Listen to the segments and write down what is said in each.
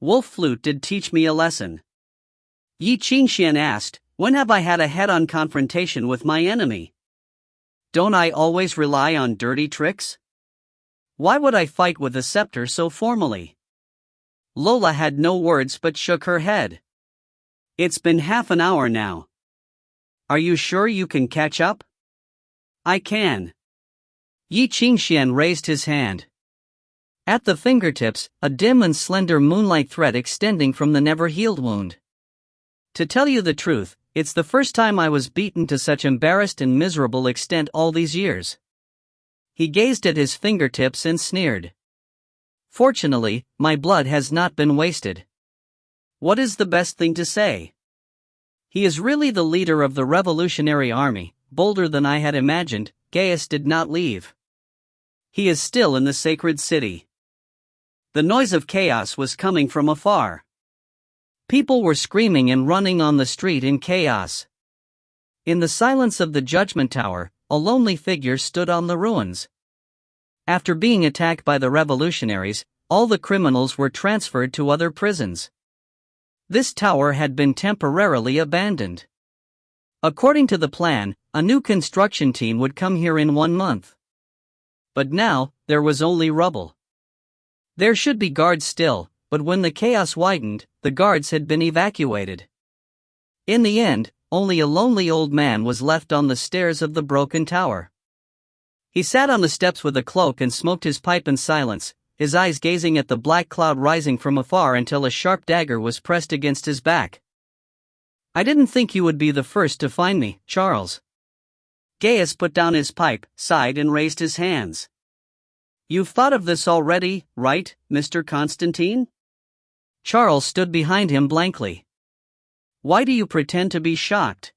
Wolf Flute did teach me a lesson. Ye Qingxuan asked, when have I had a head-on confrontation with my enemy? Don't I always rely on dirty tricks? Why would I fight with a scepter so formally? Lola had no words but shook her head. It's been half an hour now. Are you sure you can catch up? I can. Ye Qingxuan raised his hand. At the fingertips, a dim and slender moonlight thread extending from the never-healed wound. To tell you the truth, it's the first time I was beaten to such embarrassed and miserable extent all these years. He gazed at his fingertips and sneered. Fortunately, my blood has not been wasted. What is the best thing to say? He is really the leader of the revolutionary army, bolder than I had imagined. Gaius did not leave. He is still in the sacred city. The noise of chaos was coming from afar. People were screaming and running on the street in chaos. In the silence of the Judgment Tower, a lonely figure stood on the ruins. After being attacked by the revolutionaries, all the criminals were transferred to other prisons. This tower had been temporarily abandoned. According to the plan, a new construction team would come here in 1 month. But now, there was only rubble. There should be guards still, but when the chaos widened, the guards had been evacuated. In the end, only a lonely old man was left on the stairs of the broken tower. He sat on the steps with a cloak and smoked his pipe in silence, his eyes gazing at the black cloud rising from afar until a sharp dagger was pressed against his back. I didn't think you would be the first to find me, Charles. Gaius put down his pipe, sighed and raised his hands. You've thought of this already, right, Mr. Constantine? Charles stood behind him blankly. Why do you pretend to be shocked?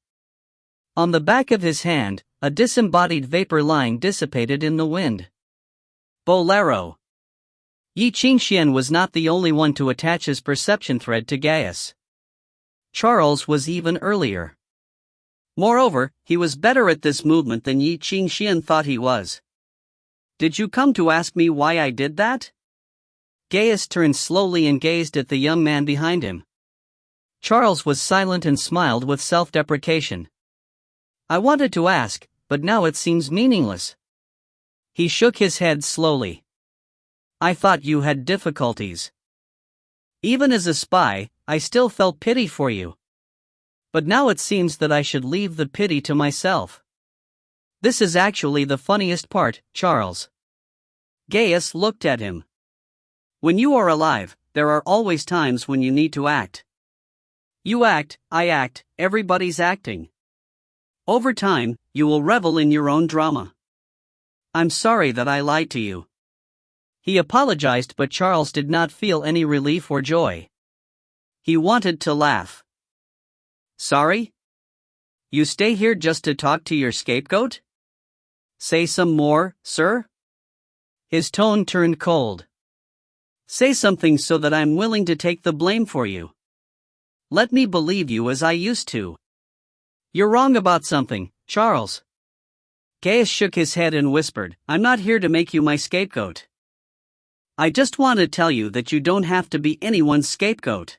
On the back of his hand, a disembodied vapor line dissipated in the wind. Bolero. Ye Qingxuan was not the only one to attach his perception thread to Gaius. Charles was even earlier. Moreover, he was better at this movement than Ye Qingxuan thought he was. Did you come to ask me why I did that? Gaius turned slowly and gazed at the young man behind him. Charles was silent and smiled with self-deprecation. I wanted to ask, but now it seems meaningless. He shook his head slowly. I thought you had difficulties. Even as a spy, I still felt pity for you. But now it seems that I should leave the pity to myself. This is actually the funniest part, Charles. Gaius looked at him. When you are alive, there are always times when you need to act. You act, I act, everybody's acting. Over time, you will revel in your own drama. I'm sorry that I lied to you. He apologized, but Charles did not feel any relief or joy. He wanted to laugh. Sorry? You stay here just to talk to your scapegoat? Say some more, sir? His tone turned cold. Say something so that I'm willing to take the blame for you. Let me believe you as I used to. You're wrong about something, Charles. Gaius shook his head and whispered, I'm not here to make you my scapegoat. I just want to tell you that you don't have to be anyone's scapegoat.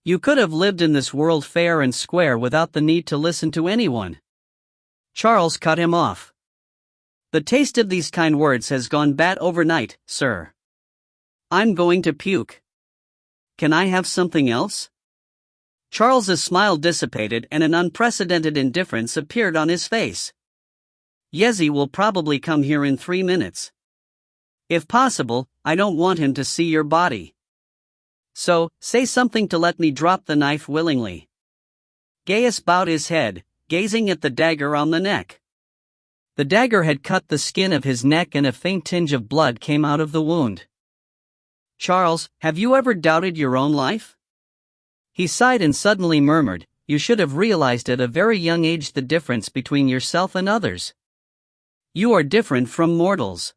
You could have lived in this world fair and square without the need to listen to anyone. Charles cut him off. The taste of these kind words has gone bad overnight, sir. I'm going to puke. Can I have something else? Charles's smile dissipated and an unprecedented indifference appeared on his face. Yezi will probably come here in 3 minutes. If possible, I don't want him to see your body. So, say something to let me drop the knife willingly. Gaius bowed his head, gazing at the dagger on the neck. The dagger had cut the skin of his neck and a faint tinge of blood came out of the wound. Charles, have you ever doubted your own life? He sighed and suddenly murmured, you should have realized at a very young age the difference between yourself and others. You are different from mortals.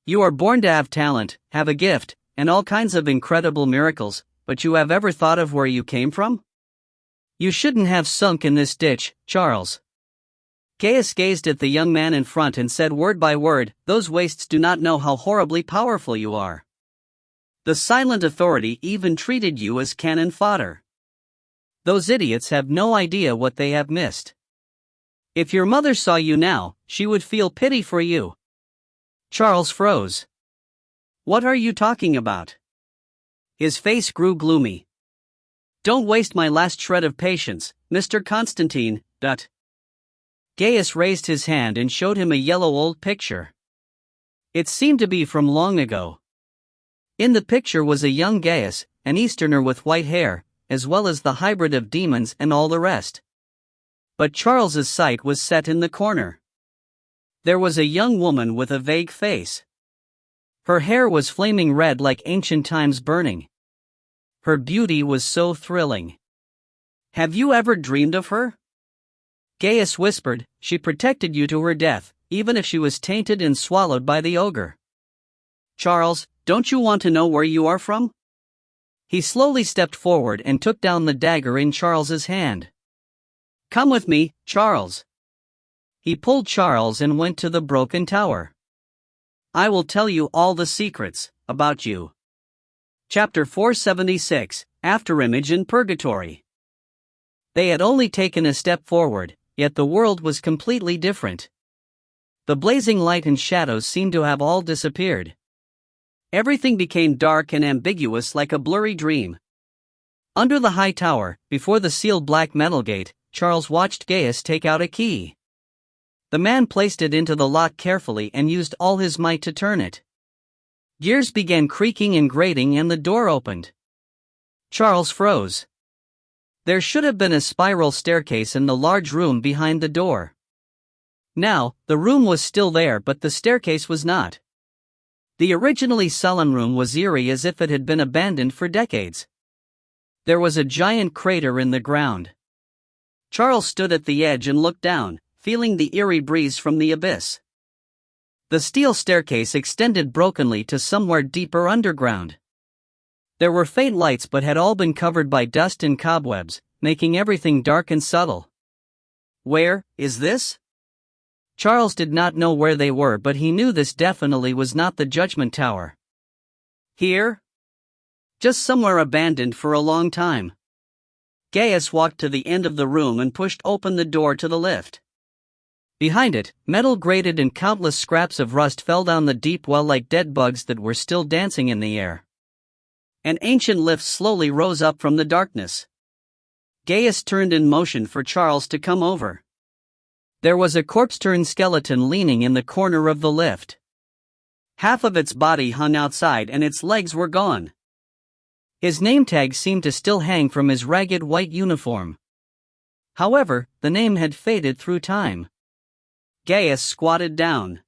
You are born to have talent, have a gift, and all kinds of incredible miracles, but you have ever thought of where you came from? You shouldn't have sunk in this ditch, Charles. Gaius gazed at the young man in front and said word by word, those wastes do not know how horribly powerful you are. The silent authority even treated you as cannon fodder. Those idiots have no idea what they have missed. If your mother saw you now, she would feel pity for you." Charles froze. "What are you talking about?" His face grew gloomy. "Don't waste my last shred of patience, Mr. Constantine." Gaius raised his hand and showed him a yellow old picture. It seemed to be from long ago. In the picture was a young Gaius, an Easterner with white hair, as well as the hybrid of demons and all the rest. But Charles's sight was set in the corner. There was a young woman with a vague face. Her hair was flaming red like ancient times burning. Her beauty was so thrilling. "Have you ever dreamed of her?" Gaius whispered. "She protected you to her death, even if she was tainted and swallowed by the ogre." "Charles, don't you want to know where you are from?" He slowly stepped forward and took down the dagger in Charles's hand. "Come with me, Charles." He pulled Charles and went to the broken tower. "I will tell you all the secrets about you." Chapter 476, Afterimage in Purgatory. They had only taken a step forward, yet the world was completely different. The blazing light and shadows seemed to have all disappeared. Everything became dark and ambiguous like a blurry dream. Under the high tower, before the sealed black metal gate, Charles watched Gaius take out a key. The man placed it into the lock carefully and used all his might to turn it. Gears began creaking and grating and the door opened. Charles froze. There should have been a spiral staircase in the large room behind the door. Now, the room was still there but the staircase was not. The originally sullen room was eerie as if it had been abandoned for decades. There was a giant crater in the ground. Charles stood at the edge and looked down, feeling the eerie breeze from the abyss. The steel staircase extended brokenly to somewhere deeper underground. There were faint lights but had all been covered by dust and cobwebs, making everything dark and subtle. "Where is this?" Charles did not know where they were but he knew this definitely was not the Judgment Tower. "Here?" "Just somewhere abandoned for a long time." Gaius walked to the end of the room and pushed open the door to the lift. Behind it, metal grated and countless scraps of rust fell down the deep well like dead bugs that were still dancing in the air. An ancient lift slowly rose up from the darkness. Gaius turned in motion for Charles to come over. There was a corpse-turned skeleton leaning in the corner of the lift. Half of its body hung outside and its legs were gone. His name tag seemed to still hang from his ragged white uniform. However, the name had faded through time. Gaius squatted down.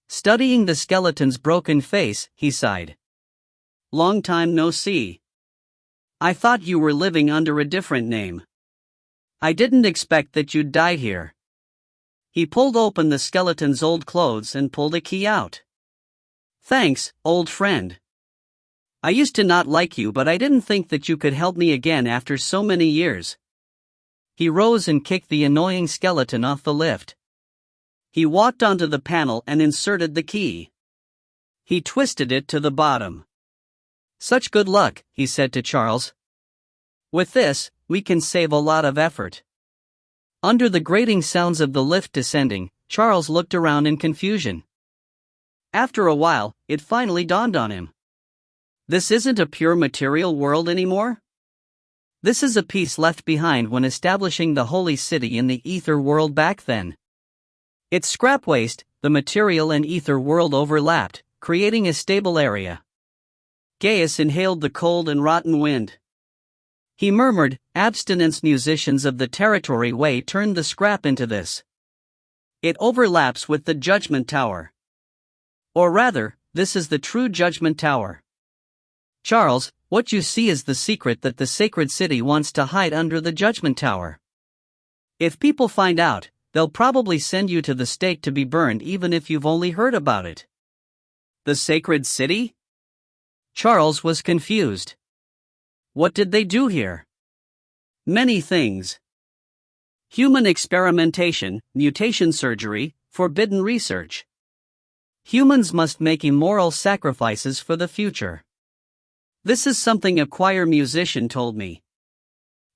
Studying the skeleton's broken face, he sighed. "Long time no see. I thought you were living under a different name. I didn't expect that you'd die here." He pulled open the skeleton's old clothes and pulled a key out. "Thanks, old friend. I used to not like you but I didn't think that you could help me again after so many years." He rose and kicked the annoying skeleton off the lift. He walked onto the panel and inserted the key. He twisted it to the bottom. "Such good luck," he said to Charles. "With this, we can save a lot of effort." Under the grating sounds of the lift descending, Charles looked around in confusion. After a while, it finally dawned on him. This isn't a pure material world anymore? This is a piece left behind when establishing the holy city in the ether world back then. It's scrap waste, the material and ether world overlapped, creating a stable area. Gaius inhaled the cold and rotten wind. He murmured, "Abstinence musicians of the territory way turned the scrap into this. It overlaps with the Judgment Tower. Or rather, this is the true Judgment Tower. Charles, what you see is the secret that the sacred city wants to hide under the Judgment Tower. If people find out, they'll probably send you to the stake to be burned even if you've only heard about it." "The sacred city?" Charles was confused. What did they do here? Many things. Human experimentation, mutation surgery, forbidden research. Humans must make immoral sacrifices for the future. This is something a choir musician told me.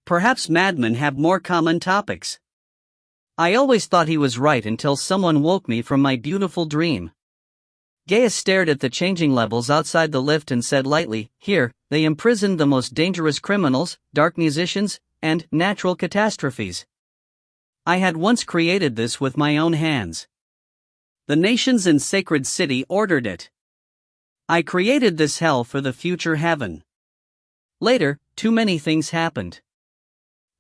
Perhaps madmen have more common topics. I always thought he was right until someone woke me from my beautiful dream. Gaius stared at the changing levels outside the lift and said lightly, "Here, they imprisoned the most dangerous criminals, dark musicians, and natural catastrophes. I had once created this with my own hands. The nations in Sacred City ordered it. I created this hell for the future heaven. Later, too many things happened.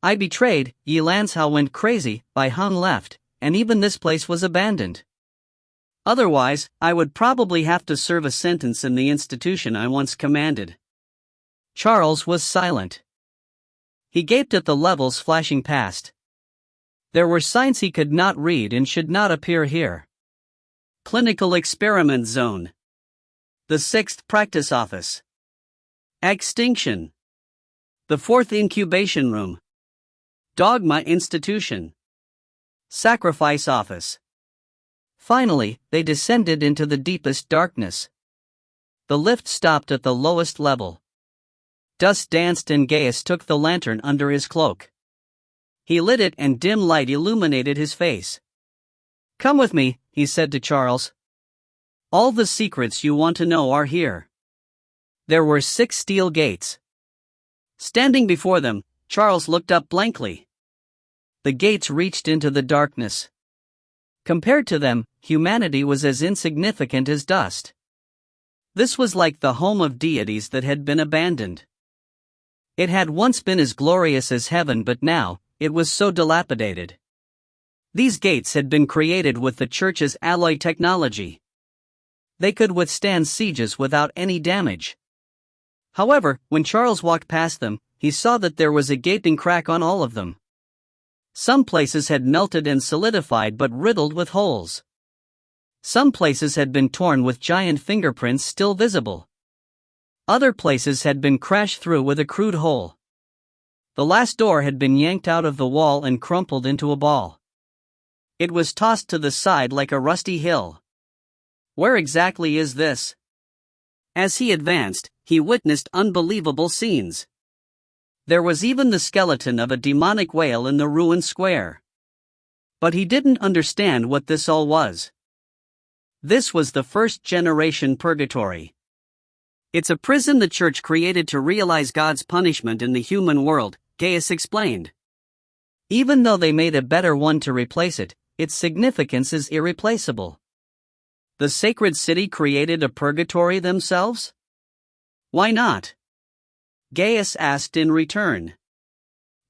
I betrayed, Ye Lanzhao went crazy, Bai Hung left, and even this place was abandoned. Otherwise, I would probably have to serve a sentence in the institution I once commanded." Charles was silent. He gaped at the levels flashing past. There were signs he could not read and should not appear here. Clinical Experiment Zone. The 6th Practice Office. Extinction. The 4th Incubation Room. Dogma Institution. Sacrifice Office. Finally, they descended into the deepest darkness. The lift stopped at the lowest level. Dust danced and Gaius took the lantern under his cloak. He lit it and dim light illuminated his face. "Come with me," he said to Charles. "All the secrets you want to know are here." There were 6 steel gates. Standing before them, Charles looked up blankly. The gates reached into the darkness. Compared to them, humanity was as insignificant as dust. This was like the home of deities that had been abandoned. It had once been as glorious as heaven, but now, it was so dilapidated. These gates had been created with the church's alloy technology. They could withstand sieges without any damage. However, when Charles walked past them, he saw that there was a gaping crack on all of them. Some places had melted and solidified but riddled with holes. Some places had been torn with giant fingerprints still visible. Other places had been crashed through with a crude hole. The last door had been yanked out of the wall and crumpled into a ball. It was tossed to the side like a rusty hill. Where exactly is this? As he advanced, he witnessed unbelievable scenes. There was even the skeleton of a demonic whale in the ruined square. But he didn't understand what this all was. This was the first-generation purgatory. It's a prison the church created to realize God's punishment in the human world, Gaius explained. Even though they made a better one to replace it, its significance is irreplaceable. The sacred city created a purgatory themselves? Why not? Gaius asked in return.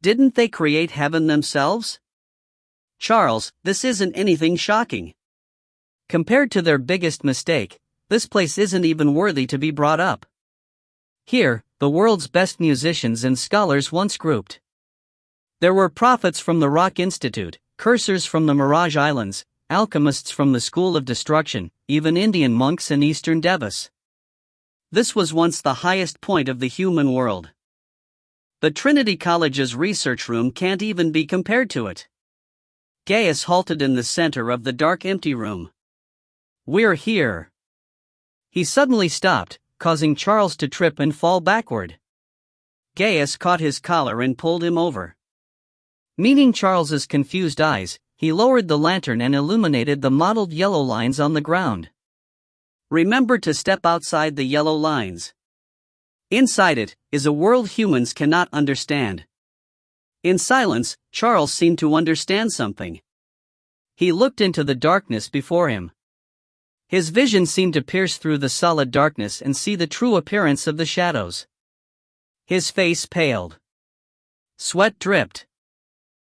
Didn't they create heaven themselves? Charles, this isn't anything shocking. Compared to their biggest mistake, this place isn't even worthy to be brought up. Here, the world's best musicians and scholars once grouped. There were prophets from the Rock Institute, cursors from the Mirage Islands, alchemists from the School of Destruction, even Indian monks and Eastern devas. This was once the highest point of the human world. The Trinity College's research room can't even be compared to it. Gaius halted in the center of the dark empty room. "We're here." He suddenly stopped, causing Charles to trip and fall backward. Gaius caught his collar and pulled him over. Meeting Charles's confused eyes, he lowered the lantern and illuminated the mottled yellow lines on the ground. "Remember to step outside the yellow lines. Inside it is a world humans cannot understand." In silence, Charles seemed to understand something. He looked into the darkness before him. His vision seemed to pierce through the solid darkness and see the true appearance of the shadows. His face paled. Sweat dripped.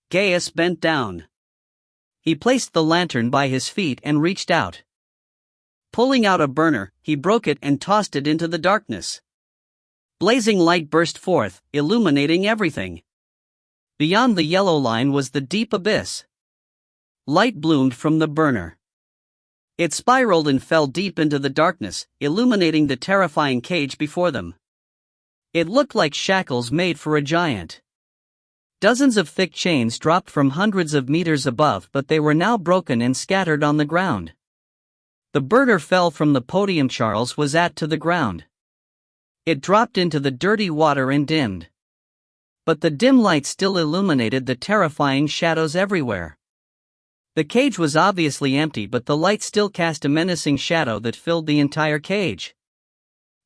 Gaius bent down. He placed the lantern by his feet and reached out. Pulling out a burner, he broke it and tossed it into the darkness. Blazing light burst forth, illuminating everything. Beyond the yellow line was the deep abyss. Light bloomed from the burner. It spiraled and fell deep into the darkness, illuminating the terrifying cage before them. It looked like shackles made for a giant. Dozens of thick chains dropped from hundreds of meters above, but they were now broken and scattered on the ground. The burner fell from the podium Charles was at to the ground. It dropped into the dirty water and dimmed. But the dim light still illuminated the terrifying shadows everywhere. The cage was obviously empty, but the light still cast a menacing shadow that filled the entire cage.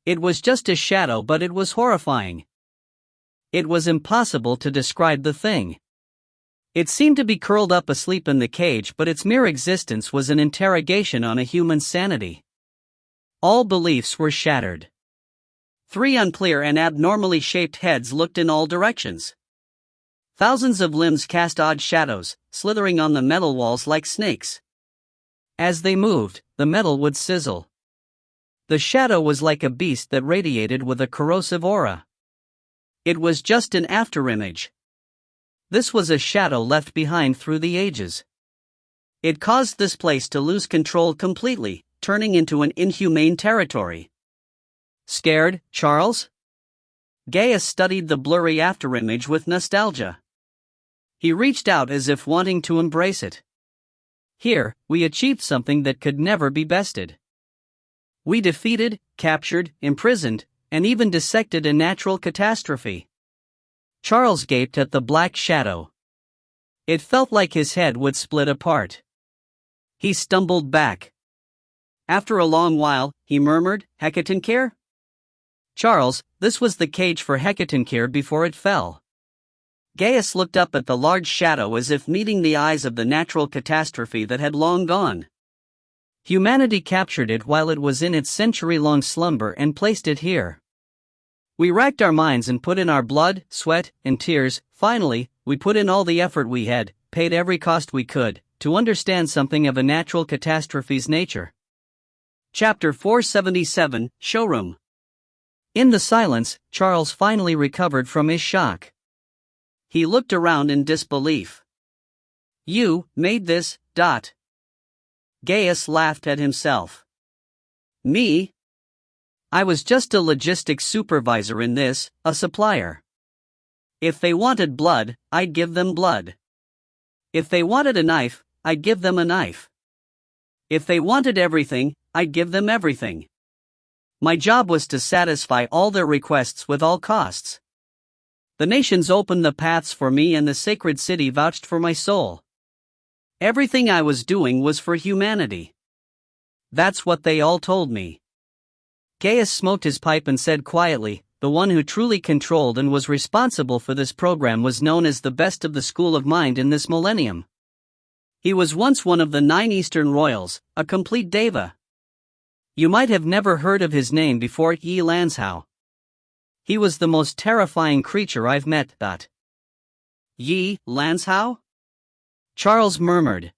It was just a shadow, but it was horrifying. It was impossible to describe the thing. It seemed to be curled up asleep in the cage, but its mere existence was an interrogation on a human's sanity. All beliefs were shattered. 3 unclear and abnormally shaped heads looked in all directions. Thousands of limbs cast odd shadows, slithering on the metal walls like snakes. As they moved, the metal would sizzle. The shadow was like a beast that radiated with a corrosive aura. It was just an afterimage. This was a shadow left behind through the ages. It caused this place to lose control completely, turning into an inhumane territory. Scared, Charles? Gaius studied the blurry afterimage with nostalgia. He reached out as if wanting to embrace it. Here, we achieved something that could never be bested. We defeated, captured, imprisoned, and even dissected a natural catastrophe. Charles gaped at the black shadow. It felt like his head would split apart. He stumbled back. After a long while, he murmured, "Hecatonkir?" Charles, this was the cage for Hecatonkir before it fell. Gaius looked up at the large shadow as if meeting the eyes of the natural catastrophe that had long gone. Humanity captured it while it was in its century-long slumber and placed it here. We racked our minds and put in our blood, sweat, and tears. Finally, we put in all the effort we had, paid every cost we could, to understand something of a natural catastrophe's nature. Chapter 477, Showroom. In the silence, Charles finally recovered from his shock. He looked around in disbelief. "You made this, Dot." Gaius laughed at himself. "Me? I was just a logistics supervisor in this, a supplier. If they wanted blood, I'd give them blood. If they wanted a knife, I'd give them a knife. If they wanted everything, I'd give them everything. My job was to satisfy all their requests with all costs. The nations opened the paths for me and the sacred city vouched for my soul. Everything I was doing was for humanity. That's what they all told me." Gaius smoked his pipe and said quietly, "The one who truly controlled and was responsible for this program was known as the best of the school of mind in this millennium. He was once one of the 9 Eastern royals, a complete deva. You might have never heard of his name before. Ye Qingxuan. He was the most terrifying creature I've met. Ye Qingxuan? Charles murmured.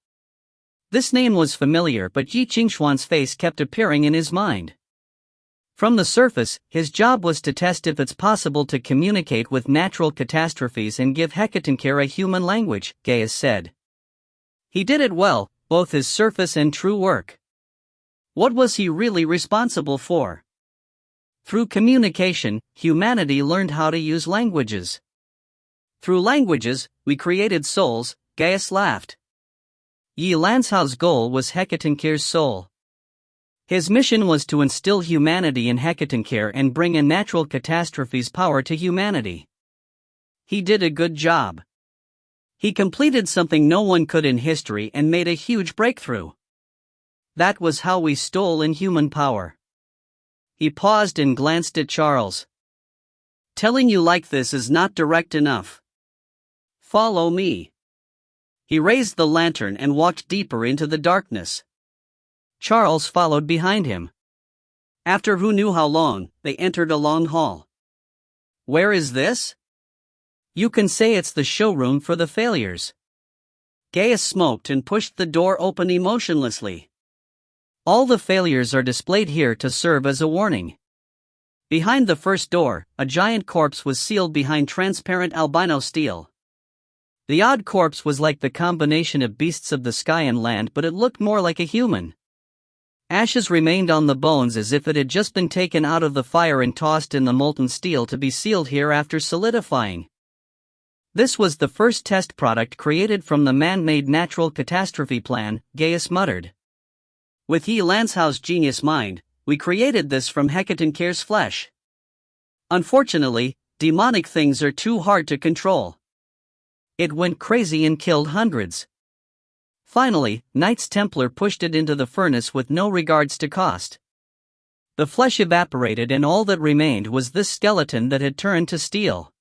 This name was familiar, but Ye Qingxuan's face kept appearing in his mind. From the surface, his job was to test if it's possible to communicate with natural catastrophes and give Hecatonkir a human language, Gaius said. He did it well, both his surface and true work. What was he really responsible for? Through communication, humanity learned how to use languages. Through languages, we created souls, Gaius laughed. Ye Qingxuan's goal was Hecatonkir's soul. His mission was to instill humanity in Hecatonkir and bring a natural catastrophe's power to humanity. He did a good job. He completed something no one could in history and made a huge breakthrough. That was how we stole in human power. He paused and glanced at Charles. Telling you like this is not direct enough. Follow me. He raised the lantern and walked deeper into the darkness. Charles followed behind him. After who knew how long, they entered a long hall. Where is this? You can say it's the showroom for the failures. Gaius smoked and pushed the door open emotionlessly. All the failures are displayed here to serve as a warning. Behind the first door, a giant corpse was sealed behind transparent albino steel. The odd corpse was like the combination of beasts of the sky and land, but it looked more like a human. Ashes remained on the bones as if it had just been taken out of the fire and tossed in the molten steel to be sealed here after solidifying. This was the first test product created from the man-made natural catastrophe plan, Gaius muttered. With Ye Qingxuan's genius mind, we created this from Hecatonkir's flesh. Unfortunately, demonic things are too hard to control. It went crazy and killed hundreds. Finally, Knights Templar pushed it into the furnace with no regards to cost. The flesh evaporated and all that remained was this skeleton that had turned to steel.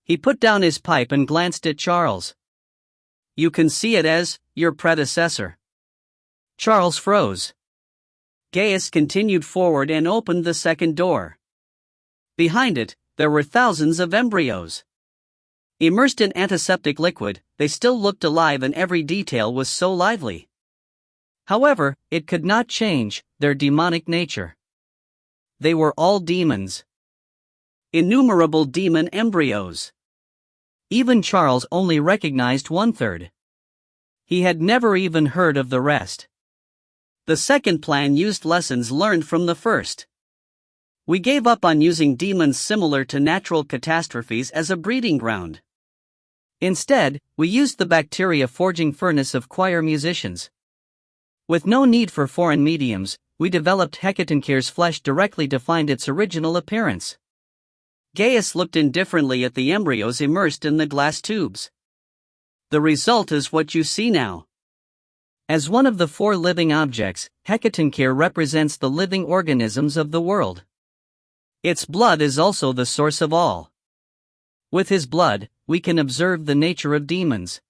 He put down his pipe and glanced at Charles. "You can see it as your predecessor." Charles froze. Gaius continued forward and opened the second door. Behind it, there were thousands of embryos. Immersed in antiseptic liquid, they still looked alive and every detail was so lively. However, it could not change their demonic nature. They were all demons. Innumerable demon embryos. Even Charles only recognized 1/3. He had never even heard of the rest. The second plan used lessons learned from the first. We gave up on using demons similar to natural catastrophes as a breeding ground. Instead, we used the bacteria forging furnace of choir musicians. With no need for foreign mediums, we developed Hecatonkir's flesh directly to find its original appearance. Gaius looked indifferently at the embryos immersed in the glass tubes. The result is what you see now. As one of the 4 living objects, Hecatonkir represents the living organisms of the world. Its blood is also the source of all. With his blood, we can observe the nature of demons.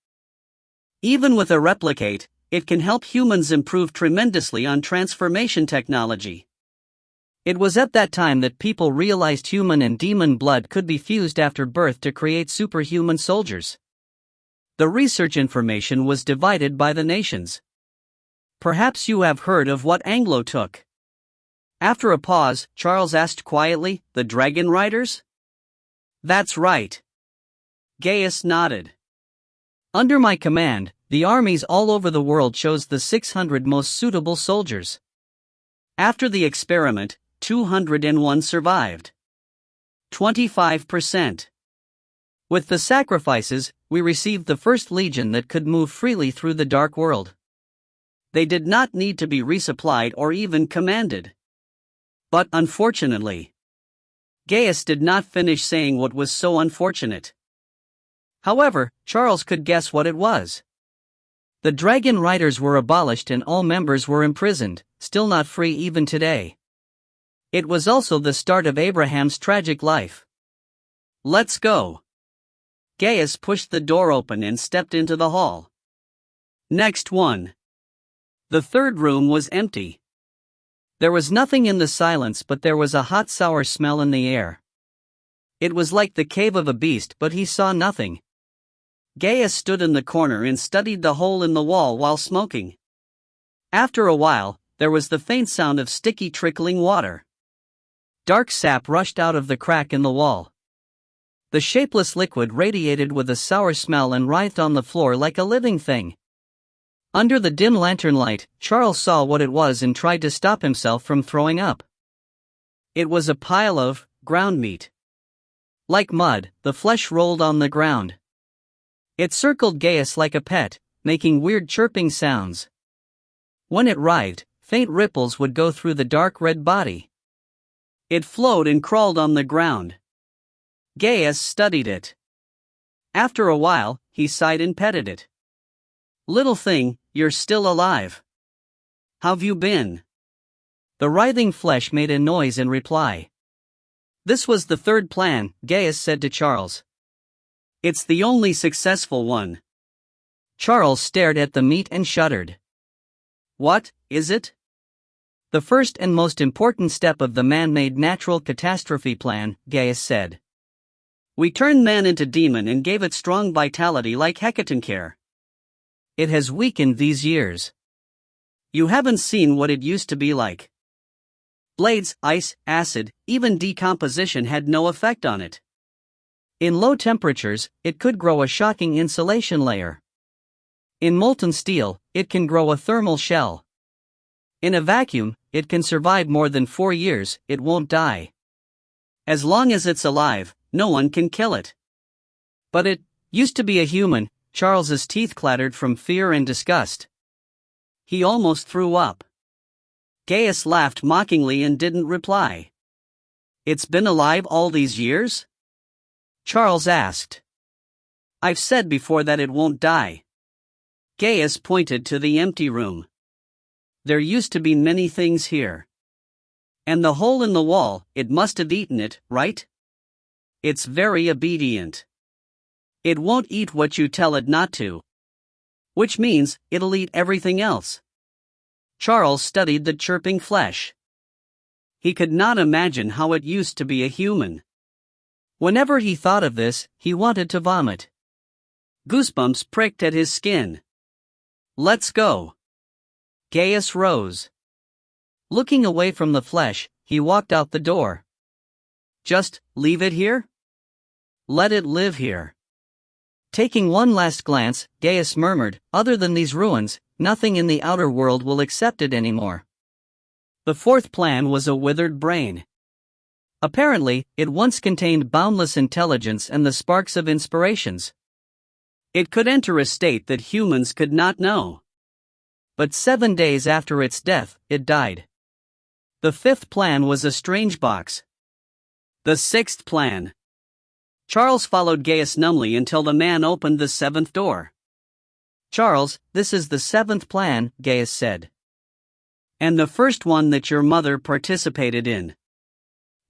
Even with a replicate, it can help humans improve tremendously on transformation technology. It was at that time that people realized human and demon blood could be fused after birth to create superhuman soldiers. The research information was divided by the nations. Perhaps you have heard of what Anglo took. After a pause, Charles asked quietly, "The Dragon Riders?" "That's right." Gaius nodded. "Under my command, the armies all over the world chose the 600 most suitable soldiers. After the experiment, 201 survived. 25%. With the sacrifices, we received the first legion that could move freely through the dark world. They did not need to be resupplied or even commanded. But unfortunately, Gaius did not finish saying what was so unfortunate. However, Charles could guess what it was. The Dragon Riders were abolished and all members were imprisoned, still not free even today. It was also the start of Abraham's tragic life. "Let's go." Gaius pushed the door open and stepped into the hall. Next one. The third room was empty. There was nothing in the silence, but there was a hot sour smell in the air. It was like the cave of a beast, but he saw nothing. Gaius stood in the corner and studied the hole in the wall while smoking. After a while, there was the faint sound of sticky trickling water. Dark sap rushed out of the crack in the wall. The shapeless liquid radiated with a sour smell and writhed on the floor like a living thing. Under the dim lantern light, Charles saw what it was and tried to stop himself from throwing up. It was a pile of ground meat. Like mud, the flesh rolled on the ground. It circled Gaius like a pet, making weird chirping sounds. When it writhed, faint ripples would go through the dark red body. It flowed and crawled on the ground. Gaius studied it. After a while, he sighed and petted it. "Little thing, you're still alive. How've you been?" The writhing flesh made a noise in reply. "This was the third plan," Gaius said to Charles. "It's the only successful one." Charles stared at the meat and shuddered. "What is it?" "The first and most important step of the man-made natural catastrophe plan," Gaius said. "We turned man into demon and gave it strong vitality like Hecatonkir. It has weakened these years. You haven't seen what it used to be like. Blades, ice, acid, even decomposition had no effect on it. In low temperatures, it could grow a shocking insulation layer. In molten steel, it can grow a thermal shell. In a vacuum, it can survive more than 4 years, it won't die. As long as it's alive, no one can kill it. But it used to be a human." Charles's teeth clattered from fear and disgust. He almost threw up. Gaius laughed mockingly and didn't reply. It's been alive all these years? Charles asked. I've said before that it won't die. Gaius pointed to the empty room. There used to be many things here. And the hole in the wall, it must have eaten it, right? It's very obedient. It won't eat what you tell it not to. Which means, it'll eat everything else. Charles studied the chirping flesh. He could not imagine how it used to be a human. Whenever he thought of this, he wanted to vomit. Goosebumps pricked at his skin. Let's go. Gaius rose. Looking away from the flesh, he walked out the door. Just leave it here? Let it live here. Taking one last glance, Gaius murmured, other than these ruins, nothing in the outer world will accept it anymore. The fourth plan was a withered brain. Apparently, it once contained boundless intelligence and the sparks of inspirations. It could enter a state that humans could not know. But 7 days after its death, it died. The fifth plan was a strange box. The sixth plan. Charles followed Gaius numbly until the man opened the seventh door. Charles, this is the seventh plan, Gaius said. And the first one that your mother participated in.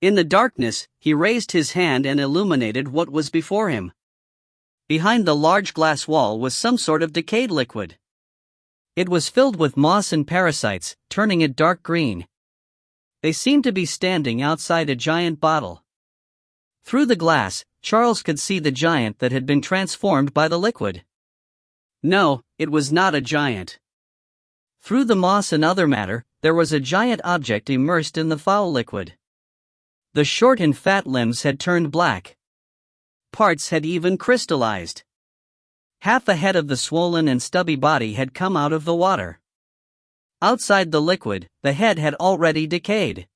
In the darkness, he raised his hand and illuminated what was before him. Behind the large glass wall was some sort of decayed liquid. It was filled with moss and parasites, turning it dark green. They seemed to be standing outside a giant bottle. Through the glass, Charles could see the giant that had been transformed by the liquid. No, it was not a giant. Through the moss and other matter, there was a giant object immersed in the foul liquid. The short and fat limbs had turned black. Parts had even crystallized. Half a head of the swollen and stubby body had come out of the water. Outside the liquid, the head had already decayed.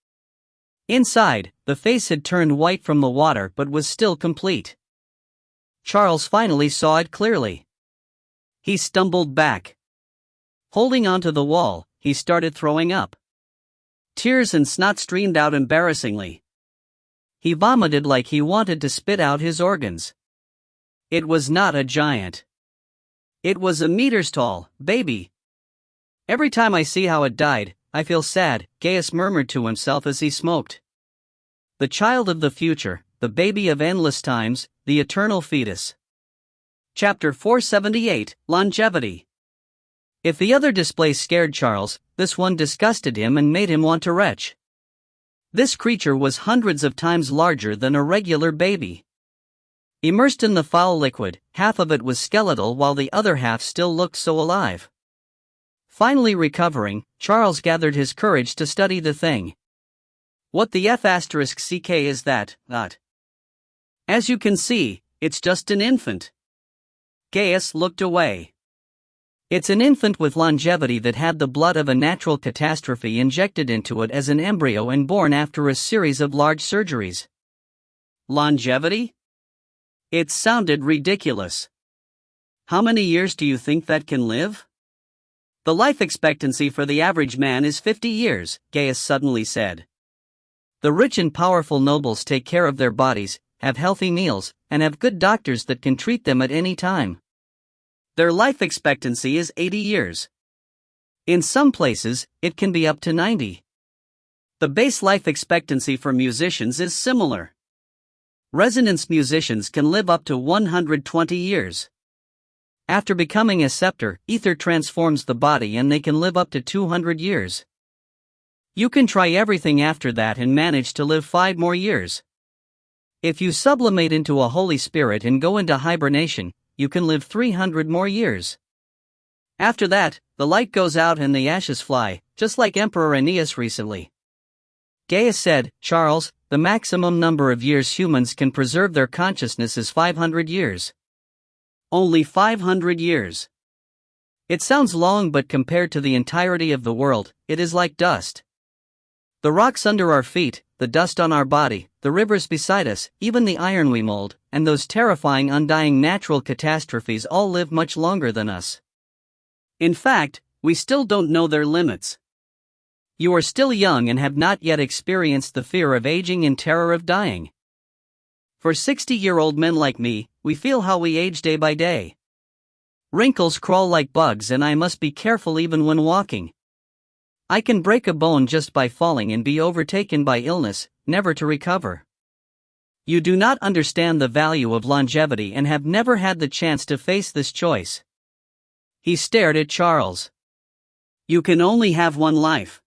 Inside, the face had turned white from the water but was still complete. Charles finally saw it clearly. He stumbled back. Holding onto the wall, he started throwing up. Tears and snot streamed out embarrassingly. He vomited like he wanted to spit out his organs. It was not a giant. It was a meters tall, baby. Every time I see how it died, I feel sad, Gaius murmured to himself as he smoked. The child of the future, the baby of endless times, the eternal fetus. Chapter 478, Longevity. If the other display scared Charles, this one disgusted him and made him want to retch. This creature was hundreds of times larger than a regular baby. Immersed in the foul liquid, half of it was skeletal while the other half still looked so alive. Finally recovering, Charles gathered his courage to study the thing. What the F***ck is that, not? As you can see, it's just an infant. Gaius looked away. It's an infant with longevity that had the blood of a natural catastrophe injected into it as an embryo and born after a series of large surgeries. Longevity? It sounded ridiculous. How many years do you think that can live? The life expectancy for the average man is 50 years, Gaius suddenly said. The rich and powerful nobles take care of their bodies, have healthy meals, and have good doctors that can treat them at any time. Their life expectancy is 80 years. In some places, it can be up to 90. The base life expectancy for musicians is similar. Resonance musicians can live up to 120 years. After becoming a scepter, ether transforms the body and they can live up to 200 years. You can try everything after that and manage to live 5 more years. If you sublimate into a Holy Spirit and go into hibernation, you can live 300 more years. After that, the light goes out and the ashes fly, just like Emperor Aeneas recently. Gaius said, Charles, the maximum number of years humans can preserve their consciousness is 500 years. Only 500 years. It sounds long, but compared to the entirety of the world, it is like dust. The rocks under our feet, the dust on our body, the rivers beside us, even the iron we mold, and those terrifying undying natural catastrophes all live much longer than us. In fact, we still don't know their limits. You are still young and have not yet experienced the fear of aging and terror of dying. For 60-year-old men like me, we feel how we age day by day. Wrinkles crawl like bugs and I must be careful even when walking. I can break a bone just by falling and be overtaken by illness, never to recover. You do not understand the value of longevity and have never had the chance to face this choice. He stared at Charles. You can only have one life.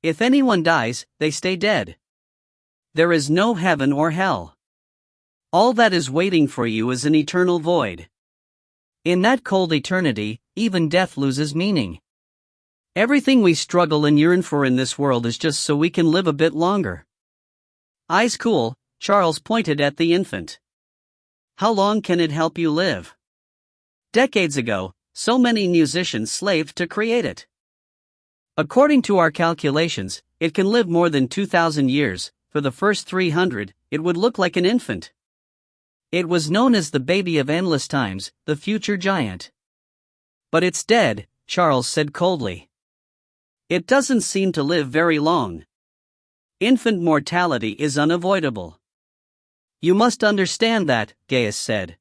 If anyone dies, they stay dead. There is no heaven or hell. All that is waiting for you is an eternal void. In that cold eternity, even death loses meaning. Everything we struggle and yearn for in this world is just so we can live a bit longer. Eyes cool, Charles pointed at the infant. How long can it help you live? Decades ago, so many musicians slaved to create it. According to our calculations, it can live more than 2,000 years. For the first 300, it would look like an infant. It was known as the baby of endless times, the future giant. But it's dead, Charles said coldly. It doesn't seem to live very long. Infant mortality is unavoidable. You must understand that, Gaius said.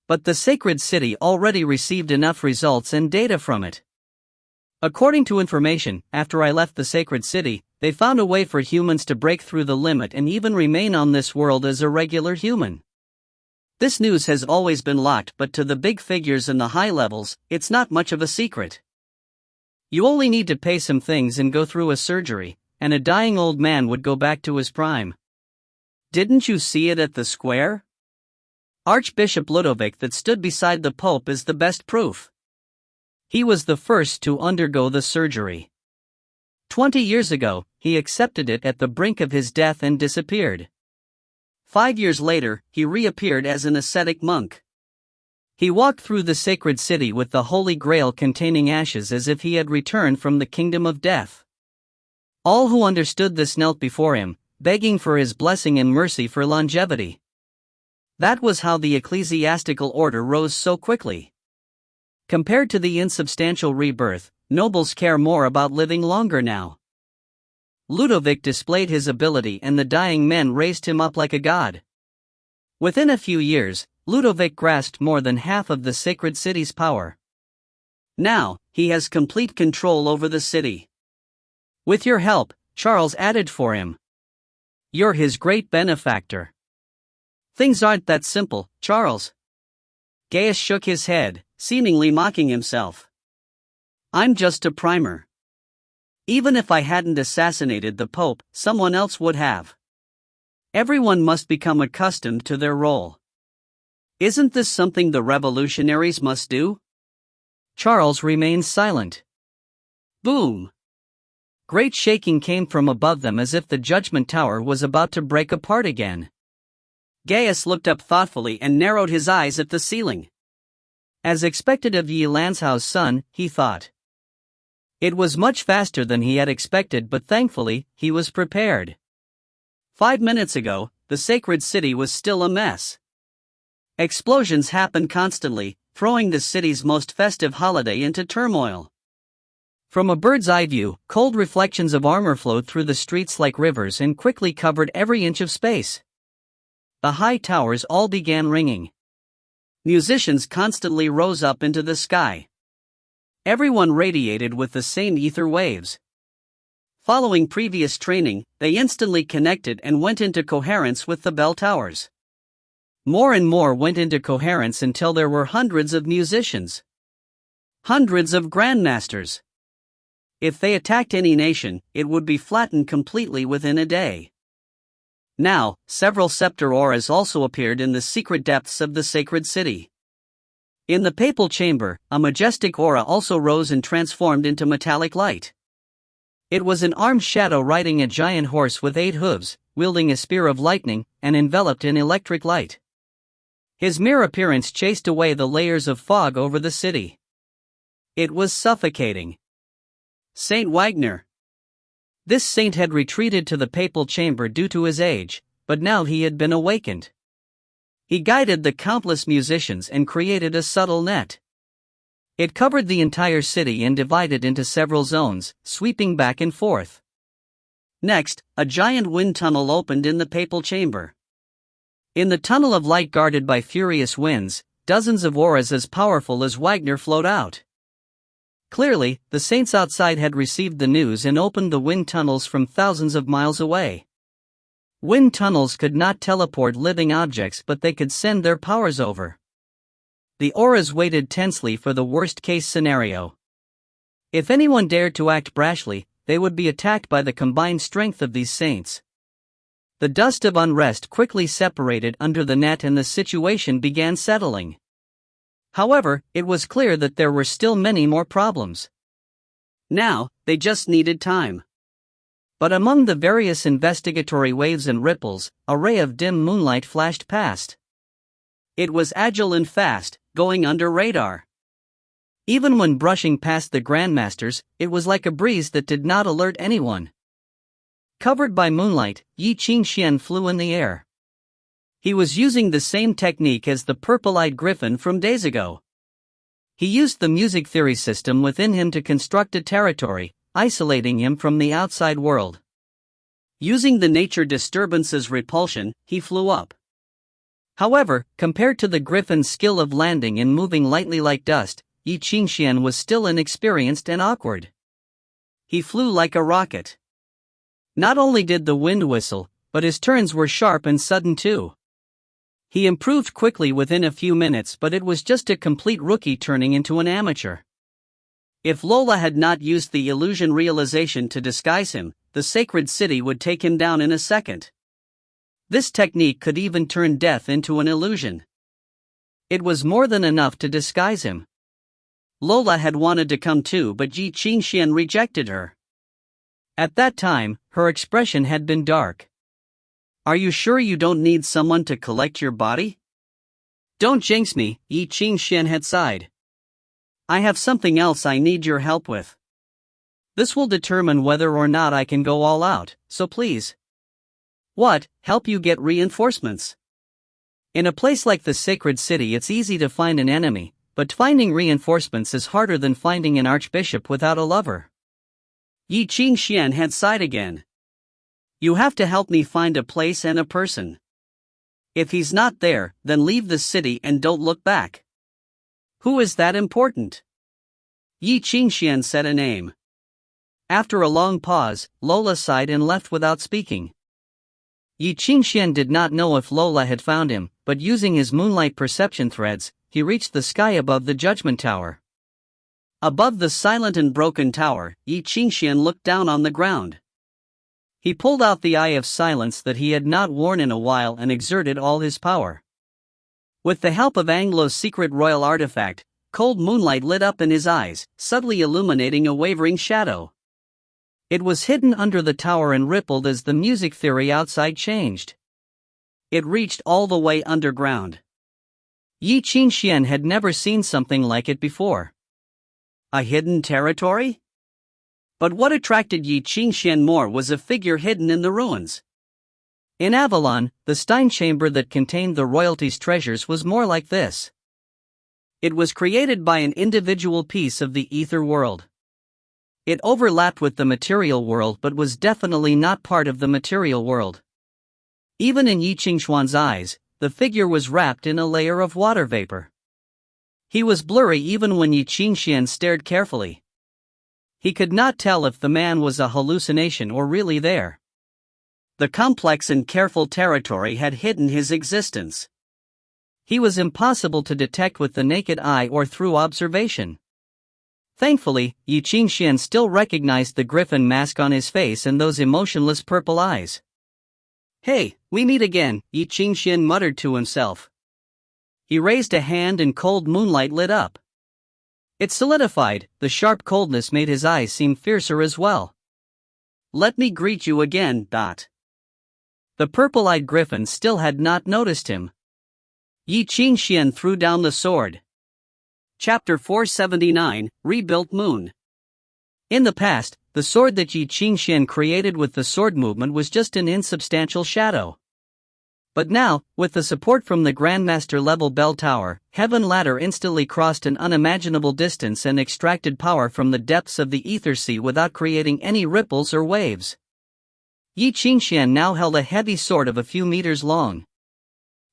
But the sacred city already received enough results and data from it. According to information, after I left the sacred city, they found a way for humans to break through the limit and even remain on this world as a regular human. This news has always been locked, but to the big figures and the high levels, it's not much of a secret. You only need to pay some things and go through a surgery, and a dying old man would go back to his prime. Didn't you see it at the square? Archbishop Ludovic that stood beside the Pope is the best proof. He was the first to undergo the surgery. 20 years ago, he accepted it at the brink of his death and disappeared. 5 years later, he reappeared as an ascetic monk. He walked through the sacred city with the Holy Grail containing ashes as if he had returned from the kingdom of death. All who understood this knelt before him, begging for his blessing and mercy for longevity. That was how the ecclesiastical order rose so quickly. Compared to the insubstantial rebirth, nobles care more about living longer now. Ludovic displayed his ability and the dying men raised him up like a god. Within a few years, Ludovic grasped more than half of the sacred city's power. Now, he has complete control over the city. With your help, Charles added for him. You're his great benefactor. Things aren't that simple, Charles. Gaius shook his head, seemingly mocking himself. I'm just a primer. Even if I hadn't assassinated the Pope, someone else would have. Everyone must become accustomed to their role. Isn't this something the revolutionaries must do? Charles remained silent. Boom! Great shaking came from above them as if the judgment tower was about to break apart again. Gaius looked up thoughtfully and narrowed his eyes at the ceiling. As expected of Ye Lanshao's son, he thought. It was much faster than he had expected, but thankfully, he was prepared. 5 minutes ago, the sacred city was still a mess. Explosions happened constantly, throwing the city's most festive holiday into turmoil. From a bird's eye view, cold reflections of armor flowed through the streets like rivers and quickly covered every inch of space. The high towers all began ringing. Musicians constantly rose up into the sky. Everyone radiated with the same ether waves. Following previous training, they instantly connected and went into coherence with the bell towers. More and more went into coherence until there were hundreds of musicians. Hundreds of grandmasters. If they attacked any nation, it would be flattened completely within a day. Now, several scepter auras also appeared in the secret depths of the sacred city. In the papal chamber, a majestic aura also rose and transformed into metallic light. It was an armed shadow riding a giant horse with 8 hooves, wielding a spear of lightning, and enveloped in electric light. His mere appearance chased away the layers of fog over the city. It was suffocating. Saint Wagner. This saint had retreated to the papal chamber due to his age, but now he had been awakened. He guided the countless musicians and created a subtle net. It covered the entire city and divided into several zones, sweeping back and forth. Next, a giant wind tunnel opened in the papal chamber. In the tunnel of light guarded by furious winds, dozens of auras as powerful as Wagner flowed out. Clearly, the saints outside had received the news and opened the wind tunnels from thousands of miles away. Wind tunnels could not teleport living objects, but they could send their powers over. The auras waited tensely for the worst-case scenario. If anyone dared to act brashly, they would be attacked by the combined strength of these saints. The dust of unrest quickly separated under the net and the situation began settling. However, it was clear that there were still many more problems. Now, they just needed time. But among the various investigatory waves and ripples, a ray of dim moonlight flashed past. It was agile and fast, going under radar. Even when brushing past the grandmasters, it was like a breeze that did not alert anyone. Covered by moonlight, Ye Qingxuan flew in the air. He was using the same technique as the purple-eyed griffin from days ago. He used the music theory system within him to construct a territory, isolating him from the outside world. Using the nature disturbance's repulsion, he flew up. However, compared to the griffin's skill of landing and moving lightly like dust, Ye Qingxuan was still inexperienced and awkward. He flew like a rocket. Not only did the wind whistle, but his turns were sharp and sudden too. He improved quickly within a few minutes, but it was just a complete rookie turning into an amateur. If Lola had not used the illusion realization to disguise him, the sacred city would take him down in a second. This technique could even turn death into an illusion. It was more than enough to disguise him. Lola had wanted to come too, but Ye Qingxuan rejected her. At that time, her expression had been dark. Are you sure you don't need someone to collect your body? Don't jinx me, Ye Qingxuan had sighed. I have something else I need your help with. This will determine whether or not I can go all out, so please. What, help you get reinforcements? In a place like the sacred city it's easy to find an enemy, but finding reinforcements is harder than finding an archbishop without a lover. Ye Qingxuan had sighed again. You have to help me find a place and a person. If he's not there, then leave the city and don't look back. Who is that important? Ye Qingxuan said a name. After a long pause, Lola sighed and left without speaking. Ye Qingxuan did not know if Lola had found him, but using his moonlight perception threads, he reached the sky above the Judgment Tower. Above the silent and broken tower, Ye Qingxuan looked down on the ground. He pulled out the Eye of Silence that he had not worn in a while and exerted all his power. With the help of Anglo's secret royal artifact, cold moonlight lit up in his eyes, subtly illuminating a wavering shadow. It was hidden under the tower and rippled as the music theory outside changed. It reached all the way underground. Ye Qingxuan had never seen something like it before. A hidden territory? But what attracted Ye Qingxuan more was a figure hidden in the ruins. In Avalon, the Stein chamber that contained the royalty's treasures was more like this. It was created by an individual piece of the ether world. It overlapped with the material world but was definitely not part of the material world. Even in Ye Qingxuan's eyes, the figure was wrapped in a layer of water vapor. He was blurry even when Ye Qingxuan stared carefully. He could not tell if the man was a hallucination or really there. The complex and careful territory had hidden his existence. He was impossible to detect with the naked eye or through observation. Thankfully, Ye Qingxuan still recognized the griffin mask on his face and those emotionless purple eyes. Hey, we meet again, Ye Qingxuan muttered to himself. He raised a hand and cold moonlight lit up. It solidified, the sharp coldness made his eyes seem fiercer as well. Let me greet you again, Dot. The purple-eyed griffin still had not noticed him. Ye Qingxuan threw down the sword. Chapter 479, Rebuilt Moon. In the past, the sword that Ye Qingxuan created with the sword movement was just an insubstantial shadow. But now, with the support from the Grandmaster-level bell tower, Heaven Ladder instantly crossed an unimaginable distance and extracted power from the depths of the ether sea without creating any ripples or waves. Ye Qingxuan now held a heavy sword of a few meters long.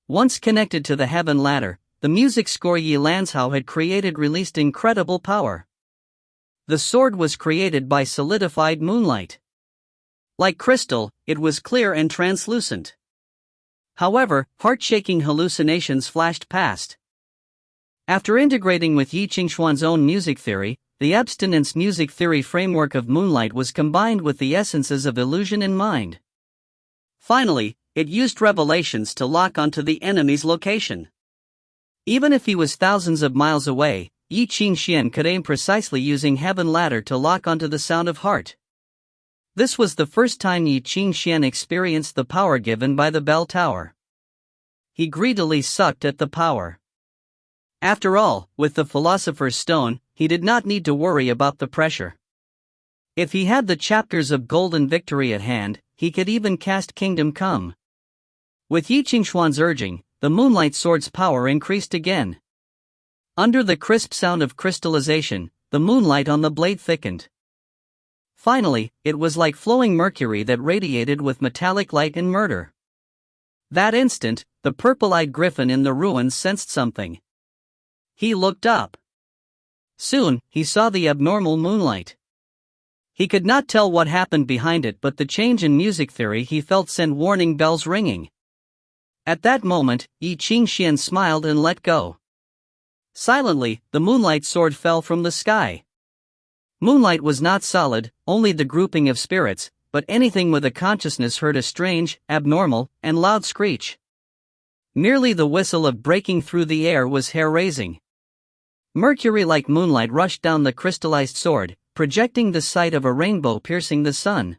Once connected to the Heaven Ladder, the music score Ye Lanzhao had created released incredible power. The sword was created by solidified moonlight. Like crystal, it was clear and translucent. However, heart-shaking hallucinations flashed past. After integrating with Ye Qingxuan's own music theory, the abstinence music theory framework of moonlight was combined with the essences of illusion and mind. Finally, it used revelations to lock onto the enemy's location. Even if he was thousands of miles away, Ye Qingxuan could aim precisely using Heaven Ladder to lock onto the sound of heart. This was the first time Ye Qingxuan experienced the power given by the bell tower. He greedily sucked at the power. After all, with the Philosopher's Stone, he did not need to worry about the pressure. If he had the chapters of Golden Victory at hand, he could even cast Kingdom Come. With Ye Qingxuan's urging, the Moonlight Sword's power increased again. Under the crisp sound of crystallization, the moonlight on the blade thickened. Finally, it was like flowing mercury that radiated with metallic light and murder. That instant, the purple-eyed griffin in the ruins sensed something. He looked up. Soon, he saw the abnormal moonlight. He could not tell what happened behind it, but the change in music theory he felt sent warning bells ringing. At that moment, Ye Qingxuan smiled and let go. Silently, the moonlight sword fell from the sky. Moonlight was not solid, only the grouping of spirits, but anything with a consciousness heard a strange, abnormal, and loud screech. Merely the whistle of breaking through the air was hair-raising. Mercury-like moonlight rushed down the crystallized sword, projecting the sight of a rainbow piercing the sun.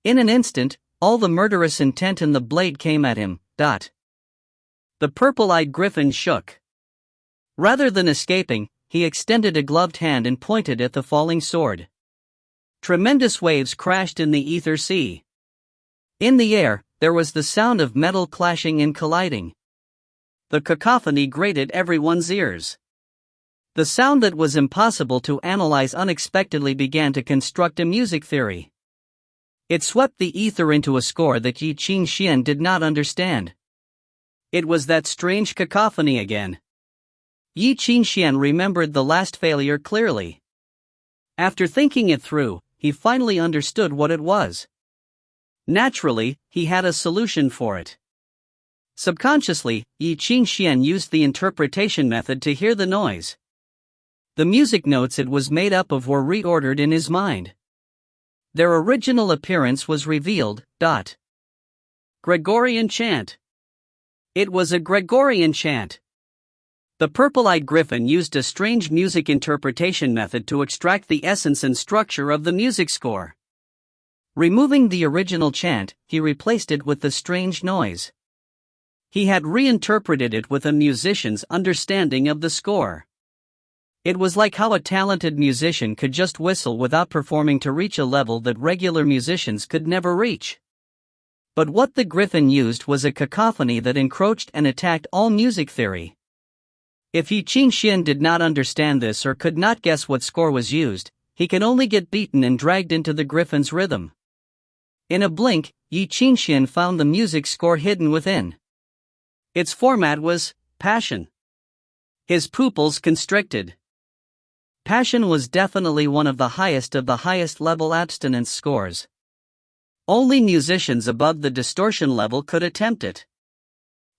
In an instant, all the murderous intent in the blade came at him. The purple-eyed griffin shook. Rather than escaping, he extended a gloved hand and pointed at the falling sword. Tremendous waves crashed in the ether sea. In the air, there was the sound of metal clashing and colliding. The cacophony grated everyone's ears. The sound that was impossible to analyze unexpectedly began to construct a music theory. It swept the ether into a score that Ye Qingxuan did not understand. It was that strange cacophony again. Ye Qingxuan remembered the last failure clearly. After thinking it through, he finally understood what it was. Naturally, he had a solution for it. Subconsciously, Ye Qingxuan used the interpretation method to hear the noise. The music notes it was made up of were reordered in his mind. Their original appearance was revealed. Gregorian chant. It was a Gregorian chant. The purple-eyed griffin used a strange music interpretation method to extract the essence and structure of the music score. Removing the original chant, he replaced it with the strange noise. He had reinterpreted it with a musician's understanding of the score. It was like how a talented musician could just whistle without performing to reach a level that regular musicians could never reach. But what the griffin used was a cacophony that encroached and attacked all music theory. If Ye Qingxuan did not understand this or could not guess what score was used, he could only get beaten and dragged into the griffin's rhythm. In a blink, Ye Qingxuan found the music score hidden within. Its format was passion. His pupils constricted. Passion was definitely one of the highest level abstinence scores. Only musicians above the distortion level could attempt it.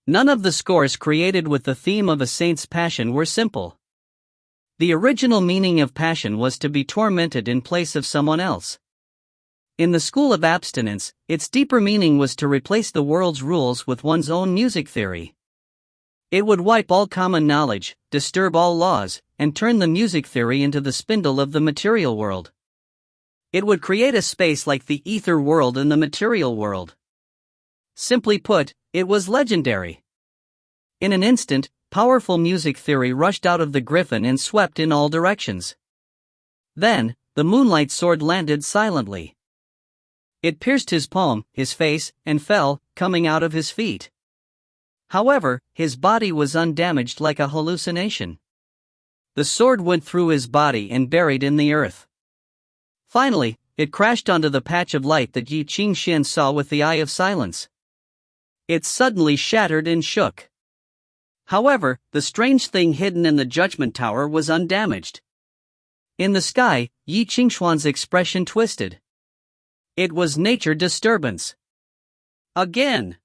None of the scores created with the theme of a saint's passion were simple. The original meaning of passion was to be tormented in place of someone else. In the school of abstinence, its deeper meaning was to replace the world's rules with one's own music theory. It would wipe all common knowledge, disturb all laws, and turn the music theory into the spindle of the material world. It would create a space like the ether world and the material world. Simply put, it was legendary. In an instant, powerful music theory rushed out of the griffin and swept in all directions. Then, the moonlight sword landed silently. It pierced his palm, his face, and fell, coming out of his feet. However, his body was undamaged like a hallucination. The sword went through his body and buried in the earth. Finally, it crashed onto the patch of light that Ye Qingxuan saw with the eye of silence. It suddenly shattered and shook. However, the strange thing hidden in the Judgment Tower was undamaged. In the sky, Ye Qingxuan's expression twisted. It was nature disturbance. Again.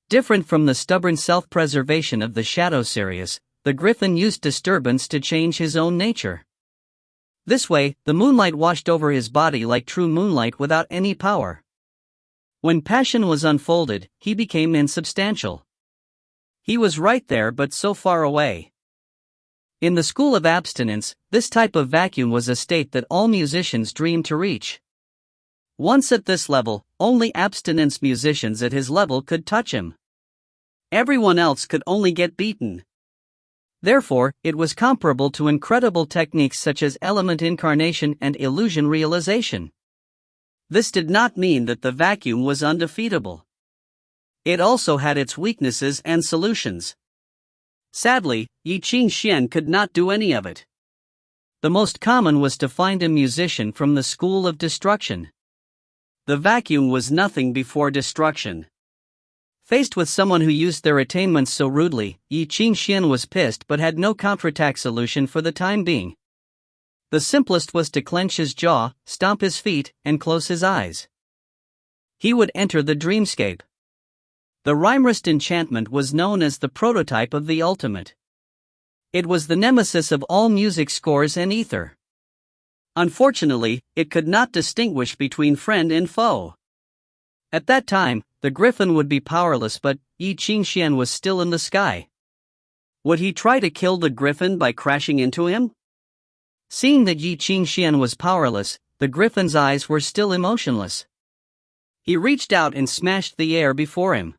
Different from the stubborn self-preservation of the Shadow Sirius, the Griffin used disturbance to change his own nature. This way, the moonlight washed over his body like true moonlight without any power. When passion was unfolded, he became insubstantial. He was right there but so far away. In the school of abstinence, this type of vacuum was a state that all musicians dreamed to reach. Once at this level, only abstinence musicians at his level could touch him. Everyone else could only get beaten. Therefore, it was comparable to incredible techniques such as element incarnation and illusion realization. This did not mean that the vacuum was undefeatable. It also had its weaknesses and solutions. Sadly, Ye Qingxuan could not do any of it. The most common was to find a musician from the school of destruction. The vacuum was nothing before destruction. Faced with someone who used their attainments so rudely, Ye Qingxuan was pissed but had no counterattack solution for the time being. The simplest was to clench his jaw, stomp his feet, and close his eyes. He would enter the dreamscape. The rhymerist enchantment was known as the prototype of the ultimate. It was the nemesis of all music scores and ether. Unfortunately, it could not distinguish between friend and foe. At that time, the Griffin would be powerless, but Ye Qingxuan was still in the sky. Would he try to kill the Griffin by crashing into him? Seeing that Ye Qingxuan was powerless, the Griffin's eyes were still emotionless. He reached out and smashed the air before him.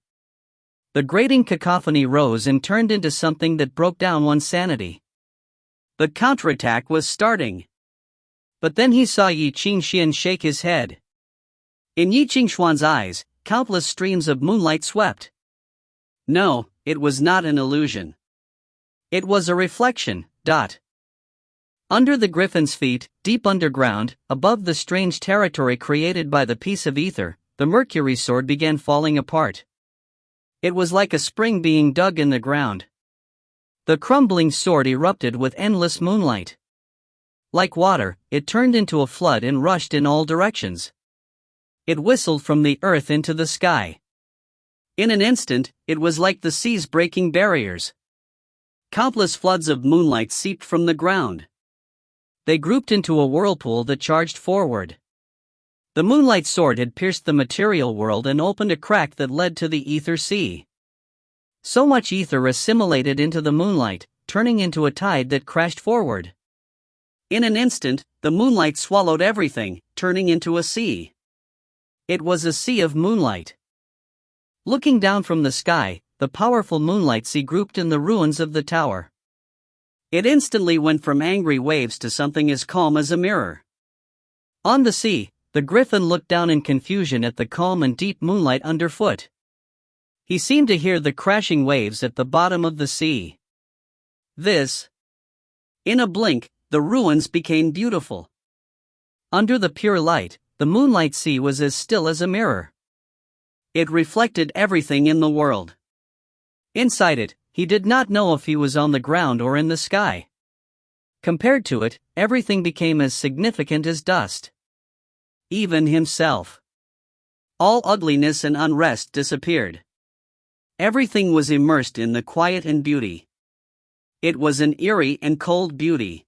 The grating cacophony rose and turned into something that broke down one's sanity. The counterattack was starting. But then he saw Ye Qingxuan shake his head. In Ye Qingxuan's eyes, countless streams of moonlight swept. No, it was not an illusion. It was a reflection. Under the Griffin's feet, deep underground, above the strange territory created by the piece of ether, the Mercury sword began falling apart. It was like a spring being dug in the ground. The crumbling sword erupted with endless moonlight. Like water, it turned into a flood and rushed in all directions. It whistled from the earth into the sky. In an instant, it was like the seas breaking barriers. Countless floods of moonlight seeped from the ground. They grouped into a whirlpool that charged forward. The moonlight sword had pierced the material world and opened a crack that led to the ether sea. So much ether assimilated into the moonlight, turning into a tide that crashed forward. In an instant, the moonlight swallowed everything, turning into a sea. It was a sea of moonlight. Looking down from the sky, the powerful moonlight sea grouped in the ruins of the tower. It instantly went from angry waves to something as calm as a mirror. On the sea, the Griffin looked down in confusion at the calm and deep moonlight underfoot. He seemed to hear the crashing waves at the bottom of the sea. In a blink, the ruins became beautiful. Under the pure light, the moonlight sea was as still as a mirror. It reflected everything in the world. Inside it, he did not know if he was on the ground or in the sky. Compared to it, everything became as significant as dust. Even himself. All ugliness and unrest disappeared. Everything was immersed in the quiet and beauty. It was an eerie and cold beauty.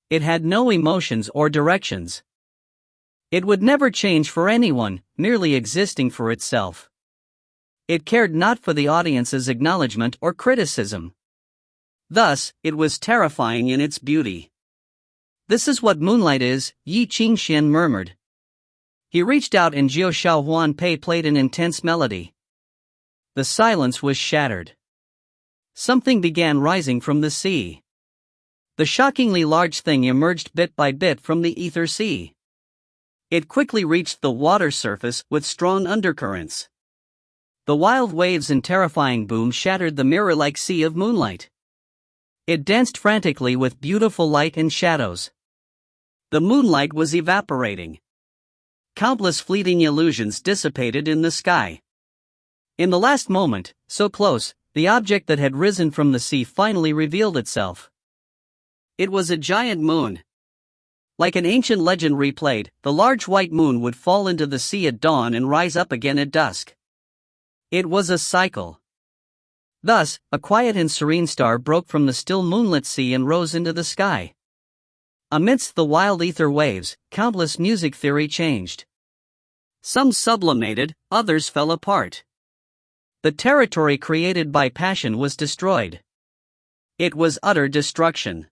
It had no emotions or directions. It would never change for anyone, merely existing for itself. It cared not for the audience's acknowledgement or criticism. Thus, it was terrifying in its beauty. "This is what moonlight is," Ye Qingxuan murmured. He reached out and Jiao Shaohuan Pei played an intense melody. The silence was shattered. Something began rising from the sea. The shockingly large thing emerged bit by bit from the ether sea. It quickly reached the water surface with strong undercurrents. The wild waves and terrifying boom shattered the mirror-like sea of moonlight. It danced frantically with beautiful light and shadows. The moonlight was evaporating. Countless fleeting illusions dissipated in the sky. In the last moment, so close, the object that had risen from the sea finally revealed itself. It was a giant moon. Like an ancient legend replayed, the large white moon would fall into the sea at dawn and rise up again at dusk. It was a cycle. Thus, a quiet and serene star broke from the still moonlit sea and rose into the sky. Amidst the wild ether waves, countless music theory changed. Some sublimated, others fell apart. The territory created by passion was destroyed. It was utter destruction.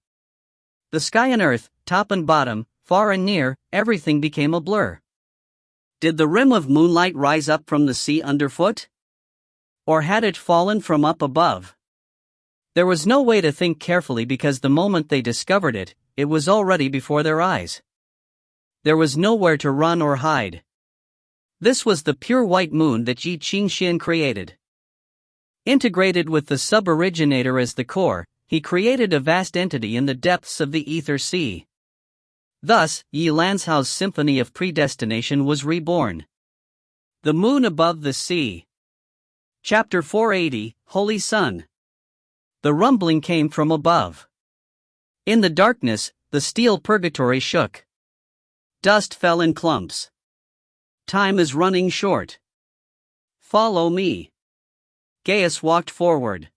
The sky and earth, top and bottom, far and near, everything became a blur. Did the rim of moonlight rise up from the sea underfoot? Or had it fallen from up above? There was no way to think carefully because the moment they discovered it, it was already before their eyes. There was nowhere to run or hide. This was the pure white moon that Ye Qingxuan created. Integrated with the sub-originator as the core, he created a vast entity in the depths of the ether sea. Thus, Ye Lanzhao's symphony of predestination was reborn. The moon above the sea. Chapter 480, Holy Sun. The rumbling came from above. In the darkness, the steel purgatory shook. Dust fell in clumps. Time is running short. Follow me. Gaius walked forward.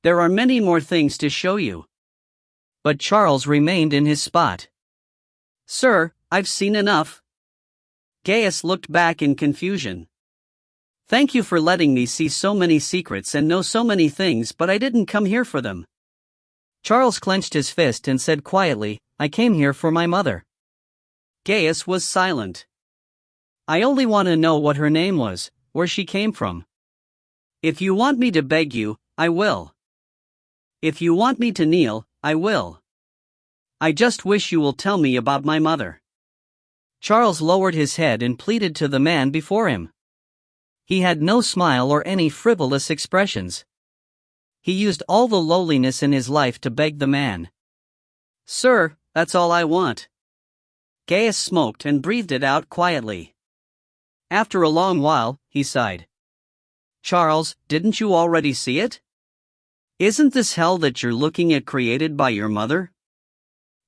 There are many more things to show you. But Charles remained in his spot. Sir, I've seen enough. Gaius looked back in confusion. Thank you for letting me see so many secrets and know so many things, but I didn't come here for them. Charles clenched his fist and said quietly, I came here for my mother. Gaius was silent. I only want to know what her name was, where she came from. If you want me to beg you, I will. If you want me to kneel, I will. I just wish you will tell me about my mother. Charles lowered his head and pleaded to the man before him. He had no smile or any frivolous expressions. He used all the lowliness in his life to beg the man. Sir, that's all I want. Gaius smoked and breathed it out quietly. After a long while, he sighed. Charles, didn't you already see it? Isn't this hell that you're looking at created by your mother?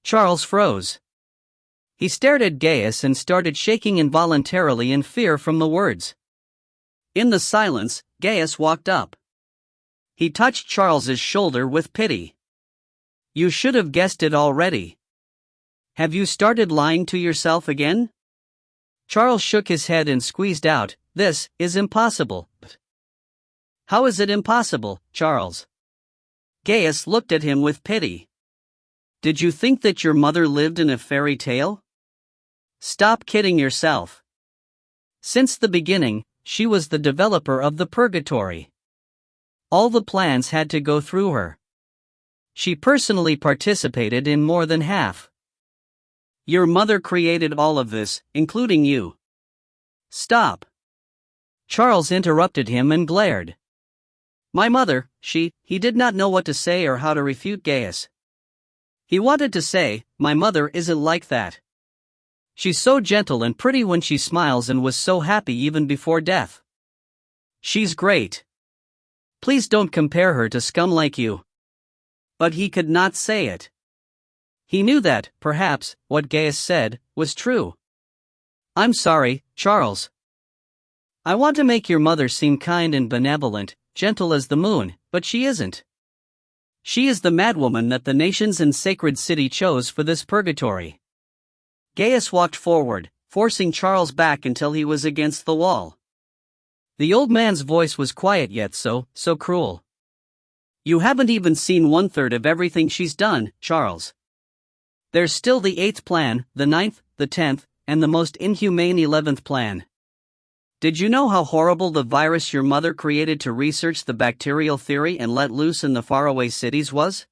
Charles froze. He stared at Gaius and started shaking involuntarily in fear from the words. In the silence, Gaius walked up. He touched Charles's shoulder with pity. You should have guessed it already. Have you started lying to yourself again? Charles shook his head and squeezed out, This is impossible. How is it impossible, Charles? Gaius looked at him with pity. Did you think that your mother lived in a fairy tale? Stop kidding yourself. Since the beginning, she was the developer of the purgatory. All the plans had to go through her. She personally participated in more than half. Your mother created all of this, including you. Stop. Charles interrupted him and glared. My mother, he did not know what to say or how to refute Gaius. He wanted to say, my mother isn't like that. She's so gentle and pretty when she smiles and was so happy even before death. She's great. Please don't compare her to scum like you. But he could not say it. He knew that, perhaps, what Gaius said was true. I'm sorry, Charles. I want to make your mother seem kind and benevolent, gentle as the moon, but she isn't. She is the madwoman that the nations and sacred city chose for this purgatory. Gaius walked forward, forcing Charles back until he was against the wall. The old man's voice was quiet yet so cruel. You haven't even seen 1/3 of everything she's done, Charles. There's still the 8th plan, the 9th, the 10th, and the most inhumane 11th plan. Did you know how horrible the virus your mother created to research the bacterial theory and let loose in the faraway cities was?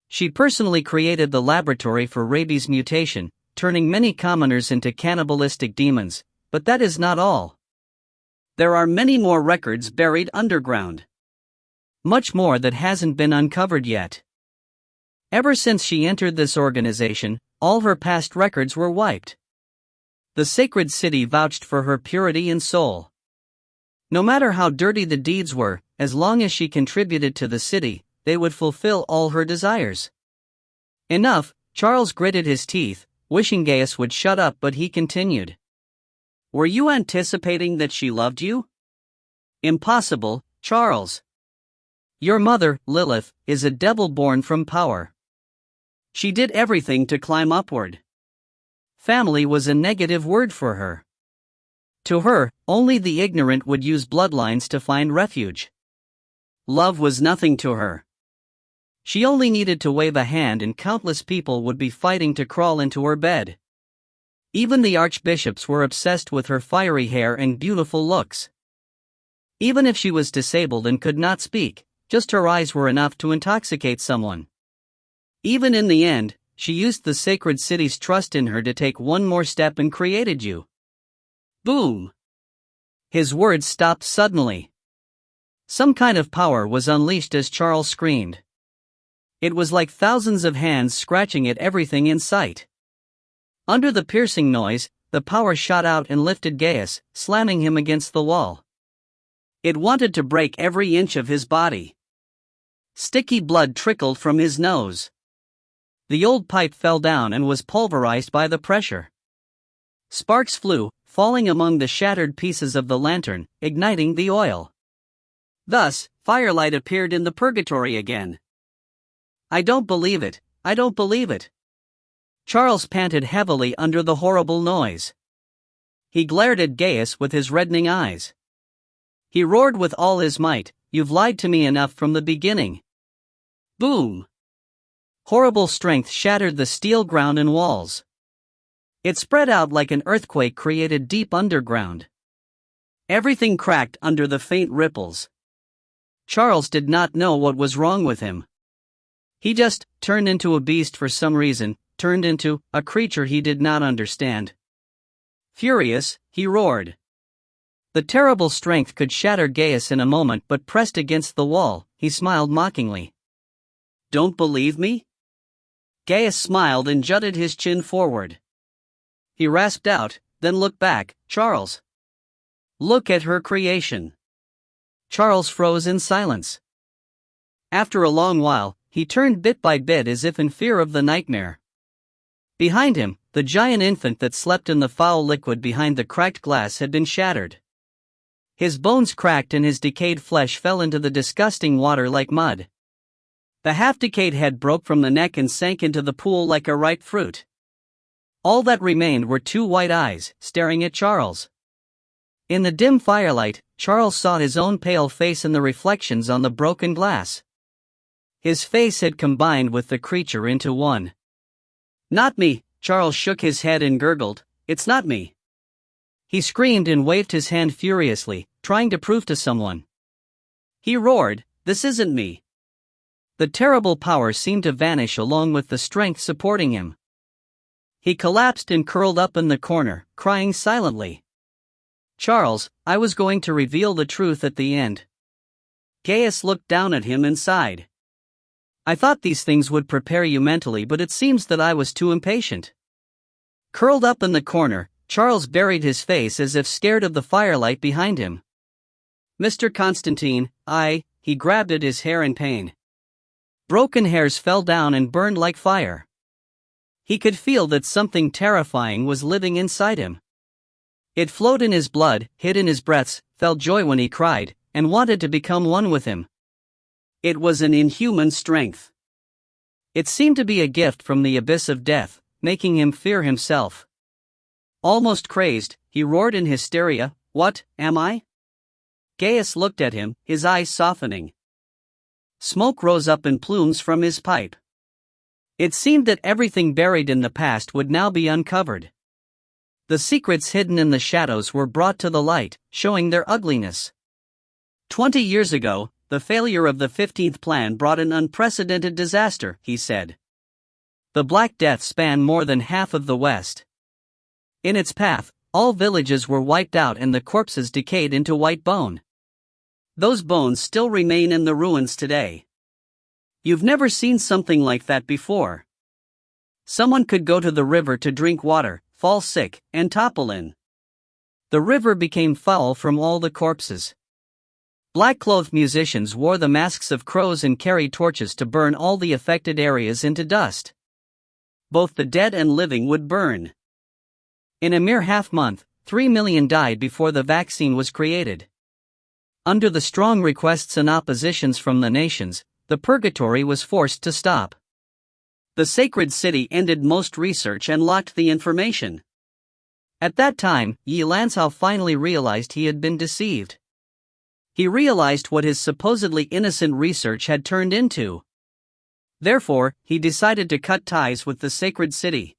She personally created the laboratory for rabies mutation, turning many commoners into cannibalistic demons, but that is not all. There are many more records buried underground. Much more that hasn't been uncovered yet. Ever since she entered this organization, all her past records were wiped. The sacred city vouched for her purity and soul. No matter how dirty the deeds were, as long as she contributed to the city, they would fulfill all her desires. Enough, Charles gritted his teeth, wishing Gaius would shut up, but he continued. Were you anticipating that she loved you? Impossible, Charles. Your mother, Lilith, is a devil born from power. She did everything to climb upward. Family was a negative word for her. To her, only the ignorant would use bloodlines to find refuge. Love was nothing to her. She only needed to wave a hand and countless people would be fighting to crawl into her bed. Even the archbishops were obsessed with her fiery hair and beautiful looks. Even if she was disabled and could not speak, just her eyes were enough to intoxicate someone. Even in the end, she used the sacred city's trust in her to take one more step and created you. Boom! His words stopped suddenly. Some kind of power was unleashed as Charles screamed. It was like thousands of hands scratching at everything in sight. Under the piercing noise, the power shot out and lifted Gaius, slamming him against the wall. It wanted to break every inch of his body. Sticky blood trickled from his nose. The old pipe fell down and was pulverized by the pressure. Sparks flew, falling among the shattered pieces of the lantern, igniting the oil. Thus, firelight appeared in the purgatory again. I don't believe it, I don't believe it. Charles panted heavily under the horrible noise. He glared at Gaius with his reddening eyes. He roared with all his might, You've lied to me enough from the beginning. Boom! Horrible strength shattered the steel ground and walls. It spread out like an earthquake created deep underground. Everything cracked under the faint ripples. Charles did not know what was wrong with him. He just turned into a beast for some reason, turned into a creature he did not understand. Furious, he roared. The terrible strength could shatter Gaius in a moment, but pressed against the wall, he smiled mockingly. Don't believe me? Gaius smiled and jutted his chin forward. He rasped out, then looked back, Charles. Look at her creation. Charles froze in silence. After a long while, he turned bit by bit as if in fear of the nightmare. Behind him, the giant infant that slept in the foul liquid behind the cracked glass had been shattered. His bones cracked and his decayed flesh fell into the disgusting water like mud. The half-decayed head broke from the neck and sank into the pool like a ripe fruit. All that remained were two white eyes, staring at Charles. In the dim firelight, Charles saw his own pale face in the reflections on the broken glass. His face had combined with the creature into one. Not me, Charles shook his head and gurgled, it's not me. He screamed and waved his hand furiously, trying to prove to someone. He roared, this isn't me. The terrible power seemed to vanish along with the strength supporting him. He collapsed and curled up in the corner, crying silently. Charles, I was going to reveal the truth at the end. Gaius looked down at him and sighed. I thought these things would prepare you mentally, but it seems that I was too impatient. Curled up in the corner, Charles buried his face as if scared of the firelight behind him. Mr. Constantine, he grabbed at his hair in pain. Broken hairs fell down and burned like fire. He could feel that something terrifying was living inside him. It flowed in his blood, hid in his breaths, felt joy when he cried, and wanted to become one with him. It was an inhuman strength. It seemed to be a gift from the abyss of death, making him fear himself. Almost crazed, he roared in hysteria, What, am I? Gaius looked at him, his eyes softening. Smoke rose up in plumes from his pipe. It seemed that everything buried in the past would now be uncovered. The secrets hidden in the shadows were brought to the light, showing their ugliness. 20 years ago, the failure of the 15th plan brought an unprecedented disaster, he said. The Black Death spanned more than half of the West. In its path, All villages were wiped out and the corpses decayed into white bone. Those bones still remain in the ruins today. You've never seen something like that before. Someone could go to the river to drink water, fall sick, and topple in. The river became foul from all the corpses. Black-clothed musicians wore the masks of crows and carried torches to burn all the affected areas into dust. Both the dead and living would burn. In a mere half-month, 3 million died before the vaccine was created. Under the strong requests and oppositions from the nations, the purgatory was forced to stop. The sacred city ended most research and locked the information. At that time, Ye Qingxuan finally realized he had been deceived. He realized what his supposedly innocent research had turned into. Therefore, he decided to cut ties with the sacred city.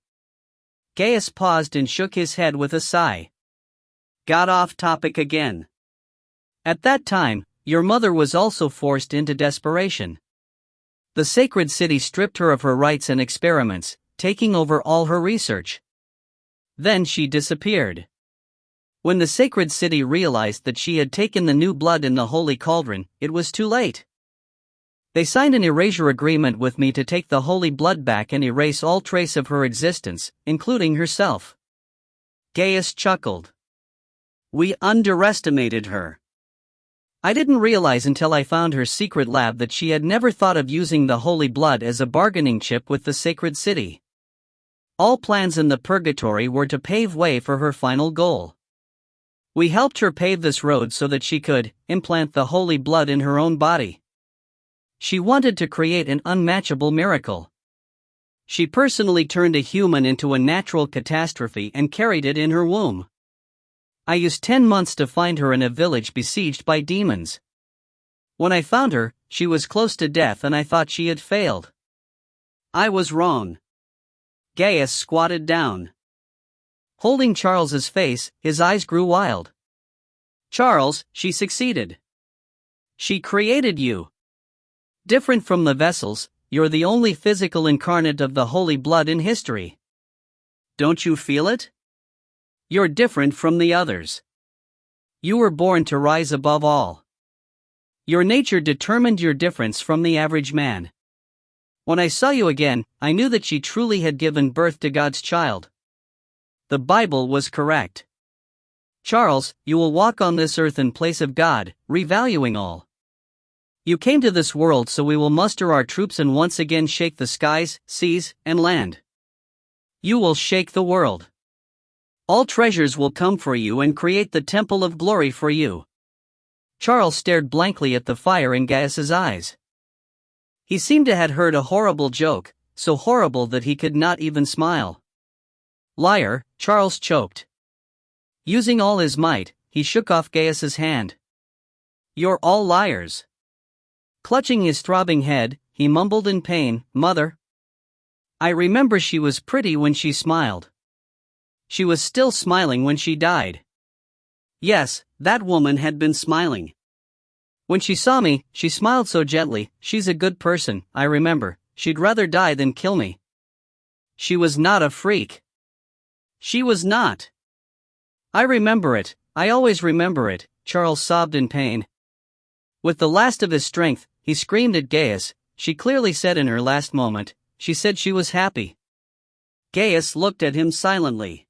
Gaius paused and shook his head with a sigh. Got off topic again. At that time, your mother was also forced into desperation. The sacred city stripped her of her rights and experiments, taking over all her research. Then she disappeared. When the sacred city realized that she had taken the new blood in the holy cauldron, it was too late. They signed an erasure agreement with me to take the holy blood back and erase all trace of her existence, including herself. Gaius chuckled. We underestimated her. I didn't realize until I found her secret lab that she had never thought of using the holy blood as a bargaining chip with the sacred city. All plans in the purgatory were to pave way for her final goal. We helped her pave this road so that she could implant the holy blood in her own body. She wanted to create an unmatchable miracle. She personally turned a human into a natural catastrophe and carried it in her womb. I used 10 months to find her in a village besieged by demons. When I found her, she was close to death and I thought she had failed. I was wrong. Gaius squatted down. Holding Charles's face, his eyes grew wild. Charles, she succeeded. She created you. Different from the vessels, you're the only physical incarnate of the holy blood in history. Don't you feel it? You're different from the others. You were born to rise above all. Your nature determined your difference from the average man. When I saw you again, I knew that she truly had given birth to God's child. The Bible was correct. Charles, you will walk on this earth in place of God, revaluing all. You came to this world so we will muster our troops and once again shake the skies, seas, and land. You will shake the world. All treasures will come for you and create the temple of glory for you. Charles stared blankly at the fire in Gaius's eyes. He seemed to have heard a horrible joke, so horrible that he could not even smile. Liar, Charles choked. Using all his might, he shook off Gaius's hand. You're all liars. Clutching his throbbing head, he mumbled in pain, Mother. I remember she was pretty when she smiled. She was still smiling when she died. Yes, that woman had been smiling. When she saw me, she smiled so gently. She's a good person, I remember. She'd rather die than kill me. She was not a freak. She was not. I remember it, I always remember it, Charles sobbed in pain. With the last of his strength, he screamed at Gaius. She clearly said in her last moment, she said she was happy. Gaius looked at him silently.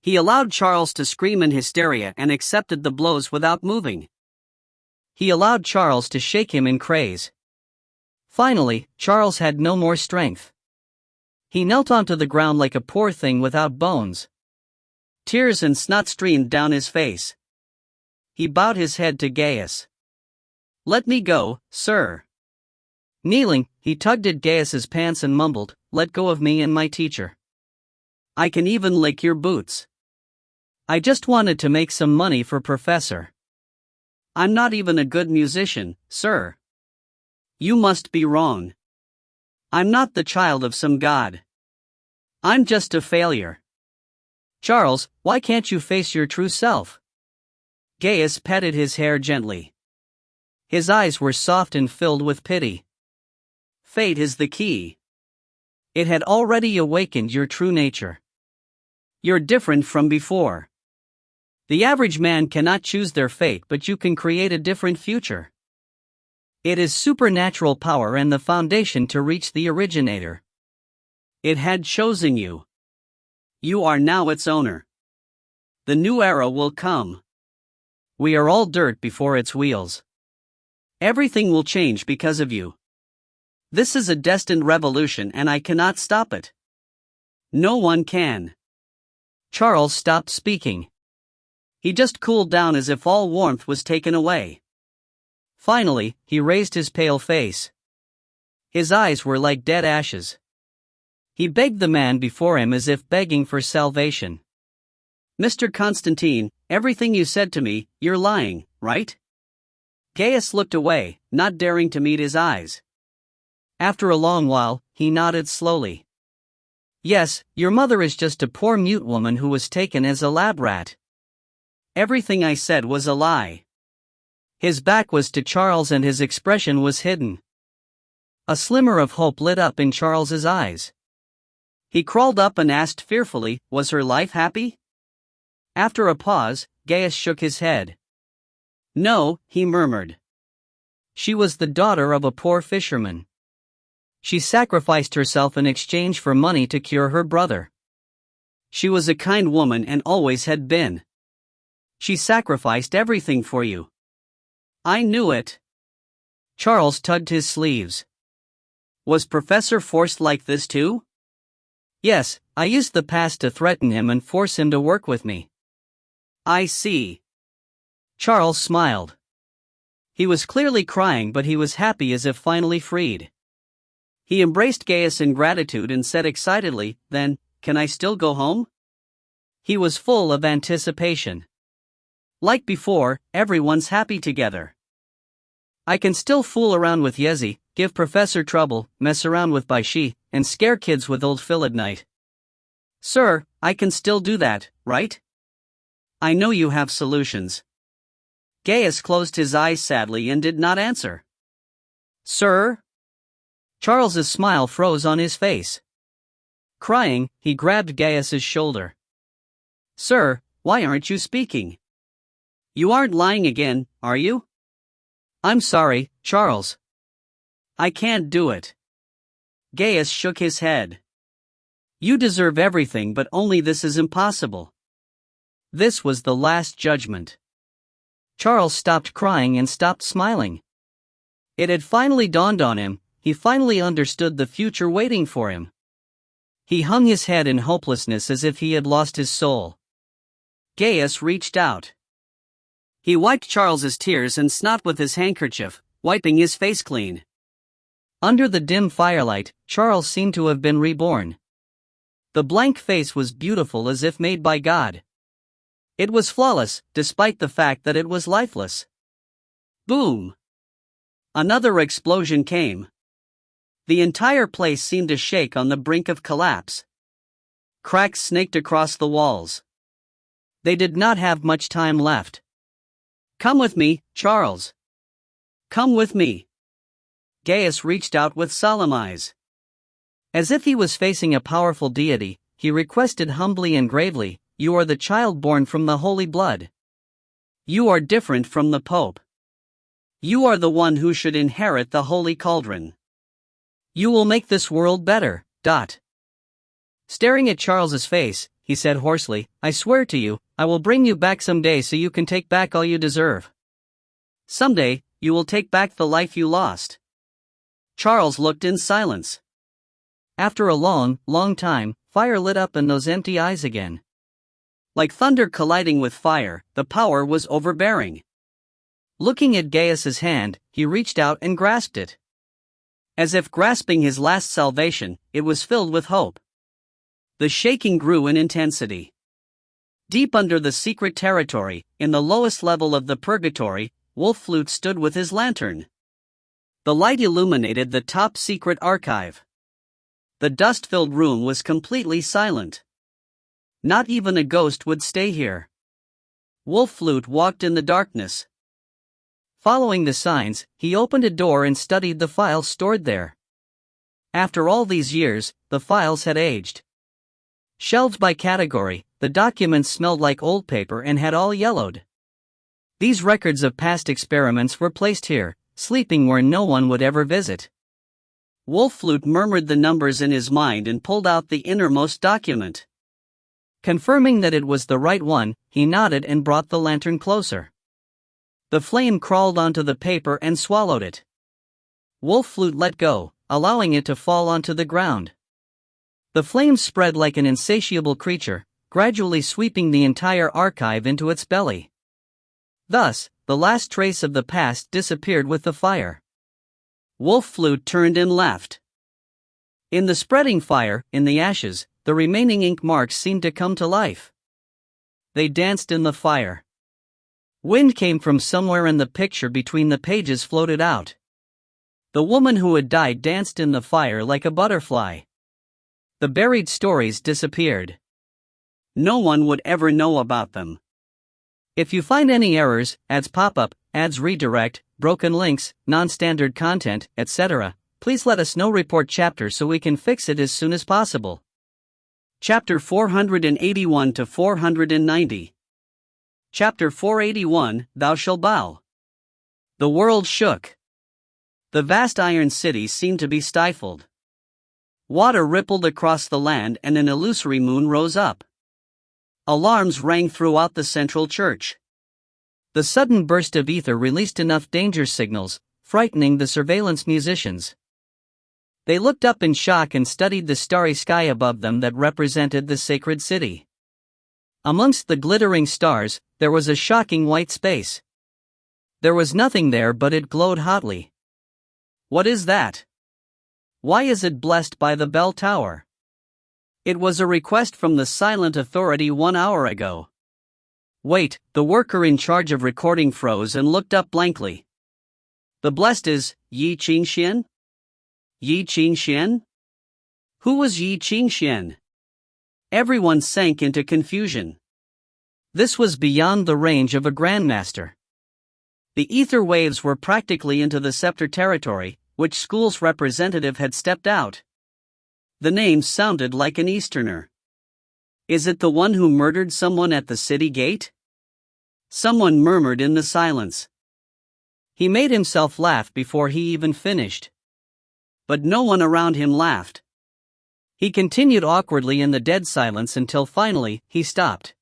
He allowed Charles to scream in hysteria and accepted the blows without moving. He allowed Charles to shake him in craze. Finally, Charles had no more strength. He knelt onto the ground like a poor thing without bones. Tears and snot streamed down his face. He bowed his head to Gaius. Let me go, sir. Kneeling, he tugged at Gaius's pants and mumbled, Let go of me and my teacher. I can even lick your boots. I just wanted to make some money for Professor. I'm not even a good musician, sir. You must be wrong. I'm not the child of some god. I'm just a failure. Charles, why can't you face your true self? Gaius petted his hair gently. His eyes were soft and filled with pity. Fate is the key. It had already awakened your true nature. You're different from before. The average man cannot choose their fate, but you can create a different future. It is supernatural power and the foundation to reach the originator. It had chosen you. You are now its owner. The new era will come. We are all dirt before its wheels. Everything will change because of you. This is a destined revolution and I cannot stop it. No one can. Charles stopped speaking. He just cooled down as if all warmth was taken away. Finally, he raised his pale face. His eyes were like dead ashes. He begged the man before him as if begging for salvation. Mr. Constantine, everything you said to me, you're lying, right? Gaius looked away, not daring to meet his eyes. After a long while, he nodded slowly. Yes, your mother is just a poor mute woman who was taken as a lab rat. Everything I said was a lie. His back was to Charles and his expression was hidden. A slimmer of hope lit up in Charles's eyes. He crawled up and asked fearfully, was her life happy? After a pause, Gaius shook his head. No, he murmured. She was the daughter of a poor fisherman. She sacrificed herself in exchange for money to cure her brother. She was a kind woman and always had been. She sacrificed everything for you. I knew it. Charles tugged his sleeves. Was Professor forced like this too? Yes, I used the past to threaten him and force him to work with me. I see. Charles smiled. He was clearly crying, but he was happy as if finally freed. He embraced Gaius in gratitude and said excitedly, then, can I still go home? He was full of anticipation. Like before, everyone's happy together. I can still fool around with Ye Qingxuan, give Professor trouble, mess around with Bai Xi, and scare kids with Old Phil at night. Sir, I can still do that, right? I know you have solutions. Gaius closed his eyes sadly and did not answer. Sir? Charles's smile froze on his face. Crying, he grabbed Gaius's shoulder. Sir, why aren't you speaking? You aren't lying again, are you? I'm sorry, Charles. I can't do it. Gaius shook his head. You deserve everything, but only this is impossible. This was the last judgment. Charles stopped crying and stopped smiling. It had finally dawned on him, he finally understood the future waiting for him. He hung his head in hopelessness as if he had lost his soul. Gaius reached out. He wiped Charles's tears and snot with his handkerchief, wiping his face clean. Under the dim firelight, Charles seemed to have been reborn. The blank face was beautiful as if made by God. It was flawless, despite the fact that it was lifeless. Boom! Another explosion came. The entire place seemed to shake on the brink of collapse. Cracks snaked across the walls. They did not have much time left. Come with me, Charles. Come with me. Gaius reached out with solemn eyes. As if he was facing a powerful deity, he requested humbly and gravely, you are the child born from the holy blood. You are different from the Pope. You are the one who should inherit the holy cauldron. You will make this world better. Staring at Charles's face, he said hoarsely, I swear to you, I will bring you back someday so you can take back all you deserve. Someday, you will take back the life you lost. Charles looked in silence. After a long, long time, fire lit up in those empty eyes again. Like thunder colliding with fire, the power was overbearing. Looking at Gaius's hand, he reached out and grasped it. As if grasping his last salvation, it was filled with hope. The shaking grew in intensity. Deep under the secret territory, in the lowest level of the purgatory, Wolf Flute stood with his lantern. The light illuminated the top secret archive. The dust-filled room was completely silent. Not even a ghost would stay here. Wolf Flute walked in the darkness. Following the signs, he opened a door and studied the files stored there. After all these years, the files had aged. Shelved by category, the documents smelled like old paper and had all yellowed. These records of past experiments were placed here, sleeping where no one would ever visit. Wolf Flute murmured the numbers in his mind and pulled out the innermost document. Confirming that it was the right one, he nodded and brought the lantern closer. The flame crawled onto the paper and swallowed it. Wolf Flute let go, allowing it to fall onto the ground. The flame spread like an insatiable creature, gradually sweeping the entire archive into its belly. Thus, the last trace of the past disappeared with the fire. Wolf Flute turned and left. In the spreading fire, in the ashes, the remaining ink marks seemed to come to life. They danced in the fire. Wind came from somewhere and the picture between the pages floated out. The woman who had died danced in the fire like a butterfly. The buried stories disappeared. No one would ever know about them. If you find any errors, ads pop up, ads redirect, broken links, non-standard content, etc., please let us know. Report chapter so we can fix it as soon as possible. Chapter 481 to 490. Chapter 481, Thou Shall Bow. The world shook. The vast iron city seemed to be stifled. Water rippled across the land and an illusory moon rose up. Alarms rang throughout the central church. The sudden burst of ether released enough danger signals, frightening the surveillance musicians. They looked up in shock and studied the starry sky above them that represented the sacred city. Amongst the glittering stars, there was a shocking white space. There was nothing there, but it glowed hotly. What is that? Why is it blessed by the bell tower? It was a request from the silent authority 1 hour ago. Wait, the worker in charge of recording froze and looked up blankly. The blessed is Ye Qingxuan? Ye Qingxuan? Who was Ye Qingxuan? Everyone sank into confusion. This was beyond the range of a grandmaster. The ether waves were practically into the scepter territory, which school's representative had stepped out. The name sounded like an Easterner. Is it the one who murdered someone at the city gate? Someone murmured in the silence. He made himself laugh before he even finished. But no one around him laughed. He continued awkwardly in the dead silence until finally, he stopped.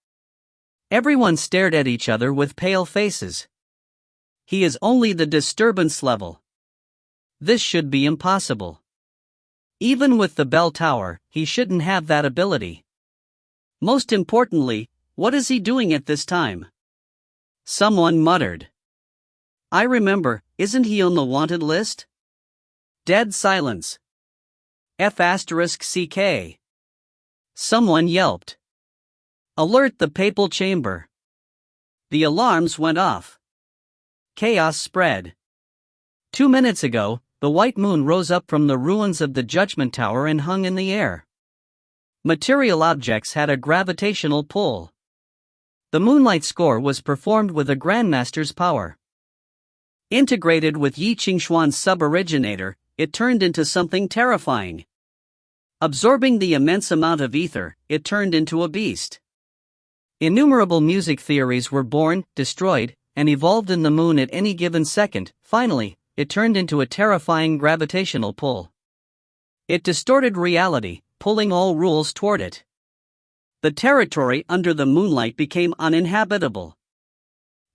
Everyone stared at each other with pale faces. He is only the disturbance level. This should be impossible. Even with the bell tower, he shouldn't have that ability. Most importantly, what is he doing at this time? Someone muttered. I remember, isn't he on the wanted list? Dead silence. F***CK. Someone yelped. Alert the papal chamber. The alarms went off. Chaos spread. 2 minutes ago, the white moon rose up from the ruins of the Judgment Tower and hung in the air. Material objects had a gravitational pull. The moonlight score was performed with a grandmaster's power. Integrated with Ye Qingxuan's sub-originator, it turned into something terrifying. Absorbing the immense amount of ether, it turned into a beast. Innumerable music theories were born, destroyed, and evolved in the moon at any given second. Finally, it turned into a terrifying gravitational pull. It distorted reality, pulling all rules toward it. The territory under the moonlight became uninhabitable.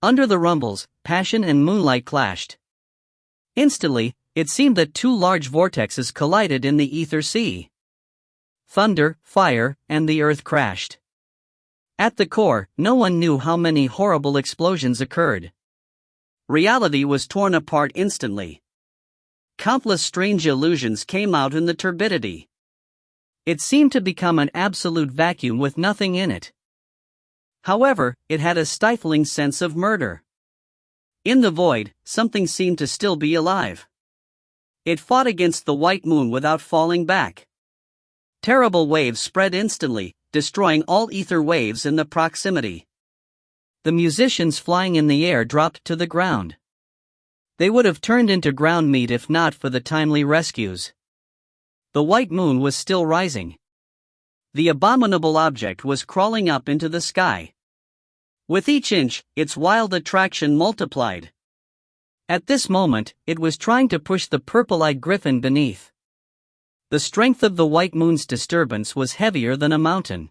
Under the rumbles, passion and moonlight clashed. Instantly, it seemed that two large vortexes collided in the ether sea. Thunder, fire, and the earth crashed. At the core, no one knew how many horrible explosions occurred. Reality was torn apart instantly. Countless strange illusions came out in the turbidity. It seemed to become an absolute vacuum with nothing in it. However, it had a stifling sense of murder. In the void, something seemed to still be alive. It fought against the white moon without falling back. Terrible waves spread instantly, destroying all ether waves in the proximity. The musicians flying in the air dropped to the ground. They would have turned into ground meat if not for the timely rescues. The white moon was still rising. The abominable object was crawling up into the sky. With each inch, its wild attraction multiplied. At this moment, it was trying to push the purple-eyed griffin beneath. The strength of the white moon's disturbance was heavier than a mountain.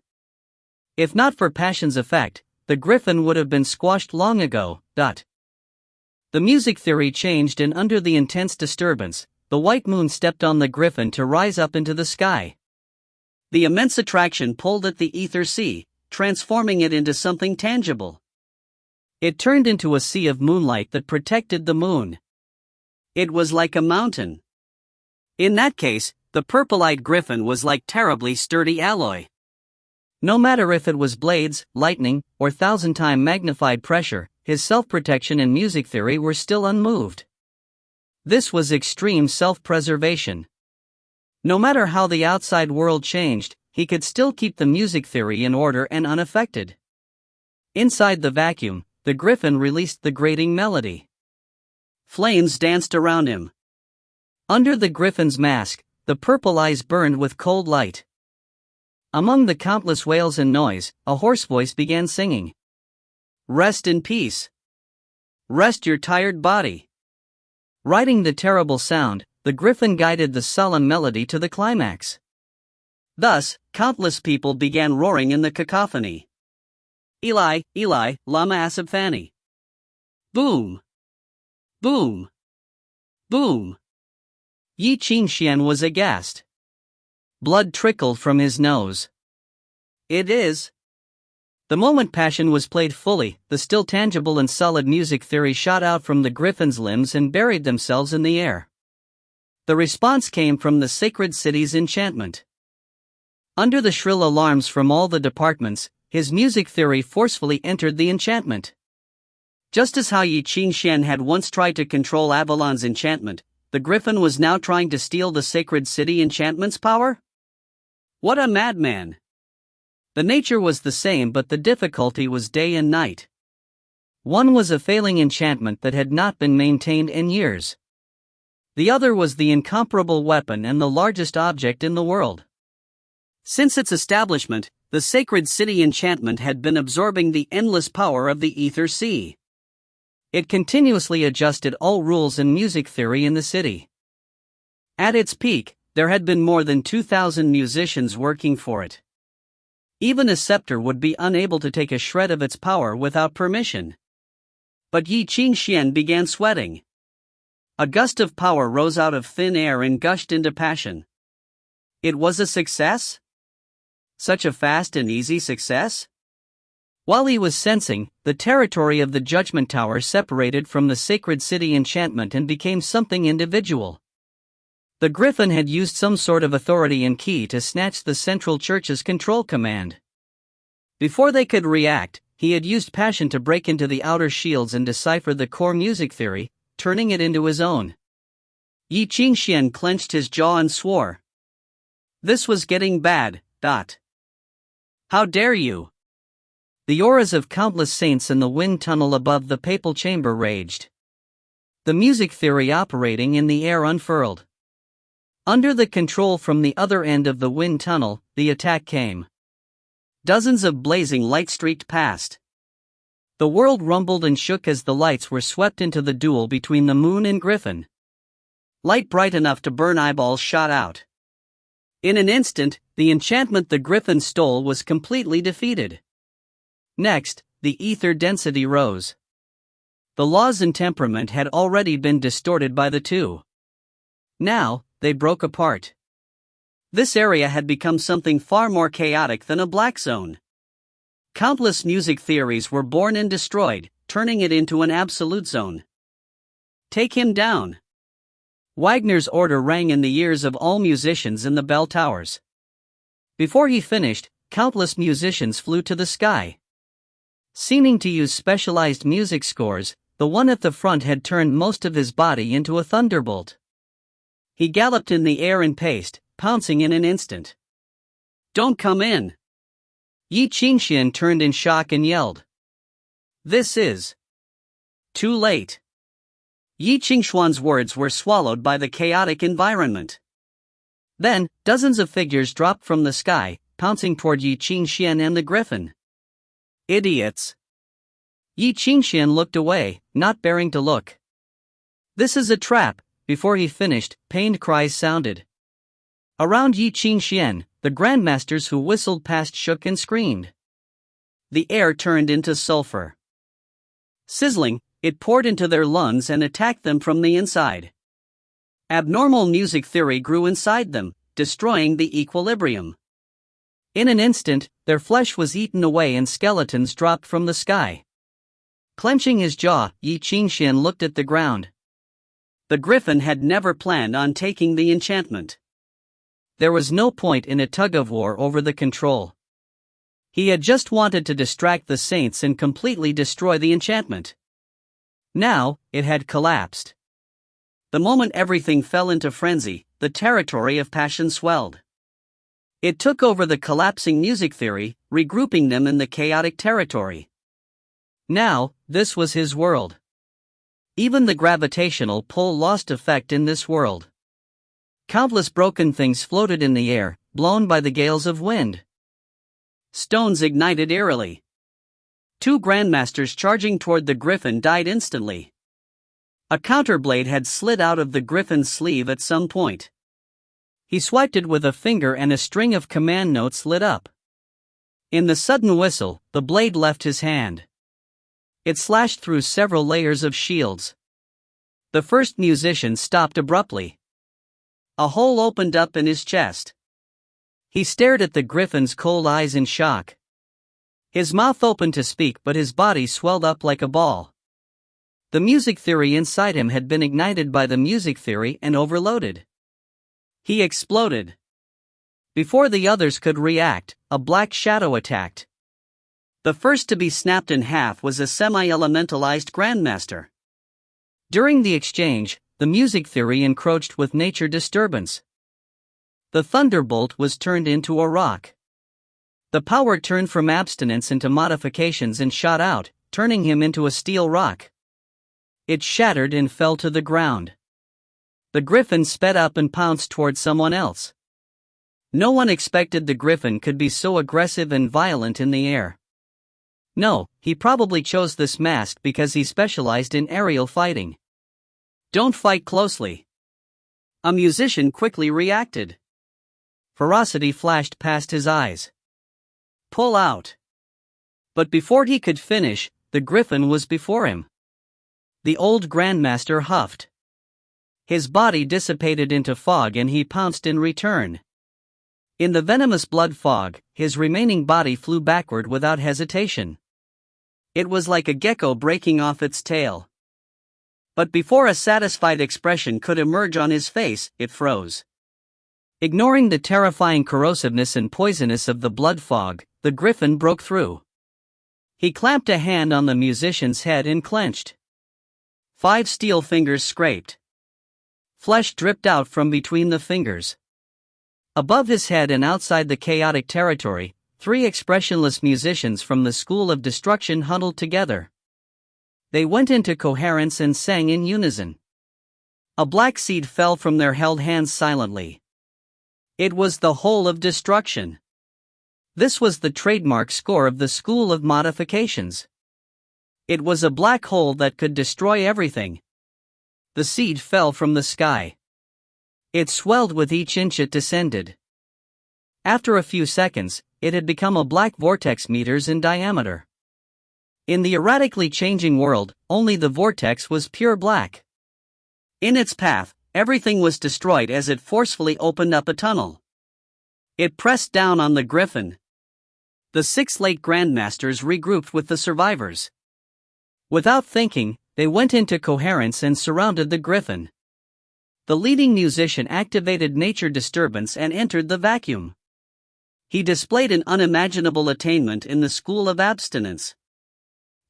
If not for passion's effect, the griffin would have been squashed long ago. The music theory changed, and under the intense disturbance, the white moon stepped on the griffin to rise up into the sky. The immense attraction pulled at the ether sea, transforming it into something tangible. It turned into a sea of moonlight that protected the moon. It was like a mountain. In that case, the purple-eyed griffin was like terribly sturdy alloy. No matter if it was blades, lightning, or 1,000-time magnified pressure, his self-protection and music theory were still unmoved. This was extreme self-preservation. No matter how the outside world changed, he could still keep the music theory in order and unaffected. Inside the vacuum, the griffin released the grating melody. Flames danced around him. Under the griffin's mask, the purple eyes burned with cold light. Among the countless wails and noise, a hoarse voice began singing. Rest in peace. Rest your tired body. Riding the terrible sound, the griffin guided the solemn melody to the climax. Thus, countless people began roaring in the cacophony. Eli, Eli, lama sabachthani. Boom. Boom. Boom. Ye Qingxuan was aghast. Blood trickled from his nose. It is. The moment passion was played fully, the still tangible and solid music theory shot out from the griffin's limbs and buried themselves in the air. The response came from the sacred city's enchantment. Under the shrill alarms from all the departments, his music theory forcefully entered the enchantment. Just as how Ye Qingxuan had once tried to control Avalon's enchantment, the griffin was now trying to steal the sacred city enchantment's power? What a madman! The nature was the same, but the difficulty was day and night. One was a failing enchantment that had not been maintained in years. The other was the incomparable weapon and the largest object in the world. Since its establishment, the sacred city enchantment had been absorbing the endless power of the ether sea. It continuously adjusted all rules and music theory in the city. At its peak, there had been more than 2,000 musicians working for it. Even a scepter would be unable to take a shred of its power without permission. But Ye Qingxuan began sweating. A gust of power rose out of thin air and gushed into passion. It was a success? Such a fast and easy success? While he was sensing, the territory of the Judgment Tower separated from the sacred city enchantment and became something individual. The griffin had used some sort of authority and key to snatch the Central Church's control command. Before they could react, he had used passion to break into the outer shields and decipher the core music theory, turning it into his own. Ye Qingxuan clenched his jaw and swore. This was getting bad. How dare you! The auras of countless saints in the wind tunnel above the papal chamber raged. The music theory operating in the air unfurled. Under the control from the other end of the wind tunnel, the attack came. Dozens of blazing light streaked past. The world rumbled and shook as the lights were swept into the duel between the moon and griffin. Light bright enough to burn eyeballs shot out. In an instant, the enchantment the griffin stole was completely defeated. Next, the ether density rose. The laws and temperament had already been distorted by the two. Now, they broke apart. This area had become something far more chaotic than a black zone. Countless music theories were born and destroyed, turning it into an absolute zone. Take him down. Wagner's order rang in the ears of all musicians in the bell towers. Before he finished, countless musicians flew to the sky. Seeming to use specialized music scores, the one at the front had turned most of his body into a thunderbolt. He galloped in the air and paced, pouncing in an instant. Don't come in! Ye Qingxuan turned in shock and yelled. This is too late. Ye Qingxuan's words were swallowed by the chaotic environment. Then, dozens of figures dropped from the sky, pouncing toward Ye Qingxuan and the griffin. Idiots! Ye Qingxuan looked away, not bearing to look. This is a trap. Before he finished, pained cries sounded. Around Ye Qingxuan, the grandmasters who whistled past shook and screamed. The air turned into sulfur. Sizzling, it poured into their lungs and attacked them from the inside. Abnormal music theory grew inside them, destroying the equilibrium. In an instant, their flesh was eaten away and skeletons dropped from the sky. Clenching his jaw, Ye Qingxuan looked at the ground. The griffin had never planned on taking the enchantment. There was no point in a tug-of-war over the control. He had just wanted to distract the saints and completely destroy the enchantment. Now, it had collapsed. The moment everything fell into frenzy, the territory of passion swelled. It took over the collapsing music theory, regrouping them in the chaotic territory. Now, this was his world. Even the gravitational pull lost effect in this world. Countless broken things floated in the air, blown by the gales of wind. Stones ignited eerily. 2 grandmasters charging toward the griffin died instantly. A counterblade had slid out of the griffin's sleeve at some point. He swiped it with a finger and a string of command notes lit up. In the sudden whistle, the blade left his hand. It slashed through several layers of shields. The first musician stopped abruptly. A hole opened up in his chest. He stared at the griffin's cold eyes in shock. His mouth opened to speak, but his body swelled up like a ball. The music theory inside him had been ignited by the music theory and overloaded. He exploded. Before the others could react, a black shadow attacked. The first to be snapped in half was a semi-elementalized grandmaster. During the exchange, the music theory encroached with nature disturbance. The thunderbolt was turned into a rock. The power turned from abstinence into modifications and shot out, turning him into a steel rock. It shattered and fell to the ground. The griffin sped up and pounced toward someone else. No one expected the griffin could be so aggressive and violent in the air. No, he probably chose this mask because he specialized in aerial fighting. Don't fight closely. A musician quickly reacted. Ferocity flashed past his eyes. Pull out. But before he could finish, the griffin was before him. The old grandmaster huffed. His body dissipated into fog and he pounced in return. In the venomous blood fog, his remaining body flew backward without hesitation. It was like a gecko breaking off its tail. But before a satisfied expression could emerge on his face, it froze. Ignoring the terrifying corrosiveness and poisonous of the blood fog, the griffin broke through. He clamped a hand on the musician's head and clenched. 5 steel fingers scraped. Flesh dripped out from between the fingers. Above his head and outside the chaotic territory, 3 expressionless musicians from the School of Destruction huddled together. They went into coherence and sang in unison. A black seed fell from their held hands silently. It was the whole of destruction. This was the trademark score of the School of Modifications. It was a black hole that could destroy everything. The seed fell from the sky. It swelled with each inch it descended. After a few seconds, it had become a black vortex meters in diameter. In the erratically changing world, only the vortex was pure black. In its path, everything was destroyed as it forcefully opened up a tunnel. It pressed down on the griffin. The 6 late grandmasters regrouped with the survivors. Without thinking, they went into coherence and surrounded the griffin. The leading musician activated nature disturbance and entered the vacuum. He displayed an unimaginable attainment in the school of abstinence.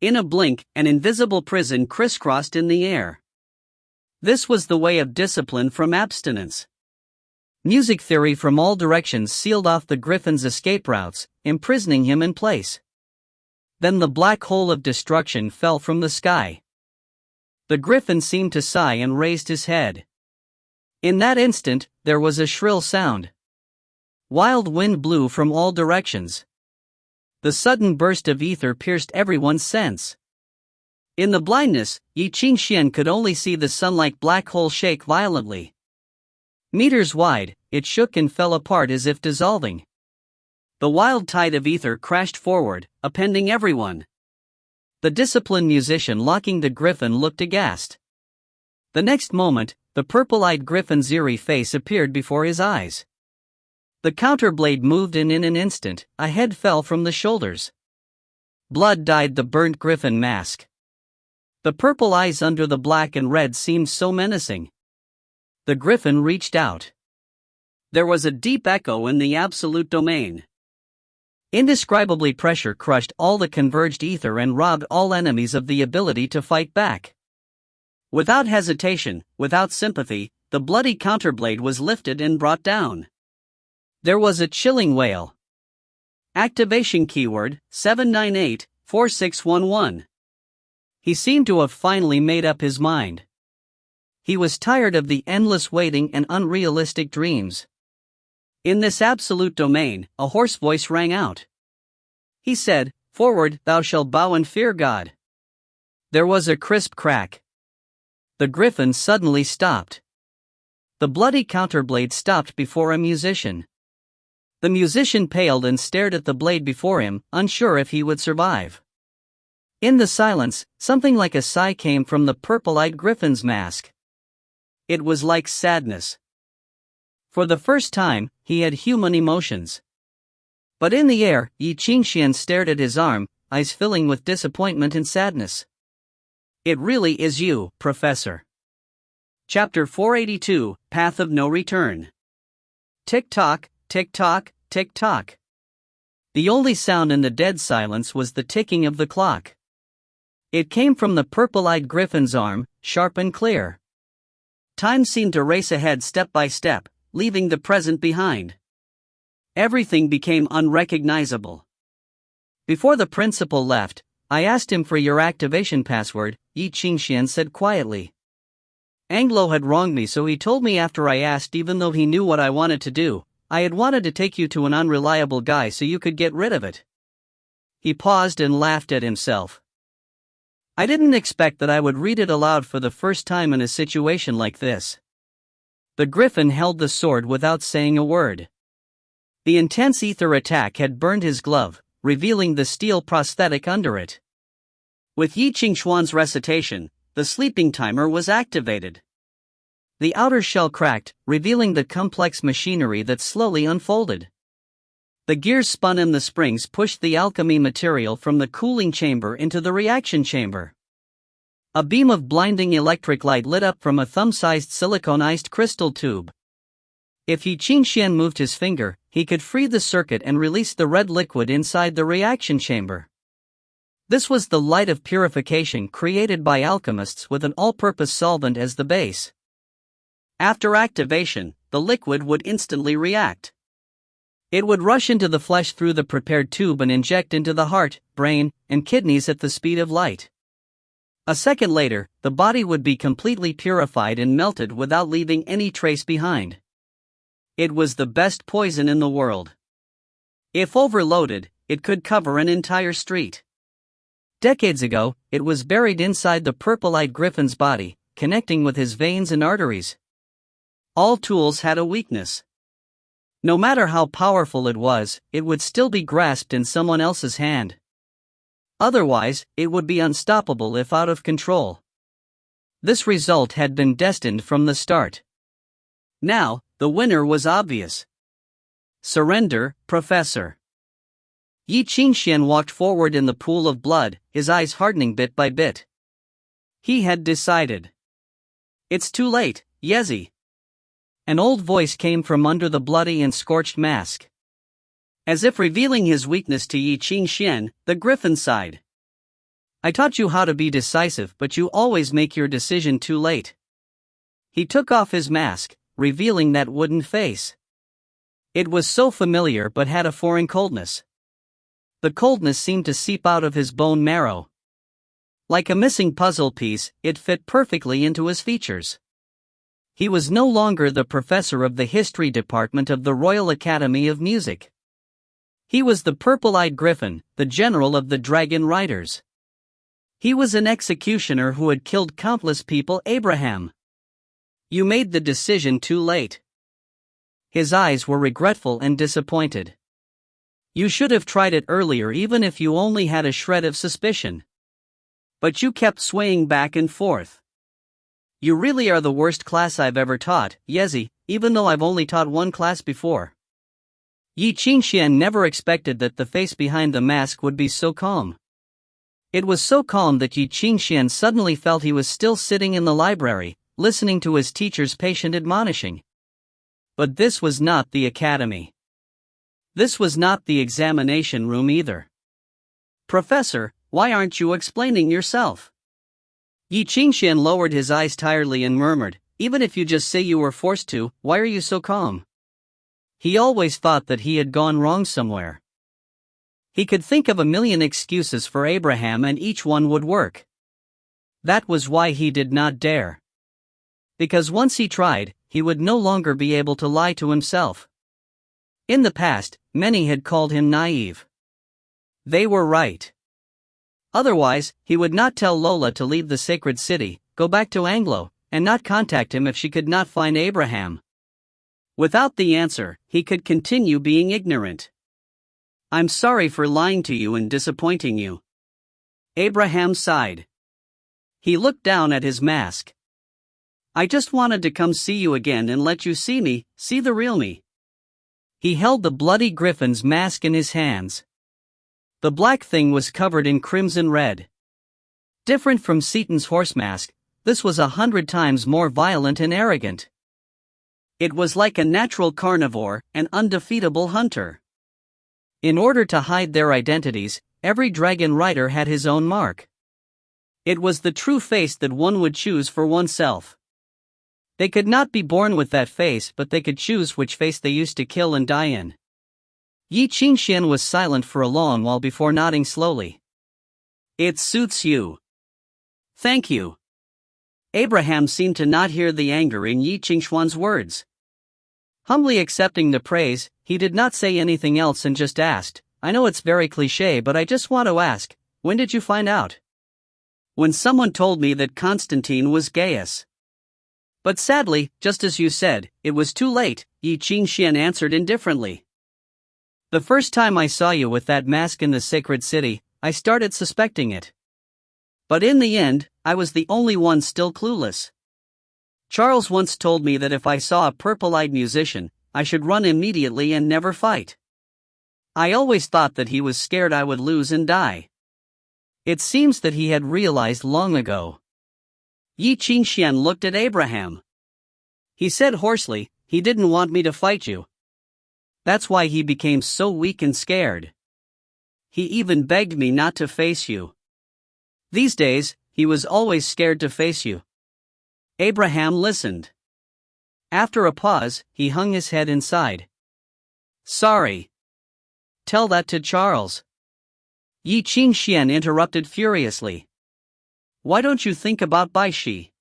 In a blink, an invisible prison crisscrossed in the air. This was the way of discipline from abstinence. Music theory from all directions sealed off the griffin's escape routes, imprisoning him in place. Then the black hole of destruction fell from the sky. The griffin seemed to sigh and raised his head. In that instant, there was a shrill sound. Wild wind blew from all directions. The sudden burst of ether pierced everyone's sense. In the blindness, Ye Qingxuan could only see the sun-like black hole shake violently. Meters wide, it shook and fell apart as if dissolving. The wild tide of ether crashed forward, upending everyone. The disciplined musician locking the griffin looked aghast. The next moment, the purple-eyed griffin's eerie face appeared before his eyes. The counterblade moved and in an instant, a head fell from the shoulders. Blood dyed the burnt griffin mask. The purple eyes under the black and red seemed so menacing. The griffin reached out. There was a deep echo in the absolute domain. Indescribably pressure crushed all the converged ether and robbed all enemies of the ability to fight back. Without hesitation, without sympathy, the bloody counterblade was lifted and brought down. There was a chilling wail. Activation keyword, 798-4611. He seemed to have finally made up his mind. He was tired of the endless waiting and unrealistic dreams. In this absolute domain, a hoarse voice rang out. He said, "Forward, thou shalt bow and fear God." There was a crisp crack. The griffin suddenly stopped. The bloody counterblade stopped before a musician. The musician paled and stared at the blade before him, unsure if he would survive. In the silence, something like a sigh came from the purple-eyed griffin's mask. It was like sadness. For the first time, he had human emotions. But in the air, Ye Qingxuan stared at his arm, eyes filling with disappointment and sadness. "It really is you, Professor." Chapter 482, Path of No Return. Tick-tock, tick-tock, tick-tock. The only sound in the dead silence was the ticking of the clock. It came from the purple-eyed griffin's arm, sharp and clear. Time seemed to race ahead step by step, leaving the present behind. Everything became unrecognizable. Before the principal left, I asked him for your activation password, Ye Qingxuan said quietly. Anglo had wronged me, so he told me after I asked, even though he knew what I wanted to do. I had wanted to take you to an unreliable guy so you could get rid of it. He paused and laughed at himself. I didn't expect that I would read it aloud for the first time in a situation like this. The griffin held the sword without saying a word. The intense ether attack had burned his glove, revealing the steel prosthetic under it. With Ye Qingxuan's recitation, the sleeping timer was activated. The outer shell cracked, revealing the complex machinery that slowly unfolded. The gears spun and the springs pushed the alchemy material from the cooling chamber into the reaction chamber. A beam of blinding electric light lit up from a thumb-sized siliconized crystal tube. If Ye Qingxuan moved his finger, he could free the circuit and release the red liquid inside the reaction chamber. This was the light of purification created by alchemists with an all-purpose solvent as the base. After activation, the liquid would instantly react. It would rush into the flesh through the prepared tube and inject into the heart, brain, and kidneys at the speed of light. A second later, the body would be completely purified and melted without leaving any trace behind. It was the best poison in the world. If overloaded, it could cover an entire street. Decades ago, it was buried inside the purple-eyed griffin's body, connecting with his veins and arteries. All tools had a weakness. No matter how powerful it would still be grasped in someone else's hand. Otherwise, it would be unstoppable if out of control. This result had been destined from the start. Now, the winner was obvious. Surrender, Professor. Ye Qingxuan walked forward in the pool of blood, his eyes hardening bit by bit. He had decided. It's too late, Yezi. An old voice came from under the bloody and scorched mask. As if revealing his weakness to Ye Qingxuan, the griffin sighed. I taught you how to be decisive, but you always make your decision too late. He took off his mask, revealing that wooden face. It was so familiar but had a foreign coldness. The coldness seemed to seep out of his bone marrow. Like a missing puzzle piece, it fit perfectly into his features. He was no longer the professor of the history department of the Royal Academy of Music. He was the purple-eyed griffin, the general of the dragon riders. He was an executioner who had killed countless people. Abraham, you made the decision too late. His eyes were regretful and disappointed. You should have tried it earlier, even if you only had a shred of suspicion. But you kept swaying back and forth. You really are the worst class I've ever taught, Ye, even though I've only taught one class before. Ye Qingxuan never expected that the face behind the mask would be so calm. It was so calm that Ye Qingxuan suddenly felt he was still sitting in the library, listening to his teacher's patient admonishing. But this was not the academy. This was not the examination room either. Professor, why aren't you explaining yourself? Ye Qingxuan lowered his eyes tiredly and murmured, even if you just say you were forced to, why are you so calm? He always thought that he had gone wrong somewhere. He could think of a million excuses for Abraham and each one would work. That was why he did not dare. Because once he tried, he would no longer be able to lie to himself. In the past, many had called him naive. They were right. Otherwise, he would not tell Lola to leave the sacred city, go back to Anglo, and not contact him if she could not find Abraham. Without the answer, he could continue being ignorant. I'm sorry for lying to you and disappointing you. Abraham sighed. He looked down at his mask. I just wanted to come see you again and let you see me, see the real me. He held the bloody griffin's mask in his hands. The black thing was covered in crimson red. Different from Seaton's horse mask, this was 100 times more violent and arrogant. It was like a natural carnivore, an undefeatable hunter. In order to hide their identities, every dragon rider had his own mark. It was the true face that one would choose for oneself. They could not be born with that face, but they could choose which face they used to kill and die in. Ye Qingxuan was silent for a long while before nodding slowly. It suits you. Thank you. Abraham seemed to not hear the anger in Ye Qingxuan's words. Humbly accepting the praise, he did not say anything else and just asked, I know it's very cliché, but I just want to ask, when did you find out? When someone told me that Constantine was Gaius. But sadly, just as you said, it was too late, Ye Qingxuan answered indifferently. The first time I saw you with that mask in the sacred city, I started suspecting it. But in the end, I was the only one still clueless. Charles once told me that if I saw a purple-eyed musician, I should run immediately and never fight. I always thought that he was scared I would lose and die. It seems that he had realized long ago. Ye Qingxuan looked at Abraham. He said hoarsely, he didn't want me to fight you. That's why he became so weak and scared. He even begged me not to face you. These days, he was always scared to face you. Abraham listened. After a pause, he hung his head and sighed. Sorry. Tell that to Charles. Ye Qingxuan interrupted furiously. Why don't you think about Bai Xi?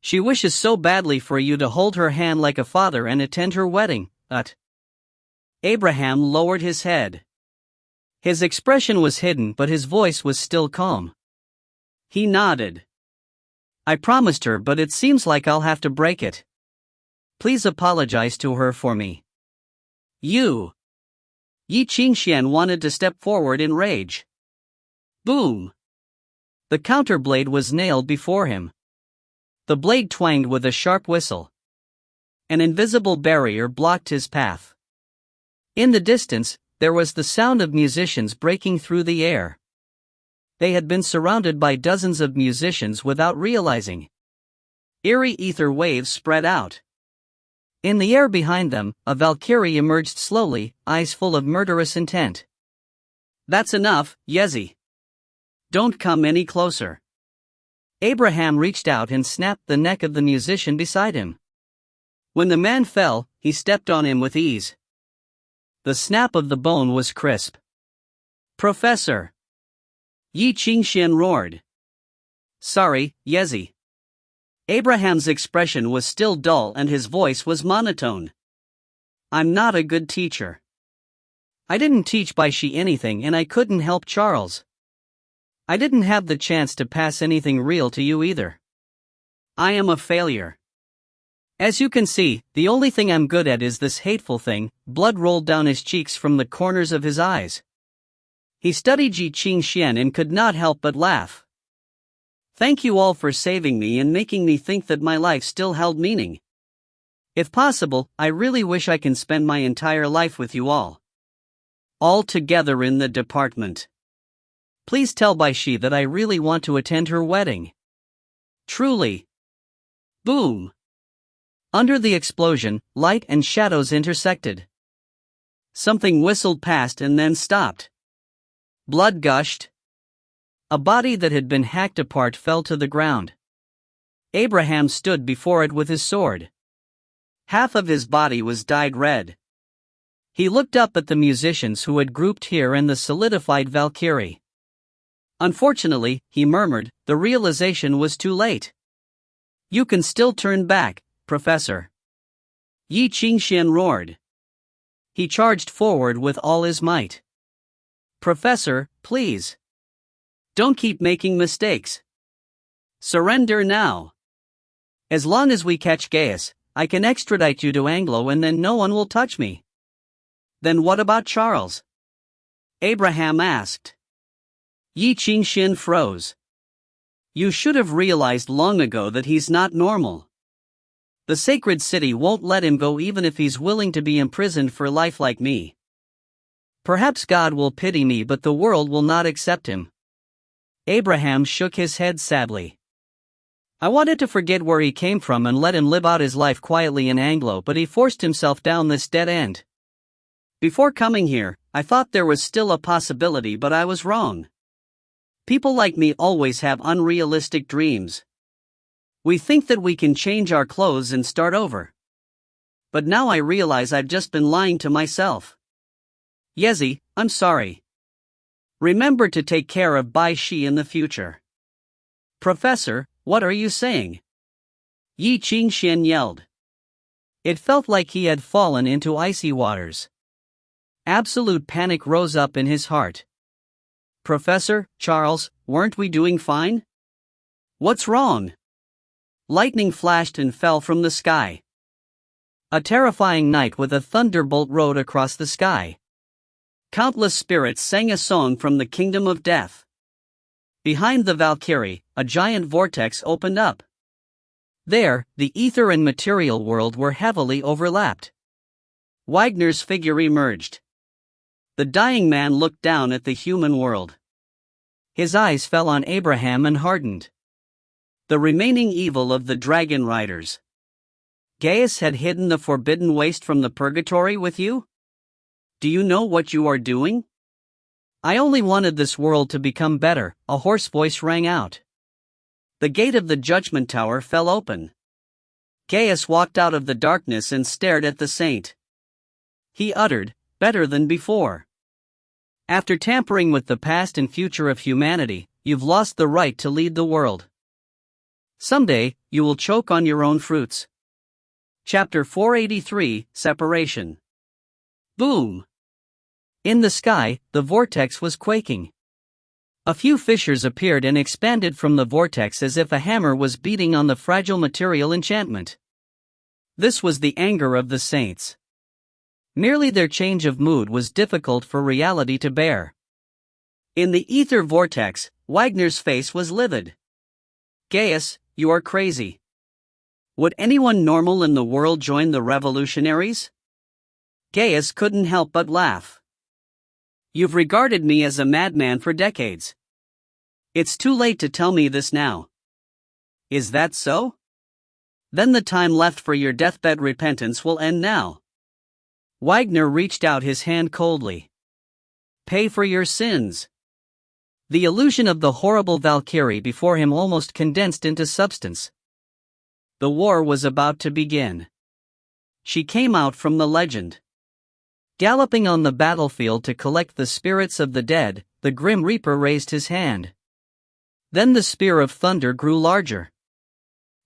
She wishes so badly for you to hold her hand like a father and attend her wedding, Abraham lowered his head. His expression was hidden, but his voice was still calm. He nodded. I promised her, but it seems like I'll have to break it. Please apologize to her for me. You. Ye Qingxuan wanted to step forward in rage. Boom. The counterblade was nailed before him. The blade twanged with a sharp whistle. An invisible barrier blocked his path. In the distance, there was the sound of musicians breaking through the air. They had been surrounded by dozens of musicians without realizing. Eerie ether waves spread out. In the air behind them, a Valkyrie emerged slowly, eyes full of murderous intent. That's enough, Ye. Don't come any closer. Abraham reached out and snapped the neck of the musician beside him. When the man fell, he stepped on him with ease. The snap of the bone was crisp. Professor! Ye Qingxuan roared. Sorry, Ye. Abraham's expression was still dull and his voice was monotone. I'm not a good teacher. I didn't teach Bai Xi anything and I couldn't help Charles. I didn't have the chance to pass anything real to you either. I am a failure. As you can see, the only thing I'm good at is this hateful thing. Blood rolled down his cheeks from the corners of his eyes. He studied Ye Qingxuan and could not help but laugh. Thank you all for saving me and making me think that my life still held meaning. If possible, I really wish I can spend my entire life with you all. All together in the department. Please tell Bai Xi that I really want to attend her wedding. Truly. Boom. Under the explosion, light and shadows intersected. Something whistled past and then stopped. Blood gushed. A body that had been hacked apart fell to the ground. Abraham stood before it with his sword. Half of his body was dyed red. He looked up at the musicians who had grouped here and the solidified Valkyrie. Unfortunately, he murmured, the realization was too late. You can still turn back, Professor. Ye Qingxuan roared. He charged forward with all his might. Professor, please. Don't keep making mistakes. Surrender now. As long as we catch Gaius, I can extradite you to Anglo and then no one will touch me. Then what about Charles? Abraham asked. Ye Qingxuan froze. You should have realized long ago that he's not normal. The sacred city won't let him go even if he's willing to be imprisoned for life like me. Perhaps God will pity me but the world will not accept him. Abraham shook his head sadly. I wanted to forget where he came from and let him live out his life quietly in Anglo, but he forced himself down this dead end. Before coming here, I thought there was still a possibility, but I was wrong. People like me always have unrealistic dreams. We think that we can change our clothes and start over. But now I realize I've just been lying to myself. Yezi, I'm sorry. Remember to take care of Bai Xi in the future. Professor, what are you saying? Ye Qingxuan yelled. It felt like he had fallen into icy waters. Absolute panic rose up in his heart. Professor, Charles, weren't we doing fine? What's wrong? Lightning flashed and fell from the sky. A terrifying night with a thunderbolt rode across the sky. Countless spirits sang a song from the kingdom of death. Behind the Valkyrie, a giant vortex opened up. There, the ether and material world were heavily overlapped. Wagner's figure emerged. The dying man looked down at the human world. His eyes fell on Abraham and hardened. The remaining evil of the dragon riders. Gaius had hidden the forbidden waste from the purgatory with you? Do you know what you are doing? I only wanted this world to become better, a hoarse voice rang out. The gate of the judgment tower fell open. Gaius walked out of the darkness and stared at the saint. He uttered, better than before. After tampering with the past and future of humanity, you've lost the right to lead the world. Someday, you will choke on your own fruits. Chapter 483, Separation. Boom! In the sky, the vortex was quaking. A few fissures appeared and expanded from the vortex as if a hammer was beating on the fragile material enchantment. This was the anger of the saints. Merely their change of mood was difficult for reality to bear. In the ether vortex, Wagner's face was livid. Gaius, you are crazy. Would anyone normal in the world join the revolutionaries? Gaius couldn't help but laugh. You've regarded me as a madman for decades. It's too late to tell me this now. Is that so? Then the time left for your deathbed repentance will end now. Wagner reached out his hand coldly. Pay for your sins. The illusion of the horrible Valkyrie before him almost condensed into substance. The war was about to begin. She came out from the legend. Galloping on the battlefield to collect the spirits of the dead, the Grim Reaper raised his hand. Then the spear of thunder grew larger.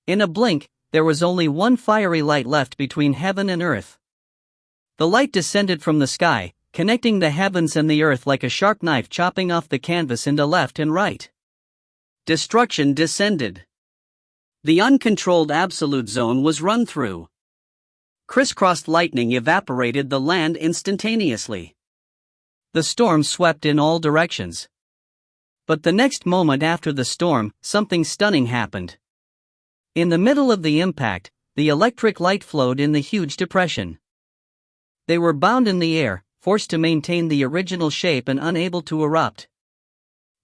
In a blink, there was only one fiery light left between heaven and earth. The light descended from the sky, connecting the heavens and the earth like a sharp knife chopping off the canvas into left and right. Destruction descended. The uncontrolled absolute zone was run through. Crisscrossed lightning evaporated the land instantaneously. The storm swept in all directions. But the next moment after the storm, something stunning happened. In the middle of the impact, the electric light flowed in the huge depression. They were bound in the air, forced to maintain the original shape and unable to erupt.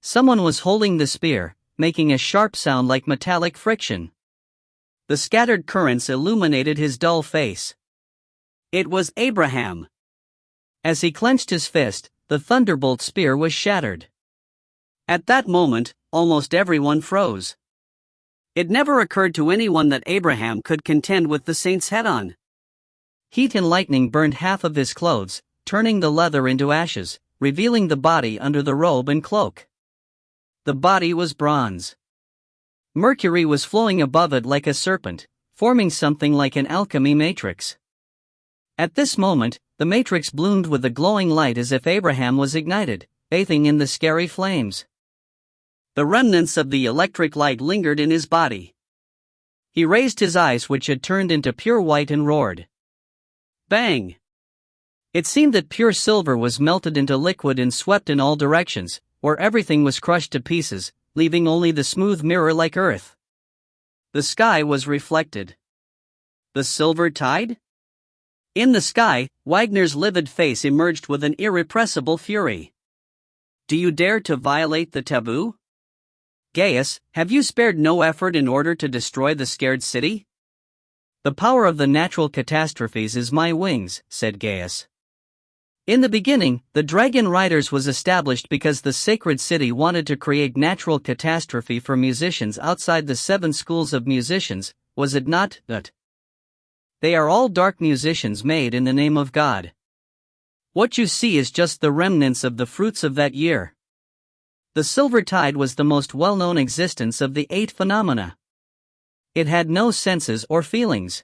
Someone was holding the spear, making a sharp sound like metallic friction. The scattered currents illuminated his dull face. It was Abraham. As he clenched his fist, the thunderbolt spear was shattered. At that moment, almost everyone froze. It never occurred to anyone that Abraham could contend with the saints head-on. Heat and lightning burned half of his clothes, turning the leather into ashes, revealing the body under the robe and cloak. The body was bronze. Mercury was flowing above it like a serpent, forming something like an alchemy matrix. At this moment, the matrix bloomed with a glowing light as if Abraham was ignited, bathing in the scary flames. The remnants of the electric light lingered in his body. He raised his eyes, which had turned into pure white, and roared. Bang! It seemed that pure silver was melted into liquid and swept in all directions, where everything was crushed to pieces, leaving only the smooth mirror like earth. The sky was reflected. The silver tide? In the sky, Wagner's livid face emerged with an irrepressible fury. Do you dare to violate the taboo? Gaius, have you spared no effort in order to destroy the scared city? The power of the natural catastrophes is my wings, said Gaius. In the beginning, the Dragon Riders was established because the sacred city wanted to create natural catastrophe for musicians outside the 7 schools of musicians, was it not? That they are all dark musicians made in the name of God. What you see is just the remnants of the fruits of that year. The silver tide was the most well-known existence of the 8 phenomena. It had no senses or feelings.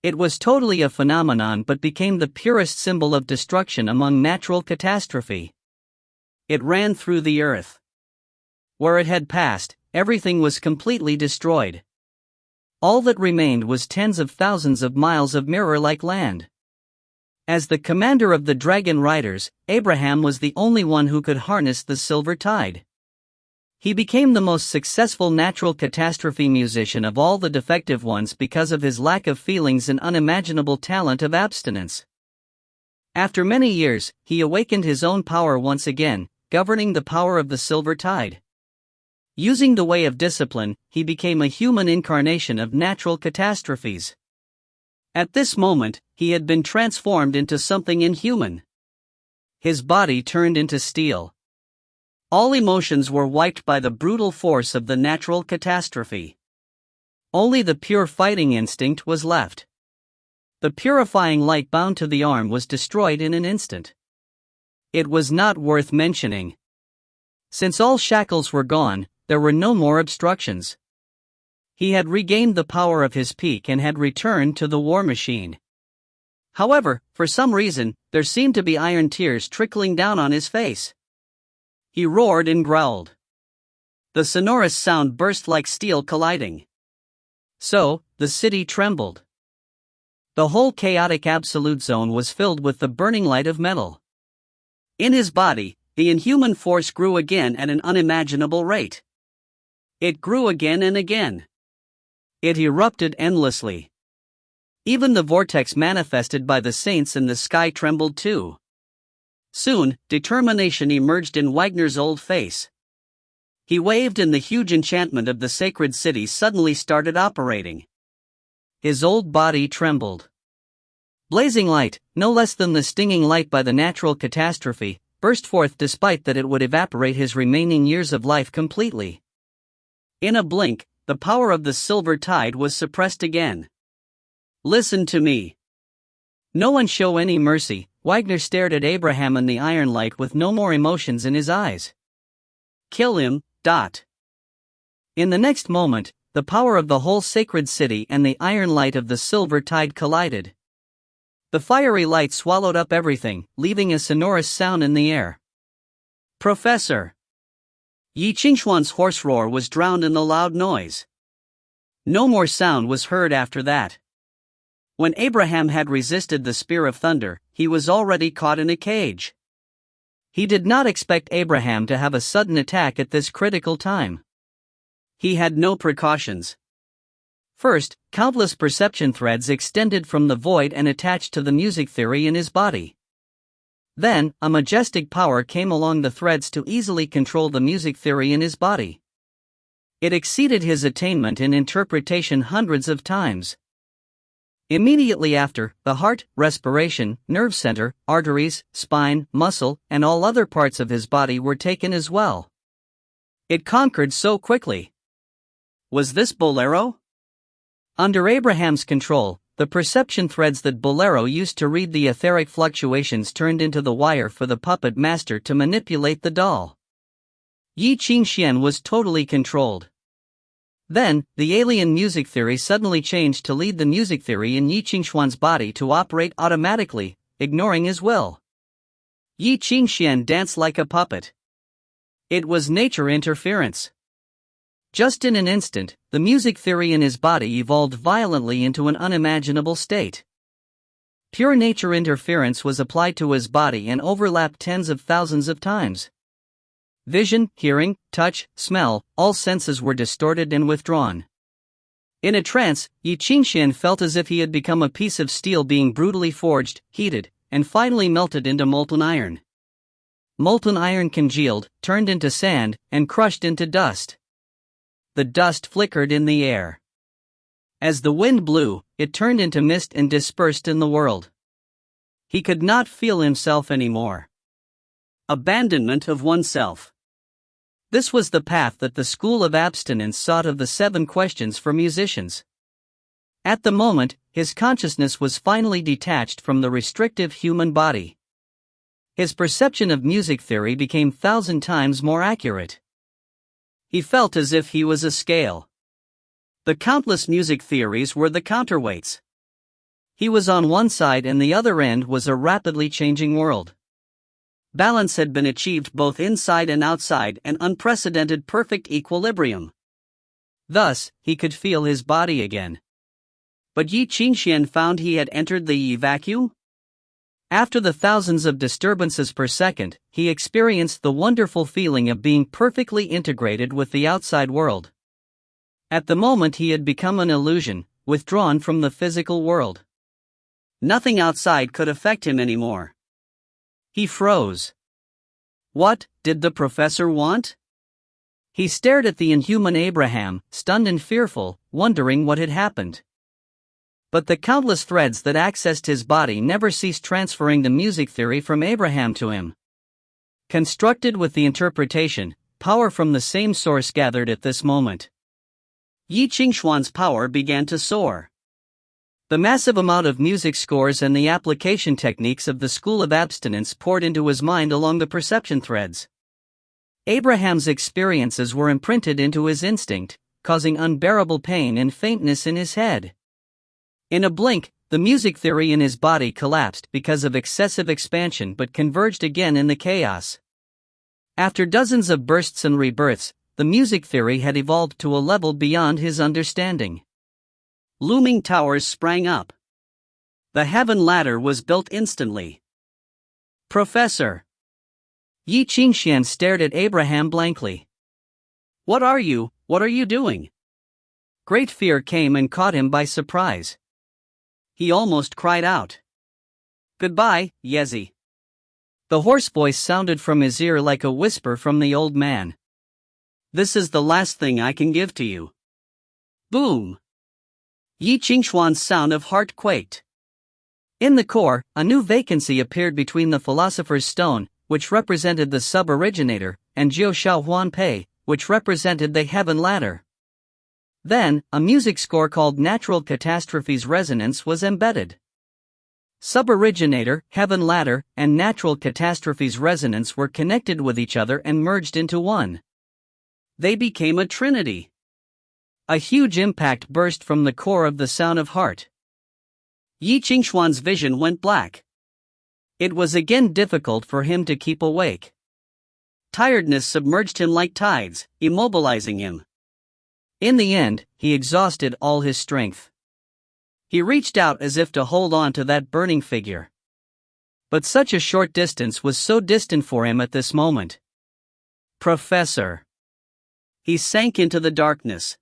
It was totally a phenomenon but became the purest symbol of destruction among natural catastrophe. It ran through the earth. Where it had passed, everything was completely destroyed. All that remained was tens of thousands of miles of mirror-like land. As the commander of the Dragon Riders, Abraham was the only one who could harness the silver tide. He became the most successful natural catastrophe musician of all the defective ones because of his lack of feelings and unimaginable talent of abstinence. After many years, he awakened his own power once again, governing the power of the silver tide. Using the way of discipline, he became a human incarnation of natural catastrophes. At this moment, he had been transformed into something inhuman. His body turned into steel. All emotions were wiped by the brutal force of the natural catastrophe. Only the pure fighting instinct was left. The purifying light bound to the arm was destroyed in an instant. It was not worth mentioning. Since all shackles were gone, there were no more obstructions. He had regained the power of his peak and had returned to the war machine. However, for some reason, there seemed to be iron tears trickling down on his face. He roared and growled. The sonorous sound burst like steel colliding. So, the city trembled. The whole chaotic absolute zone was filled with the burning light of metal. In his body, the inhuman force grew again at an unimaginable rate. It grew again and again. It erupted endlessly. Even the vortex manifested by the saints in the sky trembled too. Soon, determination emerged in Wagner's old face. He waved and the huge enchantment of the sacred city suddenly started operating. His old body trembled. Blazing light, no less than the stinging light by the natural catastrophe, burst forth despite that it would evaporate his remaining years of life completely. In a blink, the power of the silver tide was suppressed again. Listen to me. No one show any mercy. Wagner stared at Abraham in the iron light with no more emotions in his eyes. Kill him. In the next moment, the power of the whole sacred city and the iron light of the silver tide collided. The fiery light swallowed up everything, leaving a sonorous sound in the air. Professor! Ye Qingxuan's hoarse roar was drowned in the loud noise. No more sound was heard after that. When Abraham had resisted the spear of thunder, he was already caught in a cage. He did not expect Abraham to have a sudden attack at this critical time. He had no precautions. First, countless perception threads extended from the void and attached to the music theory in his body. Then, a majestic power came along the threads to easily control the music theory in his body. It exceeded his attainment in interpretation hundreds of times. Immediately after, the heart, respiration, nerve center, arteries, spine, muscle, and all other parts of his body were taken as well. It conquered so quickly. Was this Bolero? Under Abraham's control, the perception threads that Bolero used to read the etheric fluctuations turned into the wire for the puppet master to manipulate the doll. Ye Qingxuan was totally controlled. Then, the alien music theory suddenly changed to lead the music theory in Ye Qingxuan's body to operate automatically, ignoring his will. Ye Qingxuan danced like a puppet. It was nature interference. Just in an instant, the music theory in his body evolved violently into an unimaginable state. Pure nature interference was applied to his body and overlapped tens of thousands of times. Vision, hearing, touch, smell, all senses were distorted and withdrawn. In a trance, Ye Qingxuan felt as if he had become a piece of steel being brutally forged, heated, and finally melted into molten iron. Molten iron congealed, turned into sand, and crushed into dust. The dust flickered in the air. As the wind blew, it turned into mist and dispersed in the world. He could not feel himself anymore. Abandonment of oneself. This was the path that the school of abstinence sought of the 7 questions for musicians. At the moment, his consciousness was finally detached from the restrictive human body. His perception of music theory became 1,000 times more accurate. He felt as if he was a scale. The countless music theories were the counterweights. He was on one side and the other end was a rapidly changing world. Balance had been achieved both inside and outside, an unprecedented perfect equilibrium. Thus, he could feel his body again. But Ye Qingxuan found he had entered the Yi vacuum? After the thousands of disturbances per second, he experienced the wonderful feeling of being perfectly integrated with the outside world. At the moment he had become an illusion, withdrawn from the physical world. Nothing outside could affect him anymore. He froze. What did the professor want? He stared at the inhuman Abraham, stunned and fearful, wondering what had happened. But the countless threads that accessed his body never ceased transferring the music theory from Abraham to him. Constructed with the interpretation, power from the same source gathered at this moment. Ye Qingxuan's power began to soar. The massive amount of music scores and the application techniques of the school of abstinence poured into his mind along the perception threads. Abraham's experiences were imprinted into his instinct, causing unbearable pain and faintness in his head. In a blink, the music theory in his body collapsed because of excessive expansion but converged again in the chaos. After dozens of bursts and rebirths, the music theory had evolved to a level beyond his understanding. Looming towers sprang up. The heaven ladder was built instantly. Professor! Ye Qingxuan stared at Abraham blankly. What are you doing? Great fear came and caught him by surprise. He almost cried out. Goodbye, Yezi. The hoarse voice sounded from his ear like a whisper from the old man. This is the last thing I can give to you. Boom! Ye Qingxuan's sound of heart quaked. In the core, a new vacancy appeared between the Philosopher's Stone, which represented the sub-originator, and Jiu Shaohuan Pei, which represented the heaven ladder. Then, a music score called Natural Catastrophes Resonance was embedded. Sub-originator, heaven ladder, and Natural Catastrophes Resonance were connected with each other and merged into one. They became a trinity. A huge impact burst from the core of the sound of heart. Ye Qingxuan's vision went black. It was again difficult for him to keep awake. Tiredness submerged him like tides, immobilizing him. In the end, he exhausted all his strength. He reached out as if to hold on to that burning figure. But such a short distance was so distant for him at this moment. Professor. He sank into the darkness.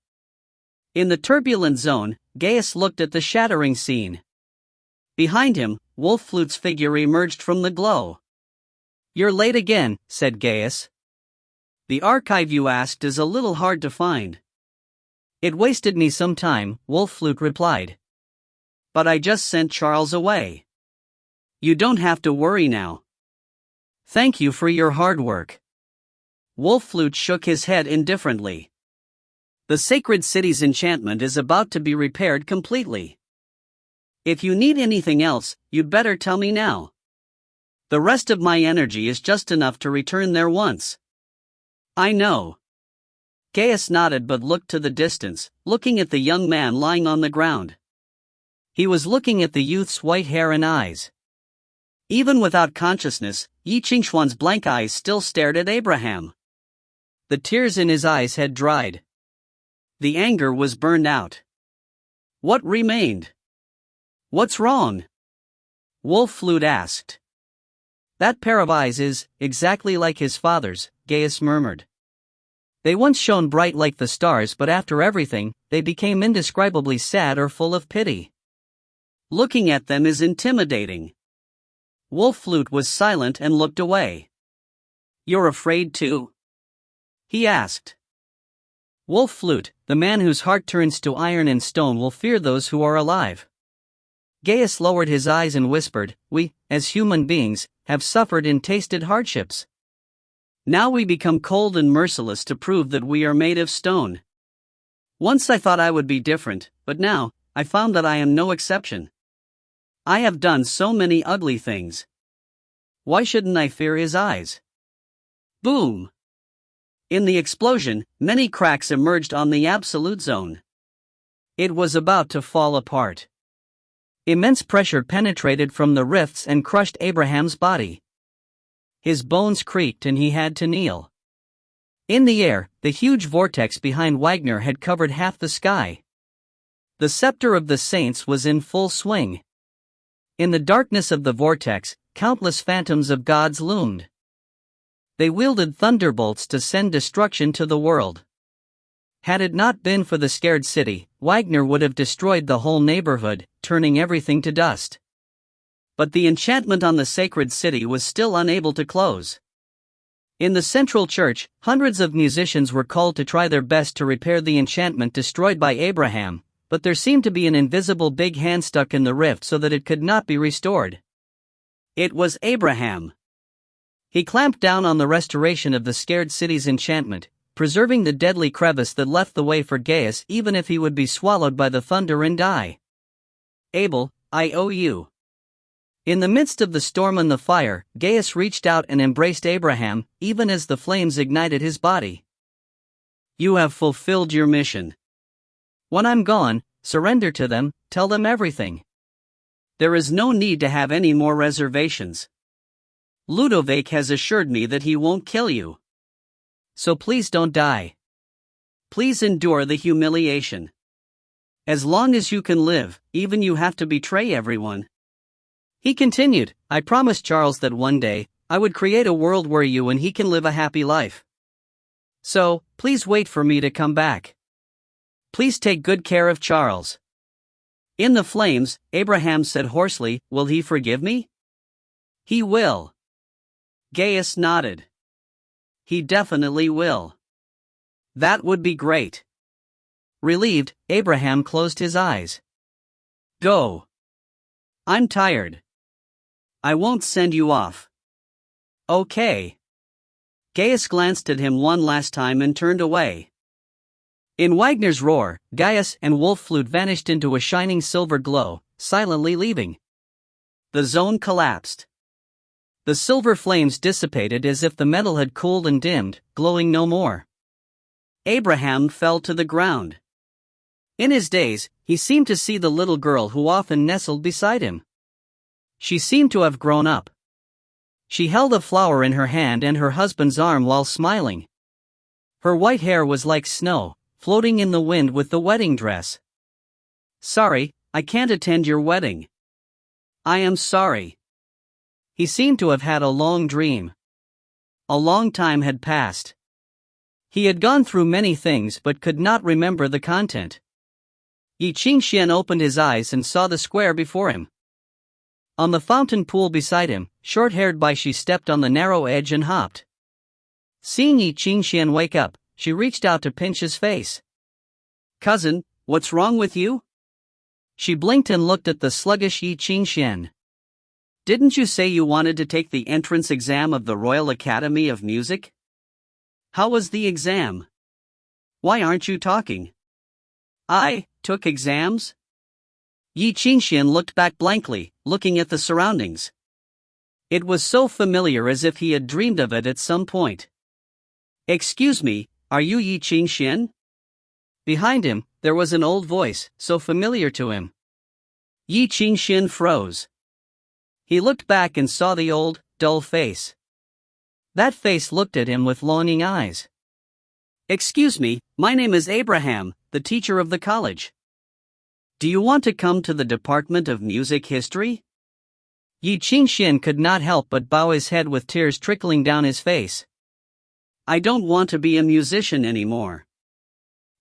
In the turbulent zone, Gaius looked at the shattering scene. Behind him, Wolf Flute's figure emerged from the glow. "You're late again," said Gaius. "The archive you asked is a little hard to find." "It wasted me some time," Wolf Flute replied. "But I just sent Charles away. You don't have to worry now. Thank you for your hard work." Wolf Flute shook his head indifferently. "The sacred city's enchantment is about to be repaired completely. If you need anything else, you'd better tell me now. The rest of my energy is just enough to return there once." "I know." Gaius nodded but looked to the distance, looking at the young man lying on the ground. He was looking at the youth's white hair and eyes. Even without consciousness, Ye Qingxuan's blank eyes still stared at Abraham. The tears in his eyes had dried. The anger was burned out. What remained? "What's wrong?" Wolf Flute asked. "That pair of eyes is exactly like his father's," Gaius murmured. "They once shone bright like the stars, but after everything, they became indescribably sad or full of pity. Looking at them is intimidating." Wolf Flute was silent and looked away. "You're afraid too?" he asked. Wolf Flute, the man whose heart turns to iron and stone, will fear those who are alive. Gaius lowered his eyes and whispered, "We, as human beings, have suffered and tasted hardships. Now we become cold and merciless to prove that we are made of stone. Once I thought I would be different, but now, I found that I am no exception. I have done so many ugly things. Why shouldn't I fear his eyes?" Boom! In the explosion, many cracks emerged on the absolute zone. It was about to fall apart. Immense pressure penetrated from the rifts and crushed Abraham's body. His bones creaked and he had to kneel. In the air, the huge vortex behind Wagner had covered half the sky. The scepter of the saints was in full swing. In the darkness of the vortex, countless phantoms of gods loomed. They wielded thunderbolts to send destruction to the world. Had it not been for the scared city, Wagner would have destroyed the whole neighborhood, turning everything to dust. But the enchantment on the sacred city was still unable to close. In the central church, hundreds of musicians were called to try their best to repair the enchantment destroyed by Abraham, but there seemed to be an invisible big hand stuck in the rift so that it could not be restored. It was Abraham. He clamped down on the restoration of the scared city's enchantment, preserving the deadly crevice that left the way for Gaius even if he would be swallowed by the thunder and die. "Abel, I owe you." In the midst of the storm and the fire, Gaius reached out and embraced Abraham, even as the flames ignited his body. "You have fulfilled your mission. When I'm gone, surrender to them, tell them everything. There is no need to have any more reservations. Ludovic has assured me that he won't kill you. So please don't die. Please endure the humiliation. As long as you can live, even you have to betray everyone." He continued, "I promised Charles that one day, I would create a world where you and he can live a happy life. So, please wait for me to come back. Please take good care of Charles." In the flames, Abraham said hoarsely, "Will he forgive me?" "He will." Gaius nodded. "He definitely will." "That would be great." Relieved, Abraham closed his eyes. "Go. I'm tired. I won't send you off." "Okay." Gaius glanced at him one last time and turned away. In Wagner's roar, Gaius and Wolf Flute vanished into a shining silver glow, silently leaving. The zone collapsed. The silver flames dissipated as if the metal had cooled and dimmed, glowing no more. Abraham fell to the ground. In his daze, he seemed to see the little girl who often nestled beside him. She seemed to have grown up. She held a flower in her hand and her husband's arm while smiling. Her white hair was like snow, floating in the wind with the wedding dress. "Sorry, I can't attend your wedding." "I am sorry." He seemed to have had a long dream. A long time had passed. He had gone through many things but could not remember the content. Ye Qingxuan opened his eyes and saw the square before him. On the fountain pool beside him, short-haired Bai Xi stepped on the narrow edge and hopped. Seeing Ye Qingxuan wake up, she reached out to pinch his face. "Cousin, what's wrong with you?" She blinked and looked at the sluggish Ye Qingxuan. "Didn't you say you wanted to take the entrance exam of the Royal Academy of Music? How was the exam? Why aren't you talking?" "I took exams?" Ye Qingxuan looked back blankly, looking at the surroundings. It was so familiar as if he had dreamed of it at some point. "Excuse me, are you Ye Qingxuan?" Behind him, there was an old voice, so familiar to him. Ye Qingxuan froze. He looked back and saw the old, dull face. That face looked at him with longing eyes. "Excuse me, my name is Abraham, the teacher of the college. Do you want to come to the Department of Music History?" Ye Qingxuan could not help but bow his head with tears trickling down his face. "I don't want to be a musician anymore."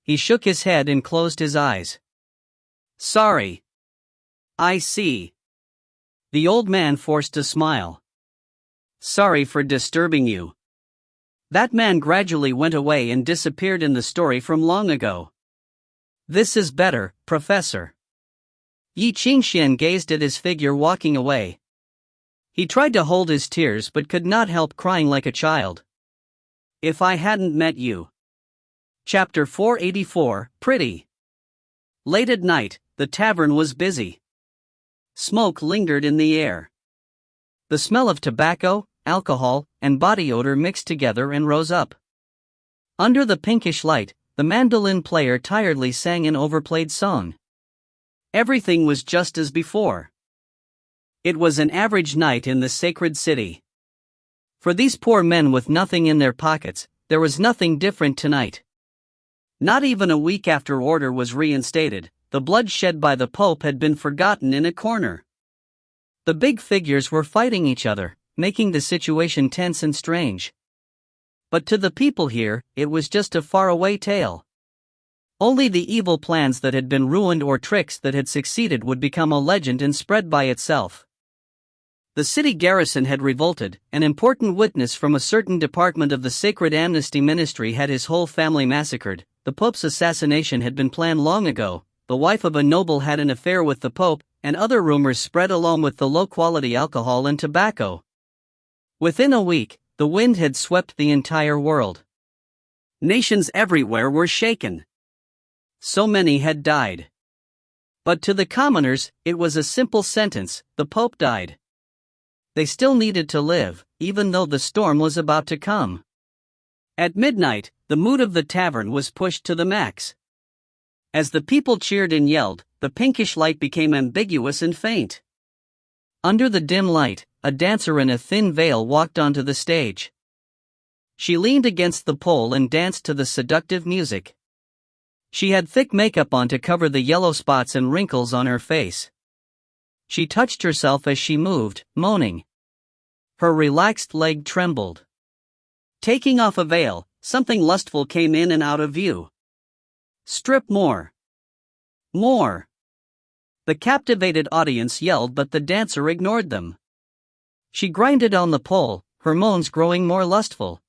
He shook his head and closed his eyes. "Sorry." "I see." The old man forced a smile. "Sorry for disturbing you." That man gradually went away and disappeared in the story from long ago. "This is better, Professor." Ye Qingxuan gazed at his figure walking away. He tried to hold his tears but could not help crying like a child. "If I hadn't met you." Chapter 484, Pretty. Late at night, the tavern was busy. Smoke lingered in the air. The smell of tobacco, alcohol, and body odor mixed together and rose up. Under the pinkish light, the mandolin player tiredly sang an overplayed song. Everything was just as before. It was an average night in the sacred city. For these poor men with nothing in their pockets, there was nothing different tonight. Not even a week after order was reinstated, the blood shed by the Pope had been forgotten in a corner. The big figures were fighting each other, making the situation tense and strange. But to the people here, it was just a faraway tale. Only the evil plans that had been ruined or tricks that had succeeded would become a legend and spread by itself. The city garrison had revolted. An important witness from a certain department of the Sacred Amnesty Ministry had his whole family massacred. The Pope's assassination had been planned long ago. The wife of a noble had an affair with the Pope, and other rumors spread along with the low-quality alcohol and tobacco. Within a week, the wind had swept the entire world. Nations everywhere were shaken. So many had died. But to the commoners, it was a simple sentence: the Pope died. They still needed to live, even though the storm was about to come. At midnight, the mood of the tavern was pushed to the max. As the people cheered and yelled, the pinkish light became ambiguous and faint. Under the dim light, a dancer in a thin veil walked onto the stage. She leaned against the pole and danced to the seductive music. She had thick makeup on to cover the yellow spots and wrinkles on her face. She touched herself as she moved, moaning. Her relaxed leg trembled. Taking off a veil, something lustful came in and out of view. "Strip more! More!" The captivated audience yelled, but the dancer ignored them. She grinded on the pole, her moans growing more lustful.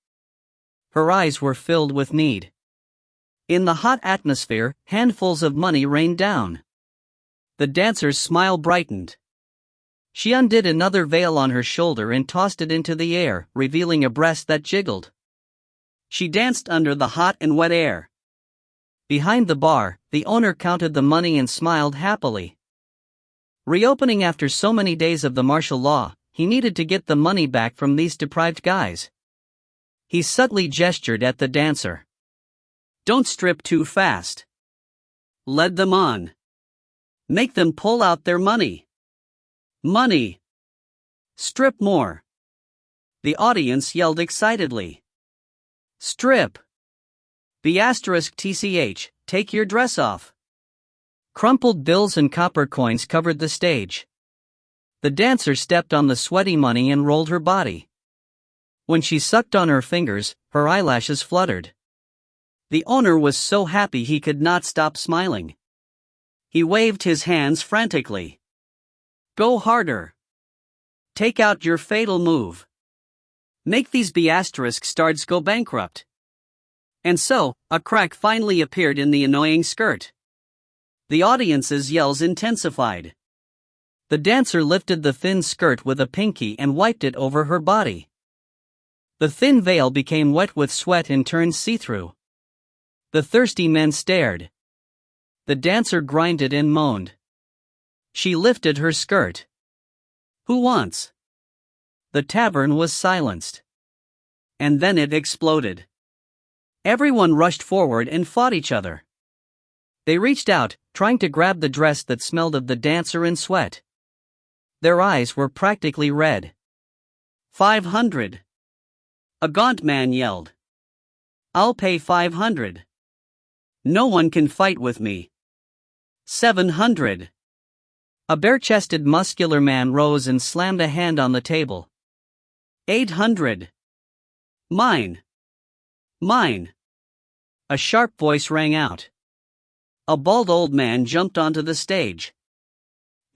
Her eyes were filled with need. In the hot atmosphere, handfuls of money rained down. The dancer's smile brightened. She undid another veil on her shoulder and tossed it into the air, revealing a breast that jiggled. She danced under the hot and wet air. Behind the bar, the owner counted the money and smiled happily. Reopening after so many days of the martial law, he needed to get the money back from these deprived guys. He subtly gestured at the dancer. "Don't strip too fast. led them on. Make them pull out their money. Money! Strip more! The audience yelled excitedly. Strip! *TCH, take your dress off. Crumpled bills and copper coins covered the stage. The dancer stepped on the sweaty money and rolled her body. When she sucked on her fingers, her eyelashes fluttered. The owner was so happy he could not stop smiling. He waved his hands frantically. Go harder. Take out your fatal move. Make these *stards go bankrupt. And so, a crack finally appeared in the annoying skirt. The audience's yells intensified. The dancer lifted the thin skirt with a pinky and wiped it over her body. The thin veil became wet with sweat and turned see-through. The thirsty men stared. The dancer grinded and moaned. She lifted her skirt. Who wants? The tavern was silenced. And then it exploded. Everyone rushed forward and fought each other. They reached out, trying to grab the dress that smelled of the dancer and sweat. Their eyes were practically red. 500. A gaunt man yelled. I'll pay 500. No one can fight with me. 700. A bare-chested muscular man rose and slammed a hand on the table. 800. Mine. Mine. A sharp voice rang out. A bald old man jumped onto the stage.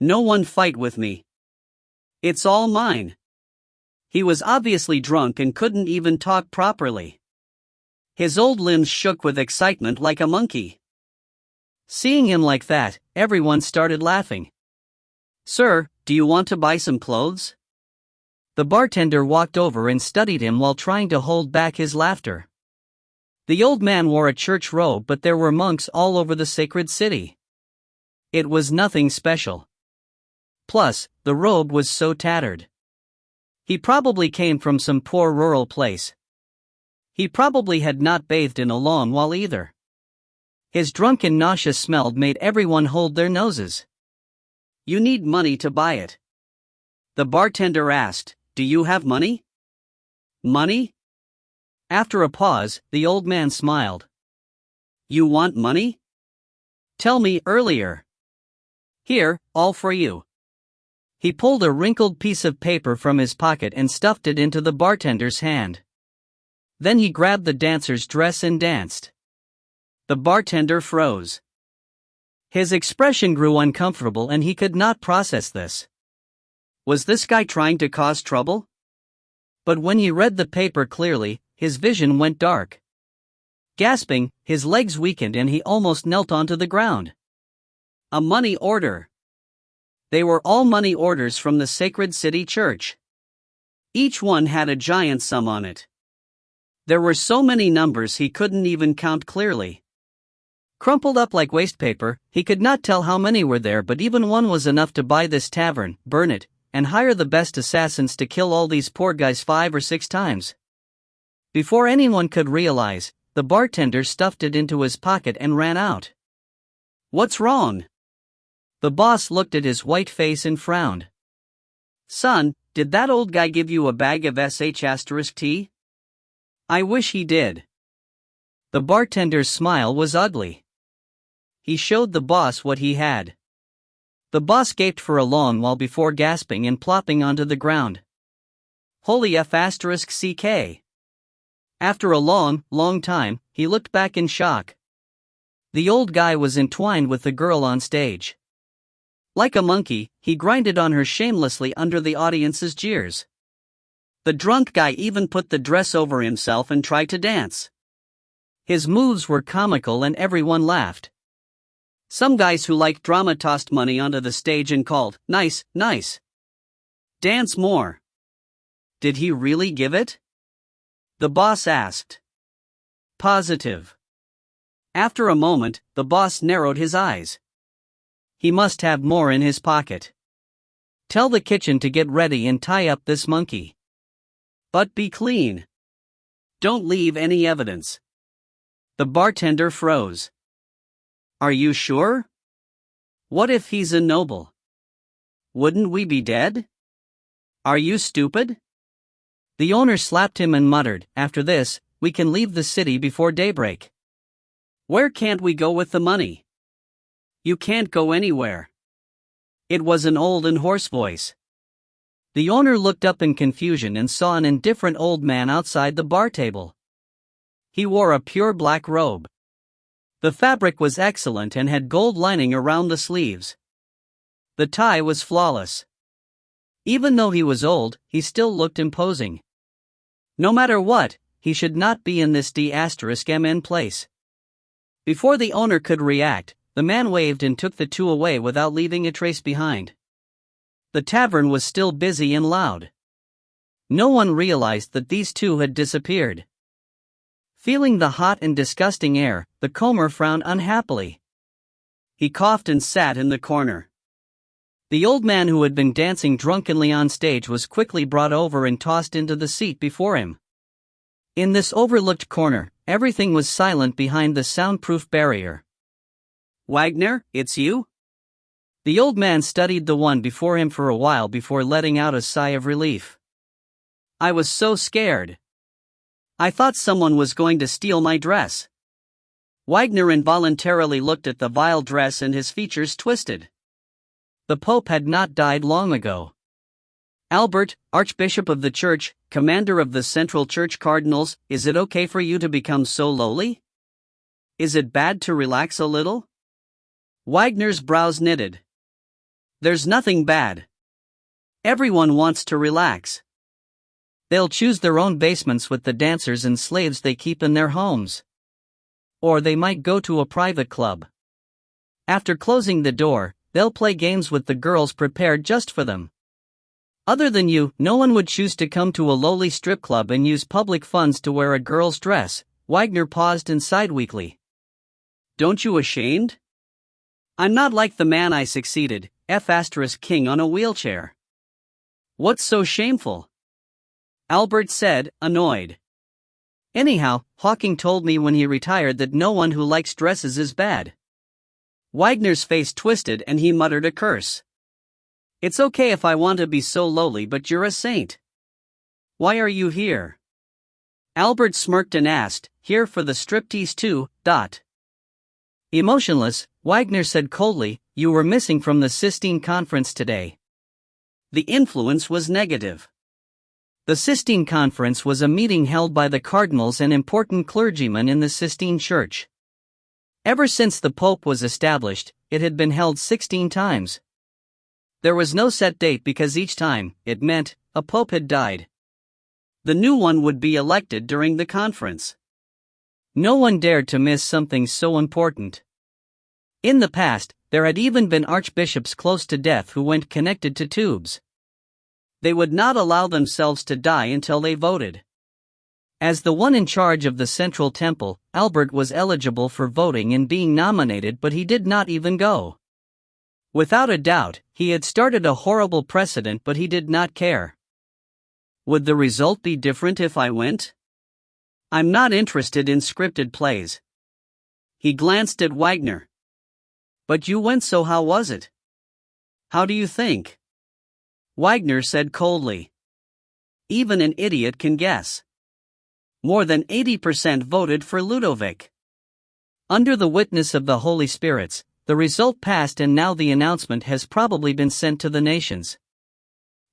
No one fight with me. It's all mine. He was obviously drunk and couldn't even talk properly. His old limbs shook with excitement like a monkey. Seeing him like that, everyone started laughing. Sir, do you want to buy some clothes? The bartender walked over and studied him while trying to hold back his laughter. The old man wore a church robe, but there were monks all over the sacred city. It was nothing special. Plus, the robe was so tattered. He probably came from some poor rural place. He probably had not bathed in a long while either. His drunken nauseous smell made everyone hold their noses. You need money to buy it. The bartender asked, do you have money? Money? After a pause, the old man smiled. You want money? Tell me earlier. Here, all for you. He pulled a wrinkled piece of paper from his pocket and stuffed it into the bartender's hand. Then he grabbed the dancer's dress and danced. The bartender froze. His expression grew uncomfortable and he could not process this. Was this guy trying to cause trouble? But when he read the paper clearly, his vision went dark. Gasping, his legs weakened and he almost knelt onto the ground. A money order. They were all money orders from the Sacred City Church. Each one had a giant sum on it. There were so many numbers he couldn't even count clearly. Crumpled up like waste paper, he could not tell how many were there, but even one was enough to buy this tavern, burn it, and hire the best assassins to kill all these poor guys 5 or 6 times. Before anyone could realize, the bartender stuffed it into his pocket and ran out. What's wrong? The boss looked at his white face and frowned. Son, did that old guy give you a bag of *tea? I wish he did. The bartender's smile was ugly. He showed the boss what he had. The boss gaped for a long while before gasping and plopping onto the ground. Holy *CK. After a long time, he looked back in shock. The old guy was entwined with the girl on stage. Like a monkey, he grinded on her shamelessly under the audience's jeers. The drunk guy even put the dress over himself and tried to dance. His moves were comical and everyone laughed. Some guys who liked drama tossed money onto the stage and called, "Nice, nice. Dance more." Did he really give it? The boss asked. Positive. After a moment, the boss narrowed his eyes. He must have more in his pocket. Tell the kitchen to get ready and tie up this monkey. But be clean. Don't leave any evidence. The bartender froze. Are you sure? What if he's a noble? Wouldn't we be dead? Are you stupid? The owner slapped him and muttered, "After this, we can leave the city before daybreak." "Where can't we go with the money?" "You can't go anywhere." It was an old and hoarse voice. The owner looked up in confusion and saw an indifferent old man outside the bar table. He wore a pure black robe. The fabric was excellent and had gold lining around the sleeves. The tie was flawless. Even though he was old, he still looked imposing. No matter what, he should not be in this D***MN place. Before the owner could react, the man waved and took the two away without leaving a trace behind. The tavern was still busy and loud. No one realized that these two had disappeared. Feeling the hot and disgusting air, the comber frowned unhappily. He coughed and sat in the corner. The old man who had been dancing drunkenly on stage was quickly brought over and tossed into the seat before him. In this overlooked corner, everything was silent behind the soundproof barrier. "Wagner, it's you?" The old man studied the one before him for a while before letting out a sigh of relief. "I was so scared. I thought someone was going to steal my dress." Wagner involuntarily looked at the vile dress and his features twisted. The Pope had not died long ago. "Albert, Archbishop of the Church, Commander of the Central Church Cardinals, is it okay for you to become so lowly? Is it bad to relax a little?" Wagner's brows knitted. "There's nothing bad. Everyone wants to relax. They'll choose their own basements with the dancers and slaves they keep in their homes. Or they might go to a private club. After closing the door, they'll play games with the girls prepared just for them. Other than you, no one would choose to come to a lowly strip club and use public funds to wear a girl's dress." Wagner paused and sighed weakly. "Don't you ashamed? I'm not like the man I succeeded, F***king on a wheelchair. What's so shameful?" Albert said, annoyed. "Anyhow, Hawking told me when he retired that no one who likes dresses is bad." Wagner's face twisted and he muttered a curse. "It's okay if I want to be so lowly, but you're a saint. Why are you here?" Albert smirked and asked, "Here for the striptease too, . Emotionless, Wagner said coldly, "You were missing from the Sistine Conference today." The influence was negative. The Sistine Conference was a meeting held by the cardinals and important clergymen in the Sistine Church. Ever since the Pope was established, it had been held 16 times. There was no set date because each time, it meant, a Pope had died. The new one would be elected during the conference. No one dared to miss something so important. In the past, there had even been archbishops close to death who went connected to tubes. They would not allow themselves to die until they voted. As the one in charge of the Central Temple, Albert was eligible for voting and being nominated, but he did not even go. Without a doubt, he had started a horrible precedent, but he did not care. "Would the result be different if I went? I'm not interested in scripted plays." He glanced at Wagner. "But you went, so how was it? How do you think?" Wagner said coldly. "Even an idiot can guess. More than 80% voted for Ludovic. Under the witness of the Holy Spirits, the result passed, and now the announcement has probably been sent to the nations."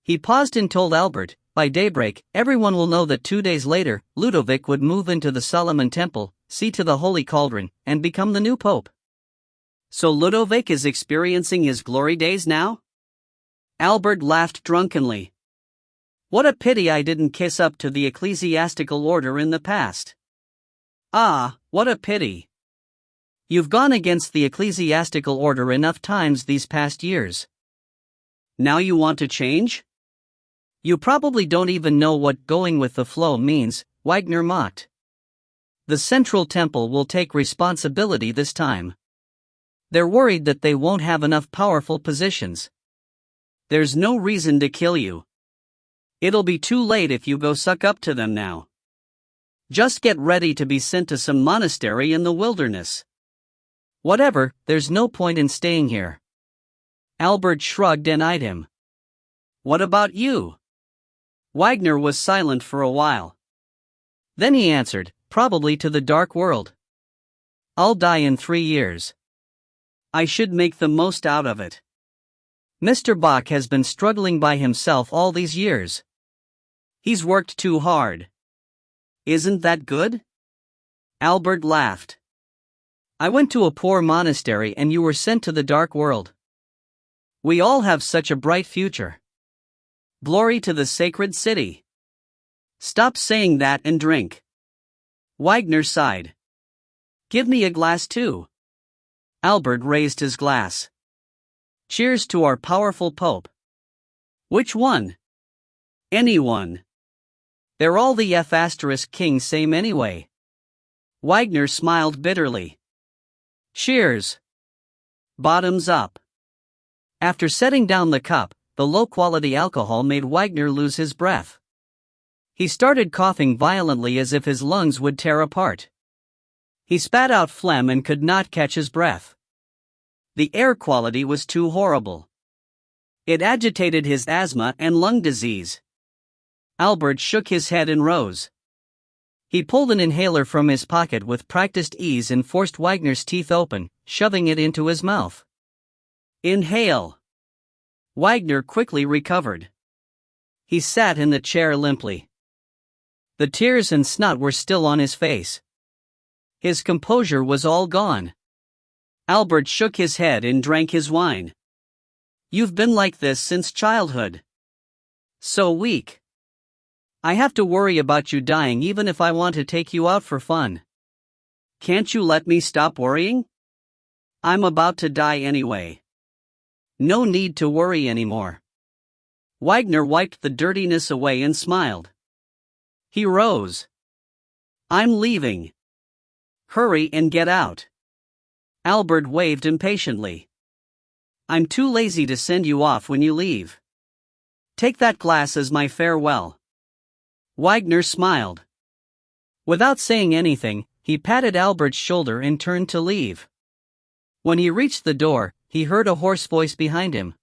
He paused and told Albert, "By daybreak, everyone will know that 2 days later, Ludovic would move into the Solomon Temple, see to the Holy Cauldron, and become the new Pope." "So Ludovic is experiencing his glory days now?" Albert laughed drunkenly. "What a pity I didn't kiss up to the ecclesiastical order in the past. Ah, what a pity. You've gone against the ecclesiastical order enough times these past years. Now you want to change? You probably don't even know what going with the flow means," Wagner mocked. "The Central Temple will take responsibility this time. They're worried that they won't have enough powerful positions. There's no reason to kill you. It'll be too late if you go suck up to them now. Just get ready to be sent to some monastery in the wilderness." Whatever, there's no point in staying here. Albert shrugged and eyed him. What about you? Wagner was silent for a while. Then he answered, probably to the dark world. I'll die in 3 years. I should make the most out of it. Mr. Bach has been struggling by himself all these years. He's worked too hard. Isn't that good? Albert laughed. I went to a poor monastery and you were sent to the dark world. We all have such a bright future. Glory to the sacred city. Stop saying that and drink. Wagner sighed. Give me a glass too. Albert raised his glass. Cheers to our powerful Pope. Which one? Anyone. They're all the F*king same anyway. Wagner smiled bitterly. Cheers. Bottoms up. After setting down the cup, the low-quality alcohol made Wagner lose his breath. He started coughing violently as if his lungs would tear apart. He spat out phlegm and could not catch his breath. The air quality was too horrible. It agitated his asthma and lung disease. Albert shook his head and rose. He pulled an inhaler from his pocket with practiced ease and forced Wagner's teeth open, shoving it into his mouth. Inhale. Wagner quickly recovered. He sat in the chair limply. The tears and snot were still on his face. His composure was all gone. Albert shook his head and drank his wine. You've been like this since childhood. So weak. I have to worry about you dying even if I want to take you out for fun. Can't you let me stop worrying? I'm about to die anyway. No need to worry anymore. Wagner wiped the dirtiness away and smiled. He rose. I'm leaving. Hurry and get out. Albert waved impatiently. I'm too lazy to send you off when you leave. Take that glass as my farewell. Wagner smiled. Without saying anything, he patted Albert's shoulder and turned to leave. When he reached the door, he heard a hoarse voice behind him.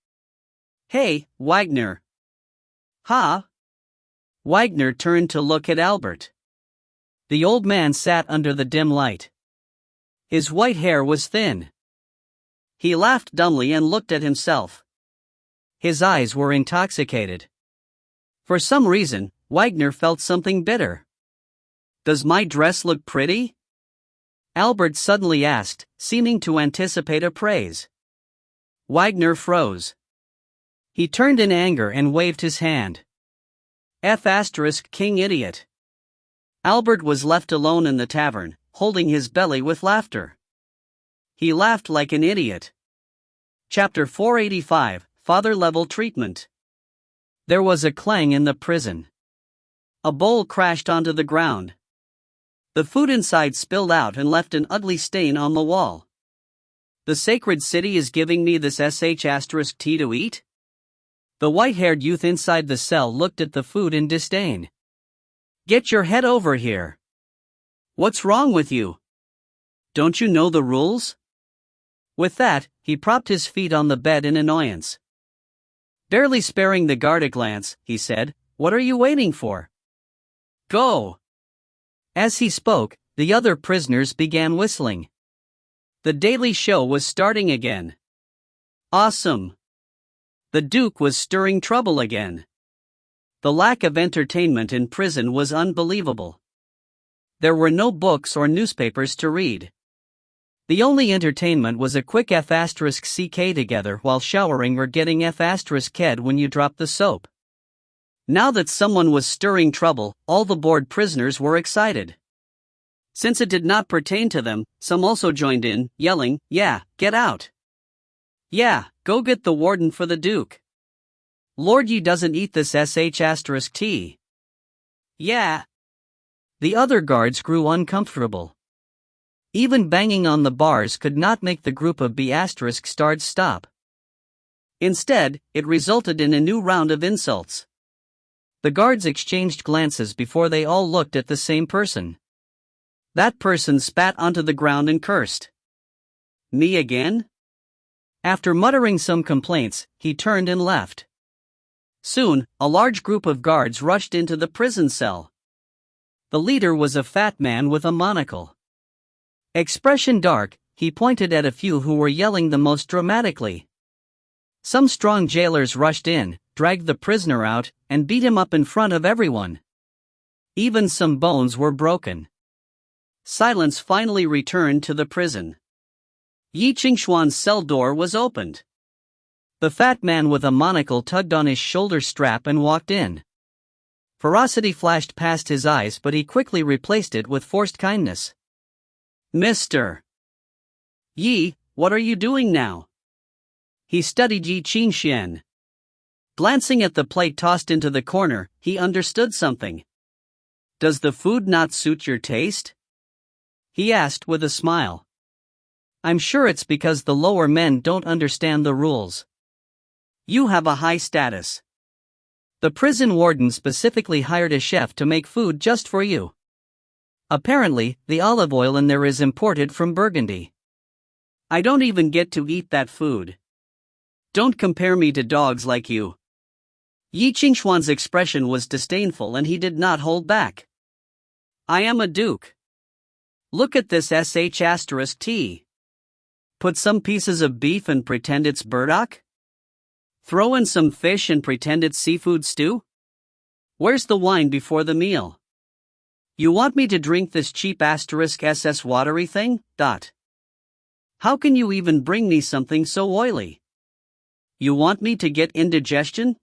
Hey, Wagner. Huh? Wagner turned to look at Albert. The old man sat under the dim light. His white hair was thin. He laughed dumbly and looked at himself. His eyes were intoxicated. For some reason, Wagner felt something bitter. Does my dress look pretty? Albert suddenly asked, seeming to anticipate a praise. Wagner froze. He turned in anger and waved his hand. F**king idiot. Albert was left alone in the tavern, holding his belly with laughter. He laughed like an idiot. Chapter 485, Father-Level Treatment. There was a clang in the prison. A bowl crashed onto the ground. The food inside spilled out and left an ugly stain on the wall. The sacred city is giving me this sh*t to eat? The white-haired youth inside the cell looked at the food in disdain. Get your head over here. What's wrong with you? Don't you know the rules? With that, he propped his feet on the bed in annoyance. Barely sparing the guard a glance, he said, What are you waiting for? Go! As he spoke, the other prisoners began whistling. The daily show was starting again. Awesome! The Duke was stirring trouble again. The lack of entertainment in prison was unbelievable. There were no books or newspapers to read. The only entertainment was a quick F***ck together while showering or getting F***ked when you dropped the soap. Now that someone was stirring trouble, all the bored prisoners were excited. Since it did not pertain to them, some also joined in, yelling, Yeah, get out! Yeah, go get the warden for the Duke. Lord, you doesn't eat this sh*t. Yeah. The other guards grew uncomfortable. Even banging on the bars could not make the group of B***stards stop. Instead, it resulted in a new round of insults. The guards exchanged glances before they all looked at the same person. That person spat onto the ground and cursed. Me again? After muttering some complaints, he turned and left. Soon, a large group of guards rushed into the prison cell. The leader was a fat man with a monocle. Expression dark, he pointed at a few who were yelling the most dramatically. Some strong jailers rushed in, dragged the prisoner out, and beat him up in front of everyone. Even some bones were broken. Silence finally returned to the prison. Ye Qingxuan's cell door was opened. The fat man with a monocle tugged on his shoulder strap and walked in. Ferocity flashed past his eyes, but he quickly replaced it with forced kindness. Mr. Ye, what are you doing now? He studied Ye Qingxuan. Glancing at the plate tossed into the corner, he understood something. Does the food not suit your taste? He asked with a smile. I'm sure it's because the lower men don't understand the rules. You have a high status. The prison warden specifically hired a chef to make food just for you. Apparently, the olive oil in there is imported from Burgundy. I don't even get to eat that food. Don't compare me to dogs like you. Ye Qingxuan's expression was disdainful and he did not hold back. I am a duke. Look at this sh*t. Put some pieces of beef and pretend it's burdock? Throw in some fish and pretend it's seafood stew? Where's the wine before the meal? You want me to drink this cheap *ss watery thing? How can you even bring me something so oily? You want me to get indigestion?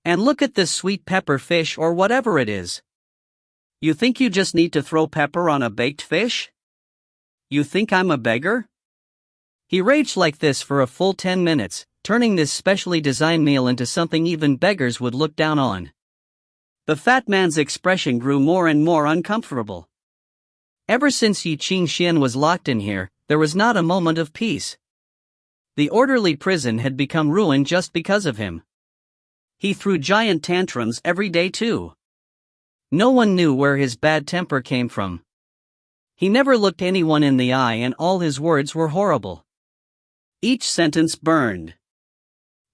And look at this sweet pepper fish or whatever it is. You think you just need to throw pepper on a baked fish? You think I'm a beggar? He raged like this for a full 10 minutes, turning this specially designed meal into something even beggars would look down on. The fat man's expression grew more and more uncomfortable. Ever since Ye Qingxuan was locked in here, there was not a moment of peace. The orderly prison had become ruined just because of him. He threw giant tantrums every day too. No one knew where his bad temper came from. He never looked anyone in the eye and all his words were horrible. Each sentence burned.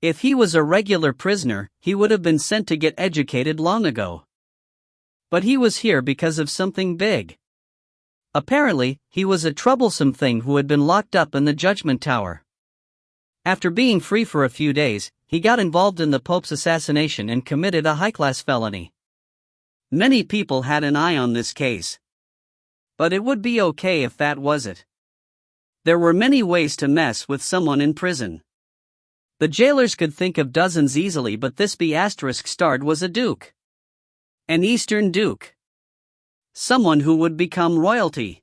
If he was a regular prisoner, he would have been sent to get educated long ago. But he was here because of something big. Apparently, he was a troublesome thing who had been locked up in the Judgment Tower. After being free for a few days, he got involved in the Pope's assassination and committed a high-class felony. Many people had an eye on this case. But it would be okay if that was it. There were many ways to mess with someone in prison. The jailers could think of dozens easily, but this *** was a duke. An Eastern duke. Someone who would become royalty.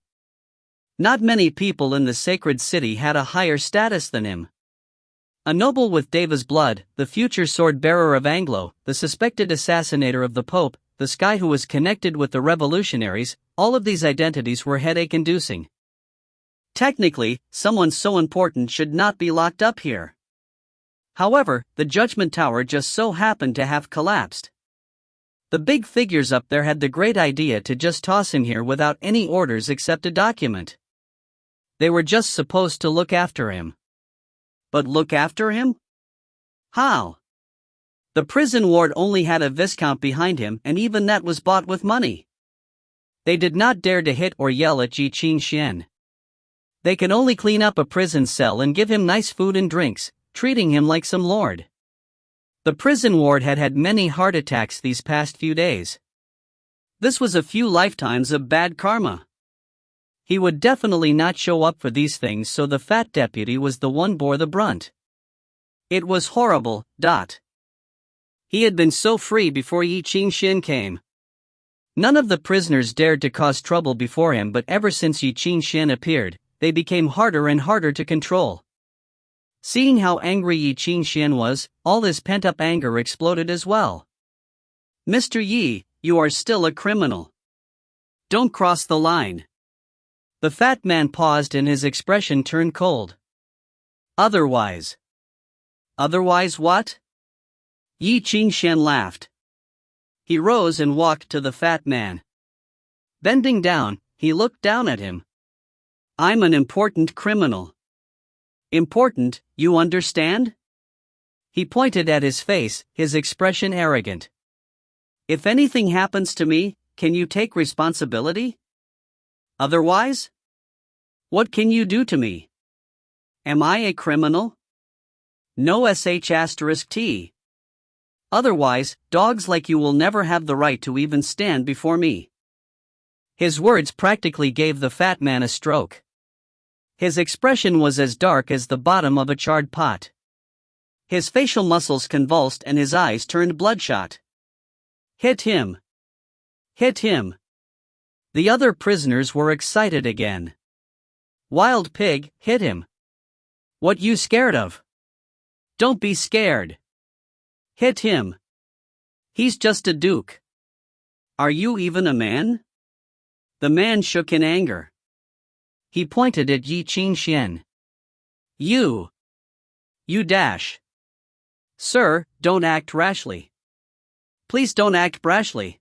Not many people in the sacred city had a higher status than him. A noble with Deva's blood, the future sword-bearer of Anglo, the suspected assassinator of the Pope, the guy who was connected with the revolutionaries, all of these identities were headache-inducing. Technically, someone so important should not be locked up here. However, the Judgment Tower just so happened to have collapsed. The big figures up there had the great idea to just toss him here without any orders except a document. They were just supposed to look after him. But look after him? How? The prison ward only had a viscount behind him, and even that was bought with money. They did not dare to hit or yell at Ye Qingxuan. They could only clean up a prison cell and give him nice food and drinks, treating him like some lord. The prison ward had had many heart attacks these past few days. This was a few lifetimes of bad karma. He would definitely not show up for these things, so the fat deputy was the one bore the brunt. It was horrible. He had been so free before Ye Qingxuan came. None of the prisoners dared to cause trouble before him, but ever since Ye Qingxuan appeared, they became harder and harder to control. Seeing how angry Ye Qingxuan was, all his pent-up anger exploded as well. Mr. Yi, you are still a criminal. Don't cross the line. The fat man paused and his expression turned cold. Otherwise. Otherwise what? Ye Qingxuan laughed. He rose and walked to the fat man. Bending down, he looked down at him. I'm an important criminal. Important, you understand? He pointed at his face, his expression arrogant. If anything happens to me, can you take responsibility? Otherwise? What can you do to me? Am I a criminal? No sh*t. Otherwise, dogs like you will never have the right to even stand before me. His words practically gave the fat man a stroke. His expression was as dark as the bottom of a charred pot. His facial muscles convulsed and his eyes turned bloodshot. Hit him! Hit him! The other prisoners were excited again. Wild pig, hit him! What you scared of? Don't be scared. Hit him. He's just a duke. Are you even a man? The man shook in anger. He pointed at Ye Qingxuan. You dash. Sir, don't act rashly. Please don't act brashly.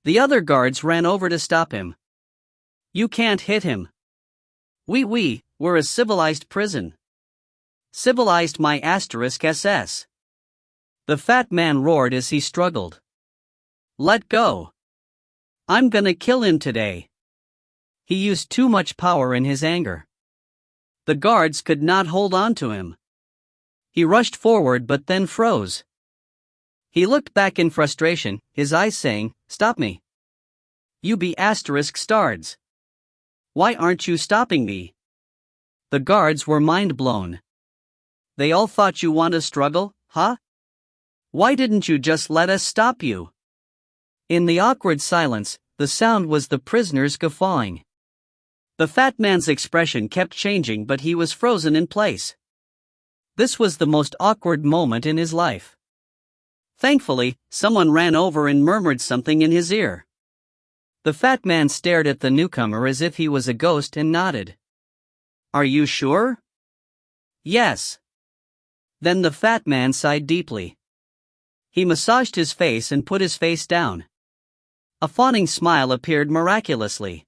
The other guards ran over to stop him. You can't hit him. We're a civilized prison. Civilized my *SS. The fat man roared as he struggled. Let go. I'm gonna kill him today. He used too much power in his anger. The guards could not hold on to him. He rushed forward but then froze. He looked back in frustration, his eyes saying, Stop me. You be *stards. Why aren't you stopping me? The guards were mind blown. They all thought you want to struggle, huh? Why didn't you just let us stop you? In the awkward silence, the sound was the prisoners guffawing. The fat man's expression kept changing but he was frozen in place. This was the most awkward moment in his life. Thankfully, someone ran over and murmured something in his ear. The fat man stared at the newcomer as if he was a ghost and nodded. Are you sure? Yes. Then the fat man sighed deeply. He massaged his face and put his face down. A fawning smile appeared miraculously.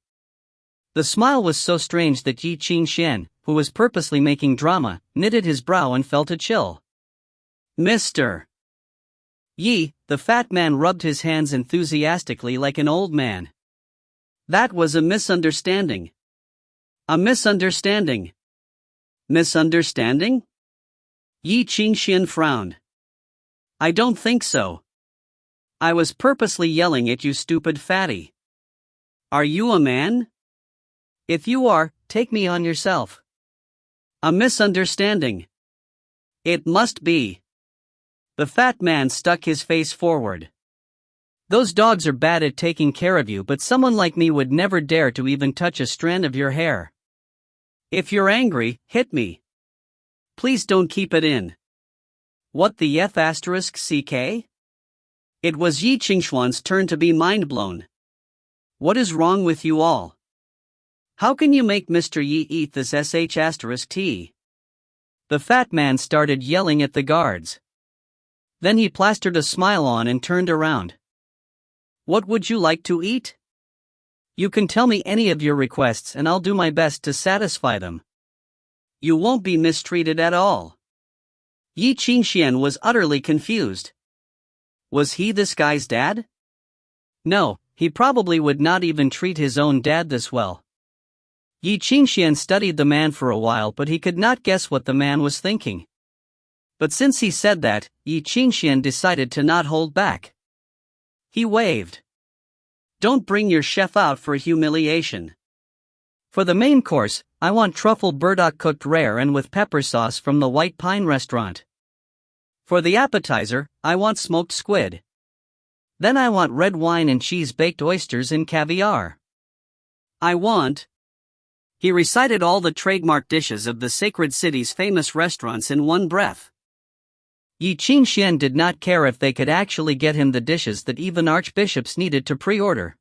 The smile was so strange that Ye Qingxuan, who was purposely making drama, knitted his brow and felt a chill. Mr. Ye, the fat man rubbed his hands enthusiastically like an old man. That was a misunderstanding. A misunderstanding. Misunderstanding? Ye Qingxuan frowned. I don't think so. I was purposely yelling at you, stupid fatty. Are you a man? If you are, take me on yourself. A misunderstanding. It must be. The fat man stuck his face forward. Those dogs are bad at taking care of you, but someone like me would never dare to even touch a strand of your hair. If you're angry, hit me. Please don't keep it in. What the f***ck? It was Ye Qingxuan's turn to be mind-blown. What is wrong with you all? How can you make Mr. Ye eat this **t? The fat man started yelling at the guards. Then he plastered a smile on and turned around. What would you like to eat? You can tell me any of your requests and I'll do my best to satisfy them. You won't be mistreated at all. Ye Qingxuan was utterly confused. Was he this guy's dad? No, he probably would not even treat his own dad this well. Ye Qingxuan studied the man for a while but he could not guess what the man was thinking. But since he said that, Ye Qingxuan decided to not hold back. He waved. Don't bring your chef out for humiliation. For the main course, I want truffle burdock cooked rare and with pepper sauce from the White Pine restaurant. For the appetizer, I want smoked squid. Then I want red wine and cheese baked oysters and caviar. I want... He recited all the trademark dishes of the sacred city's famous restaurants in one breath. Ye Qingxuan did not care if they could actually get him the dishes that even archbishops needed to pre-order.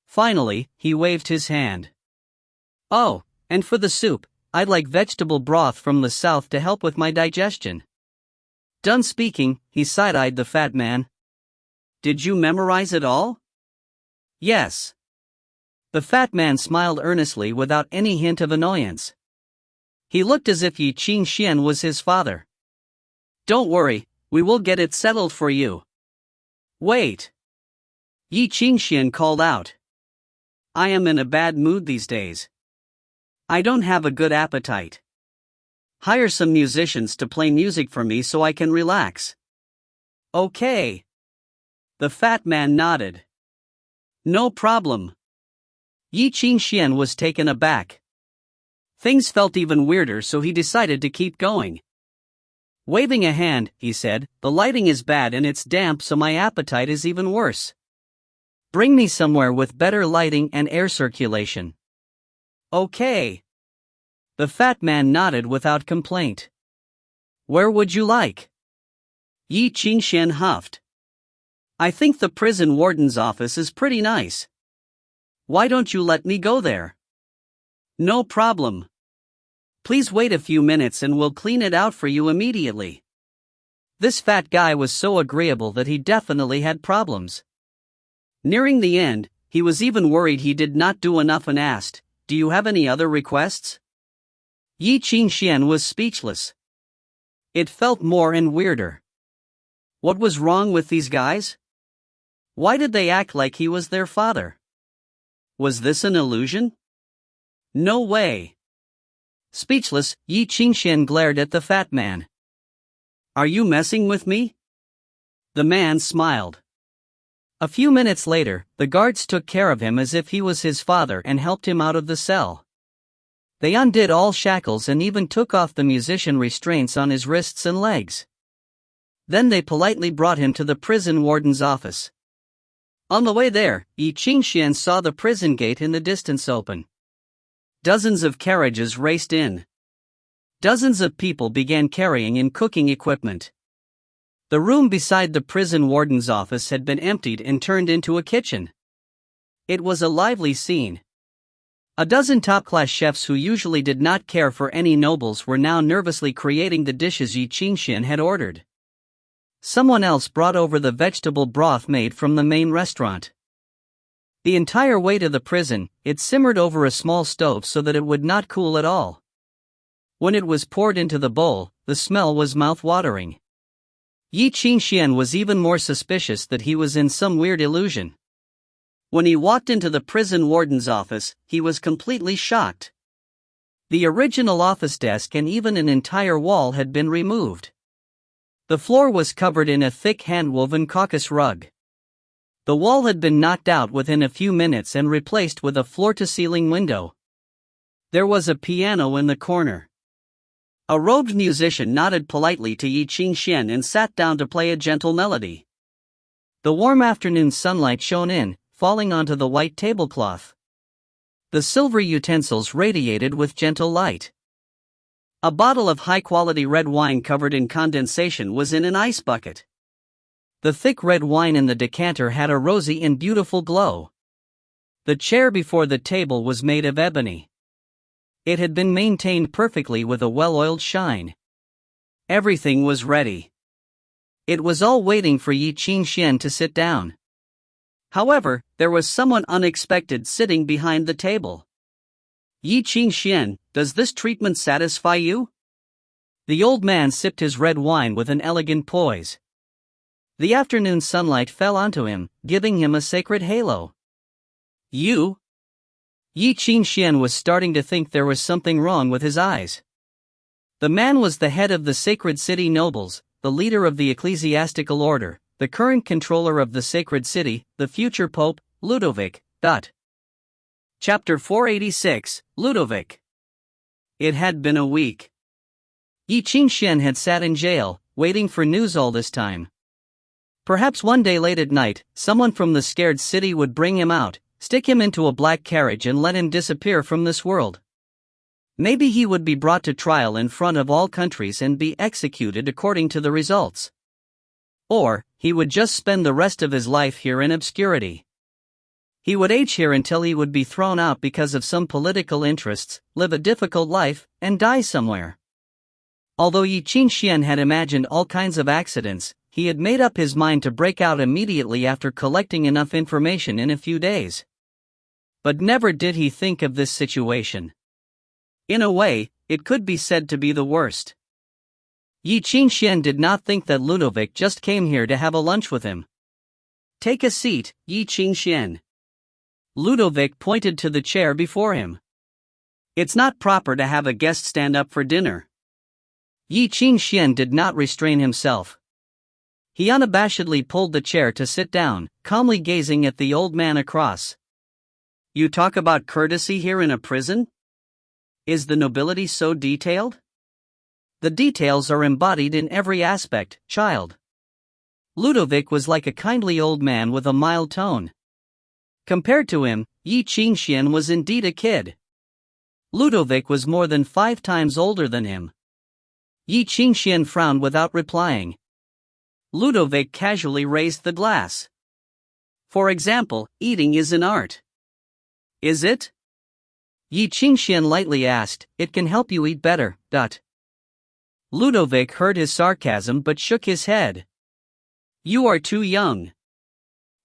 Finally, he waved his hand. Oh, and for the soup, I'd like vegetable broth from the south to help with my digestion. Done speaking, he side-eyed the fat man. Did you memorize it all? Yes. The fat man smiled earnestly without any hint of annoyance. He looked as if Ye Qingxuan was his father. "Don't worry, we will get it settled for you." "Wait!" Ye Qingxuan called out. "I am in a bad mood these days. I don't have a good appetite. Hire some musicians to play music for me so I can relax." "Okay." The fat man nodded. "No problem." Ye Qingxuan was taken aback. Things felt even weirder, so he decided to keep going. Waving a hand, he said, "The lighting is bad and it's damp, so my appetite is even worse. Bring me somewhere with better lighting and air circulation." "Okay." The fat man nodded without complaint. "Where would you like?" Ye Qingxuan huffed. "I think the prison warden's office is pretty nice. Why don't you let me go there?" "No problem. Please wait a few minutes and we'll clean it out for you immediately." This fat guy was so agreeable that he definitely had problems. Nearing the end, he was even worried he did not do enough and asked, "Do you have any other requests?" Ye Qingxuan was speechless. It felt more and weirder. What was wrong with these guys? Why did they act like he was their father? Was this an illusion? No way. Speechless, Ye Qingxuan glared at the fat man. "Are you messing with me?" The man smiled. A few minutes later, the guards took care of him as if he was his father and helped him out of the cell. They undid all shackles and even took off the musician restraints on his wrists and legs. Then they politely brought him to the prison warden's office. On the way there, Ye Qingxuan saw the prison gate in the distance open. Dozens of carriages raced in. Dozens of people began carrying in cooking equipment. The room beside the prison warden's office had been emptied and turned into a kitchen. It was a lively scene. A dozen top-class chefs who usually did not care for any nobles were now nervously creating the dishes Ye Qingxuan had ordered. Someone else brought over the vegetable broth made from the main restaurant. The entire way to the prison, it simmered over a small stove so that it would not cool at all. When it was poured into the bowl, the smell was mouth-watering. Ye Qingxuan was even more suspicious that he was in some weird illusion. When he walked into the prison warden's office, he was completely shocked. The original office desk and even an entire wall had been removed. The floor was covered in a thick hand-woven caucus rug. The wall had been knocked out within a few minutes and replaced with a floor-to-ceiling window. There was a piano in the corner. A robed musician nodded politely to Ye Qingxuan and sat down to play a gentle melody. The warm afternoon sunlight shone in, falling onto the white tablecloth. The silvery utensils radiated with gentle light. A bottle of high-quality red wine covered in condensation was in an ice bucket. The thick red wine in the decanter had a rosy and beautiful glow. The chair before the table was made of ebony. It had been maintained perfectly with a well-oiled shine. Everything was ready. It was all waiting for Ye Qingxuan to sit down. However, there was someone unexpected sitting behind the table. "Ye Qingxuan, does this treatment satisfy you?" The old man sipped his red wine with an elegant poise. The afternoon sunlight fell onto him, giving him a sacred halo. "You?" Ye Qingxuan was starting to think there was something wrong with his eyes. The man was the head of the sacred city nobles, the leader of the ecclesiastical order, the current controller of the sacred city, the future pope, Ludovic. Chapter 486, Ludovic. It had been a week. Ye Qingxuan had sat in jail, waiting for news all this time. Perhaps one day late at night, someone from the scared city would bring him out, stick him into a black carriage and let him disappear from this world. Maybe he would be brought to trial in front of all countries and be executed according to the results. Or, he would just spend the rest of his life here in obscurity. He would age here until he would be thrown out because of some political interests, live a difficult life, and die somewhere. Although Ye Qingxuan had imagined all kinds of accidents, he had made up his mind to break out immediately after collecting enough information in a few days. But never did he think of this situation. In a way, it could be said to be the worst. Ye Qingxuan did not think that Ludovic just came here to have a lunch with him. Take a seat, Ye Qingxuan. Ludovic pointed to the chair before him. It's not proper to have a guest stand up for dinner. Ye Qingxuan did not restrain himself. He unabashedly pulled the chair to sit down, calmly gazing at the old man across. You talk about courtesy here in a prison? Is the nobility so detailed? The details are embodied in every aspect, child. Ludovic was like a kindly old man with a mild tone. Compared to him, Ye Qingxuan was indeed a kid. Ludovic was more than 5 times older than him. Ye Qingxuan frowned without replying. Ludovic casually raised the glass. For example, eating is an art. Is it? Ye Qingxuan lightly asked. It can help you eat better. Ludovic heard his sarcasm but shook his head. You are too young.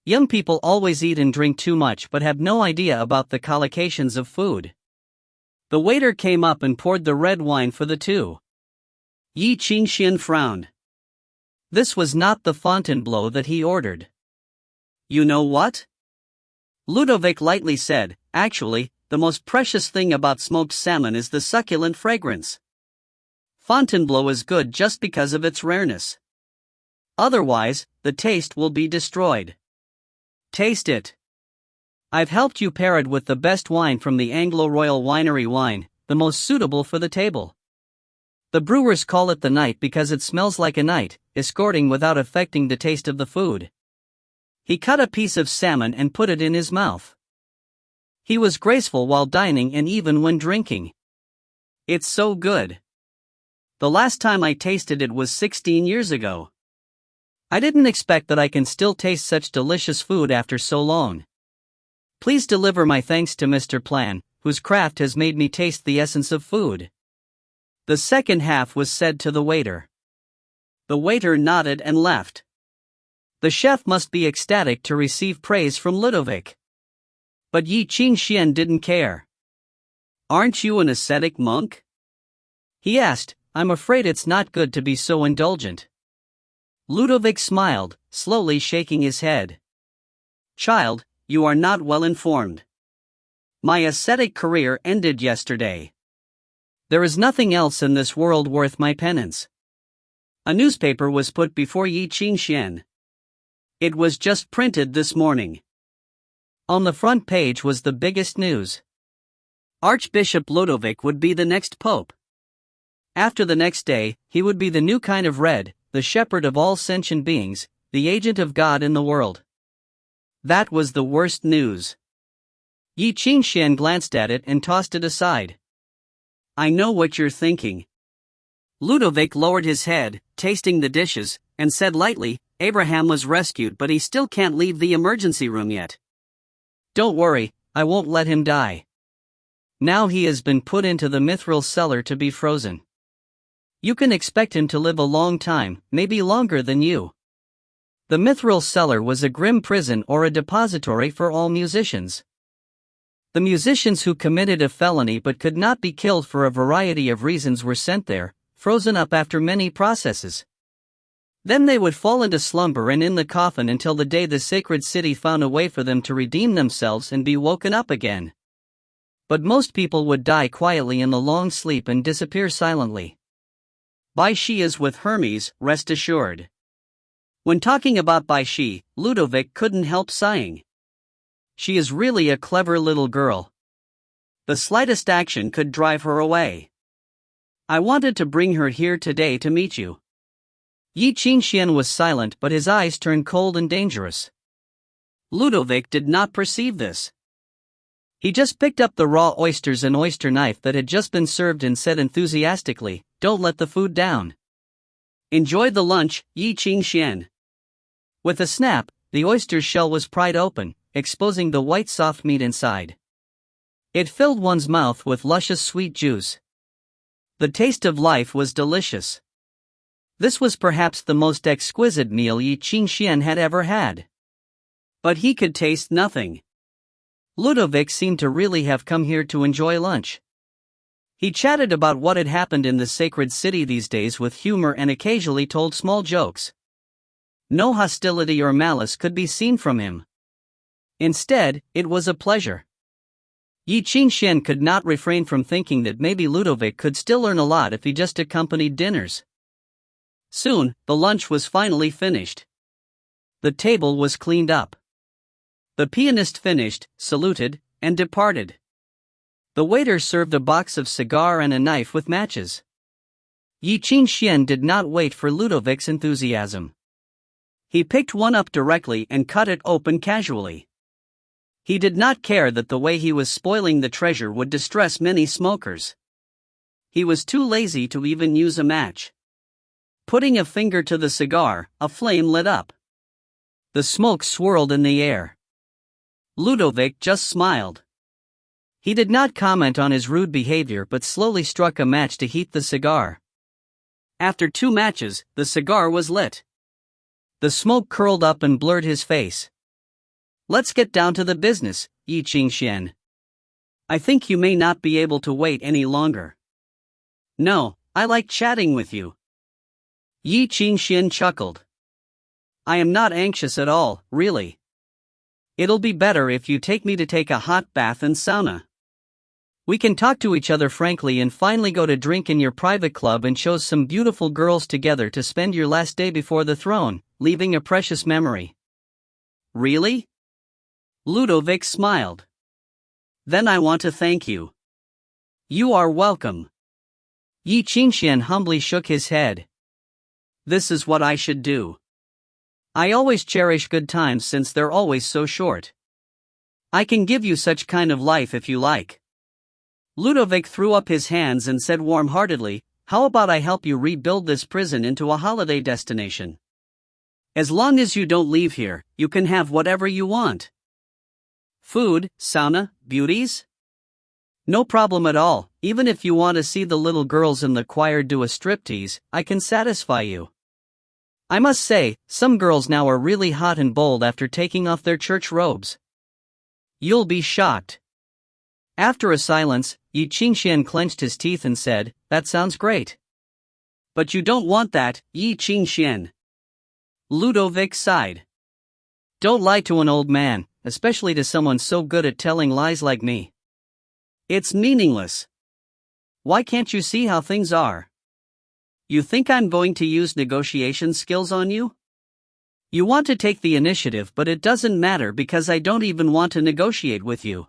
Young people always eat and drink too much but have no idea about the collocations of food. The waiter came up and poured the red wine for the two. Ye Qingxuan frowned. This was not the Fontainebleau that he ordered. You know what? Ludovic lightly said, actually, the most precious thing about smoked salmon is the succulent fragrance. Fontainebleau is good just because of its rareness. Otherwise, the taste will be destroyed. Taste it. I've helped you pair it with the best wine from the Anglo-Royal Winery wine, the most suitable for the table. The brewers call it the night because it smells like a night, escorting without affecting the taste of the food. He cut a piece of salmon and put it in his mouth. He was graceful while dining and even when drinking. It's so good. The last time I tasted it was 16 years ago. I didn't expect that I can still taste such delicious food after so long. Please deliver my thanks to Mr. Plan, whose craft has made me taste the essence of food. The second half was said to the waiter. The waiter nodded and left. The chef must be ecstatic to receive praise from Ludovic. But Ye Qingxuan didn't care. Aren't you an ascetic monk? He asked. I'm afraid it's not good to be so indulgent. Ludovic smiled, slowly shaking his head. Child, you are not well informed. My ascetic career ended yesterday. There is nothing else in this world worth my penance. A newspaper was put before Ye Qingxuan. It was just printed this morning. On the front page was the biggest news. Archbishop Ludovic would be the next pope. After the next day, he would be the new kind of red, the shepherd of all sentient beings, the agent of God in the world. That was the worst news. Ye Qingxuan glanced at it and tossed it aside. I know what you're thinking. Ludovic lowered his head, tasting the dishes, and said lightly, Abraham was rescued but he still can't leave the emergency room yet. Don't worry, I won't let him die. Now he has been put into the mithril cellar to be frozen. You can expect him to live a long time, maybe longer than you. The mithril cellar was a grim prison or a depository for all musicians. The musicians who committed a felony but could not be killed for a variety of reasons were sent there, frozen up after many processes. Then they would fall into slumber and in the coffin until the day the sacred city found a way for them to redeem themselves and be woken up again. But most people would die quietly in the long sleep and disappear silently. Bai Xi is with Hermes, rest assured. When talking about Bai Xi, Ludovic couldn't help sighing. She is really a clever little girl. The slightest action could drive her away. I wanted to bring her here today to meet you. Ye Qingxuan was silent but his eyes turned cold and dangerous. Ludovic did not perceive this. He just picked up the raw oysters and oyster knife that had just been served and said enthusiastically, Don't let the food down. Enjoy the lunch, Ye Qingxuan. With a snap, the oyster's shell was pried open, exposing the white soft meat inside. It filled one's mouth with luscious sweet juice. The taste of life was delicious. This was perhaps the most exquisite meal Ye Qingxuan had ever had. But he could taste nothing. Ludovic seemed to really have come here to enjoy lunch. He chatted about what had happened in the sacred city these days with humor and occasionally told small jokes. No hostility or malice could be seen from him. Instead, it was a pleasure. Ye Qingxuan could not refrain from thinking that maybe Ludovic could still earn a lot if he just accompanied dinners. Soon, the lunch was finally finished. The table was cleaned up. The pianist finished, saluted, and departed. The waiter served a box of cigar and a knife with matches. Ye Qingxuan did not wait for Ludovic's enthusiasm. He picked one up directly and cut it open casually. He did not care that the way he was spoiling the treasure would distress many smokers. He was too lazy to even use a match. Putting a finger to the cigar, a flame lit up. The smoke swirled in the air. Ludovic just smiled. He did not comment on his rude behavior but slowly struck a match to heat the cigar. After 2 matches, the cigar was lit. The smoke curled up and blurred his face. "Let's get down to the business, Ye Qingxuan. I think you may not be able to wait any longer." "No, I like chatting with you." Ye Qingxuan chuckled. "I am not anxious at all, really. It'll be better if you take me to take a hot bath and sauna. We can talk to each other frankly and finally go to drink in your private club and choose some beautiful girls together to spend your last day before the throne, leaving a precious memory." "Really?" Ludovic smiled. "Then I want to thank you." "You are welcome." Ye Qingxuan humbly shook his head. "This is what I should do. I always cherish good times since they're always so short. I can give you such kind of life if you like." Ludovic threw up his hands and said warm-heartedly, "How about I help you rebuild this prison into a holiday destination? As long as you don't leave here, you can have whatever you want. Food, sauna, beauties? No problem at all. Even if you want to see the little girls in the choir do a striptease, I can satisfy you. I must say, some girls now are really hot and bold after taking off their church robes. You'll be shocked." After a silence, Ye Qingxuan clenched his teeth and said, "That sounds great." "But you don't want that, Ye Qingxuan." Ludovic sighed. "Don't lie to an old man, especially to someone so good at telling lies like me. It's meaningless. Why can't you see how things are? You think I'm going to use negotiation skills on you? You want to take the initiative, but it doesn't matter because I don't even want to negotiate with you.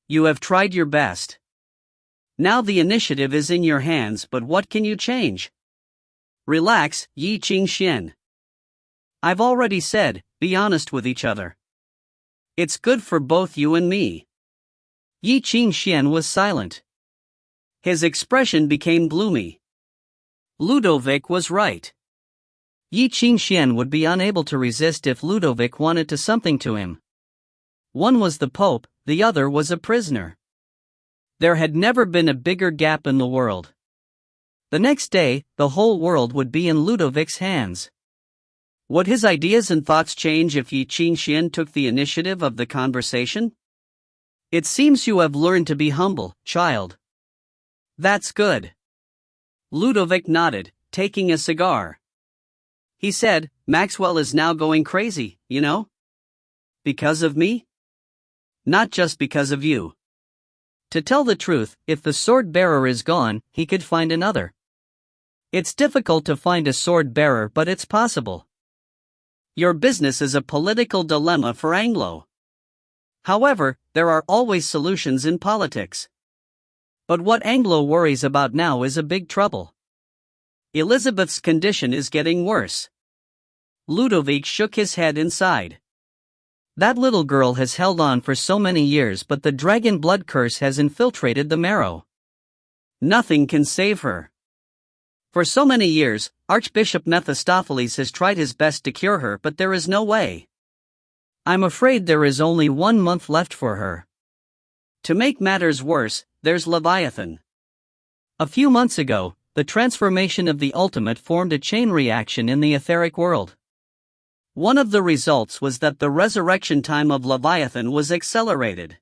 You have tried your best. Now the initiative is in your hands, but what can you change? Relax, Ye Qingxuan. I've already said, be honest with each other. It's good for both you and me." Ye Qingxuan was silent. His expression became gloomy. Ludovic was right. Ye Qingxuan would be unable to resist if Ludovic wanted to something to him. One was the Pope, the other was a prisoner. There had never been a bigger gap in the world. The next day, the whole world would be in Ludovic's hands. Would his ideas and thoughts change if Ye Qingxuan took the initiative of the conversation? "It seems you have learned to be humble, child." "That's good." Ludovic nodded, taking a cigar. He said, "Maxwell is now going crazy, you know? Because of me? Not just because of you. To tell the truth, if the sword bearer is gone, he could find another. It's difficult to find a sword bearer, but it's possible. Your business is a political dilemma for Anglo. However, there are always solutions in politics. But what Anglo worries about now is a big trouble. Elizabeth's condition is getting worse." Ludovic shook his head inside. "That little girl has held on for so many years, but the dragon blood curse has infiltrated the marrow. Nothing can save her. For so many years, Archbishop Mephistopheles has tried his best to cure her, but there is no way. I'm afraid there is only 1 month left for her. To make matters worse, there's Leviathan. A few months ago, the transformation of the ultimate formed a chain reaction in the etheric world. One of the results was that the resurrection time of Leviathan was accelerated.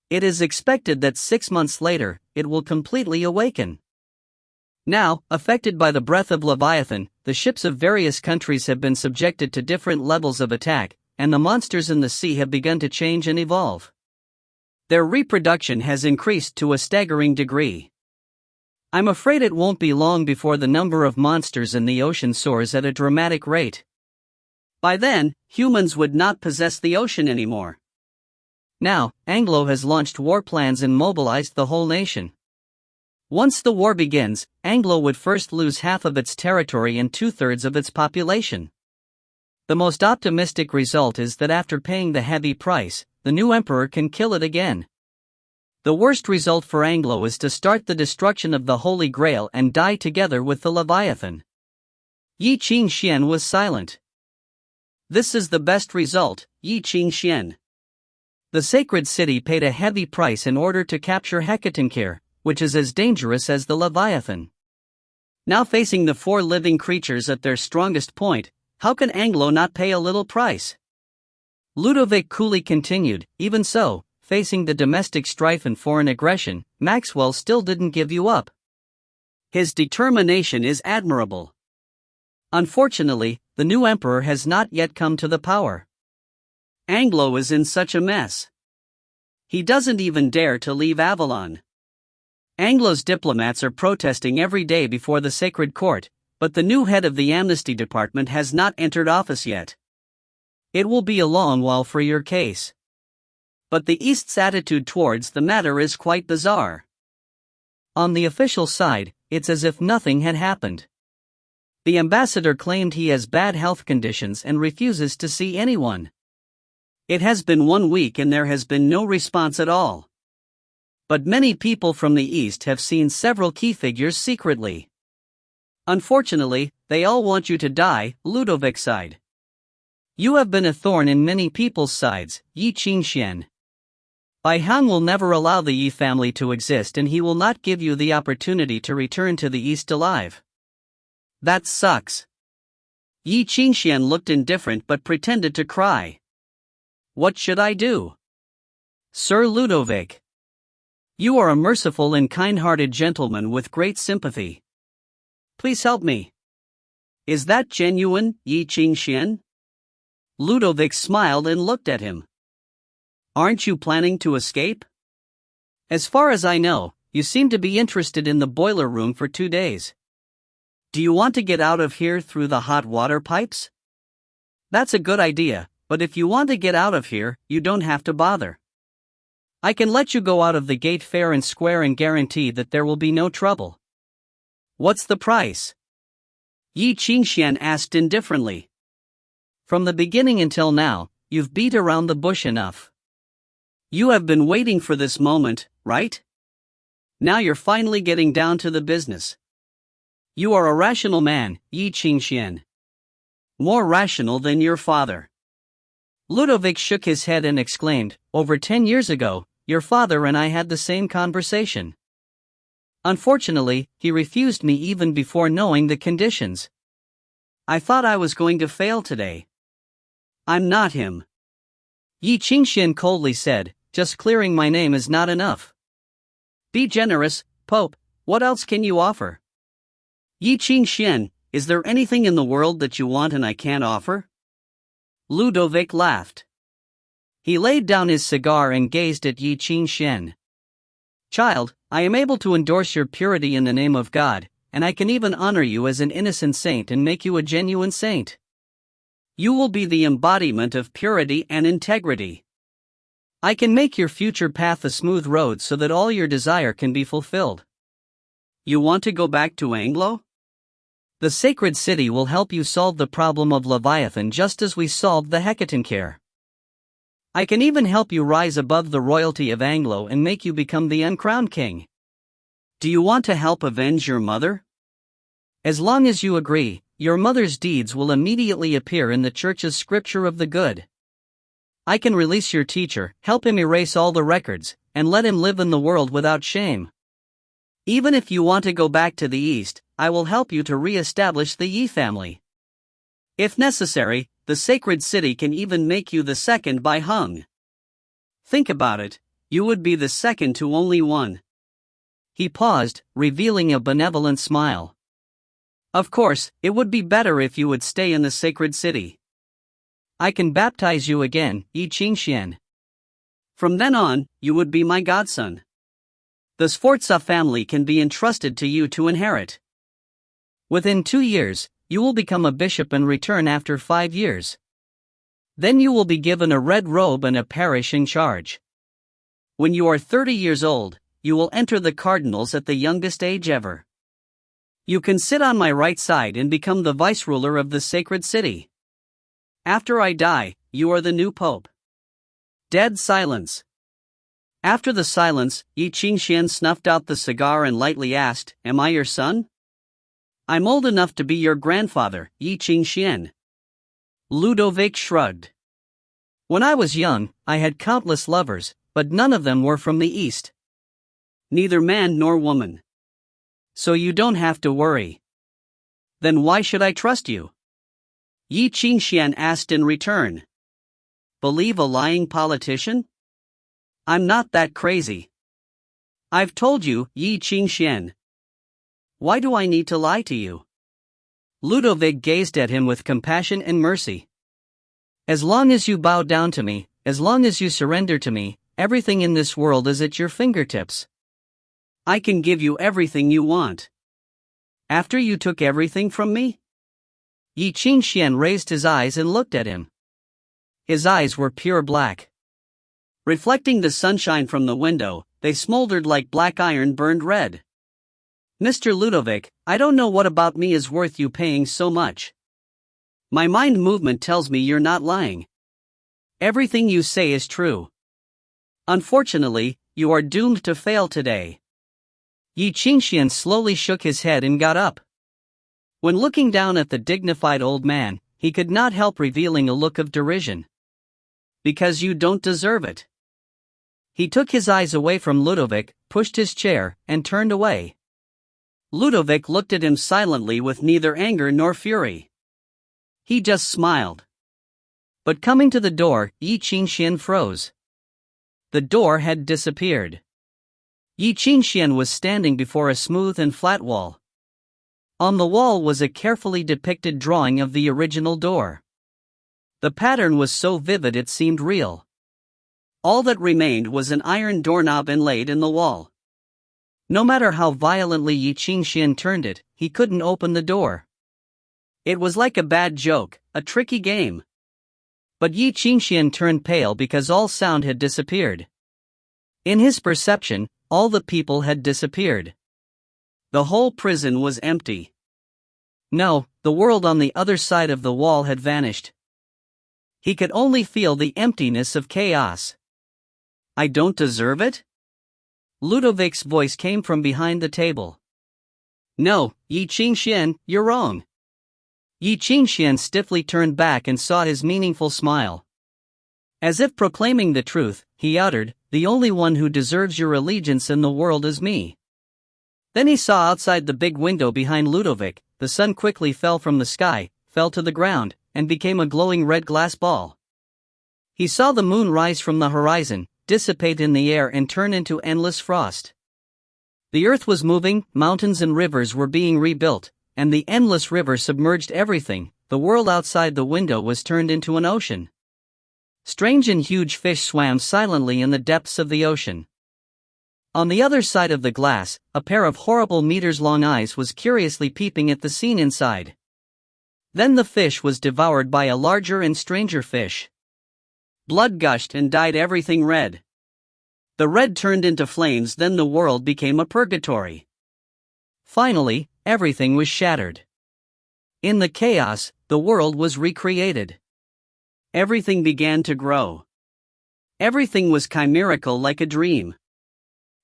It is expected that 6 months later, it will completely awaken. Now, affected by the breath of Leviathan, the ships of various countries have been subjected to different levels of attack, and the monsters in the sea have begun to change and evolve. Their reproduction has increased to a staggering degree. I'm afraid it won't be long before the number of monsters in the ocean soars at a dramatic rate. By then, humans would not possess the ocean anymore. Now, Anglo has launched war plans and mobilized the whole nation. Once the war begins, Anglo would first lose half of its territory and 2/3 of its population. The most optimistic result is that after paying the heavy price, the new emperor can kill it again. The worst result for Anglo is to start the destruction of the Holy Grail and die together with the Leviathan. Ye Qingxuan was silent. This is the best result, Ye Qingxuan. The sacred city paid a heavy price in order to capture Hecatoncheir, which is as dangerous as the Leviathan. Now facing the 4 living creatures at their strongest point, how can Anglo not pay a little price? Ludovic coolly continued, even so, facing the domestic strife and foreign aggression, Maxwell still didn't give you up. His determination is admirable. Unfortunately, the new emperor has not yet come to the power. Anglo is in such a mess. He doesn't even dare to leave Avalon. Anglo's diplomats are protesting every day before the sacred court, but the new head of the amnesty department has not entered office yet. It will be a long while for your case. But the East's attitude towards the matter is quite bizarre. On the official side, it's as if nothing had happened. The ambassador claimed he has bad health conditions and refuses to see anyone. It has been 1 week and there has been no response at all. But many people from the East have seen several key figures secretly. Unfortunately, they all want you to die, Ludovic sighed. You have been a thorn in many people's sides, Ye Qingxuan. Bai Xi will never allow the Ye family to exist and he will not give you the opportunity to return to the East alive. That sucks. Ye Qingxuan looked indifferent but pretended to cry. What should I do? Sir Ludovic. You are a merciful and kind-hearted gentleman with great sympathy. Please help me. Is that genuine, Ye Qingxuan? Ludovic smiled and looked at him. Aren't you planning to escape? As far as I know, you seem to be interested in the boiler room for 2 days. Do you want to get out of here through the hot water pipes? That's a good idea, but if you want to get out of here, you don't have to bother. I can let you go out of the gate fair and square and guarantee that there will be no trouble. What's the price? Ye Qingxuan asked indifferently. From the beginning until now, you've beat around the bush enough. You have been waiting for this moment, right? Now you're finally getting down to the business. You are a rational man, Ye Qingxuan. More rational than your father. Ludovic shook his head and exclaimed, over 10 years ago, your father and I had the same conversation. Unfortunately, he refused me even before knowing the conditions. I thought I was going to fail today. I'm not him. Ye Qingxuan coldly said, just clearing my name is not enough. Be generous, Pope, what else can you offer? Ye Qingxuan, is there anything in the world that you want and I can't offer? Ludovic laughed. He laid down his cigar and gazed at Ye Qingxuan. Child, I am able to endorse your purity in the name of God, and I can even honor you as an innocent saint and make you a genuine saint. You will be the embodiment of purity and integrity. I can make your future path a smooth road so that all your desire can be fulfilled. You want to go back to Anglo? The sacred city will help you solve the problem of Leviathan just as we solved the Hecatoncheir. I can even help you rise above the royalty of Anglo and make you become the uncrowned king. Do you want to help avenge your mother? As long as you agree, your mother's deeds will immediately appear in the Church's scripture of the good. I can release your teacher, help him erase all the records, and let him live in the world without shame. Even if you want to go back to the East, I will help you to re-establish the Ye family. If necessary, the sacred city can even make you the second Bai Xi. Think about it, you would be the second to only one. He paused, revealing a benevolent smile. Of course, it would be better if you would stay in the sacred city. I can baptize you again, Ye Qingxuan. From then on, you would be my godson. The Sforza family can be entrusted to you to inherit. Within 2 years, you will become a bishop and return after 5 years. Then you will be given a red robe and a parish in charge. When you are 30 years old, you will enter the cardinals at the youngest age ever. You can sit on my right side and become the vice-ruler of the sacred city. After I die, you are the new pope. Dead silence. After the silence, Ye Qingxuan snuffed out the cigar and lightly asked, "Am I your son?" "I'm old enough to be your grandfather, Ye Qingxuan." Ludovic shrugged. "When I was young, I had countless lovers, but none of them were from the East. Neither man nor woman. So you don't have to worry." "Then why should I trust you?" Ye Qingxuan asked in return. "Believe a lying politician? I'm not that crazy. I've told you, Ye Qingxuan. Why do I need to lie to you?" Ludovic gazed at him with compassion and mercy. "As long as you bow down to me, as long as you surrender to me, everything in this world is at your fingertips. I can give you everything you want. After you took everything from me?" Ye Qingxuan raised his eyes and looked at him. His eyes were pure black. Reflecting the sunshine from the window, they smoldered like black iron burned red. "Mr. Ludovic, I don't know what about me is worth you paying so much. My mind movement tells me you're not lying. Everything you say is true. Unfortunately, you are doomed to fail today." Ye Qingxuan slowly shook his head and got up. When looking down at the dignified old man, he could not help revealing a look of derision. "Because you don't deserve it." He took his eyes away from Ludovic, pushed his chair, and turned away. Ludovic looked at him silently with neither anger nor fury. He just smiled. But coming to the door, Ye Qingxuan froze. The door had disappeared. Ye Qingxuan was standing before a smooth and flat wall. On the wall was a carefully depicted drawing of the original door. The pattern was so vivid it seemed real. All that remained was an iron doorknob inlaid in the wall. No matter how violently Ye Qingxuan turned it, he couldn't open the door. It was like a bad joke, a tricky game. But Ye Qingxuan turned pale because all sound had disappeared. In his perception, all the people had disappeared. The whole prison was empty. No, the world on the other side of the wall had vanished. He could only feel the emptiness of chaos. "I don't deserve it?" Ludovic's voice came from behind the table. "No, Ye Qingxuan, you're wrong." Ye Qingxuan stiffly turned back and saw his meaningful smile. As if proclaiming the truth, he uttered, "The only one who deserves your allegiance in the world is me." Then he saw outside the big window behind Ludovic, the sun quickly fell from the sky, fell to the ground, and became a glowing red glass ball. He saw the moon rise from the horizon, dissipate in the air and turn into endless frost. The earth was moving, mountains and rivers were being rebuilt, and the endless river submerged everything. The world outside the window was turned into an ocean. Strange and huge fish swam silently in the depths of the ocean. On the other side of the glass, a pair of horrible meters-long eyes was curiously peeping at the scene inside. Then the fish was devoured by a larger and stranger fish. Blood gushed and dyed everything red. The red turned into flames, then the world became a purgatory. Finally, everything was shattered. In the chaos, the world was recreated. Everything began to grow. Everything was chimerical like a dream.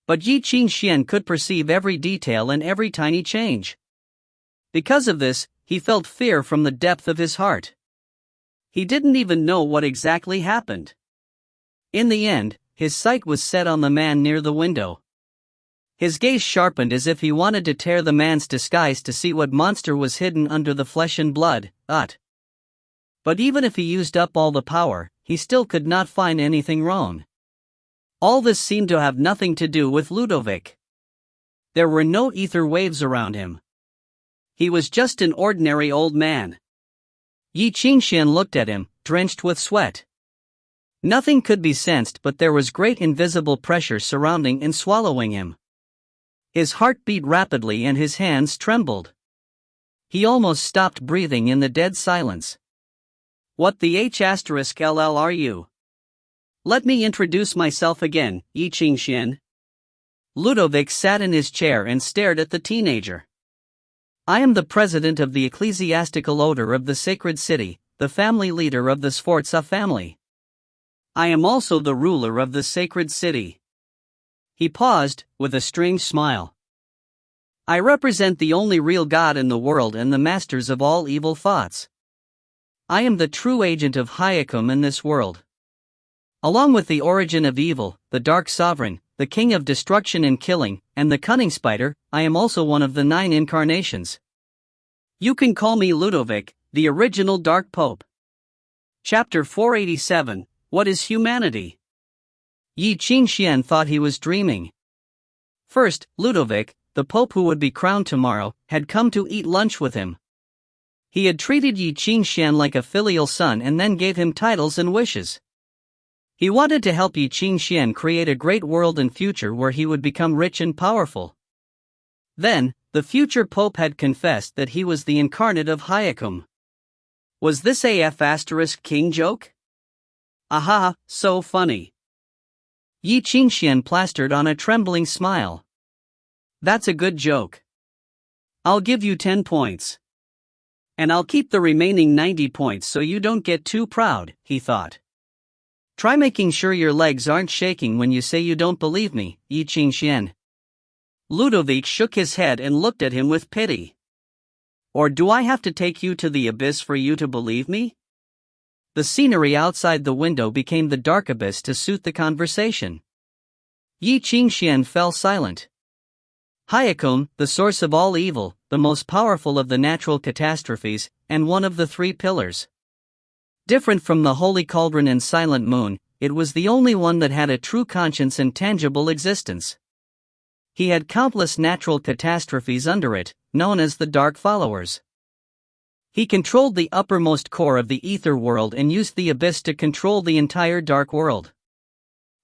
But Ye Qingxuan could perceive every detail and every tiny change. Because of this, he felt fear from the depth of his heart. He didn't even know what exactly happened. In the end, his sight was set on the man near the window. His gaze sharpened as if he wanted to tear the man's disguise to see what monster was hidden under the flesh and blood. But even if he used up all the power, he still could not find anything wrong. All this seemed to have nothing to do with Ludovic. There were no ether waves around him. He was just an ordinary old man. Ye Qingxuan looked at him, drenched with sweat. Nothing could be sensed, but there was great invisible pressure surrounding and swallowing him. His heart beat rapidly and his hands trembled. He almost stopped breathing in the dead silence. What the H*LL are you? Let me introduce myself again, Ye Qingxuan. Ludovic sat in his chair and stared at the teenager. I am the president of the ecclesiastical order of the sacred city, the family leader of the Sforza family. I am also the ruler of the sacred city. He paused, with a strange smile. I represent the only real God in the world and the masters of all evil thoughts. I am the true agent of Hyakum in this world. Along with the origin of evil, the dark sovereign, the king of destruction and killing, and the cunning spider, I am also one of the 9 incarnations. You can call me Ludovic, the original Dark Pope. Chapter 487, What is Humanity? Ye Qingxuan thought he was dreaming. First, Ludovic, the Pope who would be crowned tomorrow, had come to eat lunch with him. He had treated Ye Qingxuan like a filial son and then gave him titles and wishes. He wanted to help Ye Qingxuan create a great world and future where he would become rich and powerful. Then, the future Pope had confessed that he was the incarnate of Hyakum. Was this a F***king joke? Aha, so funny. Ye Qingxuan plastered on a trembling smile. That's a good joke. I'll give you 10 points. And I'll keep the remaining 90 points so you don't get too proud, he thought. Try making sure your legs aren't shaking when you say you don't believe me, Ye Qingxuan. Ludovic shook his head and looked at him with pity. Or do I have to take you to the abyss for you to believe me? The scenery outside the window became the dark abyss to suit the conversation. Ye Qingxuan fell silent. Hyakum, the source of all evil, the most powerful of the natural catastrophes, and one of the 3 pillars. Different from the holy cauldron and silent moon, it was the only one that had a true conscience and tangible existence. He had countless natural catastrophes under it, known as the Dark Followers. He controlled the uppermost core of the ether world and used the abyss to control the entire dark world.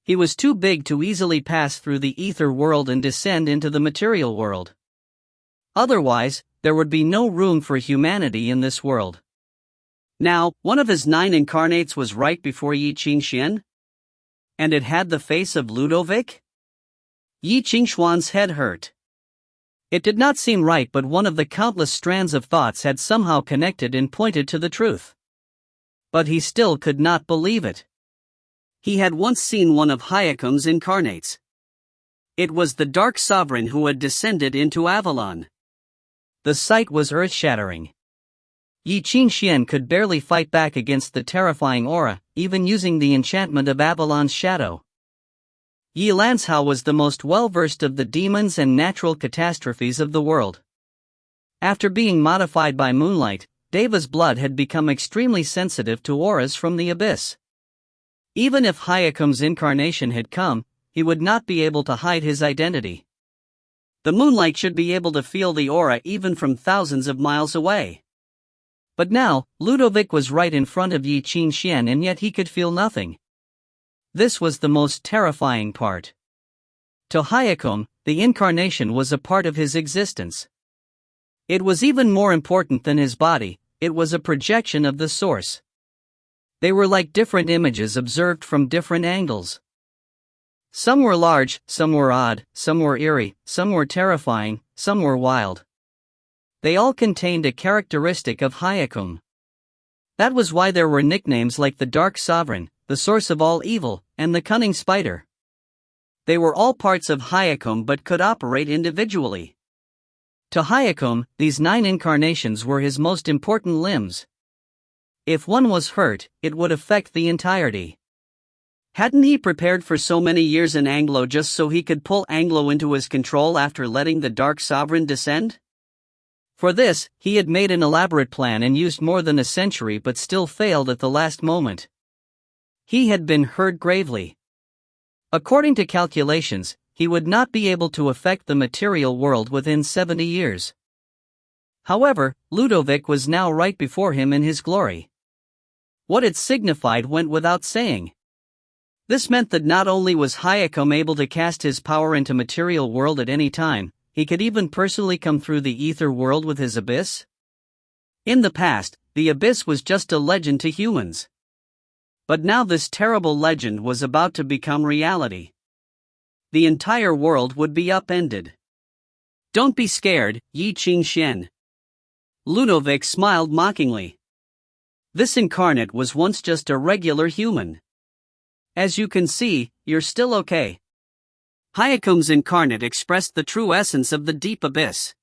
He was too big to easily pass through the ether world and descend into the material world. Otherwise, there would be no room for humanity in this world. Now, one of his 9 incarnates was right before Ye Qingxuan? And it had the face of Ludovic? Ye Qingxuan's head hurt. It did not seem right, but one of the countless strands of thoughts had somehow connected and pointed to the truth. But he still could not believe it. He had once seen one of Hyakum's incarnates. It was the Dark Sovereign who had descended into Avalon. The sight was earth-shattering. Ye Qingxuan could barely fight back against the terrifying aura, even using the enchantment of Avalon's shadow. Ye Lanzhao was the most well-versed of the demons and natural catastrophes of the world. After being modified by moonlight, Deva's blood had become extremely sensitive to auras from the abyss. Even if Hyakum's incarnation had come, he would not be able to hide his identity. The moonlight should be able to feel the aura even from thousands of miles away. But now, Ludovic was right in front of Ye Qingxuan and yet he could feel nothing. This was the most terrifying part. To Hyakum, the incarnation was a part of his existence. It was even more important than his body, it was a projection of the source. They were like different images observed from different angles. Some were large, some were odd, some were eerie, some were terrifying, some were wild. They all contained a characteristic of Hyakum. That was why there were nicknames like the Dark Sovereign, the source of all evil, and the cunning spider. They were all parts of Hyakum but could operate individually. To Hyakum, these 9 incarnations were his most important limbs. If one was hurt, it would affect the entirety. Hadn't he prepared for so many years in Anglo just so he could pull Anglo into his control after letting the Dark Sovereign descend? For this, he had made an elaborate plan and used more than a century but still failed at the last moment. He had been hurt gravely. According to calculations, he would not be able to affect the material world within 70 years. However, Ludovic was now right before him in his glory. What it signified went without saying. This meant that not only was Ye Qingxuan able to cast his power into material world at any time, he could even personally come through the ether world with his abyss. In the past, the abyss was just a legend to humans. But now this terrible legend was about to become reality. The entire world would be upended. Don't be scared, Ye Qingxuan. Ludovic smiled mockingly. This incarnate was once just a regular human. As you can see, you're still okay. Ye Qingxuan's incarnate expressed the true essence of the deep abyss.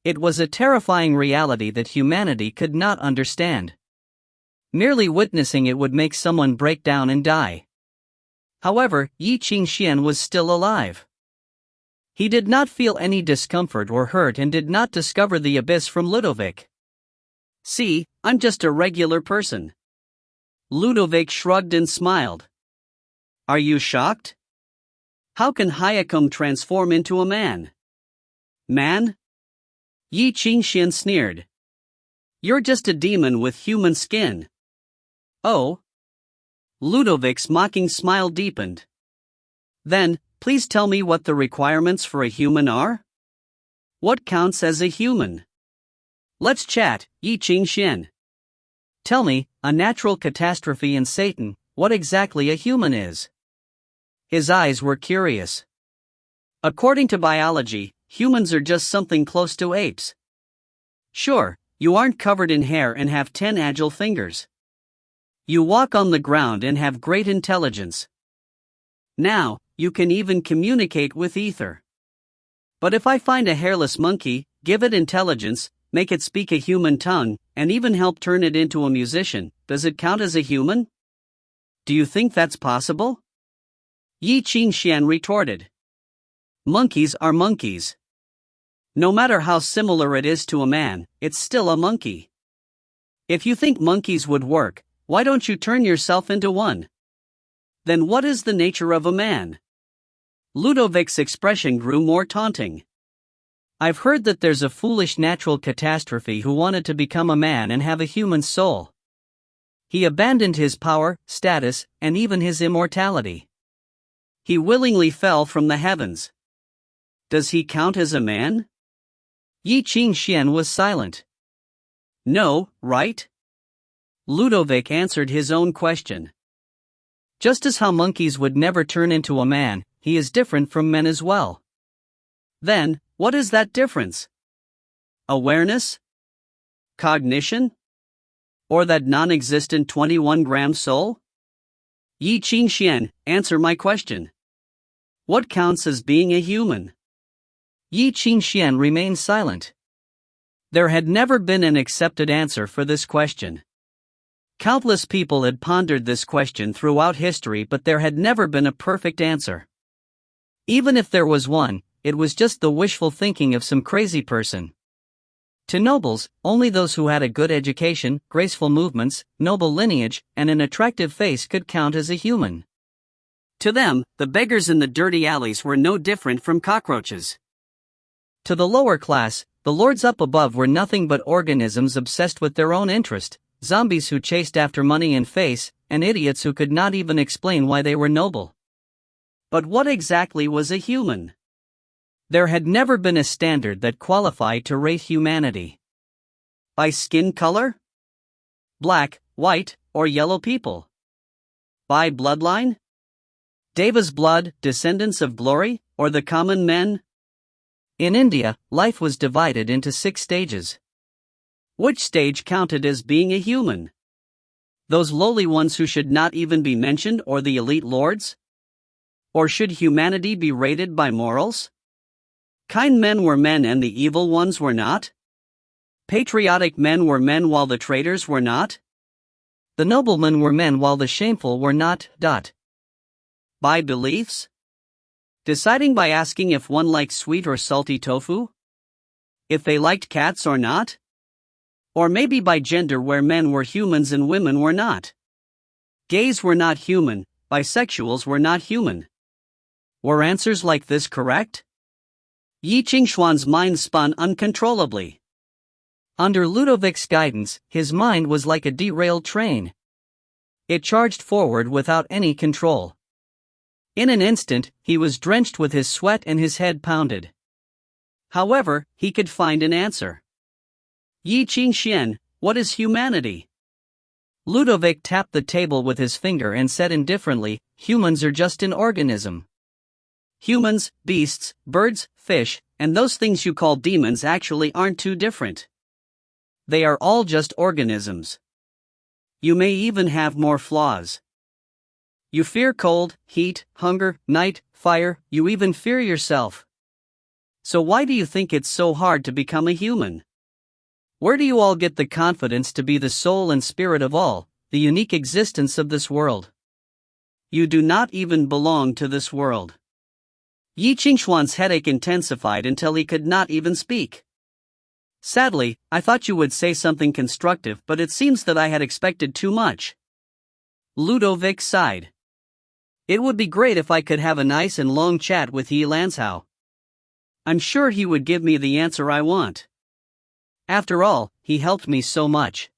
It was a terrifying reality that humanity could not understand. Merely witnessing it would make someone break down and die. However, Ye Qingxuan was still alive. He did not feel any discomfort or hurt and did not discover the abyss from Ludovic. See, I'm just a regular person. Ludovic shrugged and smiled. Are you shocked? How can Ye Qingxuan transform into a man? Man? Ye Qingxuan sneered. You're just a demon with human skin. Oh? Ludovic's mocking smile deepened. Then, please tell me what the requirements for a human are? What counts as a human? Let's chat, Ye Qingxuan. Tell me, a natural catastrophe and Satan, what exactly a human is? His eyes were curious. According to biology, humans are just something close to apes. Sure, you aren't covered in hair and have 10 agile fingers. You walk on the ground and have great intelligence. Now, you can even communicate with ether. But if I find a hairless monkey, give it intelligence, make it speak a human tongue, and even help turn it into a musician, does it count as a human? Do you think that's possible? Ye Qingxuan retorted. Monkeys are monkeys. No matter how similar it is to a man, it's still a monkey. If you think monkeys would work, why don't you turn yourself into one? Then what is the nature of a man? Ludovic's expression grew more taunting. I've heard that there's a foolish natural catastrophe who wanted to become a man and have a human soul. He abandoned his power, status, and even his immortality. He willingly fell from the heavens. Does he count as a man? Ye Qingxuan was silent. No, right? Ludovic answered his own question. Just as how monkeys would never turn into a man, he is different from men as well. Then, what is that difference? Awareness? Cognition? Or that non-existent 21-gram soul? Ye Qingxuan, answer my question. What counts as being a human? Ye Qingxuan remained silent. There had never been an accepted answer for this question. Countless people had pondered this question throughout history, but there had never been a perfect answer. Even if there was one, it was just the wishful thinking of some crazy person. To nobles, only those who had a good education, graceful movements, noble lineage, and an attractive face could count as a human. To them, the beggars in the dirty alleys were no different from cockroaches. To the lower class, the lords up above were nothing but organisms obsessed with their own interest, zombies who chased after money and face, and idiots who could not even explain why they were noble. But what exactly was a human? There had never been a standard that qualified to rate humanity. By skin color? Black, white, or yellow people? By bloodline? Deva's blood, descendants of glory, or the common men? In India, life was divided into 6 stages. Which stage counted as being a human? Those lowly ones who should not even be mentioned, or the elite lords? Or should humanity be rated by morals? Kind men were men and the evil ones were not? Patriotic men were men while the traitors were not? The noblemen were men while the shameful were not. By beliefs? Deciding by asking if one liked sweet or salty tofu? If they liked cats or not? Or maybe by gender, where men were humans and women were not? Gays were not human, bisexuals were not human. Were answers like this correct? Ye Qingxuan's mind spun uncontrollably. Under Ludovic's guidance, his mind was like a derailed train. It charged forward without any control. In an instant, he was drenched with his sweat and his head pounded. However, he could find an answer. Ye Qingxuan, what is humanity? Ludovic tapped the table with his finger and said indifferently, humans are just an organism. Humans, beasts, birds, fish, and those things you call demons actually aren't too different. They are all just organisms. You may even have more flaws. You fear cold, heat, hunger, night, fire, you even fear yourself. So why do you think it's so hard to become a human? Where do you all get the confidence to be the soul and spirit of all, the unique existence of this world? You do not even belong to this world. Ye Qingxuan's headache intensified until he could not even speak. Sadly, I thought you would say something constructive, but it seems that I had expected too much. Ludovic sighed. It would be great if I could have a nice and long chat with Ye Lansao. I'm sure he would give me the answer I want. After all, he helped me so much.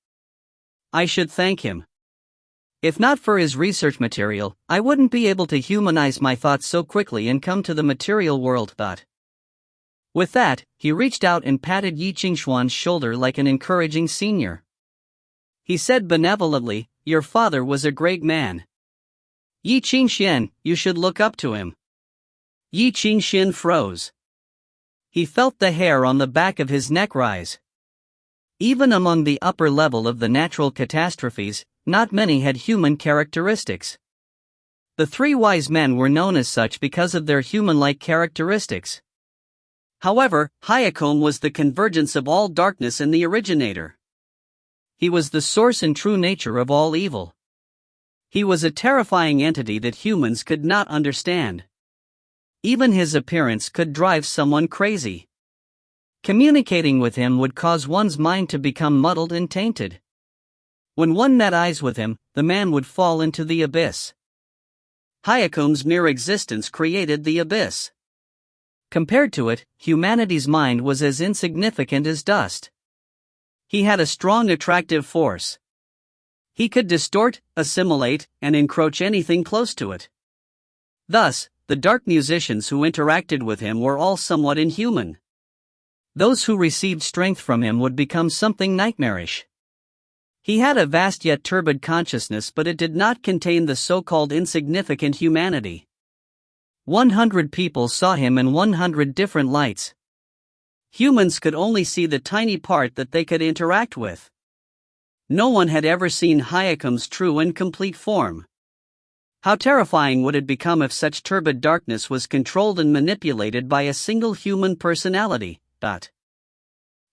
I should thank him. If not for his research material, I wouldn't be able to humanize my thoughts so quickly and come to the material world. With that, he reached out and patted Ye Qingxuan's shoulder like an encouraging senior. He said benevolently, your father was a great man. Ye Qingxuan, you should look up to him. Ye Qingxuan froze. He felt the hair on the back of his neck rise. Even among the upper level of the natural catastrophes, not many had human characteristics. The three wise men were known as such because of their human-like characteristics. However, Hayakome was the convergence of all darkness and the originator. He was the source and true nature of all evil. He was a terrifying entity that humans could not understand. Even his appearance could drive someone crazy. Communicating with him would cause one's mind to become muddled and tainted. When one met eyes with him, the man would fall into the abyss. Hayakome's mere existence created the abyss. Compared to it, humanity's mind was as insignificant as dust. He had a strong attractive force. He could distort, assimilate, and encroach anything close to it. Thus, the dark musicians who interacted with him were all somewhat inhuman. Those who received strength from him would become something nightmarish. He had a vast yet turbid consciousness, but it did not contain the so-called insignificant humanity. 100 people saw him in 100 different lights. Humans could only see the tiny part that they could interact with. No one had ever seen Hayakome's true and complete form. How terrifying would it become if such turbid darkness was controlled and manipulated by a single human personality?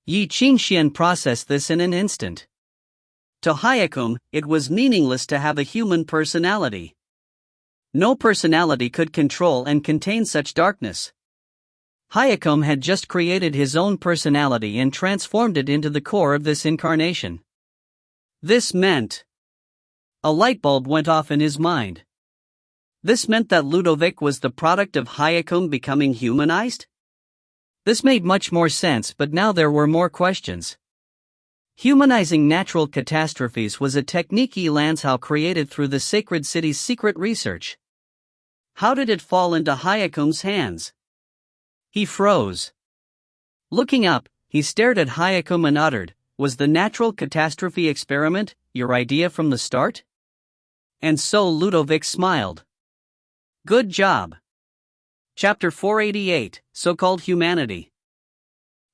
Ye Qingxuan processed this in an instant. To Hayakome, it was meaningless to have a human personality. No personality could control and contain such darkness. Hayakome had just created his own personality and transformed it into the core of this incarnation. This meant... A light bulb went off in his mind. This meant that Ludovic was the product of Hayakome becoming humanized? This made much more sense, but now there were more questions. Humanizing natural catastrophes was a technique Ye Lansao created through the Sacred City's secret research. How did it fall into Hayakome's hands? He froze. Looking up, he stared at Hayakome and uttered, "Was the natural catastrophe experiment your idea from the start?" And so Ludovic smiled. Good job. Chapter 488, So-Called Humanity.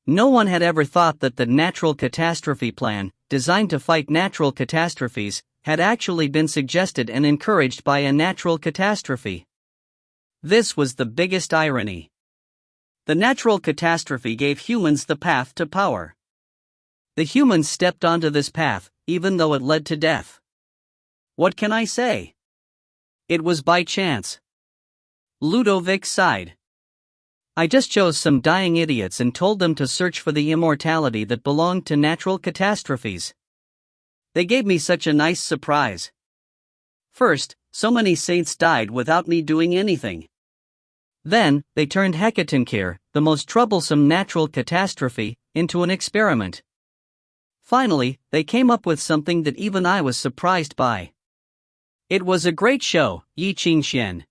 No one had ever thought that the natural catastrophe plan, designed to fight natural catastrophes, had actually been suggested and encouraged by a natural catastrophe. This was the biggest irony. The natural catastrophe gave humans the path to power. The humans stepped onto this path, even though it led to death. What can I say? It was by chance. Ludovic sighed. I just chose some dying idiots and told them to search for the immortality that belonged to natural catastrophes. They gave me such a nice surprise. First, so many saints died without me doing anything. Then, they turned Hecatonkir, the most troublesome natural catastrophe, into an experiment. Finally, they came up with something that even I was surprised by. It was a great show, Ye Qingxuan.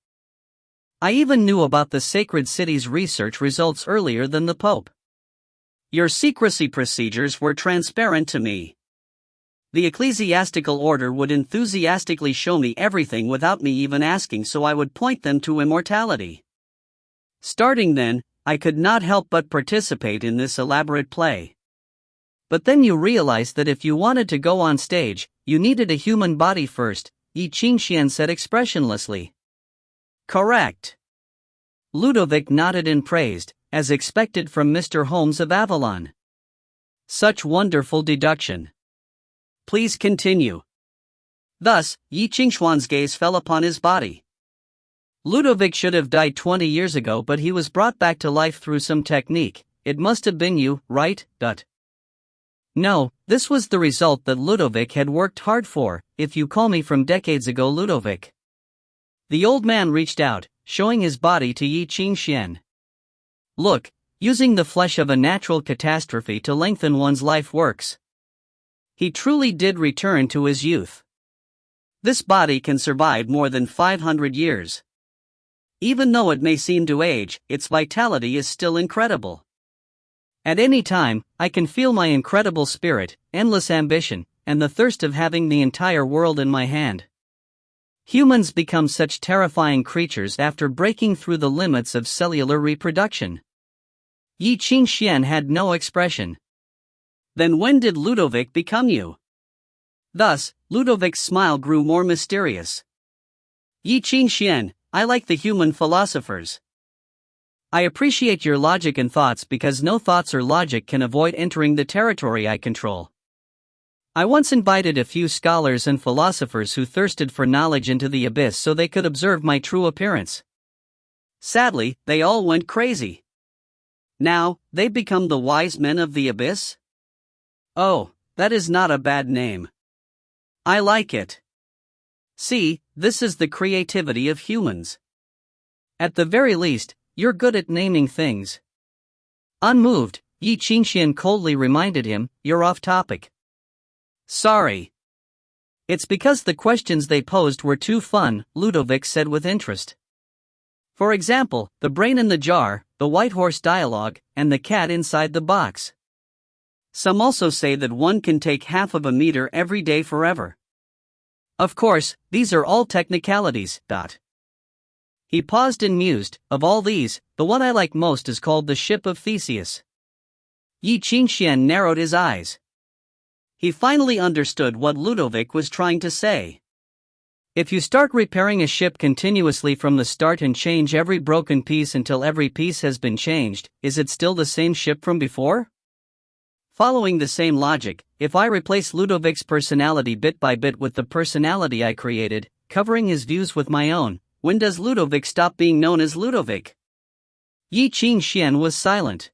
I even knew about the sacred city's research results earlier than the Pope. Your secrecy procedures were transparent to me. The ecclesiastical order would enthusiastically show me everything without me even asking, so I would point them to immortality. Starting then, I could not help but participate in this elaborate play. But then you realized that if you wanted to go on stage, you needed a human body first, Ye Qingxuan said expressionlessly. Correct. Ludovic nodded and praised, as expected from Mr. Holmes of Avalon. Such wonderful deduction. Please continue. Thus, Ye Qingxuan's gaze fell upon his body. Ludovic should have died 20 years ago, but he was brought back to life through some technique. It must have been you, right? No, this was the result that Ludovic had worked hard for, if you call me from decades ago, Ludovic. The old man reached out, showing his body to Ye Qingxuan. Look, using the flesh of a natural catastrophe to lengthen one's life works. He truly did return to his youth. This body can survive more than 500 years. Even though it may seem to age, its vitality is still incredible. At any time, I can feel my incredible spirit, endless ambition, and the thirst of having the entire world in my hand. Humans become such terrifying creatures after breaking through the limits of cellular reproduction. Ye Qingxuan had no expression. Then when did Ludovic become you? Thus, Ludovic's smile grew more mysterious. Ye Qingxuan, I like the human philosophers. I appreciate your logic and thoughts because no thoughts or logic can avoid entering the territory I control. I once invited a few scholars and philosophers who thirsted for knowledge into the abyss so they could observe my true appearance. Sadly, they all went crazy. Now, they've become the wise men of the abyss? Oh, that is not a bad name. I like it. See, this is the creativity of humans. At the very least, you're good at naming things. Unmoved, Ye Qingxuan coldly reminded him, you're off topic. Sorry. It's because the questions they posed were too fun, Ludovic said with interest. For example, the brain in the jar, the white horse dialogue, and the cat inside the box. Some also say that one can take half of a meter every day forever. Of course, these are all technicalities. He paused and mused. Of all these, the one I like most is called the Ship of Theseus. Ye Qingxuan narrowed his eyes. He finally understood what Ludovic was trying to say. If you start repairing a ship continuously from the start and change every broken piece until every piece has been changed, is it still the same ship from before? Following the same logic, if I replace Ludovic's personality bit by bit with the personality I created, covering his views with my own, when does Ludovic stop being known as Ludovic? Ye Qingxuan was silent.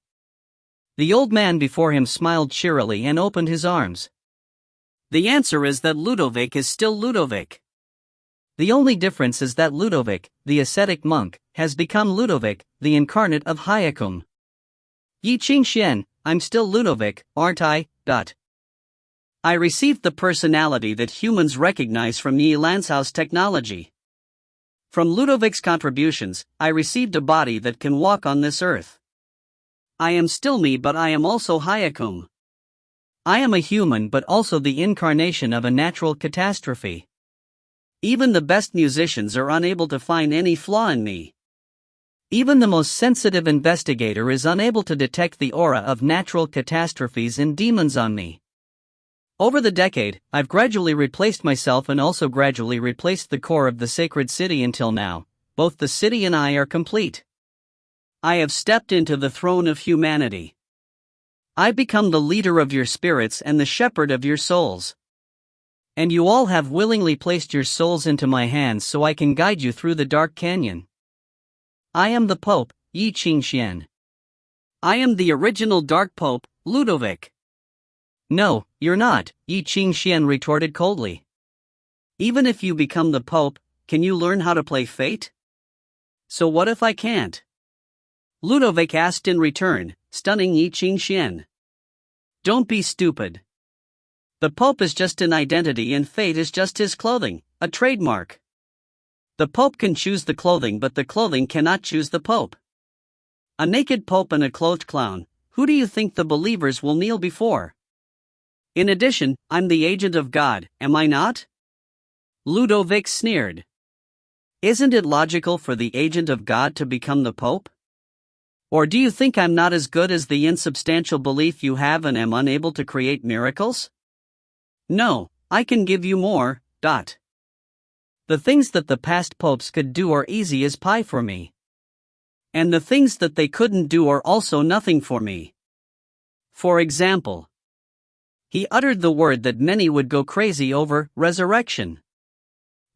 The old man before him smiled cheerily and opened his arms. The answer is that Ludovic is still Ludovic. The only difference is that Ludovic, the ascetic monk, has become Ludovic, the incarnate of Hyakum. Ye Qingxuan, I'm still Ludovic, aren't I? I received the personality that humans recognize from Ye Lanshao's technology. From Ludovic's contributions, I received a body that can walk on this earth. I am still me, but I am also Hyakum. I am a human but also the incarnation of a natural catastrophe. Even the best musicians are unable to find any flaw in me. Even the most sensitive investigator is unable to detect the aura of natural catastrophes and demons on me. Over the decade, I've gradually replaced myself and also gradually replaced the core of the sacred city until now, both the city and I are complete. I have stepped into the throne of humanity. I become the leader of your spirits and the shepherd of your souls. And you all have willingly placed your souls into my hands so I can guide you through the dark canyon. I am the Pope, Ye Qingxuan. I am the original Dark Pope, Ludovic. No, you're not, Ye Qingxuan retorted coldly. Even if you become the Pope, can you learn how to play fate? So what if I can't? Ludovic asked in return, stunning Ye Qingxuan. Don't be stupid. The Pope is just an identity and fate is just his clothing, a trademark. The Pope can choose the clothing, but the clothing cannot choose the Pope. A naked Pope and a clothed clown, who do you think the believers will kneel before? In addition, I'm the agent of God, am I not? Ludovic sneered. Isn't it logical for the agent of God to become the Pope? Or do you think I'm not as good as the insubstantial belief you have and am unable to create miracles? No, I can give you more. The things that the past popes could do are easy as pie for me. And the things that they couldn't do are also nothing for me. For example, he uttered the word that many would go crazy over, resurrection.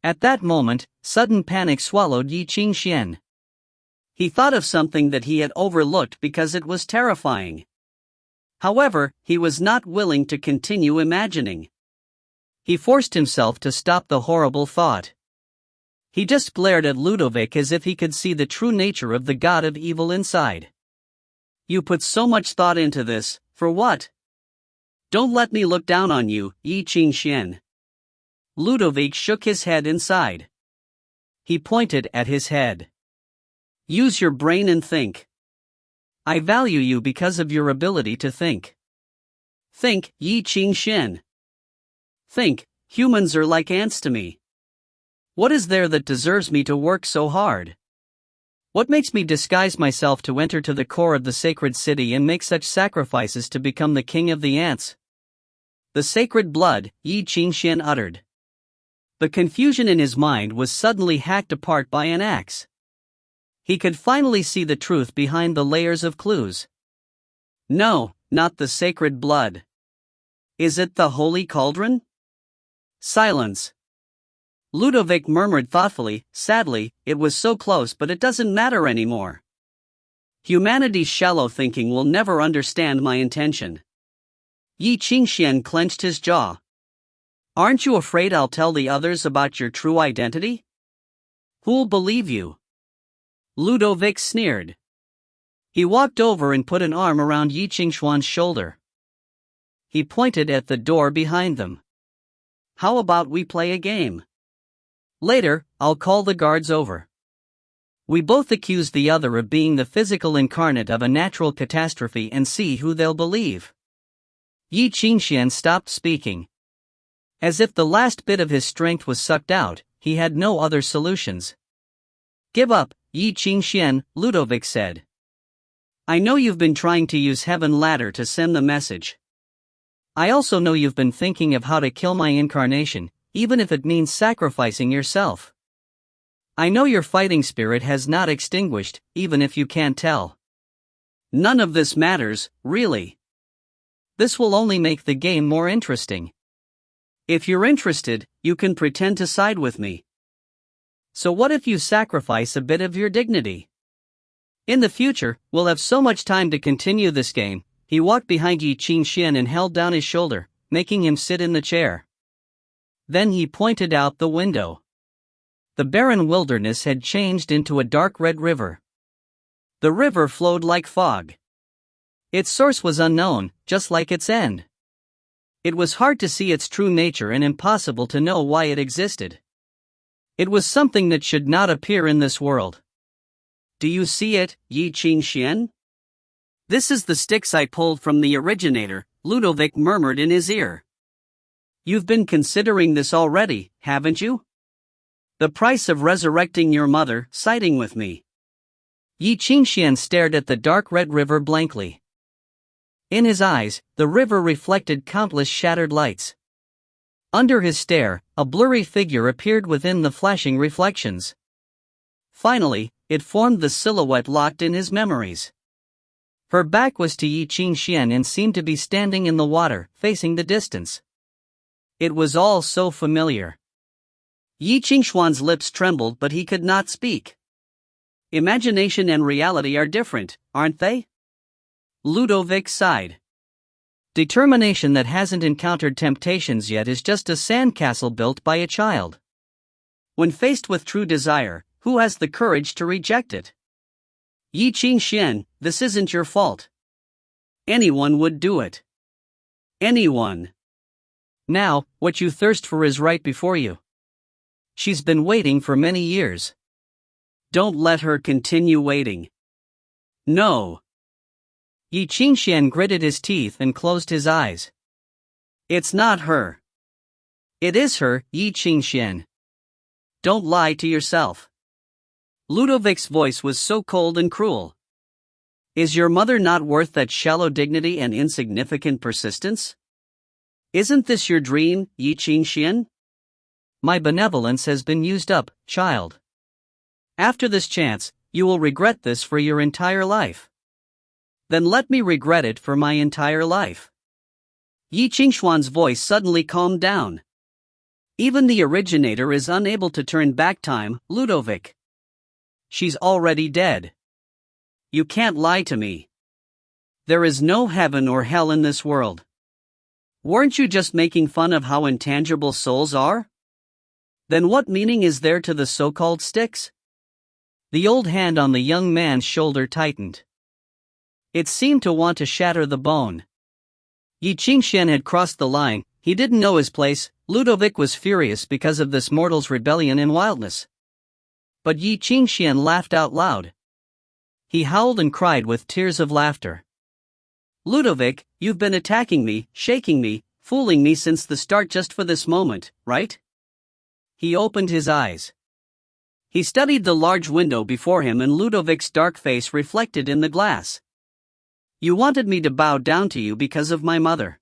At that moment, sudden panic swallowed Ye Qingxuan. He thought of something that he had overlooked because it was terrifying. However, he was not willing to continue imagining. He forced himself to stop the horrible thought. He just glared at Ludovic as if he could see the true nature of the god of evil inside. You put so much thought into this, for what? Don't let me look down on you, Ye Qingxuan. Ludovic shook his head inside. He pointed at his head. Use your brain and think. I value you because of your ability to think. Think, Ye Qingxuan. Think, humans are like ants to me. What is there that deserves me to work so hard? What makes me disguise myself to enter to the core of the sacred city and make such sacrifices to become the king of the ants? The sacred blood, Ye Qingxuan uttered. The confusion in his mind was suddenly hacked apart by an axe. He could finally see the truth behind the layers of clues. No, not the sacred blood. Is it the holy cauldron? Silence. Ludovic murmured thoughtfully, sadly, it was so close, but it doesn't matter anymore. Humanity's shallow thinking will never understand my intention. Ye Qingxuan clenched his jaw. Aren't you afraid I'll tell the others about your true identity? Who'll believe you? Ludovic sneered. He walked over and put an arm around Ye Qingxuan's shoulder. He pointed at the door behind them. How about we play a game? Later, I'll call the guards over. We both accuse the other of being the physical incarnate of a natural catastrophe and see who they'll believe. Ye Qingxuan stopped speaking. As if the last bit of his strength was sucked out, he had no other solutions. Give up, Ye Qingxuan, Ludovic said. I know you've been trying to use Heaven Ladder to send the message. I also know you've been thinking of how to kill my incarnation, even if it means sacrificing yourself. I know your fighting spirit has not extinguished, even if you can't tell. None of this matters, really. This will only make the game more interesting. If you're interested, you can pretend to side with me. So what if you sacrifice a bit of your dignity? In the future, we'll have so much time to continue this game. He walked behind Ye Qingxuan and held down his shoulder, making him sit in the chair. Then he pointed out the window. The barren wilderness had changed into a dark red river. The river flowed like fog. Its source was unknown, just like its end. It was hard to see its true nature and impossible to know why it existed. It was something that should not appear in this world. Do you see it, Ye Qingxuan? This is the Styx I pulled from the originator, Ludovic murmured in his ear. You've been considering this already, haven't you? The price of resurrecting your mother, siding with me. Ye Qingxuan stared at the dark red river blankly. In his eyes, the river reflected countless shattered lights. Under his stare, a blurry figure appeared within the flashing reflections. Finally, it formed the silhouette locked in his memories. Her back was to Ye Qingxuan and seemed to be standing in the water, facing the distance. It was all so familiar. Ye Qingxuan's lips trembled, but he could not speak. Imagination and reality are different, aren't they? Ludovic sighed. Determination that hasn't encountered temptations yet is just a sandcastle built by a child. When faced with true desire, who has the courage to reject it? Ye Qingxuan, this isn't your fault. Anyone would do it. Anyone. Now, what you thirst for is right before you. She's been waiting for many years. Don't let her continue waiting. No. Ye Qingxuan gritted his teeth and closed his eyes. It's not her. It is her, Ye Qingxuan. Don't lie to yourself. Ludovic's voice was so cold and cruel. Is your mother not worth that shallow dignity and insignificant persistence? Isn't this your dream, Ye Qingxuan? My benevolence has been used up, child. After this chance, you will regret this for your entire life. Then let me regret it for my entire life. Ye Qingxuan's voice suddenly calmed down. Even the originator is unable to turn back time, Ludovic. She's already dead. You can't lie to me. There is no heaven or hell in this world. Weren't you just making fun of how intangible souls are? Then what meaning is there to the so-called sticks? The old hand on the young man's shoulder tightened. It seemed to want to shatter the bone. Ye Qingxuan had crossed the line. He didn't know his place. Ludovic was furious because of this mortal's rebellion and wildness. But Ye Qingxuan laughed out loud. He howled and cried with tears of laughter. Ludovic, you've been attacking me, shaking me, fooling me since the start just for this moment, right? He opened his eyes. He studied the large window before him and Ludovic's dark face reflected in the glass. You wanted me to bow down to you because of my mother.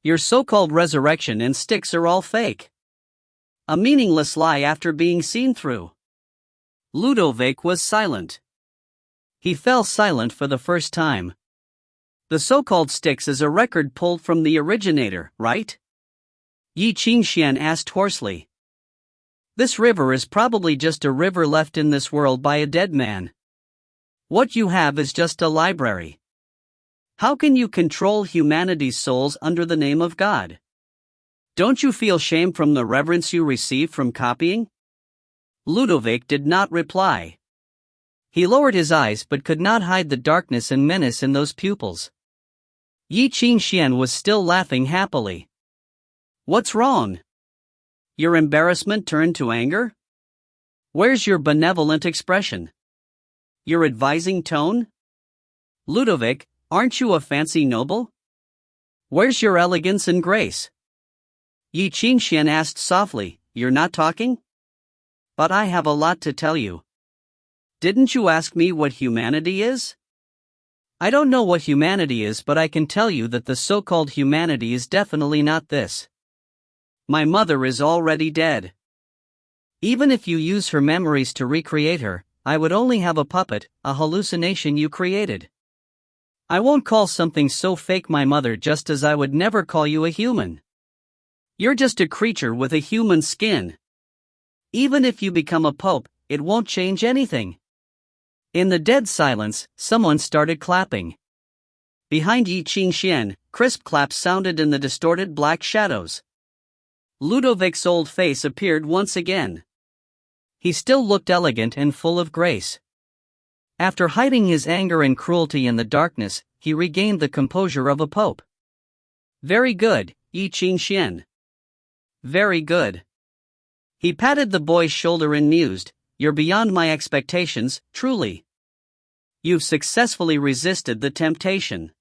Your so-called resurrection and sticks are all fake. A meaningless lie after being seen through. Ludovic was silent. He fell silent for the first time. The so-called sticks is a record pulled from the originator, right? Ye Qingxuan asked hoarsely. This river is probably just a river left in this world by a dead man. What you have is just a library. How can you control humanity's souls under the name of God? Don't you feel shame from the reverence you receive from copying? Ludovic did not reply. He lowered his eyes but could not hide the darkness and menace in those pupils. Ye Qingxuan was still laughing happily. What's wrong? Your embarrassment turned to anger? Where's your benevolent expression? Your advising tone? Ludovic, aren't you a fancy noble? Where's your elegance and grace? Ye Qingxuan asked softly, you're not talking? But I have a lot to tell you. Didn't you ask me what humanity is? I don't know what humanity is, but I can tell you that the so-called humanity is definitely not this. My mother is already dead. Even if you use her memories to recreate her, I would only have a puppet, a hallucination you created. I won't call something so fake my mother, just as I would never call you a human. You're just a creature with a human skin. Even if you become a pope, it won't change anything. In the dead silence, someone started clapping. Behind Ye Qingxuan, crisp claps sounded in the distorted black shadows. Ludovic's old face appeared once again. He still looked elegant and full of grace. After hiding his anger and cruelty in the darkness, he regained the composure of a pope. Very good, Ye Qingxuan. Very good. He patted the boy's shoulder and mused, you're beyond my expectations, truly. You've successfully resisted the temptation.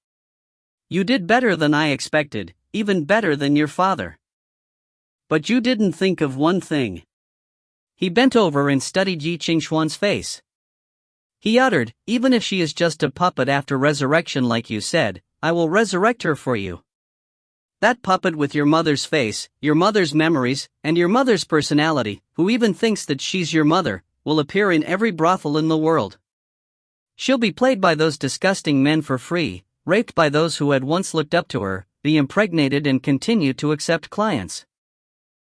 You did better than I expected, even better than your father. But you didn't think of one thing. He bent over and studied Ye Qingxuan's face. He uttered, even if she is just a puppet after resurrection like you said, I will resurrect her for you. That puppet with your mother's face, your mother's memories, and your mother's personality, who even thinks that she's your mother, will appear in every brothel in the world. She'll be played by those disgusting men for free, raped by those who had once looked up to her, be impregnated and continue to accept clients.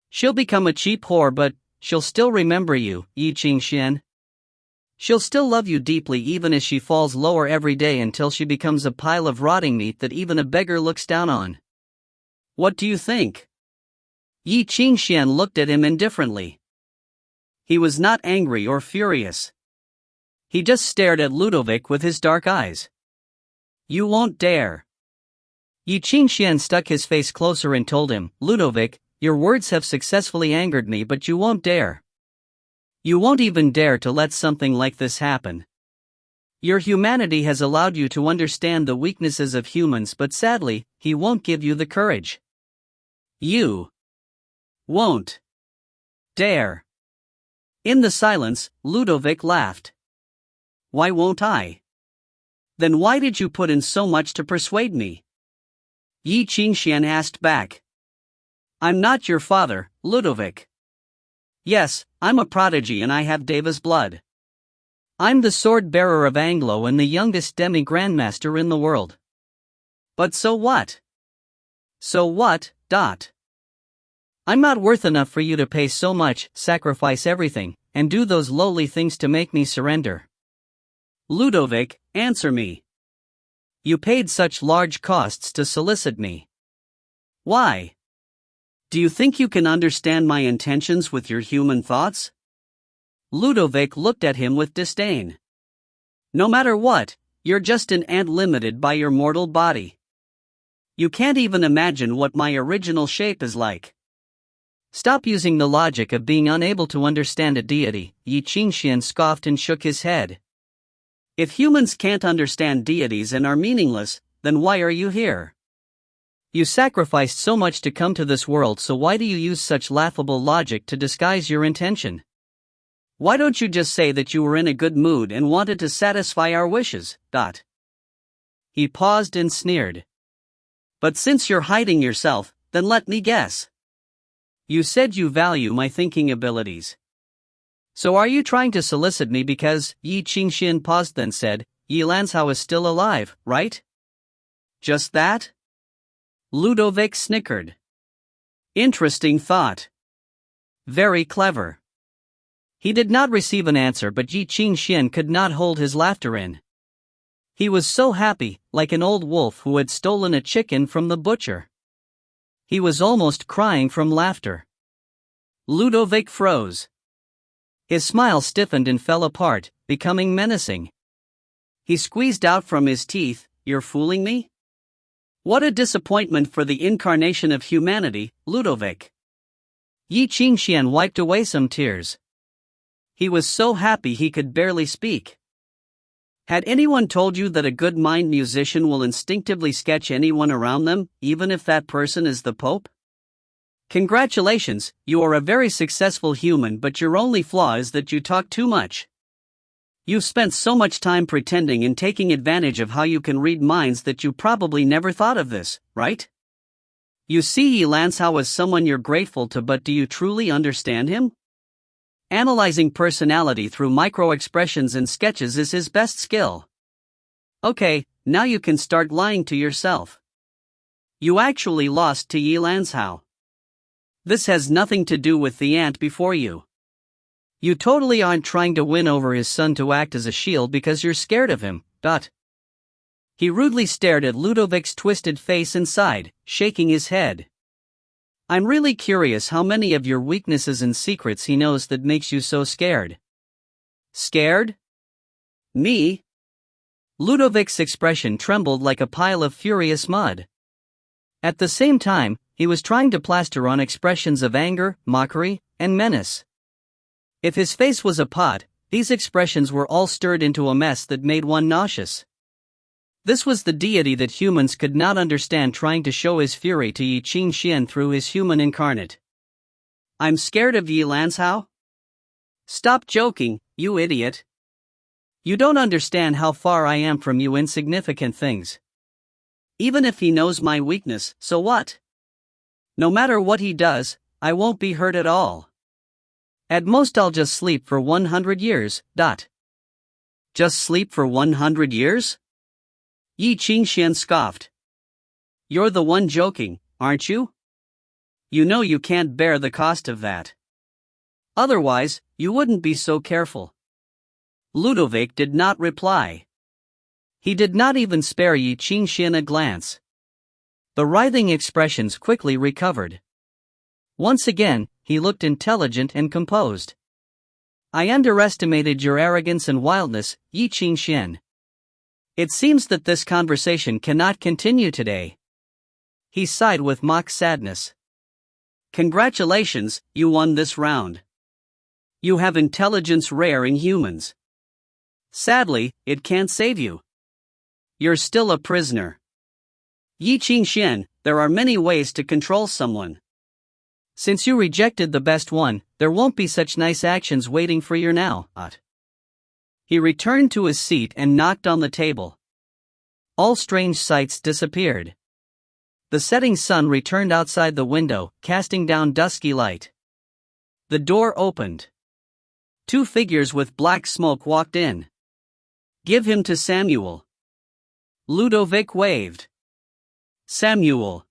She'll become a cheap whore, but she'll still remember you, Ye Qingxuan. She'll still love you deeply even as she falls lower every day until she becomes a pile of rotting meat that even a beggar looks down on. What do you think? Ye Qingxuan looked at him indifferently. He was not angry or furious. He just stared at Ludovic with his dark eyes. You won't dare. Ye Qingxuan stuck his face closer and told him, Ludovic, your words have successfully angered me, but you won't dare. You won't even dare to let something like this happen. Your humanity has allowed you to understand the weaknesses of humans, but sadly, he won't give you the courage. You won't dare. In the silence, Ludovic laughed. Why won't I? Then why did you put in so much to persuade me? Ye Qingxuan asked back. I'm not your father, Ludovic. Yes, I'm a prodigy and I have Deva's blood. I'm the sword-bearer of Anglo and the youngest demi-grandmaster in the world. But so what? So what, I'm not worth enough for you to pay so much, sacrifice everything, and do those lowly things to make me surrender. Ludovic, answer me. You paid such large costs to solicit me. Why? Do you think you can understand my intentions with your human thoughts? Ludovic looked at him with disdain. No matter what, you're just an ant limited by your mortal body. You can't even imagine what my original shape is like. Stop using the logic of being unable to understand a deity, Ye Qingxuan scoffed and shook his head. If humans can't understand deities and are meaningless, then why are you here? You sacrificed so much to come to this world, so why do you use such laughable logic to disguise your intention? Why don't you just say that you were in a good mood and wanted to satisfy our wishes, He paused and sneered. But since you're hiding yourself, then let me guess. You said you value my thinking abilities. So are you trying to solicit me because, Ye Qingxuan paused then said, Ye Lanzhao is still alive, right? Just that? Ludovic snickered. Interesting thought. Very clever. He did not receive an answer, but Ye Qingxuan could not hold his laughter in. He was so happy, like an old wolf who had stolen a chicken from the butcher. He was almost crying from laughter. Ludovic froze. His smile stiffened and fell apart, becoming menacing. He squeezed out from his teeth, You're fooling me? What a disappointment for the incarnation of humanity, Ludovic. Ye Qingxuan wiped away some tears. He was so happy he could barely speak. Had anyone told you that a good mind musician will instinctively sketch anyone around them, even if that person is the Pope? Congratulations, you are a very successful human, but your only flaw is that you talk too much. You've spent so much time pretending and taking advantage of how you can read minds that you probably never thought of this, right? You see Ye Lanzhao as someone you're grateful to, but do you truly understand him? Analyzing personality through micro-expressions and sketches is his best skill. Okay, now you can start lying to yourself. You actually lost to Ye Lanzhao. This has nothing to do with the ant before you. You totally aren't trying to win over his son to act as a shield because you're scared of him, He rudely stared at Ludovic's twisted face and sighed, shaking his head. I'm really curious how many of your weaknesses and secrets he knows that makes you so scared. Scared? Me? Ludovic's expression trembled like a pile of furious mud. At the same time, he was trying to plaster on expressions of anger, mockery, and menace. If his face was a pot, these expressions were all stirred into a mess that made one nauseous. This was the deity that humans could not understand trying to show his fury to Ye Qingxuan through his human incarnate. I'm scared of Ye Lanzhao? Stop joking, you idiot. You don't understand how far I am from you insignificant things. Even if he knows my weakness, so what? No matter what he does, I won't be hurt at all. At most I'll just sleep for 100 years, Just sleep for 100 years? Ye Qingxuan scoffed. You're the one joking, aren't you? You know you can't bear the cost of that. Otherwise, you wouldn't be so careful. Ludovic did not reply. He did not even spare Ye Qingxuan a glance. The writhing expressions quickly recovered. Once again, he looked intelligent and composed. I underestimated your arrogance and wildness, Ye Qingxuan. It seems that this conversation cannot continue today. He sighed with mock sadness. Congratulations, you won this round. You have intelligence rare in humans. Sadly, it can't save you. You're still a prisoner. Ye Qingxuan, there are many ways to control someone. Since you rejected the best one, there won't be such nice actions waiting for you now. He returned to his seat and knocked on the table. All strange sights disappeared. The setting sun returned outside the window, casting down dusky light. The door opened. 2 figures with black smoke walked in. Give him to Samuel. Ludovic waved. Samuel.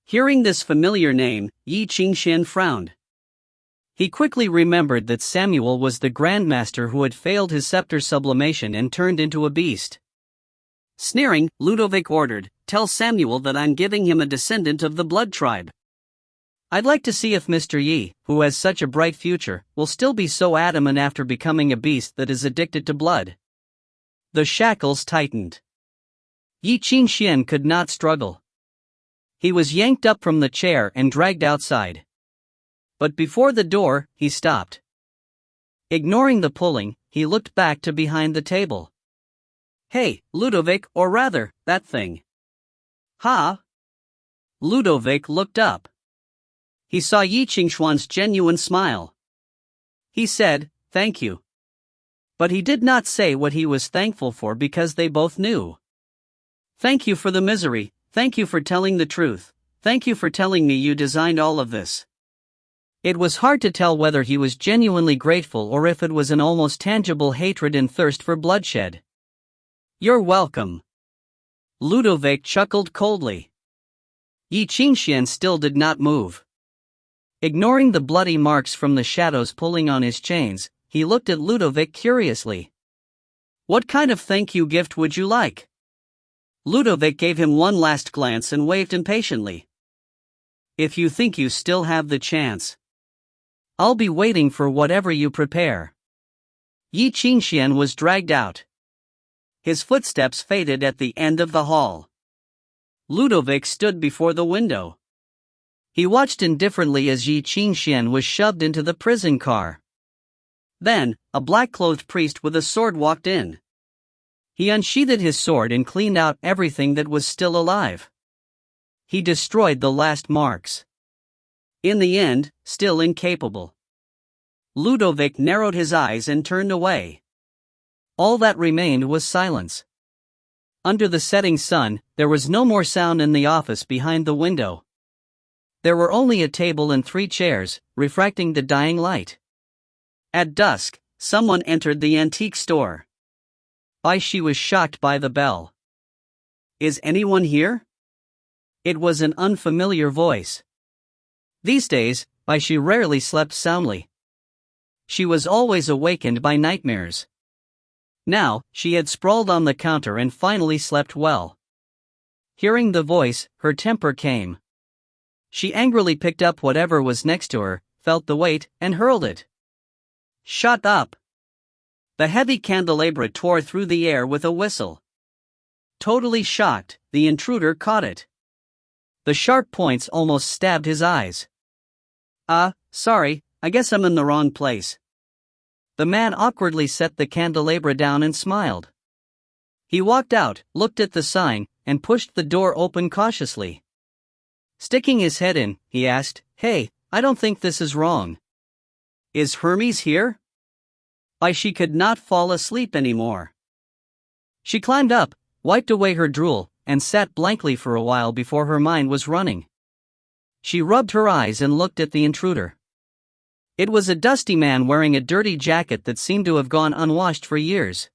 Hearing this familiar name, Ye Qingxuan frowned. He quickly remembered that Samuel was the grandmaster who had failed his scepter sublimation and turned into a beast. Sneering, Ludovic ordered, "Tell Samuel that I'm giving him a descendant of the blood tribe. I'd like to see if Mr. Yi, who has such a bright future, will still be so adamant after becoming a beast that is addicted to blood." The shackles tightened. Ye Qingxuan could not struggle. He was yanked up from the chair and dragged outside. But before the door, he stopped. Ignoring the pulling, he looked back to behind the table. "Hey, Ludovic, or rather, that thing." "Ha?" Ludovic looked up. He saw Ye Qingxuan's genuine smile. He said, "Thank you." But he did not say what he was thankful for because they both knew. "Thank you for the misery, thank you for telling the truth, thank you for telling me you designed all of this." It was hard to tell whether he was genuinely grateful or if it was an almost tangible hatred and thirst for bloodshed. "You're welcome." Ludovic chuckled coldly. Ye Qingxuan still did not move. Ignoring the bloody marks from the shadows pulling on his chains, he looked at Ludovic curiously. "What kind of thank you gift would you like?" Ludovic gave him one last glance and waved impatiently. "If you think you still have the chance. I'll be waiting for whatever you prepare." Ye Qingxuan was dragged out. His footsteps faded at the end of the hall. Ludovic stood before the window. He watched indifferently as Ye Qingxuan was shoved into the prison car. Then, a black-clothed priest with a sword walked in. He unsheathed his sword and cleaned out everything that was still alive. He destroyed the last marks. In the end, still incapable. Ludovic narrowed his eyes and turned away. All that remained was silence. Under the setting sun, there was no more sound in the office behind the window. There were only a table and 3 chairs, refracting the dying light. At dusk, someone entered the antique store. Bai Xi was shocked by the bell. "Is anyone here?" It was an unfamiliar voice. These days, Bai Xi rarely slept soundly. She was always awakened by nightmares. Now, she had sprawled on the counter and finally slept well. Hearing the voice, her temper came. She angrily picked up whatever was next to her, felt the weight, and hurled it. "Shut up!" The heavy candelabra tore through the air with a whistle. Totally shocked, the intruder caught it. The sharp points almost stabbed his eyes. Sorry, I guess I'm in the wrong place." The man awkwardly set the candelabra down and smiled. He walked out, looked at the sign, and pushed the door open cautiously. Sticking his head in, he asked, "Hey, I don't think this is wrong. Is Hermes here?" Bai Xi could not fall asleep anymore. She climbed up, wiped away her drool, and sat blankly for a while before her mind was running. She rubbed her eyes and looked at the intruder. It was a dusty man wearing a dirty jacket that seemed to have gone unwashed for years.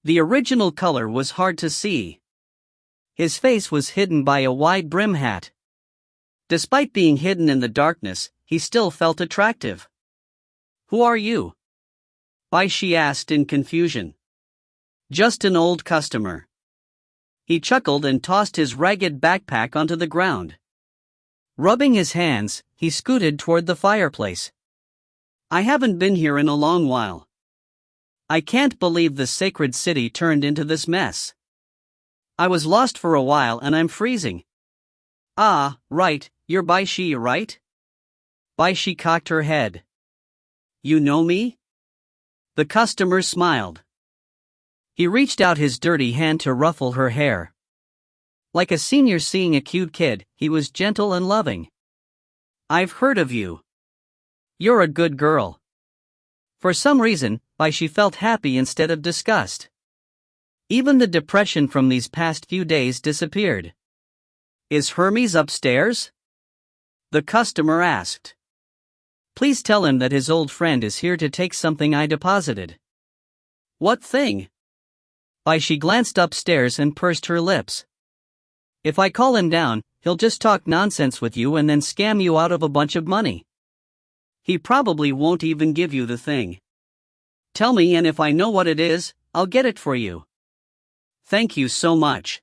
The original color was hard to see. His face was hidden by a wide brim hat. Despite being hidden in the darkness, he still felt attractive. "Who are you?" Bai Xi asked in confusion. "Just an old customer." He chuckled and tossed his ragged backpack onto the ground. Rubbing his hands, he scooted toward the fireplace. I haven't been here in a long while. I can't believe the sacred city turned into this mess. I was lost for a while and I'm freezing. Ah, right, you're Bai Xi, right? Bai Xi cocked her head. You know me? The customer smiled. He reached out his dirty hand to ruffle her hair. Like a senior seeing a cute kid, he was gentle and loving. I've heard of you. You're a good girl. For some reason, Bai Xi felt happy instead of disgust. Even the depression from these past few days disappeared. Is Hermes upstairs? The customer asked. Please tell him that his old friend is here to take something I deposited. What thing? Bai Xi glanced upstairs and pursed her lips. If I call him down, he'll just talk nonsense with you and then scam you out of a bunch of money. He probably won't even give you the thing. Tell me, and if I know what it is, I'll get it for you. Thank you so much.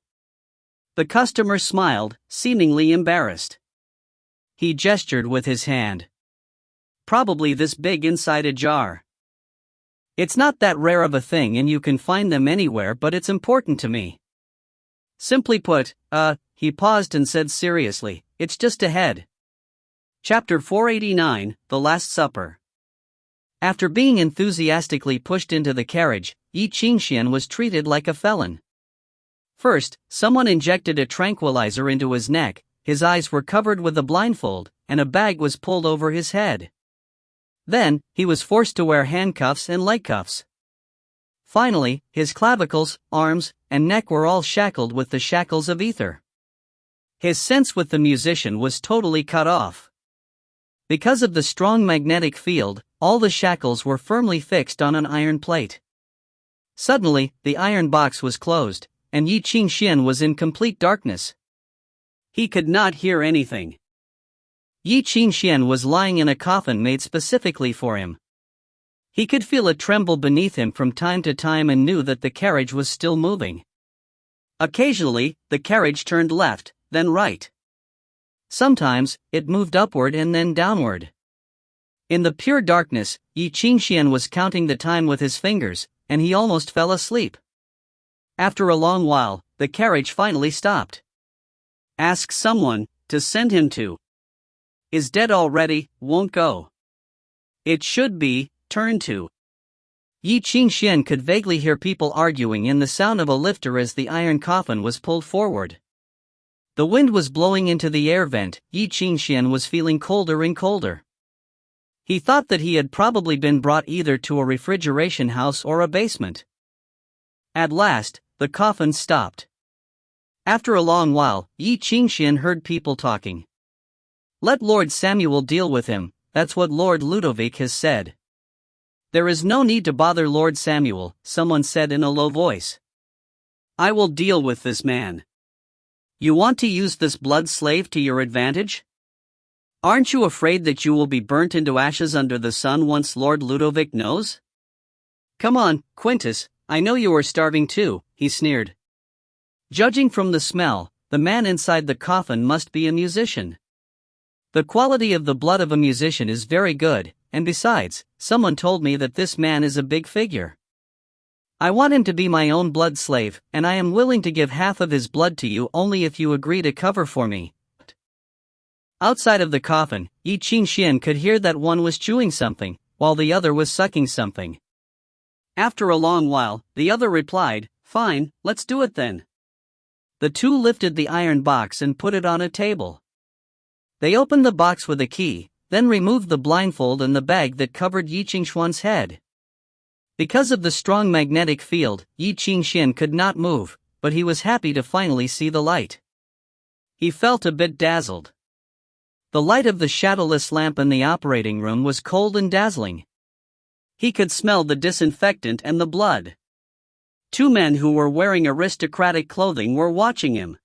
The customer smiled, seemingly embarrassed. He gestured with his hand. Probably this big inside a jar. It's not that rare of a thing and you can find them anywhere, but it's important to me. Simply put, he paused and said seriously, it's just ahead. Chapter 489, The Last Supper. After being enthusiastically pushed into the carriage, Ye Qingxuan was treated like a felon. First, someone injected a tranquilizer into his neck, his eyes were covered with a blindfold, and a bag was pulled over his head. Then, he was forced to wear handcuffs and leg cuffs. Finally, his clavicles, arms, and neck were all shackled with the shackles of aether. His sense with the musician was totally cut off. Because of the strong magnetic field, all the shackles were firmly fixed on an iron plate. Suddenly, the iron box was closed, and Ye Qingxuan was in complete darkness. He could not hear anything. Ye Qingxuan was lying in a coffin made specifically for him. He could feel it tremble beneath him from time to time and knew that the carriage was still moving. Occasionally, the carriage turned left, then right. Sometimes, it moved upward and then downward. In the pure darkness, Ye Qingxuan was counting the time with his fingers, and he almost fell asleep. After a long while, the carriage finally stopped. Ask someone to send him to. Is dead already, won't go. It should be, turn to. Ye Qingxuan could vaguely hear people arguing and the sound of a lifter as the iron coffin was pulled forward. The wind was blowing into the air vent. Ye Qingxuan was feeling colder and colder. He thought that he had probably been brought either to a refrigeration house or a basement. At last, the coffin stopped. After a long while, Ye Qingxuan heard people talking. Let Lord Samuel deal with him, that's what Lord Ludovic has said. There is no need to bother Lord Samuel, someone said in a low voice. I will deal with this man. You want to use this blood slave to your advantage? Aren't you afraid that you will be burnt into ashes under the sun once Lord Ludovic knows? Come on, Quintus, I know you are starving too, he sneered. Judging from the smell, the man inside the coffin must be a musician. The quality of the blood of a musician is very good, and besides, someone told me that this man is a big figure. I want him to be my own blood slave, and I am willing to give half of his blood to you only if you agree to cover for me. Outside of the coffin, Ye Qingxuan could hear that one was chewing something, while the other was sucking something. After a long while, the other replied, Fine, let's do it then. The two lifted the iron box and put it on a table. They opened the box with a key, then removed the blindfold and the bag that covered Ye Qingxuan's head. Because of the strong magnetic field, Ye Qingxuan could not move, but he was happy to finally see the light. He felt a bit dazzled. The light of the shadowless lamp in the operating room was cold and dazzling. He could smell the disinfectant and the blood. Two men who were wearing aristocratic clothing were watching him.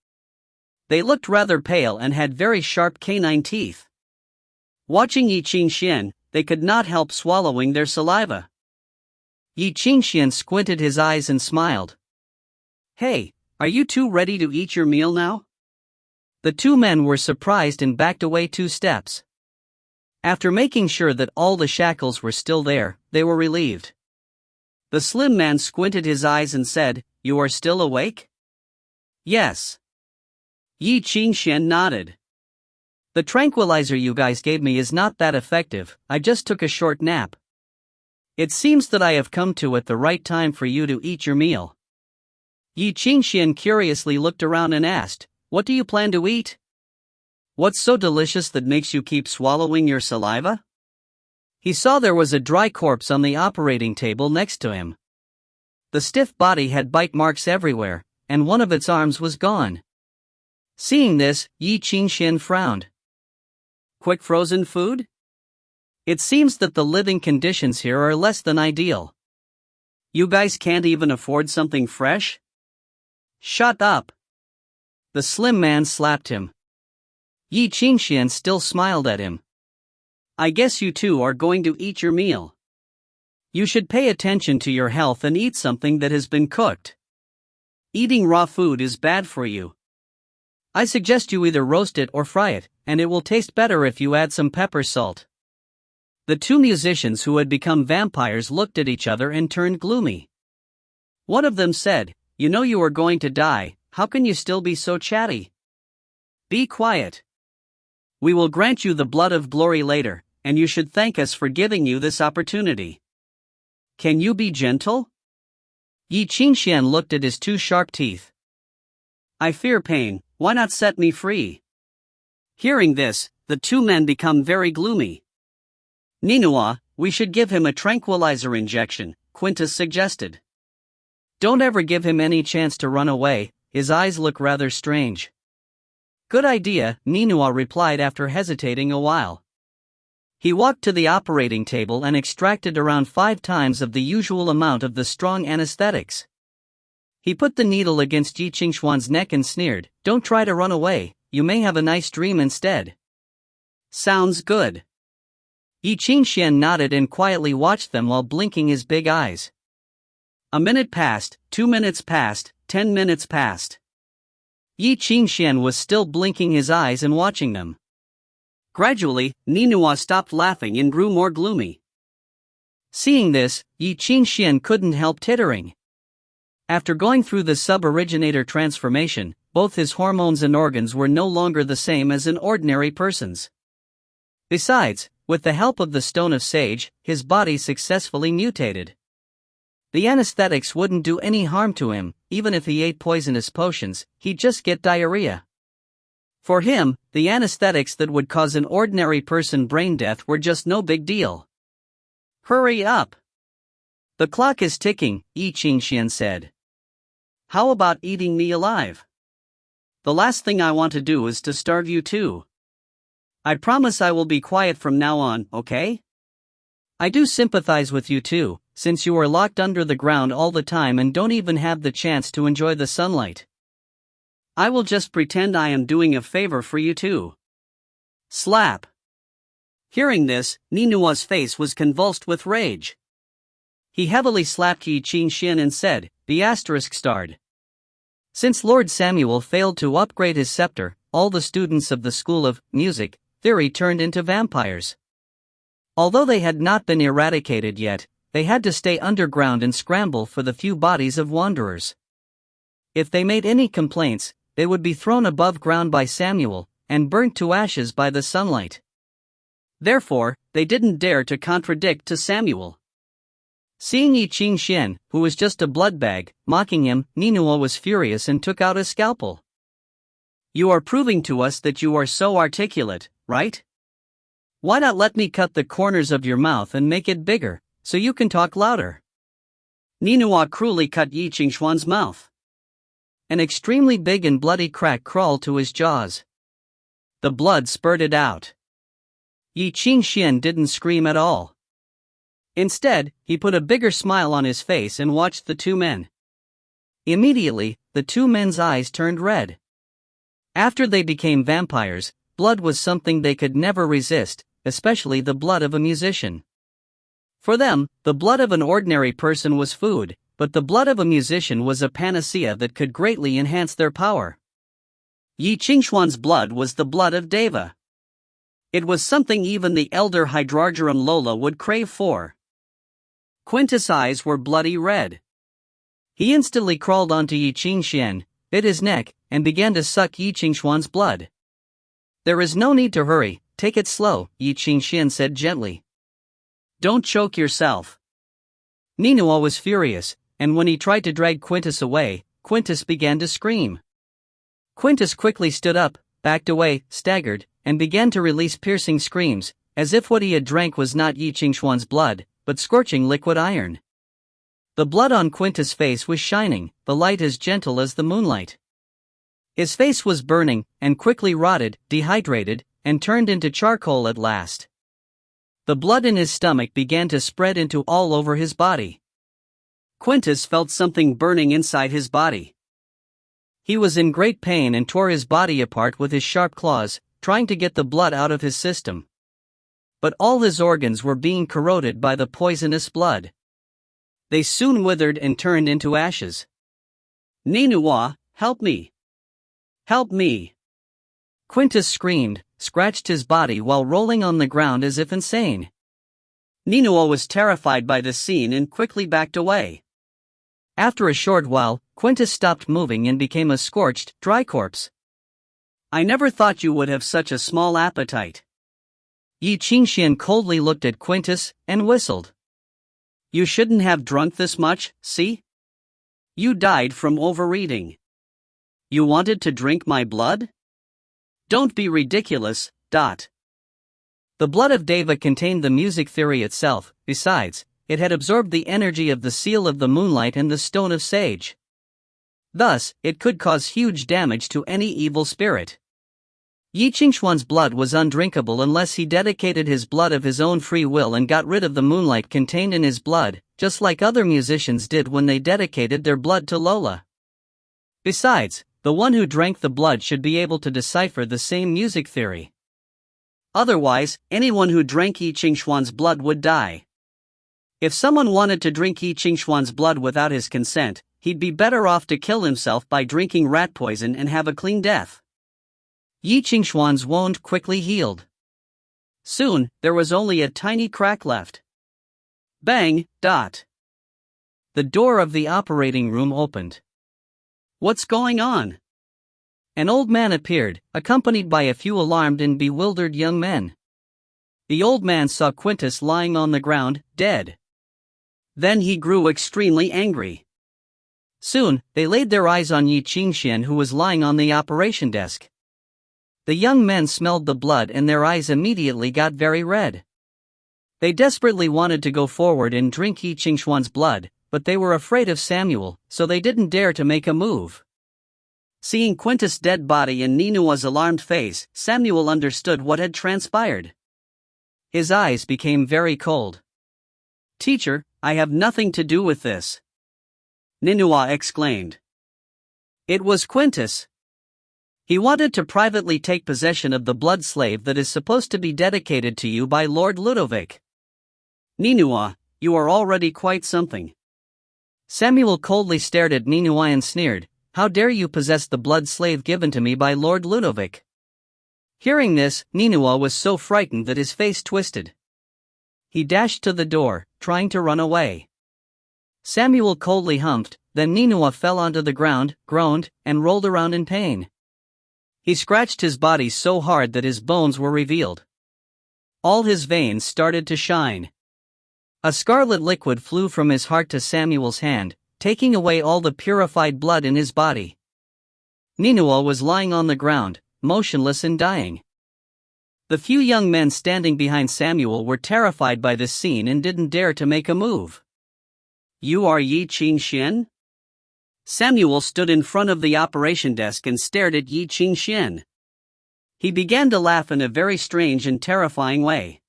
They looked rather pale and had very sharp canine teeth. Watching Ye Qingxuan, they could not help swallowing their saliva. Ye Qingxuan squinted his eyes and smiled. Hey, are you two ready to eat your meal now? The two men were surprised and backed away 2 steps. After making sure that all the shackles were still there, they were relieved. The slim man squinted his eyes and said, "You are still awake?" "Yes." Ye Qingxuan nodded. "The tranquilizer you guys gave me is not that effective, I just took a short nap. It seems that I have come to at the right time for you to eat your meal." Ye Qingxuan curiously looked around and asked, "What do you plan to eat? What's so delicious that makes you keep swallowing your saliva?" He saw there was a dry corpse on the operating table next to him. The stiff body had bite marks everywhere, and one of its arms was gone. Seeing this, Ye Qingxuan frowned. "Quick frozen food? It seems that the living conditions here are less than ideal. You guys can't even afford something fresh?" "Shut up!" The slim man slapped him. Ye Qingxuan still smiled at him. "I guess you two are going to eat your meal. You should pay attention to your health and eat something that has been cooked. Eating raw food is bad for you. I suggest you either roast it or fry it, and it will taste better if you add some pepper salt." The two musicians who had become vampires looked at each other and turned gloomy. One of them said, "You know you are going to die, how can you still be so chatty? Be quiet. We will grant you the blood of glory later, and you should thank us for giving you this opportunity. Can you be gentle?" Ye Qingxuan looked at his two sharp teeth. "I fear pain, why not set me free?" Hearing this, the two men become very gloomy. "Ninua, we should give him a tranquilizer injection," Quintus suggested. "Don't ever give him any chance to run away, his eyes look rather strange." "Good idea," Ninua replied after hesitating a while. He walked to the operating table and extracted around 5 times of the usual amount of the strong anesthetics. He put the needle against Ye Qingxuan's neck and sneered, "Don't try to run away, you may have a nice dream instead." "Sounds good." Ye Qingxuan nodded and quietly watched them while blinking his big eyes. A minute passed, 2 minutes passed, 10 minutes passed. Ye Qingxuan was still blinking his eyes and watching them. Gradually, Ninua stopped laughing and grew more gloomy. Seeing this, Ye Qingxuan couldn't help tittering. After going through the sub-originator transformation, both his hormones and organs were no longer the same as an ordinary person's. Besides, with the help of the Stone of Sage, his body successfully mutated. The anesthetics wouldn't do any harm to him, even if he ate poisonous potions, he'd just get diarrhea. For him, the anesthetics that would cause an ordinary person brain death were just no big deal. "Hurry up! The clock is ticking," Ye Qingxuan said. "How about eating me alive? The last thing I want to do is to starve you too. I promise I will be quiet from now on, okay? I do sympathize with you too, since you are locked under the ground all the time and don't even have the chance to enjoy the sunlight. I will just pretend I am doing a favor for you too." Slap. Hearing this, Ninua's face was convulsed with rage. He heavily slapped Ye Qingxuan and said, "Be asterisk starred." Since Lord Samuel failed to upgrade his scepter, all the students of the School of Music Theory turned into vampires. Although they had not been eradicated yet, they had to stay underground and scramble for the few bodies of wanderers. If they made any complaints, they would be thrown above ground by Samuel, and burnt to ashes by the sunlight. Therefore, they didn't dare to contradict to Samuel. Seeing Ye Qingxuan, who was just a blood bag, mocking him, Ninua was furious and took out a scalpel. "You are proving to us that you are so articulate, right? Why not let me cut the corners of your mouth and make it bigger, so you can talk louder?" Ninua cruelly cut Ye Qingxuan's mouth. An extremely big and bloody crack crawled to his jaws. The blood spurted out. Ye Qingxuan didn't scream at all. Instead, he put a bigger smile on his face and watched the two men. Immediately, the two men's eyes turned red. After they became vampires, blood was something they could never resist, especially the blood of a musician. For them, the blood of an ordinary person was food, but the blood of a musician was a panacea that could greatly enhance their power. Ye Qingxuan's blood was the blood of Deva. It was something even the elder Hydrargyrum Lola would crave for. Quintus' eyes were bloody red. He instantly crawled onto Ye Qingxuan, bit his neck, and began to suck Ye Qingxuan's blood. "There is no need to hurry, take it slow," Ye Qingxuan said gently. "Don't choke yourself." Ninua was furious, and when he tried to drag Quintus away, Quintus began to scream. Quintus quickly stood up, backed away, staggered, and began to release piercing screams, as if what he had drank was not Ye Qingxuan's blood, but scorching liquid iron. The blood on Quintus' face was shining, the light as gentle as the moonlight. His face was burning, and quickly rotted, dehydrated, and turned into charcoal at last. The blood in his stomach began to spread into all over his body. Quintus felt something burning inside his body. He was in great pain and tore his body apart with his sharp claws, trying to get the blood out of his system. But all his organs were being corroded by the poisonous blood. They soon withered and turned into ashes. "Ninua, help me! Help me!" Quintus screamed, scratched his body while rolling on the ground as if insane. Ninua was terrified by the scene and quickly backed away. After a short while, Quintus stopped moving and became a scorched, dry corpse. "I never thought you would have such a small appetite." Ye Qingxuan coldly looked at Quintus and whistled. "You shouldn't have drunk this much, see? You died from overeating. You wanted to drink my blood? Don't be ridiculous, dot." The blood of Deva contained the music theory itself. Besides, it had absorbed the energy of the seal of the moonlight and the stone of sage. Thus, it could cause huge damage to any evil spirit. Ye Qingxuan's blood was undrinkable unless he dedicated his blood of his own free will and got rid of the moonlight contained in his blood, just like other musicians did when they dedicated their blood to Lola. Besides, the one who drank the blood should be able to decipher the same music theory. Otherwise, anyone who drank Ye Qingxuan's blood would die. If someone wanted to drink Ye Qingxuan's blood without his consent, he'd be better off to kill himself by drinking rat poison and have a clean death. Ye Qingxuan's wound quickly healed. Soon, there was only a tiny crack left. Bang, dot. The door of the operating room opened. "What's going on?" An old man appeared, accompanied by a few alarmed and bewildered young men. The old man saw Quintus lying on the ground, dead. Then he grew extremely angry. Soon, they laid their eyes on Ye Qingxuan, who was lying on the operation desk. The young men smelled the blood and their eyes immediately got very red. They desperately wanted to go forward and drink Ye Qingxuan's blood, but they were afraid of Samuel, so they didn't dare to make a move. Seeing Quintus' dead body and Ninua's alarmed face, Samuel understood what had transpired. His eyes became very cold. "Teacher, I have nothing to do with this," Ninua exclaimed. "It was Quintus. He wanted to privately take possession of the blood slave that is supposed to be dedicated to you by Lord Ludovic. Ninua, you are already quite something." Samuel coldly stared at Ninua and sneered, "How dare you possess the blood slave given to me by Lord Ludovic?" Hearing this, Ninua was so frightened that his face twisted. He dashed to the door, trying to run away. Samuel coldly humphed, then Ninua fell onto the ground, groaned, and rolled around in pain. He scratched his body so hard that his bones were revealed. All his veins started to shine. A scarlet liquid flew from his heart to Samuel's hand, taking away all the purified blood in his body. Ninua was lying on the ground, motionless and dying. The few young men standing behind Samuel were terrified by this scene and didn't dare to make a move. "You are Ye Qingxuan?" Samuel stood in front of the operation desk and stared at Ye Qingxuan. He began to laugh in a very strange and terrifying way.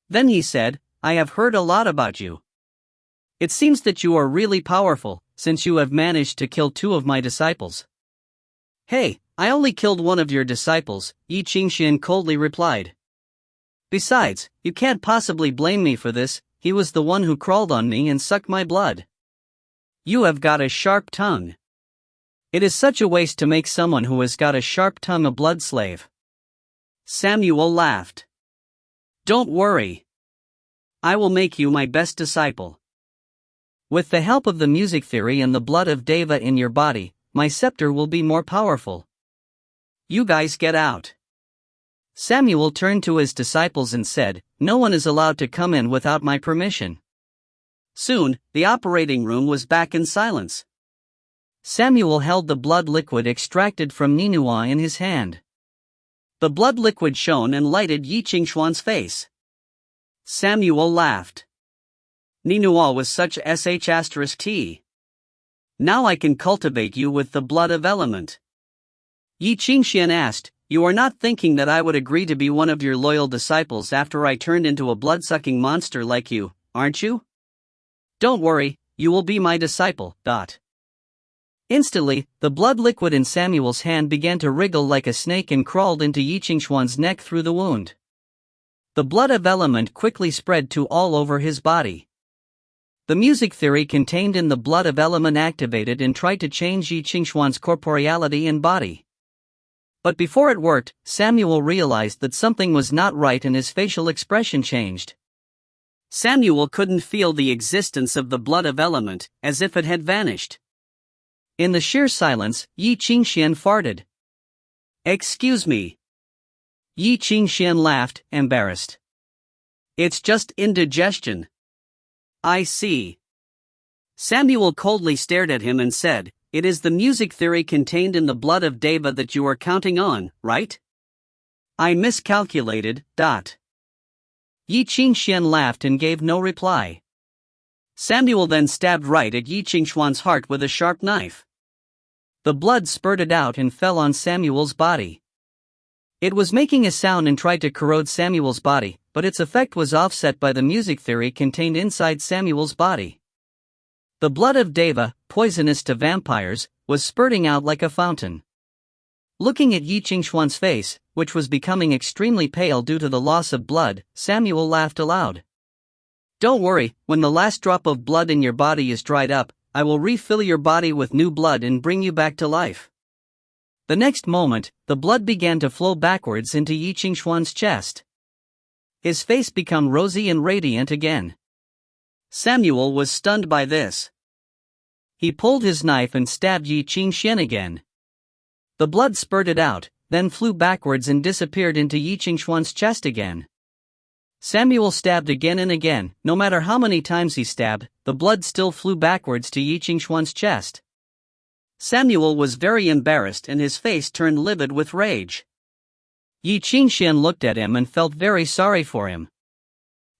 Then he said, "I have heard a lot about you. It seems that you are really powerful, since you have managed to kill 2 of my disciples." "Hey, I only killed 1 of your disciples," Ye Qingxuan coldly replied. "Besides, you can't possibly blame me for this, he was the one who crawled on me and sucked my blood. You have got a sharp tongue. It is such a waste to make someone who has got a sharp tongue a blood slave." Samuel laughed. Don't worry. I will make you my best disciple. With the help of the music theory and the blood of Deva in your body, my scepter will be more powerful. You guys get out. Samuel turned to his disciples and said, no one is allowed to come in without my permission. Soon, the operating room was back in silence. Samuel held the blood liquid extracted from Ninua in his hand. The blood liquid shone and lighted Ye Qingxuan's face. Samuel laughed. Ninua was such sh*t. Now I can cultivate you with the blood of element. Ye Qingxuan asked, you are not thinking that I would agree to be one of your loyal disciples after I turned into a blood-sucking monster like you, aren't you? Don't worry, you will be my disciple. Instantly, the blood liquid in Samuel's hand began to wriggle like a snake and crawled into Ye Qingxuan's neck through the wound. The blood of element quickly spread to all over his body. The music theory contained in the blood of element activated and tried to change Ye Qingxuan's corporeality and body. But before it worked, Samuel realized that something was not right and his facial expression changed. Samuel couldn't feel the existence of the blood of element, as if it had vanished. In the sheer silence, Ye Qingxuan farted. Excuse me. Ye Qingxuan laughed, embarrassed. It's just indigestion. I see. Samuel coldly stared at him and said, it is the music theory contained in the blood of Deva that you are counting on, right? I miscalculated. Ye Qingxuan laughed and gave no reply. Samuel then stabbed right at Ye Qingxuan's heart with a sharp knife. The blood spurted out and fell on Samuel's body. It was making a sound and tried to corrode Samuel's body, but its effect was offset by the music theory contained inside Samuel's body. The blood of Deva, poisonous to vampires, was spurting out like a fountain. Looking at Ye Qingxuan's face, which was becoming extremely pale due to the loss of blood, Samuel laughed aloud. Don't worry, when the last drop of blood in your body is dried up, I will refill your body with new blood and bring you back to life. The next moment, the blood began to flow backwards into Ye Qingxuan's chest. His face became rosy and radiant again. Samuel was stunned by this. He pulled his knife and stabbed Ye Qingxuan again. The blood spurted out, then flew backwards and disappeared into Ye Qingxuan's chest again. Samuel stabbed again and again. No matter how many times he stabbed, the blood still flew backwards to Ye Qingxuan's chest. Samuel was very embarrassed and his face turned livid with rage. Ye Qingxuan looked at him and felt very sorry for him.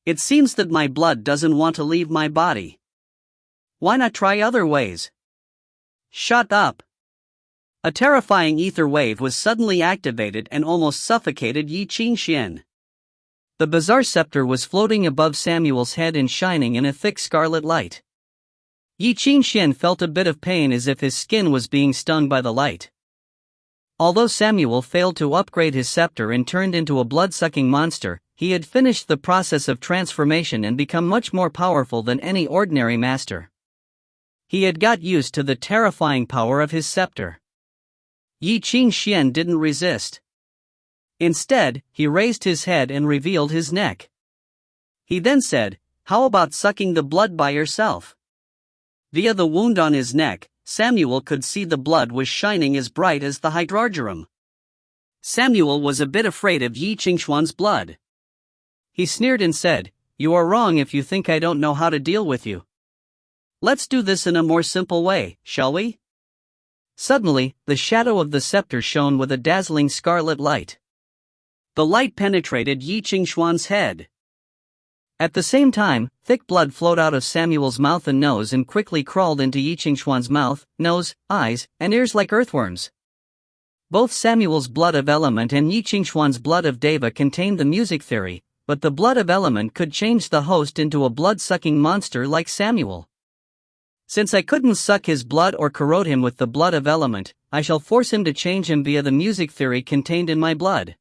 It seems that my blood doesn't want to leave my body. Why not try other ways? Shut up. A terrifying ether wave was suddenly activated and almost suffocated Ye Qingxuan. The bizarre scepter was floating above Samuel's head and shining in a thick scarlet light. Ye Qingxuan felt a bit of pain as if his skin was being stung by the light. Although Samuel failed to upgrade his scepter and turned into a blood-sucking monster, he had finished the process of transformation and become much more powerful than any ordinary master. He had got used to the terrifying power of his scepter. Ye Qingxuan didn't resist. Instead, he raised his head and revealed his neck. He then said, how about sucking the blood by yourself? Via the wound on his neck, Samuel could see the blood was shining as bright as the hydrargyrum. Samuel was a bit afraid of Ye Qingxuan's blood. He sneered and said, you are wrong if you think I don't know how to deal with you. Let's do this in a more simple way, shall we? Suddenly, the shadow of the scepter shone with a dazzling scarlet light. The light penetrated Ye Qingxuan's head. At the same time, thick blood flowed out of Samuel's mouth and nose and quickly crawled into Ye Qingxuan's mouth, nose, eyes, and ears like earthworms. Both Samuel's blood of element and Ye Qingxuan's blood of Deva contained the music theory, but the blood of element could change the host into a blood-sucking monster like Samuel. Since I couldn't suck his blood or corrode him with the blood of element, I shall force him to change him via the music theory contained in my blood.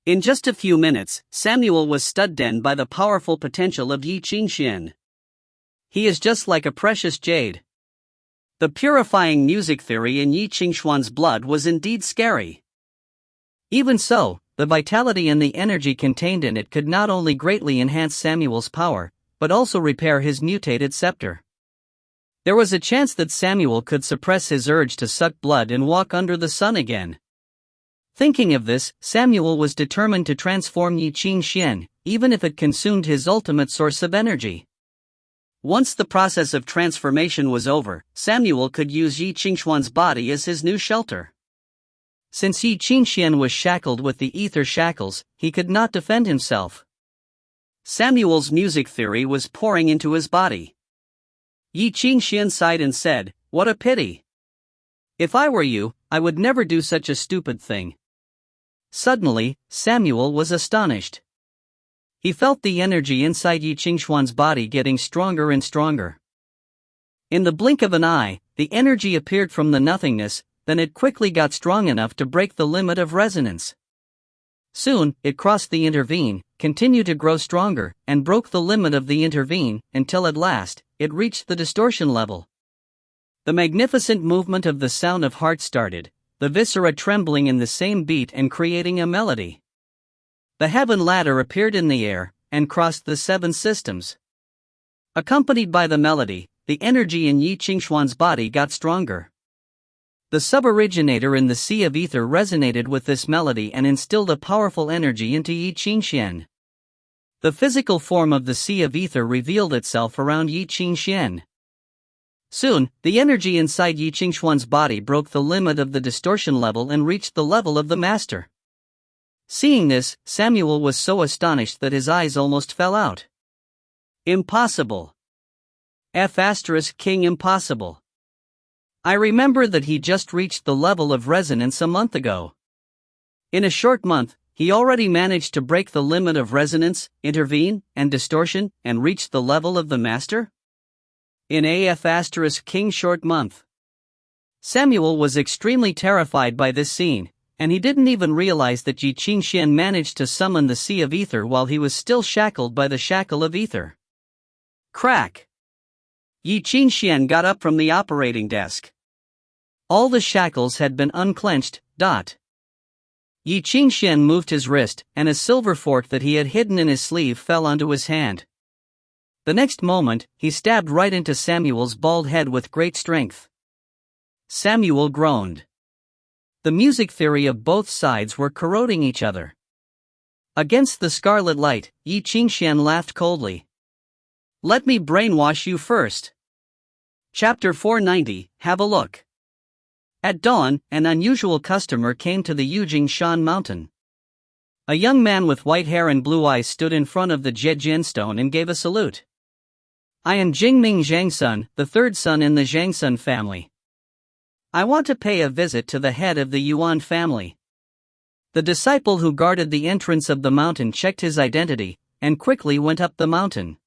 In just a few minutes, Samuel was stunned by the powerful potential of Ye Qingxuan. He is just like a precious jade. The purifying music theory in Ye Qingxuan's blood was indeed scary. Even so, the vitality and the energy contained in it could not only greatly enhance Samuel's power, but also repair his mutated scepter. There was a chance that Samuel could suppress his urge to suck blood and walk under the sun again. Thinking of this, Samuel was determined to transform Ye Qingxuan, even if it consumed his ultimate source of energy. Once the process of transformation was over, Samuel could use Ye Qingxuan's body as his new shelter. Since Ye Qingxuan was shackled with the ether shackles, he could not defend himself. Samuel's music theory was pouring into his body. Ye Qingxuan sighed and said, "What a pity. If I were you, I would never do such a stupid thing." Suddenly, Samuel was astonished. He felt the energy inside Ye Qingxuan's body getting stronger and stronger. In the blink of an eye, the energy appeared from the nothingness, then it quickly got strong enough to break the limit of resonance. Soon, it crossed the intervene, continued to grow stronger, and broke the limit of the intervene, until at last, it reached the distortion level. The magnificent movement of the sound of heart started, the viscera trembling in the same beat and creating a melody. The heaven ladder appeared in the air, and crossed the 7 systems. Accompanied by the melody, the energy in Ye Qingxuan's body got stronger. The suboriginator in the sea of ether resonated with this melody and instilled a powerful energy into Ye Qingxuan. The physical form of the sea of ether revealed itself around Ye Qingxuan. Soon, the energy inside Ye Qingxuan's body broke the limit of the distortion level and reached the level of the master. Seeing this, Samuel was so astonished that his eyes almost fell out. Impossible. King impossible. I remember that he just reached the level of resonance a month ago. In a short month, he already managed to break the limit of resonance, intervene, and distortion, and reach the level of the master? In King short month. Samuel was extremely terrified by this scene, and he didn't even realize that Ye Qingxuan managed to summon the sea of ether while he was still shackled by the shackle of ether. Crack! Ye Qingxuan got up from the operating desk. All the shackles had been unclenched. Ye Qingxuan moved his wrist, and a silver fork that he had hidden in his sleeve fell onto his hand. The next moment, he stabbed right into Samuel's bald head with great strength. Samuel groaned. The music theory of both sides were corroding each other. Against the scarlet light, Ye Qingxuan laughed coldly. "Let me brainwash you first." Chapter 490, Have a look. At dawn, an unusual customer came to the Ye Qingxuan mountain. A young man with white hair and blue eyes stood in front of the Jejin stone and gave a salute. "I am Jingming Zhangsun, the third son in the Zhangsun family. I want to pay a visit to the head of the Yuan family." The disciple who guarded the entrance of the mountain checked his identity, and quickly went up the mountain.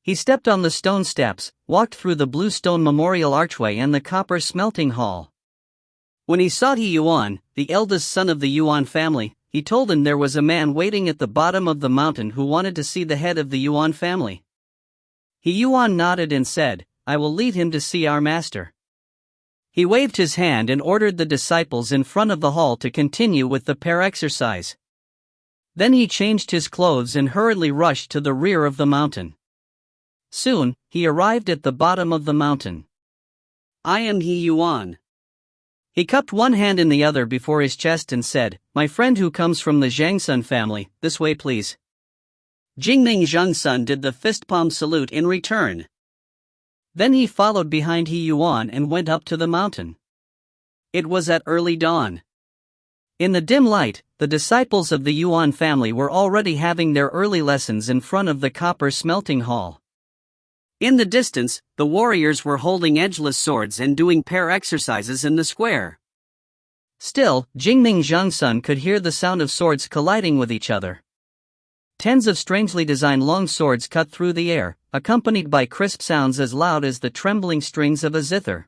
He stepped on the stone steps, walked through the blue stone memorial archway and the copper smelting hall. When he saw He Yuan, the eldest son of the Yuan family, he told him there was a man waiting at the bottom of the mountain who wanted to see the head of the Yuan family. He Yuan nodded and said, "I will lead him to see our master." He waved his hand and ordered the disciples in front of the hall to continue with the prayer exercise. Then he changed his clothes and hurriedly rushed to the rear of the mountain. Soon, he arrived at the bottom of the mountain. "I am He Yuan." He cupped one hand in the other before his chest and said, "My friend who comes from the Zhangsun family, this way please." Jingming Zhangsun did the fist palm salute in return. Then he followed behind He Yuan and went up to the mountain. It was at early dawn. In the dim light, the disciples of the Yuan family were already having their early lessons in front of the copper smelting hall. In the distance, the warriors were holding edgeless swords and doing prayer exercises in the square. Still, Jingming Zhangsun could hear the sound of swords colliding with each other. Tens of strangely designed long swords cut through the air, accompanied by crisp sounds as loud as the trembling strings of a zither.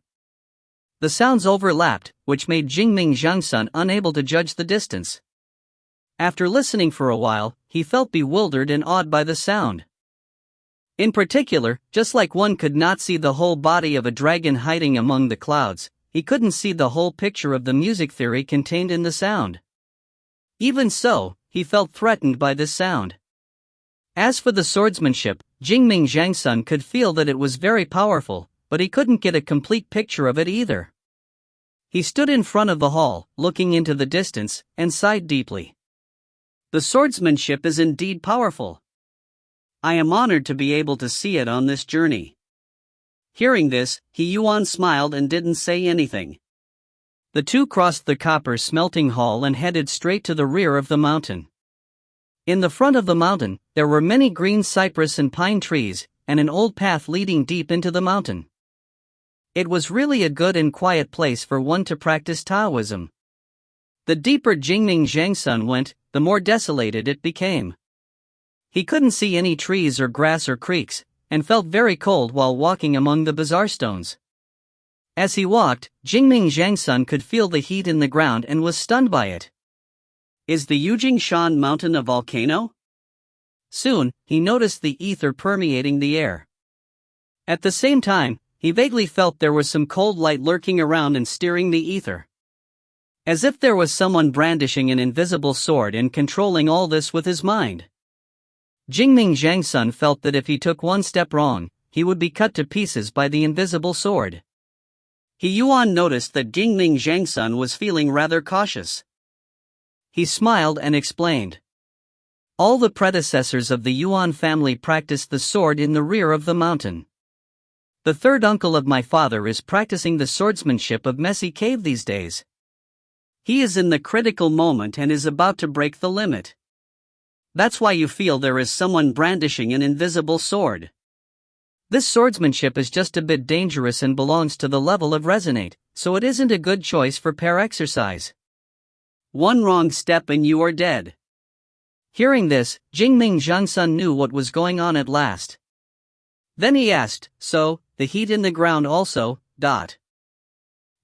The sounds overlapped, which made Jingming Zhangsun unable to judge the distance. After listening for a while, he felt bewildered and awed by the sound. In particular, just like one could not see the whole body of a dragon hiding among the clouds, he couldn't see the whole picture of the music theory contained in the sound. Even so, he felt threatened by this sound. As for the swordsmanship, Jingming Zhangsun could feel that it was very powerful, but he couldn't get a complete picture of it either. He stood in front of the hall, looking into the distance, and sighed deeply. The swordsmanship is indeed powerful. I am honored to be able to see it on this journey. Hearing this, He Yuan smiled and didn't say anything. The two crossed the copper smelting hall and headed straight to the rear of the mountain. In the front of the mountain, there were many green cypress and pine trees, and an old path leading deep into the mountain. It was really a good and quiet place for one to practice Taoism. The deeper Jingming Zhangsun went, the more desolated it became. He couldn't see any trees or grass or creeks, and felt very cold while walking among the bizarre stones. As he walked, Jingming Zhangsun could feel the heat in the ground and was stunned by it. Is the Ye Qingxuan mountain a volcano? Soon, he noticed the ether permeating the air. At the same time, he vaguely felt there was some cold light lurking around and steering the ether. As if there was someone brandishing an invisible sword and controlling all this with his mind. Jingming Zhangsun felt that if he took one step wrong, he would be cut to pieces by the invisible sword. He Yuan noticed that Jingming Zhangsun was feeling rather cautious. He smiled and explained. All the predecessors of the Yuan family practiced the sword in the rear of the mountain. The third uncle of my father is practicing the swordsmanship of Messy Cave these days. He is in the critical moment and is about to break the limit. That's why you feel there is someone brandishing an invisible sword. This swordsmanship is just a bit dangerous and belongs to the level of resonate, so it isn't a good choice for pair exercise. One wrong step and you are dead. Hearing this, Jingming Zhangsun knew what was going on at last. Then he asked, so, the heat in the ground also,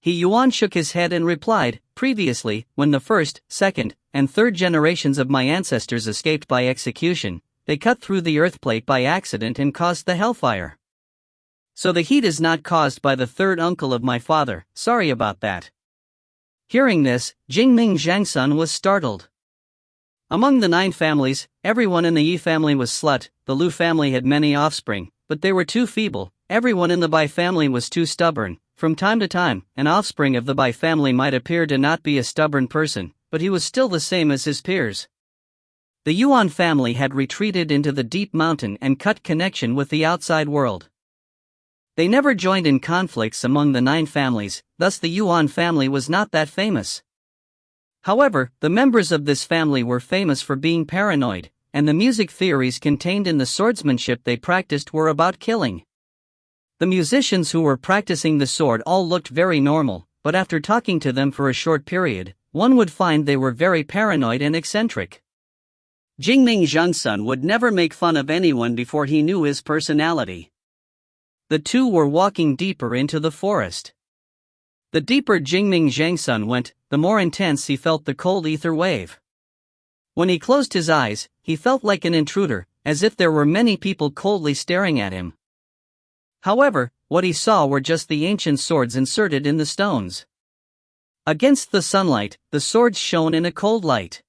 He Yuan shook his head and replied, previously, when the first, second, and third generations of my ancestors escaped by execution, they cut through the earthplate by accident and caused the hellfire. So the heat is not caused by the third uncle of my father, sorry about that. Hearing this, Jingming Zhangsun was startled. Among the 9 families, everyone in the Yi family was slut, the Lu family had many offspring, but they were too feeble, everyone in the Bai family was too stubborn. From time to time, an offspring of the Bai family might appear to not be a stubborn person, but he was still the same as his peers. The Yuan family had retreated into the deep mountain and cut connection with the outside world. They never joined in conflicts among the 9 families, thus the Yuan family was not that famous. However, the members of this family were famous for being paranoid, and the music theories contained in the swordsmanship they practiced were about killing. The musicians who were practicing the sword all looked very normal, but after talking to them for a short period, one would find they were very paranoid and eccentric. Jingming Zhangsun would never make fun of anyone before he knew his personality. The two were walking deeper into the forest. The deeper Jingming Zhangsun went, the more intense he felt the cold ether wave. When he closed his eyes, he felt like an intruder, as if there were many people coldly staring at him. However, what he saw were just the ancient swords inserted in the stones. Against the sunlight, the swords shone in a cold light.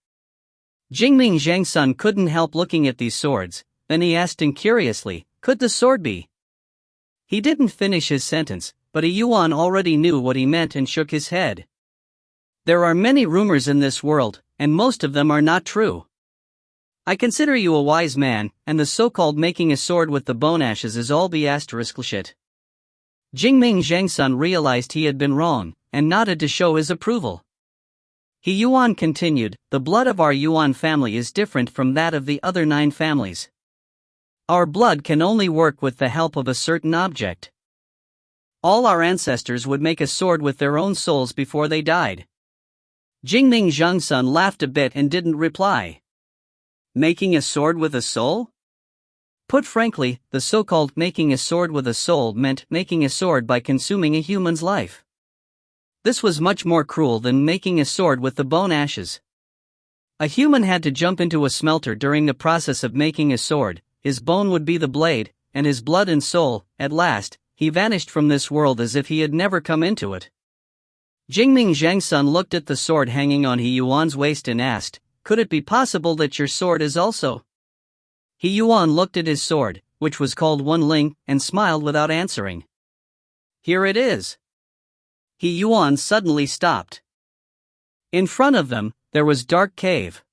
Jingming Zhangsun couldn't help looking at these swords, then he asked incuriously, could the sword be? He didn't finish his sentence, but a Yuan already knew what he meant and shook his head. There are many rumors in this world, and most of them are not true. I consider you a wise man, and the so-called making a sword with the bone ashes is all shit. Jingming Zhangsun realized he had been wrong, and nodded to show his approval. He Yuan continued, the blood of our Yuan family is different from that of the other 9 families. Our blood can only work with the help of a certain object. All our ancestors would make a sword with their own souls before they died. Jingming Zhangsun laughed a bit and didn't reply. Making a sword with a soul? Put frankly, the so-called making a sword with a soul meant making a sword by consuming a human's life. This was much more cruel than making a sword with the bone ashes. A human had to jump into a smelter during the process of making a sword, his bone would be the blade, and his blood and soul, at last, he vanished from this world as if he had never come into it. Jingming Zhangsun looked at the sword hanging on He Yuan's waist and asked, could it be possible that your sword is also? He Yuan looked at his sword, which was called One Ling, and smiled without answering. Here it is. He Yuan suddenly stopped. In front of them, there was dark cave.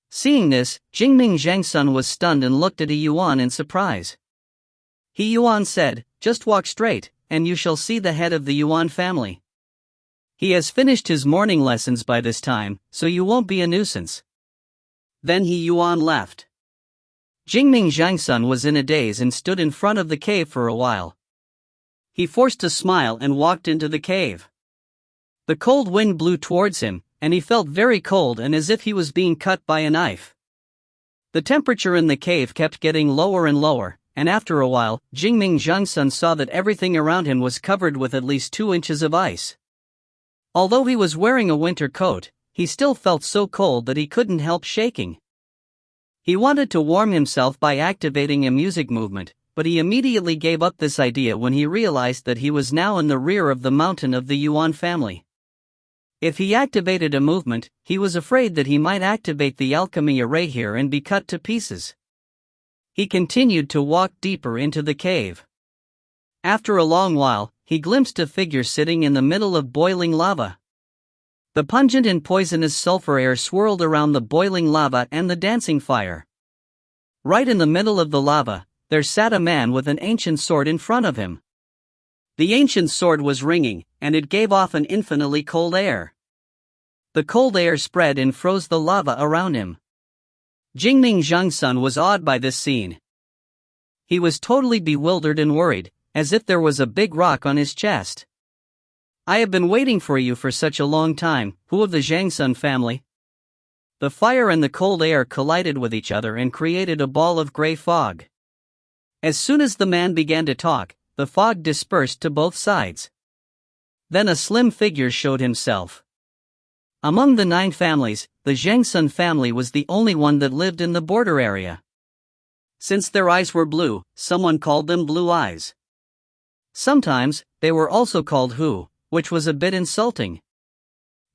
Seeing this, Jingming Zhangsun was stunned and looked at He Yuan in surprise. He Yuan said, "Just walk straight, and you shall see the head of the Yuan family. He has finished his morning lessons by this time, so you won't be a nuisance." Then He Yuan left. Jingming Zhangsun was in a daze and stood in front of the cave for a while. He forced a smile and walked into the cave. The cold wind blew towards him, and he felt very cold and as if he was being cut by a knife. The temperature in the cave kept getting lower and lower, and after a while, Jingming Zhangsun saw that everything around him was covered with at least 2 inches of ice. Although he was wearing a winter coat, he still felt so cold that he couldn't help shaking. He wanted to warm himself by activating a music movement, but he immediately gave up this idea when he realized that he was now in the rear of the mountain of the Yuan family. If he activated a movement, he was afraid that he might activate the alchemy array here and be cut to pieces. He continued to walk deeper into the cave. After a long while, he glimpsed a figure sitting in the middle of boiling lava. The pungent and poisonous sulfur air swirled around the boiling lava and the dancing fire. Right in the middle of the lava, there sat a man with an ancient sword in front of him. The ancient sword was ringing, and it gave off an infinitely cold air. The cold air spread and froze the lava around him. Jingming Zhangsun was awed by this scene. He was totally bewildered and worried, as if there was a big rock on his chest. "I have been waiting for you for such a long time, who of the Zhangsun family?" The fire and the cold air collided with each other and created a ball of gray fog. As soon as the man began to talk, the fog dispersed to both sides. Then a slim figure showed himself. Among the 9 families, the Zhangsun family was the only one that lived in the border area. Since their eyes were blue, someone called them Blue Eyes. Sometimes, they were also called Hu, which was a bit insulting.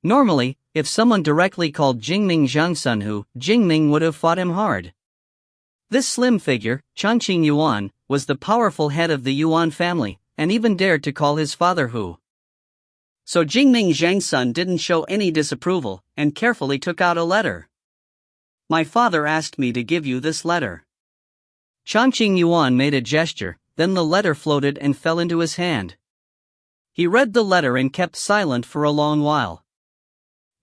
Normally, if someone directly called Jingming Zhangsun Hu, Jingming would have fought him hard. This slim figure, Changqing Yuan, was the powerful head of the Yuan family, and even dared to call his father Hu. So Jingming Zhangsun didn't show any disapproval, and carefully took out a letter. "My father asked me to give you this letter." Changqing Yuan made a gesture, then the letter floated and fell into his hand. He read the letter and kept silent for a long while.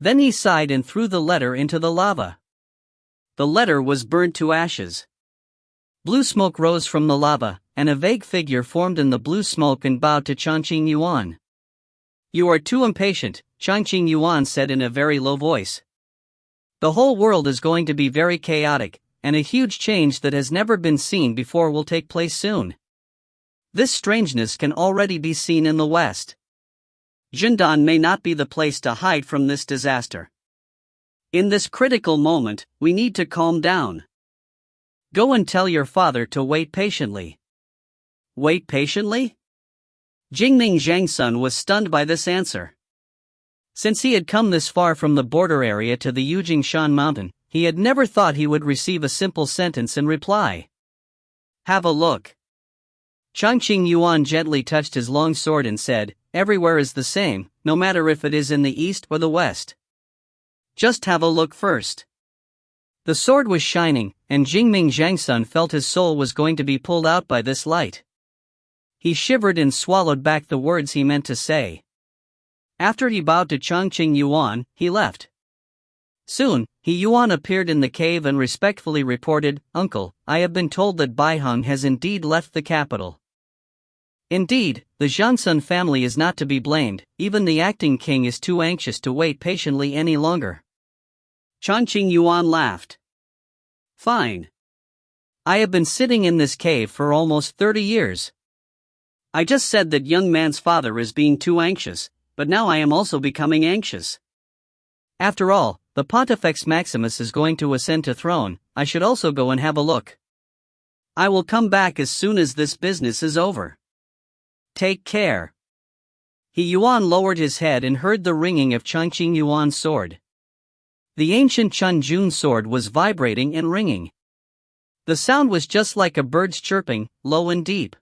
Then he sighed and threw the letter into the lava. The letter was burnt to ashes. Blue smoke rose from the lava, and a vague figure formed in the blue smoke and bowed to Changqing Yuan. "You are too impatient," Changqing Yuan said in a very low voice. "The whole world is going to be very chaotic, and a huge change that has never been seen before will take place soon. This strangeness can already be seen in the West. Jindan may not be the place to hide from this disaster. In this critical moment, we need to calm down. Go and tell your father to wait patiently." "Wait patiently?" Jingming Zhangsun was stunned by this answer. Since he had come this far from the border area to the Ye Qingxuan mountain, he had never thought he would receive a simple sentence in reply. "Have a look." Changqing Yuan gently touched his long sword and said, "Everywhere is the same, no matter if it is in the east or the west. Just have a look first." The sword was shining, and Jingming Zhangsun felt his soul was going to be pulled out by this light. He shivered and swallowed back the words he meant to say. After he bowed to Changqing Yuan, he left. Soon, He Yuan appeared in the cave and respectfully reported, "Uncle, I have been told that Bai Hung has indeed left the capital." Indeed, the Zhangsun family is not to be blamed, even the acting king is too anxious to wait patiently any longer. Changqing Yuan laughed. "Fine. I have been sitting in this cave for almost 30 years. I just said that young man's father is being too anxious, but now I am also becoming anxious. After all, the Pontifex Maximus is going to ascend to throne, I should also go and have a look. I will come back as soon as this business is over. Take care." He Yuan lowered his head and heard the ringing of Changqing Yuan's sword. The ancient Qingxuan sword was vibrating and ringing. The sound was just like a bird's chirping, low and deep.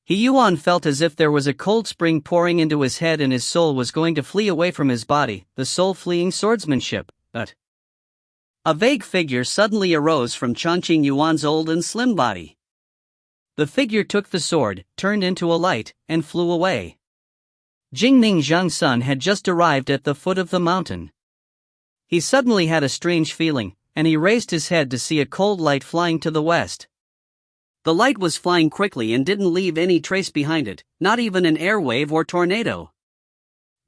Ye Yuan felt as if there was a cold spring pouring into his head and his soul was going to flee away from his body, the soul fleeing swordsmanship, but a vague figure suddenly arose from Qingxuan Yuan's old and slim body. The figure took the sword, turned into a light, and flew away. Jingning Zhang's son had just arrived at the foot of the mountain. He suddenly had a strange feeling, and he raised his head to see a cold light flying to the west. The light was flying quickly and didn't leave any trace behind it, not even an air wave or tornado.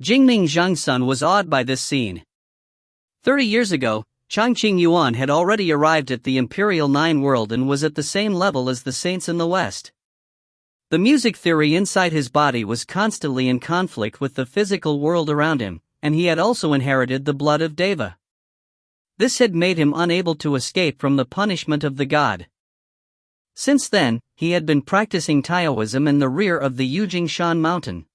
Jingning Zhang's son was awed by this scene. 30 years ago, Qingxuan Yuan had already arrived at the Imperial Nine World and was at the same level as the saints in the West. The music theory inside his body was constantly in conflict with the physical world around him, and he had also inherited the blood of Deva. This had made him unable to escape from the punishment of the god. Since then, he had been practicing Taoism in the rear of the Ye Qingxuan mountain.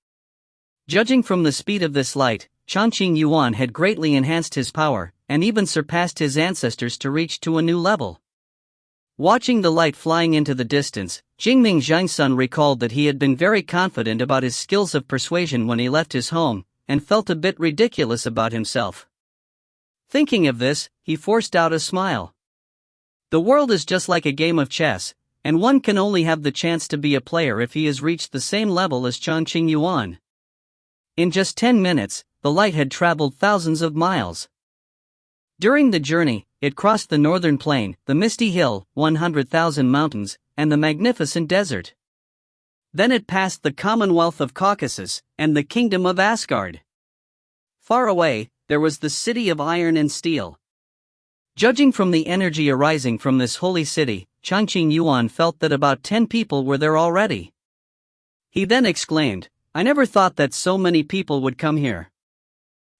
Judging from the speed of this light, Qingxuan Yuan had greatly enhanced his power, and even surpassed his ancestors to reach to a new level. Watching the light flying into the distance, Jingning Zhang's son recalled that he had been very confident about his skills of persuasion when he left his home, and felt a bit ridiculous about himself. Thinking of this, he forced out a smile. The world is just like a game of chess, and one can only have the chance to be a player if he has reached the same level as Qingxuan Yuan. In just 10 minutes, the light had traveled thousands of miles. During the journey, it crossed the northern plain, the misty hill, 100,000 mountains, and the magnificent desert. Then it passed the Commonwealth of Caucasus, and the Kingdom of Asgard. Far away, there was the city of iron and steel. Judging from the energy arising from this holy city, Qingxuan Yuan felt that about 10 people were there already. He then exclaimed, "I never thought that so many people would come here.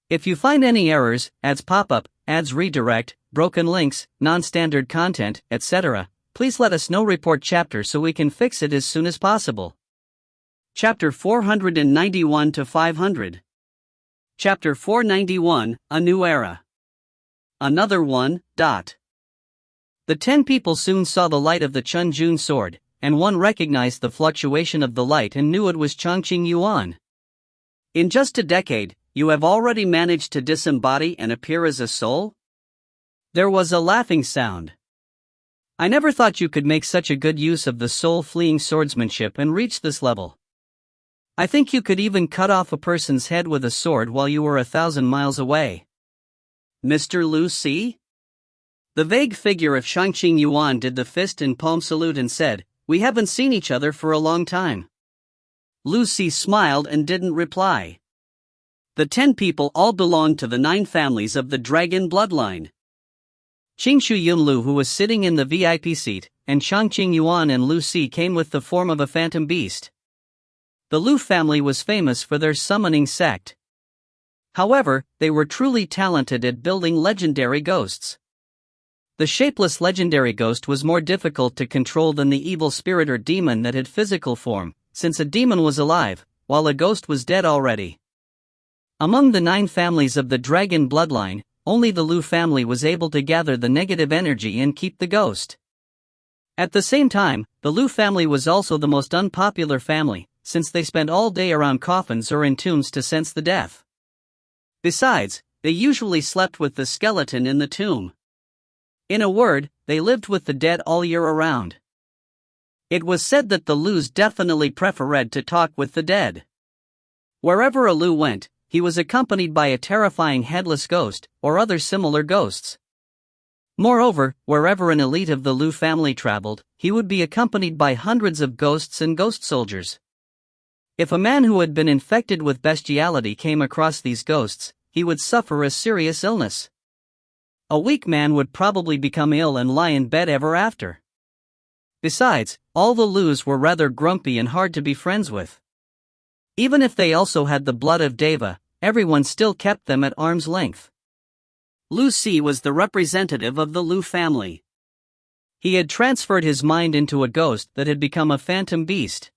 If you find any errors, ads pop up, ads redirect, broken links, non-standard content, etc., please let us know. Report chapter so we can fix it as soon as possible." Chapter 491 to 500. Chapter 491, A New Era. Another one. The 10 people soon saw the light of the Qingxuan sword, and one recognized the fluctuation of the light and knew it was Qingxuan Yuan. "In just a decade, you have already managed to disembody and appear as a soul?" There was a laughing sound. "I never thought you could make such a good use of the soul-fleeing swordsmanship and reach this level. I think you could even cut off a person's head with a sword while you were 1,000 miles away." "Mr. Lu Si?" The vague figure of Qingxuan Yuan did the fist and palm salute and said, "We haven't seen each other for a long time." Lu Si smiled and didn't reply. The 10 people all belonged to the 9 families of the dragon bloodline. Qingxu Yunlu, who was sitting in the VIP seat, and Qingxuan Yuan and Lu Si came with the form of a phantom beast. The Lu family was famous for their summoning sect. However, they were truly talented at building legendary ghosts. The shapeless legendary ghost was more difficult to control than the evil spirit or demon that had physical form, since a demon was alive, while a ghost was dead already. Among the 9 families of the dragon bloodline, only the Lu family was able to gather the negative energy and keep the ghost. At the same time, the Lu family was also the most unpopular family, since they spent all day around coffins or in tombs to sense the death. Besides, they usually slept with the skeleton in the tomb. In a word, they lived with the dead all year around. It was said that the Lus definitely preferred to talk with the dead. Wherever a Lu went, he was accompanied by a terrifying headless ghost, or other similar ghosts. Moreover, wherever an elite of the Lu family traveled, he would be accompanied by hundreds of ghosts and ghost soldiers. If a man who had been infected with bestiality came across these ghosts, he would suffer a serious illness. A weak man would probably become ill and lie in bed ever after. Besides, all the Lus were rather grumpy and hard to be friends with. Even if they also had the blood of Deva, everyone still kept them at arm's length. Lu Si was the representative of the Lu family. He had transferred his mind into a ghost that had become a phantom beast.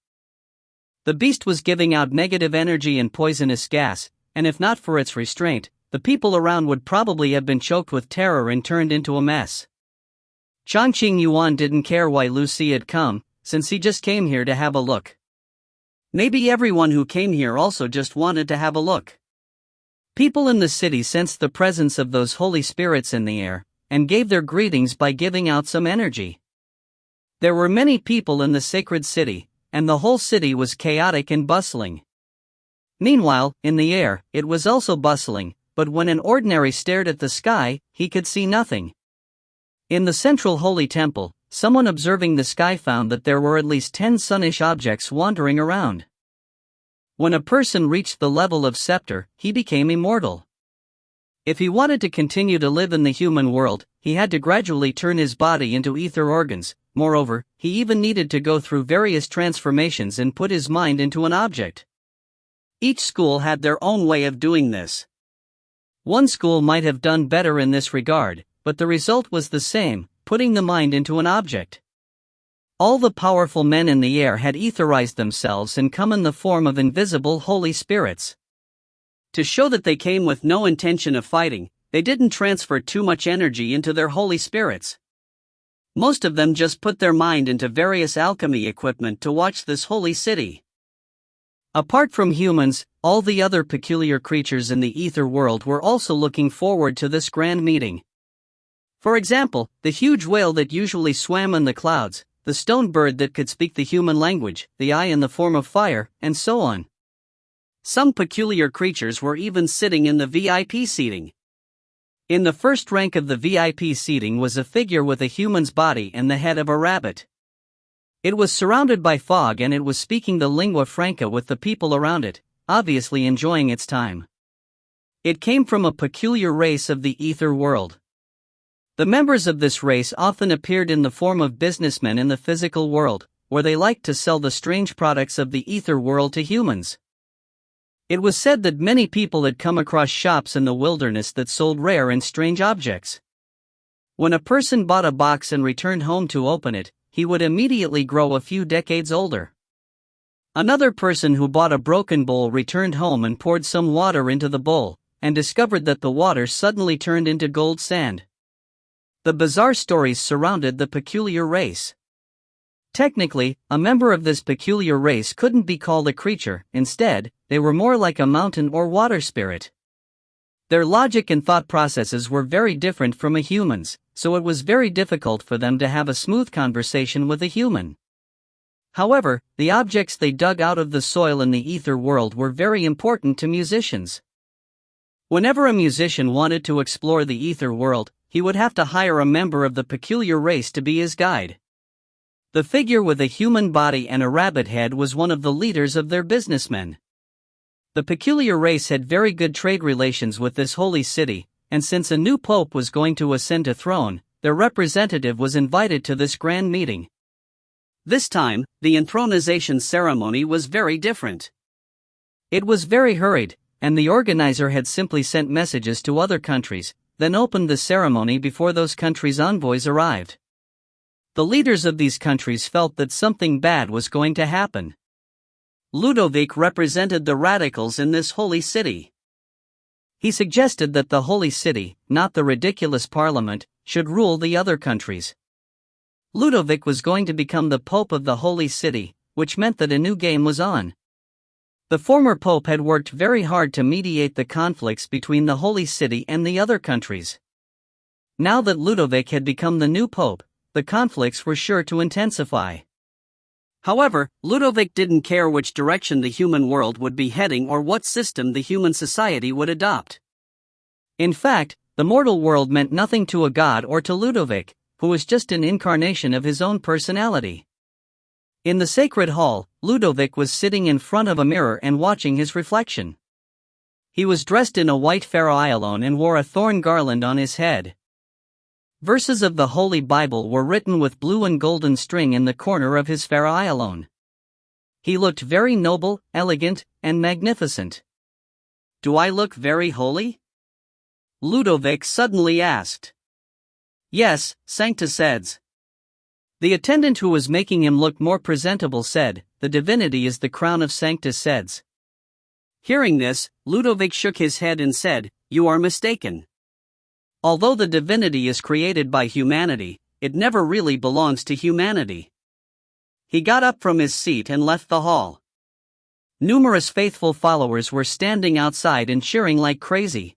The beast was giving out negative energy and poisonous gas, and if not for its restraint, the people around would probably have been choked with terror and turned into a mess. Ye Qingxuan didn't care why Lucy had come, since he just came here to have a look. Maybe everyone who came here also just wanted to have a look. People in the city sensed the presence of those holy spirits in the air, and gave their greetings by giving out some energy. There were many people in the sacred city, and the whole city was chaotic and bustling. Meanwhile, in the air, it was also bustling, but when an ordinary stared at the sky, he could see nothing. In the central holy temple, someone observing the sky found that there were at least 10 sunish objects wandering around. When a person reached the level of scepter, he became immortal. If he wanted to continue to live in the human world, he had to gradually turn his body into ether organs. Moreover, he even needed to go through various transformations and put his mind into an object. Each school had their own way of doing this. One school might have done better in this regard, but the result was the same, putting the mind into an object. All the powerful men in the air had etherized themselves and come in the form of invisible holy spirits. To show that they came with no intention of fighting, they didn't transfer too much energy into their holy spirits. Most of them just put their mind into various alchemy equipment to watch this holy city. Apart from humans, all the other peculiar creatures in the ether world were also looking forward to this grand meeting. For example, the huge whale that usually swam in the clouds, the stone bird that could speak the human language, the eye in the form of fire, and so on. Some peculiar creatures were even sitting in the VIP seating. In the first rank of the VIP seating was a figure with a human's body and the head of a rabbit. It was surrounded by fog and it was speaking the lingua franca with the people around it, obviously enjoying its time. It came from a peculiar race of the ether world. The members of this race often appeared in the form of businessmen in the physical world, where they liked to sell the strange products of the ether world to humans. It was said that many people had come across shops in the wilderness that sold rare and strange objects. When a person bought a box and returned home to open it, he would immediately grow a few decades older. Another person who bought a broken bowl returned home and poured some water into the bowl, and discovered that the water suddenly turned into gold sand. The bizarre stories surrounded the peculiar race. Technically, a member of this peculiar race couldn't be called a creature. Instead, they were more like a mountain or water spirit. Their logic and thought processes were very different from a human's, so it was very difficult for them to have a smooth conversation with a human. However, the objects they dug out of the soil in the ether world were very important to musicians. Whenever a musician wanted to explore the ether world, he would have to hire a member of the peculiar race to be his guide. The figure with a human body and a rabbit head was one of the leaders of their businessmen. The peculiar race had very good trade relations with this holy city, and since a new pope was going to ascend a throne, their representative was invited to this grand meeting. This time, the enthronization ceremony was very different. It was very hurried, and the organizer had simply sent messages to other countries, then opened the ceremony before those countries' envoys arrived. The leaders of these countries felt that something bad was going to happen. Ludovic represented the radicals in this holy city. He suggested that the holy city, not the ridiculous parliament, should rule the other countries. Ludovic was going to become the pope of the holy city, which meant that a new game was on. The former pope had worked very hard to mediate the conflicts between the holy city and the other countries. Now that Ludovic had become the new pope, the conflicts were sure to intensify. However, Ludovic didn't care which direction the human world would be heading or what system the human society would adopt. In fact, the mortal world meant nothing to a god or to Ludovic, who was just an incarnation of his own personality. In the sacred hall, Ludovic was sitting in front of a mirror and watching his reflection. He was dressed in a white Avalon and wore a thorn garland on his head. Verses of the Holy Bible were written with blue and golden string in the corner of his Avalon. He looked very noble, elegant, and magnificent. "Do I look very holy?" Ludovic suddenly asked. "Yes, Sancta says." The attendant who was making him look more presentable said, "The divinity is the crown of Sancta says." Hearing this, Ludovic shook his head and said, you are mistaken. Although the divinity is created by humanity, it never really belongs to humanity. He got up from his seat and left the hall. Numerous faithful followers were standing outside and cheering like crazy.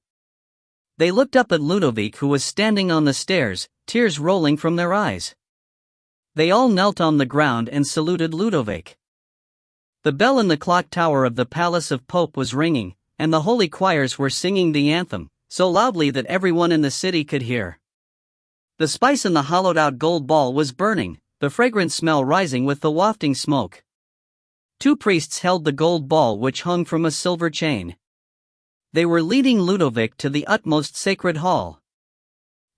They looked up at Ludovic, who was standing on the stairs, tears rolling from their eyes. They all knelt on the ground and saluted Ludovic. The bell in the clock tower of the Palace of Pope was ringing, and the holy choirs were singing the anthem, so loudly that everyone in the city could hear. The spice in the hollowed-out gold ball was burning, the fragrant smell rising with the wafting smoke. 2 priests held the gold ball which hung from a silver chain. They were leading Ludovic to the utmost sacred hall.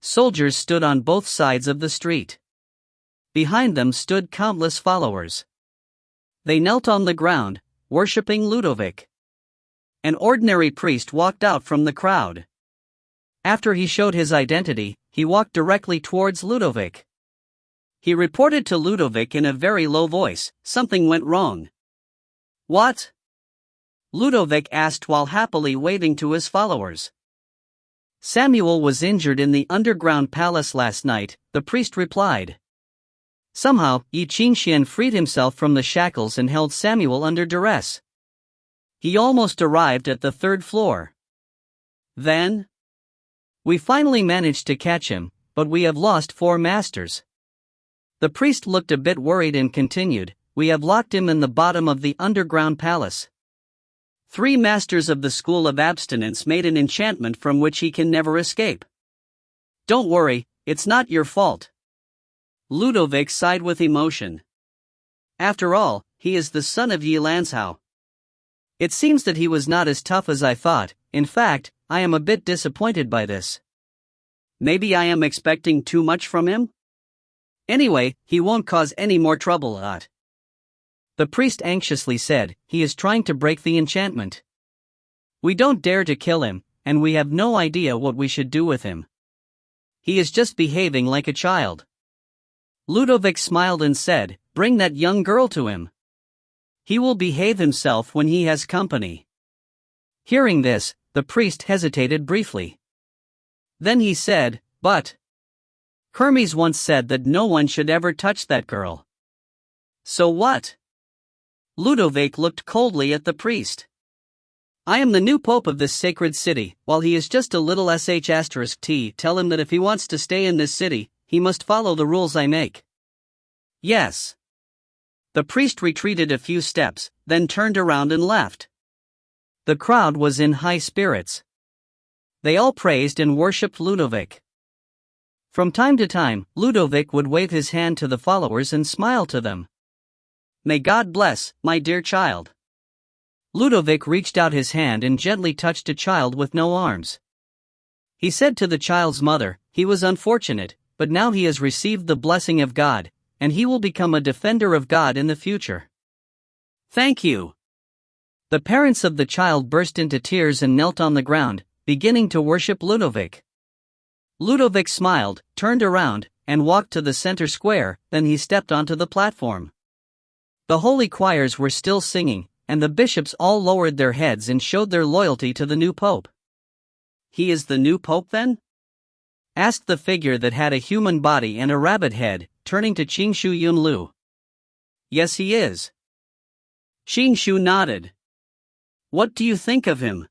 Soldiers stood on both sides of the street. Behind them stood countless followers. They knelt on the ground, worshipping Ludovic. An ordinary priest walked out from the crowd. After he showed his identity, he walked directly towards Ludovic. He reported to Ludovic in a very low voice, something went wrong. What? Ludovic asked while happily waving to his followers. Samuel was injured in the underground palace last night, the priest replied. Somehow, Ye Qingxuan freed himself from the shackles and held Samuel under duress. He almost arrived at the 3rd floor. Then? We finally managed to catch him, but we have lost 4 masters. The priest looked a bit worried and continued, we have locked him in the bottom of the underground palace. 3 masters of the school of abstinence made an enchantment from which he can never escape. Don't worry, it's not your fault. Ludovic sighed with emotion. After all, he is the son of Ye Lansao. It seems that he was not as tough as I thought. In fact, I am a bit disappointed by this. Maybe I am expecting too much from him? Anyway, he won't cause any more trouble. The priest anxiously said, he is trying to break the enchantment. We don't dare to kill him, and we have no idea what we should do with him. He is just behaving like a child. Ludovic smiled and said, bring that young girl to him. He will behave himself when he has company. Hearing this, the priest hesitated briefly. Then he said, but Hermes once said that no one should ever touch that girl. So what? Ludovic looked coldly at the priest. I am the new pope of this sacred city, while he is just a little sh*t. Tell him that if he wants to stay in this city, he must follow the rules I make. Yes. The priest retreated a few steps, then turned around and left. The crowd was in high spirits. They all praised and worshipped Ludovic. From time to time, Ludovic would wave his hand to the followers and smile to them. May God bless, my dear child. Ludovic reached out his hand and gently touched a child with no arms. He said to the child's mother, he was unfortunate, but now he has received the blessing of God, and he will become a defender of God in the future. Thank you. The parents of the child burst into tears and knelt on the ground, beginning to worship Ludovic. Ludovic smiled, turned around, and walked to the center square, then he stepped onto the platform. The holy choirs were still singing, and the bishops all lowered their heads and showed their loyalty to the new pope. He is the new pope then? Asked the figure that had a human body and a rabbit head, turning to Qingxu Yunlu. Yes, he is. Qingxu nodded. What do you think of him?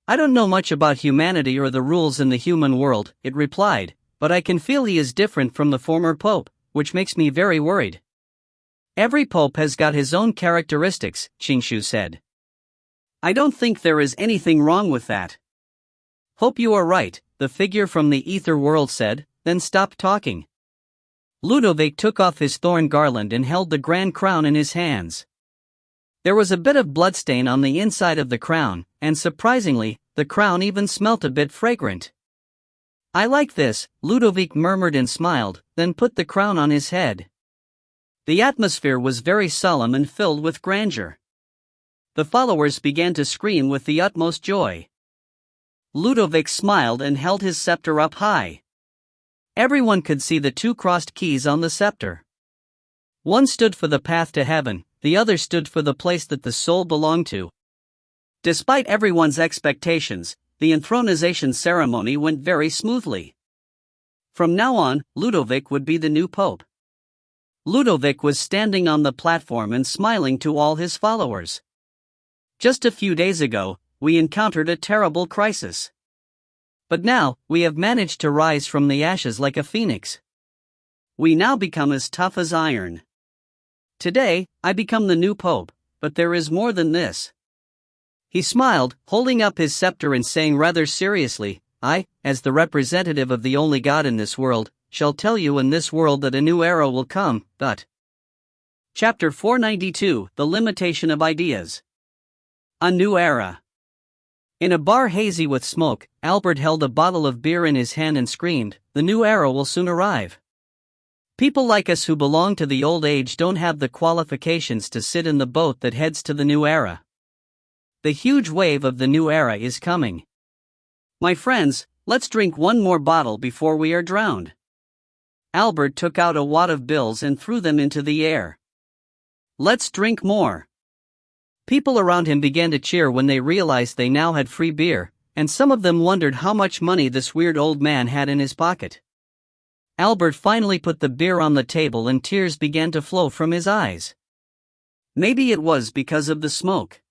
I don't know much about humanity or the rules in the human world, it replied, but I can feel he is different from the former pope, which makes me very worried. Every pope has got his own characteristics, Qingxu said. I don't think there is anything wrong with that. Hope you are right, the figure from the ether world said, then stopped talking. Ludovic took off his thorn garland and held the grand crown in his hands. There was a bit of bloodstain on the inside of the crown, and surprisingly, the crown even smelt a bit fragrant. I like this, Ludovic murmured and smiled, then put the crown on his head. The atmosphere was very solemn and filled with grandeur. The followers began to scream with the utmost joy. Ludovic smiled and held his scepter up high. Everyone could see the 2 crossed keys on the scepter. One stood for the path to heaven, the other stood for the place that the soul belonged to. Despite everyone's expectations, the enthronization ceremony went very smoothly. From now on, Ludovic would be the new pope. Ludovic was standing on the platform and smiling to all his followers. Just a few days ago, we encountered a terrible crisis. But now, we have managed to rise from the ashes like a phoenix. We now become as tough as iron. Today, I become the new pope, but there is more than this. He smiled, holding up his scepter and saying rather seriously, I, as the representative of the only God in this world, shall tell you in this world that a new era will come, but. Chapter 492, The Limitation of Ideas. A new era. In a bar hazy with smoke, Albert held a bottle of beer in his hand and screamed, the new era will soon arrive. People like us who belong to the old age don't have the qualifications to sit in the boat that heads to the new era. The huge wave of the new era is coming. My friends, let's drink one more bottle before we are drowned. Albert took out a wad of bills and threw them into the air. Let's drink more. People around him began to cheer when they realized they now had free beer, and some of them wondered how much money this weird old man had in his pocket. Albert finally put the beer on the table and tears began to flow from his eyes. Maybe it was because of the smoke.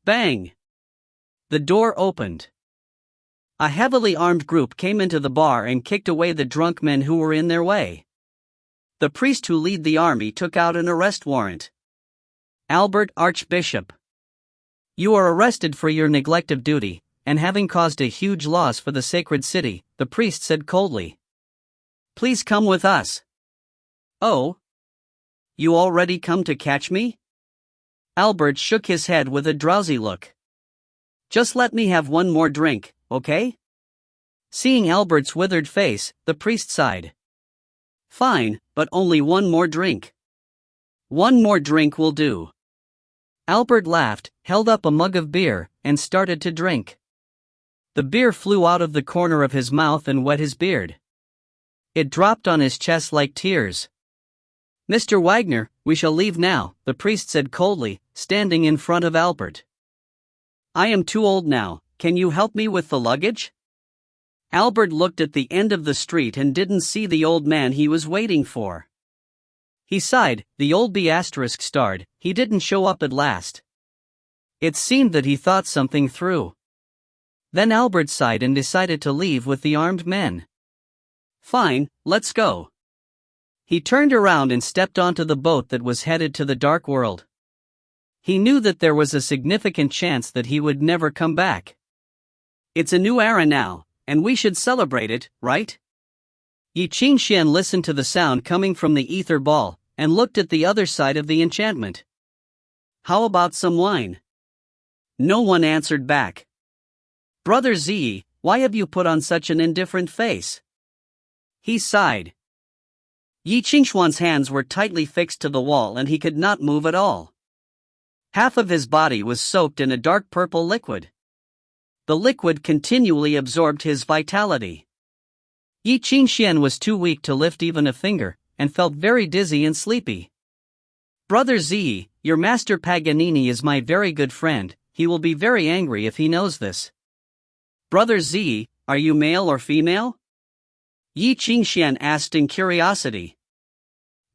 Bang! The door opened. A heavily armed group came into the bar and kicked away the drunk men who were in their way. The priest who led the army took out an arrest warrant. Albert, Archbishop. You are arrested for your neglect of duty, and having caused a huge loss for the sacred city, the priest said coldly. Please come with us. Oh? You already come to catch me? Albert shook his head with a drowsy look. Just let me have one more drink, okay? Seeing Albert's withered face, the priest sighed. Fine, but only one more drink. One more drink will do. Albert laughed, held up a mug of beer, and started to drink. The beer flew out of the corner of his mouth and wet his beard. It dropped on his chest like tears. Mr. Wagner, we shall leave now, the priest said coldly, standing in front of Albert. I am too old now, can you help me with the luggage? Albert looked at the end of the street and didn't see the old man he was waiting for. He sighed, the old B** starred, he didn't show up at last. It seemed that he thought something through. Then Albert sighed and decided to leave with the armed men. Fine, let's go. He turned around and stepped onto the boat that was headed to the dark world. He knew that there was a significant chance that he would never come back. It's a new era now, and we should celebrate it, right? Ye Qingxuan listened to the sound coming from the ether ball, and looked at the other side of the enchantment. How about some wine? No one answered back. Brother Zi, why have you put on such an indifferent face? He sighed. Ye Qingxuan's hands were tightly fixed to the wall and he could not move at all. Half of his body was soaked in a dark purple liquid. The liquid continually absorbed his vitality. Ye Qingxuan was too weak to lift even a finger, and felt very dizzy and sleepy. Brother Zi, your master Paganini is my very good friend, he will be very angry if he knows this. Brother Zi, are you male or female? Ye Qingxuan asked in curiosity.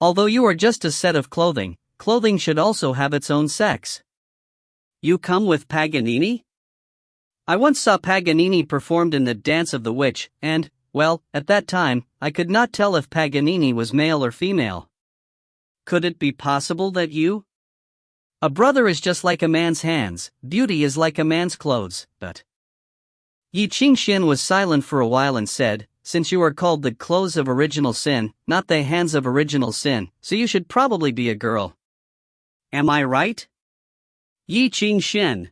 Although you are just a set of clothing, clothing should also have its own sex. You come with Paganini? I once saw Paganini performed in the Dance of the Witch, and, well, at that time, I could not tell if Paganini was male or female. Could it be possible that you? A brother is just like a man's hands, beauty is like a man's clothes, but. Ye Qingxuan was silent for a while and said, since you are called the clothes of original sin, not the hands of original sin, so you should probably be a girl. Am I right? Ye Qingxuan.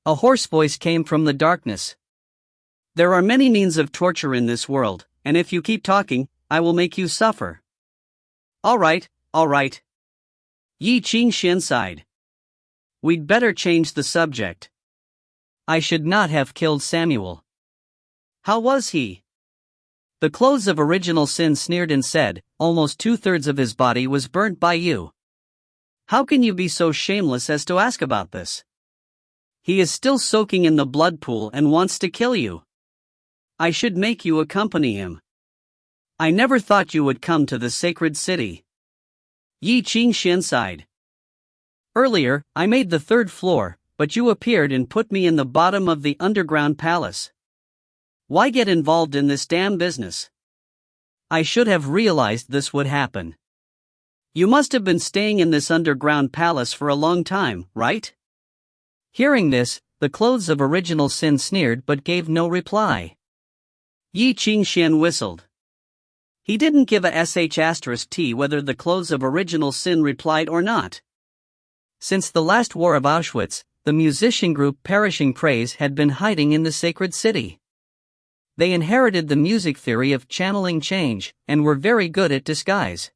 A hoarse voice came from the darkness. There are many means of torture in this world, and if you keep talking, I will make you suffer. All right. Ye Qingxuan sighed. We'd better change the subject. I should not have killed Samuel. How was he? The clothes of original sin sneered and said, almost 2/3 of his body was burnt by you. How can you be so shameless as to ask about this? He is still soaking in the blood pool and wants to kill you. I should make you accompany him. I never thought you would come to the sacred city. Ye Qingxuan sighed. Earlier, I made the third floor, but you appeared and put me in the bottom of the underground palace. Why get involved in this damn business? I should have realized this would happen. You must have been staying in this underground palace for a long time, right? Hearing this, the clothes of original sin sneered but gave no reply. Ye Qingxuan whistled. He didn't give a sh*t whether the clothes of original sin replied or not. Since the last war of Auschwitz, the musician group Perishing Praise had been hiding in the sacred city. They inherited the music theory of channeling change, and were very good at disguise.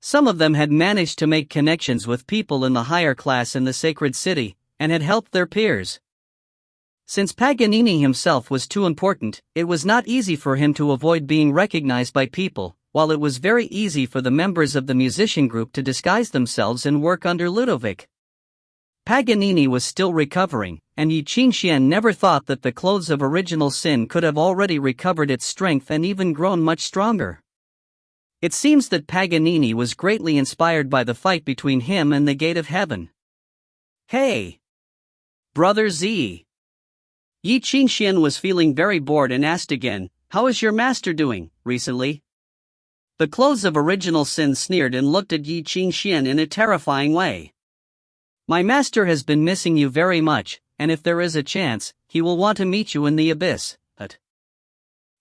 Some of them had managed to make connections with people in the higher class in the sacred city, and had helped their peers. Since Paganini himself was too important, it was not easy for him to avoid being recognized by people, while it was very easy for the members of the musician group to disguise themselves and work under Ludovic. Paganini was still recovering, and Ye Qingxuan never thought that the clothes of original sin could have already recovered its strength and even grown much stronger. It seems that Paganini was greatly inspired by the fight between him and the Gate of Heaven. Hey! Brother Z! Ye Qingxuan was feeling very bored and asked again, "How is your master doing, recently?" The clothes of original sin sneered and looked at Ye Qingxuan in a terrifying way. "My master has been missing you very much, and if there is a chance, he will want to meet you in the abyss, but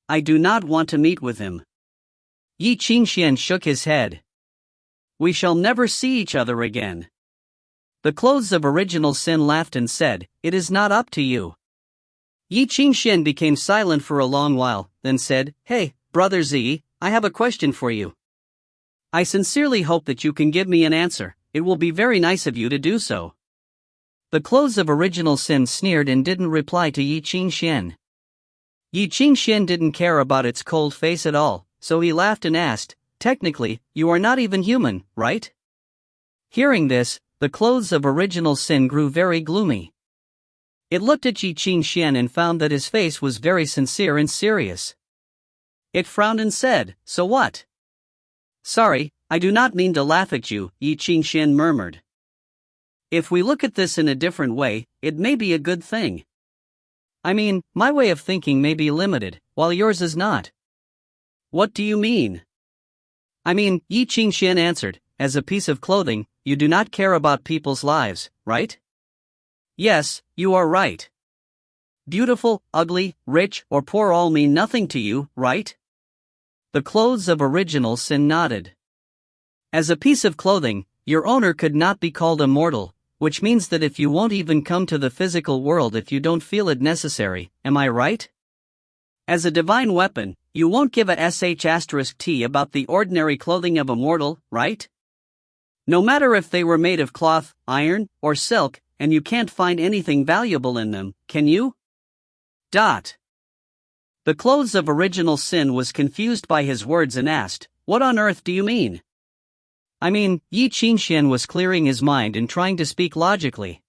I do not want to meet with him." Ye Qingxuan shook his head. "We shall never see each other again." The clothes of original sin laughed and said, "It is not up to you." Ye Qingxuan became silent for a long while, then said, "Hey, Brother Z, I have a question for you. I sincerely hope that you can give me an answer. It will be very nice of you to do so." The clothes of original sin sneered and didn't reply to Ye Qingxuan. Ye Qingxuan didn't care about its cold face at all, so he laughed and asked, "Technically, you are not even human, right?" Hearing this, the clothes of original sin grew very gloomy. It looked at Ye Qingxuan and found that his face was very sincere and serious. It frowned and said, "So what?" "Sorry, I do not mean to laugh at you," Ye Qingxuan murmured. "If we look at this in a different way, it may be a good thing. I mean, my way of thinking may be limited, while yours is not." "What do you mean?" "I mean," Ye Qingxuan answered, "as a piece of clothing, you do not care about people's lives, right?" "Yes, you are right. Beautiful, ugly, rich, or poor all mean nothing to you, right?" The clothes of original sin nodded. "As a piece of clothing, your owner could not be called immortal, which means that if you won't even come to the physical world if you don't feel it necessary, am I right? As a divine weapon, you won't give a sh*t about the ordinary clothing of a mortal, right? No matter if they were made of cloth, iron, or silk, and you can't find anything valuable in them, can you? The clothes of original sin was confused by his words and asked, "What on earth do you mean?" "I mean," Ye Qingxuan was clearing his mind and trying to speak logically.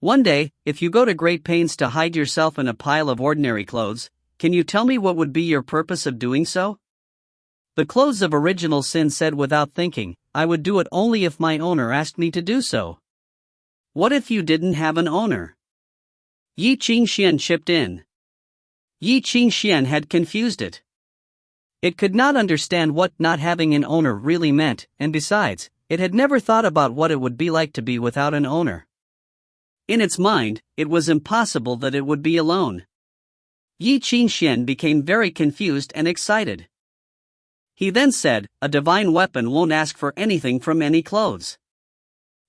"One day, if you go to great pains to hide yourself in a pile of ordinary clothes, can you tell me what would be your purpose of doing so?" The clothes of original sin said without thinking, "I would do it only if my owner asked me to do so." "What if you didn't have an owner?" Ye Qingxuan chipped in. Ye Qingxuan had confused it. It could not understand what not having an owner really meant, and besides, it had never thought about what it would be like to be without an owner. In its mind, it was impossible that it would be alone. Ye Qingxuan became very confused and excited. He then said, "A divine weapon won't ask for anything from any clothes.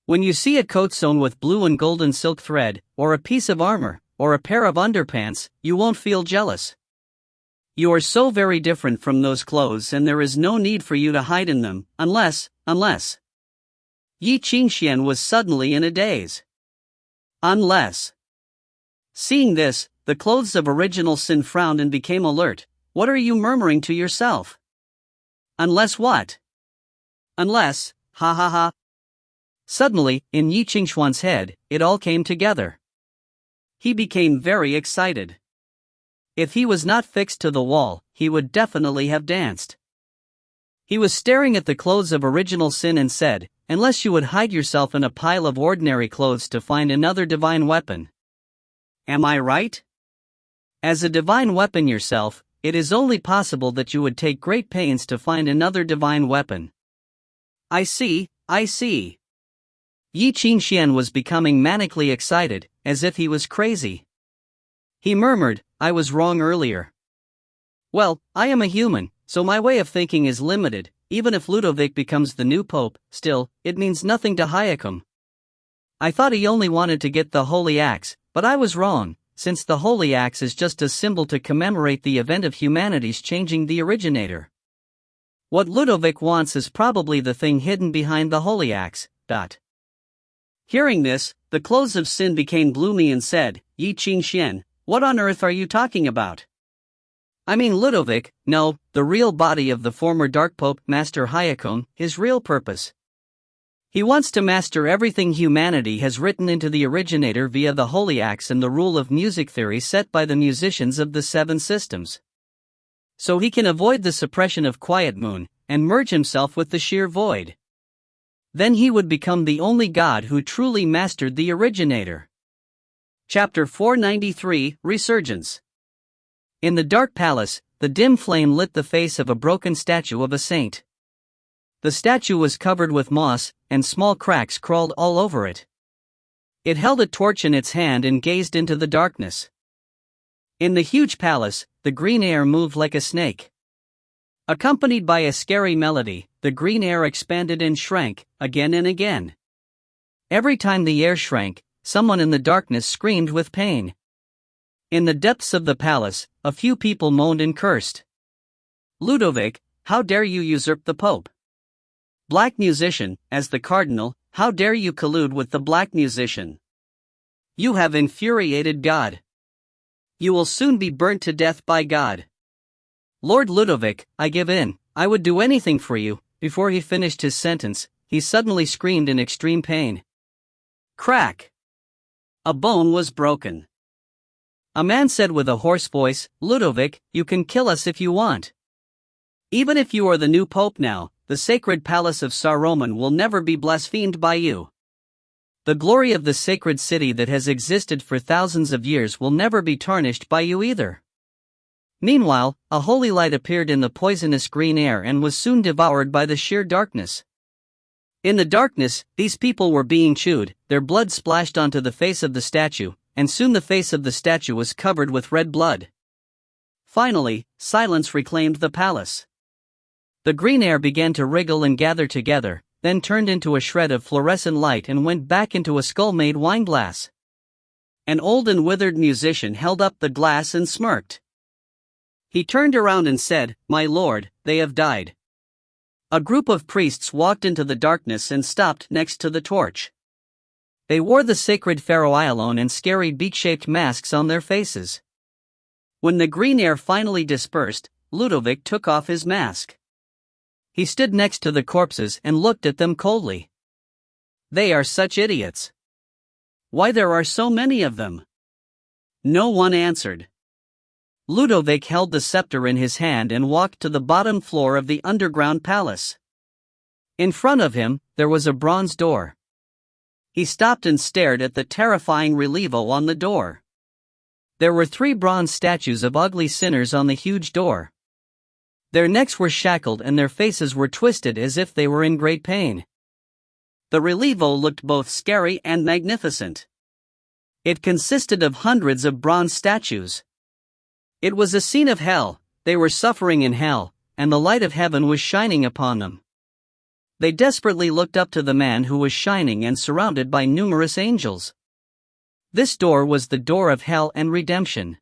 When you see a coat sewn with blue and golden silk thread, or a piece of armor, or a pair of underpants, you won't feel jealous. You are so very different from those clothes and there is no need for you to hide in them, unless. Ye Qingxuan was suddenly in a daze. Unless. Seeing this, the clothes of original sin frowned and became alert. "What are you murmuring to yourself?" "Unless what?" "Unless, ha ha ha." Suddenly, in Ye Qingxuan's head, it all came together. he became very excited. If he was not fixed to the wall, he would definitely have danced. He was staring at the clothes of original sin and said, "Unless you would hide yourself in a pile of ordinary clothes to find another divine weapon. Am I right? As a divine weapon yourself, it is only possible that you would take great pains to find another divine weapon." I see, I see. Ye Qingxuan was becoming manically excited, as if he was crazy. He murmured, "I was wrong earlier. Well, I am a human, so my way of thinking is limited. Even if Ludovic becomes the new pope, still, it means nothing to Hayekam. I thought he only wanted to get the holy axe, but I was wrong, since the holy axe is just a symbol to commemorate the event of humanity's changing the originator. What Ludovic wants is probably the thing hidden behind the holy axe. Hearing this, the clothes of sin became gloomy and said, "Ye Qingxuan, what on earth are you talking about?" "I mean Ludovic, no, the real body of the former Dark Pope, Master Hayekon, his real purpose. He wants to master everything humanity has written into the originator via the holy axe and the rule of music theory set by the musicians of the seven systems. So he can avoid the suppression of Quiet Moon, and merge himself with the sheer void. Then he would become the only god who truly mastered the originator." Chapter 493, Resurgence. In the dark palace, the dim flame lit the face of a broken statue of a saint. The statue was covered with moss, and small cracks crawled all over it. It held a torch in its hand and gazed into the darkness. In the huge palace, the green air moved like a snake. Accompanied by a scary melody, the green air expanded and shrank, again and again. Every time the air shrank, someone in the darkness screamed with pain. In the depths of the palace, a few people moaned and cursed. "Ludovic, how dare you usurp the Pope? Black musician, as the cardinal, how dare you collude with the black musician? You have infuriated God. You will soon be burnt to death by God. Lord Ludovic, I give in, I would do anything for you." Before he finished his sentence, he suddenly screamed in extreme pain. Crack! A bone was broken. A man said with a hoarse voice, "Ludovic, you can kill us if you want. Even if you are the new pope now, the sacred palace of Saruman will never be blasphemed by you. The glory of the sacred city that has existed for thousands of years will never be tarnished by you either." Meanwhile, a holy light appeared in the poisonous green air and was soon devoured by the sheer darkness. In the darkness, these people were being chewed, their blood splashed onto the face of the statue, and soon the face of the statue was covered with red blood. Finally, silence reclaimed the palace. The green air began to wriggle and gather together, then turned into a shred of fluorescent light and went back into a skull-made wineglass. An old and withered musician held up the glass and smirked. He turned around and said, "My lord, they have died." A group of priests walked into the darkness and stopped next to the torch. They wore the sacred pharaoh Avalon and scary beak-shaped masks on their faces. When the green air finally dispersed, Ludovic took off his mask. He stood next to the corpses and looked at them coldly. "They are such idiots. Why there are so many of them?" No one answered. Ludovic held the scepter in his hand and walked to the bottom floor of the underground palace. In front of him, there was a bronze door. He stopped and stared at the terrifying relievo on the door. There were 3 bronze statues of ugly sinners on the huge door. Their necks were shackled and their faces were twisted as if they were in great pain. The relievo looked both scary and magnificent. It consisted of hundreds of bronze statues. It was a scene of hell, they were suffering in hell, and the light of heaven was shining upon them. They desperately looked up to the man who was shining and surrounded by numerous angels. This door was the door of hell and redemption.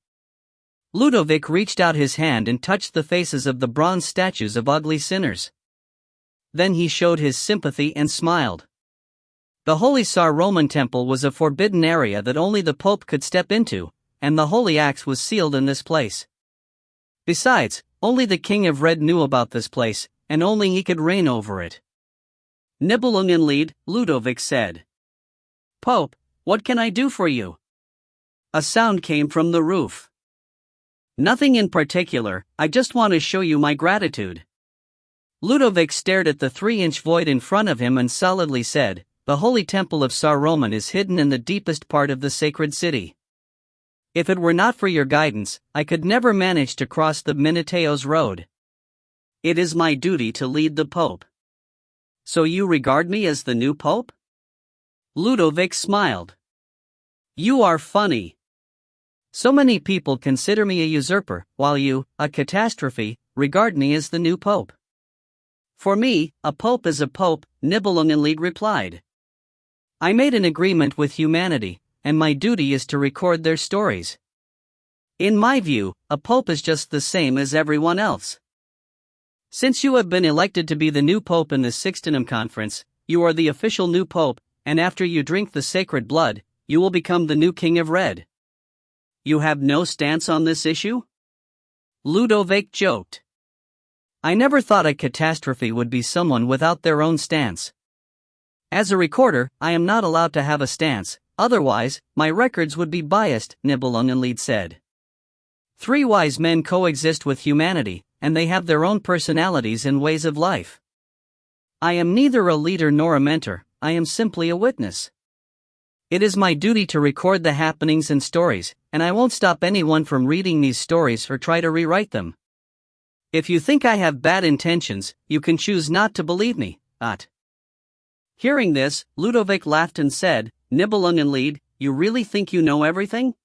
Ludovic reached out his hand and touched the faces of the bronze statues of ugly sinners. Then he showed his sympathy and smiled. The Holy Tsar Roman Temple was a forbidden area that only the Pope could step into, and the Holy Axe was sealed in this place. Besides, only the King of Red knew about this place, and only he could reign over it. "Nibelungenlied," Ludovic said. "Pope, what can I do for you?" A sound came from the roof. Nothing in particular, I just want to show you my gratitude. Ludovic stared at the 3-inch void in front of him and solidly said, "The holy temple of Saruman is hidden in the deepest part of the sacred city. If it were not for your guidance, I could never manage to cross the Minateo's road. It is my duty to lead the Pope." "So you regard me as the new Pope?" Ludovic smiled. "You are funny. So many people consider me a usurper, while you, a catastrophe, regard me as the new Pope." "For me, a Pope is a Pope," Nibelungenlied replied. "I made an agreement with humanity, and my duty is to record their stories. In my view, a Pope is just the same as everyone else. Since you have been elected to be the new Pope in the Sixtinum Conference, you are the official new Pope, and after you drink the sacred blood, you will become the new King of Red." "You have no stance on this issue?" Ludovic joked. "I never thought a catastrophe would be someone without their own stance. As a recorder, I am not allowed to have a stance, otherwise, my records would be biased," Nibelungenlied said. "3 wise men coexist with humanity, and they have their own personalities and ways of life. I am neither a leader nor a mentor, I am simply a witness. It is my duty to record the happenings and stories, and I won't stop anyone from reading these stories or try to rewrite them. If you think I have bad intentions, you can choose not to believe me, At." Hearing this, Ludovic laughed and said, "Nibelungenlied, you really think you know everything?"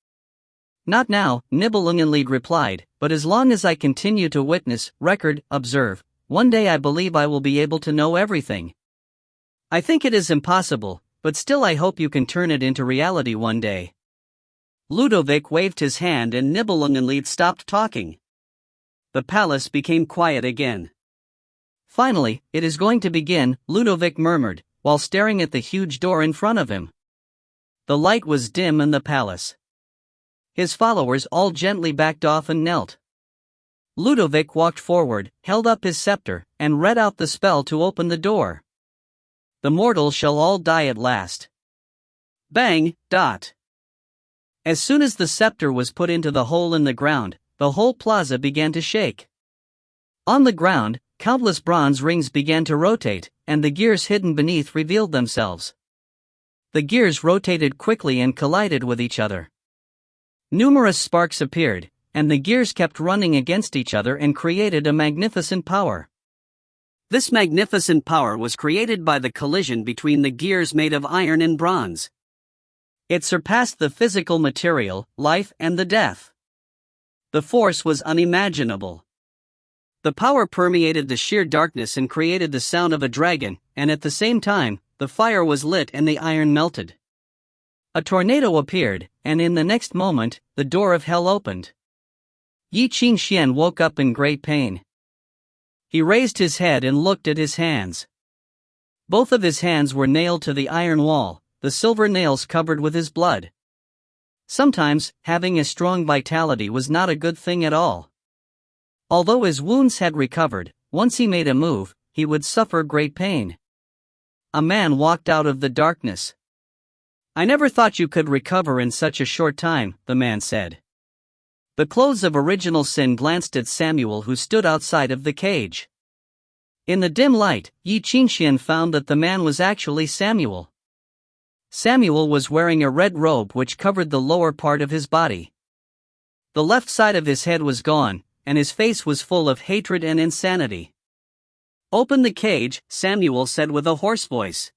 "Not now," Nibelungenlied replied, "but as long as I continue to witness, record, observe, one day I believe I will be able to know everything. I think it is impossible, but still I hope you can turn it into reality one day." Ludovic waved his hand and Nibelungenlied stopped talking. The palace became quiet again. "Finally, it is going to begin," Ludovic murmured, while staring at the huge door in front of him. The light was dim in the palace. His followers all gently backed off and knelt. Ludovic walked forward, held up his scepter, and read out the spell to open the door. "The mortals shall all die at last." Bang! Dot! As soon as the scepter was put into the hole in the ground, the whole plaza began to shake. On the ground, countless bronze rings began to rotate, and the gears hidden beneath revealed themselves. The gears rotated quickly and collided with each other. Numerous sparks appeared, and the gears kept running against each other and created a magnificent power. This magnificent power was created by the collision between the gears made of iron and bronze. It surpassed the physical material, life, and the death. The force was unimaginable. The power permeated the sheer darkness and created the sound of a dragon, and at the same time, the fire was lit and the iron melted. A tornado appeared, and in the next moment, the door of hell opened. Ye Qingxuan woke up in great pain. He raised his head and looked at his hands. Both of his hands were nailed to the iron wall, the silver nails covered with his blood. Sometimes, having a strong vitality was not a good thing at all. Although his wounds had recovered, once he made a move, he would suffer great pain. A man walked out of the darkness. "I never thought you could recover in such a short time," the man said. The clothes of original sin glanced at Samuel, who stood outside of the cage. In the dim light, Ye Qingxuan found that the man was actually Samuel. Samuel was wearing a red robe which covered the lower part of his body. The left side of his head was gone, and his face was full of hatred and insanity. "Open the cage," Samuel said with a hoarse voice.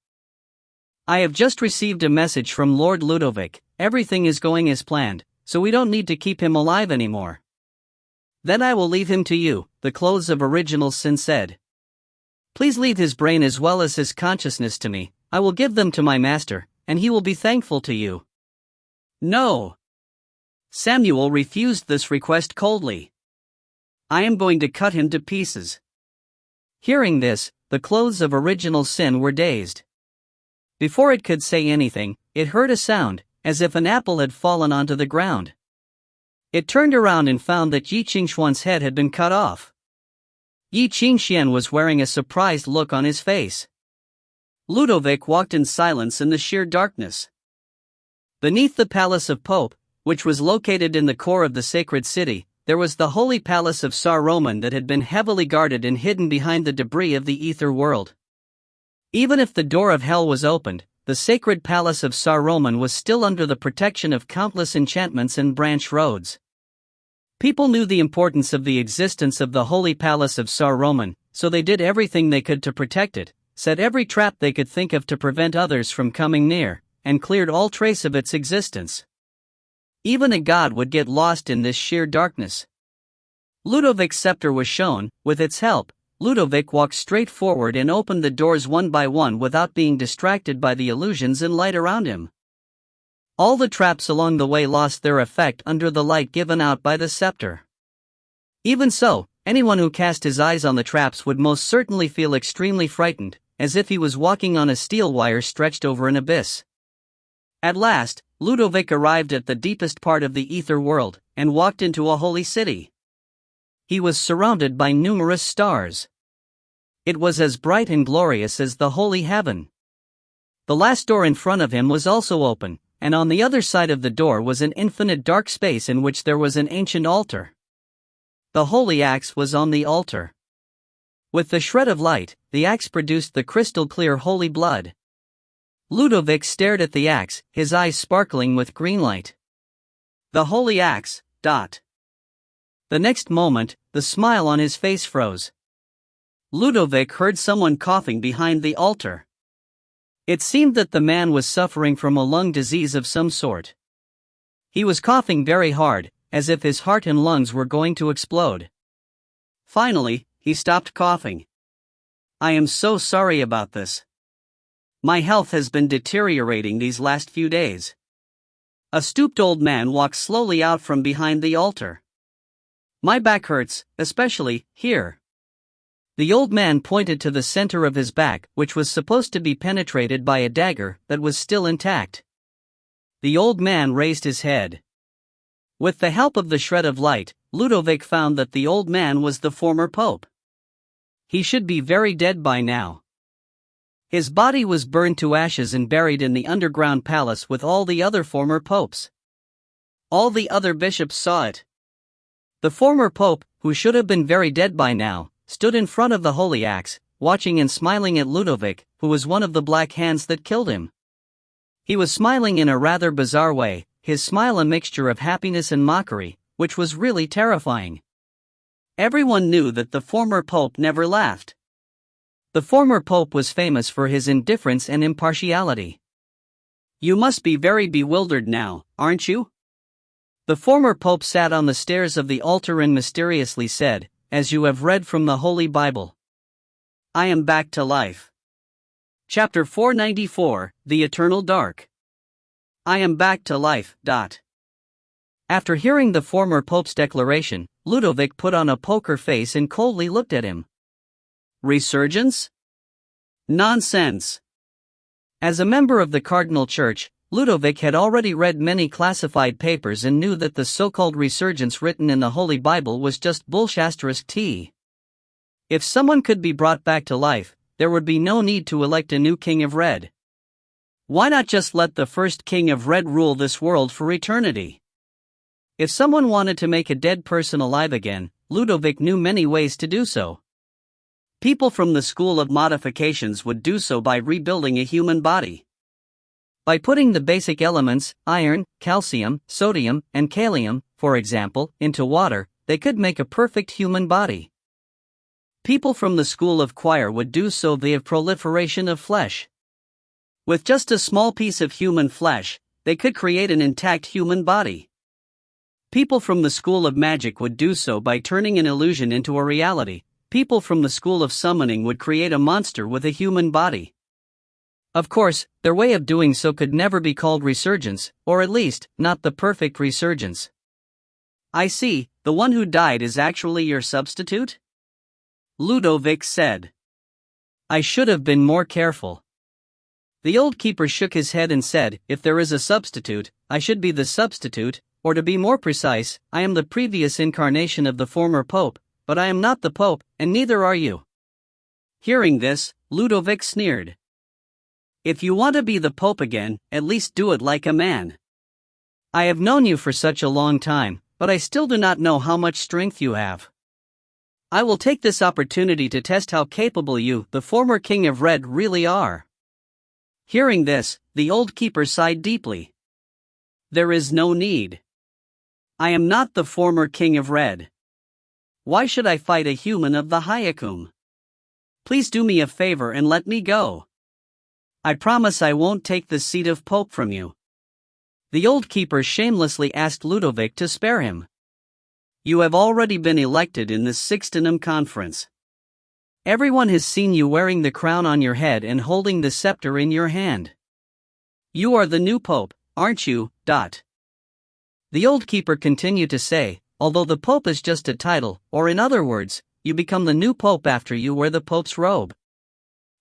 "I have just received a message from Lord Ludovic. Everything is going as planned, so we don't need to keep him alive anymore." "Then I will leave him to you," the clothes of original sin said. "Please leave his brain as well as his consciousness to me. I will give them to my master, and he will be thankful to you." "No." Samuel refused this request coldly. "I am going to cut him to pieces." Hearing this, the clothes of original sin were dazed. Before it could say anything, it heard a sound, as if an apple had fallen onto the ground. It turned around and found that Ye Qingxuan's head had been cut off. Ye Qingxuan was wearing a surprised look on his face. Ludovic walked in silence in the sheer darkness. Beneath the palace of Pope, which was located in the core of the sacred city, there was the holy palace of Saruman that had been heavily guarded and hidden behind the debris of the ether world. Even if the door of hell was opened, the sacred palace of Saruman was still under the protection of countless enchantments and branch roads. People knew the importance of the existence of the holy palace of Saruman, so they did everything they could to protect it, set every trap they could think of to prevent others from coming near, and cleared all trace of its existence. Even a god would get lost in this sheer darkness. Ludovic's scepter was shown. With its help, Ludovic walked straight forward and opened the doors one by one without being distracted by the illusions and light around him. All the traps along the way lost their effect under the light given out by the scepter. Even so, anyone who cast his eyes on the traps would most certainly feel extremely frightened, as if he was walking on a steel wire stretched over an abyss. At last, Ludovic arrived at the deepest part of the ether world, and walked into a holy city. He was surrounded by numerous stars. It was as bright and glorious as the holy heaven. The last door in front of him was also open, and on the other side of the door was an infinite dark space in which there was an ancient altar. The holy axe was on the altar. With the shred of light, the axe produced the crystal-clear holy blood. Ludovic stared at the axe, his eyes sparkling with green light. The holy axe. The next moment, the smile on his face froze. Ludovic heard someone coughing behind the altar. It seemed that the man was suffering from a lung disease of some sort. He was coughing very hard, as if his heart and lungs were going to explode. Finally, he stopped coughing. "I am so sorry about this. My health has been deteriorating these last few days." A stooped old man walked slowly out from behind the altar. "My back hurts, especially here." The old man pointed to the center of his back, which was supposed to be penetrated by a dagger that was still intact. The old man raised his head. With the help of the shred of light, Ludovic found that the old man was the former pope. He should be very dead by now. His body was burned to ashes and buried in the underground palace with all the other former popes. All the other bishops saw it. The former pope, who should have been very dead by now, stood in front of the holy axe, watching and smiling at Ludovic, who was one of the black hands that killed him. He was smiling in a rather bizarre way, his smile a mixture of happiness and mockery, which was really terrifying. Everyone knew that the former pope never laughed. The former pope was famous for his indifference and impartiality. "You must be very bewildered now, aren't you?" The former pope sat on the stairs of the altar and mysteriously said, "As you have read from the Holy Bible, I am back to life." Chapter 494, The Eternal Dark. I am back to life. After hearing the former pope's declaration, Ludovic put on a poker face and coldly looked at him. Resurgence? Nonsense. As a member of the Cardinal Church, Ludovic had already read many classified papers and knew that the so-called resurgence written in the Holy Bible was just bullshit. If someone could be brought back to life, there would be no need to elect a new king of red. Why not just let the first king of red rule this world for eternity? If someone wanted to make a dead person alive again, Ludovic knew many ways to do so. People from the school of modifications would do so by rebuilding a human body. By putting the basic elements, iron, calcium, sodium, and kalium, for example, into water, they could make a perfect human body. People from the school of choir would do so via proliferation of flesh. With just a small piece of human flesh, they could create an intact human body. People from the school of magic would do so by turning an illusion into a reality. People from the school of summoning would create a monster with a human body. Of course, their way of doing so could never be called resurgence, or at least, not the perfect resurgence. "I see, the one who died is actually your substitute?" Ludovic said. "I should have been more careful." The old keeper shook his head and said, "If there is a substitute, I should be the substitute, or to be more precise, I am the previous incarnation of the former pope, but I am not the pope, and neither are you." Hearing this, Ludovic sneered. "If you want to be the pope again, at least do it like a man." I have known you for such a long time, but I still do not know how much strength you have. I will take this opportunity to test how capable you, the former King of Red, really are." Hearing this, the old keeper sighed deeply. "There is no need. I am not the former King of Red. Why should I fight a human of the Hyakum? Please do me a favor and let me go. I promise I won't take the seat of Pope from you." The old keeper shamelessly asked Ludovic to spare him. "You have already been elected in the Sixtinum Conference. Everyone has seen you wearing the crown on your head and holding the scepter in your hand. You are the new Pope, aren't you? The old keeper continued to say, "Although the Pope is just a title, or in other words, you become the new Pope after you wear the Pope's robe.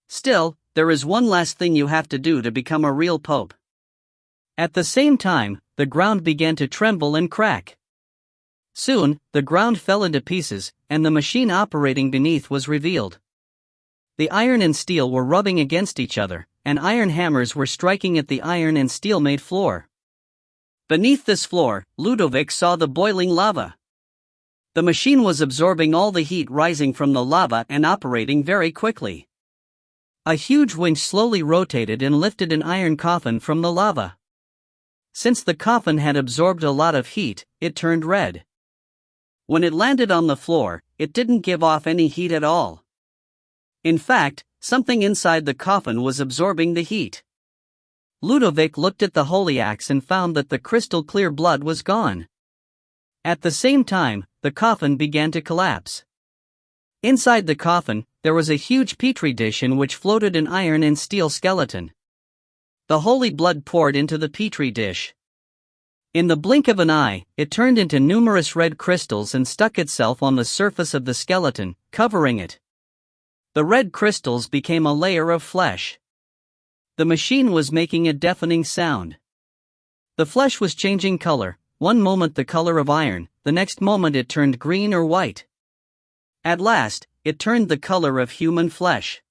Still, there is one last thing you have to do to become a real Pope." At the same time, the ground began to tremble and crack. Soon, the ground fell into pieces, and the machine operating beneath was revealed. The iron and steel were rubbing against each other, and iron hammers were striking at the iron and steel-made floor. Beneath this floor, Ludovic saw the boiling lava. The machine was absorbing all the heat rising from the lava and operating very quickly. A huge winch slowly rotated and lifted an iron coffin from the lava. Since the coffin had absorbed a lot of heat, it turned red. When it landed on the floor, it didn't give off any heat at all. In fact, something inside the coffin was absorbing the heat. Ludovic looked at the holy axe and found that the crystal-clear blood was gone. At the same time, the coffin began to collapse. Inside the coffin, there was a huge petri dish in which floated an iron and steel skeleton. The holy blood poured into the petri dish. In the blink of an eye, it turned into numerous red crystals and stuck itself on the surface of the skeleton, covering it. The red crystals became a layer of flesh. The machine was making a deafening sound. The flesh was changing color, one moment the color of iron, the next moment it turned green or white. At last, it turned the color of human flesh.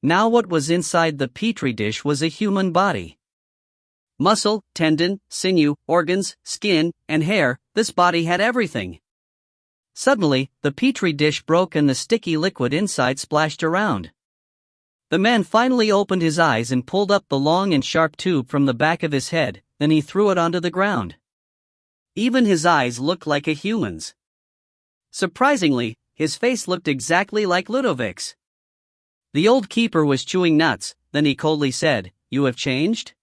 Now what was inside the petri dish was a human body. Muscle, tendon, sinew, organs, skin, and hair, this body had everything. Suddenly, the petri dish broke and the sticky liquid inside splashed around. The man finally opened his eyes and pulled up the long and sharp tube from the back of his head, then he threw it onto the ground. Even his eyes looked like a human's. Surprisingly, his face looked exactly like Ludovic's. The old keeper was chewing nuts, then he coldly said, "You have changed?"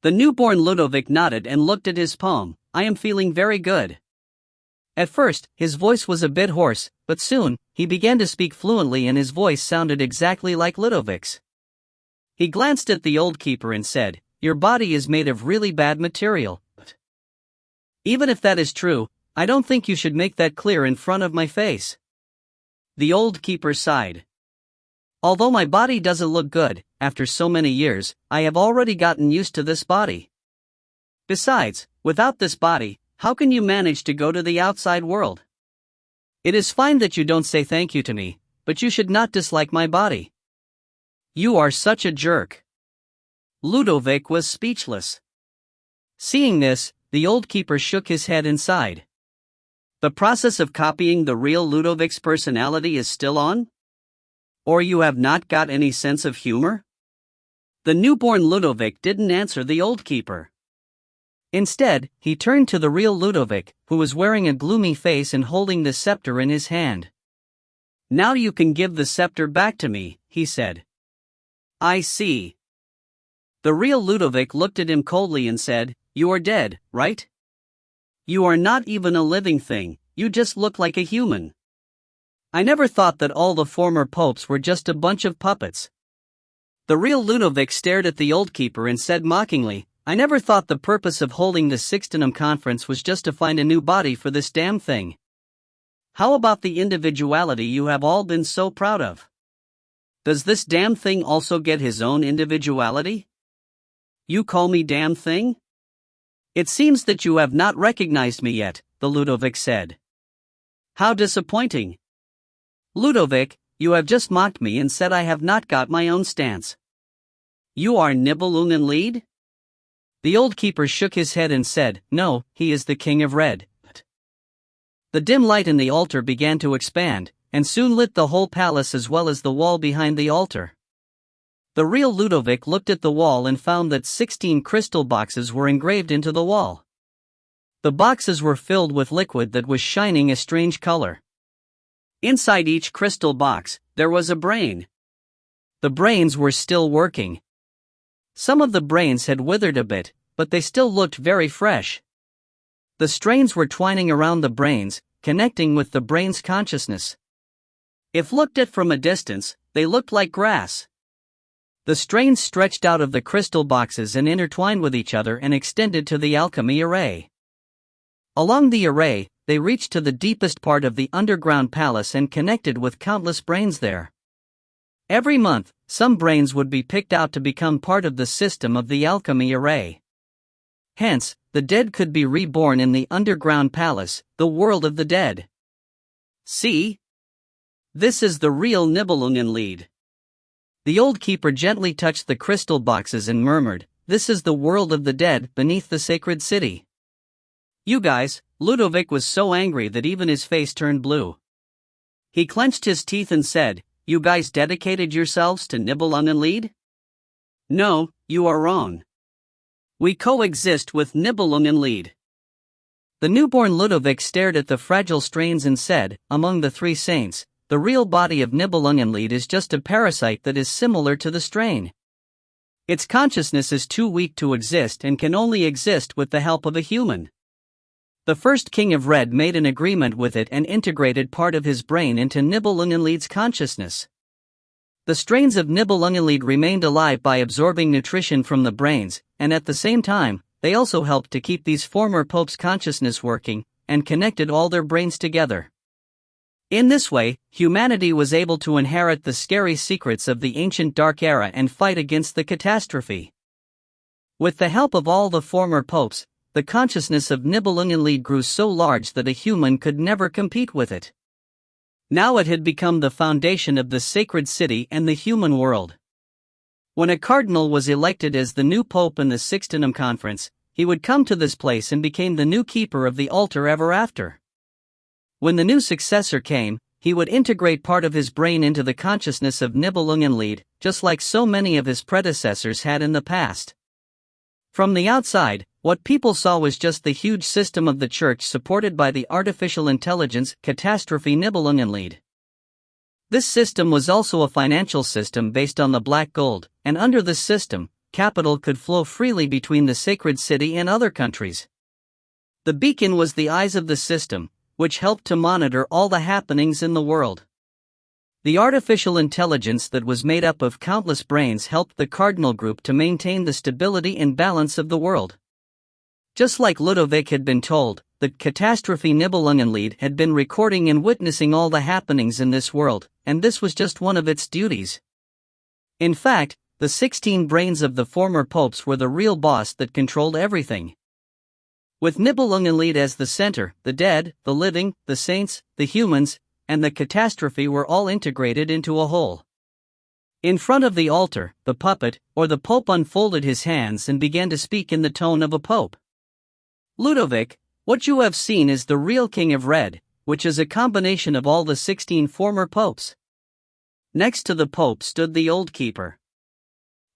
The newborn Ludovic nodded and looked at his palm. "I am feeling very good." At first, his voice was a bit hoarse, but soon, he began to speak fluently and his voice sounded exactly like Ludovic's. He glanced at the old keeper and said, "Your body is made of really bad material. Even if that is true, I don't think you should make that clear in front of my face." The old keeper sighed. "Although my body doesn't look good, after so many years, I have already gotten used to this body. Besides, without this body, how can you manage to go to the outside world? It is fine that you don't say thank you to me, but you should not dislike my body. You are such a jerk." Ludovic was speechless. Seeing this, the old keeper shook his head and sighed. "The process of copying the real Ludovic's personality is still on? Or you have not got any sense of humor?" The newborn Ludovic didn't answer the old keeper. Instead, he turned to the real Ludovic, who was wearing a gloomy face and holding the scepter in his hand. "Now you can give the scepter back to me," he said. "I see." The real Ludovic looked at him coldly and said, "You are dead, right? You are not even a living thing, you just look like a human. I never thought that all the former popes were just a bunch of puppets." The real Ludovic stared at the old keeper and said mockingly, "I never thought the purpose of holding the Sixtinum Conference was just to find a new body for this damn thing. How about the individuality you have all been so proud of? Does this damn thing also get his own individuality? You call me damn thing? It seems that you have not recognized me yet," the Ludovic said. "How disappointing. Ludovic, you have just mocked me and said I have not got my own stance. You are Nibelungenlied? The old keeper shook his head and said, "No, he is the King of Red." The dim light in the altar began to expand, and soon lit the whole palace as well as the wall behind the altar. The real Ludovic looked at the wall and found that 16 crystal boxes were engraved into the wall. The boxes were filled with liquid that was shining a strange color. Inside each crystal box, there was a brain. The brains were still working. Some of the brains had withered a bit, but they still looked very fresh. The strains were twining around the brains, connecting with the brain's consciousness. If looked at from a distance, they looked like grass. The strains stretched out of the crystal boxes and intertwined with each other and extended to the alchemy array. Along the array, they reached to the deepest part of the underground palace and connected with countless brains there. Every month, some brains would be picked out to become part of the system of the alchemy array. Hence, the dead could be reborn in the underground palace, the world of the dead. See? This is the real Nibelungenlied. The old keeper gently touched the crystal boxes and murmured, "This is the world of the dead beneath the sacred city." You guys, Ludovic was so angry that even his face turned blue. He clenched his teeth and said, "You guys dedicated yourselves to Nibelungenlied? No, you are wrong. We coexist with Nibelungenlied." The newborn Ludovic stared at the fragile strains and said, "Among the three saints, the real body of Nibelungenlied is just a parasite that is similar to the strain. Its consciousness is too weak to exist and can only exist with the help of a human. The first King of Red made an agreement with it and integrated part of his brain into Nibelungenlied's consciousness. The strains of Nibelungenlied remained alive by absorbing nutrition from the brains, and at the same time, they also helped to keep these former popes' consciousness working, and connected all their brains together. In this way, humanity was able to inherit the scary secrets of the ancient Dark Era and fight against the catastrophe. With the help of all the former popes, the consciousness of Nibelungenlied grew so large that a human could never compete with it. Now it had become the foundation of the sacred city and the human world. When a cardinal was elected as the new pope in the Sixtinum Conference, he would come to this place and became the new keeper of the altar ever after. When the new successor came, he would integrate part of his brain into the consciousness of Nibelungenlied, just like so many of his predecessors had in the past. From the outside, what people saw was just the huge system of the church supported by the artificial intelligence catastrophe Nibelungenlied. This system was also a financial system based on the black gold, and under this system, capital could flow freely between the sacred city and other countries. The beacon was the eyes of the system, which helped to monitor all the happenings in the world. The artificial intelligence that was made up of countless brains helped the cardinal group to maintain the stability and balance of the world. Just like Ludovic had been told, the catastrophe Nibelungenlied had been recording and witnessing all the happenings in this world, and this was just one of its duties. In fact, the 16 brains of the former popes were the real boss that controlled everything. With Nibelungenlied as the center, the dead, the living, the saints, the humans, and the catastrophe were all integrated into a whole. In front of the altar, the puppet, or the pope, unfolded his hands and began to speak in the tone of a pope. "Ludovic, what you have seen is the real King of Red, which is a combination of all the 16 former popes." Next to the pope stood the old keeper.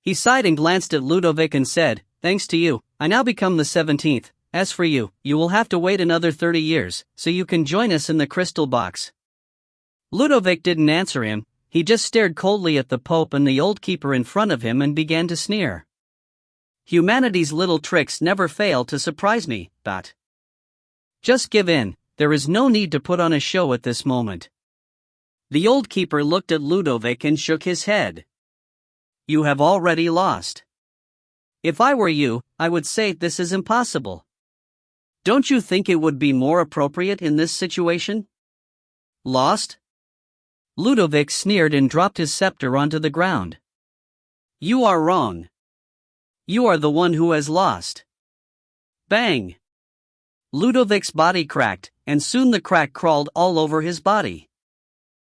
He sighed and glanced at Ludovic and said, "Thanks to you, I now become the 17th. As for you, you will have to wait another 30 years, so you can join us in the crystal box." Ludovic didn't answer him, he just stared coldly at the pope and the old keeper in front of him and began to sneer. "Humanity's little tricks never fail to surprise me, but just give in, there is no need to put on a show at this moment." The old keeper looked at Ludovic and shook his head. "You have already lost. If I were you, I would say this is impossible. Don't you think it would be more appropriate in this situation?" "Lost?" Ludovic sneered and dropped his scepter onto the ground. "You are wrong. You are the one who has lost." Bang! Ludovic's body cracked, and soon the crack crawled all over his body.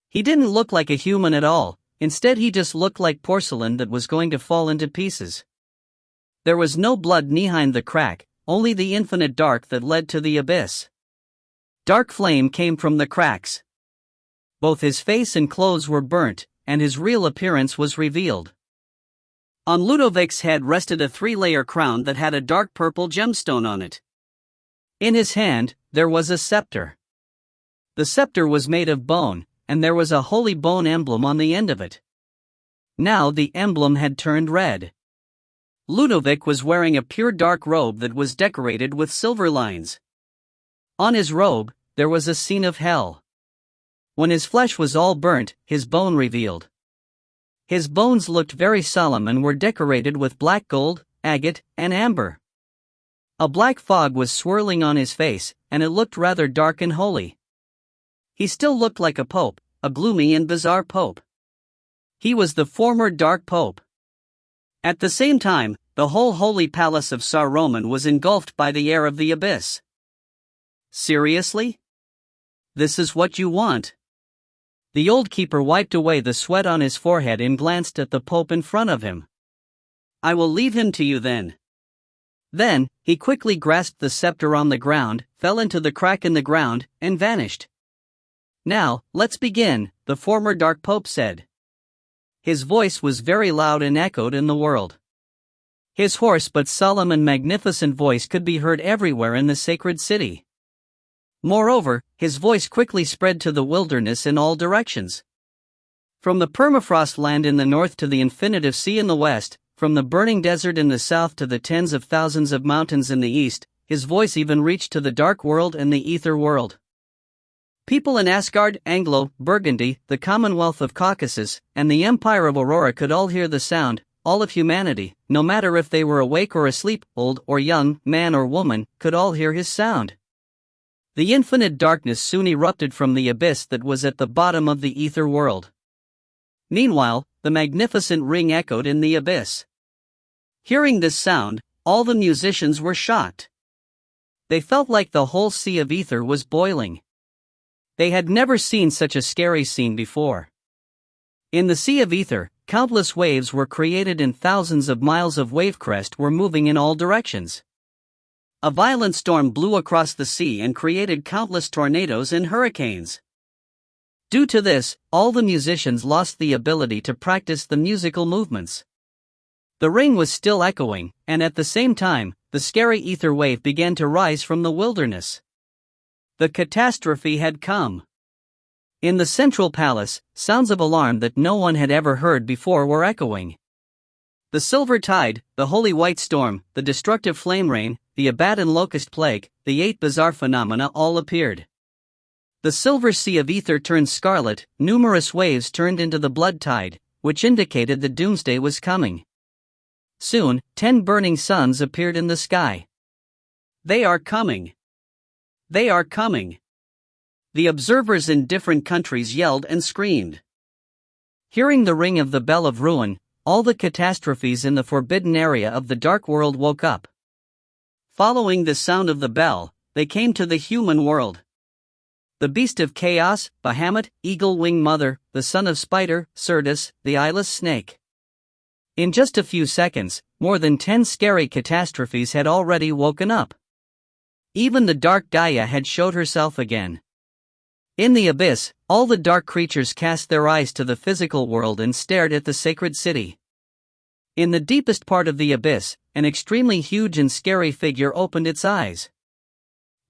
He didn't look like a human at all, instead he just looked like porcelain that was going to fall into pieces. There was no blood behind the crack, only the infinite dark that led to the abyss. Dark flame came from the cracks. Both his face and clothes were burnt, and his real appearance was revealed. On Ludovic's head rested a 3-layer crown that had a dark purple gemstone on it. In his hand, there was a scepter. The scepter was made of bone, and there was a holy bone emblem on the end of it. Now the emblem had turned red. Ludovic was wearing a pure dark robe that was decorated with silver lines. On his robe, there was a scene of hell. When his flesh was all burnt, his bone revealed. His bones looked very solemn and were decorated with black gold, agate, and amber. A black fog was swirling on his face, and it looked rather dark and holy. He still looked like a pope, a gloomy and bizarre pope. He was the former Dark Pope. At the same time, the whole holy palace of Tsar Roman was engulfed by the air of the abyss. Seriously? This is what you want? The old keeper wiped away the sweat on his forehead and glanced at the Pope in front of him. I will leave him to you then. Then, he quickly grasped the scepter on the ground, fell into the crack in the ground, and vanished. Now, let's begin, the former Dark Pope said. His voice was very loud and echoed in the world. His hoarse but solemn and magnificent voice could be heard everywhere in the sacred city. Moreover, his voice quickly spread to the wilderness in all directions. From the permafrost land in the north to the infinitive sea in the west, from the burning desert in the south to the tens of thousands of mountains in the east, his voice even reached to the dark world and the ether world. People in Asgard, Anglo, Burgundy, the Commonwealth of Caucasus, and the Empire of Aurora could all hear the sound. All of humanity, no matter if they were awake or asleep, old or young, man or woman, could all hear his sound. The infinite darkness soon erupted from the abyss that was at the bottom of the ether world. Meanwhile, the magnificent ring echoed in the abyss. Hearing this sound, all the musicians were shocked. They felt like the whole sea of ether was boiling. They had never seen such a scary scene before. In the sea of ether, countless waves were created and thousands of miles of wave crest were moving in all directions. A violent storm blew across the sea and created countless tornadoes and hurricanes. Due to this, all the musicians lost the ability to practice the musical movements. The ring was still echoing, and at the same time, the scary ether wave began to rise from the wilderness. The catastrophe had come. In the central palace, sounds of alarm that no one had ever heard before were echoing. The silver tide, the holy white storm, the destructive flame rain, the Abaddon locust plague, the 8 bizarre phenomena all appeared. The silver sea of ether turned scarlet, numerous waves turned into the blood tide, which indicated that doomsday was coming. Soon, 10 burning suns appeared in the sky. They are coming. They are coming. The observers in different countries yelled and screamed. Hearing the ring of the bell of ruin, all the catastrophes in the forbidden area of the dark world woke up. Following the sound of the bell, they came to the human world. The beast of chaos, Bahamut, eagle-winged mother, the son of spider, Certus, the eyeless snake. In just a few seconds, more than 10 scary catastrophes had already woken up. Even the dark Gaia had showed herself again. In the abyss, all the dark creatures cast their eyes to the physical world and stared at the sacred city. In the deepest part of the abyss, an extremely huge and scary figure opened its eyes.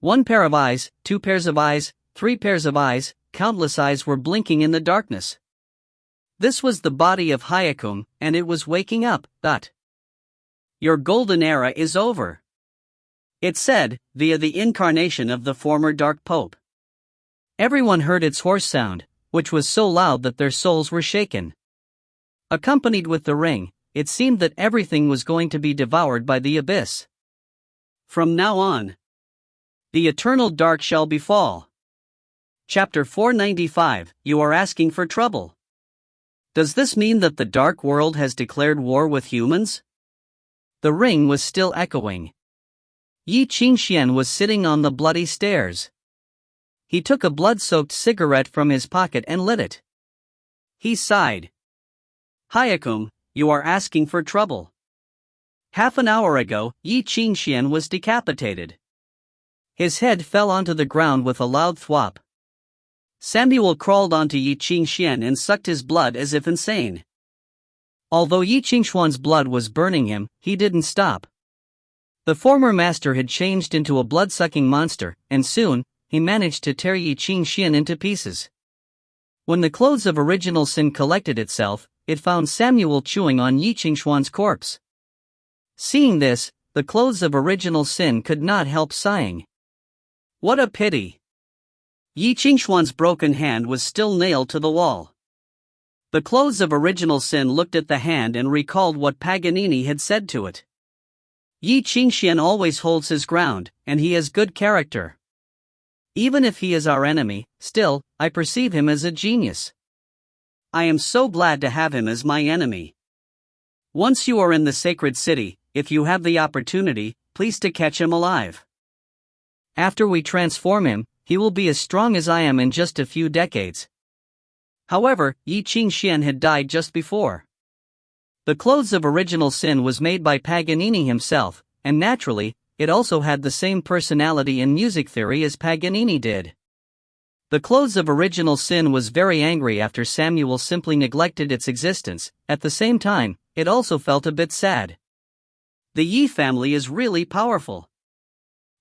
1 pair of eyes, 2 pairs of eyes, 3 pairs of eyes, countless eyes were blinking in the darkness. This was the body of Hyakum, and it was waking up. Your golden era is over. It said, via the incarnation of the former Dark Pope. Everyone heard its hoarse sound, which was so loud that their souls were shaken. Accompanied with the ring, it seemed that everything was going to be devoured by the abyss. From now on, the eternal dark shall befall. Chapter 495, You are asking for trouble. Does this mean that the dark world has declared war with humans? The ring was still echoing. Ye Qingxuan was sitting on the bloody stairs. He took a blood-soaked cigarette from his pocket and lit it. He sighed. Hyakum, you are asking for trouble. Half an hour ago, Ye Qingxuan was decapitated. His head fell onto the ground with a loud thwop. Samuel crawled onto Ye Qingxuan and sucked his blood as if insane. Although Ye Qingxuan's blood was burning him, he didn't stop. The former master had changed into a blood-sucking monster, and soon, he managed to tear Ye Qingxuan into pieces. When the clothes of original sin collected itself, it found Samuel chewing on Ye Qingxuan's corpse. Seeing this, the clothes of original sin could not help sighing. What a pity! Ye Qingxuan's broken hand was still nailed to the wall. The clothes of original sin looked at the hand and recalled what Paganini had said to it. Ye Qingxuan always holds his ground, and he has good character. Even if he is our enemy, still, I perceive him as a genius. I am so glad to have him as my enemy. Once you are in the sacred city, if you have the opportunity, please to catch him alive. After we transform him, he will be as strong as I am in just a few decades. However, Ye Qingxuan had died just before. The clothes of original sin was made by Paganini himself, and naturally, it also had the same personality in music theory as Paganini did. The clothes of original sin was very angry after Samuel simply neglected its existence. At the same time, it also felt a bit sad. The Ye family is really powerful.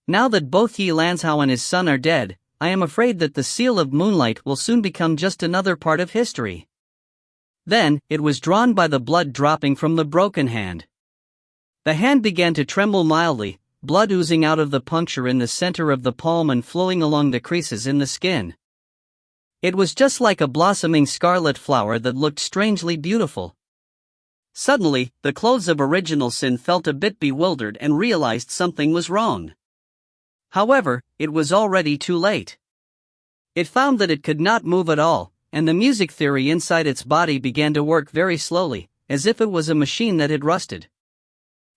Now that both Ye Lanzhao and his son are dead, I am afraid that the seal of moonlight will soon become just another part of history. Then, it was drawn by the blood dropping from the broken hand. The hand began to tremble mildly, blood oozing out of the puncture in the center of the palm and flowing along the creases in the skin. It was just like a blossoming scarlet flower that looked strangely beautiful. Suddenly, the clothes of original sin felt a bit bewildered and realized something was wrong. However, it was already too late. It found that it could not move at all, and the music theory inside its body began to work very slowly, as if it was a machine that had rusted.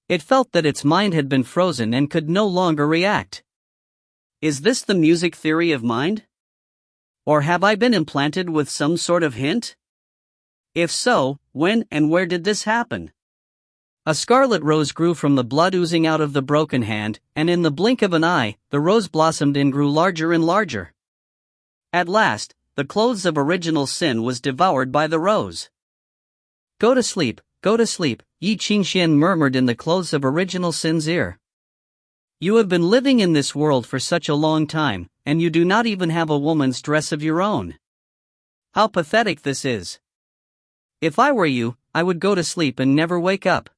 It felt that its mind had been frozen and could no longer react. Is this the music theory of mind? Or have I been implanted with some sort of hint? If so, when and where did this happen? A scarlet rose grew from the blood oozing out of the broken hand, and in the blink of an eye, the rose blossomed and grew larger and larger. At last, the clothes of original sin was devoured by the rose. Go to sleep, Ye Qingxuan murmured in the clothes of original sin's ear. You have been living in this world for such a long time, and you do not even have a woman's dress of your own. How pathetic this is. If I were you, I would go to sleep and never wake up.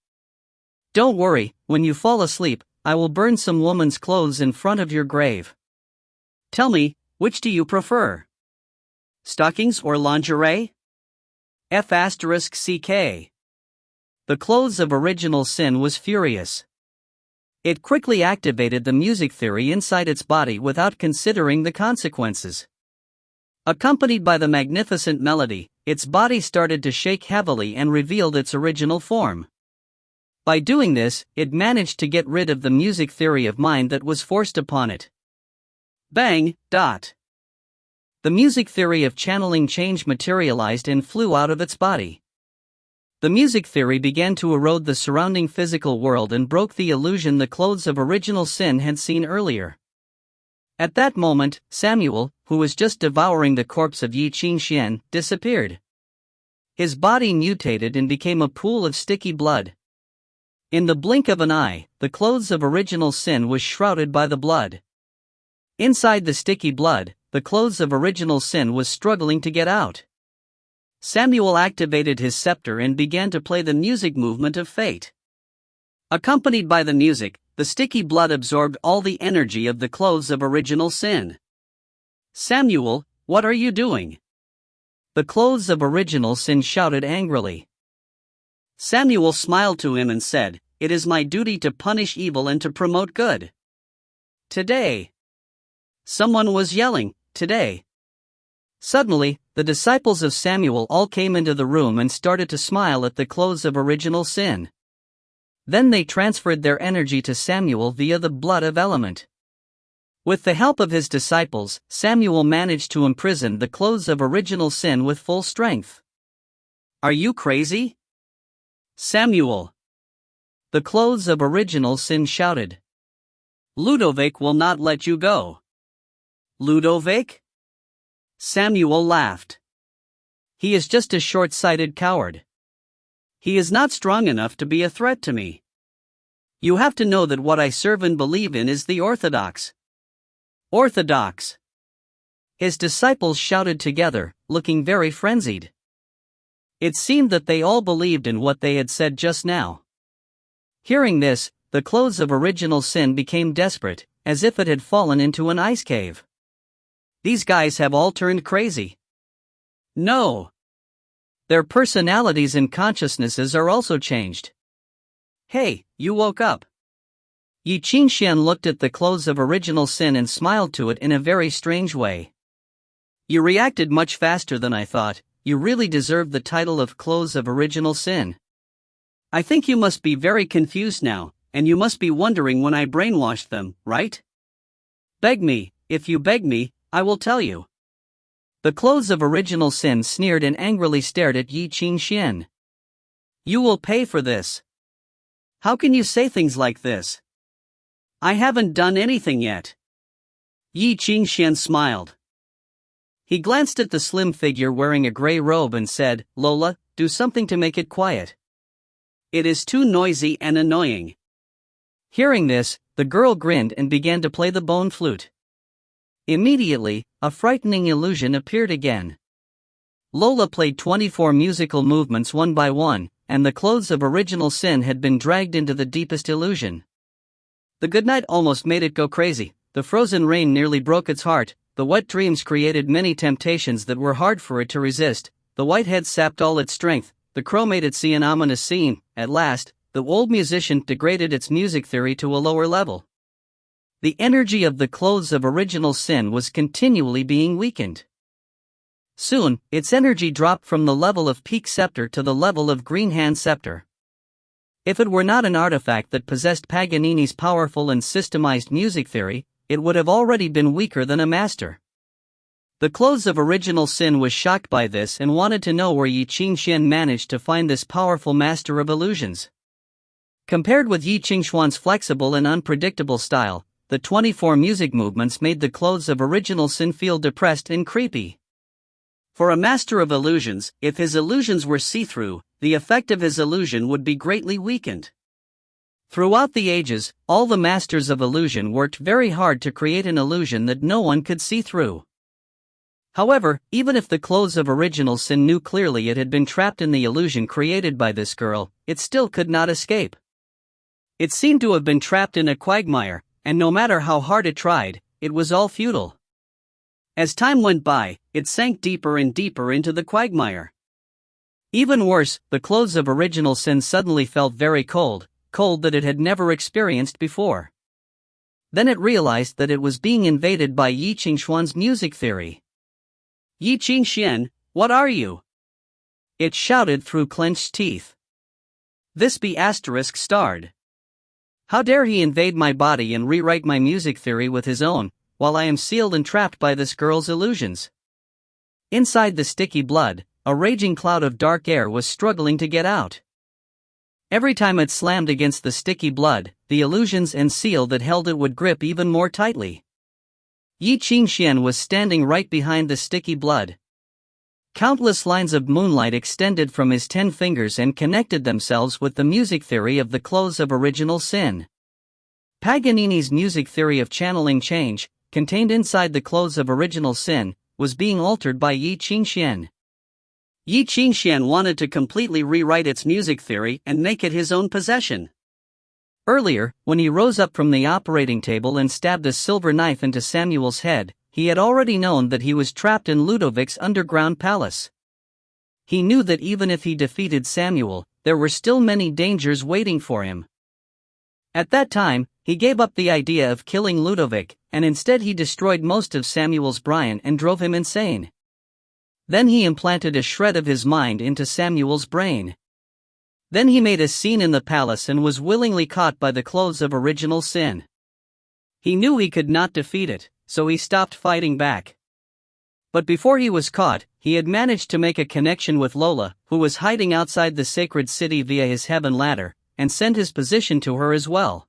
Don't worry, when you fall asleep, I will burn some woman's clothes in front of your grave. Tell me, which do you prefer? Stockings or lingerie? F***CK. The clothes of original sin was furious. It quickly activated the music theory inside its body without considering the consequences. Accompanied by the magnificent melody, its body started to shake heavily and revealed its original form. By doing this, it managed to get rid of the music theory of mind that was forced upon it. Bang! The music theory of channeling change materialized and flew out of its body. The music theory began to erode the surrounding physical world and broke the illusion the clothes of original sin had seen earlier. At that moment, Samuel, who was just devouring the corpse of Ye Qingxuan, disappeared. His body mutated and became a pool of sticky blood. In the blink of an eye, the clothes of original sin was shrouded by the blood. Inside the sticky blood, the clothes of original sin was struggling to get out. Samuel activated his scepter and began to play the music movement of fate. Accompanied by the music, the sticky blood absorbed all the energy of the clothes of original sin. Samuel, what are you doing? The clothes of original sin shouted angrily. Samuel smiled to him and said, "It is my duty to punish evil and to promote good. Today." Someone was yelling, "Today." Suddenly, the disciples of Samuel all came into the room and started to smile at the clothes of original sin. Then they transferred their energy to Samuel via the blood of element. With the help of his disciples, Samuel managed to imprison the clothes of original sin with full strength. Are you crazy? Samuel. The clothes of original sin shouted. Ludovic will not let you go. Ludovic? Samuel laughed. He is just a short-sighted coward. He is not strong enough to be a threat to me. You have to know that what I serve and believe in is the orthodox. Orthodox! His disciples shouted together, looking very frenzied. It seemed that they all believed in what they had said just now. Hearing this, the clothes of original sin became desperate, as if it had fallen into an ice cave. These guys have all turned crazy. No. Their personalities and consciousnesses are also changed. Hey, you woke up. Ye Qingxuan looked at the clothes of original sin and smiled to it in a very strange way. You reacted much faster than I thought. You really deserve the title of clothes of original sin. I think you must be very confused now, and you must be wondering when I brainwashed them, right? Beg me, if you beg me, I will tell you. The clothes of original sin sneered and angrily stared at Ye Qingxuan. You will pay for this. How can you say things like this? I haven't done anything yet. Ye Qingxuan smiled. He glanced at the slim figure wearing a gray robe and said, Lola, do something to make it quiet. It is too noisy and annoying. Hearing this, the girl grinned and began to play the bone flute. Immediately, a frightening illusion appeared again. Lola played 24 musical movements one by one, and the clothes of original sin had been dragged into the deepest illusion. The good night almost made it go crazy, the frozen rain nearly broke its heart, the wet dreams created many temptations that were hard for it to resist, the white head sapped all its strength, the crow made it see an ominous scene. At last, the old musician degraded its music theory to a lower level. The energy of the clothes of original sin was continually being weakened. Soon, its energy dropped from the level of peak scepter to the level of green hand scepter. If it were not an artifact that possessed Paganini's powerful and systemized music theory, it would have already been weaker than a master. The clothes of original sin was shocked by this and wanted to know where Ye Qingxuan managed to find this powerful master of illusions. Compared with Ye Qingxuan's flexible and unpredictable style, the 24 music movements made the clothes of original sin feel depressed and creepy. For a master of illusions, if his illusions were see-through, the effect of his illusion would be greatly weakened. Throughout the ages, all the masters of illusion worked very hard to create an illusion that no one could see through. However, even if the clothes of original sin knew clearly it had been trapped in the illusion created by this girl, it still could not escape. It seemed to have been trapped in a quagmire, and no matter how hard it tried, it was all futile. As time went by, it sank deeper and deeper into the quagmire. Even worse, the clothes of original sin suddenly felt very cold, cold that it had never experienced before. Then it realized that it was being invaded by Ye Qingxuan's music theory. Ye Qingxuan, what are you? It shouted through clenched teeth. This be *****. How dare he invade my body and rewrite my music theory with his own, while I am sealed and trapped by this girl's illusions? Inside the sticky blood, a raging cloud of dark air was struggling to get out. Every time it slammed against the sticky blood, the illusions and seal that held it would grip even more tightly. Ye Qingxuan was standing right behind the sticky blood. Countless lines of moonlight extended from his 10 fingers and connected themselves with the music theory of the clothes of original sin. Paganini's music theory of channeling change, contained inside the clothes of original sin, was being altered by Ye Qingxuan. Ye Qingxuan wanted to completely rewrite its music theory and make it his own possession. Earlier, when he rose up from the operating table and stabbed a silver knife into Samuel's head, he had already known that he was trapped in Ludovic's underground palace. He knew that even if he defeated Samuel, there were still many dangers waiting for him. At that time, he gave up the idea of killing Ludovic, and instead he destroyed most of Samuel's brain and drove him insane. Then he implanted a shred of his mind into Samuel's brain. Then he made a scene in the palace and was willingly caught by the clothes of original sin. He knew he could not defeat it, so he stopped fighting back. But before he was caught, he had managed to make a connection with Lola, who was hiding outside the sacred city via his heaven ladder, and send his position to her as well.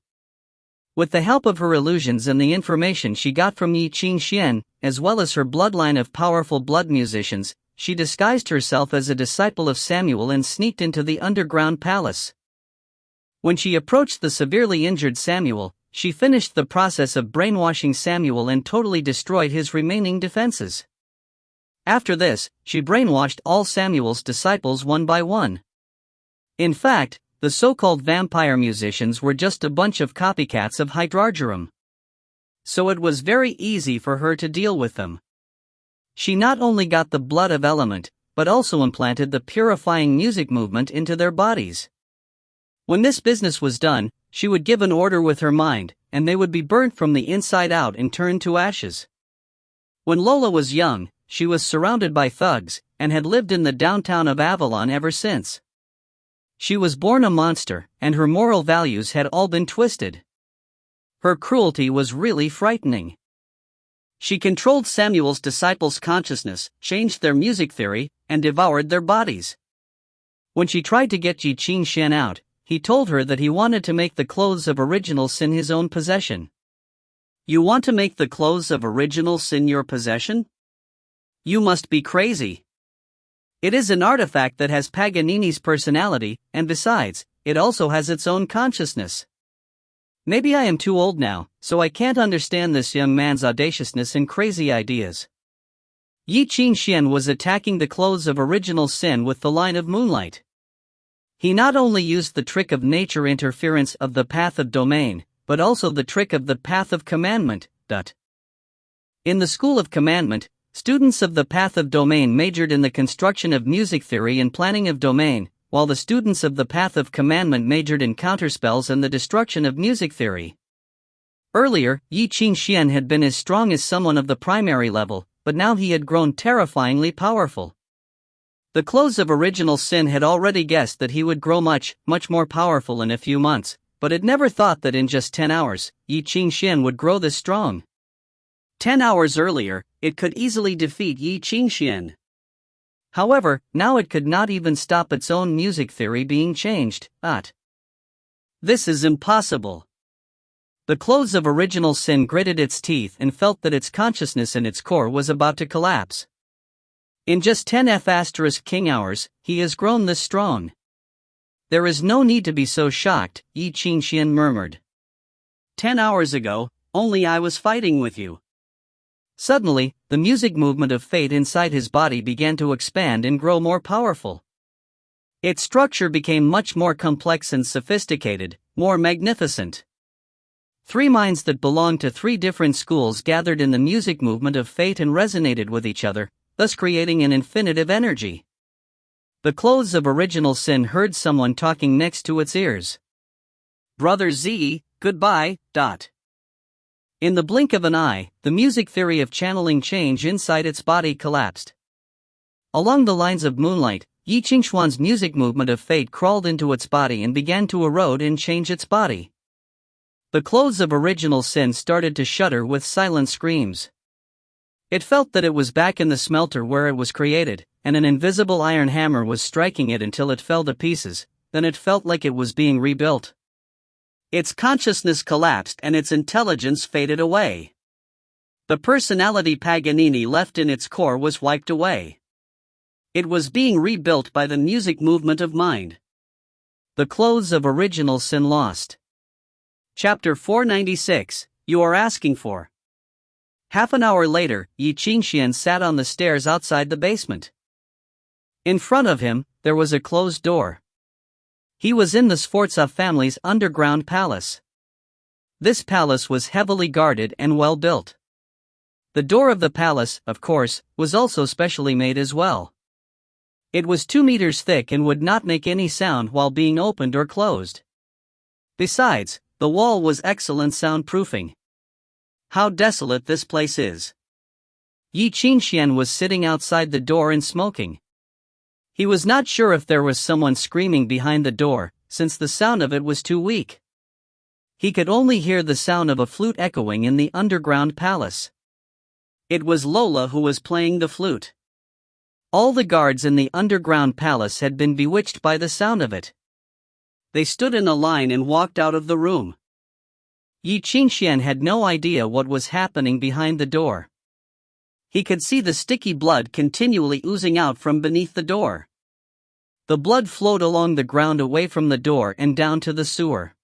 With the help of her illusions and the information she got from Ye Qingxuan, as well as her bloodline of powerful blood musicians, she disguised herself as a disciple of Samuel and sneaked into the underground palace. When she approached the severely injured Samuel, she finished the process of brainwashing Samuel and totally destroyed his remaining defenses. After this, she brainwashed all Samuel's disciples one by one. In fact, the so-called vampire musicians were just a bunch of copycats of Hydrargerum. So it was very easy for her to deal with them. She not only got the blood of element, but also implanted the purifying music movement into their bodies. When this business was done, she would give an order with her mind, and they would be burnt from the inside out and turned to ashes. When Lola was young, she was surrounded by thugs, and had lived in the downtown of Avalon ever since. She was born a monster, and her moral values had all been twisted. Her cruelty was really frightening. She controlled Samuel's disciples' consciousness, changed their music theory, and devoured their bodies. When she tried to get Ye Qingxuan out, he told her that he wanted to make the clothes of original sin his own possession. You want to make the clothes of original sin your possession? You must be crazy. It is an artifact that has Paganini's personality, and besides, it also has its own consciousness. Maybe I am too old now, so I can't understand this young man's audaciousness and crazy ideas. Ye Qingxuan was attacking the clothes of original sin with the line of moonlight. He not only used the trick of nature interference of the path of domain, but also the trick of the path of commandment. In the school of commandment, students of the path of domain majored in the construction of music theory and planning of domain, while the students of the path of commandment majored in counterspells and the destruction of music theory. Earlier, Ye Qingxuan had been as strong as someone of the primary level, but now he had grown terrifyingly powerful. The clothes of original sin had already guessed that he would grow much more powerful in a few months, but had never thought that in just 10 hours, Ye Qingxuan would grow this strong. 10 hours earlier, it could easily defeat Ye Qingxuan. However, now it could not even stop its own music theory being changed. This is impossible. The clothes of original sin gritted its teeth and felt that its consciousness in its core was about to collapse. In just 10 King hours, he has grown this strong. There is no need to be so shocked, Ye Qingxuan murmured. 10 hours ago, only I was fighting with you. Suddenly, the music movement of fate inside his body began to expand and grow more powerful. Its structure became much more complex and sophisticated, more magnificent. 3 minds that belonged to 3 different schools gathered in the music movement of fate and resonated with each other, thus creating an infinitive energy. The clothes of original sin heard someone talking next to its ears. Brother Z, goodbye. In the blink of an eye, the music theory of channeling change inside its body collapsed. Along the lines of moonlight, Ye Qingxuan's music movement of fate crawled into its body and began to erode and change its body. The clothes of original sin started to shudder with silent screams. It felt that it was back in the smelter where it was created, and an invisible iron hammer was striking it until it fell to pieces. Then it felt like it was being rebuilt. Its consciousness collapsed and its intelligence faded away. The personality Paganini left in its core was wiped away. It was being rebuilt by the music movement of mind. The clothes of original sin lost. Chapter 496, You Are Asking For. Half an hour later, Ye Qingxuan sat on the stairs outside the basement. In front of him, there was a closed door. He was in the Sforza family's underground palace. This palace was heavily guarded and well built. The door of the palace, of course, was also specially made as well. It was 2 meters thick and would not make any sound while being opened or closed. Besides, the wall was excellent soundproofing. How desolate this place is. Ye Qingxuan was sitting outside the door and smoking. He was not sure if there was someone screaming behind the door, since the sound of it was too weak. He could only hear the sound of a flute echoing in the underground palace. It was Lola who was playing the flute. All the guards in the underground palace had been bewitched by the sound of it. They stood in a line and walked out of the room. Ye Qingxuan had no idea what was happening behind the door. He could see the sticky blood continually oozing out from beneath the door. The blood flowed along the ground away from the door and down to the sewer.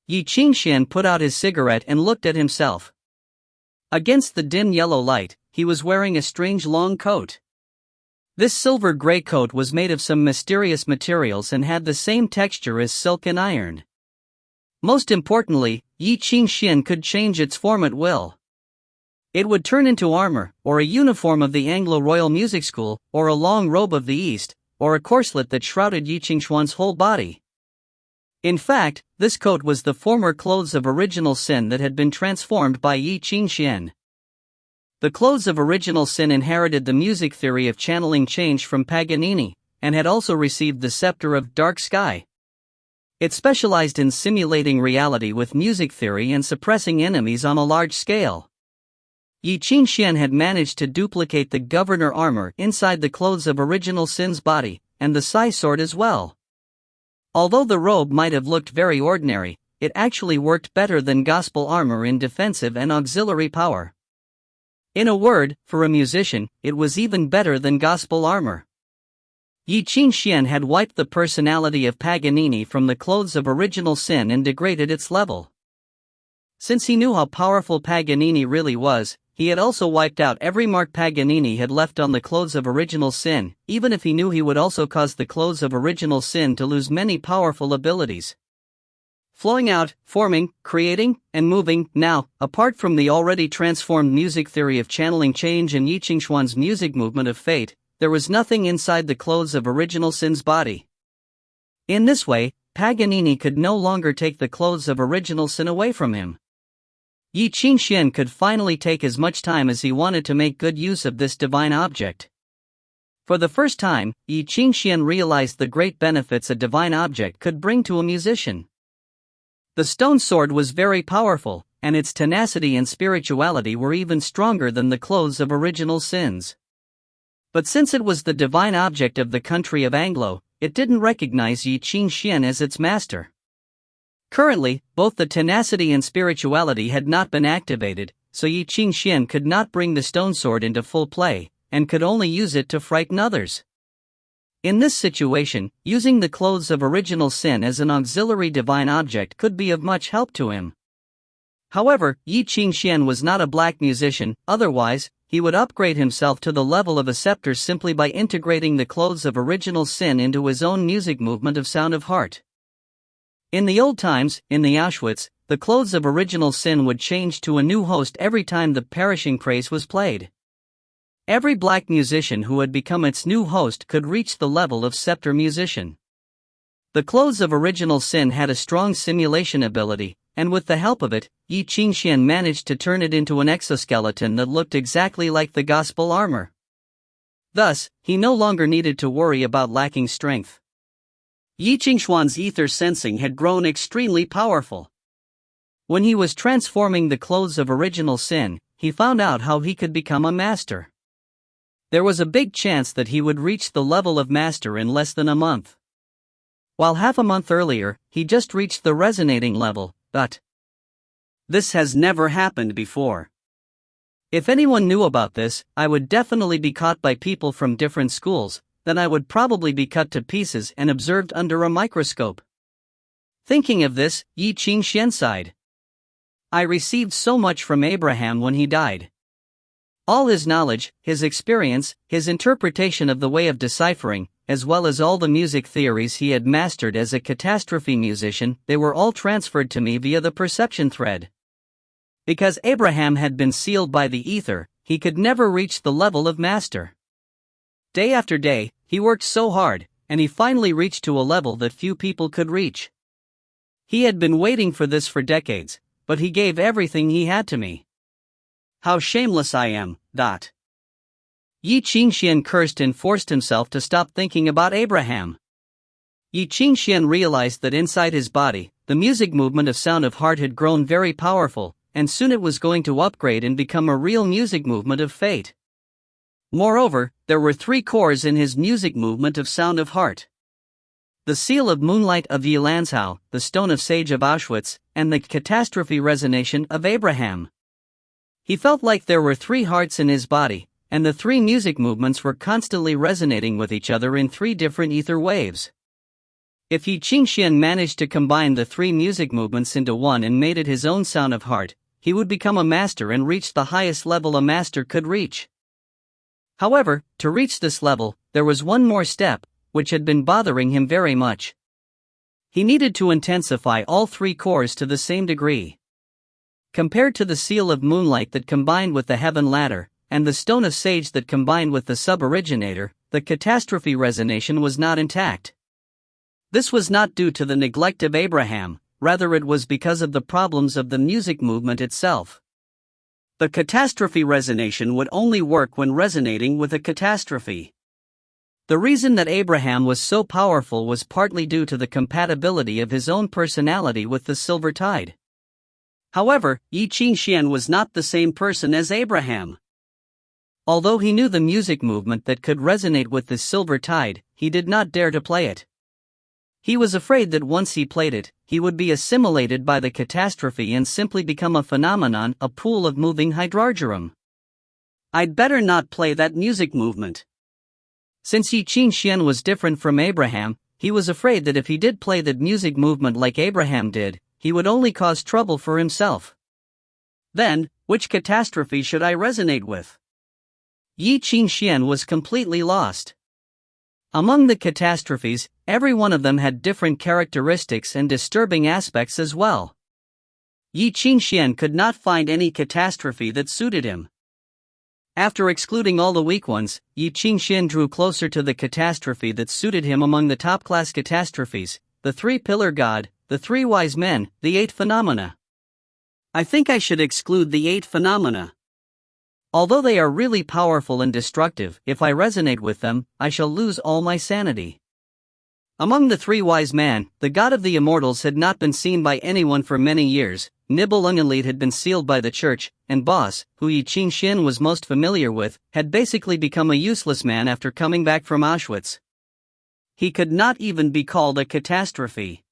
Ye Qingxuan put out his cigarette and looked at himself. Against the dim yellow light, he was wearing a strange long coat. This silver-gray coat was made of some mysterious materials and had the same texture as silk and iron. Most importantly, Ye Qingxuan could change its form at will. It would turn into armor, or a uniform of the Anglo-Royal Music School, or a long robe of the East, or a corselet that shrouded Ye Qingxuan's whole body. In fact, this coat was the former clothes of original sin that had been transformed by Ye Qingxuan. The clothes of original sin inherited the music theory of channeling change from Paganini, and had also received the scepter of dark sky. It specialized in simulating reality with music theory and suppressing enemies on a large scale. Ye Qingxuan had managed to duplicate the governor armor inside the clothes of original sin's body, and the Sai sword as well. Although the robe might have looked very ordinary, it actually worked better than gospel armor in defensive and auxiliary power. In a word, for a musician, it was even better than gospel armor. Ye Qingxuan had wiped the personality of Paganini from the clothes of original sin and degraded its level. Since he knew how powerful Paganini really was, he had also wiped out every mark Paganini had left on the clothes of original sin, even if he knew he would also cause the clothes of original sin to lose many powerful abilities. Flowing out, forming, creating, and moving. Now, apart from the already transformed music theory of channeling change and Ye Qingxuan's music movement of fate, there was nothing inside the clothes of original sin's body. In this way, Paganini could no longer take the clothes of original sin away from him. Ye Qingxuan could finally take as much time as he wanted to make good use of this divine object. For the first time, Ye Qingxuan realized the great benefits a divine object could bring to a musician. The stone sword was very powerful, and its tenacity and spirituality were even stronger than the clothes of original sins. But since it was the divine object of the country of Anglo, it didn't recognize Ye Qingxuan as its master. Currently, both the tenacity and spirituality had not been activated, so Ye Qingxuan could not bring the stone sword into full play, and could only use it to frighten others. In this situation, using the clothes of original sin as an auxiliary divine object could be of much help to him. However, Ye Qingxuan was not a black musician, otherwise, he would upgrade himself to the level of a scepter simply by integrating the clothes of original sin into his own music movement of sound of heart. In the old times, in the Auschwitz, the clothes of original sin would change to a new host every time the perishing praise was played. Every black musician who had become its new host could reach the level of scepter musician. The clothes of original sin had a strong simulation ability, and with the help of it, Ye Qingxuan managed to turn it into an exoskeleton that looked exactly like the gospel armor. Thus, he no longer needed to worry about lacking strength. Ye Qingxuan's ether sensing had grown extremely powerful. When he was transforming the clothes of original sin, he found out how he could become a master. There was a big chance that he would reach the level of master in less than a month. While half a month earlier, he just reached the resonating level, but this has never happened before. If anyone knew about this, I would definitely be caught by people from different schools, then I would probably be cut to pieces and observed under a microscope. Thinking of this, Ye Qingxuan sighed. I received so much from Abraham when he died. All his knowledge, his experience, his interpretation of the way of deciphering, as well as all the music theories he had mastered as a catastrophe musician, they were all transferred to me via the perception thread. Because Abraham had been sealed by the ether, he could never reach the level of master. Day after day, he worked so hard, and he finally reached to a level that few people could reach. He had been waiting for this for decades, but he gave everything he had to me. How shameless I am. Ye Qingxuan cursed and forced himself to stop thinking about Abraham. Ye Qingxuan realized that inside his body, the music movement of sound of heart had grown very powerful, and soon it was going to upgrade and become a real music movement of fate. Moreover, there were 3 cores in his music movement of sound of heart. the seal of moonlight of Ye Qingxuan, the stone of sage of Auschwitz, and the catastrophe resonation of Abraham. He felt like there were three hearts in his body, and the three music movements were constantly resonating with each other in three different ether waves. If Ye Qingxuan managed to combine the three music movements into one and made it his own sound of heart, he would become a master and reach the highest level a master could reach. However, to reach this level, there was one more step, which had been bothering him very much. He needed to intensify all three cores to the same degree. Compared to the seal of moonlight that combined with the heaven ladder, and the stone of sage that combined with the sub-originator, the catastrophe resonation was not intact. This was not due to the neglect of Abraham, rather it was because of the problems of the music movement itself. The catastrophe resonation would only work when resonating with a catastrophe. The reason that Abraham was so powerful was partly due to the compatibility of his own personality with the silver tide. However, Ye Qingxuan was not the same person as Abraham. Although he knew the music movement that could resonate with the silver tide, he did not dare to play it. He was afraid that once he played it, he would be assimilated by the catastrophe and simply become a phenomenon, a pool of moving hydrargyrum. I'd better not play that music movement. Since Ye Qingxuan was different from Abraham, he was afraid that if he did play the music movement like Abraham did, he would only cause trouble for himself. Then, which catastrophe should I resonate with? Ye Qingxuan was completely lost. Among the catastrophes, every one of them had different characteristics and disturbing aspects as well. Ye Qingxuan could not find any catastrophe that suited him. After excluding all the weak ones, Ye Qingxuan drew closer to the catastrophe that suited him among the top-class catastrophes, the three-pillar god, the three wise men, the 8 phenomena. I think I should exclude the 8 phenomena. Although they are really powerful and destructive, if I resonate with them, I shall lose all my sanity. Among the three wise men, the god of the immortals had not been seen by anyone for many years, Nibelungenlied had been sealed by the church, and Boss, who Ye Qingxuan was most familiar with, had basically become a useless man after coming back from Auschwitz. He could not even be called a catastrophe.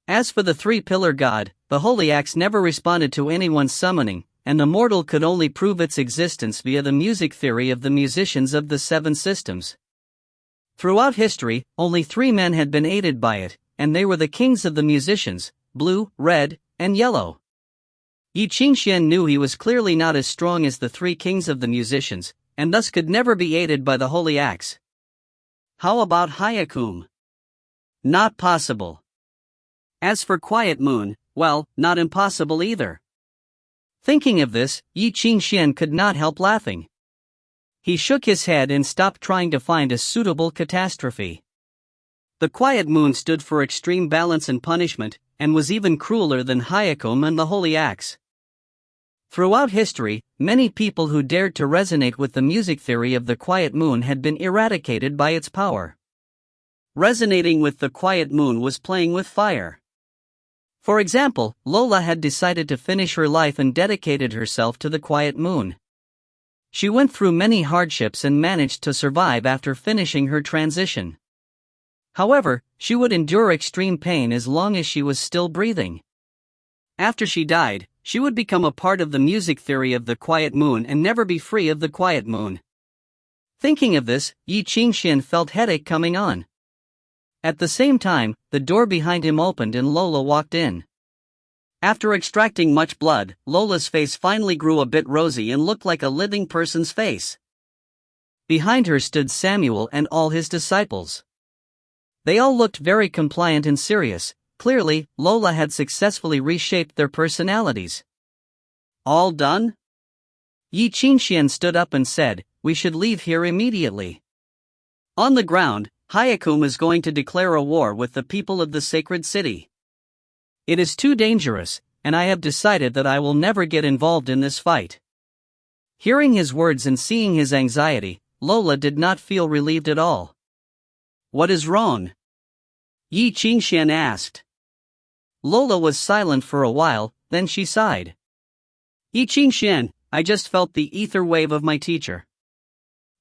As for the three-pillar god, the holy axe never responded to anyone's summoning, and the mortal could only prove its existence via the music theory of the musicians of the 7 systems. Throughout history, only 3 men had been aided by it, and they were the kings of the musicians, blue, red, and yellow. Ye Qingxuan knew he was clearly not as strong as the 3 kings of the musicians, and thus could never be aided by the holy axe. How about Hyakum? Not possible. As for Quiet Moon, well, not impossible either. Thinking of this, Ye Qingxuan could not help laughing. He shook his head and stopped trying to find a suitable catastrophe. The Quiet Moon stood for extreme balance and punishment, and was even crueler than Hyakum and the Holy Axe. Throughout history, many people who dared to resonate with the music theory of the Quiet Moon had been eradicated by its power. Resonating with the Quiet Moon was playing with fire. For example, Lola had decided to finish her life and dedicated herself to the Quiet Moon. She went through many hardships and managed to survive after finishing her transition. However, she would endure extreme pain as long as she was still breathing. After she died, she would become a part of the music theory of the Quiet Moon and never be free of the Quiet Moon. Thinking of this, Ye Qingxuan felt headache coming on. At the same time, the door behind him opened and Lola walked in. After extracting much blood, Lola's face finally grew a bit rosy and looked like a living person's face. Behind her stood Samuel and all his disciples. They all looked very compliant and serious. Clearly, Lola had successfully reshaped their personalities. All done? Ye Qingxuan stood up and said, "We should leave here immediately. On the ground, Hyakum is going to declare a war with the people of the sacred city. It is too dangerous, and I have decided that I will never get involved in this fight." Hearing his words and seeing his anxiety, Lola did not feel relieved at all. "What is wrong?" Ye Qingxuan asked. Lola was silent for a while, then she sighed. "Ye Qingxuan, I just felt the ether wave of my teacher.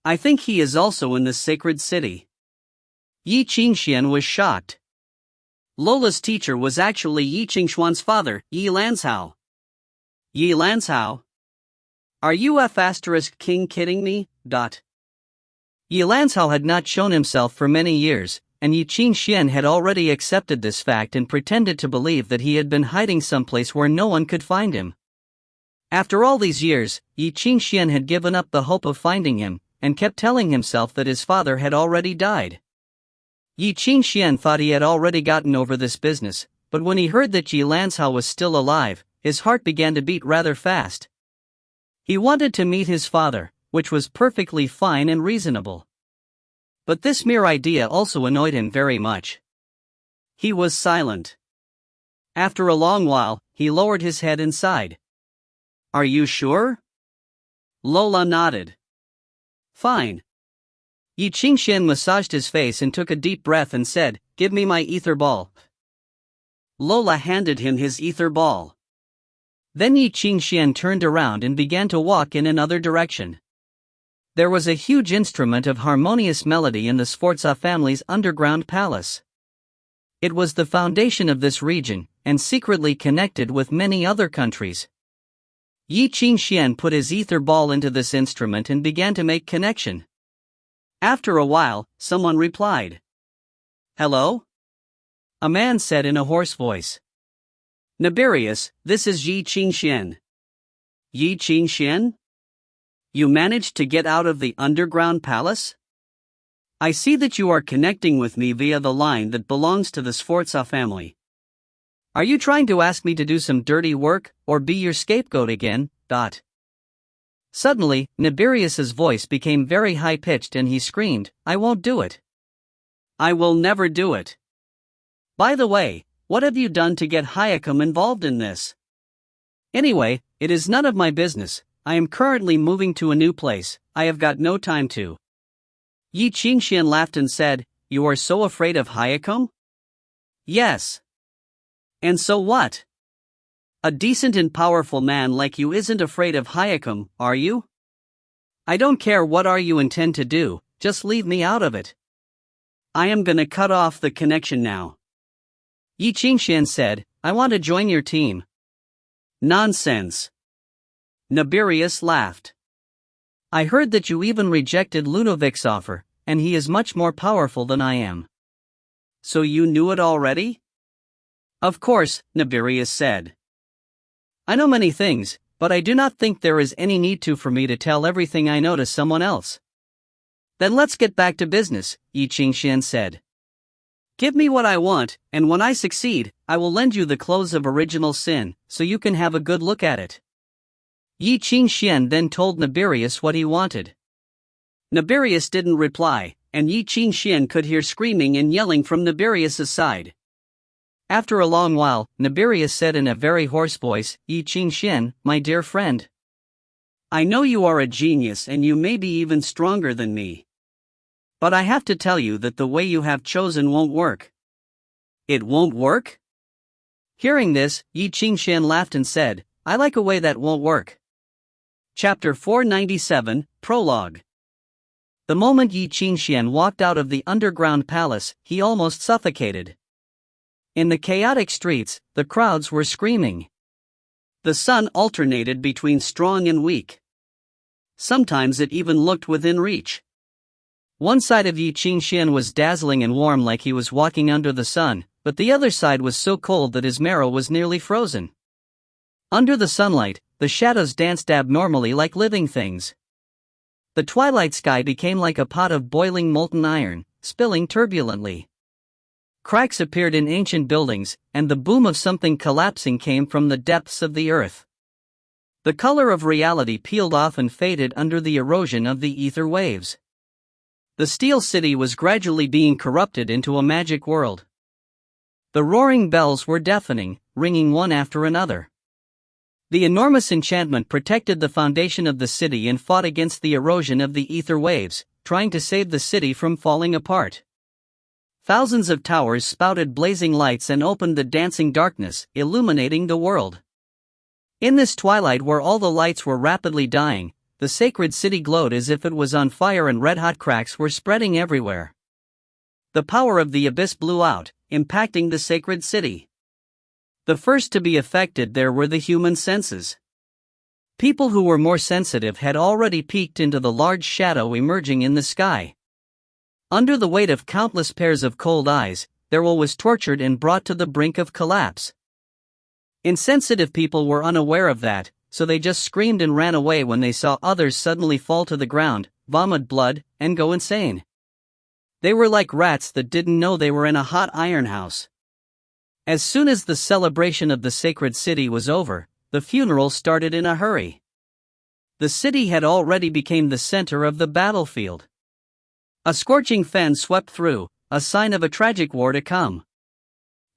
I think he is also in this sacred city. Ye Qingxuan was shocked. Lola's teacher was actually Ye Qingxuan's father, Ye Lanzhao. Ye Lanzhao? Are you F***king kidding me? Ye Lanzhao had not shown himself for many years, and Ye Qingxuan had already accepted this fact and pretended to believe that he had been hiding someplace where no one could find him. After all these years, Ye Qingxuan had given up the hope of finding him, and kept telling himself that his father had already died. Ye Qingxuan thought he had already gotten over this business, but when he heard that Ye Lanzhao was still alive, his heart began to beat rather fast. He wanted to meet his father, which was perfectly fine and reasonable. But this mere idea also annoyed him very much. He was silent. After a long while, he lowered his head and sighed. Are you sure? Lola nodded. Fine. Ye Qingxuan massaged his face and took a deep breath and said, Give me my ether ball. Lola handed him his ether ball. Then Ye Qingxuan turned around and began to walk in another direction. There was a huge instrument of harmonious melody in the Sforza family's underground palace. It was the foundation of this region, and secretly connected with many other countries. Ye Qingxuan put his ether ball into this instrument and began to make connection. After a while, someone replied. Hello? A man said in a hoarse voice. Nibirius, this is Ye Qingxuan. Ye Qingxuan? You managed to get out of the underground palace? I see that you are connecting with me via the line that belongs to the Sforza family. Are you trying to ask me to do some dirty work, or be your scapegoat again? Suddenly, Nibirius's voice became very high-pitched and he screamed, I won't do it. I will never do it. By the way, what have you done to get Hayakam involved in this? Anyway, it is none of my business. I am currently moving to a new place. I have got no time to. Ye Qingxuan laughed and said, You are so afraid of Hayakam? Yes. And so what? A decent and powerful man like you isn't afraid of Hayakam, are you? I don't care what you intend to do, just leave me out of it. I am gonna cut off the connection now. Ye Qingxuan said, I want to join your team. Nonsense. Nibirius laughed. I heard that you even rejected Ludovic's offer, and he is much more powerful than I am. So you knew it already? Of course, Nibirius said. I know many things, but I do not think there is any need for me to tell everything I know to someone else. Then let's get back to business, Ye Qingxuan said. Give me what I want, and when I succeed, I will lend you the clothes of original sin, so you can have a good look at it. Ye Qingxuan then told Nibirius what he wanted. Nibirius didn't reply, and Ye Qingxuan could hear screaming and yelling from Nibirius's side. After a long while, Nibirius said in a very hoarse voice, Ye Qingxuan, my dear friend. I know you are a genius and you may be even stronger than me. But I have to tell you that the way you have chosen won't work. It won't work? Hearing this, Ye Qingxuan laughed and said, I like a way that won't work. Chapter 497, Prologue. The moment Ye Qingxuan walked out of the underground palace, he almost suffocated. In the chaotic streets, the crowds were screaming. The sun alternated between strong and weak. Sometimes it even looked within reach. One side of Ye Qingxuan was dazzling and warm like he was walking under the sun, but the other side was so cold that his marrow was nearly frozen. Under the sunlight, the shadows danced abnormally like living things. The twilight sky became like a pot of boiling molten iron, spilling turbulently. Cracks appeared in ancient buildings, and the boom of something collapsing came from the depths of the earth. The color of reality peeled off and faded under the erosion of the ether waves. The steel city was gradually being corrupted into a magic world. The roaring bells were deafening, ringing one after another. The enormous enchantment protected the foundation of the city and fought against the erosion of the ether waves, trying to save the city from falling apart. Thousands of towers spouted blazing lights and opened the dancing darkness, illuminating the world. In this twilight where all the lights were rapidly dying, the sacred city glowed as if it was on fire and red-hot cracks were spreading everywhere. The power of the abyss blew out, impacting the sacred city. The first to be affected there were the human senses. People who were more sensitive had already peeked into the large shadow emerging in the sky. Under the weight of countless pairs of cold eyes, their will was tortured and brought to the brink of collapse. Insensitive people were unaware of that, so they just screamed and ran away when they saw others suddenly fall to the ground, vomit blood, and go insane. They were like rats that didn't know they were in a hot iron house. As soon as the celebration of the sacred city was over, the funeral started in a hurry. The city had already become the center of the battlefield. A scorching fan swept through, a sign of a tragic war to come.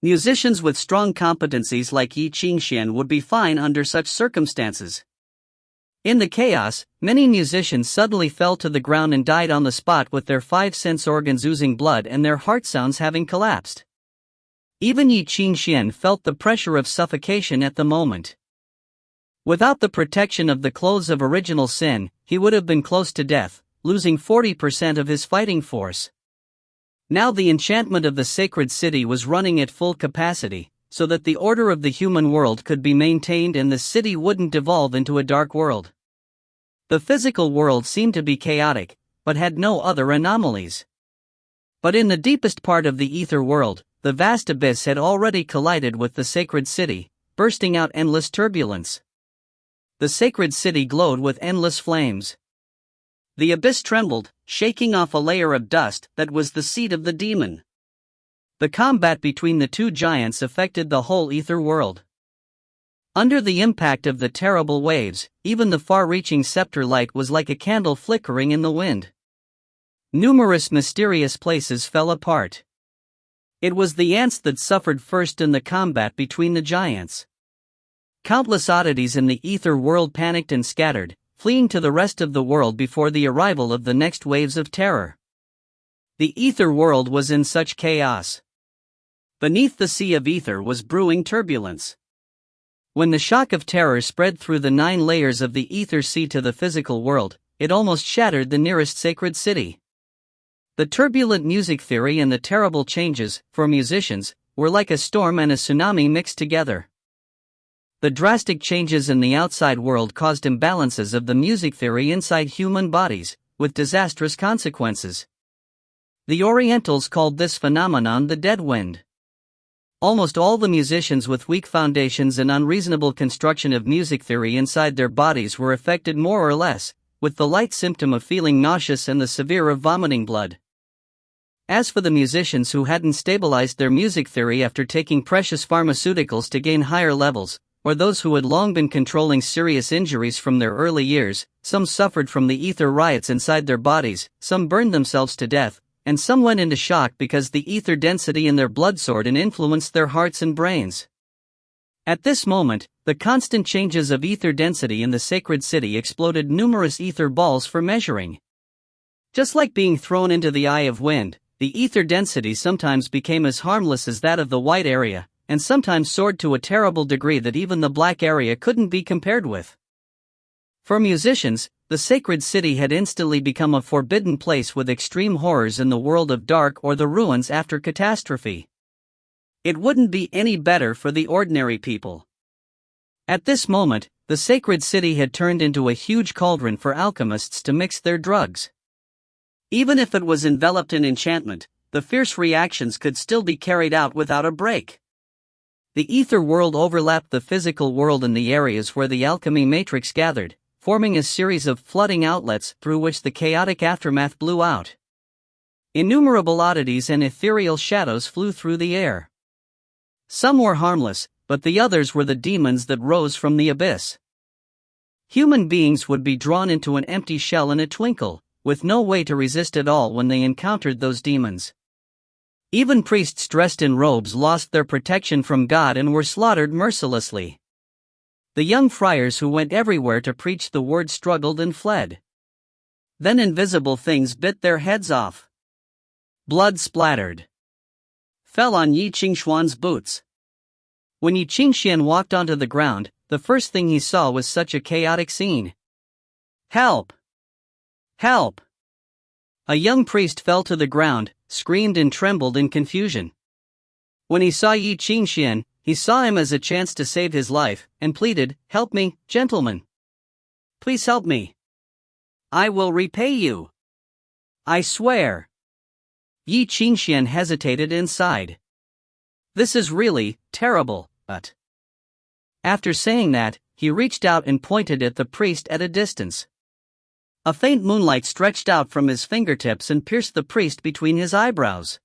Musicians with strong competencies like Ye Qingxuan would be fine under such circumstances. In the chaos, many musicians suddenly fell to the ground and died on the spot with their 5 sense organs oozing blood and their heart sounds having collapsed. Even Ye Qingxuan felt the pressure of suffocation at the moment. Without the protection of the clothes of original sin, he would have been close to death, losing 40% of his fighting force. Now the enchantment of the sacred city was running at full capacity, so that the order of the human world could be maintained and the city wouldn't devolve into a dark world. The physical world seemed to be chaotic, but had no other anomalies. But in the deepest part of the ether world, the vast abyss had already collided with the sacred city, bursting out endless turbulence. The sacred city glowed with endless flames. The abyss trembled, shaking off a layer of dust that was the seat of the demon. The combat between the two giants affected the whole ether world. Under the impact of the terrible waves, even the far-reaching scepter light was like a candle flickering in the wind. Numerous mysterious places fell apart. It was the ants that suffered first in the combat between the giants. Countless oddities in the ether world panicked and scattered, fleeing to the rest of the world before the arrival of the next waves of terror. The ether world was in such chaos. Beneath the sea of ether was brewing turbulence. When the shock of terror spread through the 9 layers of the ether sea to the physical world, it almost shattered the nearest sacred city. The turbulent music theory and the terrible changes, for musicians, were like a storm and a tsunami mixed together. The drastic changes in the outside world caused imbalances of the music theory inside human bodies, with disastrous consequences. The Orientals called this phenomenon the dead wind. Almost all the musicians with weak foundations and unreasonable construction of music theory inside their bodies were affected more or less, with the light symptom of feeling nauseous and the severe of vomiting blood. As for the musicians who hadn't stabilized their music theory after taking precious pharmaceuticals to gain higher levels, or those who had long been controlling serious injuries from their early years, some suffered from the ether riots inside their bodies, some burned themselves to death, and some went into shock because the ether density in their blood soared and influenced their hearts and brains. At this moment, the constant changes of ether density in the sacred city exploded numerous ether balls for measuring. Just like being thrown into the eye of wind, the ether density sometimes became as harmless as that of the white area, and sometimes soared to a terrible degree that even the black area couldn't be compared with. For musicians, the sacred city had instantly become a forbidden place with extreme horrors in the world of dark or the ruins after catastrophe. It wouldn't be any better for the ordinary people. At this moment, the sacred city had turned into a huge cauldron for alchemists to mix their drugs. Even if it was enveloped in enchantment, the fierce reactions could still be carried out without a break. The ether world overlapped the physical world in the areas where the alchemy matrix gathered, forming a series of flooding outlets through which the chaotic aftermath blew out. Innumerable oddities and ethereal shadows flew through the air. Some were harmless, but the others were the demons that rose from the abyss. Human beings would be drawn into an empty shell in a twinkle, with no way to resist at all when they encountered those demons. Even priests dressed in robes lost their protection from God and were slaughtered mercilessly. The young friars who went everywhere to preach the word struggled and fled. Then invisible things bit their heads off. Blood splattered. Fell on Ye Qingxuan's boots. When Ye Qingxuan walked onto the ground, the first thing he saw was such a chaotic scene. Help! Help! A young priest fell to the ground, screamed and trembled in confusion. When he saw Ye Qingxuan, he saw him as a chance to save his life, and pleaded, "Help me, gentlemen. Please help me. I will repay you. I swear." Ye Qingxuan hesitated and sighed. "This is really terrible, but..." After saying that, he reached out and pointed at the priest at a distance. A faint moonlight stretched out from his fingertips and pierced the priest between his eyebrows.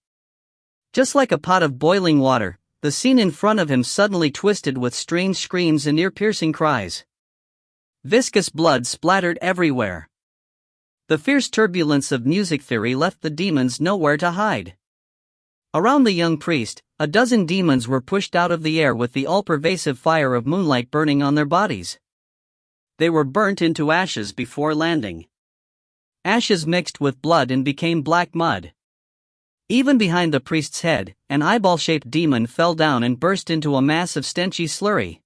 Just like a pot of boiling water, the scene in front of him suddenly twisted with strange screams and ear-piercing cries. Viscous blood splattered everywhere. The fierce turbulence of music theory left the demons nowhere to hide. Around the young priest, a dozen demons were pushed out of the air with the all-pervasive fire of moonlight burning on their bodies. They were burnt into ashes before landing. Ashes mixed with blood and became black mud. Even behind the priest's head, an eyeball-shaped demon fell down and burst into a mass of stenchy slurry.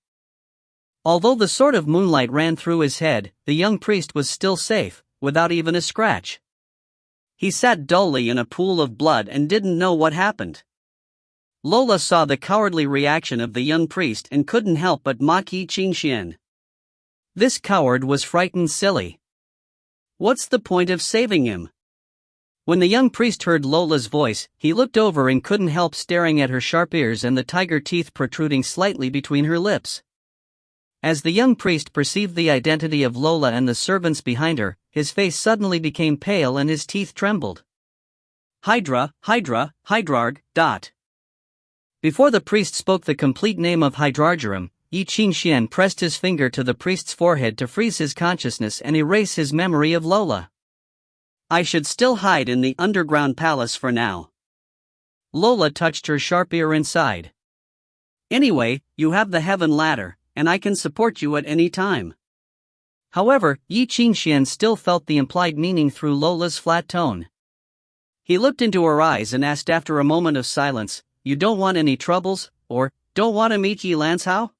Although the sword of moonlight ran through his head, the young priest was still safe, without even a scratch. He sat dully in a pool of blood and didn't know what happened. Lola saw the cowardly reaction of the young priest and couldn't help but mock Ye Qingxuan. This coward was frightened silly. What's the point of saving him? When the young priest heard Lola's voice, he looked over and couldn't help staring at her sharp ears and the tiger teeth protruding slightly between her lips. As the young priest perceived the identity of Lola and the servants behind her, his face suddenly became pale and his teeth trembled. Hydrarg. Before the priest spoke the complete name of Hydrargerum, Ye Qingxuan pressed his finger to the priest's forehead to freeze his consciousness and erase his memory of Lola. I should still hide in the underground palace for now. Lola touched her sharp ear and sighed. Anyway, you have the heaven ladder, and I can support you at any time. However, Ye Qingxuan still felt the implied meaning through Lola's flat tone. He looked into her eyes and asked after a moment of silence, "You don't want any troubles, or don't want to meet Ye Lancao?"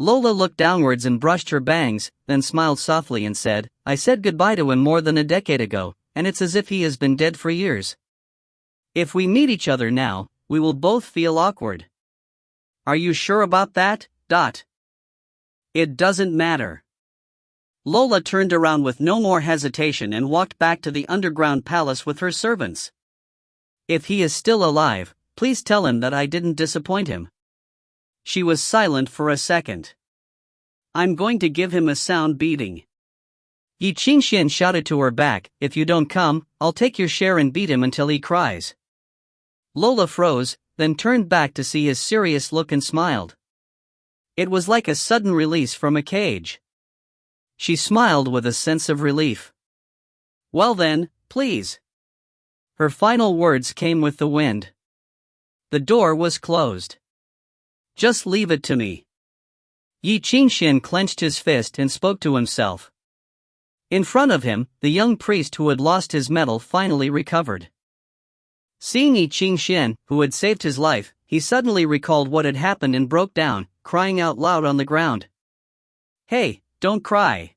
Lola looked downwards and brushed her bangs, then smiled softly and said, "I said goodbye to him more than a decade ago, and it's as if he has been dead for years. If we meet each other now, we will both feel awkward." "Are you sure about that? It doesn't matter." Lola turned around with no more hesitation and walked back to the underground palace with her servants. "If he is still alive, please tell him that I didn't disappoint him." She was silent for a second. "I'm going to give him a sound beating." Ye Qingxuan shouted to her back, "If you don't come, I'll take your share and beat him until he cries." Lola froze, then turned back to see his serious look and smiled. It was like a sudden release from a cage. She smiled with a sense of relief. "Well then, please." Her final words came with the wind. The door was closed. "Just leave it to me." Ye Qingxuan clenched his fist and spoke to himself. In front of him, the young priest who had lost his mettle finally recovered. Seeing Ye Qingxuan, who had saved his life, he suddenly recalled what had happened and broke down, crying out loud on the ground. "Hey, don't cry."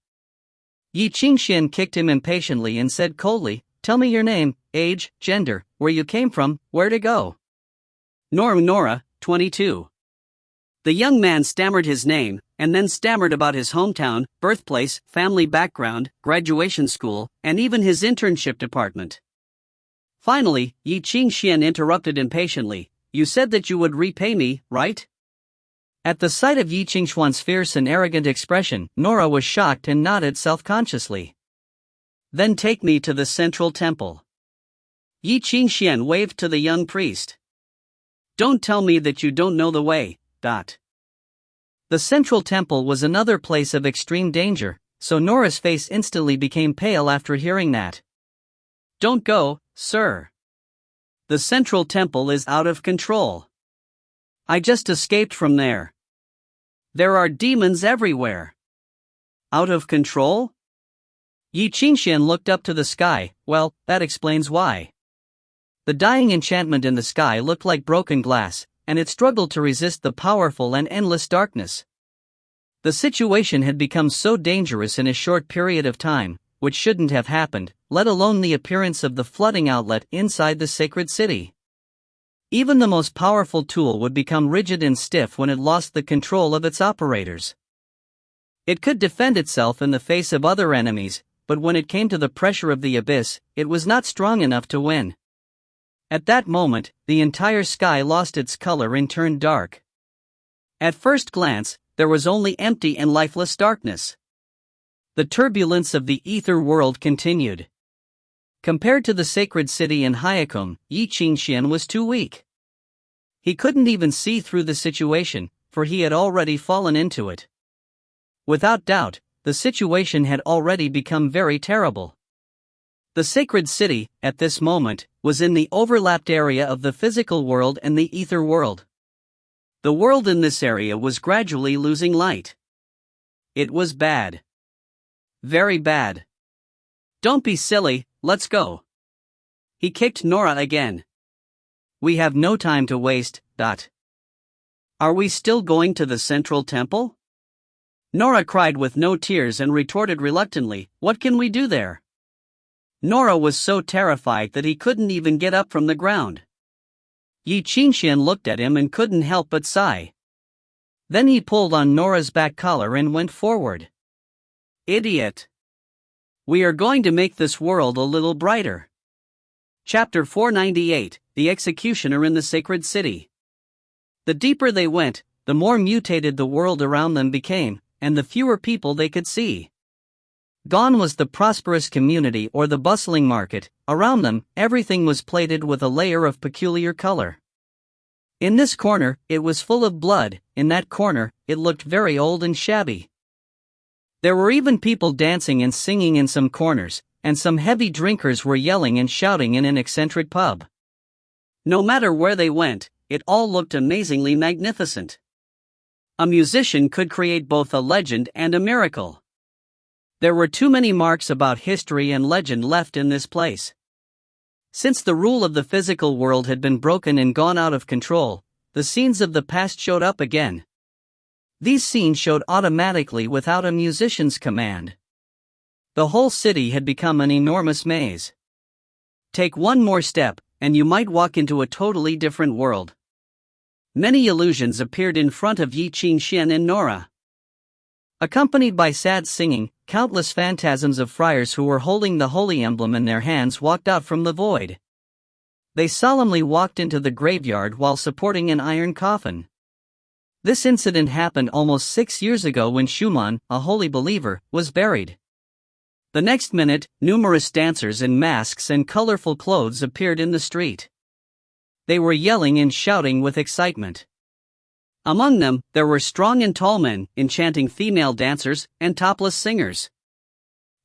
Ye Qingxuan kicked him impatiently and said coldly, "Tell me your name, age, gender, where you came from, where to go." "Nora, 22. The young man stammered his name, and then stammered about his hometown, birthplace, family background, graduation school, and even his internship department. Finally, Ye Qingxuan interrupted impatiently, "You said that you would repay me, right?" At the sight of Ye Qingxuan's fierce and arrogant expression, Nora was shocked and nodded self-consciously. "Then take me to the central temple." Ye Qingxuan waved to the young priest. "Don't tell me that you don't know the way. The central temple was another place of extreme danger, so Nora's face instantly became pale after hearing that. "Don't go, sir. The central temple is out of control. I just escaped from there. There are demons everywhere." "Out of control?" Ye Qingxuan looked up to the sky. "Well, that explains why." The dying enchantment in the sky looked like broken glass, and it struggled to resist the powerful and endless darkness. The situation had become so dangerous in a short period of time, which shouldn't have happened, let alone the appearance of the flooding outlet inside the sacred city. Even the most powerful tool would become rigid and stiff when it lost the control of its operators. It could defend itself in the face of other enemies, but when it came to the pressure of the abyss, it was not strong enough to win. At that moment, the entire sky lost its color and turned dark. At first glance, there was only empty and lifeless darkness. The turbulence of the ether world continued. Compared to the sacred city in Hyakum, Ye Qingxuan was too weak. He couldn't even see through the situation, for he had already fallen into it. Without doubt, the situation had already become very terrible. The sacred city, at this moment, was in the overlapped area of the physical world and the ether world. The world in this area was gradually losing light. It was bad. Very bad. Don't be silly, let's go. He kicked Nora again. We have no time to waste. Are we still going to the central temple? Nora cried with no tears and retorted reluctantly, what can we do there? Nora was so terrified that he couldn't even get up from the ground. Ye Qingxuan looked at him and couldn't help but sigh. Then he pulled on Nora's back collar and went forward. Idiot! We are going to make this world a little brighter. Chapter 498, The Executioner in the Sacred City. The deeper they went, the more mutated the world around them became, and the fewer people they could see. Gone was the prosperous community or the bustling market. Around them, everything was plated with a layer of peculiar color. In this corner, it was full of blood, in that corner, it looked very old and shabby. There were even people dancing and singing in some corners, and some heavy drinkers were yelling and shouting in an eccentric pub. No matter where they went, it all looked amazingly magnificent. A musician could create both a legend and a miracle. There were too many marks about history and legend left in this place. Since the rule of the physical world had been broken and gone out of control, the scenes of the past showed up again. These scenes showed automatically without a musician's command. The whole city had become an enormous maze. Take one more step, and you might walk into a totally different world. Many illusions appeared in front of Ye Qingxuan and Nora. Accompanied by sad singing, countless phantasms of friars who were holding the holy emblem in their hands walked out from the void. They solemnly walked into the graveyard while supporting an iron coffin. This incident happened almost 6 years ago when Schumann, a holy believer, was buried. The next minute, numerous dancers in masks and colorful clothes appeared in the street. They were yelling and shouting with excitement. Among them, there were strong and tall men, enchanting female dancers, and topless singers.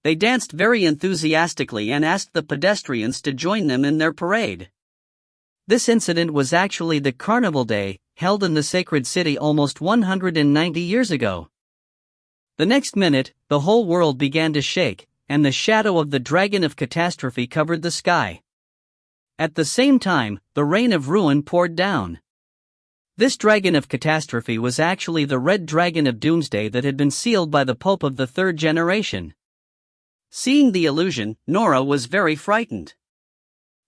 They danced very enthusiastically and asked the pedestrians to join them in their parade. This incident was actually the Carnival Day, held in the sacred city almost 190 years ago. The next minute, the whole world began to shake, and the shadow of the dragon of catastrophe covered the sky. At the same time, the rain of ruin poured down. This dragon of catastrophe was actually the red dragon of doomsday that had been sealed by the Pope of the third generation. Seeing the illusion, Nora was very frightened.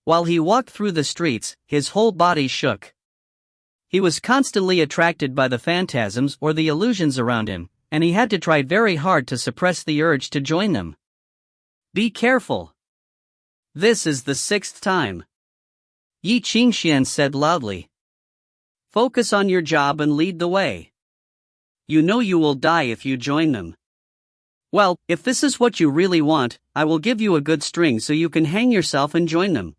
While he walked through the streets, his whole body shook. He was constantly attracted by the phantasms or the illusions around him, and he had to try very hard to suppress the urge to join them. Be careful. This is the 6th time. Ye Qingxuan said loudly. Focus on your job and lead the way. You know you will die if you join them. Well, if this is what you really want, I will give you a good string so you can hang yourself and join them.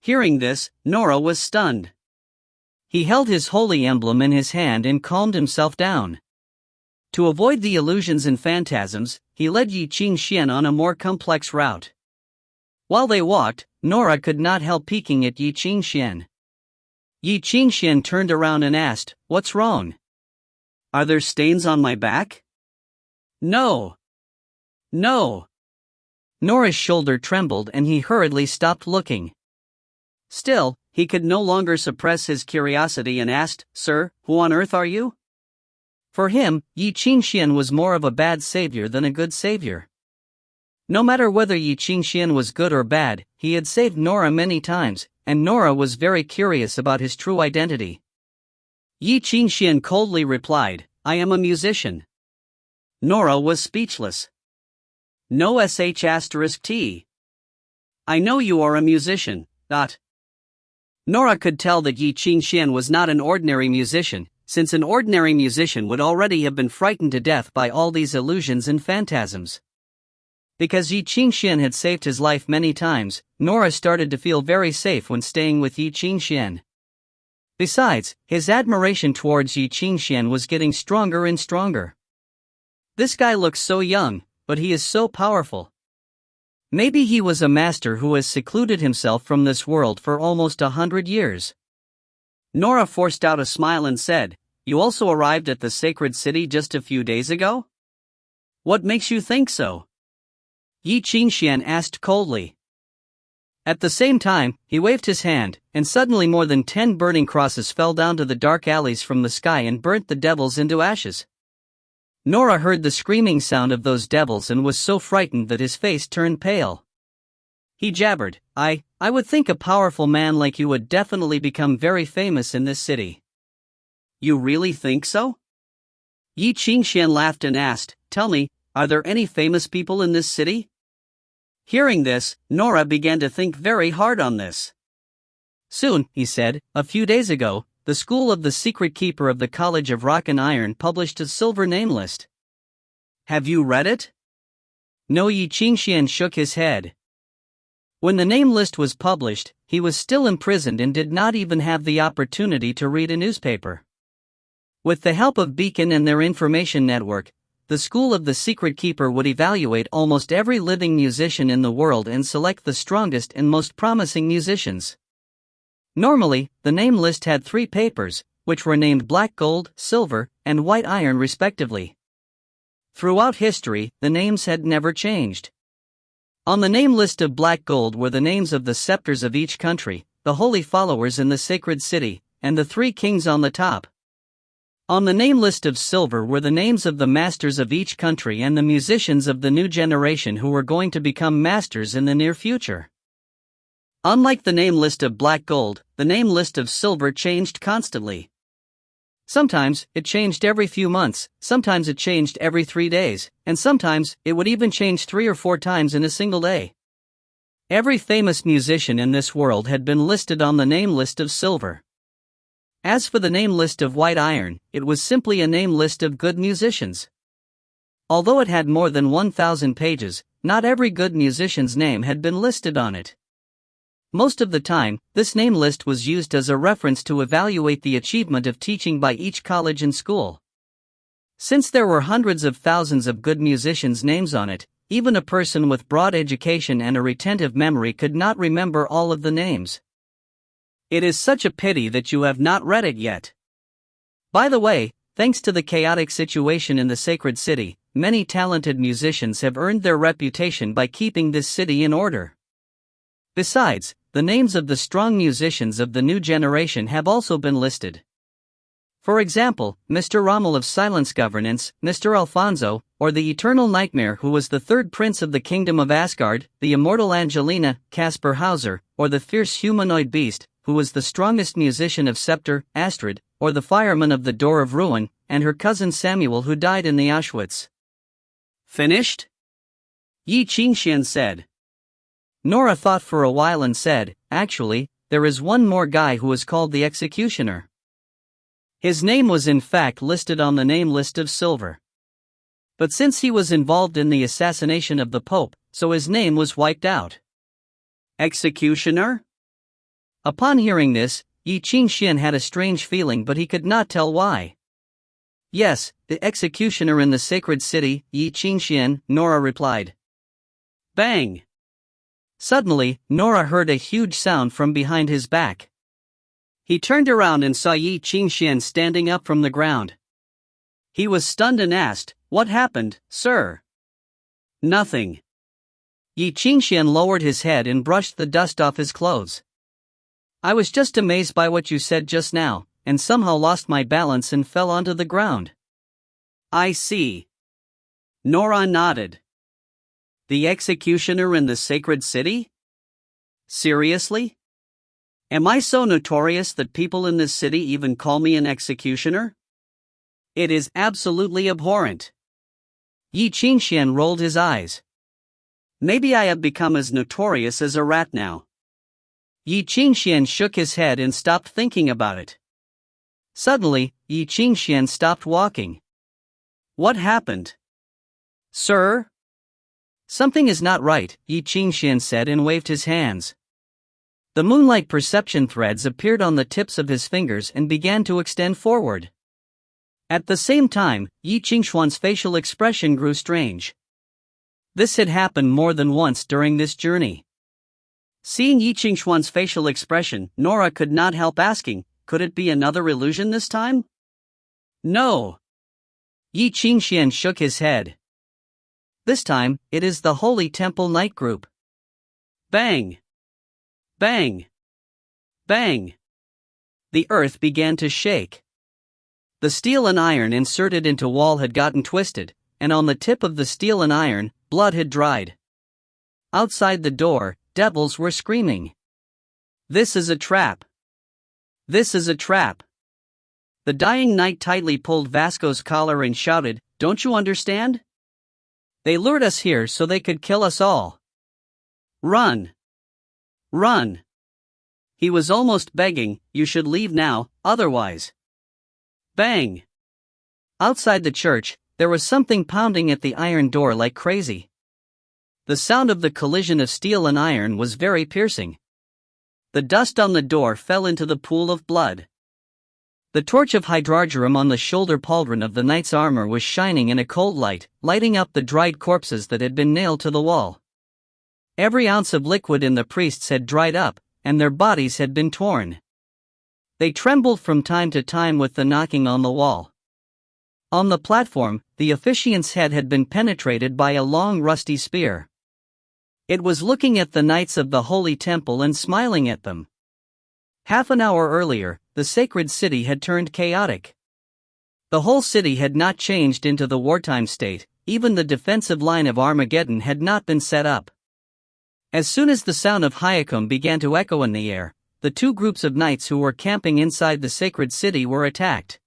Hearing this, Nora was stunned. He held his holy emblem in his hand and calmed himself down. To avoid the illusions and phantasms, he led Ye Qingxuan on a more complex route. While they walked, Nora could not help peeking at Ye Qingxuan. Ye Qingxuan turned around and asked, "What's wrong? Are there stains on my back?" No. No. Nora's shoulder trembled and he hurriedly stopped looking. Still, he could no longer suppress his curiosity and asked, "Sir, who on earth are you?" For him, Ye Qingxuan was more of a bad savior than a good savior. No matter whether Ye Qingxuan was good or bad, he had saved Nora many times, and Nora was very curious about his true identity. Ye Qingxuan coldly replied, "I am a musician." Nora was speechless. "No sh*t. I know you are a musician. Nora could tell that Ye Qingxuan was not an ordinary musician, since an ordinary musician would already have been frightened to death by all these illusions and phantasms. Because Ye Qingxuan had saved his life many times, Nora started to feel very safe when staying with Ye Qingxuan. Besides, his admiration towards Ye Qingxuan was getting stronger and stronger. This guy looks so young, but he is so powerful. Maybe he was a master who has secluded himself from this world for almost 100 years. Nora forced out a smile and said, "You also arrived at the sacred city just a few days ago? What makes you think so?" Ye Qingxuan asked coldly. At the same time, he waved his hand, and suddenly more than 10 burning crosses fell down to the dark alleys from the sky and burnt the devils into ashes. Nora heard the screaming sound of those devils and was so frightened that his face turned pale. He jabbered, I would think a powerful man like you would definitely become very famous in this city." "You really think so?" Ye Qingxuan laughed and asked, "Tell me, are there any famous people in this city?" Hearing this, Nora began to think very hard on this. "Soon," he said, "a few days ago, the school of the secret keeper of the College of Rock and Iron published a silver name list." "Have you read it?" No. Ye Qingxuan shook his head. When the name list was published, he was still imprisoned and did not even have the opportunity to read a newspaper. With the help of Beacon and their information network, the school of the secret keeper would evaluate almost every living musician in the world and select the strongest and most promising musicians. Normally, the name list had 3 papers, which were named black gold, silver, and white iron respectively. Throughout history, the names had never changed. On the name list of black gold were the names of the scepters of each country, the holy followers in the sacred city, and the 3 kings on the top. On the name list of silver were the names of the masters of each country and the musicians of the new generation who were going to become masters in the near future. Unlike the name list of black gold, the name list of silver changed constantly. Sometimes, it changed every few months, sometimes it changed every 3 days, and sometimes, it would even change 3 or 4 times in a single day. Every famous musician in this world had been listed on the name list of silver. As for the name list of white iron, it was simply a name list of good musicians. Although it had more than 1,000 pages, not every good musician's name had been listed on it. Most of the time, this name list was used as a reference to evaluate the achievement of teaching by each college and school. Since there were hundreds of thousands of good musicians' names on it, even a person with broad education and a retentive memory could not remember all of the names. It is such a pity that you have not read it yet. By the way, thanks to the chaotic situation in the sacred city, many talented musicians have earned their reputation by keeping this city in order. Besides, the names of the strong musicians of the new generation have also been listed. For example, Mr. Rommel of Silence Governance, Mr. Alfonso, or the Eternal Nightmare who was the 3rd prince of the Kingdom of Asgard, the immortal Angelina, Caspar Hauser, or the fierce humanoid beast, who was the strongest musician of Scepter, Astrid, or the fireman of the Door of Ruin, and her cousin Samuel who died in the Auschwitz. "Finished?" Ye Qingxuan said. Nora thought for a while and said, "Actually, there is one more guy who is called the Executioner." His name was in fact listed on the name list of silver. But since he was involved in the assassination of the Pope, so his name was wiped out. Executioner? Upon hearing this, Ye Qingxuan had a strange feeling but he could not tell why. "Yes, the executioner in the sacred city, Ye Qingxuan," Nora replied. Bang! Suddenly, Nora heard a huge sound from behind his back. He turned around and saw Ye Qingxuan standing up from the ground. He was stunned and asked, "What happened, sir?" "Nothing." Ye Qingxuan lowered his head and brushed the dust off his clothes. "I was just amazed by what you said just now, and somehow lost my balance and fell onto the ground." "I see." Nora nodded. The executioner in the sacred city? Seriously? Am I so notorious that people in this city even call me an executioner? It is absolutely abhorrent. Ye Qingxuan rolled his eyes. Maybe I have become as notorious as a rat now. Ye Qingxuan shook his head and stopped thinking about it. Suddenly, Ye Qingxuan stopped walking. What happened? Sir? Something is not right, Ye Qingxuan said and waved his hands. The moonlight perception threads appeared on the tips of his fingers and began to extend forward. At the same time, Ye Qingxuan's facial expression grew strange. This had happened more than once during this journey. Seeing Ye Qingxuan's facial expression, Nora could not help asking, could it be another illusion this time? No. Ye Qingxuan shook his head. This time, it is the Holy Temple Night Group. Bang! Bang! Bang! The earth began to shake. The steel and iron inserted into wall had gotten twisted, and on the tip of the steel and iron, blood had dried. Outside the door, devils were screaming. This is a trap. This is a trap. The dying knight tightly pulled Vasco's collar and shouted, Don't you understand? They lured us here so they could kill us all. Run! Run! He was almost begging, You should leave now, otherwise. Bang! Outside the church, there was something pounding at the iron door like crazy. The sound of the collision of steel and iron was very piercing. The dust on the door fell into the pool of blood. The torch of hydrargyrum on the shoulder pauldron of the knight's armor was shining in a cold light, lighting up the dried corpses that had been nailed to the wall. Every ounce of liquid in the priests had dried up, and their bodies had been torn. They trembled from time to time with the knocking on the wall. On the platform, the officiant's head had been penetrated by a long rusty spear. It was looking at the knights of the Holy Temple and smiling at them. Half an hour earlier, the sacred city had turned chaotic. The whole city had not changed into the wartime state, even the defensive line of Armageddon had not been set up. As soon as the sound of Hyakum began to echo in the air, the two groups of knights who were camping inside the sacred city were attacked.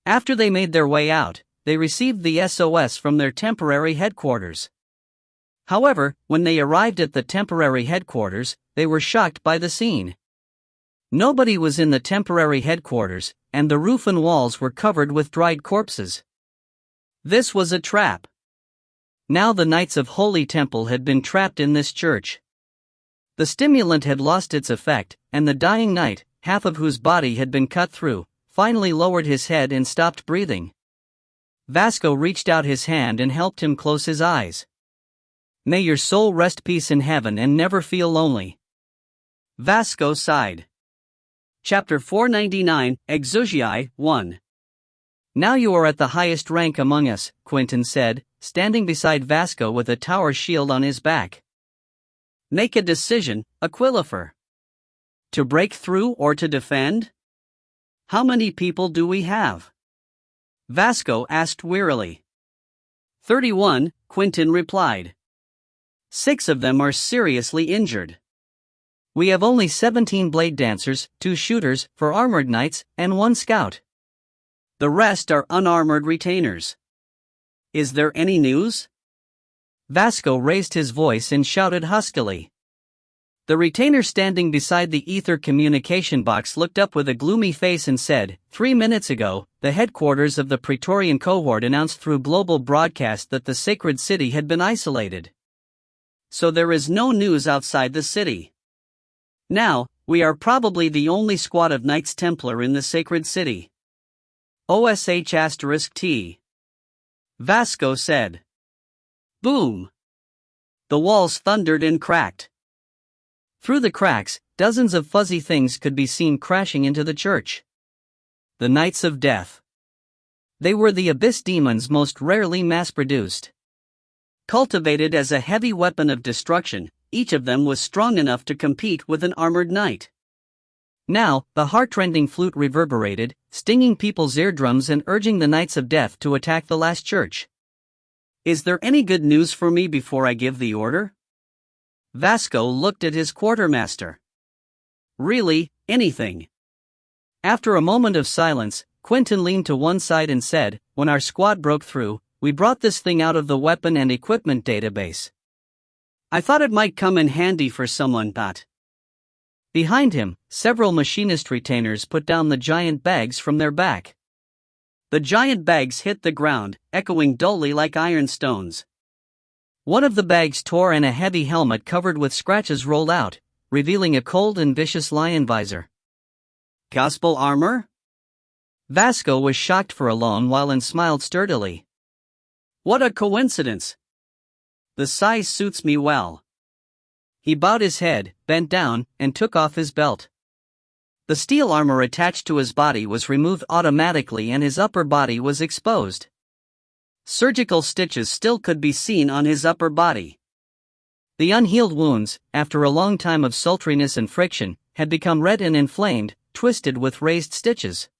After they made their way out, they received the SOS from their temporary headquarters. However, when they arrived at the temporary headquarters, they were shocked by the scene. Nobody was in the temporary headquarters, and the roof and walls were covered with dried corpses. This was a trap. Now the Knights of Holy Temple had been trapped in this church. The stimulant had lost its effect, and the dying knight, half of whose body had been cut through, finally lowered his head and stopped breathing. Vasco reached out his hand and helped him close his eyes. May your soul rest peace in heaven and never feel lonely. Vasco sighed. Chapter 499, Exugiai 1. Now you are at the highest rank among us, Quentin said, standing beside Vasco with a tower shield on his back. Make a decision, Aquilifer. To break through or to defend? How many people do we have? Vasco asked wearily. 31, Quentin replied. 6 of them are seriously injured. We have only 17 blade dancers, 2 shooters, 4 armored knights, and 1 scout. The rest are unarmored retainers. Is there any news? Vasco raised his voice and shouted huskily. The retainer standing beside the ether communication box looked up with a gloomy face and said, 3 minutes ago, the headquarters of the Praetorian cohort announced through global broadcast that the sacred city had been isolated. So there is no news outside the city. Now, we are probably the only squad of Knights Templar in the sacred city. OSH*T. Vasco said. Boom! The walls thundered and cracked. Through the cracks, dozens of fuzzy things could be seen crashing into the church. The Knights of Death. They were the abyss demons most rarely mass-produced. Cultivated as a heavy weapon of destruction, each of them was strong enough to compete with an armored knight. Now, the heart-rending flute reverberated, stinging people's eardrums and urging the Knights of Death to attack the last church. Is there any good news for me before I give the order? Vasco looked at his quartermaster. Really, anything. After a moment of silence, Quentin leaned to one side and said, when our squad broke through, we brought this thing out of the weapon and equipment database. I thought it might come in handy for someone, but. Behind him, several machinist retainers put down the giant bags from their back. The giant bags hit the ground, echoing dully like iron stones. One of the bags tore and a heavy helmet covered with scratches rolled out, revealing a cold and vicious lion visor. Gospel armor? Vasco was shocked for a long while and smiled sturdily. What a coincidence! The size suits me well. He bowed his head, bent down, and took off his belt. The steel armor attached to his body was removed automatically and his upper body was exposed. Surgical stitches still could be seen on his upper body. The unhealed wounds, after a long time of sultriness and friction, had become red and inflamed, twisted with raised stitches.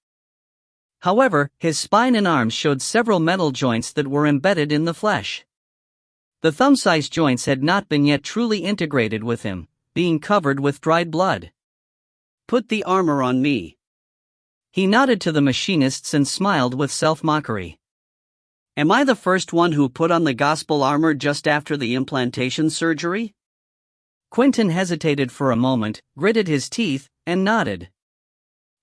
However, his spine and arms showed several metal joints that were embedded in the flesh. The thumb-sized joints had not been yet truly integrated with him, being covered with dried blood. Put the armor on me. He nodded to the machinists and smiled with self-mockery. Am I the first one who put on the gospel armor just after the implantation surgery? Quentin hesitated for a moment, gritted his teeth, and nodded.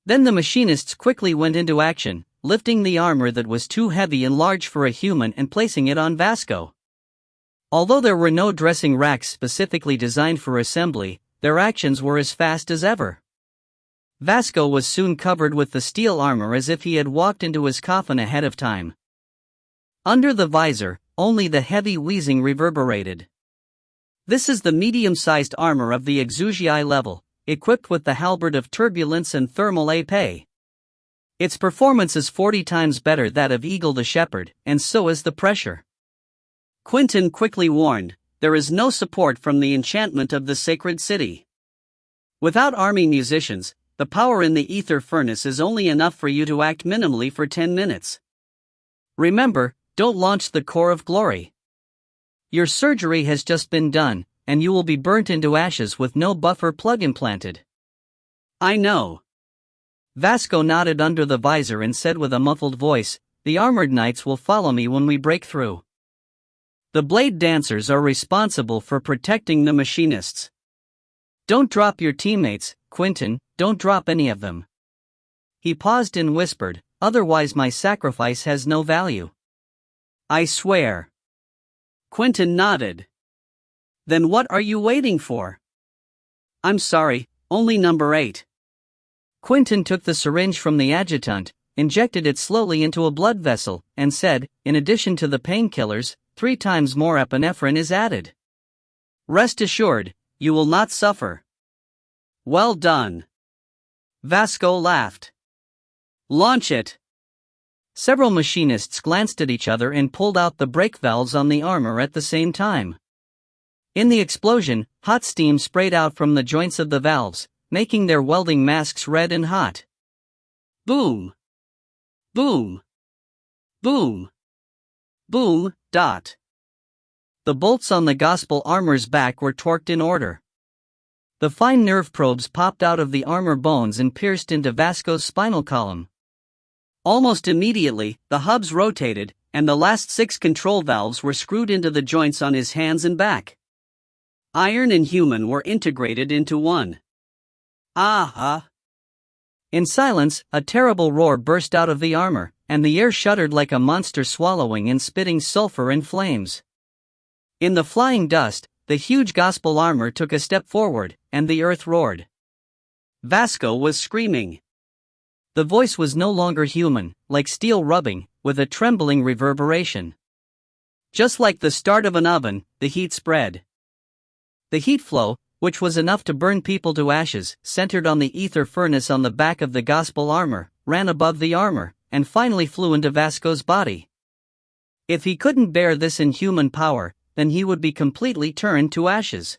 Then the machinists quickly went into action, lifting the armor that was too heavy and large for a human and placing it on Vasco. Although there were no dressing racks specifically designed for assembly, their actions were as fast as ever. Vasco was soon covered with the steel armor as if he had walked into his coffin ahead of time. Under the visor, only the heavy wheezing reverberated. This is the medium-sized armor of the Exugii level, equipped with the halberd of turbulence and thermal épée. Its performance is 40 times better that of Eagle the Shepherd, and so is the pressure. Quentin quickly warned, there is no support from the enchantment of the sacred city. Without army musicians, the power in the aether furnace is only enough for you to act minimally for 10 minutes. Remember, don't launch the core of glory. Your surgery has just been done, and you will be burnt into ashes with no buffer plug implanted. I know. Vasco nodded under the visor and said with a muffled voice, the armored knights will follow me when we break through. The blade dancers are responsible for protecting the machinists. Don't drop your teammates, Quentin, don't drop any of them. He paused and whispered, otherwise my sacrifice has no value. I swear. Quentin nodded. Then what are you waiting for? I'm sorry, only number 8. Quentin took the syringe from the adjutant, injected it slowly into a blood vessel, and said, in addition to the painkillers, 3 times more epinephrine is added. Rest assured, you will not suffer. Well done. Vasco laughed. Launch it. Several machinists glanced at each other and pulled out the brake valves on the armor at the same time. In the explosion, hot steam sprayed out from the joints of the valves, making their welding masks red and hot. Boom. Boom. Boom. Boom. Dot. The bolts on the gospel armor's back were torqued in order. The fine nerve probes popped out of the armor bones and pierced into Vasco's spinal column. Almost immediately, the hubs rotated, and the last 6 control valves were screwed into the joints on his hands and back. Iron and human were integrated into one. Ah! In silence, a terrible roar burst out of the armor, and the air shuddered like a monster swallowing and spitting sulfur and flames. In the flying dust, the huge gospel armor took a step forward, and the earth roared. Vasco was screaming. The voice was no longer human, like steel rubbing, with a trembling reverberation. Just like the start of an oven, the heat spread. The heat flow, which was enough to burn people to ashes, centered on the aether furnace on the back of the gospel armor, ran above the armor, and finally flew into Vasco's body. If he couldn't bear this inhuman power, then he would be completely turned to ashes.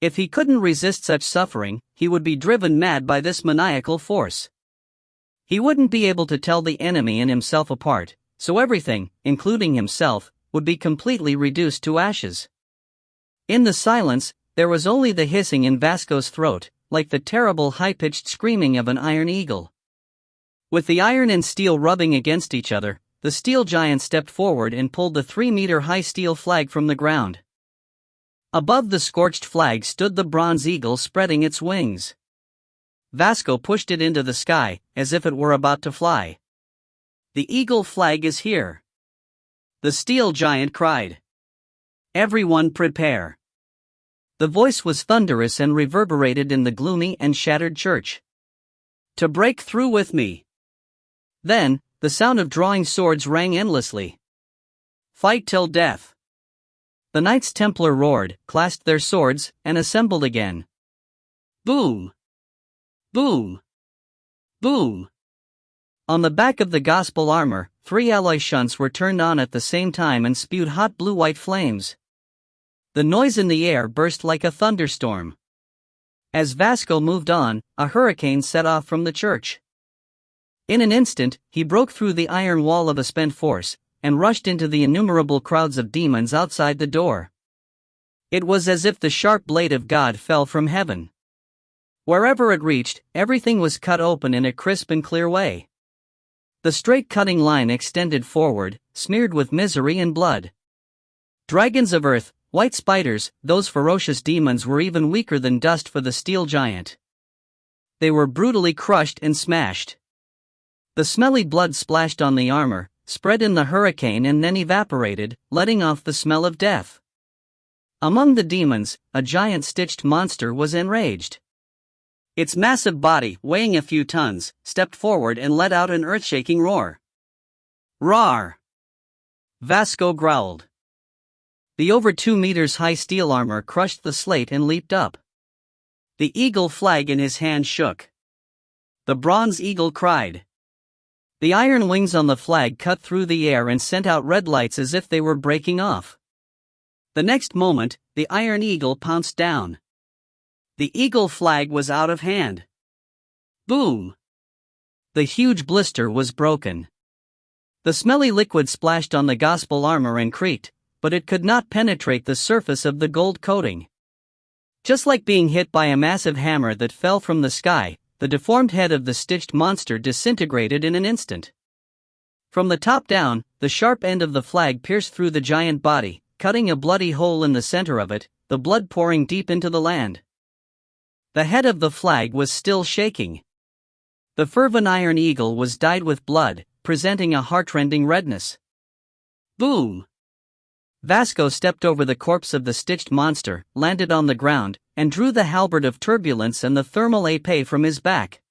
If he couldn't resist such suffering, he would be driven mad by this maniacal force. He wouldn't be able to tell the enemy and himself apart, so everything, including himself, would be completely reduced to ashes. In the silence, there was only the hissing in Vasco's throat, like the terrible high-pitched screaming of an iron eagle. With the iron and steel rubbing against each other, the steel giant stepped forward and pulled the 3-meter-high steel flag from the ground. Above the scorched flag stood the bronze eagle spreading its wings. Vasco pushed it into the sky, as if it were about to fly. "The eagle flag is here!" the steel giant cried. "Everyone prepare!" The voice was thunderous and reverberated in the gloomy and shattered church. "To break through with me!" Then, the sound of drawing swords rang endlessly. "Fight till death!" The Knights Templar roared, clasped their swords, and assembled again. Boom! Boom! Boom! On the back of the gospel armor, 3 alloy shunts were turned on at the same time and spewed hot blue-white flames. The noise in the air burst like a thunderstorm. As Vasco moved on, a hurricane set off from the church. In an instant, he broke through the iron wall of a spent force, and rushed into the innumerable crowds of demons outside the door. It was as if the sharp blade of God fell from heaven. Wherever it reached, everything was cut open in a crisp and clear way. The straight cutting line extended forward, smeared with misery and blood. Dragons of earth, white spiders, those ferocious demons were even weaker than dust for the steel giant. They were brutally crushed and smashed. The smelly blood splashed on the armor, spread in the hurricane and then evaporated, letting off the smell of death. Among the demons, a giant stitched monster was enraged. Its massive body, weighing a few tons, stepped forward and let out an earth-shaking roar. "Roar!" Vasco growled. The over 2 meters high steel armor crushed the slate and leaped up. The eagle flag in his hand shook. The bronze eagle cried. The iron wings on the flag cut through the air and sent out red lights as if they were breaking off. The next moment, the iron eagle pounced down. The eagle flag was out of hand. Boom! The huge blister was broken. The smelly liquid splashed on the gospel armor and creaked, but it could not penetrate the surface of the gold coating. Just like being hit by a massive hammer that fell from the sky, the deformed head of the stitched monster disintegrated in an instant. From the top down, the sharp end of the flag pierced through the giant body, cutting a bloody hole in the center of it, the blood pouring deep into the land. The head of the flag was still shaking. The fervent iron eagle was dyed with blood, presenting a heartrending redness. Boom! Vasco stepped over the corpse of the stitched monster, landed on the ground, and drew the halberd of turbulence and the thermal épée from his back.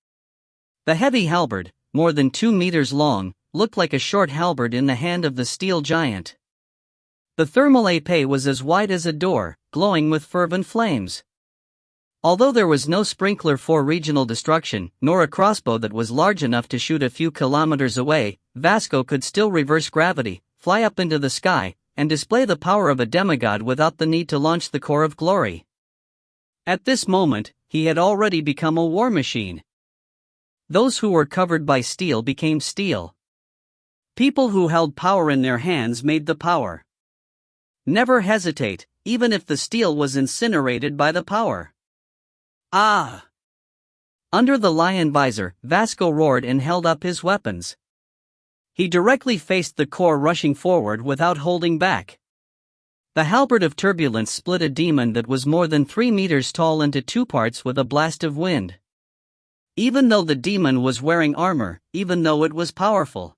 The heavy halberd, more than 2 meters long, looked like a short halberd in the hand of the steel giant. The thermal épée was as wide as a door, glowing with fervent flames. Although there was no sprinkler for regional destruction, nor a crossbow that was large enough to shoot a few kilometers away, Vasco could still reverse gravity, fly up into the sky, and display the power of a demigod without the need to launch the core of glory. At this moment, he had already become a war machine. Those who were covered by steel became steel. People who held power in their hands made the power. Never hesitate, even if the steel was incinerated by the power. Ah! Under the lion visor, Vasco roared and held up his weapons. He directly faced the core rushing forward without holding back. The halberd of turbulence split a demon that was more than 3 meters tall into 2 parts with a blast of wind. Even though the demon was wearing armor, even though it was powerful.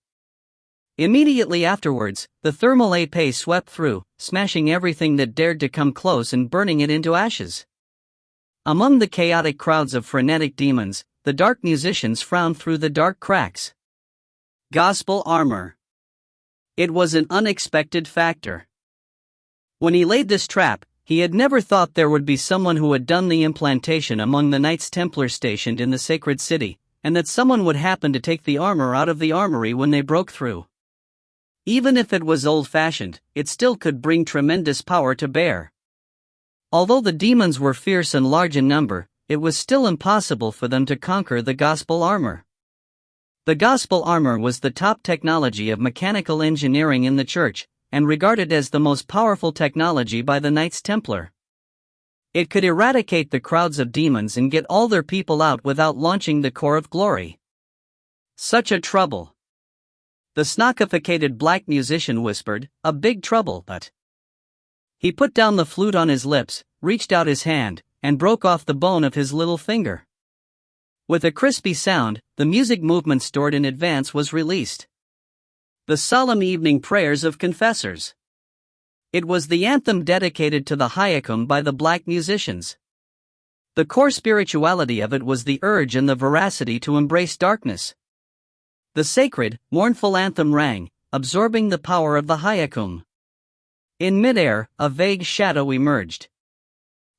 Immediately afterwards, the thermal épée swept through, smashing everything that dared to come close and burning it into ashes. Among the chaotic crowds of frenetic demons, the dark musicians frowned through the dark cracks. Gospel armor. It was an unexpected factor. When he laid this trap, he had never thought there would be someone who had done the implantation among the Knights Templar stationed in the sacred city, and that someone would happen to take the armor out of the armory when they broke through. Even if it was old-fashioned, it still could bring tremendous power to bear. Although the demons were fierce and large in number, it was still impossible for them to conquer the gospel armor. The gospel armor was the top technology of mechanical engineering in the church, and regarded as the most powerful technology by the Knights Templar. It could eradicate the crowds of demons and get all their people out without launching the core of glory. Such a trouble. The snockificated black musician whispered, "A big trouble, but..." He put down the flute on his lips, reached out his hand, and broke off the bone of his little finger. With a crispy sound, the music movement stored in advance was released. The solemn evening prayers of confessors. It was the anthem dedicated to the Hyakum by the black musicians. The core spirituality of it was the urge and the veracity to embrace darkness. The sacred, mournful anthem rang, absorbing the power of the Hyakum. In midair, a vague shadow emerged.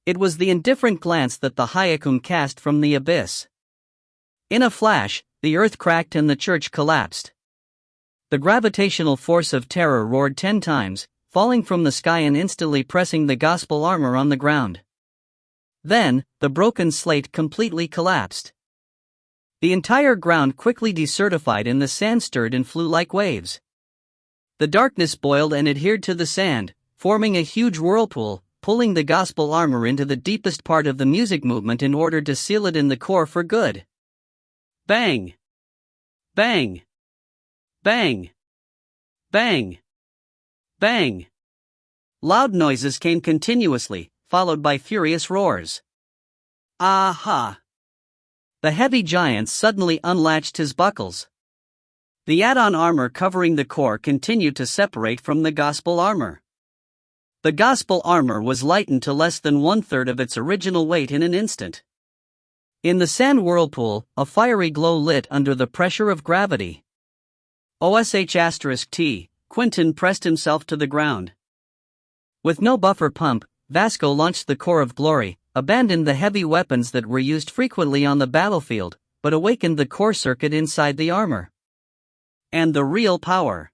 It was the indifferent glance that the Hyakum cast from the abyss. In a flash, the earth cracked and the church collapsed. The gravitational force of terror roared 10 times, falling from the sky and instantly pressing the gospel armor on the ground. Then, the broken slate completely collapsed. The entire ground quickly desertified and the sand stirred and flew like waves. The darkness boiled and adhered to the sand, forming a huge whirlpool, pulling the gospel armor into the deepest part of the music movement in order to seal it in the core for good. Bang! Bang! Bang! Bang! Bang! Loud noises came continuously, followed by furious roars. Aha! The heavy giant suddenly unlatched his buckles. The add-on armor covering the core continued to separate from the gospel armor. The gospel armor was lightened to less than 1/3 of its original weight in an instant. In the sand whirlpool, a fiery glow lit under the pressure of gravity. OSH*T, Quentin pressed himself to the ground. With no buffer pump, Vasco launched the core of glory, abandoned the heavy weapons that were used frequently on the battlefield, but awakened the core circuit inside the armor. And the real power.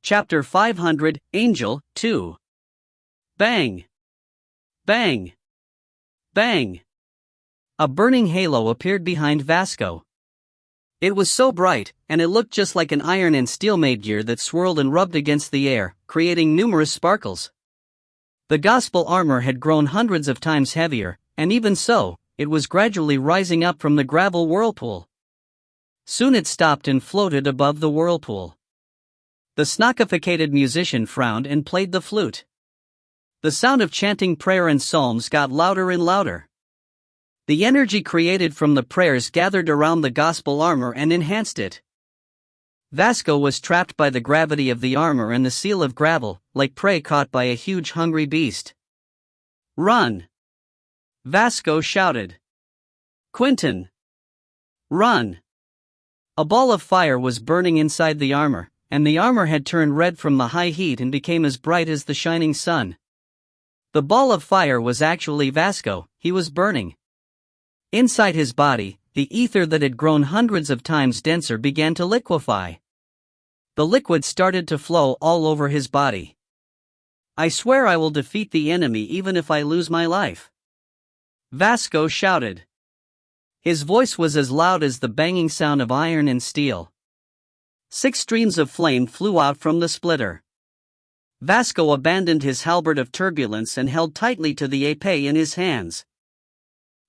Chapter 500, Angel, 2. Bang! Bang! Bang! A burning halo appeared behind Vasco. It was so bright, and it looked just like an iron and steel-made gear that swirled and rubbed against the air, creating numerous sparkles. The gospel armor had grown hundreds of times heavier, and even so, it was gradually rising up from the gravel whirlpool. Soon it stopped and floated above the whirlpool. The snockificated musician frowned and played the flute. The sound of chanting prayer and psalms got louder and louder. The energy created from the prayers gathered around the gospel armor and enhanced it. Vasco was trapped by the gravity of the armor and the seal of gravel, like prey caught by a huge hungry beast. "Run!" Vasco shouted. "Quentin! Run!" A ball of fire was burning inside the armor, and the armor had turned red from the high heat and became as bright as the shining sun. The ball of fire was actually Vasco. He was burning. Inside his body, the ether that had grown hundreds of times denser began to liquefy. The liquid started to flow all over his body. "I swear I will defeat the enemy even if I lose my life," Vasco shouted. His voice was as loud as the banging sound of iron and steel. 6 streams of flame flew out from the splitter. Vasco abandoned his halberd of turbulence and held tightly to the épée in his hands.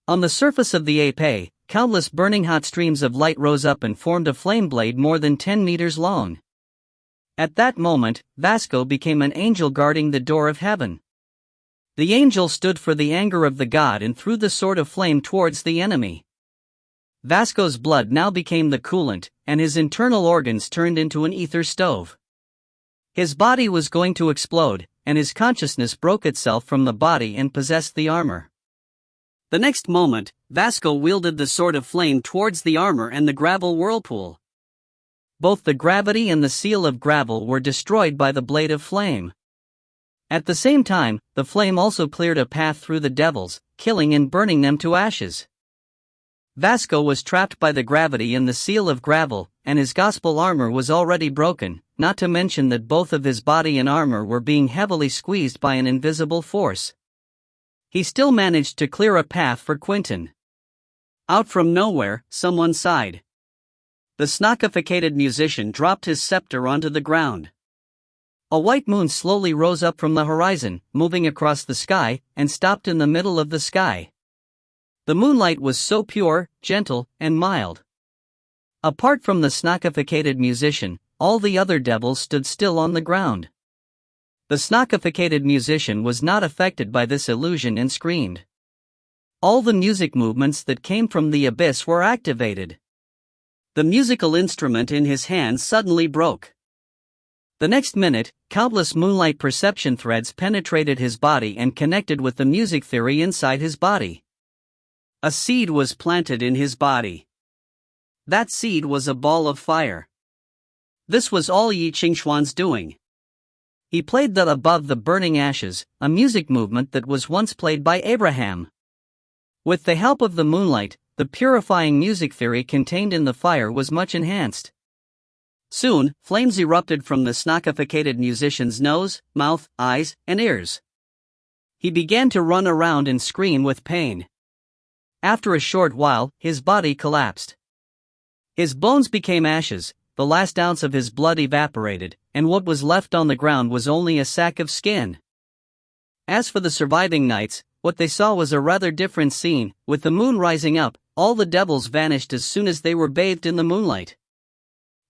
On the surface of the épée, countless burning hot streams of light rose up and formed a flame blade more than 10 meters long. At that moment, Vasco became an angel guarding the door of heaven. The angel stood for the anger of the god and threw the sword of flame towards the enemy. Vasco's blood now became the coolant, and his internal organs turned into an ether stove. His body was going to explode, and his consciousness broke itself from the body and possessed the armor. The next moment, Vasco wielded the sword of flame towards the armor and the gravel whirlpool. Both the gravity and the seal of gravel were destroyed by the blade of flame. At the same time, the flame also cleared a path through the devils, killing and burning them to ashes. Vasco was trapped by the gravity and the seal of gravel, and his gospel armor was already broken, not to mention that both of his body and armor were being heavily squeezed by an invisible force. He still managed to clear a path for Quentin. Out from nowhere, someone sighed. The snockificated musician dropped his scepter onto the ground. A white moon slowly rose up from the horizon, moving across the sky, and stopped in the middle of the sky. The moonlight was so pure, gentle, and mild. Apart from the snockificated musician, all the other devils stood still on the ground. The snockificated musician was not affected by this illusion and screamed. All the music movements that came from the abyss were activated. The musical instrument in his hands suddenly broke. The next minute, countless moonlight perception threads penetrated his body and connected with the music theory inside his body. A seed was planted in his body. That seed was a ball of fire. This was all Ye Qingxuan's doing. He played that above the burning ashes, a music movement that was once played by Abraham. With the help of the moonlight, the purifying music theory contained in the fire was much enhanced. Soon, flames erupted from the snockificated musician's nose, mouth, eyes, and ears. He began to run around and scream with pain. After a short while, his body collapsed. His bones became ashes, the last ounce of his blood evaporated, and what was left on the ground was only a sack of skin. As for the surviving knights, what they saw was a rather different scene. With the moon rising up, all the devils vanished as soon as they were bathed in the moonlight.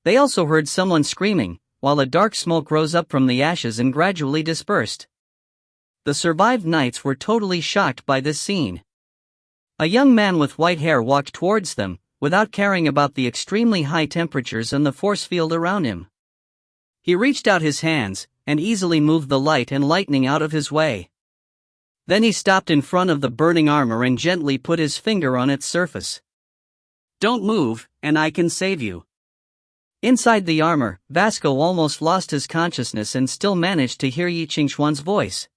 They also heard someone screaming, while a dark smoke rose up from the ashes and gradually dispersed. The survived knights were totally shocked by this scene. A young man with white hair walked towards them, without caring about the extremely high temperatures and the force field around him. He reached out his hands, and easily moved the light and lightning out of his way. Then he stopped in front of the burning armor and gently put his finger on its surface. "Don't move, and I can save you." Inside the armor, Vasco almost lost his consciousness and still managed to hear Ye Qingxuan's voice.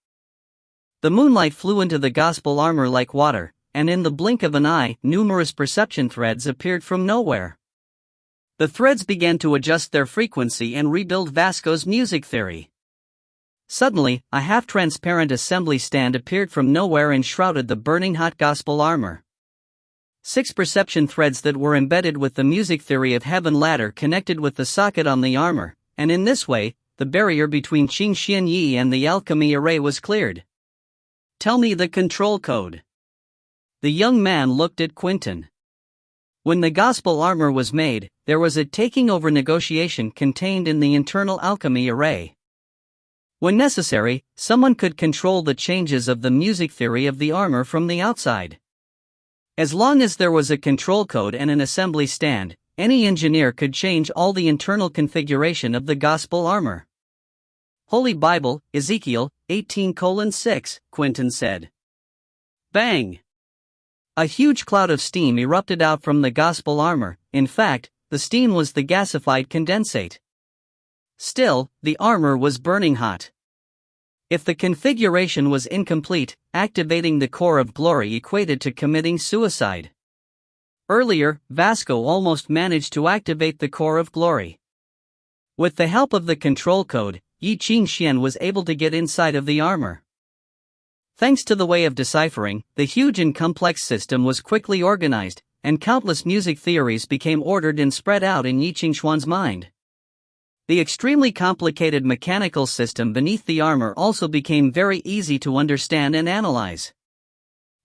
The moonlight flew into the gospel armor like water, and in the blink of an eye, numerous perception threads appeared from nowhere. The threads began to adjust their frequency and rebuild Vasco's music theory. Suddenly, a half-transparent assembly stand appeared from nowhere and shrouded the burning hot gospel armor. 6 perception threads that were embedded with the music theory of heaven ladder connected with the socket on the armor, and in this way, the barrier between Qingxian Yi and the alchemy array was cleared. "Tell me the control code." The young man looked at Quentin. When the gospel armor was made, there was a taking over negotiation contained in the internal alchemy array. When necessary, someone could control the changes of the music theory of the armor from the outside. As long as there was a control code and an assembly stand, any engineer could change all the internal configuration of the gospel armor. "Holy Bible, Ezekiel 18:6, Quentin said. Bang! A huge cloud of steam erupted out from the gospel armor. In fact, the steam was the gasified condensate. Still, the armor was burning hot. If the configuration was incomplete, activating the core of glory equated to committing suicide. Earlier, Vasco almost managed to activate the core of glory. With the help of the control code, Ye Qingxuan was able to get inside of the armor. Thanks to the way of deciphering, the huge and complex system was quickly organized, and countless music theories became ordered and spread out in Ye Qingxuan's mind. The extremely complicated mechanical system beneath the armor also became very easy to understand and analyze.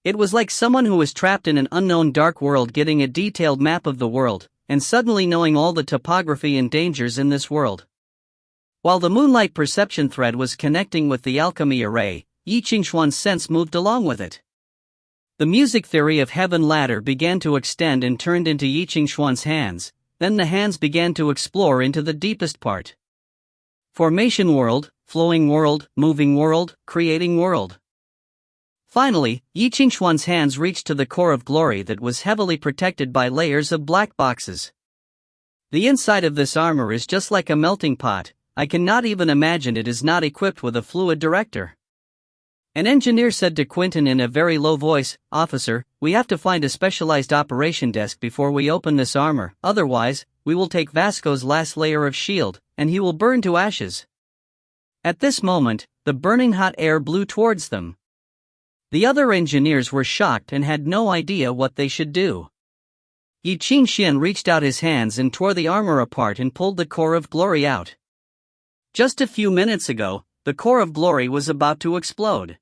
It was like someone who was trapped in an unknown dark world getting a detailed map of the world, and suddenly knowing all the topography and dangers in this world. While the moonlight perception thread was connecting with the alchemy array, Ye Qingxuan's sense moved along with it. The music theory of heaven ladder began to extend and turned into Ye Qingxuan's hands. Then the hands began to explore into the deepest part. Formation world, flowing world, moving world, creating world. Finally, Ye Qingxuan's hands reached to the core of glory that was heavily protected by layers of black boxes. The inside of this armor is just like a melting pot. I cannot even imagine it is not equipped with a fluid director. An engineer said to Quentin in a very low voice, "Officer, we have to find a specialized operation desk before we open this armor, otherwise, we will take Vasco's last layer of shield, and he will burn to ashes." At this moment, the burning hot air blew towards them. The other engineers were shocked and had no idea what they should do. Ye Qingxuan reached out his hands and tore the armor apart and pulled the core of glory out. Just a few minutes ago, the core of glory was about to explode.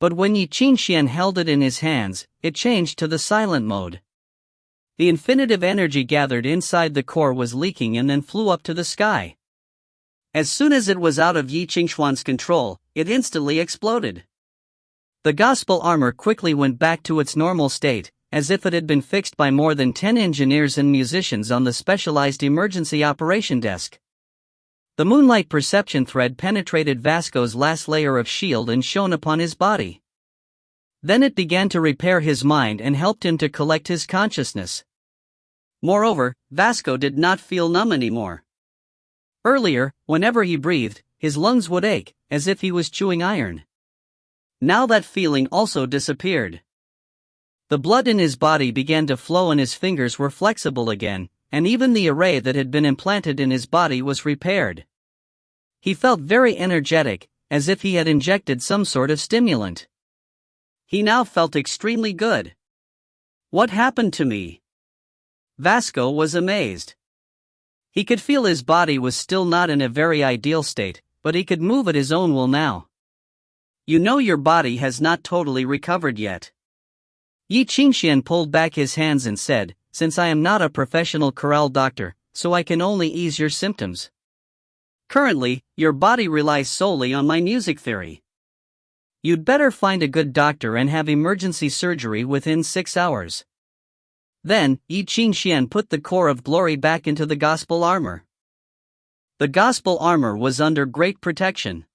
But when Ye Qingxuan held it in his hands, it changed to the silent mode. The infinitive energy gathered inside the core was leaking and then flew up to the sky. As soon as it was out of Ye Qingxuan's control, it instantly exploded. The gospel armor quickly went back to its normal state, as if it had been fixed by more than 10 engineers and musicians on the specialized emergency operation desk. The moonlight perception thread penetrated Vasco's last layer of shield and shone upon his body. Then it began to repair his mind and helped him to collect his consciousness. Moreover, Vasco did not feel numb anymore. Earlier, whenever he breathed, his lungs would ache, as if he was chewing iron. Now that feeling also disappeared. The blood in his body began to flow and his fingers were flexible again, and even the array that had been implanted in his body was repaired. He felt very energetic, as if he had injected some sort of stimulant. He now felt extremely good. What happened to me? Vasco was amazed. He could feel his body was still not in a very ideal state, but he could move at his own will now. You know your body has not totally recovered yet. Ye Qingxuan pulled back his hands and said, since I am not a professional chorale doctor, so I can only ease your symptoms. Currently, your body relies solely on my music theory. You'd better find a good doctor and have emergency surgery within 6 hours. Then, Ye Qingxuan put the core of glory back into the gospel armor. The gospel armor was under great protection.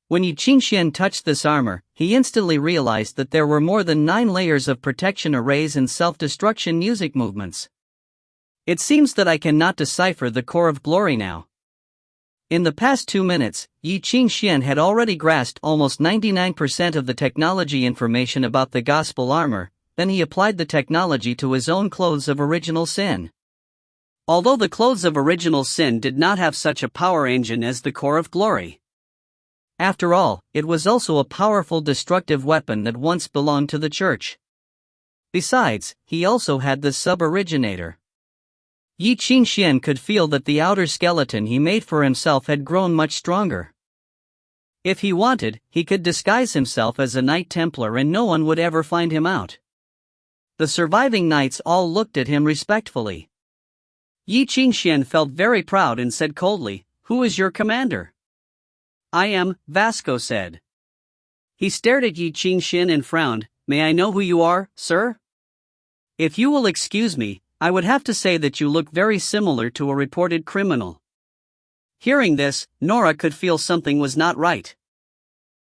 When Ye Qingxuan touched this armor, he instantly realized that there were more than 9 layers of protection arrays and self-destruction music movements. It seems that I cannot decipher the core of glory now. In the past 2 minutes, Ye Qingxuan had already grasped almost 99% of the technology information about the gospel armor, then he applied the technology to his own clothes of original sin. Although the clothes of original sin did not have such a power engine as the core of glory. After all, it was also a powerful destructive weapon that once belonged to the church. Besides, he also had the sub-originator. Ye Qingxuan could feel that the outer skeleton he made for himself had grown much stronger. If he wanted, he could disguise himself as a Knight Templar and no one would ever find him out. The surviving knights all looked at him respectfully. Ye Qingxuan felt very proud and said coldly, "Who is your commander?" "I am," Vasco said. He stared at Ye Qingxuan and frowned. "May I know who you are, sir?" "If you will excuse me, I would have to say that you look very similar to a reported criminal." Hearing this, Nora could feel something was not right.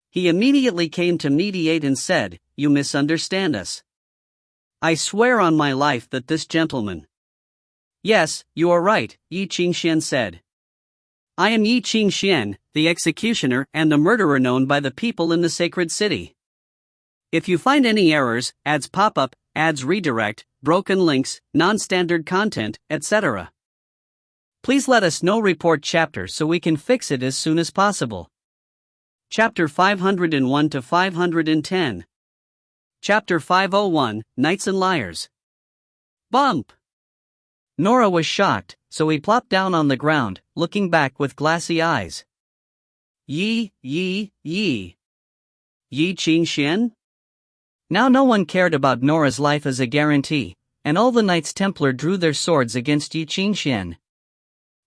He immediately came to mediate and said, "You misunderstand us. I swear on my life that this gentleman—" "Yes, you are right," Ye Qingxuan said. "I am Ye Qingxuan, the executioner and the murderer known by the people in the sacred city. If you find any errors, ads pop up, ads redirect, broken links, non-standard content, etc., please let us know. Report chapter so we can fix it as soon as possible." Chapter 501 to 510. Chapter 501, Knights and Liars. Bump! Nora was shocked, so he plopped down on the ground, looking back with glassy eyes. Ye Qingxuan? Now no one cared about Nora's life as a guarantee, and all the Knights Templar drew their swords against Ye Qingxuan.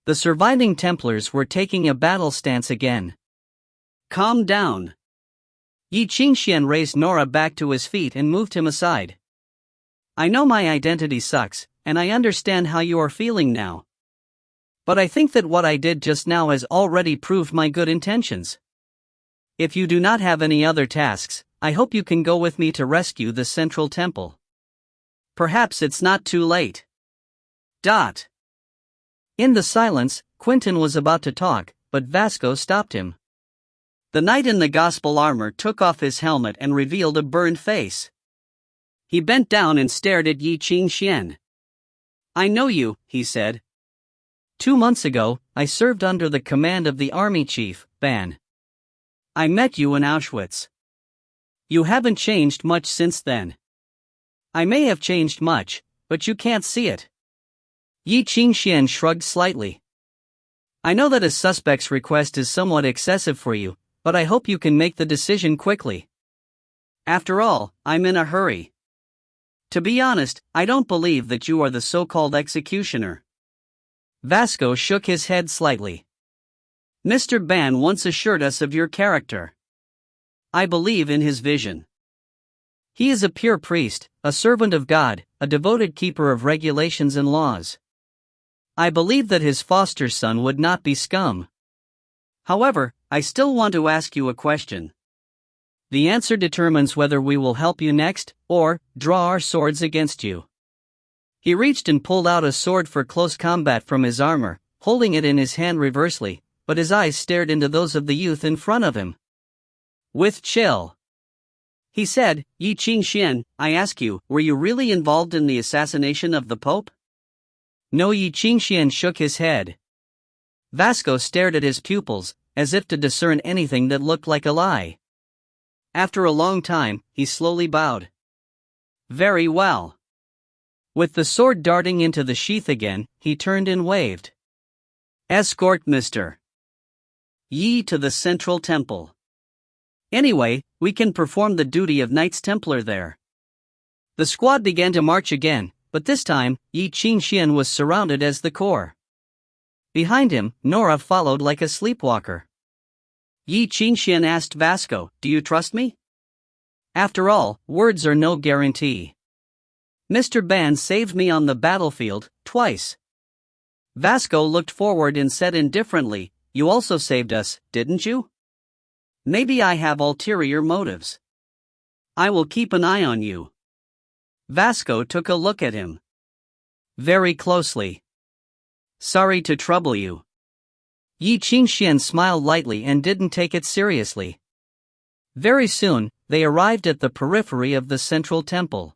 The surviving Templars were taking a battle stance again. "Calm down." Ye Qingxuan raised Nora back to his feet and moved him aside. "I know my identity sucks, and I understand how you are feeling now. But I think that what I did just now has already proved my good intentions. If you do not have any other tasks, I hope you can go with me to rescue the Central Temple. Perhaps it's not too late." In the silence, Quentin was about to talk, but Vasco stopped him. The knight in the gospel armor took off his helmet and revealed a burned face. He bent down and stared at Ye Qingxuan. "I know you," he said. 2 months ago, I served under the command of the army chief, Ban. I met you in Auschwitz. You haven't changed much since then." "I may have changed much, but you can't see it." Ye Qingxuan shrugged slightly. I know that a suspect's request is somewhat excessive for you, but I hope you can make the decision quickly. After all, I'm in a hurry. To be honest, I don't believe that you are the so-called executioner. Vasco shook his head slightly. Mr. Ban once assured us of your character. I believe in his vision. He is a pure priest, a servant of God, a devoted keeper of regulations and laws. I believe that his foster son would not be scum. However, I still want to ask you a question. The answer determines whether we will help you next, or draw our swords against you. He reached and pulled out a sword for close combat from his armor, holding it in his hand reversely, but his eyes stared into those of the youth in front of him. With chill. He said, Ye Qingxuan, I ask you, were you really involved in the assassination of the Pope? No. Ye Qingxuan shook his head. Vasco stared at his pupils, as if to discern anything that looked like a lie. After a long time, he slowly bowed. Very well. With the sword darting into the sheath again, he turned and waved. Escort Mr. Ye to the Central Temple. Anyway, we can perform the duty of Knights Templar there. The squad began to march again, but this time, Ye Qingxuan was surrounded as the core. Behind him, Nora followed like a sleepwalker. Ye Qingxuan asked Vasco, do you trust me? After all, words are no guarantee. Mr. Ban saved me on the battlefield, twice. Vasco looked forward and said indifferently, you also saved us, didn't you? Maybe I have ulterior motives. I will keep an eye on you. Vasco took a look at him. Very closely. Sorry to trouble you. Ye Qingxuan smiled lightly and didn't take it seriously. Very soon, they arrived at the periphery of the central temple.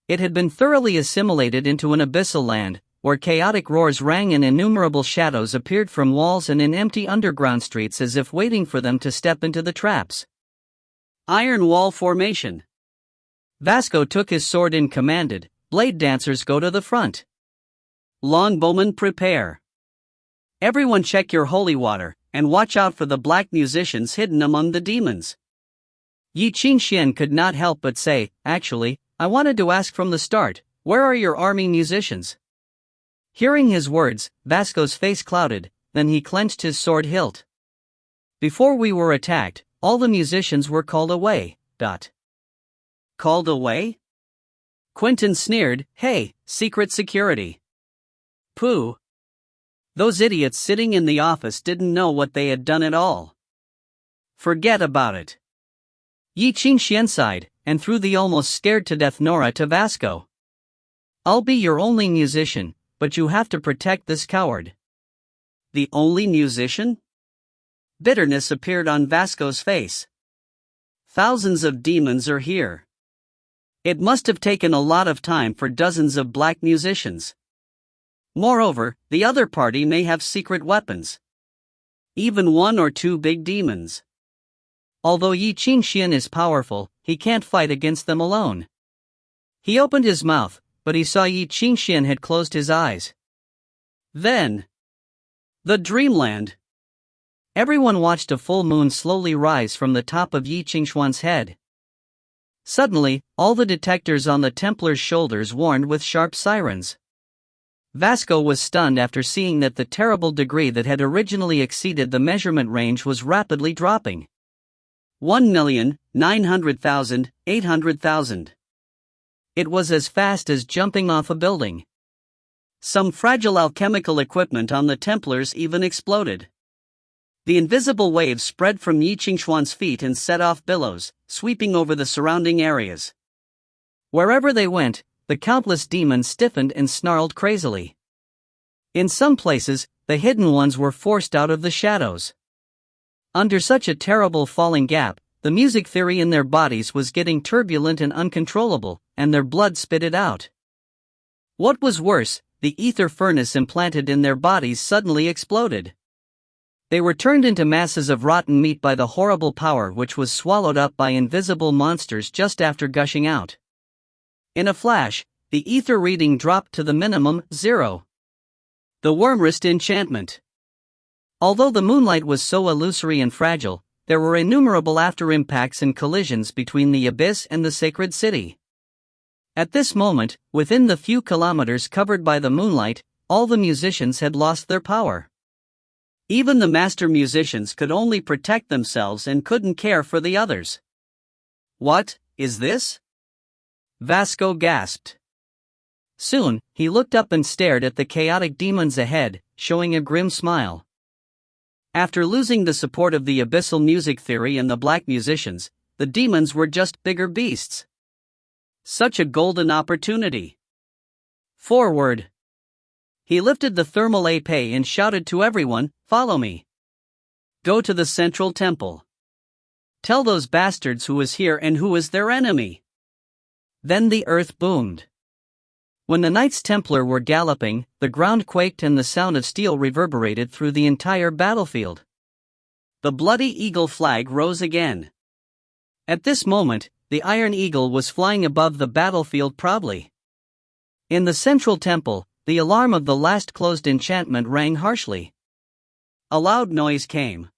It had been thoroughly assimilated into an abyssal land, where chaotic roars rang and innumerable shadows appeared from walls and in empty underground streets as if waiting for them to step into the traps. Iron wall formation. Vasco took his sword and commanded, blade dancers go to the front. Longbowmen prepare. Everyone check your holy water, and watch out for the black musicians hidden among the demons. Ye Qingxuan could not help but say, actually, I wanted to ask from the start, where are your army musicians? Hearing his words, Vasco's face clouded, then he clenched his sword hilt. Before we were attacked, all the musicians were called away. Called away? Quentin sneered, hey, secret security. Pooh. Those idiots sitting in the office didn't know what they had done at all. Forget about it. Ye Qingxuan sighed, and threw the almost scared to death Nora to Vasco. I'll be your only musician, but you have to protect this coward. The only musician? Bitterness appeared on Vasco's face. Thousands of demons are here. It must have taken a lot of time for dozens of black musicians. Moreover, the other party may have secret weapons. Even one or two big demons. Although Ye Qingxuan is powerful, he can't fight against them alone. He opened his mouth, but he saw Ye Qingxuan had closed his eyes. Then, the dreamland. Everyone watched a full moon slowly rise from the top of Ye Qingxuan's head. Suddenly, all the detectors on the Templars' shoulders warned with sharp sirens. Vasco was stunned after seeing that the terrible degree that had originally exceeded the measurement range was rapidly dropping. 1,900,000, 800,000. It was as fast as jumping off a building. Some fragile alchemical equipment on the Templars even exploded. The invisible waves spread from Ye Qingxuan's feet and set off billows, sweeping over the surrounding areas. Wherever they went, the countless demons stiffened and snarled crazily. In some places, the hidden ones were forced out of the shadows. Under such a terrible falling gap, the music theory in their bodies was getting turbulent and uncontrollable, and their blood spit it out. What was worse, the ether furnace implanted in their bodies suddenly exploded. They were turned into masses of rotten meat by the horrible power which was swallowed up by invisible monsters just after gushing out. In a flash, the ether reading dropped to the minimum, 0. The Wormrest enchantment. Although the moonlight was so illusory and fragile, there were innumerable after-impacts and collisions between the abyss and the sacred city. At this moment, within the few kilometers covered by the moonlight, all the musicians had lost their power. Even the master musicians could only protect themselves and couldn't care for the others. What is this? Vasco gasped. Soon, he looked up and stared at the chaotic demons ahead, showing a grim smile. After losing the support of the abyssal music theory and the black musicians, the demons were just bigger beasts. Such a golden opportunity. Forward! He lifted the thermal épée and shouted to everyone, "Follow me. Go to the central temple. Tell those bastards who is here and who is their enemy." Then the earth boomed. When the Knights Templar were galloping, the ground quaked and the sound of steel reverberated through the entire battlefield. The bloody eagle flag rose again. At this moment, the Iron Eagle was flying above the battlefield proudly. In the central temple, the alarm of the last closed enchantment rang harshly. A loud noise came.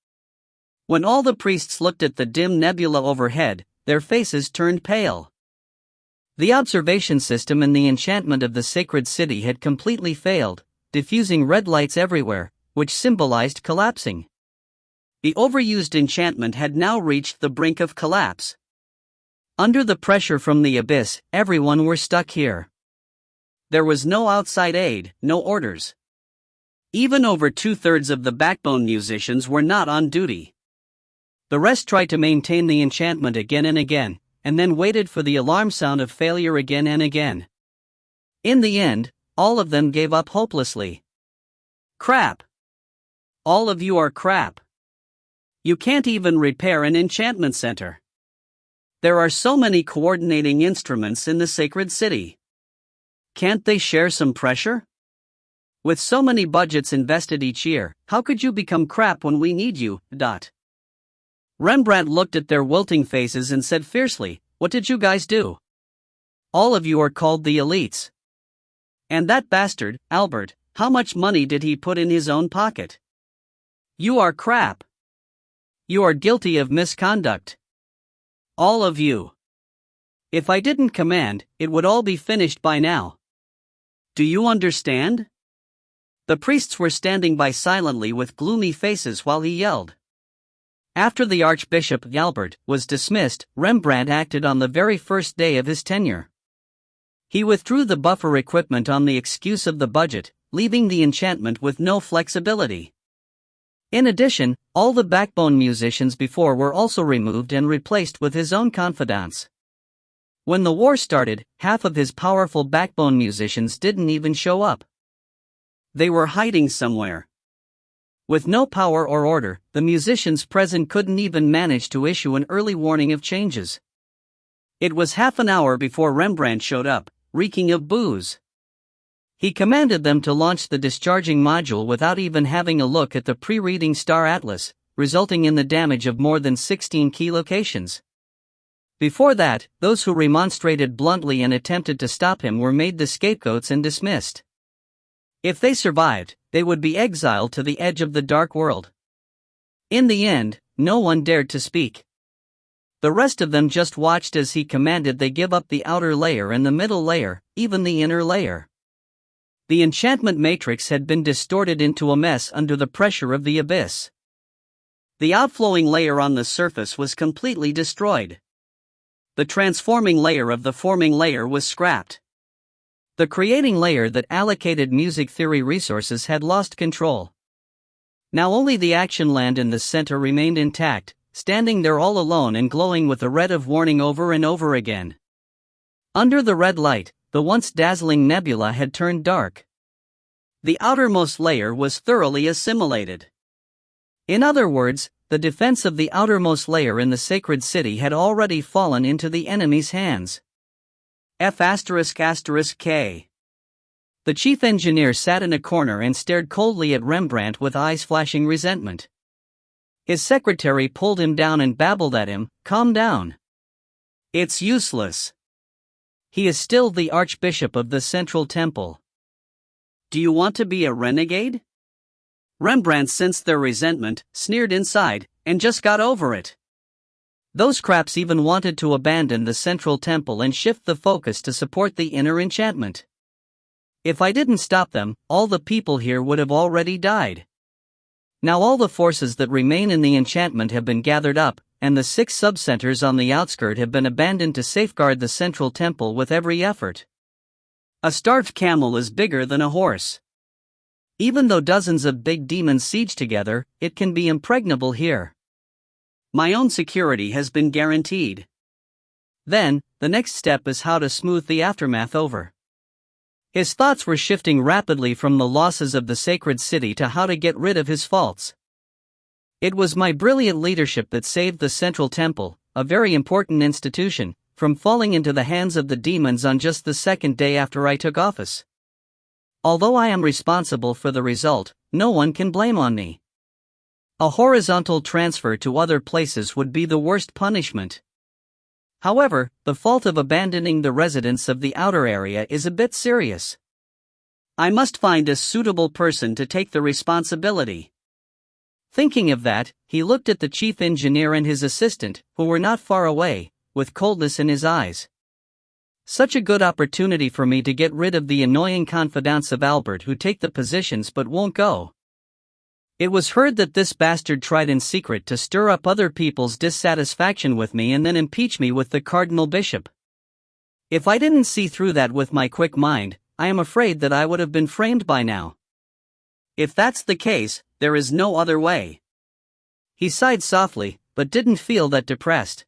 When all the priests looked at the dim nebula overhead, their faces turned pale. The observation system in the enchantment of the sacred city had completely failed, diffusing red lights everywhere, which symbolized collapsing. The overused enchantment had now reached the brink of collapse. Under the pressure from the abyss, everyone were stuck here. There was no outside aid, no orders. Even over 2/3 of the backbone musicians were not on duty. The rest tried to maintain the enchantment again and again, and then waited for the alarm sound of failure again and again. In the end, all of them gave up hopelessly. Crap! All of you are crap. You can't even repair an enchantment center. There are so many coordinating instruments in the sacred city. Can't they share some pressure? With so many budgets invested each year, how could you become crap when we need you? Rembrandt looked at their wilting faces and said fiercely, "What did you guys do? All of you are called the elites. And that bastard, Albert, how much money did he put in his own pocket? You are crap. You are guilty of misconduct. All of you. If I didn't command, it would all be finished by now. Do you understand?" The priests were standing by silently with gloomy faces while he yelled. After the Archbishop Albert was dismissed, Rembrandt acted on the very first day of his tenure. He withdrew the buffer equipment on the excuse of the budget, leaving the enchantment with no flexibility. In addition, all the backbone musicians before were also removed and replaced with his own confidants. When the war started, half of his powerful backbone musicians didn't even show up. They were hiding somewhere. With no power or order, the musicians present couldn't even manage to issue an early warning of changes. It was half an hour before Rembrandt showed up, reeking of booze. He commanded them to launch the discharging module without even having a look at the pre-reading star atlas, resulting in the damage of more than 16 key locations. Before that, those who remonstrated bluntly and attempted to stop him were made the scapegoats and dismissed. If they survived, they would be exiled to the edge of the dark world. In the end, no one dared to speak. The rest of them just watched as he commanded they give up the outer layer and the middle layer, even the inner layer. The enchantment matrix had been distorted into a mess under the pressure of the abyss. The outflowing layer on the surface was completely destroyed. The transforming layer of the forming layer was scrapped. The creating layer that allocated music theory resources had lost control. Now only the action land in the center remained intact, standing there all alone and glowing with the red of warning over and over again. Under the red light, the once dazzling nebula had turned dark. The outermost layer was thoroughly assimilated. In other words, the defense of the outermost layer in the sacred city had already fallen into the enemy's hands. F***K. The chief engineer sat in a corner and stared coldly at Rembrandt with eyes flashing resentment. His secretary pulled him down and babbled at him, "Calm down. It's useless. He is still the Archbishop of the Central Temple. Do you want to be a renegade?" Rembrandt sensed their resentment, sneered inside, and just got over it. Those craps even wanted to abandon the central temple and shift the focus to support the inner enchantment. If I didn't stop them, all the people here would have already died. Now all the forces that remain in the enchantment have been gathered up, and the 6 sub-centers on the outskirt have been abandoned to safeguard the central temple with every effort. A starved camel is bigger than a horse. Even though dozens of big demons siege together, it can be impregnable here. My own security has been guaranteed. Then, the next step is how to smooth the aftermath over. His thoughts were shifting rapidly from the losses of the sacred city to how to get rid of his faults. It was my brilliant leadership that saved the central temple, a very important institution, from falling into the hands of the demons on just the second day after I took office. Although I am responsible for the result, no one can blame on me. A horizontal transfer to other places would be the worst punishment. However, the fault of abandoning the residents of the outer area is a bit serious. I must find a suitable person to take the responsibility. Thinking of that, he looked at the chief engineer and his assistant, who were not far away, with coldness in his eyes. Such a good opportunity for me to get rid of the annoying confidants of Albert who take the positions but won't go. It was heard that this bastard tried in secret to stir up other people's dissatisfaction with me and then impeach me with the cardinal bishop. If I didn't see through that with my quick mind, I am afraid that I would have been framed by now. If that's the case, there is no other way. He sighed softly, but didn't feel that depressed.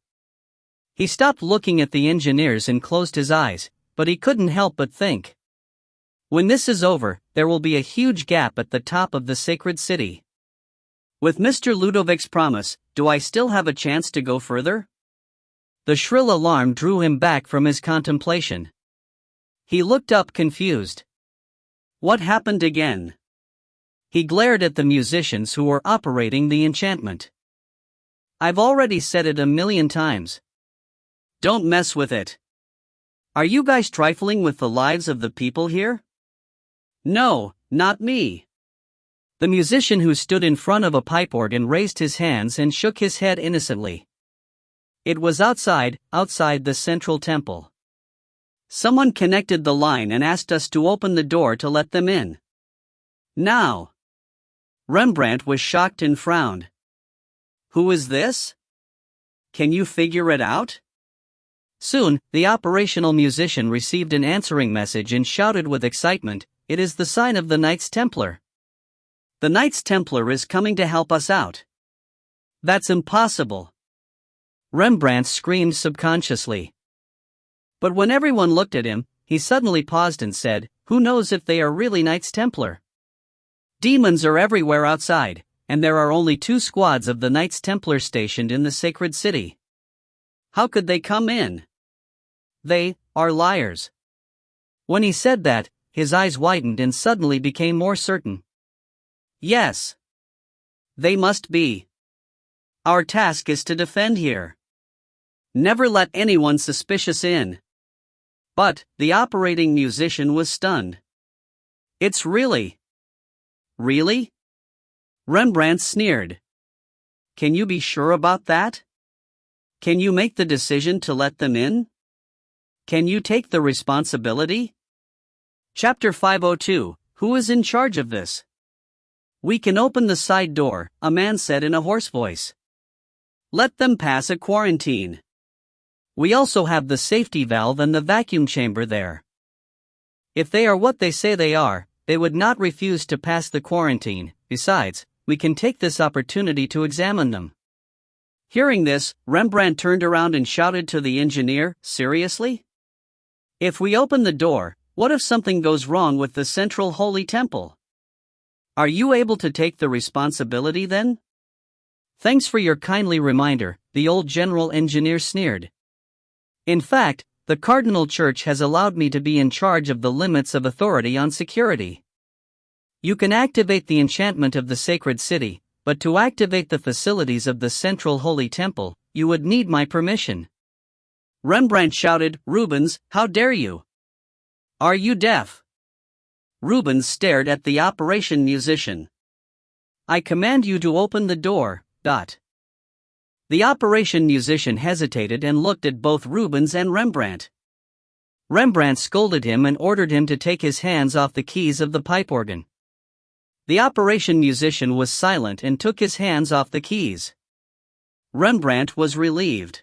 He stopped looking at the engineers and closed his eyes, but he couldn't help but think. When this is over, there will be a huge gap at the top of the sacred city. With Mr. Ludovic's promise, do I still have a chance to go further? The shrill alarm drew him back from his contemplation. He looked up confused. What happened again? He glared at the musicians who were operating the enchantment. I've already said it 1,000,000 times. Don't mess with it. Are you guys trifling with the lives of the people here? No, not me. The musician who stood in front of a pipe organ raised his hands and shook his head innocently. It was outside the central temple. Someone connected the line and asked us to open the door to let them in. Now. Rembrandt was shocked and frowned. Who is this? Can you figure it out? Soon, the operational musician received an answering message and shouted with excitement, "It is the sign of the Knights Templar. The Knights Templar is coming to help us out." That's impossible. Rembrandt screamed subconsciously. But when everyone looked at him, he suddenly paused and said, "Who knows if they are really Knights Templar? Demons are everywhere outside, and there are only 2 squads of the Knights Templar stationed in the sacred city. How could they come in? They are liars." When he said that, his eyes widened and suddenly became more certain. Yes. They must be. Our task is to defend here. Never let anyone suspicious in. But, the operating musician was stunned. It's really? Really? Rembrandt sneered. Can you be sure about that? Can you make the decision to let them in? Can you take the responsibility? Chapter 502, Who is in charge of this? We can open the side door, a man said in a hoarse voice. Let them pass a quarantine. We also have the safety valve and the vacuum chamber there. If they are what they say they are, they would not refuse to pass the quarantine. Besides, we can take this opportunity to examine them. Hearing this, Rembrandt turned around and shouted to the engineer, seriously? If we open the door, what if something goes wrong with the central holy temple? Are you able to take the responsibility then? Thanks for your kindly reminder, the old general engineer sneered. In fact, the Cardinal Church has allowed me to be in charge of the limits of authority on security. You can activate the enchantment of the sacred city, but to activate the facilities of the central holy temple, you would need my permission. Rembrandt shouted, Rubens, how dare you? Are you deaf? Rubens stared at the operation musician. I command you to open the door. The operation musician hesitated and looked at both Rubens and Rembrandt. Rembrandt scolded him and ordered him to take his hands off the keys of the pipe organ. The operation musician was silent and took his hands off the keys. Rembrandt was relieved.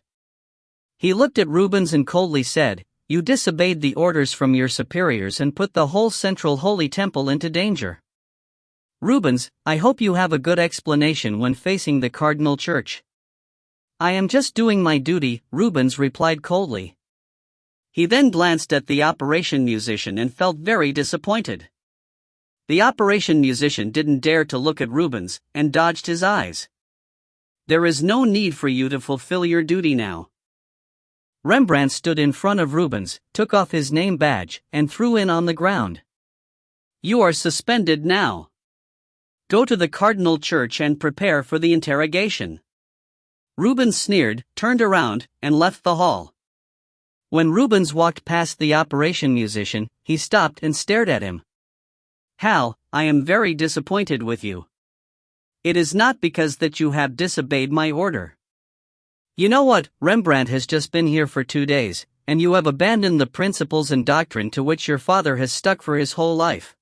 He looked at Rubens and coldly said, "You disobeyed the orders from your superiors and put the whole central holy temple into danger." Rubens, I hope you have a good explanation when facing the cardinal church. I am just doing my duty, Rubens replied coldly. He then glanced at the operation musician and felt very disappointed. The operation musician didn't dare to look at Rubens, and dodged his eyes. There is no need for you to fulfill your duty now. Rembrandt stood in front of Rubens, took off his name badge, and threw it on the ground. You are suspended now. Go to the cardinal church and prepare for the interrogation. Rubens sneered, turned around, and left the hall. When Rubens walked past the operation musician, he stopped and stared at him. Hal, I am very disappointed with you. It is not because that you have disobeyed my order. You know what, Rembrandt has just been here for 2 days, and you have abandoned the principles and doctrine to which your father has stuck for his whole life.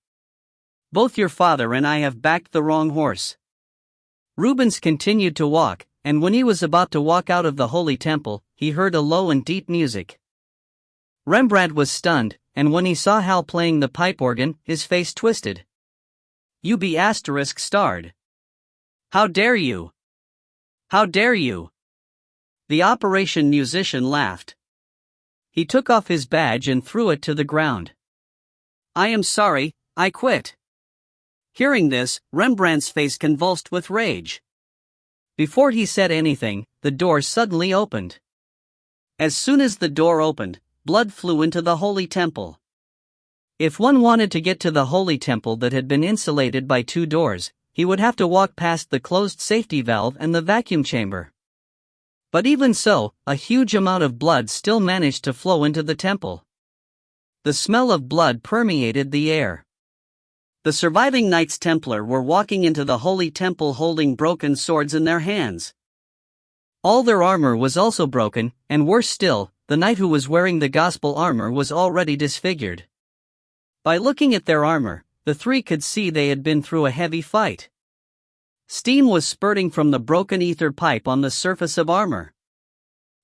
Both your father and I have backed the wrong horse. Rubens continued to walk, and when he was about to walk out of the holy temple, he heard a low and deep music. Rembrandt was stunned, and when he saw Hal playing the pipe organ, his face twisted. You be asterisk starred. How dare you? How dare you? The operation musician laughed. He took off his badge and threw it to the ground. I am sorry, I quit. Hearing this, Rembrandt's face convulsed with rage. Before he said anything, the door suddenly opened. As soon as the door opened, blood flew into the holy temple. If one wanted to get to the holy temple that had been insulated by 2 doors, he would have to walk past the closed safety valve and the vacuum chamber. But even so, a huge amount of blood still managed to flow into the temple. The smell of blood permeated the air. The surviving Knights Templar were walking into the holy temple holding broken swords in their hands. All their armor was also broken, and worse still, the knight who was wearing the gospel armor was already disfigured. By looking at their armor, the 3 could see they had been through a heavy fight. Steam was spurting from the broken ether pipe on the surface of armor.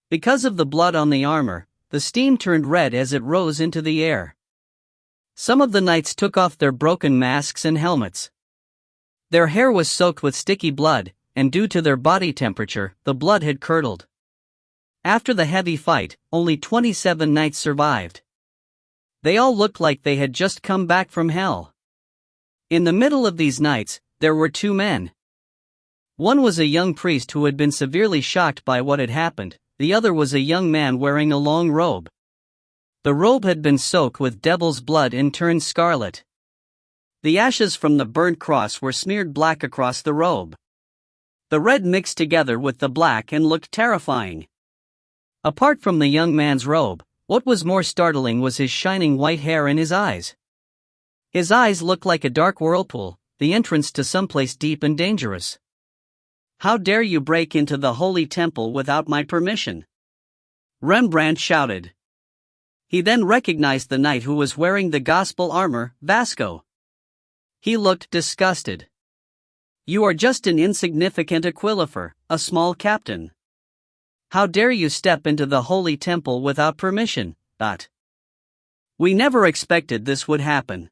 Because of the blood on the armor, the steam turned red as it rose into the air. Some of the knights took off their broken masks and helmets. Their hair was soaked with sticky blood, and due to their body temperature, the blood had curdled. After the heavy fight, only 27 knights survived. They all looked like they had just come back from hell. In the middle of these knights, there were 2 men. One was a young priest who had been severely shocked by what had happened, the other was a young man wearing a long robe. The robe had been soaked with devil's blood and turned scarlet. The ashes from the burnt cross were smeared black across the robe. The red mixed together with the black and looked terrifying. Apart from the young man's robe, what was more startling was his shining white hair and his eyes. His eyes looked like a dark whirlpool, the entrance to someplace deep and dangerous. How dare you break into the holy temple without my permission? Rembrandt shouted. He then recognized the knight who was wearing the gospel armor, Vasco. He looked disgusted. You are just an insignificant Aquilifer, a small captain. How dare you step into the holy temple without permission? We never expected this would happen.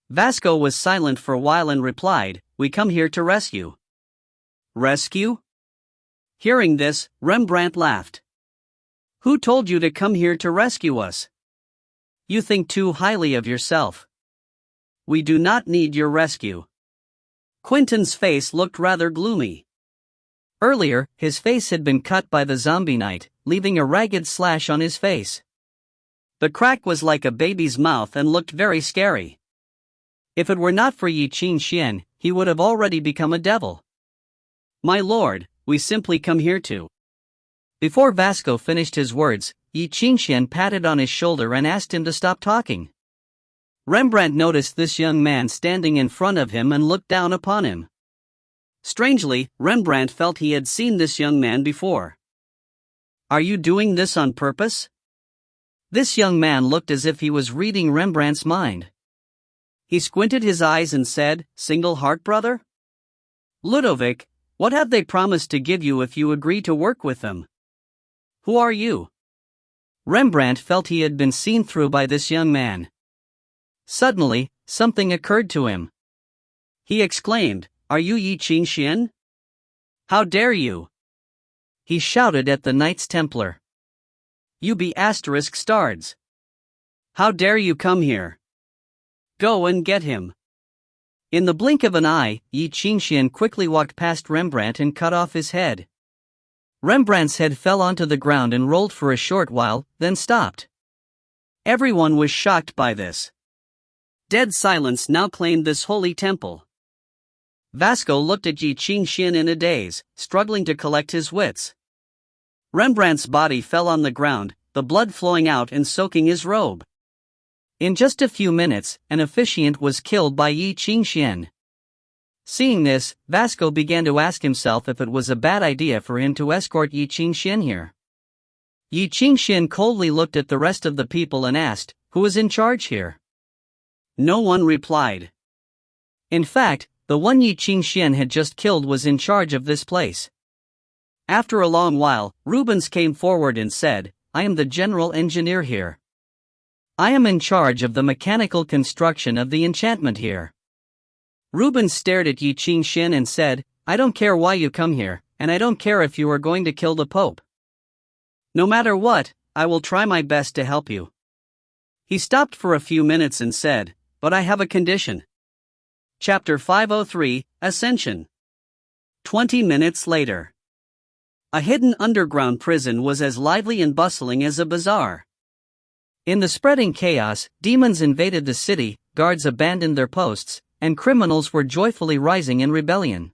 Vasco was silent for a while and replied, We come here to rescue. Rescue? Hearing this, Rembrandt laughed. Who told you to come here to rescue us? You think too highly of yourself. We do not need your rescue. Quentin's face looked rather gloomy. Earlier, his face had been cut by the zombie knight, leaving a ragged slash on his face. The crack was like a baby's mouth and looked very scary. If it were not for Ye Qingxuan, he would have already become a devil. My lord, we simply come here to. Before Vasco finished his words, Ye Qingxuan patted on his shoulder and asked him to stop talking. Rembrandt noticed this young man standing in front of him and looked down upon him. Strangely, Rembrandt felt he had seen this young man before. Are you doing this on purpose? This young man looked as if he was reading Rembrandt's mind. He squinted his eyes and said, "Single heart, brother? Ludovic, what have they promised to give you if you agree to work with them? Who are you?" Rembrandt felt he had been seen through by this young man. Suddenly, something occurred to him. He exclaimed, "Are you Ye Qingxuan? How dare you?" He shouted at the Knights Templar. "You be **stards. How dare you come here? Go and get him." In the blink of an eye, Ye Qingxuan quickly walked past Rembrandt and cut off his head. Rembrandt's head fell onto the ground and rolled for a short while, then stopped. Everyone was shocked by this. Dead silence now claimed this holy temple. Vasco looked at Ye Qingxuan in a daze, struggling to collect his wits. Rembrandt's body fell on the ground, the blood flowing out and soaking his robe. In just a few minutes, an officiant was killed by Ye Qingxuan. Seeing this, Vasco began to ask himself if it was a bad idea for him to escort Ye Qingxuan here. Ye Qingxuan coldly looked at the rest of the people and asked, "Who is in charge here?" No one replied. In fact, the one Ye Qingxuan had just killed was in charge of this place. After a long while, Rubens came forward and said, "I am the general engineer here. I am in charge of the mechanical construction of the enchantment here." Rubens stared at Ye Qingxuan and said, "I don't care why you come here, and I don't care if you are going to kill the Pope. No matter what, I will try my best to help you." He stopped for a few minutes and said, "But I have a condition." Chapter 503, Ascension. 20 minutes later. A hidden underground prison was as lively and bustling as a bazaar. In the spreading chaos, demons invaded the city, guards abandoned their posts, and criminals were joyfully rising in rebellion.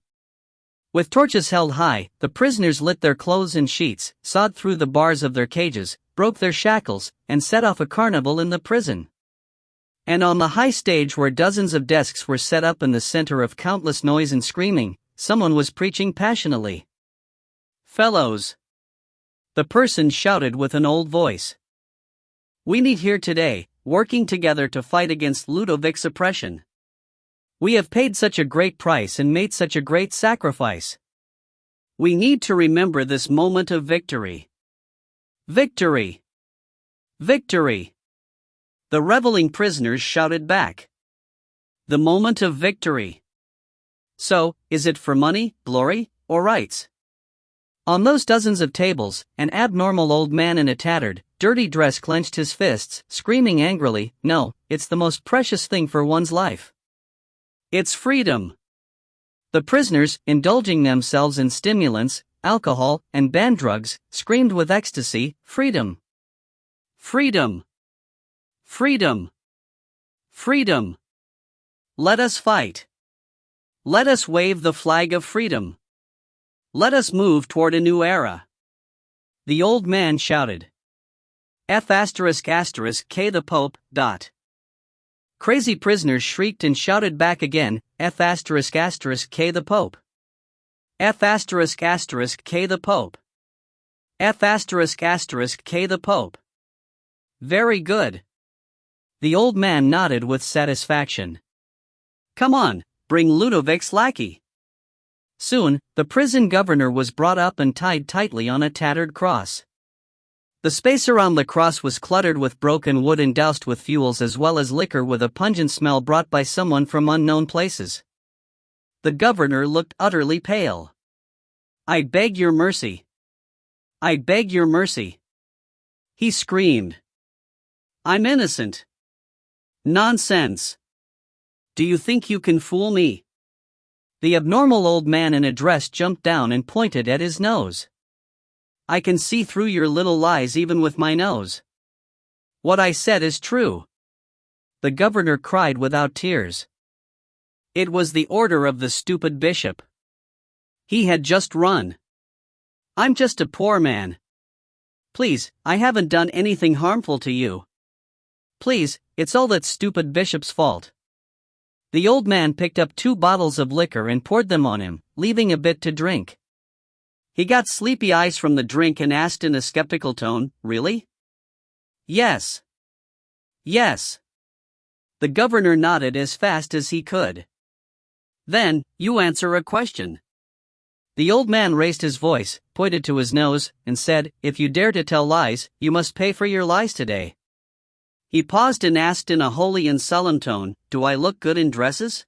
With torches held high, the prisoners lit their clothes and sheets, sawed through the bars of their cages, broke their shackles, and set off a carnival in the prison. And on the high stage where dozens of desks were set up in the center of countless noise and screaming, someone was preaching passionately. "Fellows," the person shouted with an old voice, "we meet here today, working together to fight against Ludovic's oppression. We have paid such a great price and made such a great sacrifice. We need to remember this moment of victory. Victory! Victory!" The reveling prisoners shouted back. "The moment of victory. So, is it for money, glory, or rights?" On those dozens of tables, an abnormal old man in a tattered, dirty dress clenched his fists, screaming angrily, "No, it's the most precious thing for one's life. It's freedom." The prisoners, indulging themselves in stimulants, alcohol, and banned drugs, screamed with ecstasy, "Freedom! Freedom! Freedom! Freedom! Let us fight! Let us wave the flag of freedom! Let us move toward a new era!" The old man shouted. K the Pope. Crazy prisoners shrieked and shouted back again, K the Pope. K the Pope. K the Pope. Very good. The old man nodded with satisfaction. "Come on, bring Ludovic's lackey." Soon, the prison governor was brought up and tied tightly on a tattered cross. The space around the cross was cluttered with broken wood and doused with fuels as well as liquor with a pungent smell brought by someone from unknown places. The governor looked utterly pale. "I beg your mercy. I beg your mercy," he screamed. "I'm innocent." "Nonsense. Do you think you can fool me?" The abnormal old man in a dress jumped down and pointed at his nose. "I can see through your little lies even with my nose. What I said is true." The governor cried without tears. It was the order of the stupid bishop. He had just run. "I'm just a poor man. Please, I haven't done anything harmful to you. Please, it's all that stupid bishop's fault." The old man picked up 2 bottles of liquor and poured them on him, leaving a bit to drink. He got sleepy eyes from the drink and asked in a skeptical tone, "Really?" "Yes. Yes." The governor nodded as fast as he could. "Then, you answer a question." The old man raised his voice, pointed to his nose, and said, "If you dare to tell lies, you must pay for your lies today." He paused and asked in a holy and solemn tone, "Do I look good in dresses?"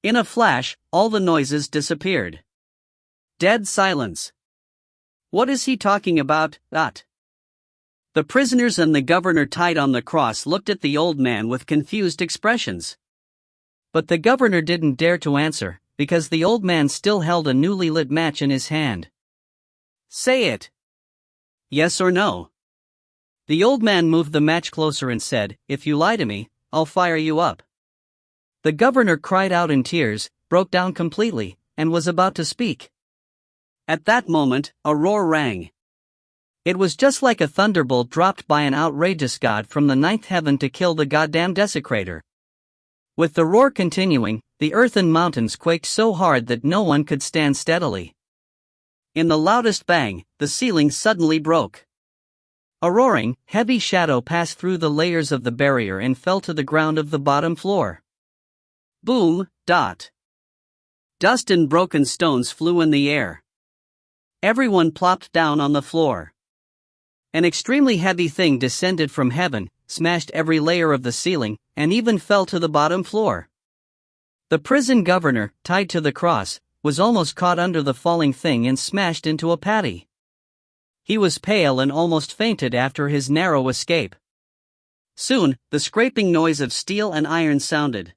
In a flash, all the noises disappeared. Dead silence. What is he talking about? The prisoners and the governor tied on the cross looked at the old man with confused expressions. But the governor didn't dare to answer, because the old man still held a newly lit match in his hand. "Say it. Yes or no?" The old man moved the match closer and said, "If you lie to me, I'll fire you up." The governor cried out in tears, broke down completely, and was about to speak. At that moment, a roar rang. It was just like a thunderbolt dropped by an outrageous god from the ninth heaven to kill the goddamn desecrator. With the roar continuing, the earth and mountains quaked so hard that no one could stand steadily. In the loudest bang, the ceiling suddenly broke. A roaring, heavy shadow passed through the layers of the barrier and fell to the ground of the bottom floor. Boom, dot. Dust and broken stones flew in the air. Everyone plopped down on the floor. An extremely heavy thing descended from heaven, smashed every layer of the ceiling, and even fell to the bottom floor. The prison governor, tied to the cross, was almost caught under the falling thing and smashed into a patty. He was pale and almost fainted after his narrow escape. Soon, the scraping noise of steel and iron sounded.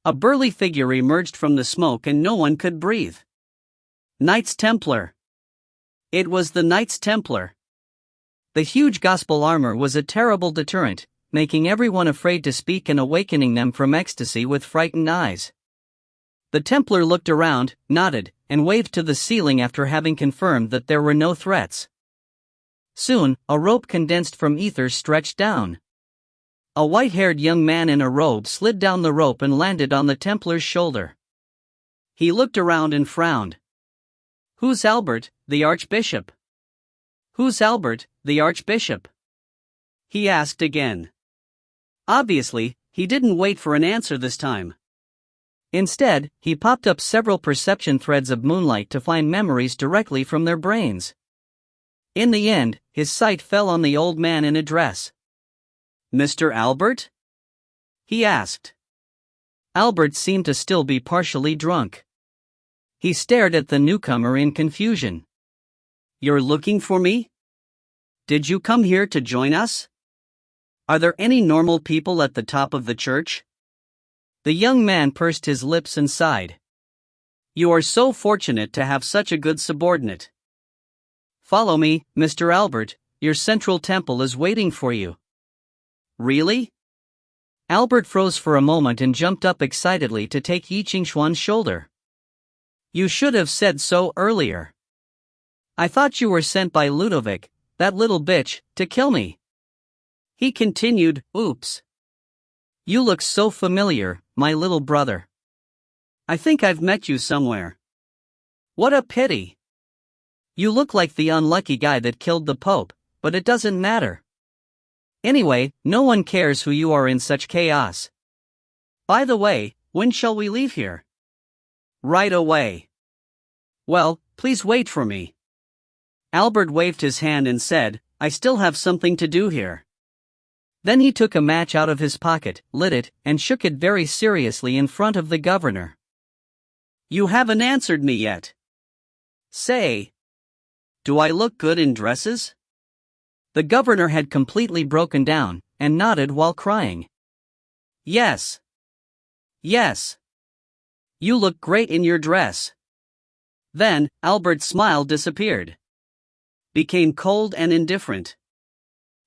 A burly figure emerged from the smoke and no one could breathe. Knights Templar. It was the Knights Templar. The huge gospel armor was a terrible deterrent, making everyone afraid to speak and awakening them from ecstasy with frightened eyes. The Templar looked around, nodded, and waved to the ceiling after having confirmed that there were no threats. Soon, a rope condensed from ether stretched down. A white-haired young man in a robe slid down the rope and landed on the Templar's shoulder. He looked around and frowned. "Who's Albert, the Archbishop?" "Who's Albert, the Archbishop?" he asked again. Obviously, he didn't wait for an answer this time. Instead, he popped up several perception threads of moonlight to find memories directly from their brains. In the end, his sight fell on the old man in a dress. "Mr. Albert?" he asked. Albert seemed to still be partially drunk. He stared at the newcomer in confusion. "You're looking for me? Did you come here to join us? Are there any normal people at the top of the church?" The young man pursed his lips and sighed. "You are so fortunate to have such a good subordinate. Follow me, Mr. Albert, your central temple is waiting for you." "Really?" Albert froze for a moment and jumped up excitedly to take Ye Qingxuan's shoulder. "You should have said so earlier. I thought you were sent by Ludovic, that little bitch, to kill me." He continued, "Oops. You look so familiar, my little brother. I think I've met you somewhere. What a pity. You look like the unlucky guy that killed the Pope, but it doesn't matter. Anyway, no one cares who you are in such chaos. By the way, when shall we leave here?" "Right away." "Well, please wait for me." Albert waved his hand and said, "I still have something to do here." Then he took a match out of his pocket, lit it, and shook it very seriously in front of the governor. "You haven't answered me yet. Say, do I look good in dresses?" The governor had completely broken down, and nodded while crying. "Yes. Yes. You look great in your dress." Then, Albert's smile disappeared. Became cold and indifferent.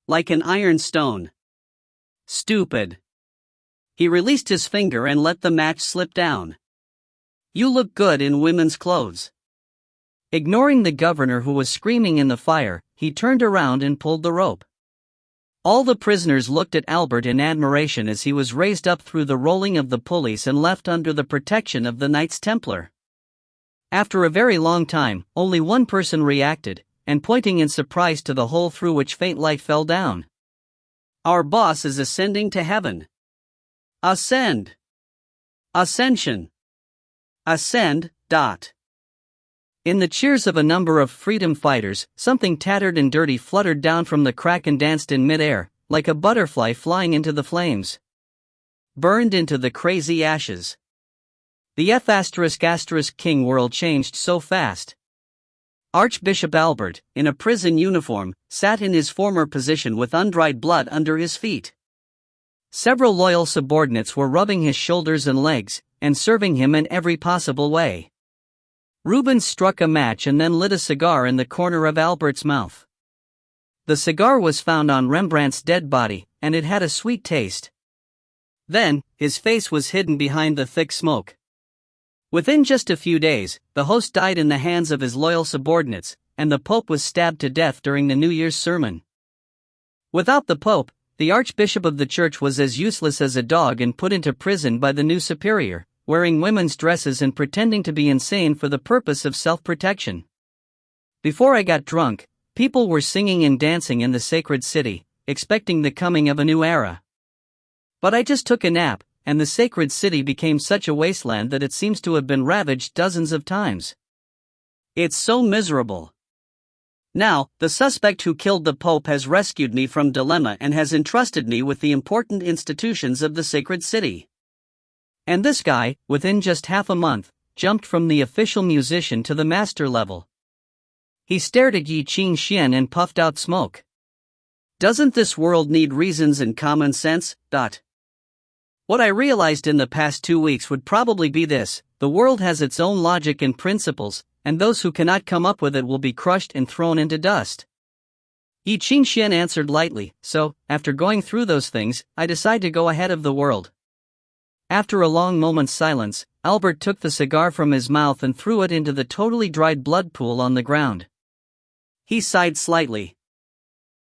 Like an iron stone. Stupid. He released his finger and let the match slip down. "You look good in women's clothes." Ignoring the governor who was screaming in the fire, he turned around and pulled the rope. All the prisoners looked at Albert in admiration as he was raised up through the rolling of the pulleys and left under the protection of the Knights Templar. After a very long time, only one person reacted, and pointing in surprise to the hole through which faint light fell down. Our boss is ascending to heaven. Ascend. Ascension. Ascend. In the cheers of a number of freedom fighters, something tattered and dirty fluttered down from the crack and danced in midair, like a butterfly flying into the flames. Burned into the crazy ashes. The F***king world changed so fast. Archbishop Albert, in a prison uniform, sat in his former position with undried blood under his feet. Several loyal subordinates were rubbing his shoulders and legs, and serving him in every possible way. Rubens struck a match and then lit a cigar in the corner of Albert's mouth. The cigar was found on Rembrandt's dead body, and it had a sweet taste. Then, his face was hidden behind the thick smoke. Within just a few days, the host died in the hands of his loyal subordinates, and the Pope was stabbed to death during the New Year's sermon. Without the Pope, the Archbishop of the Church was as useless as a dog and put into prison by the new superior, wearing women's dresses and pretending to be insane for the purpose of self-protection. Before I got drunk, people were singing and dancing in the sacred city, expecting the coming of a new era. But I just took a nap, and the sacred city became such a wasteland that it seems to have been ravaged dozens of times. It's so miserable. Now, the suspect who killed the Pope has rescued me from dilemma and has entrusted me with the important institutions of the sacred city. And this guy, within just half a month, jumped from the official musician to the master level. He stared at Ye Qingxuan and puffed out smoke. Doesn't this world need reasons and common sense? What I realized in the past 2 weeks would probably be this: the world has its own logic and principles, and those who cannot come up with it will be crushed and thrown into dust. Ye Qingxuan answered lightly, so, after going through those things, I decide to go ahead of the world. After a long moment's silence, Albert took the cigar from his mouth and threw it into the totally dried blood pool on the ground. He sighed slightly.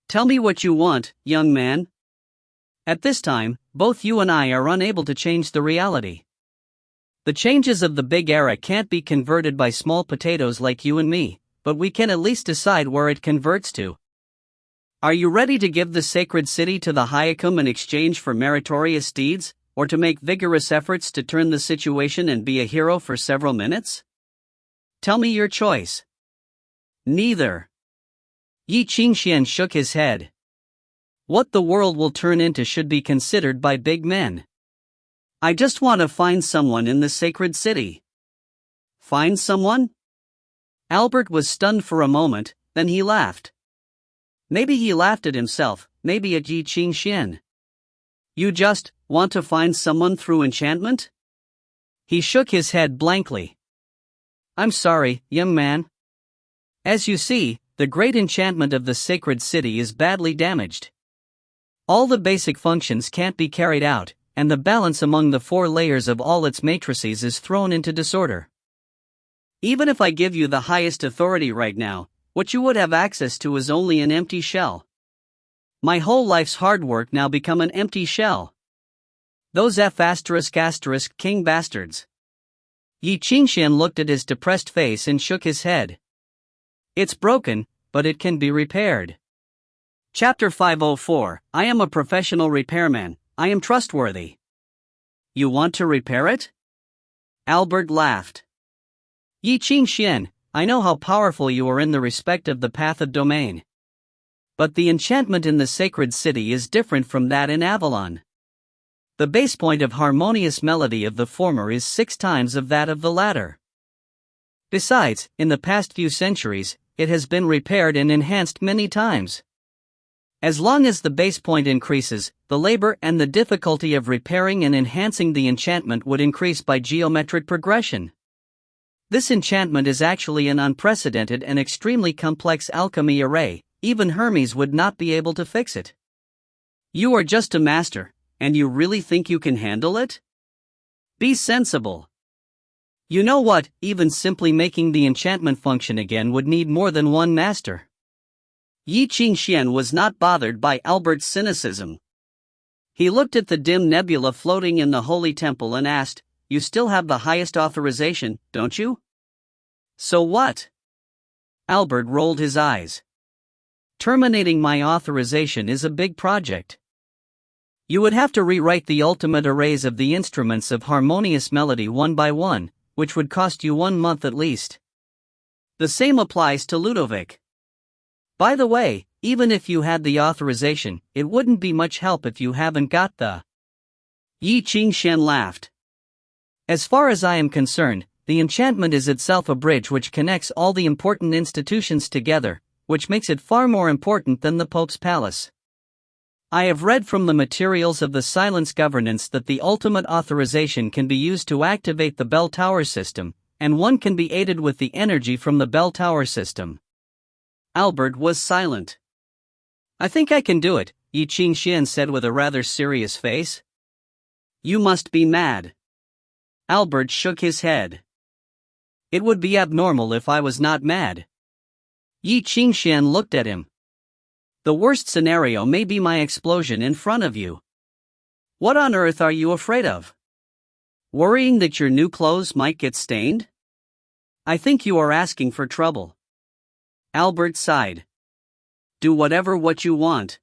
Tell me what you want, young man. At this time, both you and I are unable to change the reality. The changes of the big era can't be converted by small potatoes like you and me, but we can at least decide where it converts to. Are you ready to give the sacred city to the Hayakam in exchange for meritorious deeds? Or to make vigorous efforts to turn the situation and be a hero for several minutes? Tell me your choice. Neither. Ye Qingxuan shook his head. What the world will turn into should be considered by big men. I just want to find someone in the sacred city. Find someone? Albert was stunned for a moment, then he laughed. Maybe he laughed at himself, maybe at Ye Qingxuan. You just want to find someone through enchantment? He shook his head blankly. I'm sorry, young man. As you see, the great enchantment of the sacred city is badly damaged. All the basic functions can't be carried out, and the balance among the 4 layers of all its matrices is thrown into disorder. Even if I give you the highest authority right now, what you would have access to is only an empty shell. My whole life's hard work now become an empty shell. Those ***king bastards. Ye Qingxuan looked at his depressed face and shook his head. It's broken, but it can be repaired. Chapter 504, I am a professional repairman, I am trustworthy. You want to repair it? Albert laughed. Ye Qingxuan, I know how powerful you are in the respect of the path of domain. But the enchantment in the sacred city is different from that in Avalon. The base point of harmonious melody of the former is 6 times of that of the latter. Besides, in the past few centuries, it has been repaired and enhanced many times. As long as the base point increases, the labor and the difficulty of repairing and enhancing the enchantment would increase by geometric progression. This enchantment is actually an unprecedented and extremely complex alchemy array. Even Hermes would not be able to fix it. You are just a master, and you really think you can handle it? Be sensible. You know what, even simply making the enchantment function again would need more than one master. Ye Qingxuan was not bothered by Albert's cynicism. He looked at the dim nebula floating in the holy temple and asked, You still have the highest authorization, don't you? So what? Albert rolled his eyes. Terminating my authorization is a big project. You would have to rewrite the ultimate arrays of the instruments of harmonious melody one by one, which would cost you 1 month at least. The same applies to Ludovic. By the way, even if you had the authorization, it wouldn't be much help if you haven't got the. Ye Qingxuan laughed. As far as I am concerned, the enchantment is itself a bridge which connects all the important institutions together, which makes it far more important than the Pope's palace. I have read from the materials of the Silence Governance that the ultimate authorization can be used to activate the bell tower system, and one can be aided with the energy from the bell tower system. Albert was silent. I think I can do it, Ye Qingxuan said with a rather serious face. You must be mad. Albert shook his head. It would be abnormal if I was not mad. Ye Qingxuan looked at him. The worst scenario may be my explosion in front of you. What on earth are you afraid of? Worrying that your new clothes might get stained? I think you are asking for trouble. Albert sighed. Do what you want.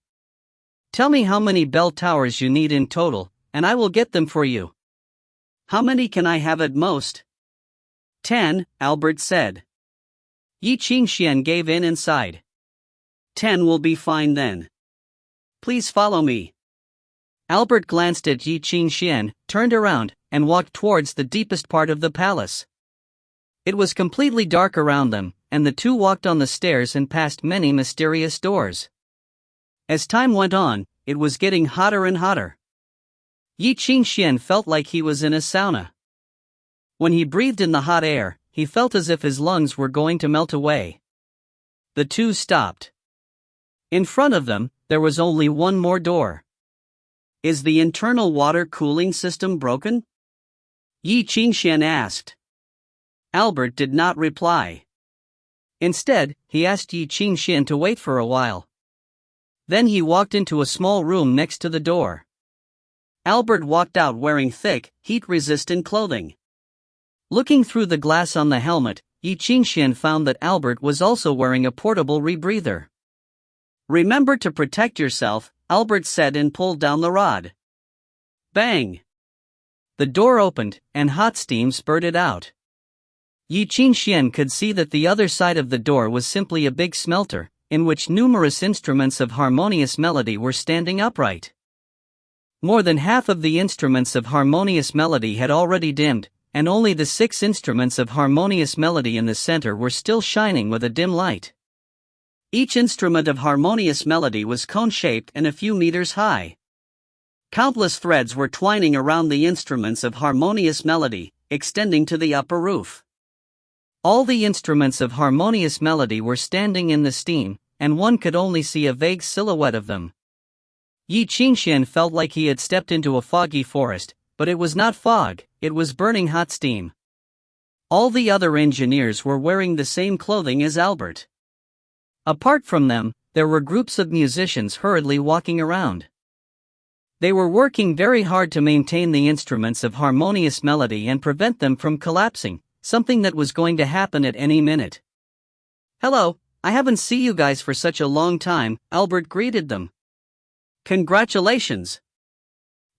Tell me how many bell towers you need in total, and I will get them for you. How many can I have at most? 10, Albert said. Ye Qingxuan gave in and sighed. 10 will be fine then. Please follow me. Albert glanced at Ye Qingxuan, turned around, and walked towards the deepest part of the palace. It was completely dark around them, and the two walked on the stairs and past many mysterious doors. As time went on, it was getting hotter and hotter. Ye Qingxuan felt like he was in a sauna. When he breathed in the hot air, he felt as if his lungs were going to melt away. The two stopped. In front of them, there was only one more door. Is the internal water cooling system broken? Ye Qingxuan asked. Albert did not reply. Instead, he asked Ye Qingxuan to wait for a while. Then he walked into a small room next to the door. Albert walked out wearing thick, heat-resistant clothing. Looking through the glass on the helmet, Ye Qingxuan found that Albert was also wearing a portable rebreather. Remember to protect yourself, Albert said and pulled down the rod. Bang! The door opened, and hot steam spurted out. Ye Qingxuan could see that the other side of the door was simply a big smelter, in which numerous instruments of harmonious melody were standing upright. More than half of the instruments of harmonious melody had already dimmed, and only the 6 instruments of harmonious melody in the center were still shining with a dim light. Each instrument of harmonious melody was cone-shaped and a few meters high. Countless threads were twining around the instruments of harmonious melody, extending to the upper roof. All the instruments of harmonious melody were standing in the steam, and one could only see a vague silhouette of them. Ye Qingxuan felt like he had stepped into a foggy forest, but it was not fog, it was burning hot steam. All the other engineers were wearing the same clothing as Albert. Apart from them, there were groups of musicians hurriedly walking around. They were working very hard to maintain the instruments of harmonious melody and prevent them from collapsing, something that was going to happen at any minute. Hello, I haven't seen you guys for such a long time, Albert greeted them. Congratulations!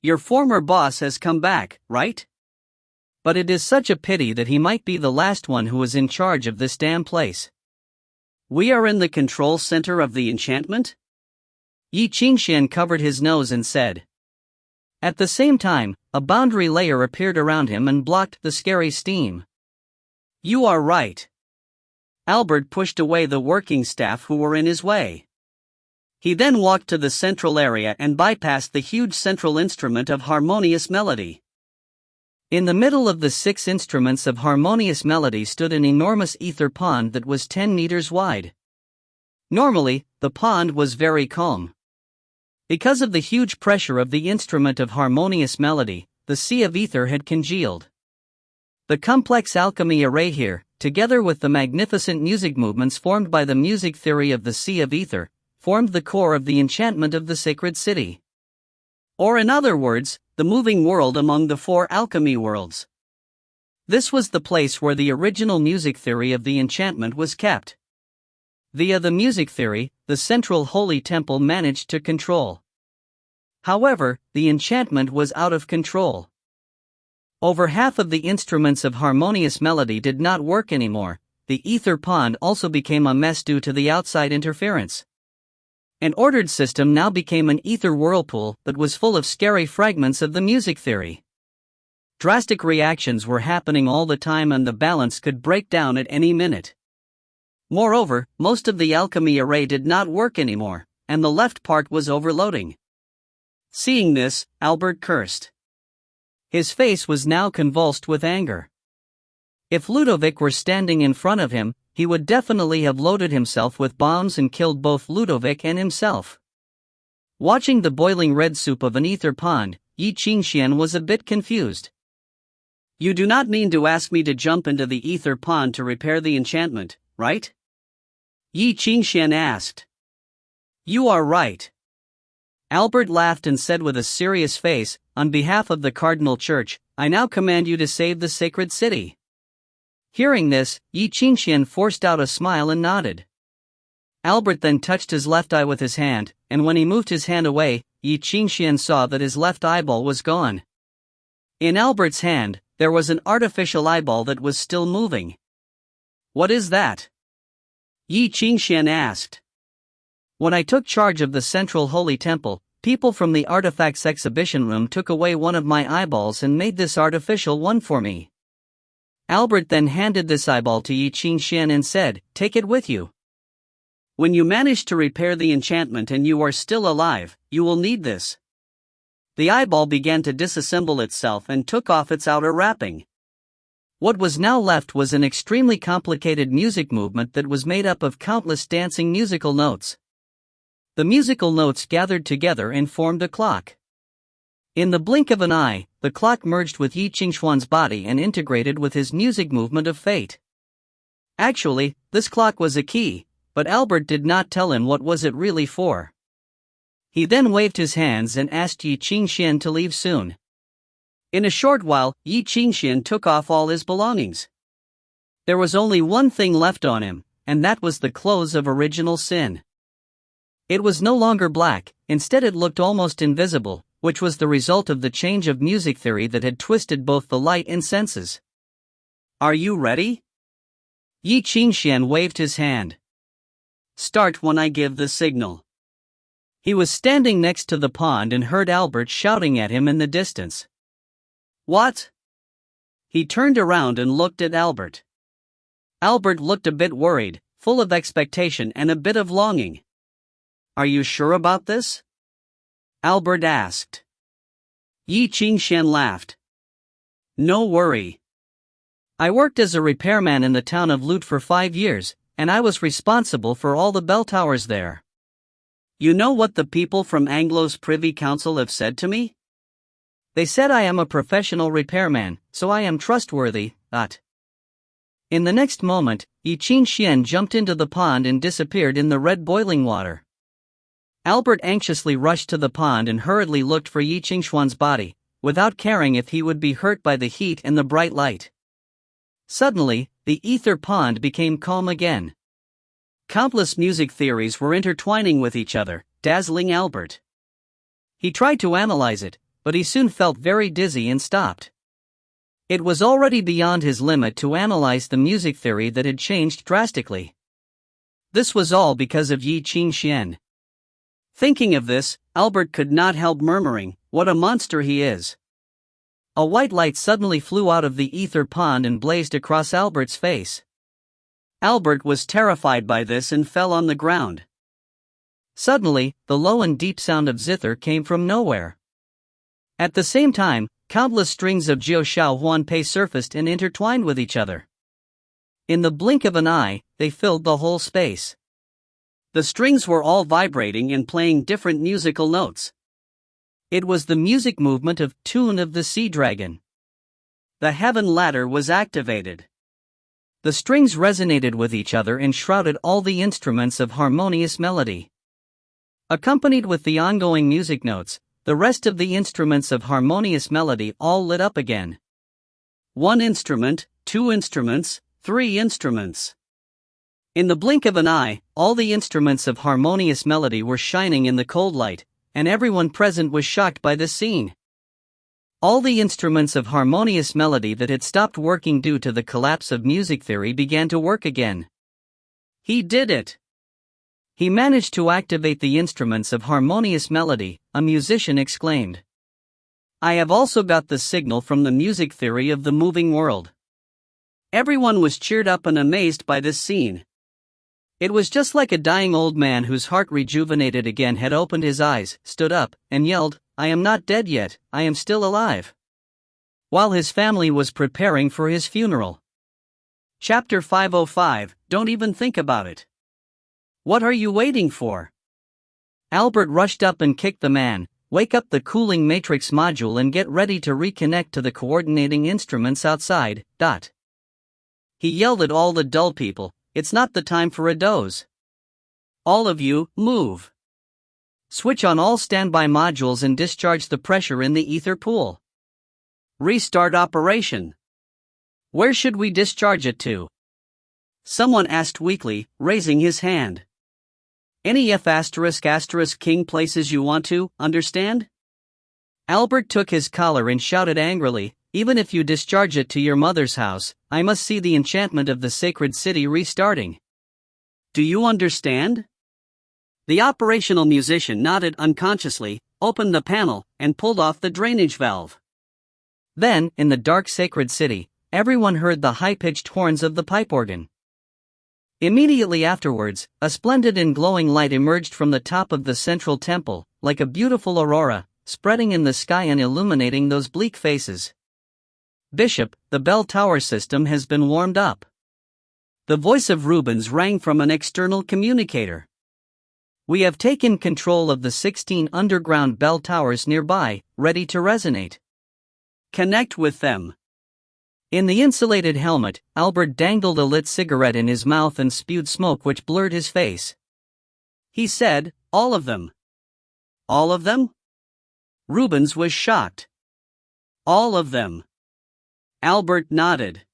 Your former boss has come back, right? But it is such a pity that he might be the last one who was in charge of this damn place. We are in the control center of the enchantment? Ye Qingxuan covered his nose and said. At the same time, a boundary layer appeared around him and blocked the scary steam. You are right. Albert pushed away the working staff who were in his way. He then walked to the central area and bypassed the huge central instrument of harmonious melody. In the middle of the 6 instruments of harmonious melody stood an enormous ether pond that was 10 meters wide. Normally, the pond was very calm. Because of the huge pressure of the instrument of harmonious melody, the sea of ether had congealed. The complex alchemy array here, together with the magnificent music movements formed by the music theory of the sea of ether, formed the core of the enchantment of the sacred city. Or in other words, the moving world among the 4 alchemy worlds. This was the place where the original music theory of the enchantment was kept. Via the music theory, the central holy temple managed to control. However, the enchantment was out of control. Over half of the instruments of harmonious melody did not work anymore. The ether pond also became a mess due to the outside interference. An ordered system now became an ether whirlpool that was full of scary fragments of the music theory. Drastic reactions were happening all the time and the balance could break down at any minute. Moreover, most of the alchemy array did not work anymore, and the left part was overloading. Seeing this, Albert cursed. His face was now convulsed with anger. If Ludovic were standing in front of him, he would definitely have loaded himself with bombs and killed both Ludovic and himself. Watching the boiling red soup of an ether pond, Ye Qingxuan was a bit confused. You do not mean to ask me to jump into the ether pond to repair the enchantment, right? Ye Qingxuan asked. You are right. Albert laughed and said with a serious face, on behalf of the Cardinal Church, I now command you to save the sacred city. Hearing this, Ye Qingxuan forced out a smile and nodded. Albert then touched his left eye with his hand, and when he moved his hand away, Ye Qingxuan saw that his left eyeball was gone. In Albert's hand, there was an artificial eyeball that was still moving. What is that? Ye Qingxuan asked. When I took charge of the central holy temple, people from the artifacts exhibition room took away one of my eyeballs and made this artificial one for me. Albert then handed this eyeball to Ye Qingxuan and said, take it with you. When you manage to repair the enchantment and you are still alive, you will need this. The eyeball began to disassemble itself and took off its outer wrapping. What was now left was an extremely complicated music movement that was made up of countless dancing musical notes. The musical notes gathered together and formed a clock. In the blink of an eye, the clock merged with Ye Qingxuan's body and integrated with his music movement of fate. Actually, this clock was a key, but Albert did not tell him what was it really for. He then waved his hands and asked Ye Qingxuan to leave soon. In a short while, Ye Qingxuan took off all his belongings. There was only one thing left on him, and that was the clothes of original sin. It was no longer black, instead it looked almost invisible, which was the result of the change of music theory that had twisted both the light and senses. Are you ready? Ye Qingxuan waved his hand. Start when I give the signal. He was standing next to the pond and heard Albert shouting at him in the distance. What? He turned around and looked at Albert. Albert looked a bit worried, full of expectation and a bit of longing. Are you sure about this? Albert asked. Ye Qingxuan laughed. No worry. I worked as a repairman in the town of Lute for 5 years, and I was responsible for all the bell towers there. You know what the people from Anglo's Privy Council have said to me? They said I am a professional repairman, so I am trustworthy, In the next moment, Ye Qingxuan jumped into the pond and disappeared in the red boiling water. Albert anxiously rushed to the pond and hurriedly looked for Ye Qingxuan's body, without caring if he would be hurt by the heat and the bright light. Suddenly, the ether pond became calm again. Countless music theories were intertwining with each other, dazzling Albert. He tried to analyze it, but he soon felt very dizzy and stopped. It was already beyond his limit to analyze the music theory that had changed drastically. This was all because of Ye Qingxuan. Thinking of this, Albert could not help murmuring, what a monster he is. A white light suddenly flew out of the ether pond and blazed across Albert's face. Albert was terrified by this and fell on the ground. Suddenly, the low and deep sound of zither came from nowhere. At the same time, countless strings of Jiu Shao Huan Pei surfaced and intertwined with each other. In the blink of an eye, they filled the whole space. The strings were all vibrating and playing different musical notes. It was the music movement of Tune of the Sea Dragon. The heaven ladder was activated. The strings resonated with each other and shrouded all the instruments of harmonious melody. Accompanied with the ongoing music notes, the rest of the instruments of harmonious melody all lit up again. 1 instrument, 2 instruments, 3 instruments. In the blink of an eye, all the instruments of harmonious melody were shining in the cold light, and everyone present was shocked by this scene. All the instruments of harmonious melody that had stopped working due to the collapse of music theory began to work again. He did it! He managed to activate the instruments of harmonious melody, a musician exclaimed. I have also got the signal from the music theory of the moving world. Everyone was cheered up and amazed by this scene. It was just like a dying old man whose heart rejuvenated again had opened his eyes, stood up, and yelled, I am not dead yet, I am still alive. While his family was preparing for his funeral. Chapter 505, Don't even think about it. What are you waiting for? Albert rushed up and kicked the man. Wake up the cooling matrix module and get ready to reconnect to the coordinating instruments outside. He yelled at all the dull people, it's not the time for a doze. All of you, move. Switch on all standby modules and discharge the pressure in the ether pool. Restart operation. Where should we discharge it to? Someone asked weakly, raising his hand. Any F***king places you want to, understand? Albert took his collar and shouted angrily, even if you discharge it to your mother's house, I must see the enchantment of the sacred city restarting. Do you understand? The operational musician nodded unconsciously, opened the panel, and pulled off the drainage valve. Then, in the dark sacred city, everyone heard the high-pitched horns of the pipe organ. Immediately afterwards, a splendid and glowing light emerged from the top of the central temple, like a beautiful aurora, spreading in the sky and illuminating those bleak faces. Bishop, the bell tower system has been warmed up. The voice of Rubens rang from an external communicator. We have taken control of the 16 underground bell towers nearby, ready to resonate. Connect with them. In the insulated helmet, Albert dangled a lit cigarette in his mouth and spewed smoke which blurred his face. He said, all of them. All of them? Rubens was shocked. All of them. Albert nodded.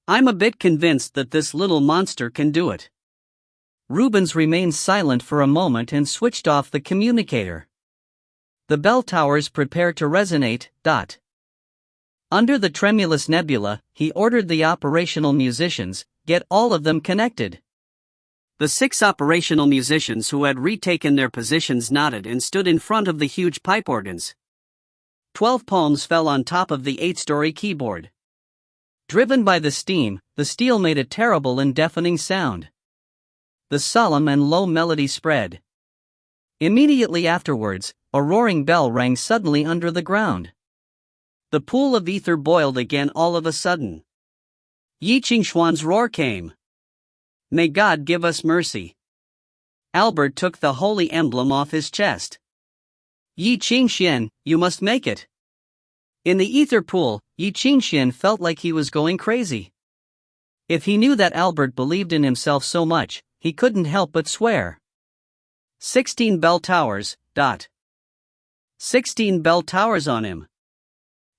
I'm a bit convinced that this little monster can do it. Rubens remained silent for a moment and switched off the communicator. The bell towers prepare to resonate. Under the tremulous nebula, he ordered the operational musicians, get all of them connected. The 6 operational musicians who had retaken their positions nodded and stood in front of the huge pipe organs. 12 palms fell on top of the 8-story keyboard. Driven by the steam, the steel made a terrible and deafening sound. The solemn and low melody spread. Immediately afterwards, a roaring bell rang suddenly under the ground. The pool of ether boiled again all of a sudden. Ye Qingxuan's roar came. May God give us mercy. Albert took the holy emblem off his chest. Ye Qingxuan, you must make it. In the ether pool, Ye Qingxuan felt like he was going crazy. If he knew that Albert believed in himself so much, he couldn't help but swear. 16 bell towers. 16 bell towers on him.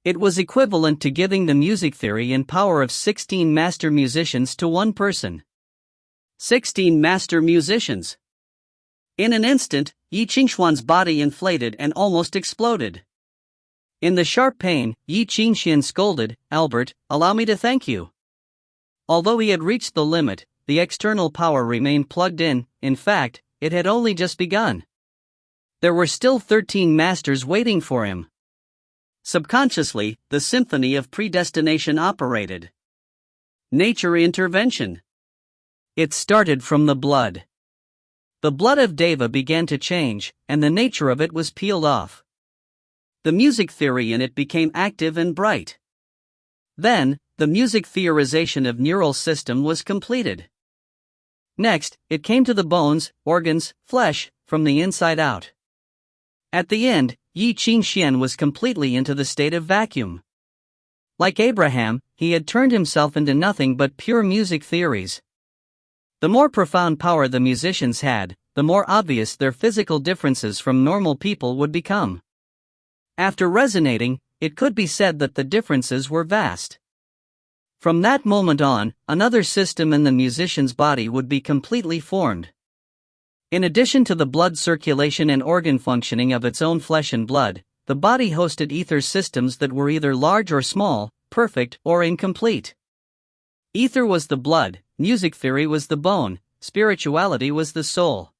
It was equivalent to giving the music theory and power of 16 master musicians to one person. 16 master musicians. In an instant, Ye Qingxuan's body inflated and almost exploded. In the sharp pain, Ye Qingxuan scolded, Albert, allow me to thank you. Although he had reached the limit, the external power remained plugged in fact, it had only just begun. There were still 13 masters waiting for him. Subconsciously, the symphony of predestination operated. Nature intervention. It started from the blood. The blood of Deva began to change, and the nature of it was peeled off. The music theory in it became active and bright. Then, the music theorization of neural system was completed. Next, it came to the bones, organs, flesh, from the inside out. At the end, Ye Qingxuan was completely into the state of vacuum. Like Abraham, he had turned himself into nothing but pure music theories. The more profound power the musicians had, the more obvious their physical differences from normal people would become. After resonating, it could be said that the differences were vast. From that moment on, another system in the musician's body would be completely formed. In addition to the blood circulation and organ functioning of its own flesh and blood, the body hosted ether systems that were either large or small, perfect or incomplete. Ether was the blood, music theory was the bone, spirituality was the soul.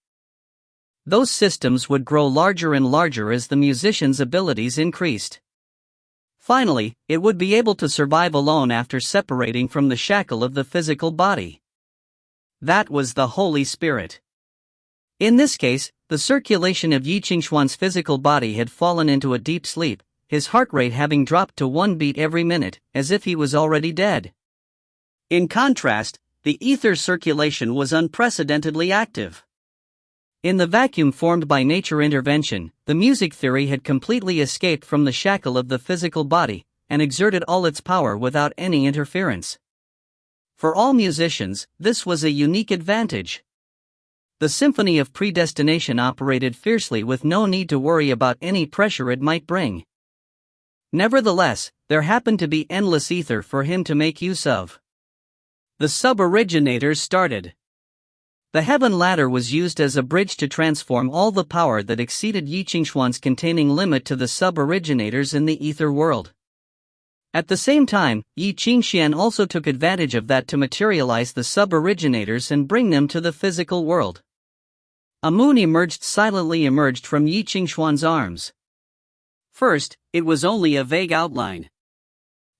Those systems would grow larger and larger as the musician's abilities increased. Finally, it would be able to survive alone after separating from the shackle of the physical body. That was the Holy Spirit. In this case, the circulation of Ye Qingxuan's physical body had fallen into a deep sleep, his heart rate having dropped to 1 beat every minute, as if he was already dead. In contrast, the ether circulation was unprecedentedly active. In the vacuum formed by nature intervention, the music theory had completely escaped from the shackle of the physical body, and exerted all its power without any interference. For all musicians, this was a unique advantage. The symphony of predestination operated fiercely with no need to worry about any pressure it might bring. Nevertheless, there happened to be endless ether for him to make use of. The sub-originators started. The heaven ladder was used as a bridge to transform all the power that exceeded Ye Qingxuan's containing limit to the sub-originators in the ether world. At the same time, Ye Qingxuan also took advantage of that to materialize the sub-originators and bring them to the physical world. A moon silently emerged from Ye Qingxuan's arms. First, it was only a vague outline.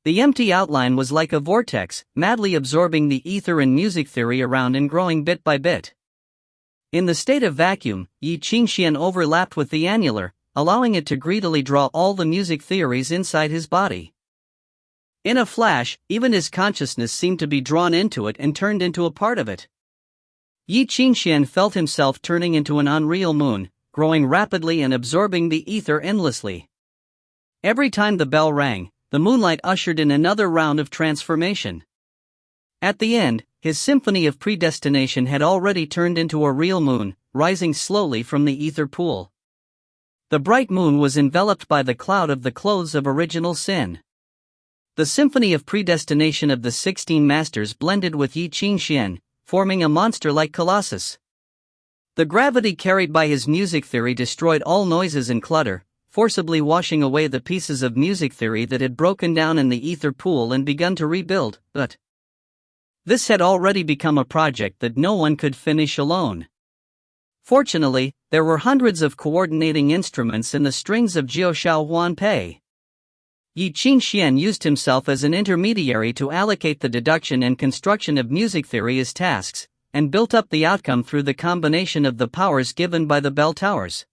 The empty outline was like a vortex, madly absorbing the ether and music theory around and growing bit by bit. In the state of vacuum, Ye Qingxuan overlapped with the annular, allowing it to greedily draw all the music theories inside his body. In a flash, even his consciousness seemed to be drawn into it and turned into a part of it. Ye Qingxuan felt himself turning into an unreal moon, growing rapidly and absorbing the ether endlessly. Every time the bell rang, the moonlight ushered in another round of transformation. At the end, his symphony of predestination had already turned into a real moon, rising slowly from the ether pool. The bright moon was enveloped by the cloud of the clothes of original sin. The symphony of predestination of the 16 masters blended with Ye Qingxuan, forming a monster-like colossus. The gravity carried by his music theory destroyed all noises and clutter, forcibly washing away the pieces of music theory that had broken down in the ether pool and begun to rebuild, but this had already become a project that no one could finish alone. Fortunately, there were hundreds of coordinating instruments in the strings of Jiuxiao Huanpei. Ye Qingxuan used himself as an intermediary to allocate the deduction and construction of music theory as tasks, and built up the outcome through the combination of the powers given by the bell towers.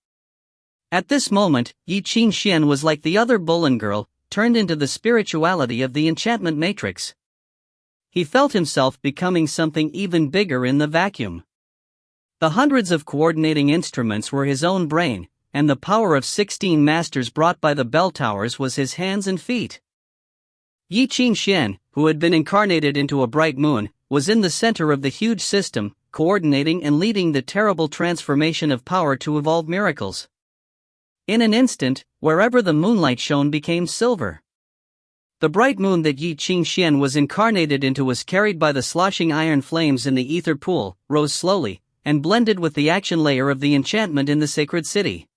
At this moment, Ye Qingxuan was like the other Bullen girl, turned into the spirituality of the enchantment matrix. He felt himself becoming something even bigger in the vacuum. The hundreds of coordinating instruments were his own brain, and the power of 16 masters brought by the bell towers was his hands and feet. Ye Qingxuan, who had been incarnated into a bright moon, was in the center of the huge system, coordinating and leading the terrible transformation of power to evolve miracles. In an instant, wherever the moonlight shone became silver. The bright moon that Ye Qingxuan was incarnated into was carried by the sloshing iron flames in the ether pool, rose slowly, and blended with the action layer of the enchantment in the sacred city.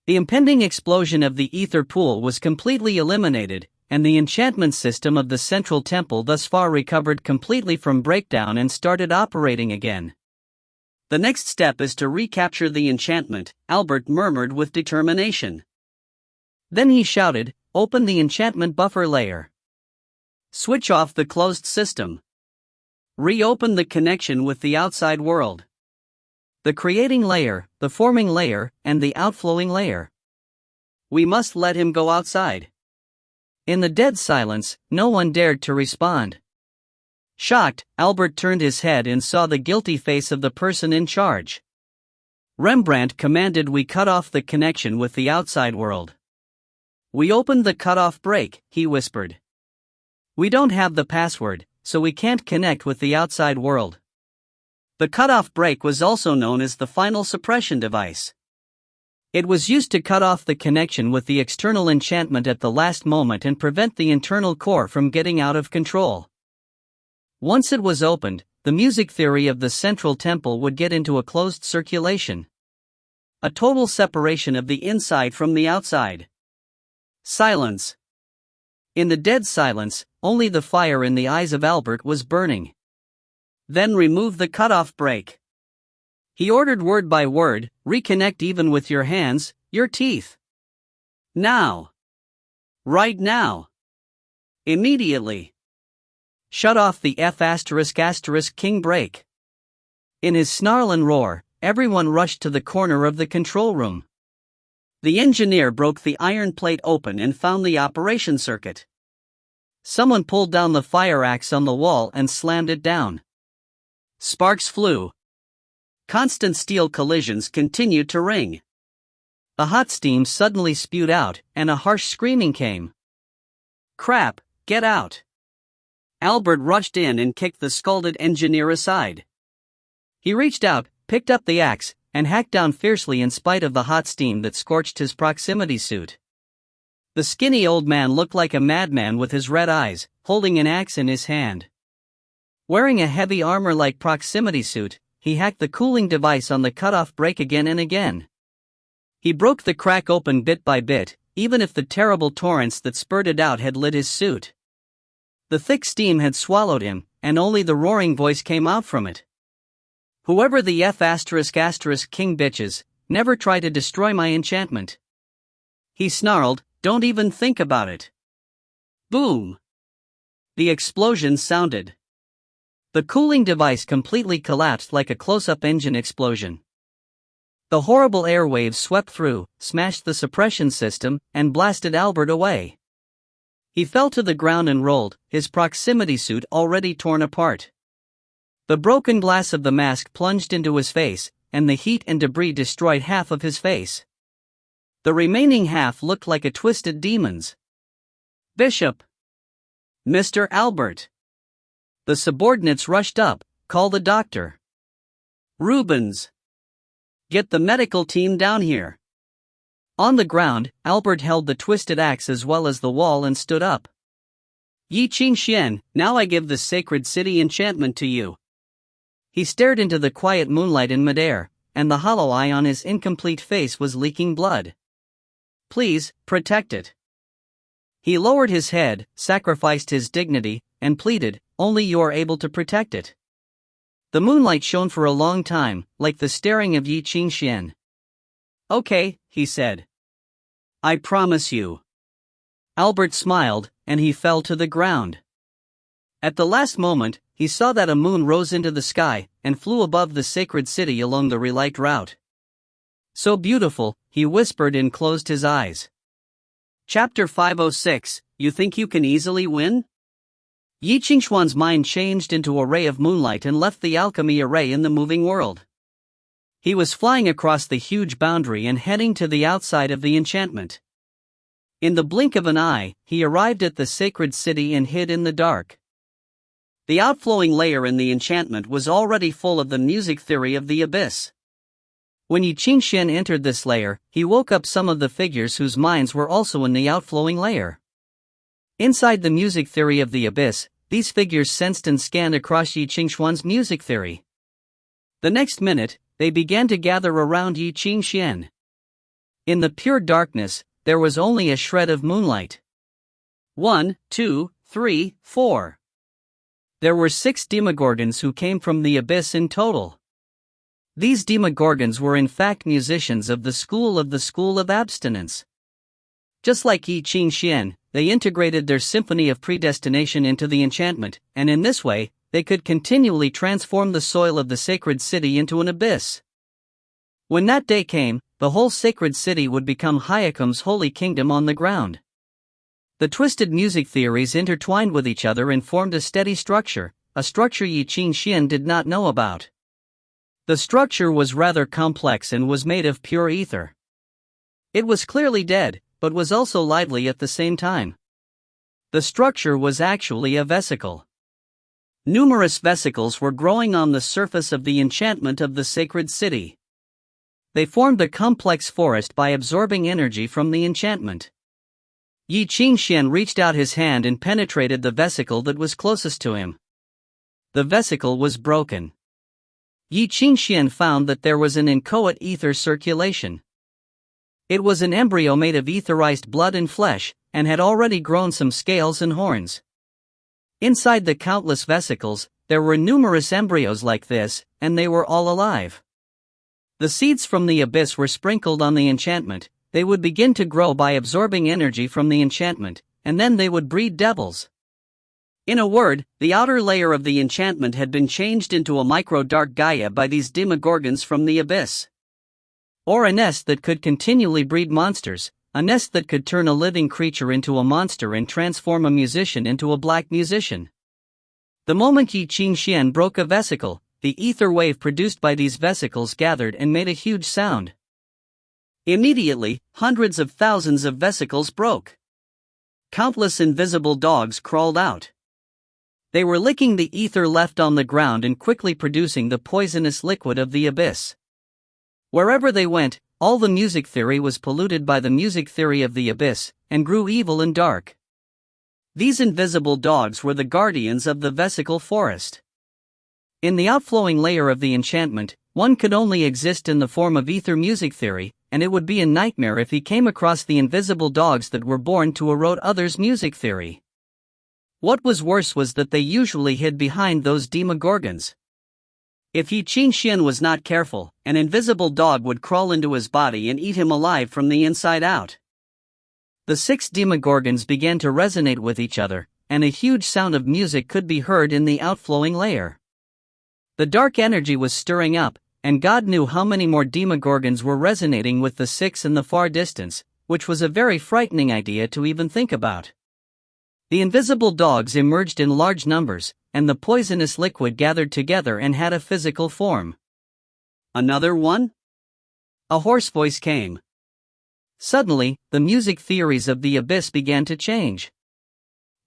The impending explosion of the ether pool was completely eliminated, and the enchantment system of the central temple thus far recovered completely from breakdown and started operating again. The next step is to recapture the enchantment, Albert murmured with determination. Then he shouted, "Open the enchantment buffer layer. Switch off the closed system. Reopen the connection with the outside world. The creating layer, the forming layer, and the outflowing layer. We must let him go outside." In the dead silence, no one dared to respond. Shocked, Albert turned his head and saw the guilty face of the person in charge. Rembrandt commanded we cut off the connection with the outside world. We opened the cutoff break, he whispered. We don't have the password, so we can't connect with the outside world. The cutoff break was also known as the final suppression device. It was used to cut off the connection with the external enchantment at the last moment and prevent the internal core from getting out of control. Once it was opened, the music theory of the central temple would get into a closed circulation. A total separation of the inside from the outside. Silence. In the dead silence, only the fire in the eyes of Albert was burning. Then remove the cutoff break. He ordered word by word, reconnect even with your hands, your teeth. Now. Right now. Immediately. Shut off the F***king brake. In his snarl and roar, everyone rushed to the corner of the control room. The engineer broke the iron plate open and found the operation circuit. Someone pulled down the fire axe on the wall and slammed it down. Sparks flew. Constant steel collisions continued to ring. The hot steam suddenly spewed out, and a harsh screaming came. Crap, get out! Albert rushed in and kicked the scalded engineer aside. He reached out, picked up the axe, and hacked down fiercely in spite of the hot steam that scorched his proximity suit. The skinny old man looked like a madman with his red eyes, holding an axe in his hand. Wearing a heavy armor-like proximity suit, he hacked the cooling device on the cutoff brake again and again. He broke the crack open bit by bit, even if the terrible torrents that spurted out had lit his suit. The thick steam had swallowed him, and only the roaring voice came out from it. Whoever the F***king bitches, never try to destroy my enchantment. He snarled, don't even think about it. Boom! The explosion sounded. The cooling device completely collapsed like a close-up engine explosion. The horrible air waves swept through, smashed the suppression system, and blasted Albert away. He fell to the ground and rolled, his proximity suit already torn apart. The broken glass of the mask plunged into his face, and the heat and debris destroyed half of his face. The remaining half looked like a twisted demon's. Bishop! Mr. Albert! The subordinates rushed up, call the doctor. Rubens! Get the medical team down here. On the ground, Albert held the twisted axe as well as the wall and stood up. Ye Qingxuan, now I give the sacred city enchantment to you. He stared into the quiet moonlight in midair, and the hollow eye on his incomplete face was leaking blood. Please, protect it. He lowered his head, sacrificed his dignity, and pleaded, only you are able to protect it. The moonlight shone for a long time, like the staring of Ye Qingxuan. Okay, he said. I promise you. Albert smiled, and he fell to the ground. At the last moment, he saw that a moon rose into the sky, and flew above the sacred city along the relight route. So beautiful, he whispered and closed his eyes. Chapter 506, You think you can easily win? Ye Qingxuan's mind changed into a ray of moonlight and left the alchemy array in the moving world. He was flying across the huge boundary and heading to the outside of the enchantment. In the blink of an eye, he arrived at the sacred city and hid in the dark. The outflowing layer in the enchantment was already full of the music theory of the abyss. When Ye Qingxuan entered this layer, he woke up some of the figures whose minds were also in the outflowing layer. Inside the music theory of the abyss, these figures sensed and scanned across Ye Qingxuan's music theory. The next minute, they began to gather around Ye Qingxuan. In the pure darkness, there was only a shred of moonlight. 1, 2, 3, 4. There were 6 demogorgons who came from the abyss in total. These demogorgons were in fact musicians of the school of abstinence. Just like Ye Qingxuan, they integrated their symphony of predestination into the enchantment, and in this way, they could continually transform the soil of the sacred city into an abyss. When that day came, the whole sacred city would become Hyakum's holy kingdom on the ground. The twisted music theories intertwined with each other and formed a steady structure, a structure Ye Qingxuan did not know about. The structure was rather complex and was made of pure ether. It was clearly dead, but was also lively at the same time. The structure was actually a vesicle. Numerous vesicles were growing on the surface of the enchantment of the sacred city. They formed a complex forest by absorbing energy from the enchantment. Ye Qingxuan reached out his hand and penetrated the vesicle that was closest to him. The vesicle was broken. Ye Qingxuan found that there was an inchoate ether circulation. It was an embryo made of etherized blood and flesh, and had already grown some scales and horns. Inside the countless vesicles, there were numerous embryos like this, and they were all alive. The seeds from the abyss were sprinkled on the enchantment. They would begin to grow by absorbing energy from the enchantment, and then they would breed devils. In a word, the outer layer of the enchantment had been changed into a micro-dark Gaia by these demogorgons from the abyss. Or a nest that could continually breed monsters, a nest that could turn a living creature into a monster and transform a musician into a black musician. The moment Ye Qingxuan broke a vesicle, the ether wave produced by these vesicles gathered and made a huge sound. Immediately, hundreds of thousands of vesicles broke. Countless invisible dogs crawled out. They were licking the ether left on the ground and quickly producing the poisonous liquid of the abyss. Wherever they went, all the music theory was polluted by the music theory of the abyss, and grew evil and dark. These invisible dogs were the guardians of the vesicle forest. In the outflowing layer of the enchantment, one could only exist in the form of ether music theory, and it would be a nightmare if he came across the invisible dogs that were born to erode others' music theory. What was worse was that they usually hid behind those demogorgons. If Ye Qingxuan was not careful, an invisible dog would crawl into his body and eat him alive from the inside out. The 6 demogorgons began to resonate with each other, and a huge sound of music could be heard in the outflowing layer. The dark energy was stirring up, and God knew how many more demogorgons were resonating with the 6 in the far distance, which was a very frightening idea to even think about. The invisible dogs emerged in large numbers, and the poisonous liquid gathered together and had a physical form. Another one? A hoarse voice came. Suddenly, the music theories of the abyss began to change.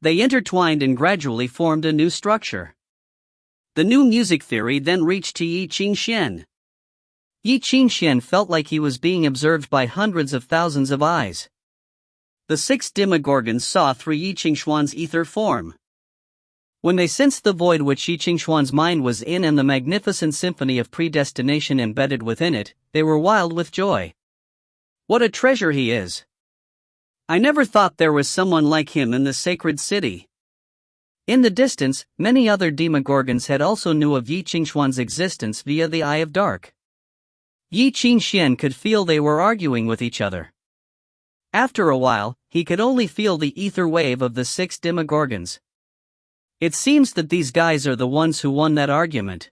They intertwined and gradually formed a new structure. The new music theory then reached to Ye Qingxuan. Ye Qingxuan felt like he was being observed by hundreds of thousands of eyes. The 6 demogorgons saw through Ye Qingxuan's ether form. When they sensed the void which Ye Qingxuan's mind was in and the magnificent symphony of predestination embedded within it, they were wild with joy. What a treasure he is! I never thought there was someone like him in the sacred city. In the distance, many other demogorgons had also knew of Ye Qingxuan's existence via the Eye of Dark. Ye Qingxuan could feel they were arguing with each other. After a while, he could only feel the ether wave of the 6 demogorgons. It seems that these guys are the ones who won that argument.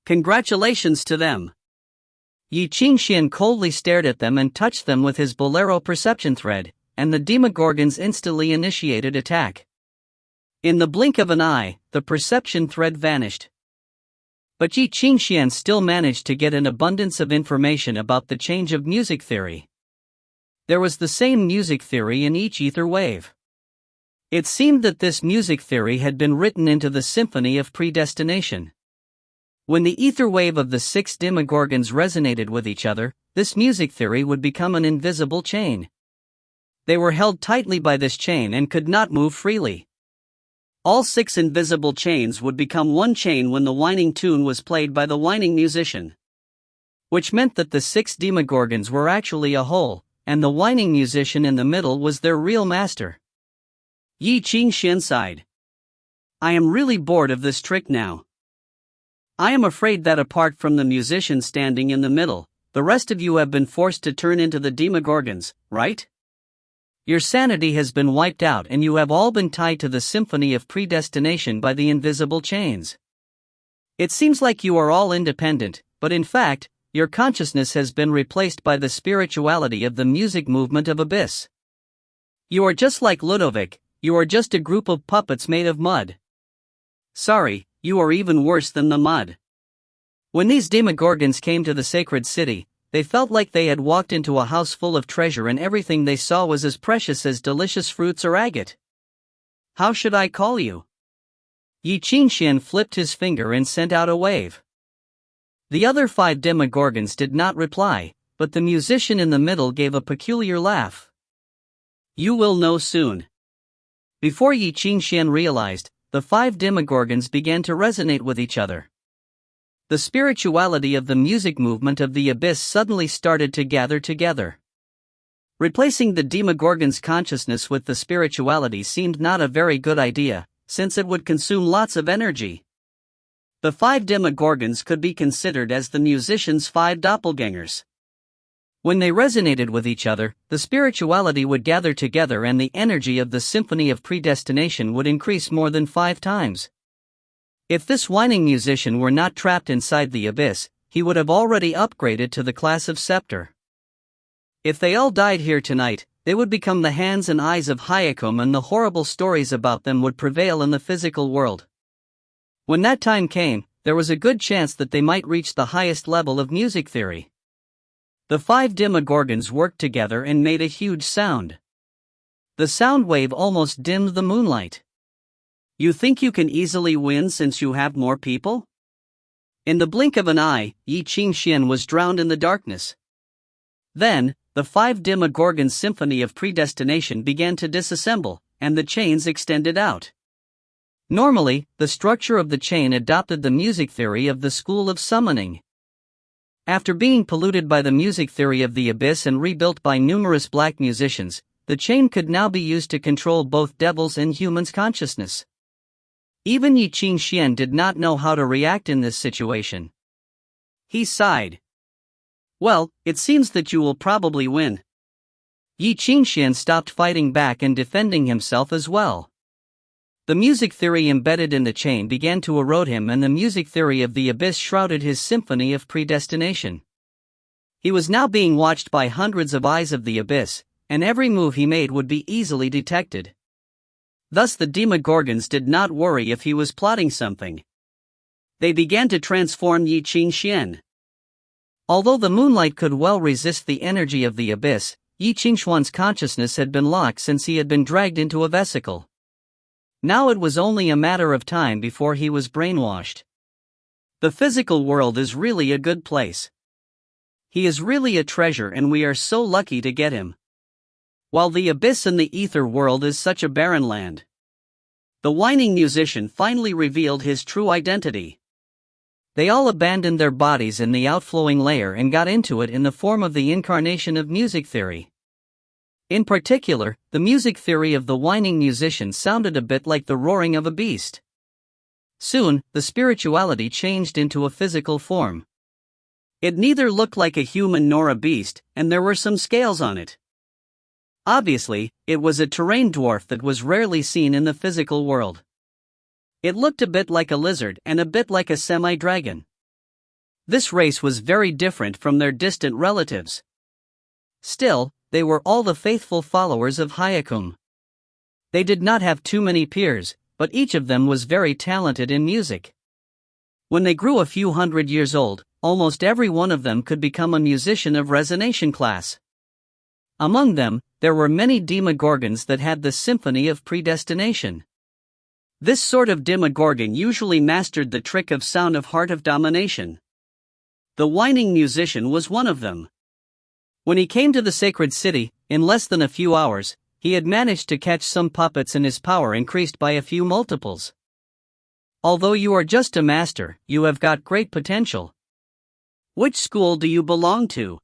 Congratulations to them. Ye Qingxuan coldly stared at them and touched them with his bolero perception thread, and the demogorgons instantly initiated attack. In the blink of an eye, the perception thread vanished. But Ye Qingxuan still managed to get an abundance of information about the change of music theory. There was the same music theory in each ether wave. It seemed that this music theory had been written into the symphony of predestination. When the ether wave of the 6 demogorgons resonated with each other, this music theory would become an invisible chain. They were held tightly by this chain and could not move freely. All 6 invisible chains would become one chain when the whining tune was played by the whining musician. Which meant that the 6 demogorgons were actually a whole, and the whining musician in the middle was their real master. Ye Qingxuan sighed. I am really bored of this trick now. I am afraid that apart from the musician standing in the middle, the rest of you have been forced to turn into the demogorgons, right? Your sanity has been wiped out and you have all been tied to the symphony of predestination by the invisible chains. It seems like you are all independent, but in fact, your consciousness has been replaced by the spirituality of the music movement of Abyss. You are just like Ludovic, you are just a group of puppets made of mud. Sorry, you are even worse than the mud. When these demogorgons came to the sacred city, they felt like they had walked into a house full of treasure and everything they saw was as precious as delicious fruits or agate. How should I call you? Ye Qingxuan flipped his finger and sent out a wave. The other 5 demogorgons did not reply, but the musician in the middle gave a peculiar laugh. You will know soon. Before Ye Qingxuan realized, the 5 demogorgons began to resonate with each other. The spirituality of the music movement of the abyss suddenly started to gather together. Replacing the demogorgon's consciousness with the spirituality seemed not a very good idea, since it would consume lots of energy. The 5 demogorgons could be considered as the musician's 5 doppelgangers. When they resonated with each other, the spirituality would gather together and the energy of the symphony of predestination would increase more than 5 times. If this whining musician were not trapped inside the abyss, he would have already upgraded to the class of scepter. If they all died here tonight, they would become the hands and eyes of Hyakum and the horrible stories about them would prevail in the physical world. When that time came, there was a good chance that they might reach the highest level of music theory. The 5 demogorgons worked together and made a huge sound. The sound wave almost dimmed the moonlight. You think you can easily win since you have more people? In the blink of an eye, Ye Qingxuan was drowned in the darkness. Then, the 5 demogorgons' symphony of predestination began to disassemble, and the chains extended out. Normally, the structure of the chain adopted the music theory of the school of summoning. After being polluted by the music theory of the abyss and rebuilt by numerous black musicians, the chain could now be used to control both devils and humans' consciousness. Even Ye Qingxuan did not know how to react in this situation. He sighed. Well, it seems that you will probably win. Ye Qingxuan stopped fighting back and defending himself as well. The music theory embedded in the chain began to erode him and the music theory of the abyss shrouded his symphony of predestination. He was now being watched by hundreds of eyes of the abyss, and every move he made would be easily detected. Thus the demogorgons did not worry if he was plotting something. They began to transform Ye Qingxuan. Although the moonlight could well resist the energy of the abyss, Ye Qingxuan's consciousness had been locked since he had been dragged into a vesicle. Now it was only a matter of time before he was brainwashed. The physical world is really a good place. He is really a treasure and we are so lucky to get him. While the abyss and the ether world is such a barren land. The whining musician finally revealed his true identity. They all abandoned their bodies in the outflowing layer and got into it in the form of the incarnation of music theory. In particular, the music theory of the whining musician sounded a bit like the roaring of a beast. Soon, the spirituality changed into a physical form. It neither looked like a human nor a beast, and there were some scales on it. Obviously, it was a terrain dwarf that was rarely seen in the physical world. It looked a bit like a lizard and a bit like a semi-dragon. This race was very different from their distant relatives. Still, they were all the faithful followers of Hyakum. They did not have too many peers, but each of them was very talented in music. When they grew a few hundred years old, almost every one of them could become a musician of resonation class. Among them, there were many demogorgons that had the symphony of predestination. This sort of demogorgon usually mastered the trick of sound of heart of domination. The whining musician was one of them. When he came to the sacred city, in less than a few hours, he had managed to catch some puppets and his power increased by a few multiples. Although you are just a master, you have got great potential. Which school do you belong to?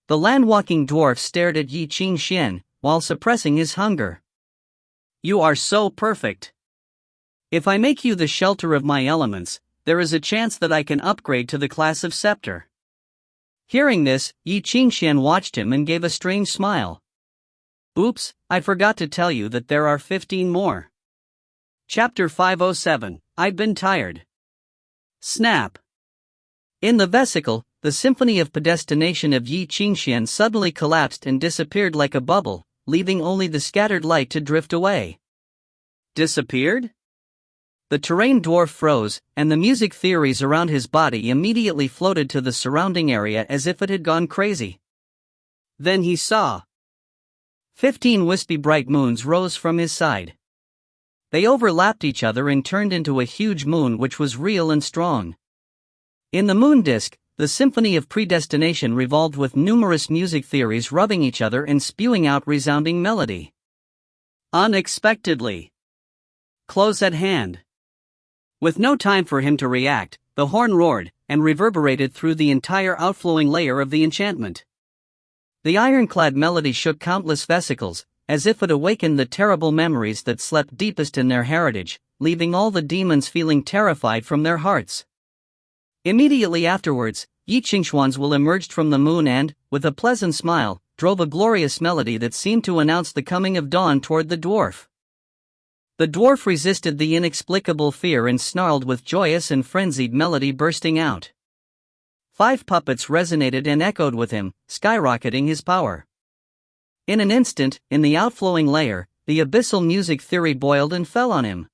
The land-walking dwarf stared at Ye Qingxuan, while suppressing his hunger. You are so perfect. If I make you the shelter of my elements, there is a chance that I can upgrade to the class of scepter. Hearing this, Ye Qingxuan watched him and gave a strange smile. Oops, I forgot to tell you that there are 15 more. Chapter 507, I've been tired. Snap. In the vesicle, the symphony of predestination of Ye Qingxuan suddenly collapsed and disappeared like a bubble, leaving only the scattered light to drift away. Disappeared? The terrain dwarf froze, and the music theories around his body immediately floated to the surrounding area as if it had gone crazy. Then he saw 15 wispy bright moons rose from his side. They overlapped each other and turned into a huge moon which was real and strong. In the moon disk, the symphony of predestination revolved with numerous music theories rubbing each other and spewing out resounding melody. Unexpectedly, close at hand. With no time for him to react, the horn roared and reverberated through the entire outflowing layer of the enchantment. The ironclad melody shook countless vesicles, as if it awakened the terrible memories that slept deepest in their heritage, leaving all the demons feeling terrified from their hearts. Immediately afterwards, Ye Qingxuan's will emerged from the moon and, with a pleasant smile, drove a glorious melody that seemed to announce the coming of dawn toward the dwarf. The dwarf resisted the inexplicable fear and snarled with joyous and frenzied melody bursting out. 5 puppets resonated and echoed with him, skyrocketing his power. In an instant, in the outflowing layer, the abyssal music theory boiled and fell on him.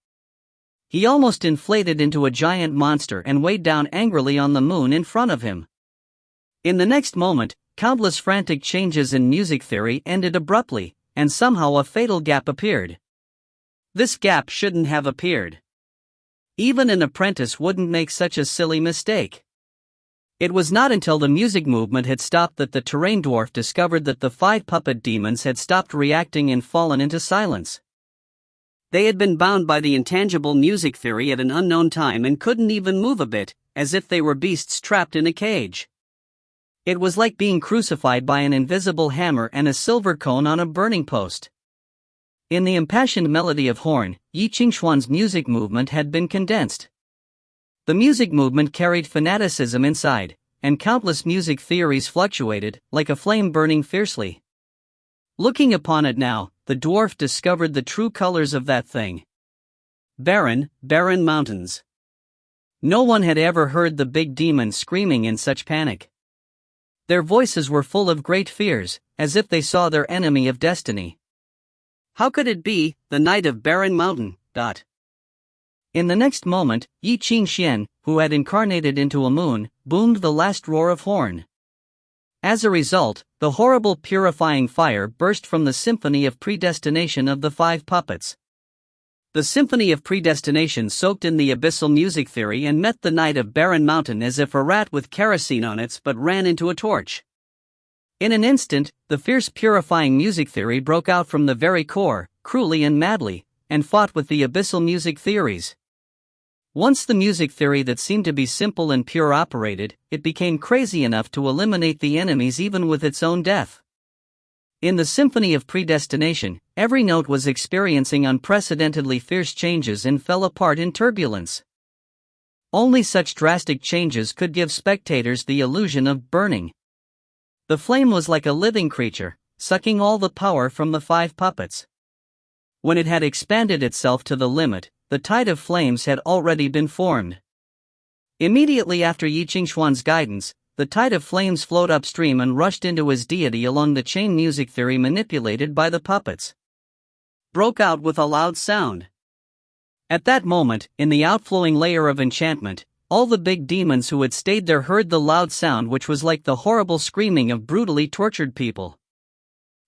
He almost inflated into a giant monster and weighed down angrily on the moon in front of him. In the next moment, countless frantic changes in music theory ended abruptly, and somehow a fatal gap appeared. This gap shouldn't have appeared. Even an apprentice wouldn't make such a silly mistake. It was not until the music movement had stopped that the terrain dwarf discovered that the 5 puppet demons had stopped reacting and fallen into silence. They had been bound by the intangible music theory at an unknown time and couldn't even move a bit, as if they were beasts trapped in a cage. It was like being crucified by an invisible hammer and a silver cone on a burning post. In the impassioned melody of horn, Ye Qingxuan's music movement had been condensed. The music movement carried fanaticism inside, and countless music theories fluctuated, like a flame burning fiercely. Looking upon it now, the dwarf discovered the true colors of that thing. Barren, barren mountains. No one had ever heard the big demons screaming in such panic. Their voices were full of great fears, as if they saw their enemy of destiny. How could it be, the night of barren mountain? In the next moment, Ye Qingxuan, who had incarnated into a moon, boomed the last roar of horn. As a result, the horrible purifying fire burst from the symphony of predestination of the 5 puppets. The symphony of predestination soaked in the abyssal music theory and met the night of barren mountain as if a rat with kerosene on its butt ran into a torch. In an instant, the fierce purifying music theory broke out from the very core, cruelly and madly, and fought with the abyssal music theories. Once the music theory that seemed to be simple and pure operated, it became crazy enough to eliminate the enemies even with its own death. In the symphony of predestination, every note was experiencing unprecedentedly fierce changes and fell apart in turbulence. Only such drastic changes could give spectators the illusion of burning. The flame was like a living creature, sucking all the power from the 5 puppets. When it had expanded itself to the limit, the tide of flames had already been formed. Immediately after Ye Qingxuan's guidance, the tide of flames flowed upstream and rushed into his deity along the chain music theory manipulated by the puppets. Broke out with a loud sound. At that moment, in the outflowing layer of enchantment, all the big demons who had stayed there heard the loud sound which was like the horrible screaming of brutally tortured people.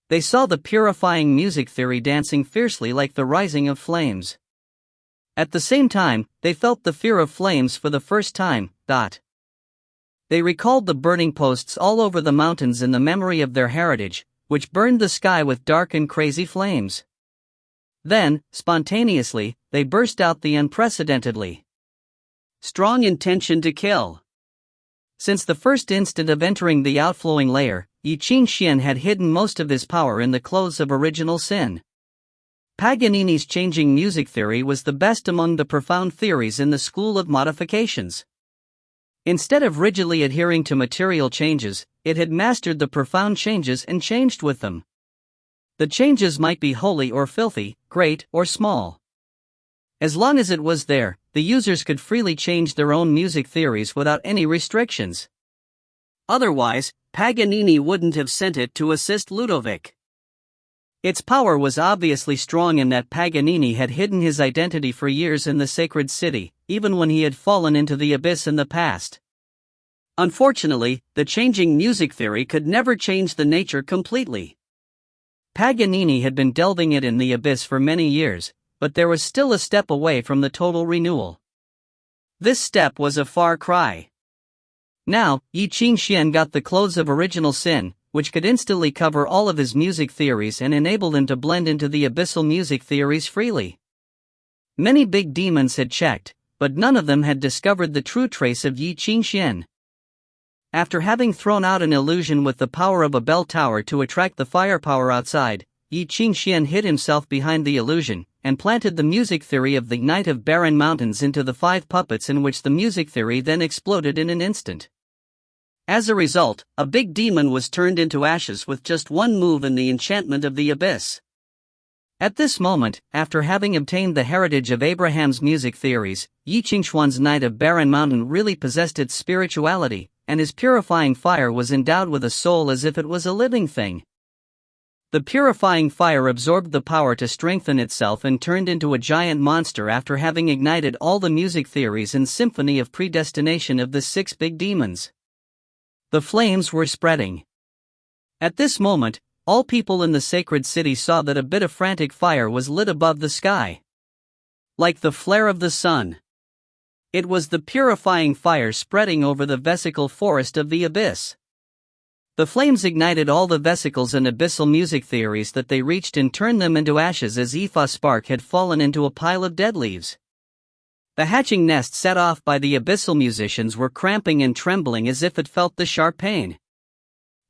They saw the purifying music theory dancing fiercely like the rising of flames. At the same time, they felt the fear of flames for the first time. They recalled the burning posts all over the mountains in the memory of their heritage, which burned the sky with dark and crazy flames. Then, spontaneously, they burst out the unprecedentedly strong intention to kill. Since the first instant of entering the outflowing layer, Ye Qingxuan had hidden most of his power in the clothes of original sin. Paganini's changing music theory was the best among the profound theories in the school of modifications. Instead of rigidly adhering to material changes, it had mastered the profound changes and changed with them. The changes might be holy or filthy, great or small. As long as it was there, the users could freely change their own music theories without any restrictions. Otherwise, Paganini wouldn't have sent it to assist Ludovic. Its power was obviously strong in that Paganini had hidden his identity for years in the sacred city, even when he had fallen into the abyss in the past. Unfortunately, the changing music theory could never change the nature completely. Paganini had been delving it in the abyss for many years, but there was still a step away from the total renewal. This step was a far cry. Now, Ye Qingxuan got the clothes of original sin, which could instantly cover all of his music theories and enable him to blend into the abyssal music theories freely. Many big demons had checked, but none of them had discovered the true trace of Ye Qingxuan. After having thrown out an illusion with the power of a bell tower to attract the firepower outside, Ye Qingxuan hid himself behind the illusion, and planted the music theory of the Knight of Barren Mountains into the 5 puppets, in which the music theory then exploded in an instant. As a result, a big demon was turned into ashes with just one move in the enchantment of the abyss. At this moment, after having obtained the heritage of Abraham's music theories, Ye Qingxuan's Knight of Barren Mountain really possessed its spirituality, and his purifying fire was endowed with a soul as if it was a living thing. The purifying fire absorbed the power to strengthen itself and turned into a giant monster after having ignited all the music theories and symphony of predestination of the 6 big demons. The flames were spreading. At this moment, all people in the sacred city saw that a bit of frantic fire was lit above the sky, like the flare of the sun. It was the purifying fire spreading over the vesicle forest of the abyss. The flames ignited all the vesicles and abyssal music theories that they reached and turned them into ashes as if a spark had fallen into a pile of dead leaves. The hatching nest set off by the abyssal musicians were cramping and trembling as if it felt the sharp pain.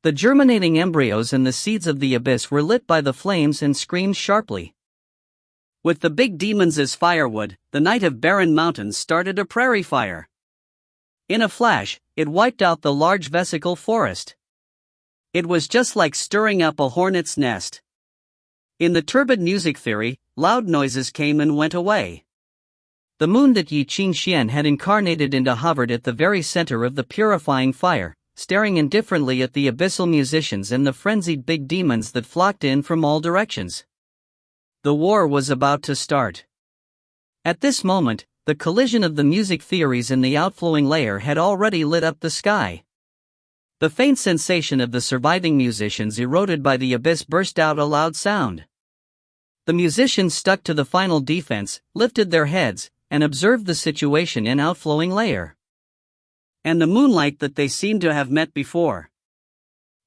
The germinating embryos and the seeds of the abyss were lit by the flames and screamed sharply. With the big demons as firewood, the Knight of Barren Mountains started a prairie fire. In a flash, it wiped out the large vesicle forest. It was just like stirring up a hornet's nest. In the turbid music theory, loud noises came and went away. The moon that Ye Qingxuan had incarnated into hovered at the very center of the purifying fire, staring indifferently at the abyssal musicians and the frenzied big demons that flocked in from all directions. The war was about to start. At this moment, the collision of the music theories in the outflowing layer had already lit up the sky. The faint sensation of the surviving musicians eroded by the abyss burst out a loud sound. The musicians stuck to the final defense, lifted their heads, and observed the situation in outflowing layer. And the moonlight that they seemed to have met before.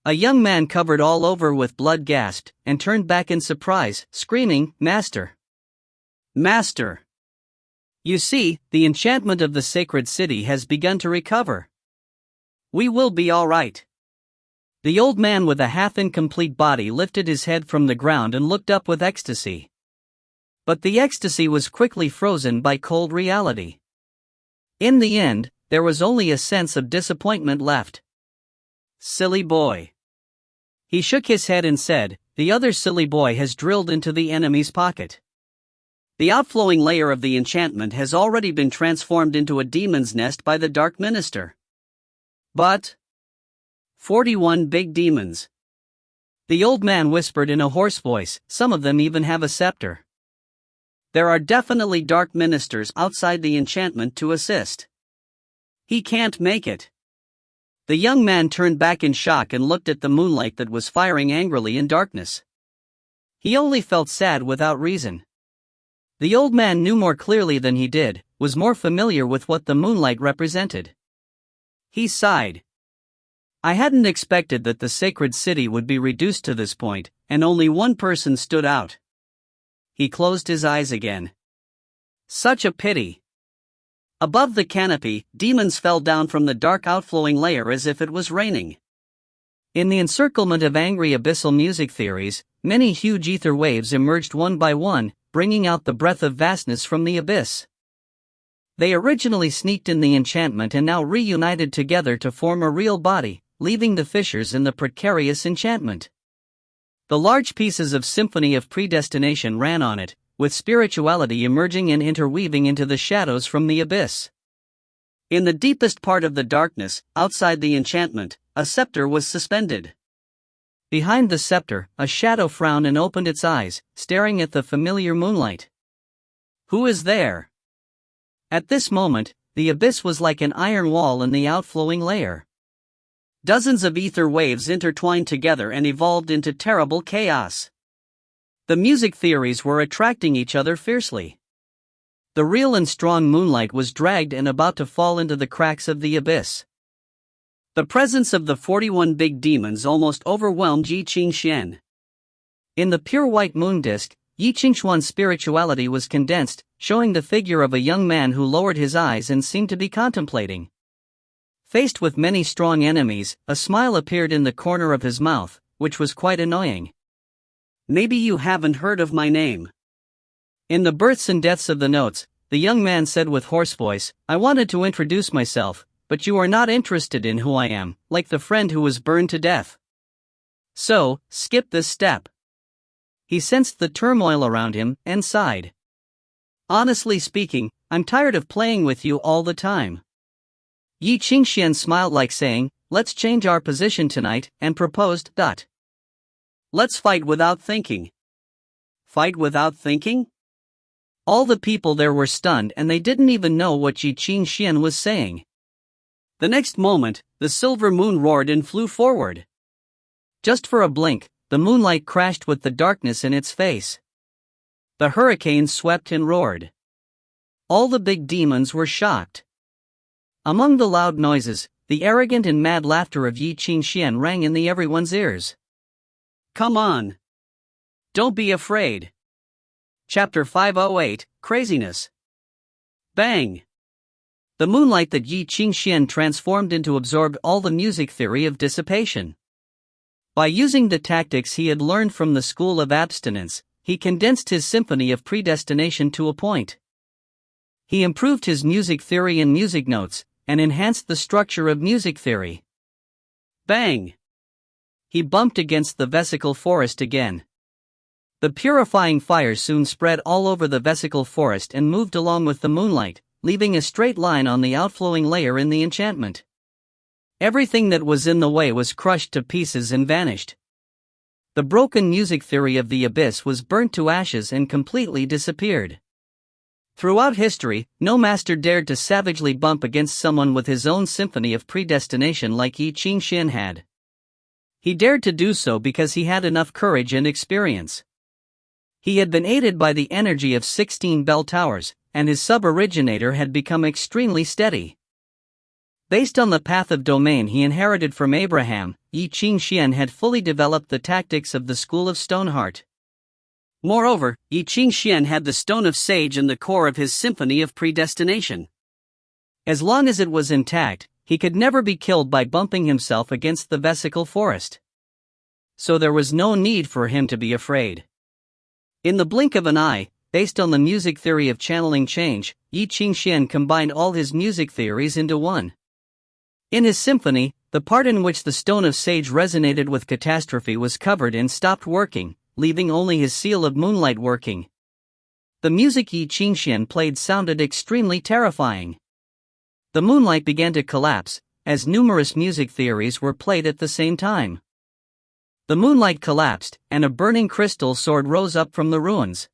A young man covered all over with blood gasped, and turned back in surprise, screaming, "Master! Master! You see, the enchantment of the sacred city has begun to recover. We will be all right." The old man with a half-incomplete body lifted his head from the ground and looked up with ecstasy. But the ecstasy was quickly frozen by cold reality. In the end, there was only a sense of disappointment left. Silly boy. He shook his head and said, "The other silly boy has drilled into the enemy's pocket. The outflowing layer of the enchantment has already been transformed into a demon's nest by the Dark Minister. But 41 big demons." The old man whispered in a hoarse voice, "Some of them even have a scepter. There are definitely dark ministers outside the enchantment to assist. He can't make it." The young man turned back in shock and looked at the moonlight that was firing angrily in darkness. He only felt sad without reason. The old man knew more clearly than he did, was more familiar with what the moonlight represented. He sighed. "I hadn't expected that the sacred city would be reduced to this point, and only one person stood out." He closed his eyes again. Such a pity. Above the canopy, demons fell down from the dark outflowing layer as if it was raining. In the encirclement of angry abyssal music theories, many huge ether waves emerged one by one, bringing out the breath of vastness from the abyss. They originally sneaked in the enchantment and now reunited together to form a real body, leaving the fissures in the precarious enchantment. The large pieces of symphony of predestination ran on it, with spirituality emerging and interweaving into the shadows from the abyss. In the deepest part of the darkness, outside the enchantment, a scepter was suspended. Behind the scepter, a shadow frowned and opened its eyes, staring at the familiar moonlight. "Who is there?" At this moment, the abyss was like an iron wall in the outflowing layer. Dozens of ether waves intertwined together and evolved into terrible chaos. The music theories were attracting each other fiercely. The real and strong moonlight was dragged and about to fall into the cracks of the abyss. The presence of the 41 big demons almost overwhelmed Ye Qingxuan. In the pure white moon disk, Ye Qingxuan's spirituality was condensed, showing the figure of a young man who lowered his eyes and seemed to be contemplating. Faced with many strong enemies, a smile appeared in the corner of his mouth, which was quite annoying. "Maybe you haven't heard of my name." In the births and deaths of the notes, the young man said with hoarse voice, "I wanted to introduce myself, but you are not interested in who I am, like the friend who was burned to death. So, skip this step." He sensed the turmoil around him, and sighed. "Honestly speaking, I'm tired of playing with you all the time." Ye Qingxuan smiled like saying, "Let's change our position tonight," and proposed, "Let's fight without thinking." Fight without thinking? All the people there were stunned and they didn't even know what Ye Qingxuan was saying. The next moment, the silver moon roared and flew forward. Just for a blink, the moonlight crashed with the darkness in its face. The hurricane swept and roared. All the big demons were shocked. Among the loud noises, the arrogant and mad laughter of Ye Qingxuan rang in everyone's ears. "Come on. Don't be afraid." Chapter 508, Craziness. Bang! The moonlight that Ye Qingxuan transformed into absorbed all the music theory of dissipation. By using the tactics he had learned from the school of abstinence, he condensed his symphony of predestination to a point. He improved his music theory and music notes, and enhanced the structure of music theory. Bang! He bumped against the vesicle forest again. The purifying fire soon spread all over the vesicle forest and moved along with the moonlight, leaving a straight line on the outflowing layer in the enchantment. Everything that was in the way was crushed to pieces and vanished. The broken music theory of the abyss was burnt to ashes and completely disappeared. Throughout history, no master dared to savagely bump against someone with his own symphony of predestination like Ye Qingxuan had. He dared to do so because he had enough courage and experience. He had been aided by the energy of 16 bell towers, and his sub-originator had become extremely steady. Based on the path of domain he inherited from Abraham, Ye Qingxuan had fully developed the tactics of the school of Stoneheart. Moreover, Ye Qingxuan had the stone of sage in the core of his symphony of predestination. As long as it was intact, he could never be killed by bumping himself against the vesicle forest. So there was no need for him to be afraid. In the blink of an eye, based on the music theory of channeling change, Ye Qingxuan combined all his music theories into one. In his symphony, the part in which the stone of sage resonated with catastrophe was covered and stopped working, leaving only his seal of moonlight working. The music Ye Qingxuan played sounded extremely terrifying. The moonlight began to collapse, as numerous music theories were played at the same time. The moonlight collapsed, and a burning crystal sword rose up from the ruins.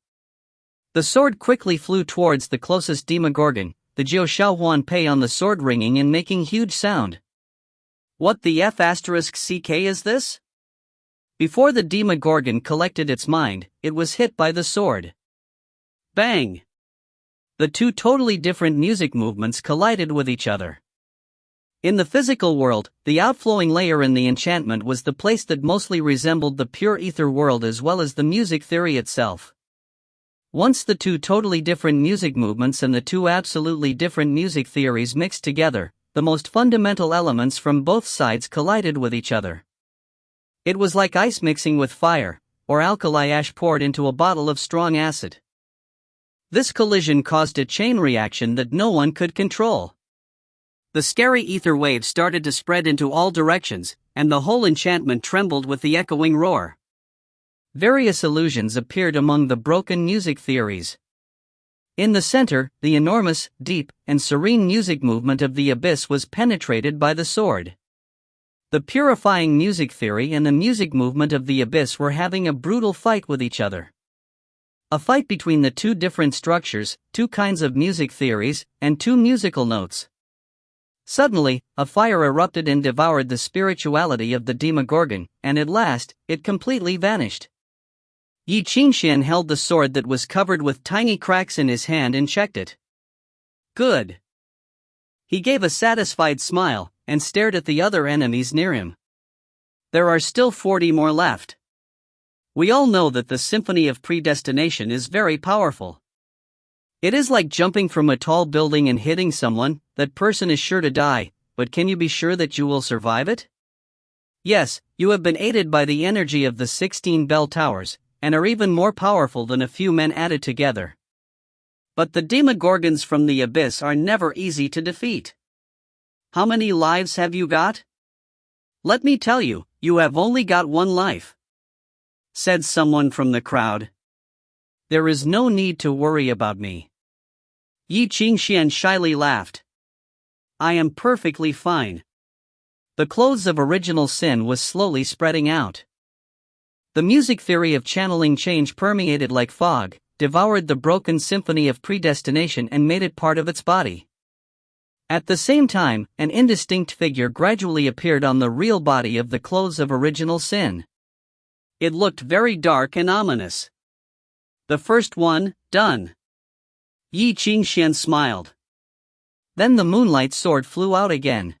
The sword quickly flew towards the closest Demogorgon, the Jiu Shaohuan Pei on the sword ringing and making huge sound. "What the F***ck is this?" Before the Demogorgon collected its mind, it was hit by the sword. Bang! The two totally different music movements collided with each other. In the physical world, the outflowing layer in the enchantment was the place that mostly resembled the pure ether world as well as the music theory itself. Once the two totally different music movements and the two absolutely different music theories mixed together, the most fundamental elements from both sides collided with each other. It was like ice mixing with fire, or alkali ash poured into a bottle of strong acid. This collision caused a chain reaction that no one could control. The scary ether waves started to spread into all directions, and the whole enchantment trembled with the echoing roar. Various illusions appeared among the broken music theories. In the center, the enormous, deep, and serene music movement of the abyss was penetrated by the sword. The purifying music theory and the music movement of the abyss were having a brutal fight with each other. A fight between the two different structures, two kinds of music theories, and two musical notes. Suddenly, a fire erupted and devoured the spirituality of the Demogorgon, and at last, it completely vanished. Ye Qingxuan held the sword that was covered with tiny cracks in his hand and checked it. Good. He gave a satisfied smile, and stared at the other enemies near him. There are still 40 more left. We all know that the symphony of predestination is very powerful. It is like jumping from a tall building and hitting someone. That person is sure to die, but can you be sure that you will survive it? Yes, you have been aided by the energy of the 16 bell towers, and are even more powerful than a few men added together. But the demogorgons from the abyss are never easy to defeat. How many lives have you got? Let me tell you, you have only got one life, said someone from the crowd. There is no need to worry about me. Ye Qingxuan shyly laughed. I am perfectly fine. The clothes of original sin was slowly spreading out. The music theory of channeling change permeated like fog, devoured the broken symphony of predestination and made it part of its body. At the same time, an indistinct figure gradually appeared on the real body of the clothes of original sin. It looked very dark and ominous. The first one, done. Ye Qingxuan smiled. Then the moonlight sword flew out again.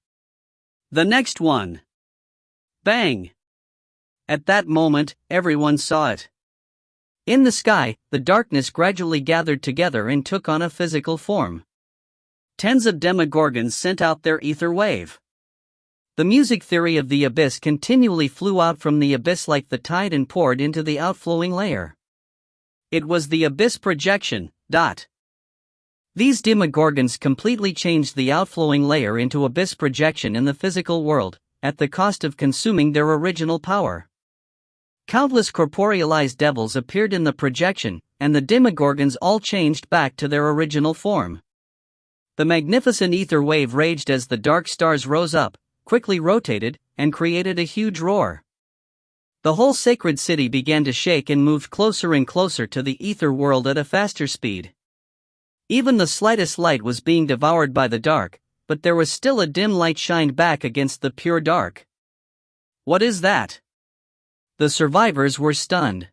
The next one. Bang! At that moment, everyone saw it. In the sky, the darkness gradually gathered together and took on a physical form. Tens of demogorgons sent out their ether wave. The music theory of the abyss continually flew out from the abyss like the tide and poured into the outflowing layer. It was the abyss projection. These demogorgons completely changed the outflowing layer into abyss projection in the physical world, at the cost of consuming their original power. Countless corporealized devils appeared in the projection, and the demogorgons all changed back to their original form. The magnificent ether wave raged as the dark stars rose up, quickly rotated, and created a huge roar. The whole sacred city began to shake and moved closer and closer to the ether world at a faster speed. Even the slightest light was being devoured by the dark, but there was still a dim light shined back against the pure dark. What is that? The survivors were stunned.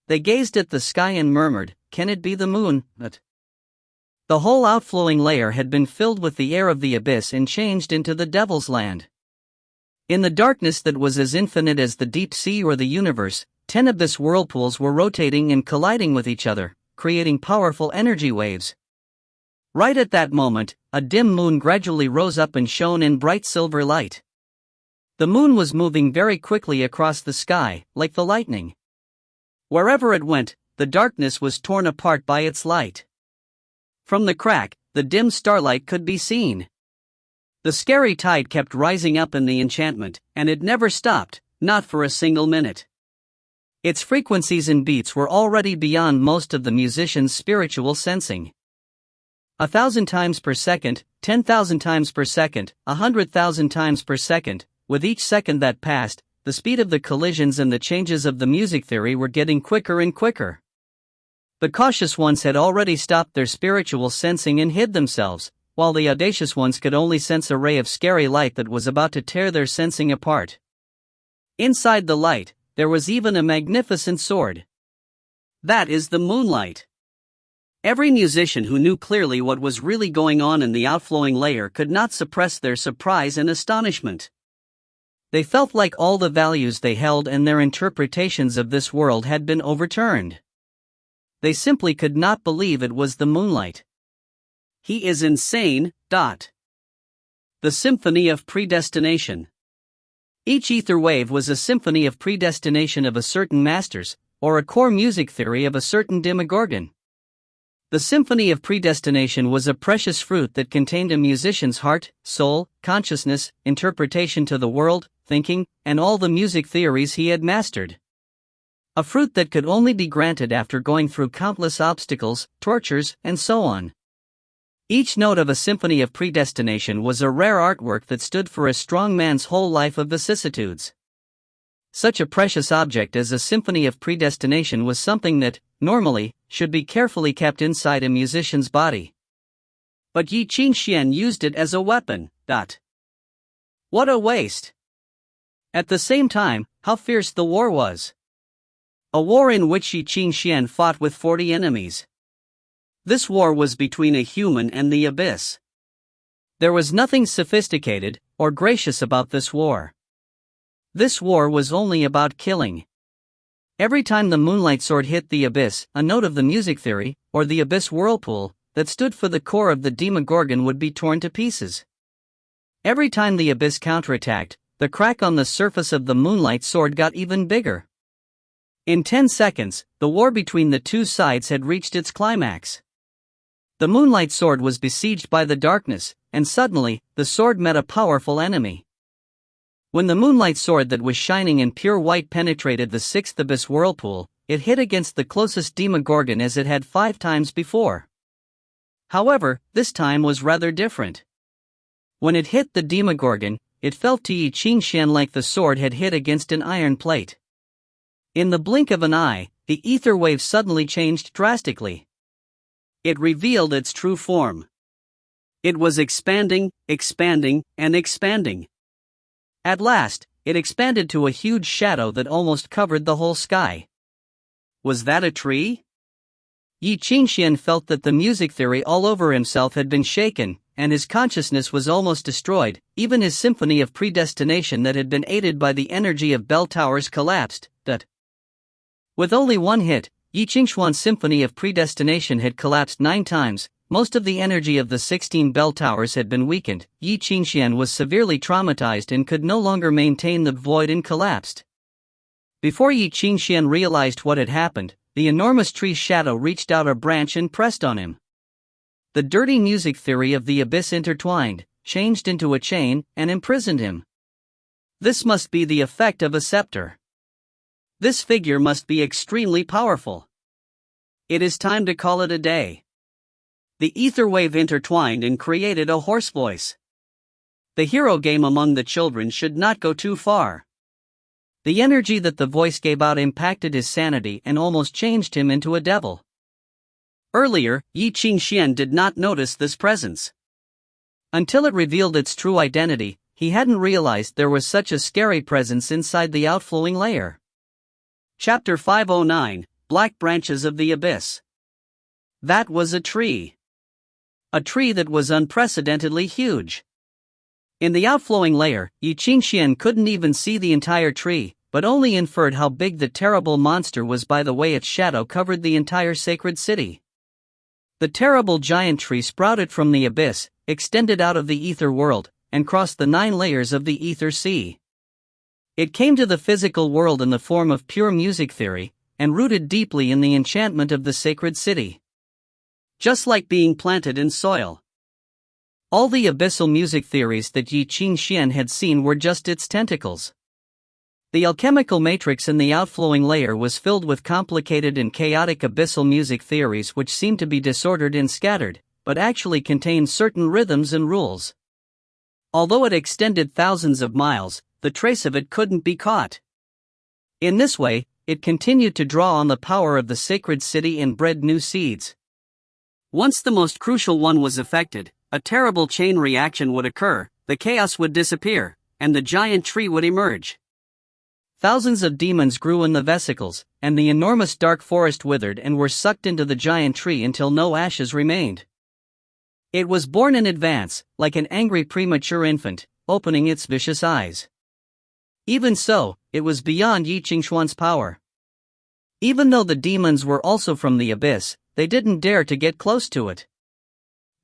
They gazed at the sky and murmured, "Can it be the moon?" But the whole outflowing layer had been filled with the air of the abyss and changed into the devil's land. In the darkness that was as infinite as the deep sea or the universe, 10 abyss whirlpools were rotating and colliding with each other, creating powerful energy waves. Right at that moment, a dim moon gradually rose up and shone in bright silver light. The moon was moving very quickly across the sky, like the lightning. Wherever it went, the darkness was torn apart by its light. From the crack, the dim starlight could be seen. The scary tide kept rising up in the enchantment, and it never stopped, not for a single minute. Its frequencies and beats were already beyond most of the musician's spiritual sensing. 1,000 times per second, 10,000 times per second, 100,000 times per second, with each second that passed, the speed of the collisions and the changes of the music theory were getting quicker and quicker. The cautious ones had already stopped their spiritual sensing and hid themselves, while the audacious ones could only sense a ray of scary light that was about to tear their sensing apart. Inside the light, there was even a magnificent sword. That is the moonlight. Every musician who knew clearly what was really going on in the outflowing layer could not suppress their surprise and astonishment. They felt like all the values they held and their interpretations of this world had been overturned. They simply could not believe it was the moonlight. He is insane. The Symphony of Predestination. Each ether wave was a symphony of predestination of a certain masters, or a core music theory of a certain demogorgon. The Symphony of Predestination was a precious fruit that contained a musician's heart, soul, consciousness, interpretation to the world, thinking, and all the music theories he had mastered. A fruit that could only be granted after going through countless obstacles, tortures, and so on. Each note of a symphony of predestination was a rare artwork that stood for a strong man's whole life of vicissitudes. Such a precious object as a symphony of predestination was something that, normally, should be carefully kept inside a musician's body. But Ye Qingxuan used it as a weapon. What a waste! At the same time, how fierce the war was. A war in which Ye Qingxuan fought with 40 enemies. This war was between a human and the abyss. There was nothing sophisticated or gracious about this war. This war was only about killing. Every time the moonlight sword hit the abyss, a note of the music theory, or the abyss whirlpool, that stood for the core of the Demogorgon would be torn to pieces. Every time the abyss counterattacked, the crack on the surface of the moonlight sword got even bigger. In 10 seconds, the war between the two sides had reached its climax. The moonlight sword was besieged by the darkness, and suddenly, the sword met a powerful enemy. When the moonlight sword that was shining in pure white penetrated the sixth abyss whirlpool, it hit against the closest Demogorgon as it had 5 times before. However, this time was rather different. When it hit the Demogorgon, it felt to Ye Qingxuan like the sword had hit against an iron plate. In the blink of an eye, the ether wave suddenly changed drastically. It revealed its true form. It was expanding, expanding, and expanding. At last, it expanded to a huge shadow that almost covered the whole sky. Was that a tree? Ye Qingxuan felt that the music theory all over himself had been shaken, and his consciousness was almost destroyed. Even his symphony of predestination that had been aided by the energy of bell towers collapsed. With only one hit, Ye Qingxuan's symphony of predestination had collapsed 9 times. Most of the energy of the 16 bell towers had been weakened. Ye Qingxuan was severely traumatized and could no longer maintain the void and collapsed. Before Ye Qingxuan realized what had happened, the enormous tree's shadow reached out a branch and pressed on him. The dirty music theory of the abyss intertwined, changed into a chain, and imprisoned him. This must be the effect of a scepter. This figure must be extremely powerful. It is time to call it a day. The ether wave intertwined and created a hoarse voice. The hero game among the children should not go too far. The energy that the voice gave out impacted his sanity and almost changed him into a devil. Earlier, Ye Qingxuan did not notice this presence. Until it revealed its true identity, he hadn't realized there was such a scary presence inside the outflowing layer. Chapter 509, Black Branches of the Abyss. That was a tree. A tree that was unprecedentedly huge. In the outflowing layer, Ye Qingxuan couldn't even see the entire tree, but only inferred how big the terrible monster was by the way its shadow covered the entire sacred city. The terrible giant tree sprouted from the abyss, extended out of the ether world, and crossed the 9 layers of the ether sea. It came to the physical world in the form of pure music theory, and rooted deeply in the enchantment of the sacred city. Just like being planted in soil. All the abyssal music theories that Ye Qingxuan had seen were just its tentacles. The alchemical matrix in the outflowing layer was filled with complicated and chaotic abyssal music theories which seemed to be disordered and scattered, but actually contained certain rhythms and rules. Although it extended thousands of miles, the trace of it couldn't be caught. In this way, it continued to draw on the power of the sacred city and bred new seeds. Once the most crucial one was affected, a terrible chain reaction would occur, the chaos would disappear, and the giant tree would emerge. Thousands of demons grew in the vesicles, and the enormous dark forest withered and were sucked into the giant tree until no ashes remained. It was born in advance, like an angry premature infant, opening its vicious eyes. Even so, it was beyond Ye Qingxuan's power. Even though the demons were also from the abyss, they didn't dare to get close to it.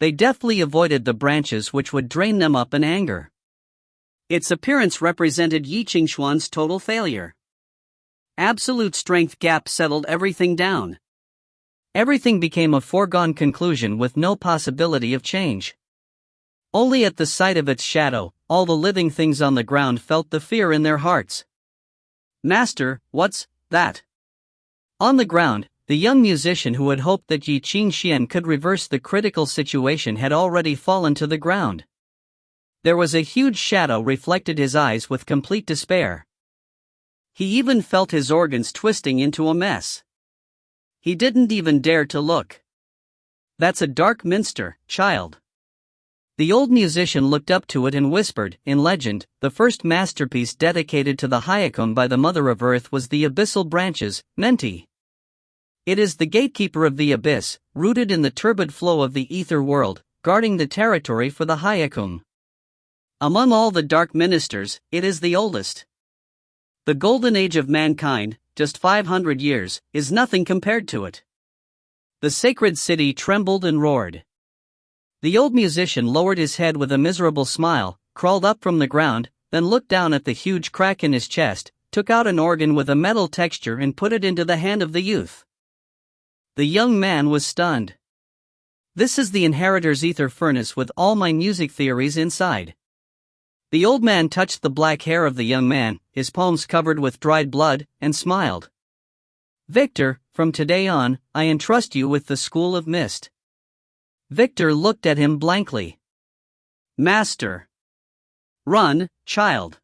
They deftly avoided the branches which would drain them up in anger. Its appearance represented Ye Qingxuan's total failure. Absolute strength gap settled everything down. Everything became a foregone conclusion with no possibility of change. Only at the sight of its shadow, all the living things on the ground felt the fear in their hearts. Master, what's that? On the ground, the young musician who had hoped that Ye Qingxuan could reverse the critical situation had already fallen to the ground. There was a huge shadow reflected his eyes with complete despair. He even felt his organs twisting into a mess. He didn't even dare to look. That's a dark minster, child. The old musician looked up to it and whispered, in legend, the first masterpiece dedicated to the Hyakun by the Mother of Earth was the Abyssal Branches, Menti. It is the gatekeeper of the abyss, rooted in the turbid flow of the ether world, guarding the territory for the Hyakun. Among all the dark ministers, it is the oldest. The golden age of mankind, just 500 years, is nothing compared to it. The sacred city trembled and roared. The old musician lowered his head with a miserable smile, crawled up from the ground, then looked down at the huge crack in his chest, took out an organ with a metal texture and put it into the hand of the youth. The young man was stunned. "This is the inheritor's ether furnace with all my music theories inside." The old man touched the black hair of the young man, his palms covered with dried blood, and smiled. "Victor, from today on, I entrust you with the School of Mist." Victor looked at him blankly. "Master." "Run, child."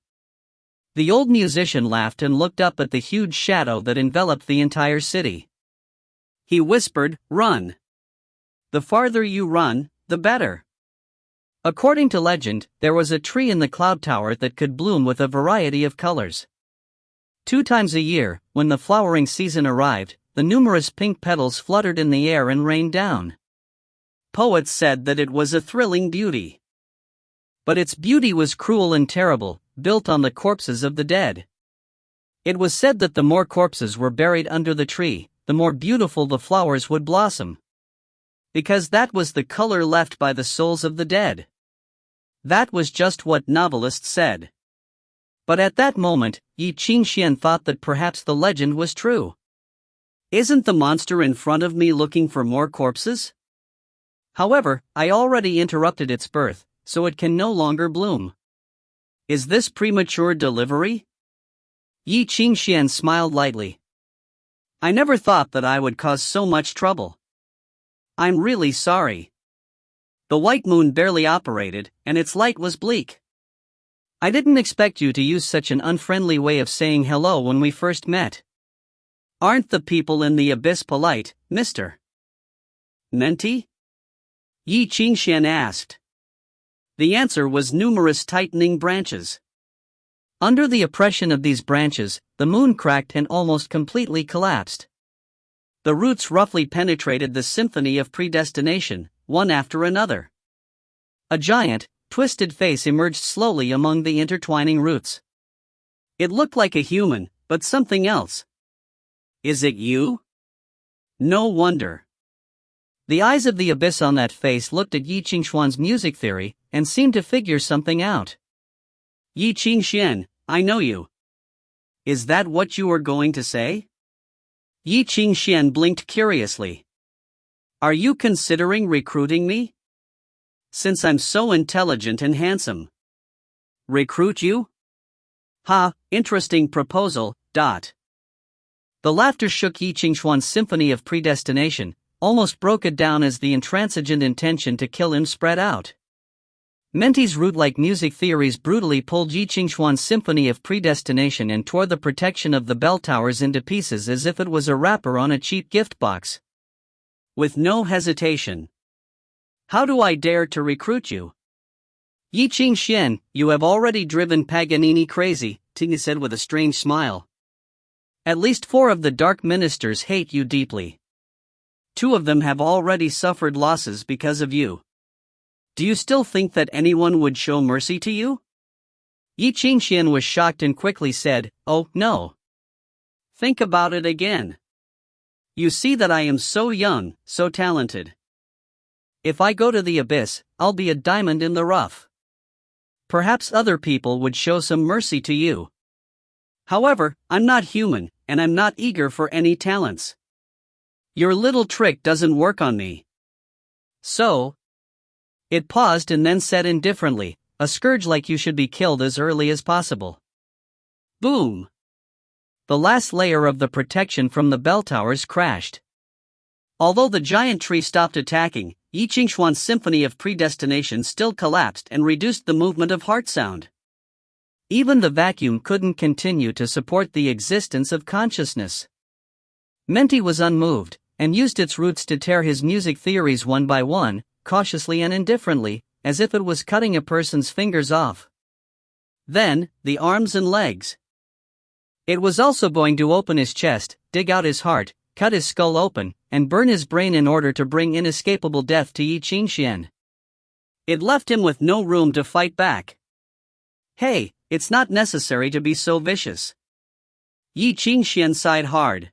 The old musician laughed and looked up at the huge shadow that enveloped the entire city. He whispered, "Run. The farther you run, the better." According to legend, there was a tree in the cloud tower that could bloom with a variety of colors. 2 times a year, when the flowering season arrived, the numerous pink petals fluttered in the air and rained down. Poets said that it was a thrilling beauty. But its beauty was cruel and terrible, built on the corpses of the dead. It was said that the more corpses were buried under the tree, the more beautiful the flowers would blossom. Because that was the color left by the souls of the dead. That was just what novelists said. But at that moment, Ye Qingxuan thought that perhaps the legend was true. Isn't the monster in front of me looking for more corpses? However, I already interrupted its birth, so it can no longer bloom. Is this premature delivery? Ye Qingxuan smiled lightly. I never thought that I would cause so much trouble. I'm really sorry. The white moon barely operated, and its light was bleak. I didn't expect you to use such an unfriendly way of saying hello when we first met. Aren't the people in the abyss polite, Mr. Menti? Ye Qingxuan asked. The answer was numerous tightening branches. Under the oppression of these branches, the moon cracked and almost completely collapsed. The roots roughly penetrated the symphony of predestination, one after another. A giant, twisted face emerged slowly among the intertwining roots. It looked like a human, but something else. Is it you? No wonder. The eyes of the abyss on that face looked at Ye Qingxuan's music theory, and seemed to figure something out. Ye Qingxuan, I know you. Is that what you were going to say? Ye Qingxuan blinked curiously. Are you considering recruiting me? Since I'm so intelligent and handsome. Recruit you? Ha, interesting proposal, dot. The laughter shook Ye Qingxuan's symphony of predestination, almost broke it down as the intransigent intention to kill him spread out. Menti's root-like music theories brutally pulled Ye Qingxuan's symphony of predestination and tore the protection of the bell towers into pieces as if it was a wrapper on a cheap gift box. With no hesitation. How do I dare to recruit you? Ye Qingxuan, you have already driven Paganini crazy, Ting said with a strange smile. At least 4 of the dark ministers hate you deeply. 2 of them have already suffered losses because of you. Do you still think that anyone would show mercy to you? Ye Qingxuan was shocked and quickly said, Oh, no. Think about it again. You see that I am so young, so talented. If I go to the abyss, I'll be a diamond in the rough. Perhaps other people would show some mercy to you. However, I'm not human, and I'm not eager for any talents. Your little trick doesn't work on me. So, it paused and then said indifferently, a scourge like you should be killed as early as possible. Boom! The last layer of the protection from the bell towers crashed. Although the giant tree stopped attacking, Ye Qingxuan's symphony of predestination still collapsed and reduced the movement of heart sound. Even the vacuum couldn't continue to support the existence of consciousness. Menti was unmoved, and used its roots to tear his music theories one by one, cautiously and indifferently, as if it was cutting a person's fingers off. Then, the arms and legs. It was also going to open his chest, dig out his heart, cut his skull open, and burn his brain in order to bring inescapable death to Ye Qingxuan. It left him with no room to fight back. Hey, it's not necessary to be so vicious. Ye Qingxuan sighed hard.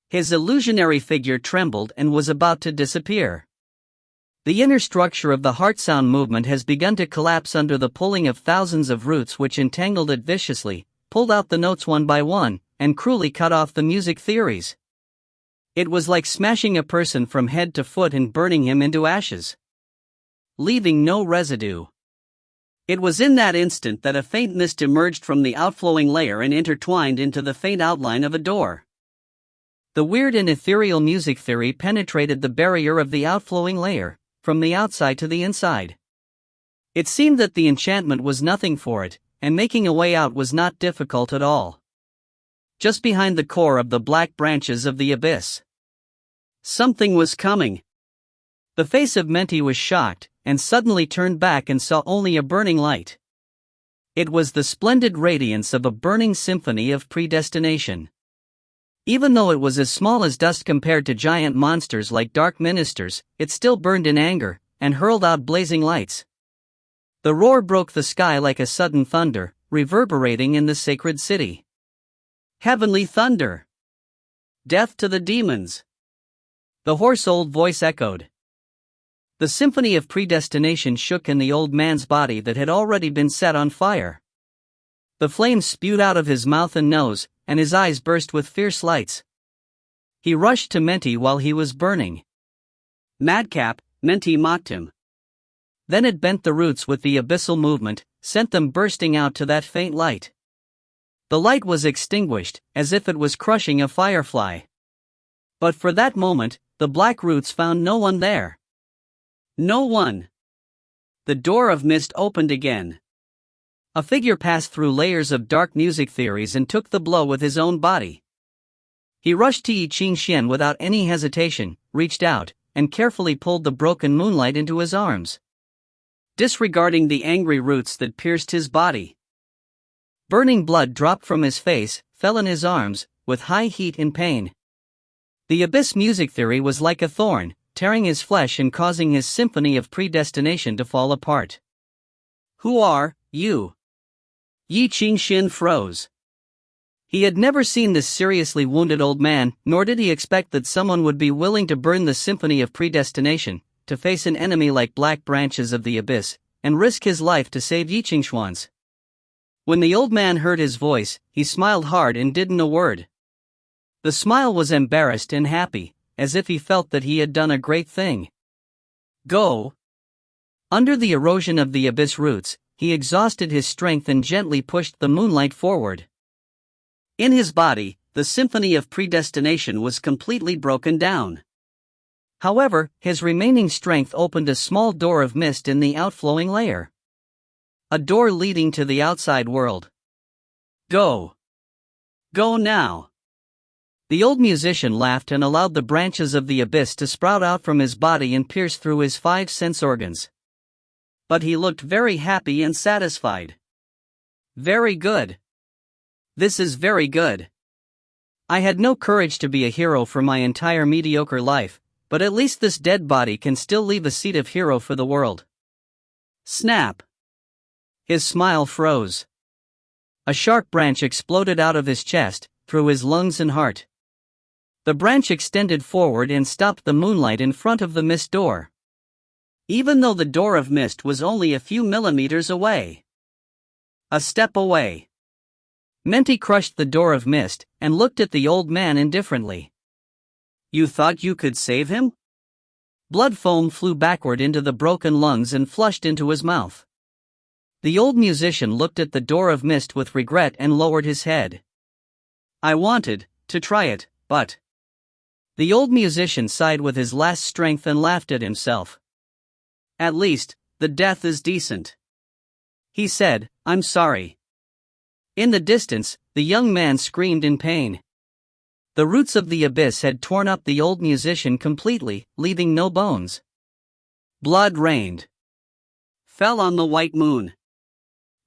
His illusionary figure trembled and was about to disappear. The inner structure of the heart sound movement has begun to collapse under the pulling of thousands of roots which entangled it viciously, pulled out the notes one by one, and cruelly cut off the music theories. It was like smashing a person from head to foot and burning him into ashes, leaving no residue. It was in that instant that a faint mist emerged from the outflowing layer and intertwined into the faint outline of a door. The weird and ethereal music theory penetrated the barrier of the outflowing layer, from the outside to the inside. It seemed that the enchantment was nothing for it, and making a way out was not difficult at all. Just behind the core of the black branches of the abyss, something was coming. The face of Menti was shocked, and suddenly turned back and saw only a burning light. It was the splendid radiance of a burning symphony of predestination. Even though it was as small as dust compared to giant monsters like dark ministers, it still burned in anger, and hurled out blazing lights. The roar broke the sky like a sudden thunder, reverberating in the sacred city. Heavenly thunder! Death to the demons! The hoarse old voice echoed. The symphony of predestination shook in the old man's body that had already been set on fire. The flames spewed out of his mouth and nose, and his eyes burst with fierce lights. He rushed to Menti while he was burning. Madcap, Menti mocked him. Then it bent the roots with the abyssal movement, sent them bursting out to that faint light. The light was extinguished, as if it was crushing a firefly. But for that moment, the black roots found no one there. No one. The door of mist opened again. A figure passed through layers of dark music theories and took the blow with his own body. He rushed to Ye Qingxuan without any hesitation, reached out, and carefully pulled the broken moonlight into his arms, disregarding the angry roots that pierced his body. Burning blood dropped from his face, fell in his arms, with high heat and pain. The abyss music theory was like a thorn, tearing his flesh and causing his symphony of predestination to fall apart. Who are you? Ye Qingxuan froze. He had never seen this seriously wounded old man, nor did he expect that someone would be willing to burn the symphony of predestination, to face an enemy like black branches of the abyss, and risk his life to save Ye Qingxuan's. When the old man heard his voice, he smiled hard and didn't a word. The smile was embarrassed and happy, as if he felt that he had done a great thing. Go. Under the erosion of the abyss roots, he exhausted his strength and gently pushed the moonlight forward. In his body, the symphony of predestination was completely broken down. However, his remaining strength opened a small door of mist in the outflowing layer. A door leading to the outside world. Go. Go now. The old musician laughed and allowed the branches of the abyss to sprout out from his body and pierce through his 5 sense organs. But he looked very happy and satisfied. Very good. This is very good. I had no courage to be a hero for my entire mediocre life, but at least this dead body can still leave a seed of hero for the world. Snap. His smile froze. A sharp branch exploded out of his chest, through his lungs and heart. The branch extended forward and stopped the moonlight in front of the mist door. Even though the door of mist was only a few millimeters away. A step away. Menti crushed the door of mist, and looked at the old man indifferently. You thought you could save him? Blood foam flew backward into the broken lungs and flushed into his mouth. The old musician looked at the door of mist with regret and lowered his head. I wanted to try it, but... The old musician sighed with his last strength and laughed at himself. At least, the death is decent. He said, I'm sorry. In the distance, the young man screamed in pain. The roots of the abyss had torn up the old musician completely, leaving no bones. Blood rained. Fell on the white moon.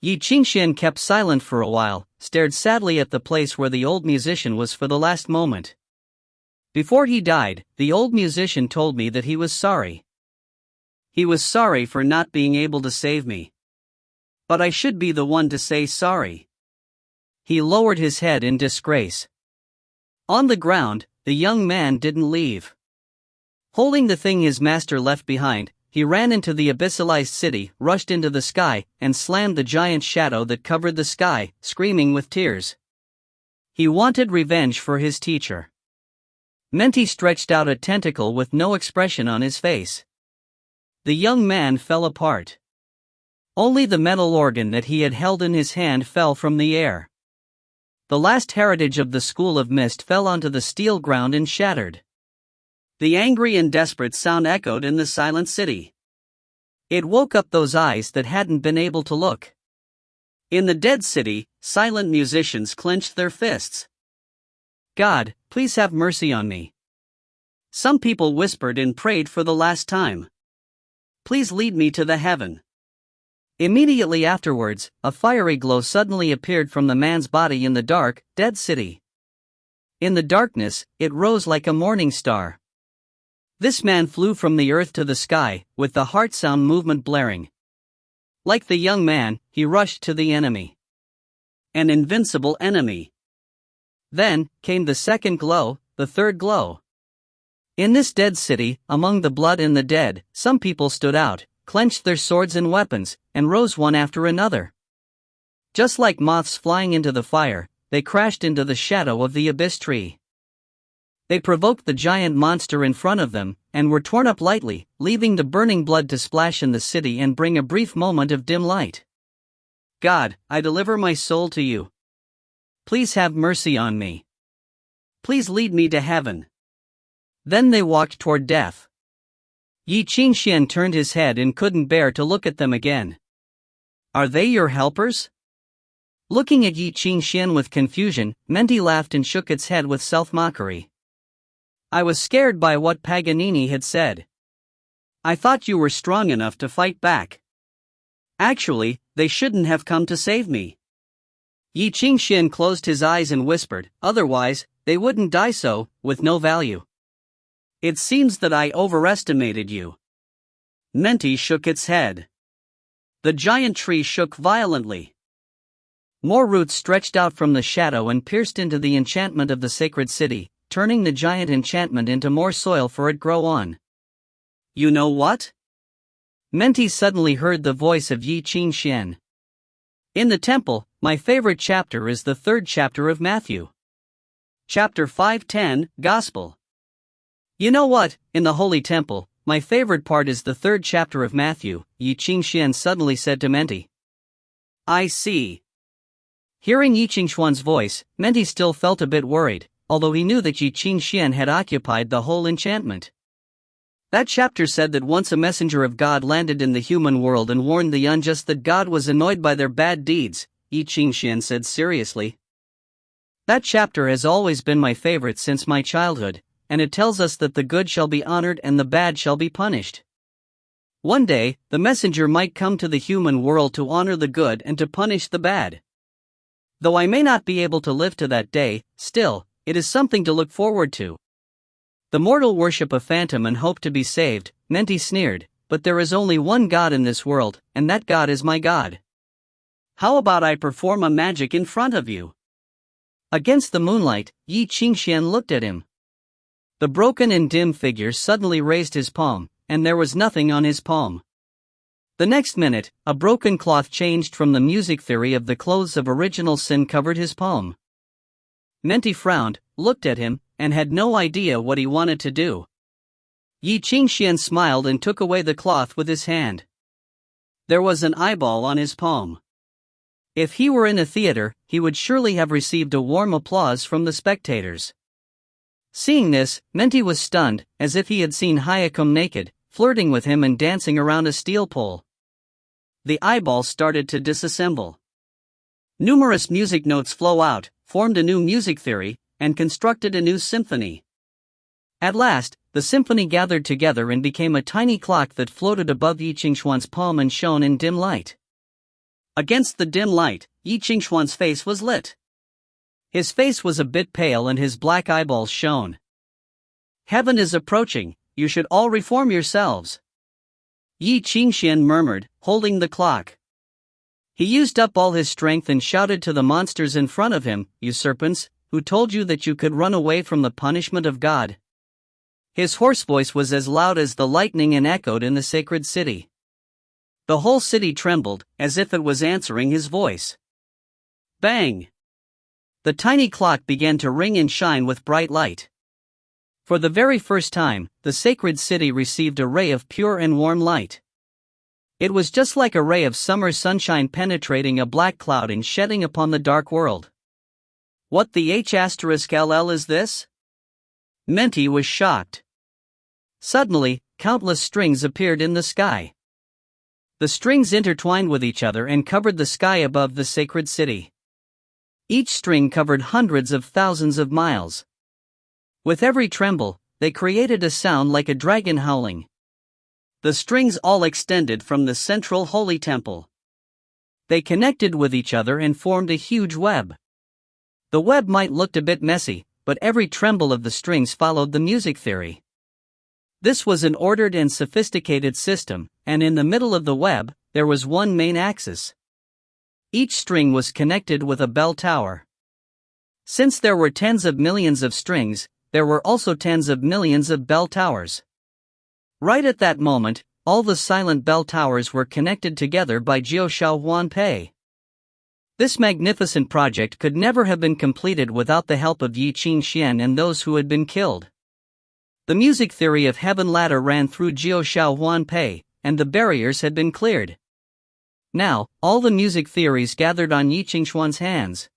Ye Qingxuan kept silent for a while, stared sadly at the place where the old musician was for the last moment. Before he died, the old musician told me that he was sorry. He was sorry for not being able to save me. But I should be the one to say sorry. He lowered his head in disgrace. On the ground, the young man didn't leave. Holding the thing his master left behind, he ran into the abyssalized city, rushed into the sky, and slammed the giant shadow that covered the sky, screaming with tears. He wanted revenge for his teacher. Menti stretched out a tentacle with no expression on his face. The young man fell apart. Only the metal organ that he had held in his hand fell from the air. The last heritage of the School of Mist fell onto the steel ground and shattered. The angry and desperate sound echoed in the silent city. It woke up those eyes that hadn't been able to look. In the dead city, silent musicians clenched their fists. God, please have mercy on me. Some people whispered and prayed for the last time. Please lead me to the heaven. Immediately afterwards, a fiery glow suddenly appeared from the man's body in the dark, dead city. In the darkness, it rose like a morning star. This man flew from the earth to the sky, with the heart sound movement blaring. Like the young man, he rushed to the enemy. An invincible enemy. Then came the second glow, the third glow. In this dead city, among the blood and the dead, some people stood out, clenched their swords and weapons, and rose one after another. Just like moths flying into the fire, they crashed into the shadow of the abyss tree. They provoked the giant monster in front of them, and were torn up lightly, leaving the burning blood to splash in the city and bring a brief moment of dim light. God, I deliver my soul to you. Please have mercy on me. Please lead me to heaven. Then they walked toward death. Ye Qingxuan turned his head and couldn't bear to look at them again. Are they your helpers? Looking at Ye Qingxuan with confusion, Menti laughed and shook its head with self-mockery. I was scared by what Paganini had said. I thought you were strong enough to fight back. Actually, they shouldn't have come to save me. Ye Qingxuan closed his eyes and whispered, otherwise, they wouldn't die so, with no value. It seems that I overestimated you. Menti shook its head. The giant tree shook violently. More roots stretched out from the shadow and pierced into the enchantment of the sacred city, turning the giant enchantment into more soil for it grow on. You know what? Menti suddenly heard the voice of Ye Qingxuan. In the temple, my favorite chapter is the third chapter of Matthew. Chapter 5:10, Gospel. You know what, in the Holy Temple, my favorite part is the third chapter of Matthew, Ye Qingxuan suddenly said to Menti. I see. Hearing Ye Qingxuan's voice, Menti still felt a bit worried, although he knew that Ye Qingxuan had occupied the whole enchantment. That chapter said that once a messenger of God landed in the human world and warned the unjust that God was annoyed by their bad deeds, Ye Qingxuan said seriously. That chapter has always been my favorite since my childhood, and it tells us that the good shall be honored and the bad shall be punished. One day, the messenger might come to the human world to honor the good and to punish the bad. Though I may not be able to live to that day, still, it is something to look forward to. The mortal worship a phantom and hope to be saved, Menti sneered, but there is only one God in this world, and that God is my God. How about I perform a magic in front of you? Against the moonlight, Ye Qingxuan looked at him. The broken and dim figure suddenly raised his palm, and there was nothing on his palm. The next minute, a broken cloth changed from the music theory of the clothes of original sin covered his palm. Menti frowned, looked at him, and had no idea what he wanted to do. Ye Qingxuan smiled and took away the cloth with his hand. There was an eyeball on his palm. If he were in a theater, he would surely have received a warm applause from the spectators. Seeing this, Menti was stunned, as if he had seen Hayakam naked, flirting with him and dancing around a steel pole. The eyeball started to disassemble. Numerous music notes flow out, formed a new music theory, and constructed a new symphony. At last, the symphony gathered together and became a tiny clock that floated above Ye Qingxuan's palm and shone in dim light. Against the dim light, Ye Qingxuan's face was lit. His face was a bit pale and his black eyeballs shone. Heaven is approaching, you should all reform yourselves. Ye Qingxuan murmured, holding the clock. He used up all his strength and shouted to the monsters in front of him, "You serpents, who told you that you could run away from the punishment of God?" His hoarse voice was as loud as the lightning and echoed in the sacred city. The whole city trembled, as if it was answering his voice. Bang! The tiny clock began to ring and shine with bright light. For the very first time, the sacred city received a ray of pure and warm light. It was just like a ray of summer sunshine penetrating a black cloud and shedding upon the dark world. "What the H*LL is this?" Menti was shocked. Suddenly, countless strings appeared in the sky. The strings intertwined with each other and covered the sky above the sacred city. Each string covered hundreds of thousands of miles. With every tremble, they created a sound like a dragon howling. The strings all extended from the central holy temple. They connected with each other and formed a huge web. The web might look a bit messy, but every tremble of the strings followed the music theory. This was an ordered and sophisticated system, and in the middle of the web, there was one main axis. Each string was connected with a bell tower. Since there were tens of millions of strings, there were also tens of millions of bell towers. Right at that moment, all the silent bell towers were connected together by Ye Qingxuan. This magnificent project could never have been completed without the help of Ye Qingxuan and those who had been killed. The music theory of heaven ladder ran through Ye Qingxuan, and the barriers had been cleared. Now, all the music theories gathered on Ye Qingxuan's hands.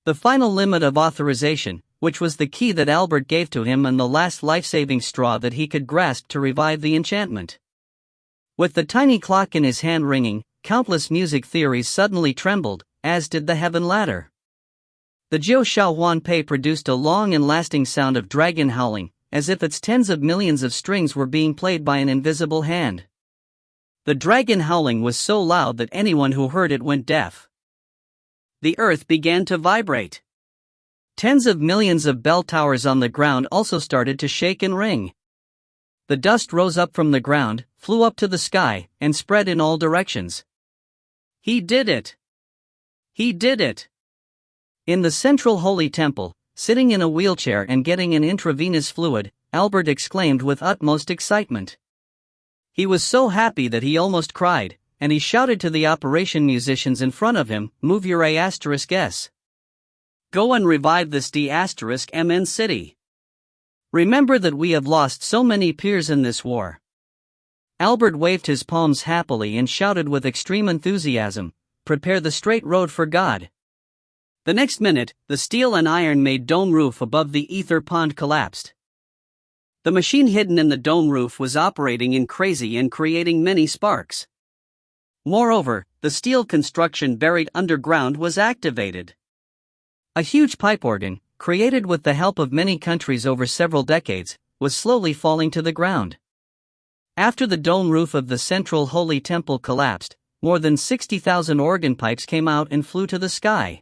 The final limit of authorization, which was the key that Albert gave to him and the last life-saving straw that he could grasp to revive the enchantment. With the tiny clock in his hand ringing, countless music theories suddenly trembled, as did the heaven ladder. The Ye Qingxuan produced a long and lasting sound of dragon howling, as if its tens of millions of strings were being played by an invisible hand. The dragon howling was so loud that anyone who heard it went deaf. The earth began to vibrate. Tens of millions of bell towers on the ground also started to shake and ring. The dust rose up from the ground, flew up to the sky, and spread in all directions. He did it! He did it! In the central holy temple, sitting in a wheelchair and getting an intravenous fluid, Albert exclaimed with utmost excitement. He was so happy that he almost cried, and he shouted to the operation musicians in front of him, "Move your A*S. Go and revive this D*MN city. Remember that we have lost so many peers in this war." Albert waved his palms happily and shouted with extreme enthusiasm, "Prepare the straight road for God." The next minute, the steel and iron-made dome roof above the ether pond collapsed. The machine hidden in the dome roof was operating in crazy and creating many sparks. Moreover, the steel construction buried underground was activated. A huge pipe organ, created with the help of many countries over several decades, was slowly falling to the ground. After the dome roof of the central holy temple collapsed, more than 60,000 organ pipes came out and flew to the sky.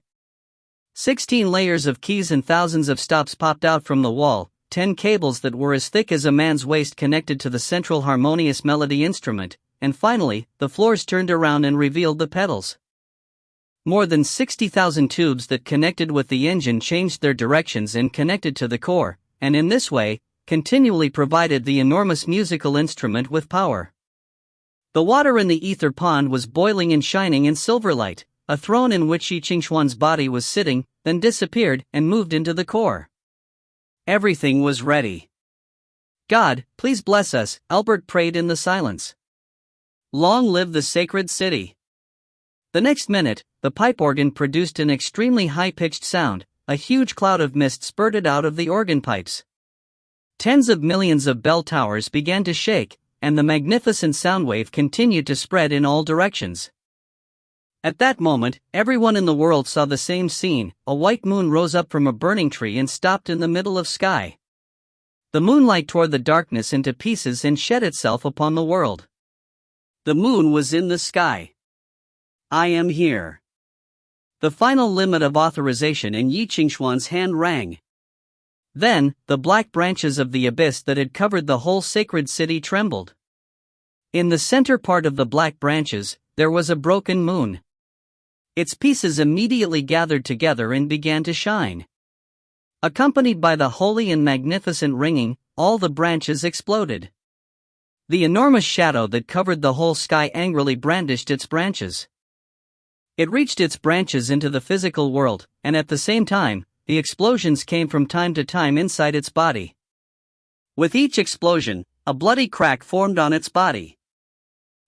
16 layers of keys and thousands of stops popped out from the wall, 10 cables that were as thick as a man's waist connected to the central harmonious melody instrument, and finally, the floors turned around and revealed the pedals. More than 60,000 tubes that connected with the engine changed their directions and connected to the core, and in this way, continually provided the enormous musical instrument with power. The water in the ether pond was boiling and shining in silver light. A throne in which Ye Qingxuan's body was sitting, then disappeared and moved into the core. Everything was ready. "God, please bless us," Albert prayed in the silence. "Long live the sacred city." The next minute, the pipe organ produced an extremely high-pitched sound. A huge cloud of mist spurted out of the organ pipes. Tens of millions of bell towers began to shake, and the magnificent sound wave continued to spread in all directions. At that moment, everyone in the world saw the same scene. A white moon rose up from a burning tree and stopped in the middle of sky. The moonlight tore the darkness into pieces and shed itself upon the world. The moon was in the sky. "I am here." The final limit of authorization in Ye Qingxuan's hand rang. Then, the black branches of the abyss that had covered the whole sacred city trembled. In the center part of the black branches, there was a broken moon. Its pieces immediately gathered together and began to shine. Accompanied by the holy and magnificent ringing, all the branches exploded. The enormous shadow that covered the whole sky angrily brandished its branches. It reached its branches into the physical world, and at the same time, the explosions came from time to time inside its body. With each explosion, a bloody crack formed on its body.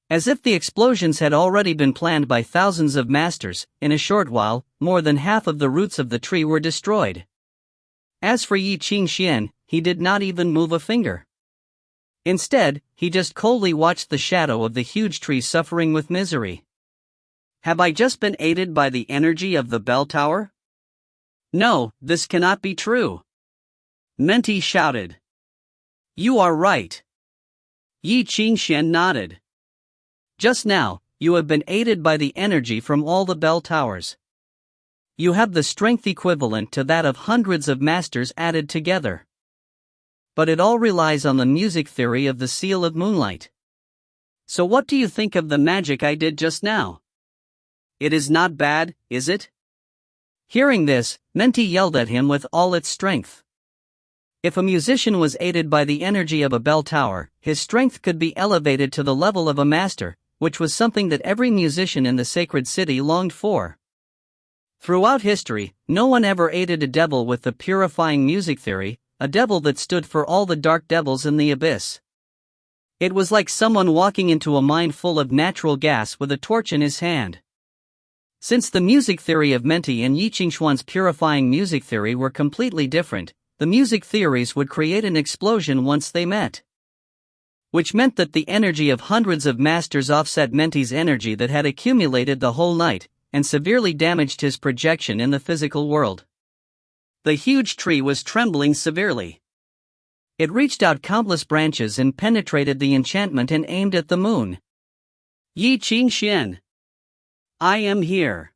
As if the explosions had already been planned by thousands of masters, in a short while, more than half of the roots of the tree were destroyed. As for Ye Qingxuan, he did not even move a finger. Instead, he just coldly watched the shadow of the huge tree suffering with misery. Have I just been aided by the energy of the bell tower? No, this cannot be true. Menti shouted. You are right. Ye Qingxuan nodded. Just now, you have been aided by the energy from all the bell towers. You have the strength equivalent to that of hundreds of masters added together. But it all relies on the music theory of the seal of moonlight. So what do you think of the magic I did just now? It is not bad, is it? Hearing this, Menti yelled at him with all its strength. If a musician was aided by the energy of a bell tower, his strength could be elevated to the level of a master, which was something that every musician in the sacred city longed for. Throughout history, no one ever aided a devil with the purifying music theory, a devil that stood for all the dark devils in the abyss. It was like someone walking into a mine full of natural gas with a torch in his hand. Since the music theory of Menti and Ye Qingxuan's purifying music theory were completely different, the music theories would create an explosion once they met. Which meant that the energy of hundreds of masters offset Menti's energy that had accumulated the whole night, and severely damaged his projection in the physical world. The huge tree was trembling severely. It reached out countless branches and penetrated the enchantment and aimed at the moon. Ye Qingxuan. I am here.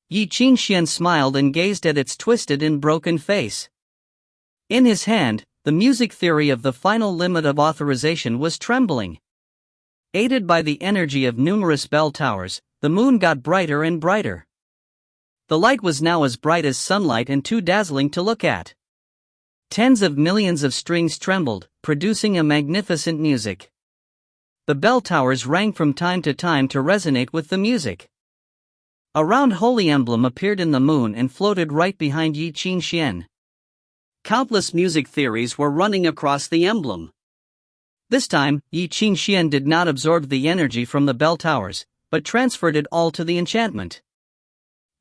Ye Qingxuan smiled and gazed at its twisted and broken face. In his hand, the music theory of the final limit of authorization was trembling. Aided by the energy of numerous bell towers, the moon got brighter and brighter. The light was now as bright as sunlight and too dazzling to look at. Tens of millions of strings trembled, producing a magnificent music. The bell towers rang from time to time to resonate with the music. A round holy emblem appeared in the moon and floated right behind Ye Qingxuan. Countless music theories were running across the emblem. This time, Ye Qingxuan did not absorb the energy from the bell towers, but transferred it all to the enchantment.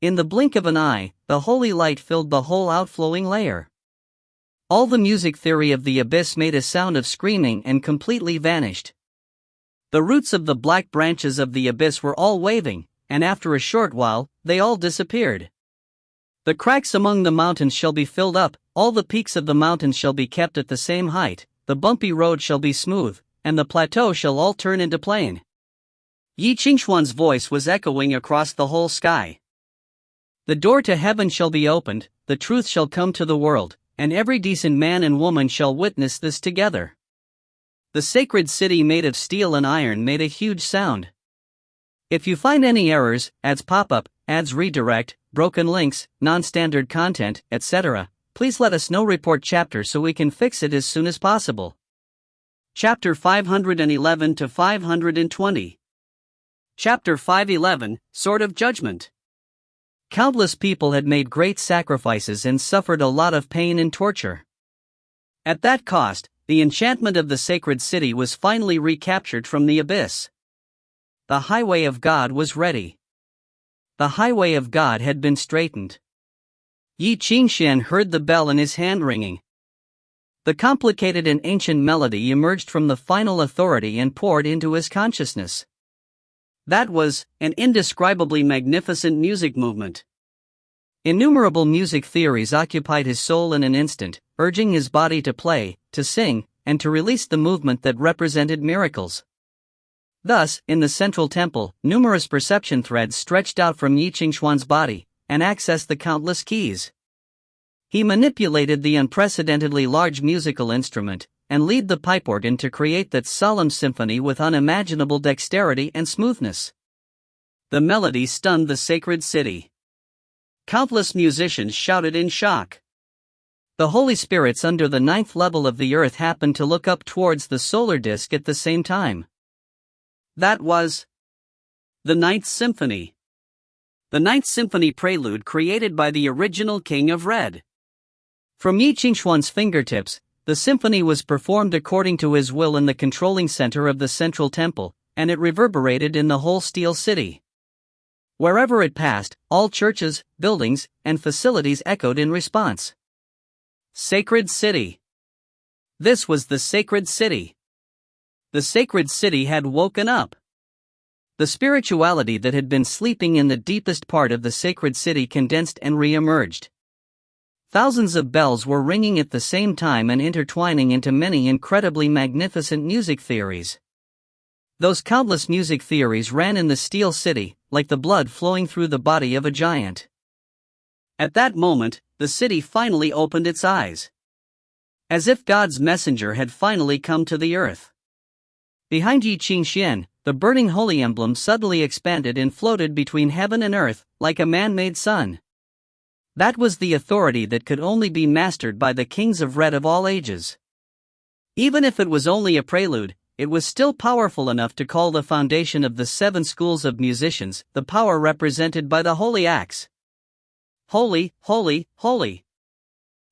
In the blink of an eye, the holy light filled the whole outflowing layer. All the music theory of the abyss made a sound of screaming and completely vanished. The roots of the black branches of the abyss were all waving, and after a short while, they all disappeared. The cracks among the mountains shall be filled up, all the peaks of the mountains shall be kept at the same height, the bumpy road shall be smooth, and the plateau shall all turn into plain. Ye Qingxuan's voice was echoing across the whole sky. The door to heaven shall be opened, the truth shall come to the world, and every decent man and woman shall witness this together. The sacred city made of steel and iron made a huge sound. If you find any errors, ads pop up, ads redirect, broken links, non-standard content, etc., please let us know. Report chapter so we can fix it as soon as possible. Chapter 511 to 520. Chapter 511, Sword of Judgment. Countless people had made great sacrifices and suffered a lot of pain and torture. At that cost, the enchantment of the sacred city was finally recaptured from the abyss. The highway of God was ready. The highway of God had been straightened. Ye Qingxuan heard the bell in his hand ringing. The complicated and ancient melody emerged from the final authority and poured into his consciousness. That was an indescribably magnificent music movement. Innumerable music theories occupied his soul in an instant, urging his body to play, to sing, and to release the movement that represented miracles. Thus, in the central temple, numerous perception threads stretched out from Ye Qingxuan's body, and accessed the countless keys. He manipulated the unprecedentedly large musical instrument, and lead the pipe organ to create that solemn symphony with unimaginable dexterity and smoothness. The melody stunned the sacred city. Countless musicians shouted in shock. The holy spirits under the 9th level of the earth happened to look up towards the solar disk at the same time. That was the 9th Symphony. The 9th Symphony prelude created by the original King of Red. From Ye Qingxuan's fingertips, the symphony was performed according to his will in the controlling center of the central temple, and it reverberated in the whole steel city. Wherever it passed, all churches, buildings, and facilities echoed in response. Sacred City. This was the sacred city. The sacred city had woken up. The spirituality that had been sleeping in the deepest part of the sacred city condensed and re-emerged. Thousands of bells were ringing at the same time and intertwining into many incredibly magnificent music theories. Those countless music theories ran in the steel city, like the blood flowing through the body of a giant. At that moment, the city finally opened its eyes. As if God's messenger had finally come to the earth. Behind Ye Qingxuan, the burning holy emblem suddenly expanded and floated between heaven and earth, like a man-made sun. That was the authority that could only be mastered by the kings of Red of all ages. Even if it was only a prelude, it was still powerful enough to call the foundation of the 7 schools of musicians, the power represented by the holy axe. Holy, holy, holy.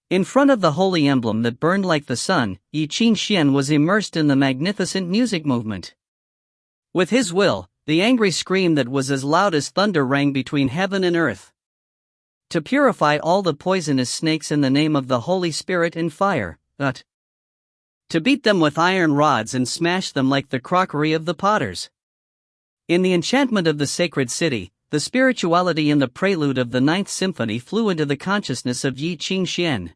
In front of the holy emblem that burned like the sun, Ye Qingxuan was immersed in the magnificent music movement. With his will, the angry scream that was as loud as thunder rang between heaven and earth. To purify all the poisonous snakes in the name of the Holy Spirit and fire, to beat them with iron rods and smash them like the crockery of the potters. In the enchantment of the sacred city, the spirituality in the prelude of the 9th Symphony flew into the consciousness of Ye Qingxuan.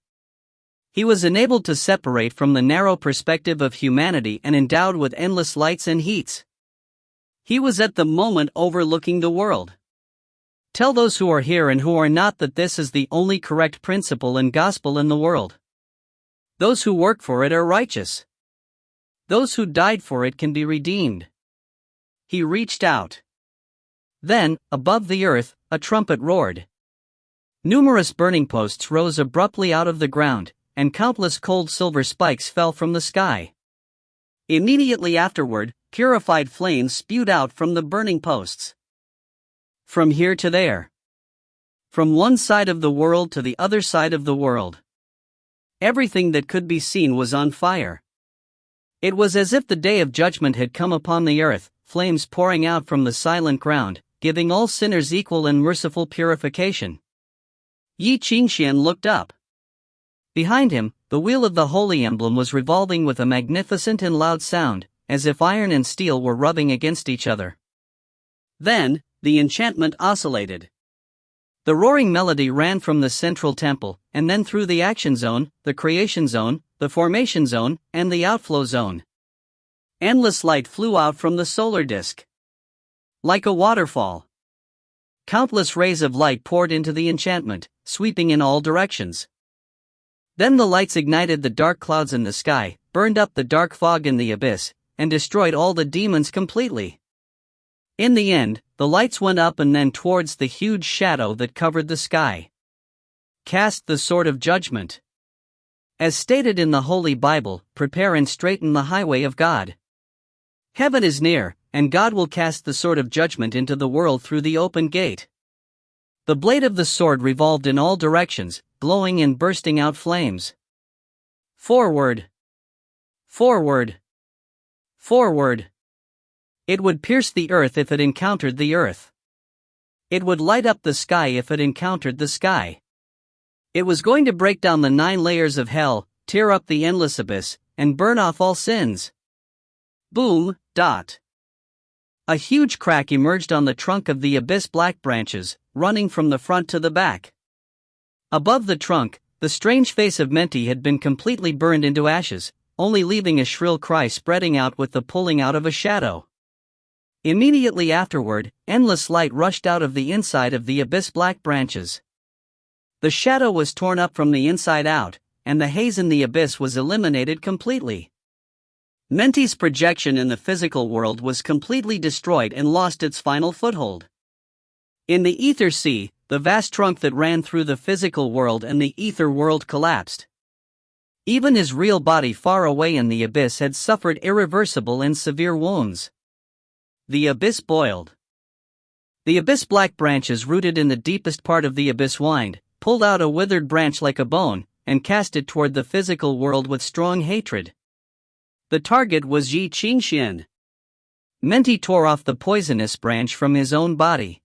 He was enabled to separate from the narrow perspective of humanity and endowed with endless lights and heats. He was at the moment overlooking the world. Tell those who are here and who are not that this is the only correct principle and gospel in the world. Those who work for it are righteous. Those who died for it can be redeemed. He reached out. Then, above the earth, a trumpet roared. Numerous burning posts rose abruptly out of the ground, and countless cold silver spikes fell from the sky. Immediately afterward, purified flames spewed out from the burning posts. From here to there. From one side of the world to the other side of the world. Everything that could be seen was on fire. It was as if the day of judgment had come upon the earth, flames pouring out from the silent ground, giving all sinners equal and merciful purification. Ye Qingxuan looked up. Behind him, the wheel of the holy emblem was revolving with a magnificent and loud sound, as if iron and steel were rubbing against each other. Then, the enchantment oscillated. The roaring melody ran from the central temple, and then through the action zone, the creation zone, the formation zone, and the outflow zone. Endless light flew out from the solar disk. Like a waterfall. Countless rays of light poured into the enchantment, sweeping in all directions. Then the lights ignited the dark clouds in the sky, burned up the dark fog in the abyss, and destroyed all the demons completely. In the end, the lights went up and then towards the huge shadow that covered the sky. Cast the sword of judgment. As stated in the Holy Bible, prepare and straighten the highway of God. Heaven is near, and God will cast the sword of judgment into the world through the open gate. The blade of the sword revolved in all directions, glowing and bursting out flames. Forward! Forward! Forward! It would pierce the earth if it encountered the earth. It would light up the sky if it encountered the sky. It was going to break down the 9 layers of hell, tear up the endless abyss, and burn off all sins. Boom, dot. A huge crack emerged on the trunk of the abyss, black branches, running from the front to the back. Above the trunk, the strange face of Menti had been completely burned into ashes, only leaving a shrill cry spreading out with the pulling out of a shadow. Immediately afterward, endless light rushed out of the inside of the abyss, black branches. The shadow was torn up from the inside out, and the haze in the abyss was eliminated completely. Menti's projection in the physical world was completely destroyed and lost its final foothold. In the Ether Sea, the vast trunk that ran through the physical world and the ether world collapsed. Even his real body far away in the abyss had suffered irreversible and severe wounds. The abyss boiled. The abyss black branches rooted in the deepest part of the abyss whined, pulled out a withered branch like a bone, and cast it toward the physical world with strong hatred. The target was Ye Qingxuan. Menti tore off the poisonous branch from his own body.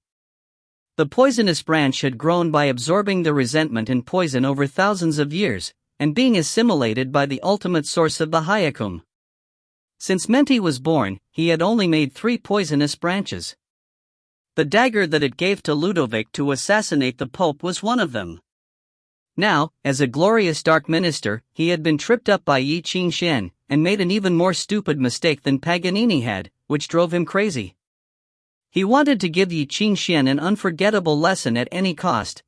The poisonous branch had grown by absorbing the resentment and poison over thousands of years, and being assimilated by the ultimate source of the Hyakum. Since Menti was born, he had only made 3 poisonous branches. The dagger that it gave to Ludovic to assassinate the Pope was one of them. Now, as a glorious dark minister, he had been tripped up by Ye Qingxuan, and made an even more stupid mistake than Paganini had, which drove him crazy. He wanted to give Ye Qingxuan an unforgettable lesson at any cost.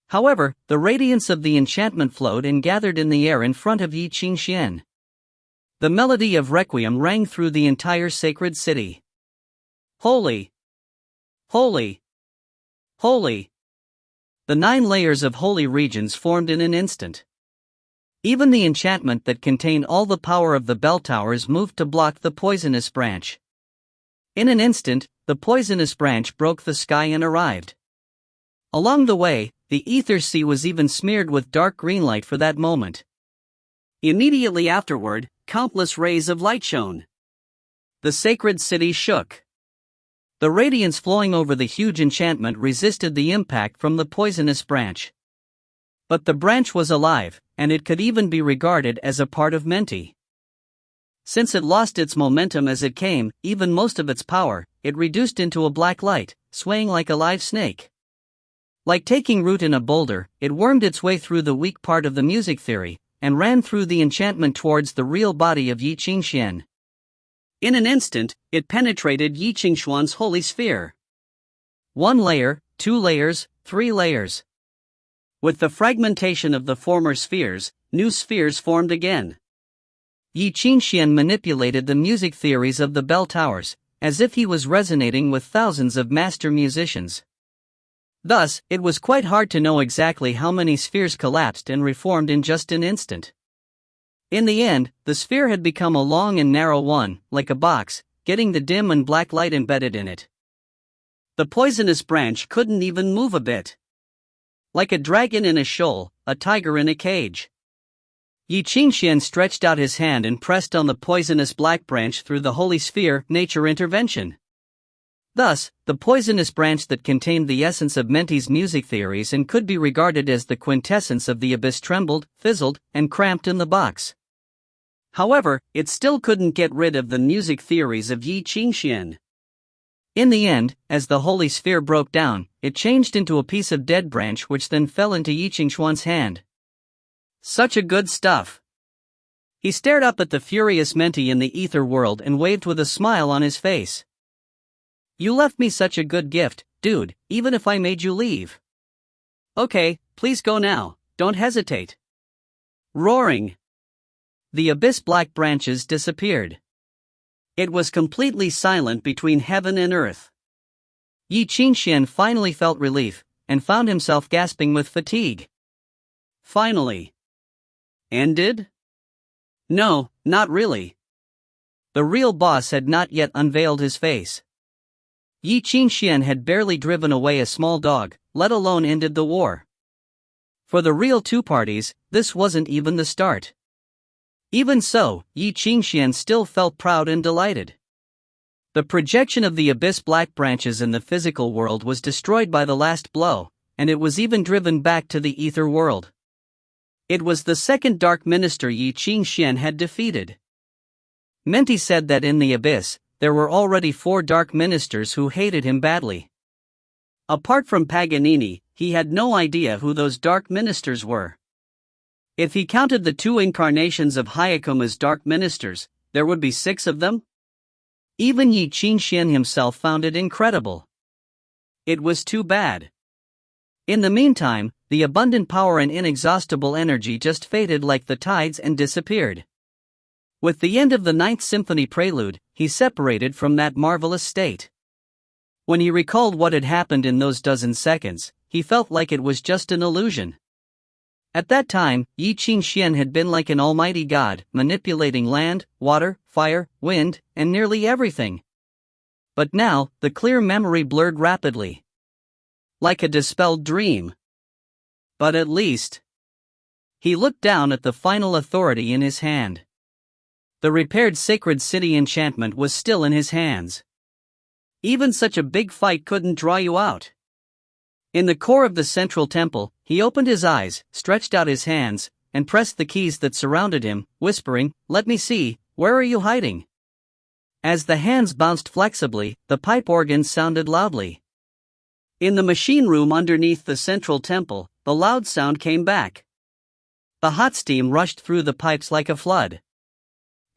However, the radiance of the enchantment flowed and gathered in the air in front of Ye Qingxuan. The melody of Requiem rang through the entire sacred city. Holy! Holy! Holy! The 9 layers of holy regions formed in an instant. Even the enchantment that contained all the power of the bell towers moved to block the poisonous branch. In an instant, the poisonous branch broke the sky and arrived. Along the way, the ether sea was even smeared with dark green light for that moment. Immediately afterward, countless rays of light shone. The sacred city shook. The radiance flowing over the huge enchantment resisted the impact from the poisonous branch. But the branch was alive, and it could even be regarded as a part of Menti. Since it lost its momentum as it came, even most of its power, it reduced into a black light, swaying like a live snake. Like taking root in a boulder, it wormed its way through the weak part of the music theory, and ran through the enchantment towards the real body of Ye Qingxuan. In an instant, it penetrated Ye Qingxuan's holy sphere. 1 layer, 2 layers, 3 layers. With the fragmentation of the former spheres, new spheres formed again. Ye Qingxuan manipulated the music theories of the bell towers, as if he was resonating with thousands of master musicians. Thus, it was quite hard to know exactly how many spheres collapsed and reformed in just an instant. In the end, the sphere had become a long and narrow one, like a box, getting the dim and black light embedded in it. The poisonous branch couldn't even move a bit. Like a dragon in a shoal, a tiger in a cage. Ye Qingxuan stretched out his hand and pressed on the poisonous black branch through the holy sphere, nature intervention. Thus, the poisonous branch that contained the essence of Menti's music theories and could be regarded as the quintessence of the abyss trembled, fizzled, and cramped in the box. However, it still couldn't get rid of the music theories of Ye Qingxuan. In the end, as the holy sphere broke down, it changed into a piece of dead branch which then fell into Ye Qingxuan's hand. Such a good stuff. He stared up at the furious Menti in the ether world and waved with a smile on his face. You left me such a good gift, dude, even if I made you leave. Okay, please go now, don't hesitate. Roaring. The abyss black branches disappeared. It was completely silent between heaven and earth. Ye Qingxuan finally felt relief, and found himself gasping with fatigue. Finally. Ended? No, not really. The real boss had not yet unveiled his face. Ye Qingxuan had barely driven away a small dog, let alone ended the war. For the real two parties, this wasn't even the start. Even so, Ye Qingxuan still felt proud and delighted. The projection of the abyss black branches in the physical world was destroyed by the last blow, and it was even driven back to the ether world. It was the second dark minister Ye Qingxuan had defeated. Menti said that in the abyss, there were already 4 dark ministers who hated him badly. Apart from Paganini, he had no idea who those dark ministers were. If he counted the 2 incarnations of Hyakum as dark ministers, there would be 6 of them? Even Ye Qingxuan himself found it incredible. It was too bad. In the meantime, the abundant power and inexhaustible energy just faded like the tides and disappeared. With the end of the Ninth Symphony prelude, he separated from that marvelous state. When he recalled what had happened in those dozen seconds, he felt like it was just an illusion. At that time, Ye Qingxuan had been like an almighty god, manipulating land, water, fire, wind, and nearly everything. But now, the clear memory blurred rapidly. Like a dispelled dream. But at least, he looked down at the final authority in his hand. The repaired sacred city enchantment was still in his hands. Even such a big fight couldn't draw you out. In the core of the central temple, he opened his eyes, stretched out his hands, and pressed the keys that surrounded him, whispering, "Let me see, where are you hiding?" As the hands bounced flexibly, the pipe organ sounded loudly. In the machine room underneath the central temple, the loud sound came back. The hot steam rushed through the pipes like a flood.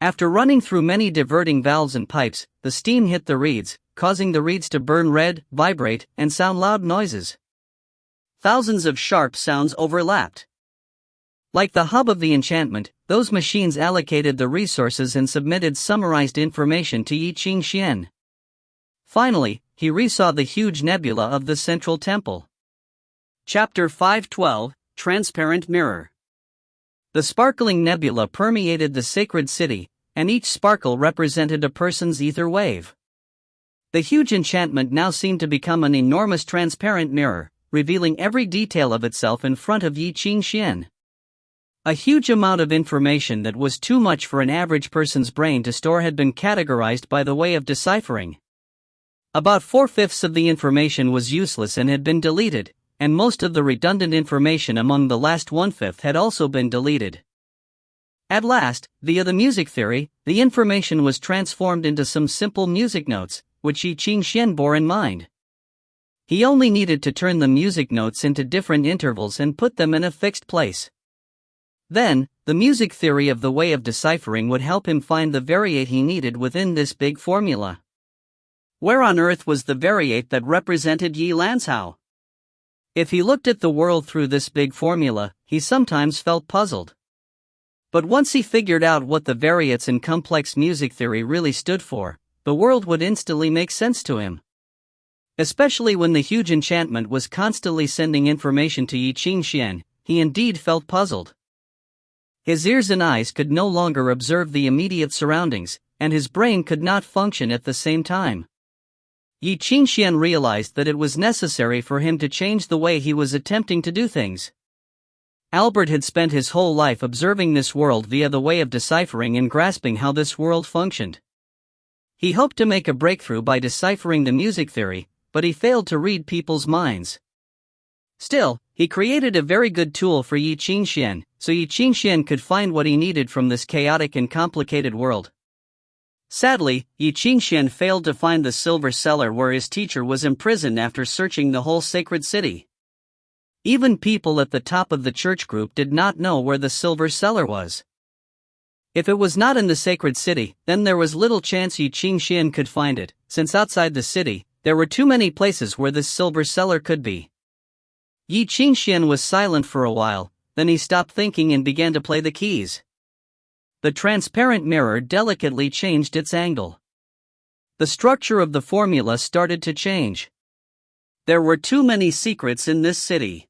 After running through many diverting valves and pipes, the steam hit the reeds, causing the reeds to burn red, vibrate, and sound loud noises. Thousands of sharp sounds overlapped. Like the hub of the enchantment, those machines allocated the resources and submitted summarized information to Ye Qingxuan. Finally, he resaw the huge nebula of the central temple. Chapter 512, Transparent Mirror. The sparkling nebula permeated the sacred city, and each sparkle represented a person's ether wave. The huge enchantment now seemed to become an enormous transparent mirror, revealing every detail of itself in front of Ye Qingxuan. A huge amount of information that was too much for an average person's brain to store had been categorized by the way of deciphering. About 4/5 of the information was useless and had been deleted, and most of the redundant information among the last 1/5 had also been deleted. At last, via the music theory, the information was transformed into some simple music notes, which Ye Qingxuan bore in mind. He only needed to turn the music notes into different intervals and put them in a fixed place. Then, the music theory of the way of deciphering would help him find the variate he needed within this big formula. Where on earth was the variate that represented Ye Lanzhao? If he looked at the world through this big formula, he sometimes felt puzzled. But once he figured out what the variates in complex music theory really stood for, the world would instantly make sense to him. Especially when the huge enchantment was constantly sending information to Ye Qingxuan, he indeed felt puzzled. His ears and eyes could no longer observe the immediate surroundings, and his brain could not function at the same time. Ye Qingxuan realized that it was necessary for him to change the way he was attempting to do things. Albert had spent his whole life observing this world via the way of deciphering and grasping how this world functioned. He hoped to make a breakthrough by deciphering the music theory, but he failed to read people's minds. Still, he created a very good tool for Ye Qingxuan, so Ye Qingxuan could find what he needed from this chaotic and complicated world. Sadly, Ye Qingxuan failed to find the silver cellar where his teacher was imprisoned after searching the whole sacred city. Even people at the top of the church group did not know where the silver cellar was. If it was not in the sacred city, then there was little chance Ye Qingxuan could find it, since outside the city, there were too many places where this silver cellar could be. Ye Qingxuan was silent for a while, then he stopped thinking and began to play the keys. The transparent mirror delicately changed its angle. The structure of the formula started to change. There were too many secrets in this city.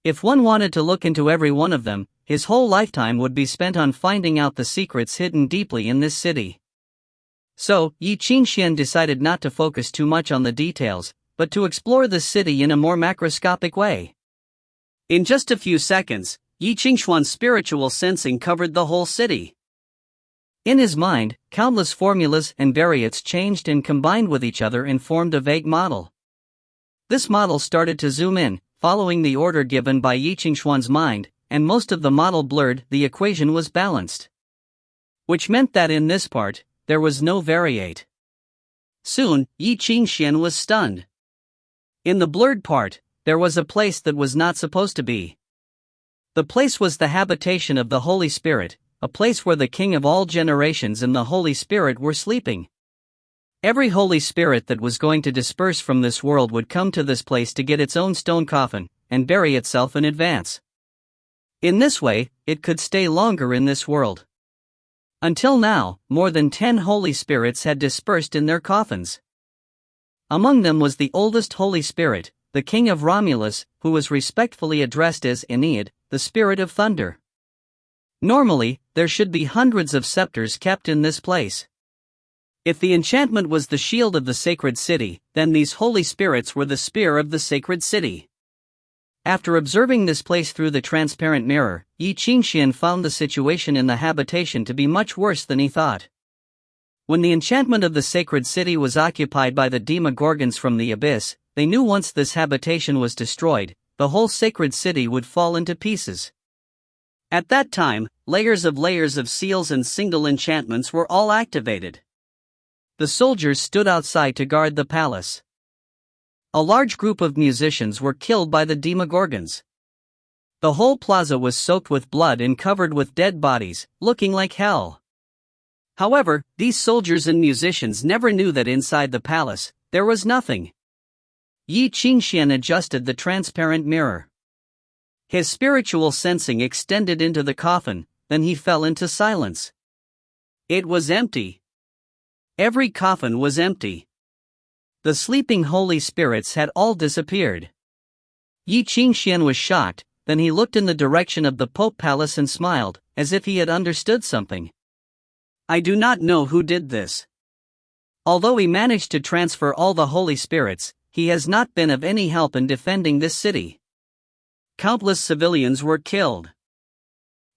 If one wanted to look into every one of them, his whole lifetime would be spent on finding out the secrets hidden deeply in this city. So, Ye Qingxuan decided not to focus too much on the details, but to explore the city in a more macroscopic way. In just a few seconds, Ye Qingxuan's spiritual sensing covered the whole city. In his mind, countless formulas and variates changed and combined with each other and formed a vague model. This model started to zoom in, following the order given by Ye Qingxuan's mind, and most of the model blurred. The equation was balanced. Which meant that in this part, there was no variate. Soon, Ye Qingxuan was stunned. In the blurred part, there was a place that was not supposed to be. The place was the habitation of the Holy Spirit, a place where the King of all generations and the Holy Spirit were sleeping. Every Holy Spirit that was going to disperse from this world would come to this place to get its own stone coffin, and bury itself in advance. In this way, it could stay longer in this world. Until now, more than 10 Holy Spirits had dispersed in their coffins. Among them was the oldest Holy Spirit, the king of Romulus, who was respectfully addressed as Aeneid, the spirit of thunder. Normally, there should be hundreds of scepters kept in this place. If the enchantment was the shield of the sacred city, then these holy spirits were the spear of the sacred city. After observing this place through the transparent mirror, Ye Qingxuan found the situation in the habitation to be much worse than he thought. When the enchantment of the sacred city was occupied by the demogorgons from the abyss, they knew once this habitation was destroyed, the whole sacred city would fall into pieces. At that time, layers of seals and single enchantments were all activated. The soldiers stood outside to guard the palace. A large group of musicians were killed by the demogorgons. The whole plaza was soaked with blood and covered with dead bodies, looking like hell. However, these soldiers and musicians never knew that inside the palace, there was nothing. Ye Qingxuan adjusted the transparent mirror. His spiritual sensing extended into the coffin, then he fell into silence. It was empty. Every coffin was empty. The sleeping holy spirits had all disappeared. Ye Qingxuan was shocked, then he looked in the direction of the Pope Palace and smiled, as if he had understood something. I do not know who did this. Although he managed to transfer all the holy spirits, he has not been of any help in defending this city. Countless civilians were killed.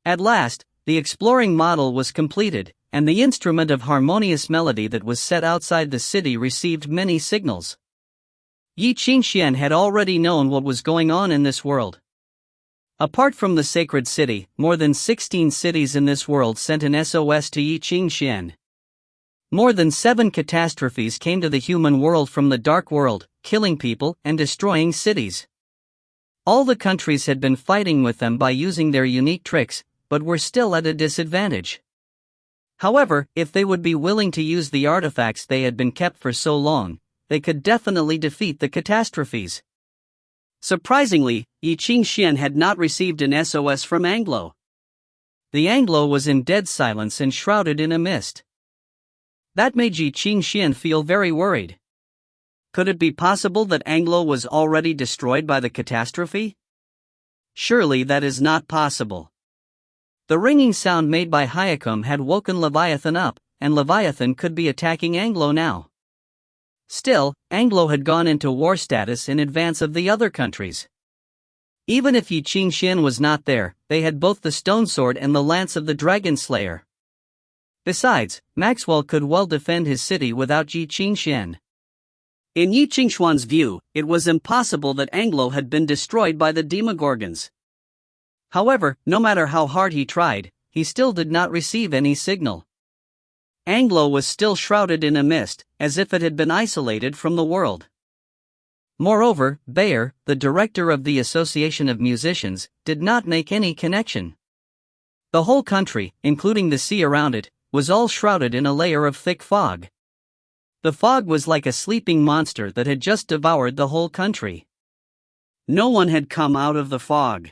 At last, the exploring model was completed, and the instrument of harmonious melody that was set outside the city received many signals. Ye Qingxuan had already known what was going on in this world. Apart from the sacred city, more than 16 cities in this world sent an SOS to Ye Qingxuan. More than 7 catastrophes came to the human world from the dark world, killing people and destroying cities. All the countries had been fighting with them by using their unique tricks, but were still at a disadvantage. However, if they would be willing to use the artifacts they had been kept for so long, they could definitely defeat the catastrophes. Surprisingly, Ye Qingxuan had not received an SOS from Anglo. The Anglo was in dead silence and shrouded in a mist. That made Ye Qingxuan feel very worried. Could it be possible that Anglo was already destroyed by the catastrophe? Surely that is not possible. The ringing sound made by Hyakum had woken Leviathan up, and Leviathan could be attacking Anglo now. Still, Anglo had gone into war status in advance of the other countries. Even if Ye Qingxuan was not there, they had both the stone sword and the lance of the Dragon Slayer. Besides, Maxwell could well defend his city without Ye Qingxuan. In Ye Qingxuan's view, it was impossible that Anglo had been destroyed by the demogorgons. However, no matter how hard he tried, he still did not receive any signal. Anglo was still shrouded in a mist, as if it had been isolated from the world. Moreover, Bayer, the director of the Association of Musicians, did not make any connection. The whole country, including the sea around it, was all shrouded in a layer of thick fog. The fog was like a sleeping monster that had just devoured the whole country. No one had come out of the fog.